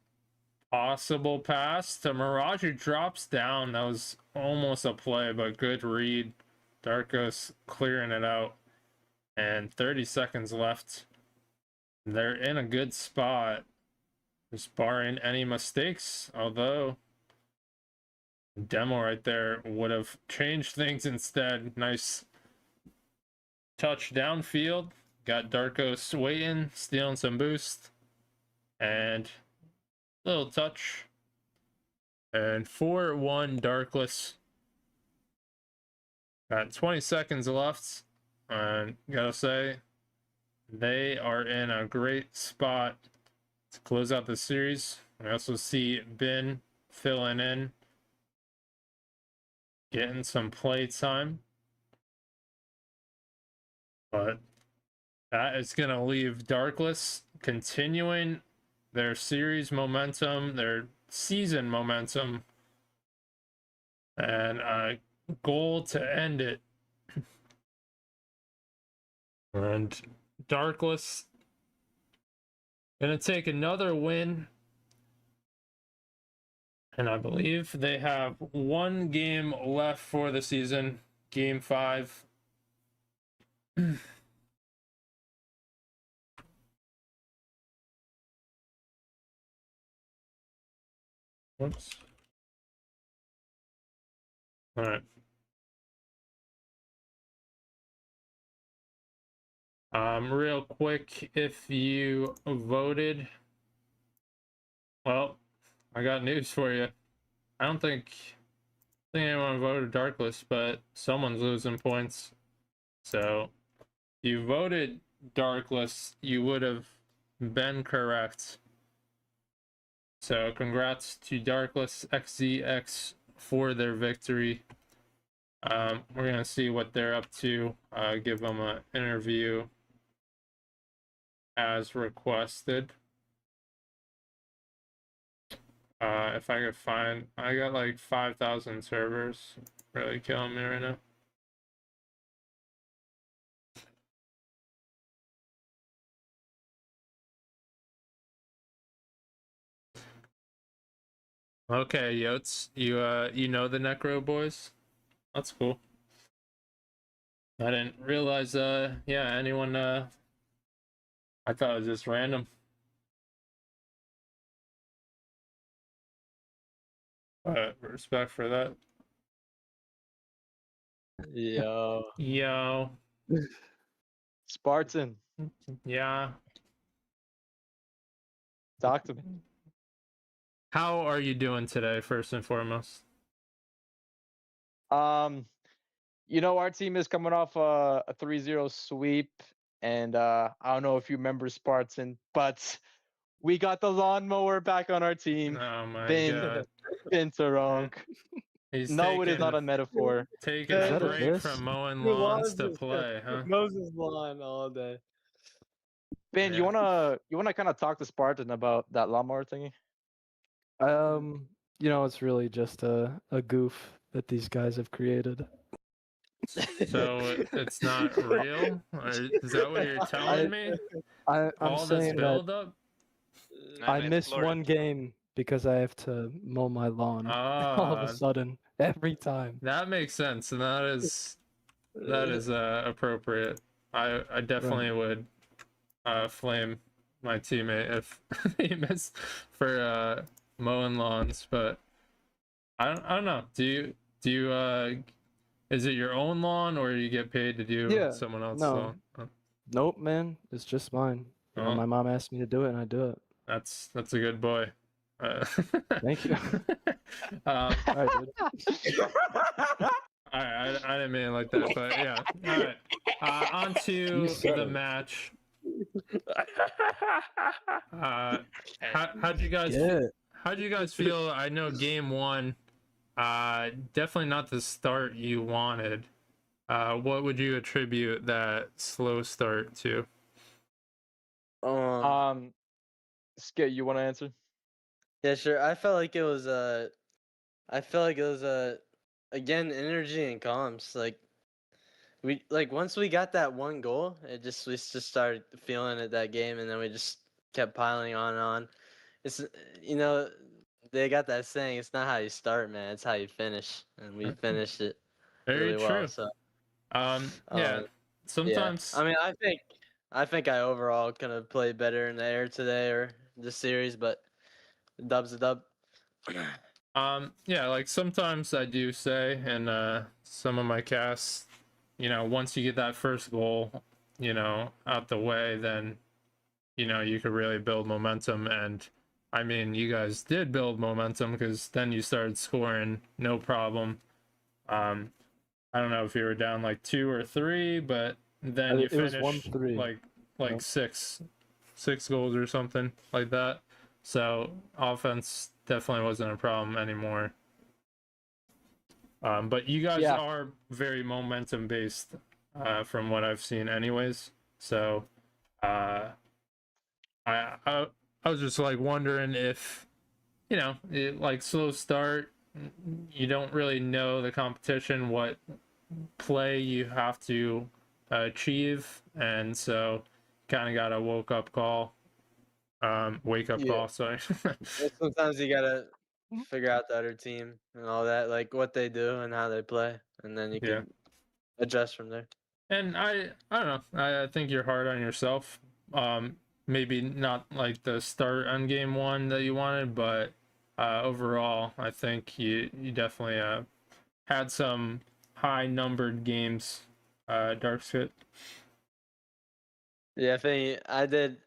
possible pass to Mirage, who drops down. That was almost a play, but good read. Darkos clearing it out, and 30 seconds left. They're in a good spot, just barring any mistakes, although demo right there would have changed things instead. Nice touch downfield. Got Darkos waiting, stealing some boost, and little touch. And 4-1 Darkless. Got 20 seconds left, and gotta say, they are in a great spot to close out the series. We also see Ben filling in, getting some play time. But that is going to leave Darkless continuing their series momentum, their season momentum, and a goal to end it. And Darkless going to take another win. And I believe they have 1 game left for the season, game 5. Whoops. All right. Real quick, if you voted, well, I got news for you. I don't think anyone voted Darkless, but someone's losing points. So if you voted Darkless, you would have been correct. So congrats to Darkless XZX for their victory. We're gonna see what they're up to. Give them an interview as requested. If I could find, I got like 5,000 servers. Really killing me right now. Okay, Yotes, you know the Necro boys? That's cool. I didn't realize yeah, anyone I thought it was just random. Respect for that. Yo. Yo. Spartan, Yeah. talk to me. How are you doing today, first and foremost? Our team is coming off a 3-0 sweep, and I don't know if you remember Spartan, but we got the lawnmower back on our team. Oh my Finn, god. Finn Taronk. He's No, it is not a metaphor. taking Is a that a break diss? from mowing Who lawns was to this? play, huh? Moses lawn all day. Finn, you Yeah. wanna kind of talk to Spartan about that lawnmower thingy? It's really just a goof that these guys have created. So it's not real? Or is that what you're telling me? I'm All this saying that build up? I missed one game because I have to mow my lawn all of a sudden every time. That makes sense, and that is appropriate. I definitely would flame my teammate if he missed for mowing lawns, but I don't know. Do you is it your own lawn or you get paid to do Yeah, someone else's no. lawn? Oh, Nope, man. It's just mine. Oh. My mom asked me to do it, and I do it. that's a good boy. Thank you. All All right, dude. right, I didn't mean it like that, but yeah. All right, on to the match. How'd you guys feel? I know game one, definitely not the start you wanted. What would you attribute that slow start to? Skit, you want to answer? Yeah, sure. I felt like it was again energy and comms. Once we got that one goal, we just started feeling it that game, and then we just kept piling on and on. It's they got that saying, it's not how you start, man, it's how you finish, and we finished it Very really true. well. So yeah, sometimes. I mean, I think I overall could have played better in the air today or this series, but dub's a dub. Yeah, like sometimes I do say in some of my casts, once you get that first goal, out the way, then you could really build momentum. And I mean, you guys did build momentum because then you started scoring no problem. I don't know if you were down like 2 or 3, but then you finished was 1-3. like six goals or something like that. So offense definitely wasn't a problem anymore. But you guys are very momentum based, from what I've seen anyways. So I was just like wondering if, like slow start, you don't really know the competition, what play you have to achieve, and so kind of got a wake up call, sorry. Sometimes you gotta figure out the other team and all that, like what they do and how they play, and then you can adjust from there. And I don't know, I think you're hard on yourself. Maybe not like the start on game one that you wanted, but overall I think you definitely had some high numbered games, Darkskit. Yeah, I did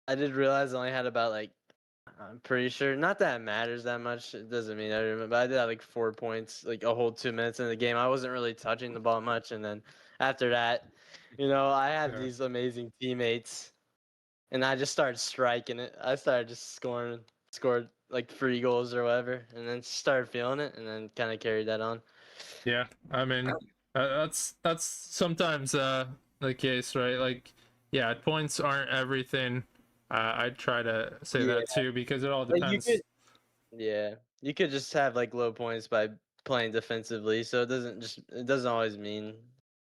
realize I only had about I'm pretty sure, not that it matters that much, it doesn't mean everything, but I did have like 4 points, like a whole 2 minutes in the game. I wasn't really touching the ball much, and then after that, I had these amazing teammates, and I just started striking it. I started just scored like 3 goals or whatever, and then started feeling it, and then kind of carried that on. Yeah, I mean, that's sometimes the case, right? Like, yeah, points aren't everything. I try to say that too because it all Like, depends. You could just have like low points by playing defensively, so it doesn't always mean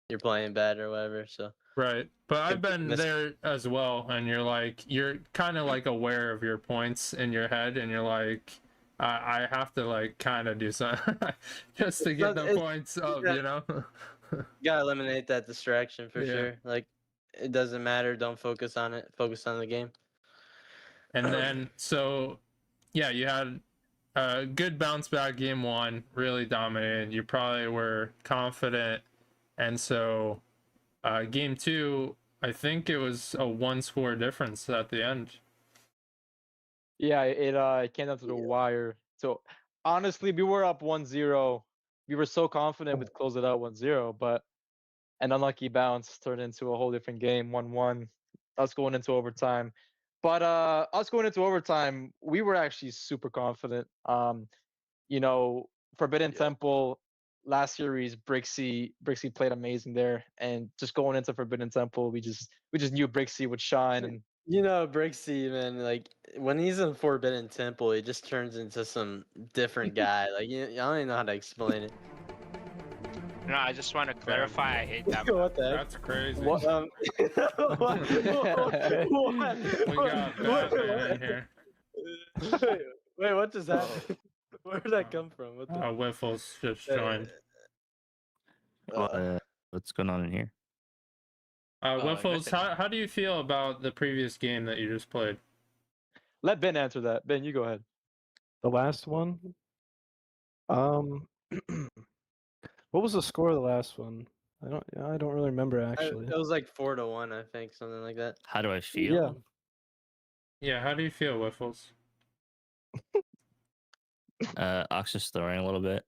you're playing bad or whatever. So Right, but I've been there as well, and you're kind of like aware of your points in your head, and you're like, I have to like kind of do something just to get the points up, you know. You gotta eliminate that distraction for sure. Like, it doesn't matter. Don't focus on it. Focus on the game. And then so, yeah, you had a good bounce back game 1, really dominated. You probably were confident, and so game 2, I think it was a 1-score difference at the end. Yeah, it came down to the wire. So honestly, we were up 1-0. We were so confident we'd close it out 1-0, but an unlucky bounce turned into a whole different game, 1-1. Us going into overtime. But us going into overtime, we were actually super confident. You know, Forbidden Temple last series, Brixie played amazing there, and just going into Forbidden Temple, we just knew Brixie would shine. And you know, Brixie, man, like when he's in Forbidden Temple, he just turns into some different guy. Like, I don't even know how to explain it. No, I just want to clarify. I hate that. What the heck? That's crazy. What? What? We got Batman in here. Wait, what just happened? Where did that come from? What the... Wiffles just joined. What's going on in here? Wiffles, how do you feel about the previous game that you just played? Let Ben answer that. Ben, you go ahead. The last one? What was the score of the last one? I don't really remember actually. It was like 4-1, I think, something like that. How do I feel? Yeah, how do you feel, Wiffles? Ox is throwing a little bit.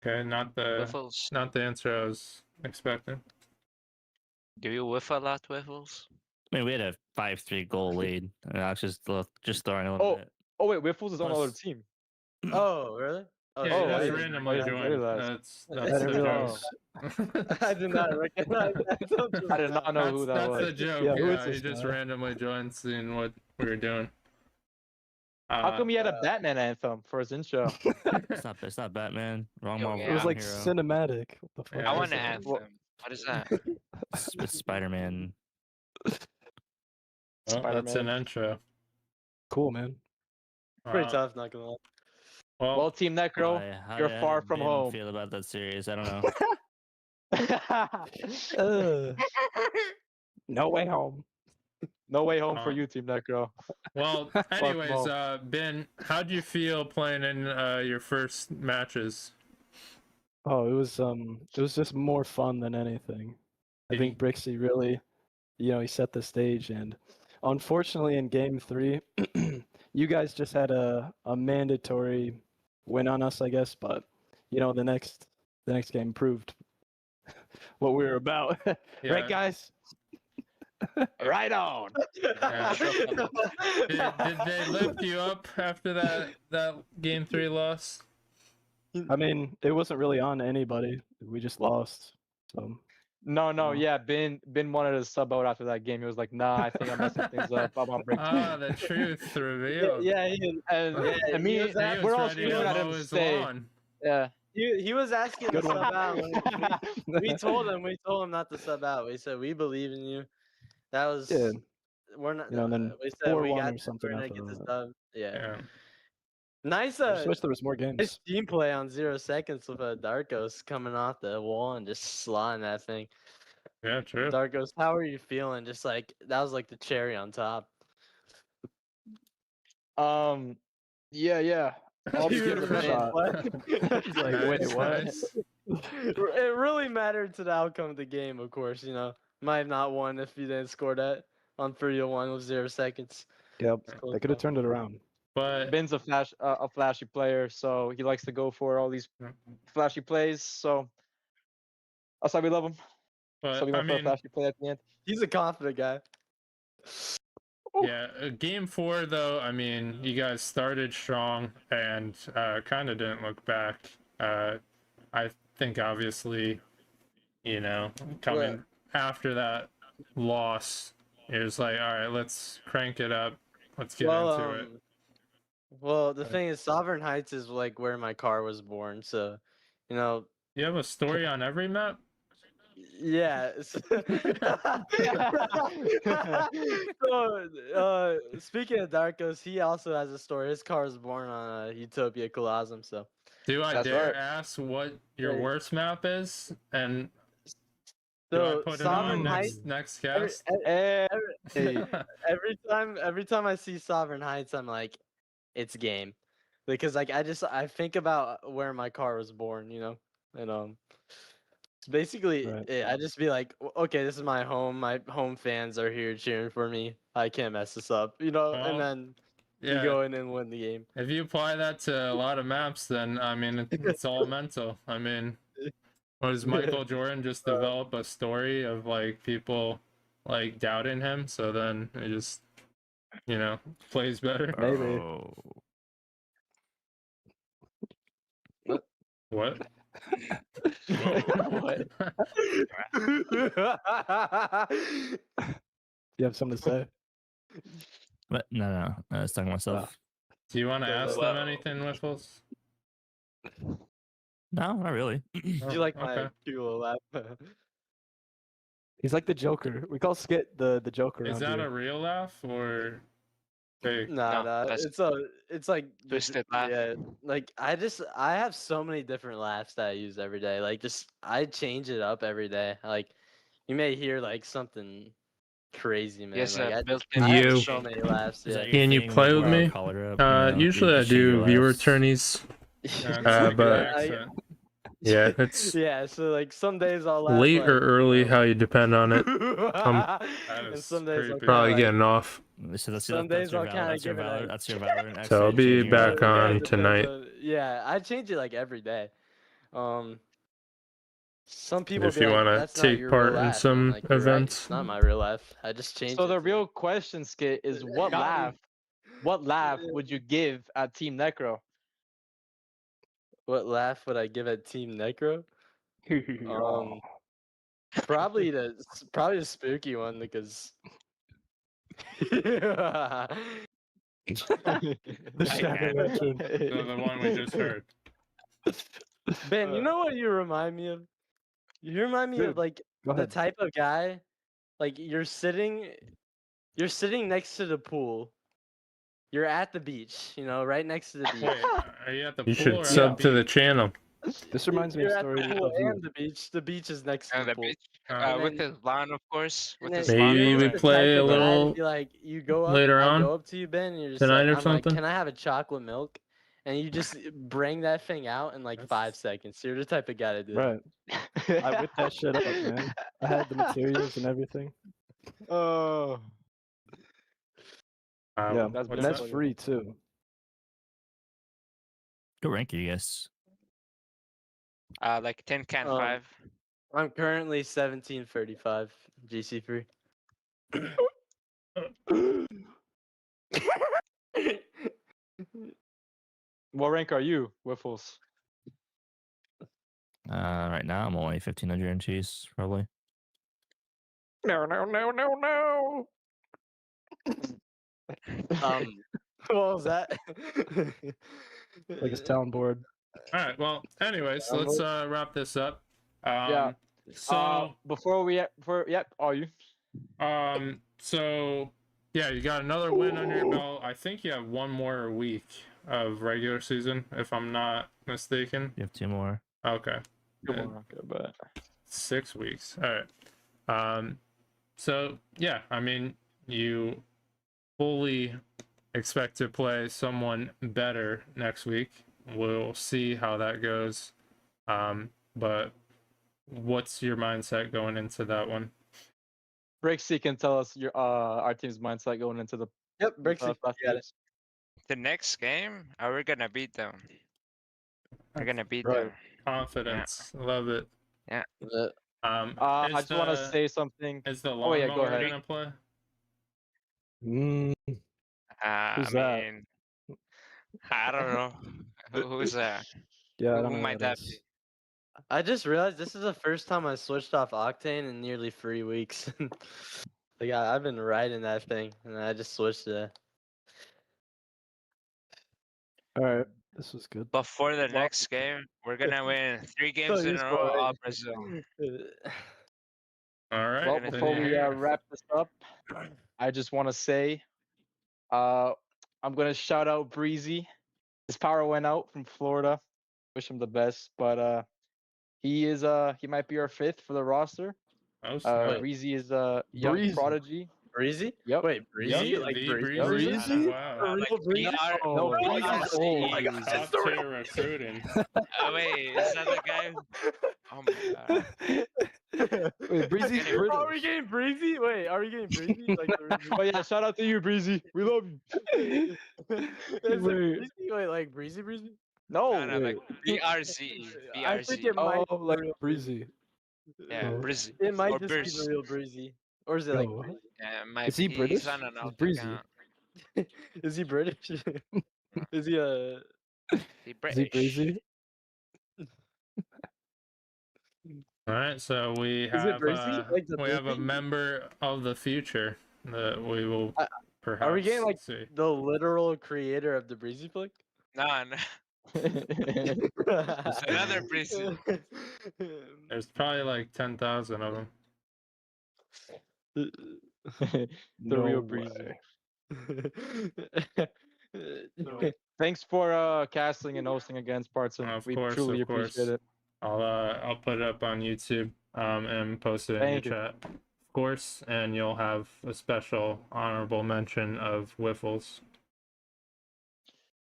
Okay, not the answer I was expecting. Do you whiff a lot, Wiffles? I mean, we had a 5-3 goal lead, and Ox is just throwing a little bit. Oh wait, Wiffles is on another team. Oh, really? Oh, yeah, that's randomly joined. That's the joke. I did not recognize that. I did not know who that was. That's the joke. Yeah, he just randomly joined, seeing what we were doing. How come he had a Batman anthem for his intro? It's not Batman. Wrong Marvel. It was like hero. cinematic. What the fuck? I want an anthem. What is that? It's Spider-Man. Well, that's an intro. Cool, man. Pretty tough, not gonna lie. Well, Team Necro, you're far from home. Feel about that series? I don't know. No way home. No way home for you, Team Necro. Well, anyways, Ben, how do you feel playing in your first matches? Oh, it was just more fun than anything. I think Brixie really, he set the stage, and unfortunately in game 3, you guys just had a mandatory win on us, I guess, but the next game proved what we were about. Right, guys? Right on. Yeah. Did they lift you up after that game 3 loss? I mean, it wasn't really on anybody. We just lost. So No, yeah, Ben wanted to sub out after that game. He was like, "Nah, I think I'm messing things up. I'm on break." The truth revealed. Yeah, and me, we're all screaming at him to stay. Yeah. He was asking to sub out. We told him not to sub out. We said we believe in you. That was we're not. And then we said we 4-1 got or something. We're gonna get this done. Yeah. Nice. Nice. I wish there was more games. Nice team play on 0 seconds with Darkos coming off the wall and just slotting that thing. Yeah, true. Darkos, how are you feeling? Just like that was like the cherry on top. Yeah. I'll be giving it a shot. Wait, what? It really mattered to the outcome of the game, of course. Might have not won if you didn't score that on 3-1 with 0 seconds. Yep, they could have turned it around. But Ben's a flashy player, so he likes to go for all these flashy plays. So that's why we love him. But So we went for a flashy play at the end. He's a confident guy. Yeah, game 4 though. I mean, you guys started strong and kind of didn't look back. I think obviously, you know, coming after that loss, it was like, all right, let's crank it up. Let's get into it. Well, the thing is, Sovereign Heights is like where my car was born, so you know. You have a story on every map? Yeah. So, speaking of Darkos, he also has a story. His car was born on Utopia Colosseum, so. Do I That's dare right. ask what your Hey. worst map is? And do I So put it Sovereign on Heights. next Every, cast? Hey, every time I see Sovereign Heights, I'm like, it's game, because like I think about where my car was born, you know, and basically Right. I just be like, okay, this is my home. My home fans are here cheering for me. I can't mess this up, you know. Well, And then you yeah. go in and win the game. If you apply that to a lot of maps, then I mean it's all mental. I mean, what does Michael Jordan just develop a story of like people like doubting him? So then it just, you know, plays better. Maybe. What? what? You have something to say? But no, I was talking to myself. Do you want to ask them anything, Wiffles? No, not really. Do you like my cute little laugh? He's like the Joker. We call Skit the Joker Is around that here. a real laugh or fake? Nah, it's like twisted laugh. Yeah, like I have so many different laughs that I use every day. Like I change it up every day. Like you may hear like something crazy, man. Yes, Like built-in I have You. so many laughs. Is Yeah. that your Can you thing play when with you me? call her up, you know, Usually you I just change your do viewer laughs? tourneys. But yeah, it's Yeah, so like some days I'll laugh late like, or early, how you depend on it. and some days I'll Probably kinda, getting off. So some days I'll kind of give it a. That's your Valorant. So I'll be Actually changing your back laugh. on Depends tonight. yeah, I change it like every day. Some people If be you like, want to "That's not take your real part in laugh." some I'm like, "You're right. events. It's not my real laugh. I just changed So it." the real question, Skit, is what laugh would you give at Team Necro? What laugh would I give at Team Necro? Probably the spooky one because. The Shadow Lantern. The one we just heard. Ben, you know what you remind me of? You remind me Dude, of like go the ahead. type of guy, like you're sitting next to the pool. You're at the beach, you know, right next to the beach. Wait, are you at the You pool should or at sub the to beach? channel. This reminds me of You're a at the story pool of you. and the beach. The beach is next to And the the pool. beach, And with then- his lawn, of course. With And his then lawn. Maybe you're we just the play type a of guy to little be like, you go up, later I on go up to you, Ben, and you're just tonight like, or I'm something. like, can I have a chocolate milk? And you just bring that thing out in like 5 seconds. You're the type of guy to do that. Right. I whipped that shit up, man. I had the materials and everything. Oh, Yeah, that's and that's free too. Good rank, you guys. Like 10 can 5. I'm currently 1735 GC3. what rank are you, Wiffles? Right now I'm only 1500 in cheese, probably. No. What was that? Like his town board. All right. Well, anyways, let's wrap this up. Yeah. So are you? So yeah, you got another win under your belt. I think you have one more week of regular season, if I'm not mistaken. You have 2 more. Okay. Okay, but 6 weeks. All right. So yeah, I mean, you fully expect to play someone better next week. We'll see how that goes. But what's your mindset going into that one? Brixie can tell us our team's mindset going into the Brixie, got it. The next game, we're gonna beat them. We're gonna beat Right. them. Confidence. Love it. Yeah. I just want to say something. Is the Oh yeah, go lawnmower ahead. gonna play? Mm, I who's that? mean, I don't know. Who's that? Yeah, I Who don't know might who that that be? is. I just realized this is the first time I switched off Octane in nearly 3 weeks. Like I've been riding that thing, and I just switched it. All right, this was good. But for the Well, next game, we're gonna win 3 so games in a useful, row. right? All Brazil. All right. Well, Gonna before see we here. wrap this up, I just want to say, I'm gonna shout out Breezy. His power went out from Florida. Wish him the best, but he might be our 5th for the roster. Oh, snap. Breezy is a young Breezy. prodigy. Breezy? Yep. Wait, Breezy? Like The Breezy? Breezy? Breezy? Wow. The real Breezy? No, BR, Breezy's BRC. old. Oh my God, Breezy. it's Top the real tier recruiting. Wait, is that the guy? Oh my god. Wait, Breezy's Anyway. Are we British. getting Breezy? Wait, are we getting Breezy? Like, oh yeah, shout out to you, Breezy. We love you. Is it Wait. Breezy? Wait, like Breezy Breezy? No, No. no, like Wait. BRC. I think BRC. it might Oh, be like the real Breezy. Yeah, Oh. Brizzy. It might Or just be the Briz. real Breezy. Or is it Yo, like what? Breezy? Yeah, might Is he be. British? He's on an He's alt Breezy. account. Is he British? Is he a? He Is he British. Breezy? All right, so we Is it have Breezy? Like the we have a Breezy? member of the future that we will perhaps Are we getting like see. the literal creator of the Breezy flick? Nah, nah. Another Brizzy. There's probably like 10,000 of them. The No real way. Breezy. Thanks for casting and hosting again, Spartan. Of We course, truly of course. appreciate it. I'll put it up on YouTube and post it in your Thank you. chat, of course, and you'll have a special honorable mention of Wiffles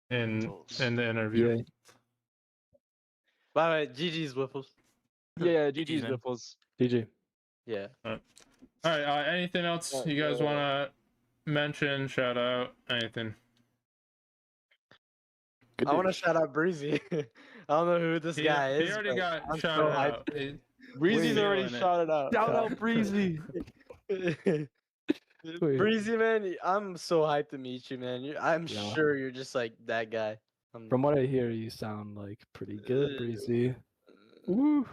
in the interview. Yeah. By the way, GG's Wiffles. Yeah, GG's man. Wiffles. GG. Yeah. All right. Anything else you guys want to mention? Shout out anything? Good I want to dude. shout out Breezy. I don't know who this guy is. He already but got I'm shouted so hyped. out. Breezy's Wait. already Feeling it. shouted out. Shout out Breezy. Wait. Breezy, man, I'm so hyped to meet you, man. I'm Yeah. sure you're just like that guy. From what I hear, you sound like pretty good, Breezy. Woo.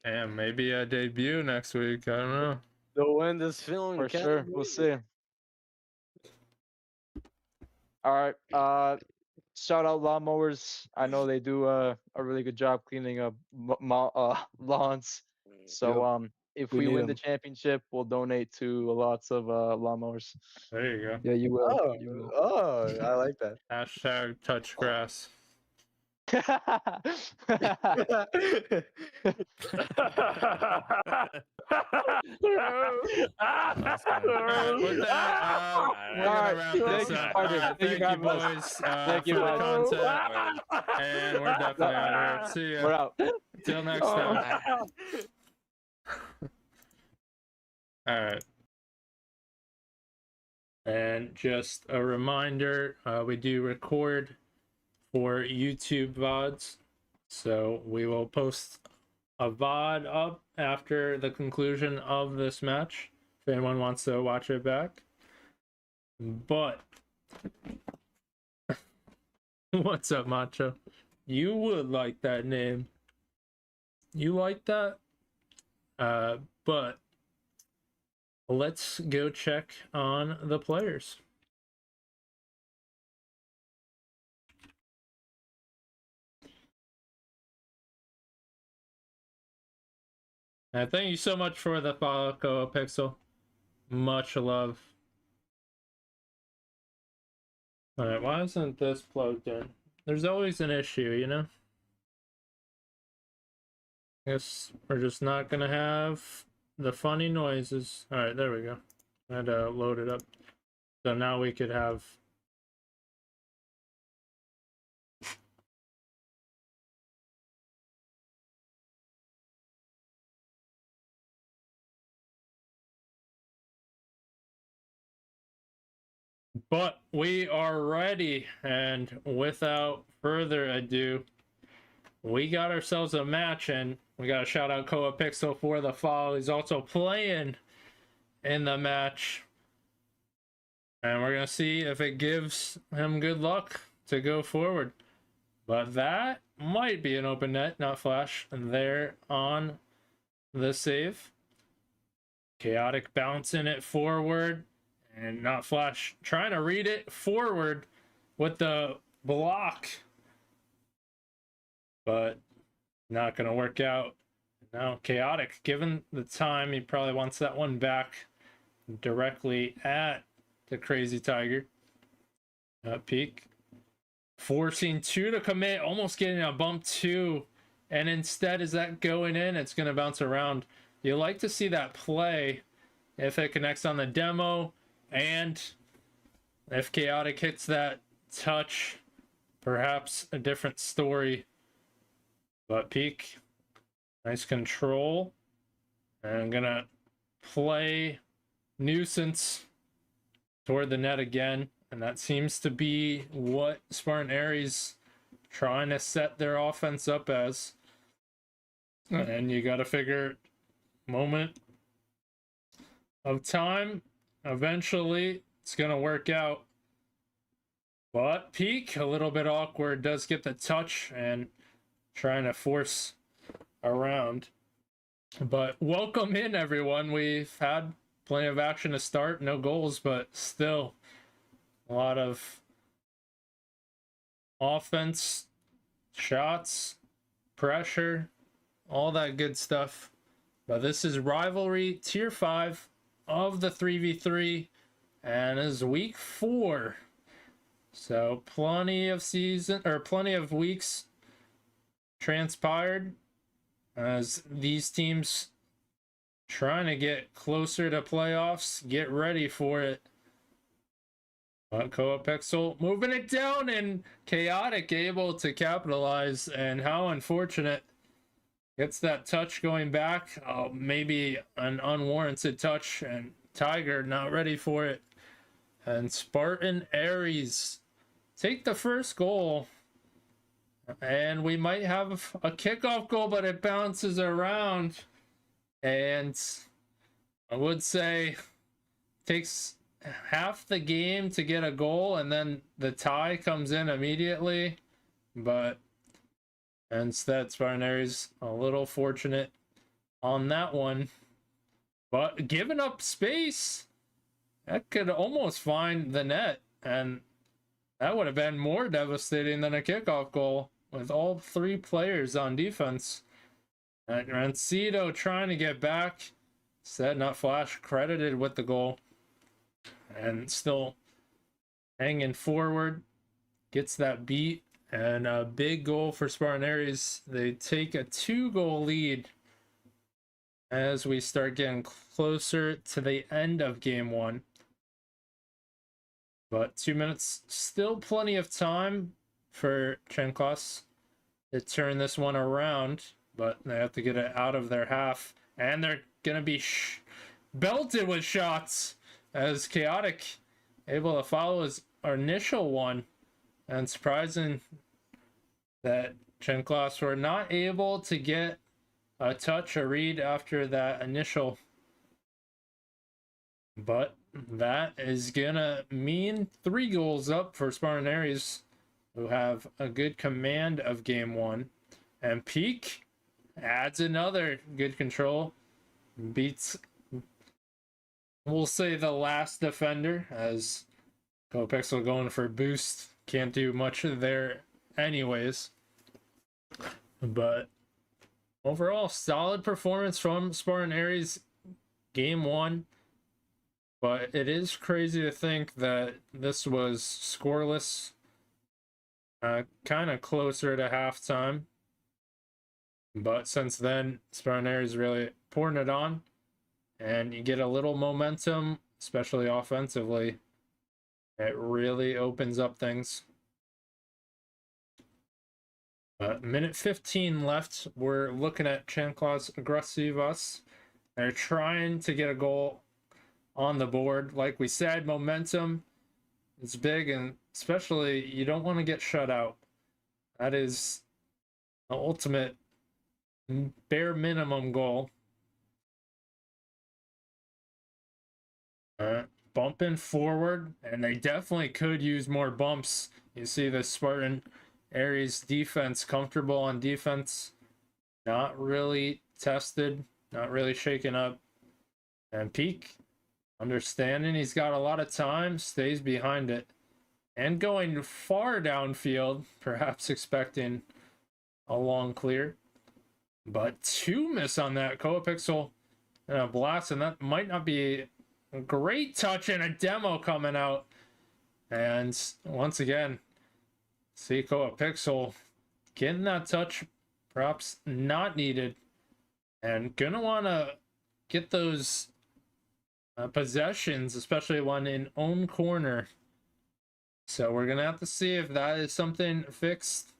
And maybe a debut next week. I don't know. The wind is feeling For kinda sure. We'll breezy. see. All right. Shout out lawnmowers. I know they do a really good job cleaning up lawns. So Yep. if We we need win the 'em. championship, we'll donate to lots of lawnmowers. There you go. Yeah, you will. Oh, You will. oh, I like that. Hashtag touch grass. Alright, with that, we're gonna wrap this up. Alright, thank you, boys, Thank you, for the boys. content, and we're definitely out of here. See ya. We're out. Till next time. Alright. And just a reminder, we do record for YouTube VODs, so we will post a VOD up after the conclusion of this match if anyone wants to watch it back. But what's up, Macho? You would like that name. You like that? But let's go check on the players. Thank you so much for the follow, Koa Pixel. Much love. Alright, why isn't this plugged in? There's always an issue, you know? Guess we're just not gonna have the funny noises. Alright, there we go. I had to load it up. So now we could have... But we are ready, and without further ado, we got ourselves a match, and we got to shout out Koa Pixel for the follow. He's also playing in the match. And we're going to see if it gives him good luck to go forward. But that might be an open net, not flash. And there on the save. Chaotic bouncing it forward. And not flash trying to read it forward with the block. But not going to work out. Now Chaotic, given the time, he probably wants that one back directly at the Crazy Tiger. Peak. Forcing 2 to commit, almost getting a bump 2. And instead, is that going in? It's going to bounce around. You like to see that play if it connects on the demo. And if Chaotic hits that touch, perhaps a different story. But Peak, nice control. And I'm going to play Nuisance toward the net again. And that seems to be what Spartan Aries trying to set their offense up as. And you got to figure moment of time. Eventually, it's going to work out. But Peak, a little bit awkward, does get the touch and trying to force around. But welcome in, everyone. We've had plenty of action to start. No goals, but still a lot of offense, shots, pressure, all that good stuff. But this is Rivalry Tier 5 of the 3v3, and is week 4. So plenty of weeks transpired as these teams trying to get closer to playoffs, get ready for it. Coapexel moving it down, and Chaotic able to capitalize, and how unfortunate. Gets that touch going back. Maybe an unwarranted touch, and Tiger not ready for it. And Spartan Aries take the first goal. And we might have a kickoff goal, but it bounces around. And I would say takes half the game to get a goal, and then the tie comes in immediately. But instead, Spartan Aries a little fortunate on that one. But giving up space, that could almost find the net. And that would have been more devastating than a kickoff goal with all 3 players on defense. And Rancido trying to get back. Said not flash, credited with the goal. And still hanging forward. Gets that beat. And a big goal for Spartan Aries. They take a 2-goal lead as we start getting closer to the end of game 1. But 2 minutes, still plenty of time for Chenklas to turn this one around. But they have to get it out of their half. And they're going to be belted with shots as Chaotic able to follow his initial one. And surprising that Chenklas were not able to get a touch or read after that initial. But that is gonna mean 3 goals up for Spartan Aries, who have a good command of game 1. And Peak adds another good control. Beats, we'll say, the last defender, as Coapexel going for boost. Can't do much there anyways. But overall, solid performance from Spartan Aries game 1. But it is crazy to think that this was scoreless, kind of closer to halftime. But since then, Spartan Aries really pouring it on. And you get a little momentum, especially offensively. It really opens up things. Minute 15 left. We're looking at Chenklas Aggressivas. They're trying to get a goal on the board. Like we said, momentum is big, and especially you don't want to get shut out. That is the ultimate bare minimum goal. bumping forward, and they definitely could use more bumps. You see the Spartan Ares defense comfortable on defense, not really tested, not really shaken up. And Peak, understanding he's got a lot of time, stays behind it. And going far downfield, perhaps expecting a long clear. But 2 miss on that. Coapixel and a blast, and that might not be a great touch, and a demo coming out. And once again, see Coapixel getting that touch, perhaps not needed. And gonna want to get those possessions, especially one in own corner. So we're gonna have to see if that is something fixed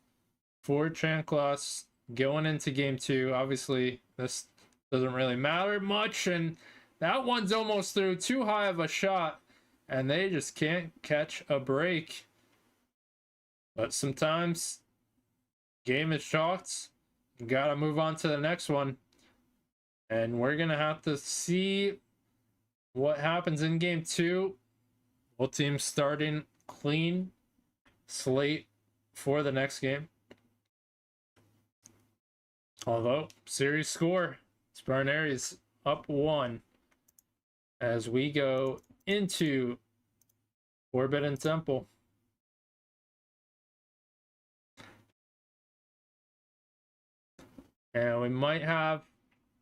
for Chanclas going into game 2. Obviously, this doesn't really matter much, and that one's almost through. Too high of a shot, and they just can't catch a break. But sometimes game is chalked. You gotta move on to the next one. And we're gonna have to see what happens in game 2. Both teams starting clean slate for the next game. Although, series score, Spartan Ares up 1 as we go into Forbidden Temple. And we might have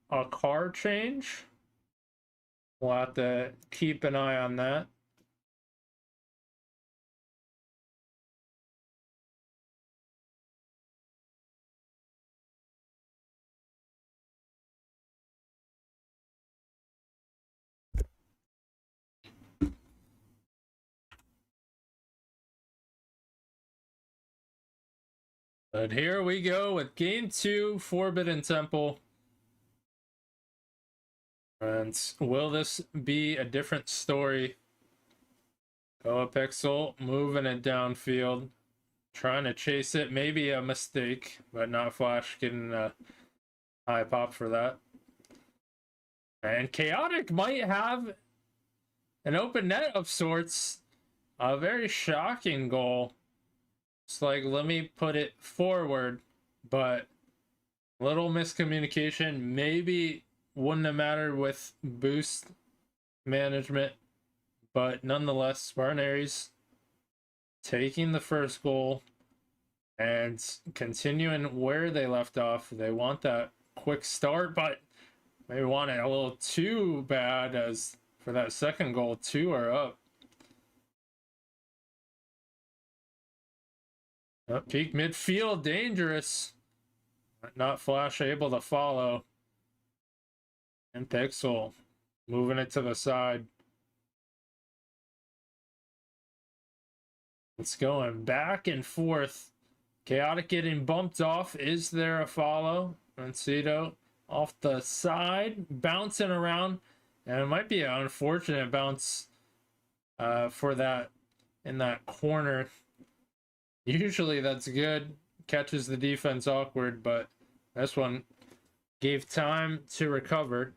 a car change. We'll have to keep an eye on that. But here we go with game 2, Forbidden Temple. And will this be a different story? Coapixel moving it downfield, trying to chase it. Maybe a mistake, but not Flash getting a high pop for that. And Chaotic might have an open net of sorts. A very shocking goal. It's like, let me put it forward, but little miscommunication. Maybe wouldn't have mattered with boost management, but nonetheless, Spartan Ares taking the first goal and continuing where they left off. They want that quick start, but they want it a little too bad, as for that second goal, 2 are up. Peak midfield, dangerous. Not Flash able to follow. And Pixel moving it to the side. It's going back and forth. Chaotic getting bumped off. Is there a follow? Rancido off the side, bouncing around. And it might be an unfortunate bounce for that in that corner. Usually that's good. Catches the defense awkward, but this one gave time to recover.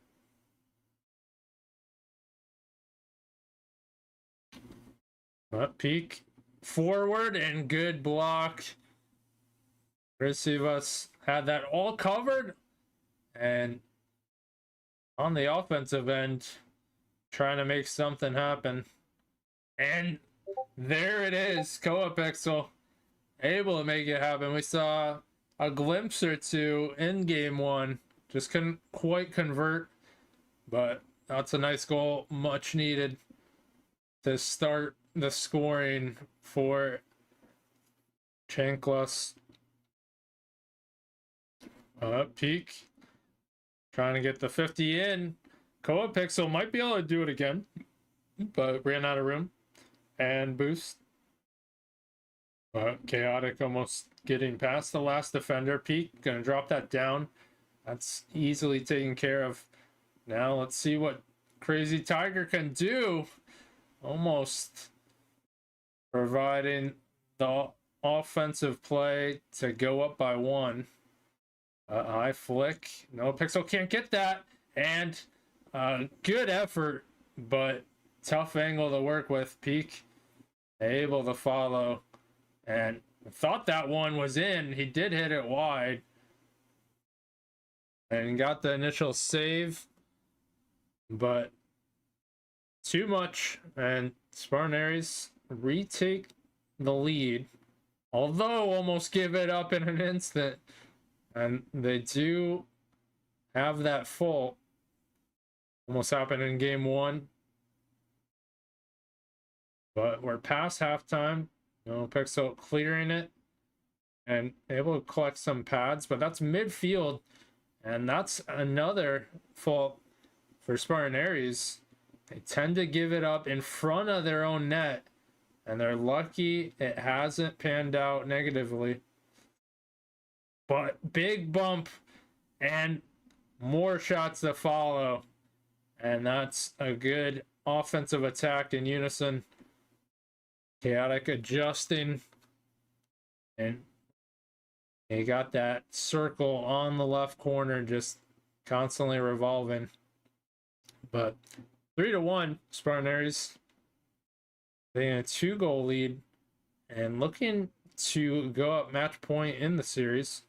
Peak forward and good block. Receivas had that all covered, and on the offensive end, trying to make something happen. And there it is, Coapixel able to make it happen. We saw a glimpse or two in game 1, just couldn't quite convert, but that's a nice goal, much needed to start the scoring for Chanclas. Peak trying to get the 50 in. Coapixel might be able to do it again, but ran out of room. And boost. Chaotic almost getting past the last defender. Peak gonna drop that down. That's easily taken care of. Now let's see what Crazy Tiger can do. Almost providing the offensive play to go up by 1. High flick. No, Pixel can't get that. And good effort, but tough angle to work with. Peak able to follow, and thought that one was in. He did hit it wide and got the initial save, but too much, and Spartan Aries retake the lead, although almost give it up in an instant. And they do have that fault. Almost happened in game 1. But we're past halftime. Pixel clearing it and able to collect some pads, but that's midfield, and that's another fault for Spartan Aries. They tend to give it up in front of their own net, and they're lucky it hasn't panned out negatively. But big bump and more shots to follow, and that's a good offensive attack in unison. Chaotic adjusting, and he got that circle on the left corner just constantly revolving. But 3-1 Spartan Aries, they had a 2-goal lead and looking to go up match point in the series.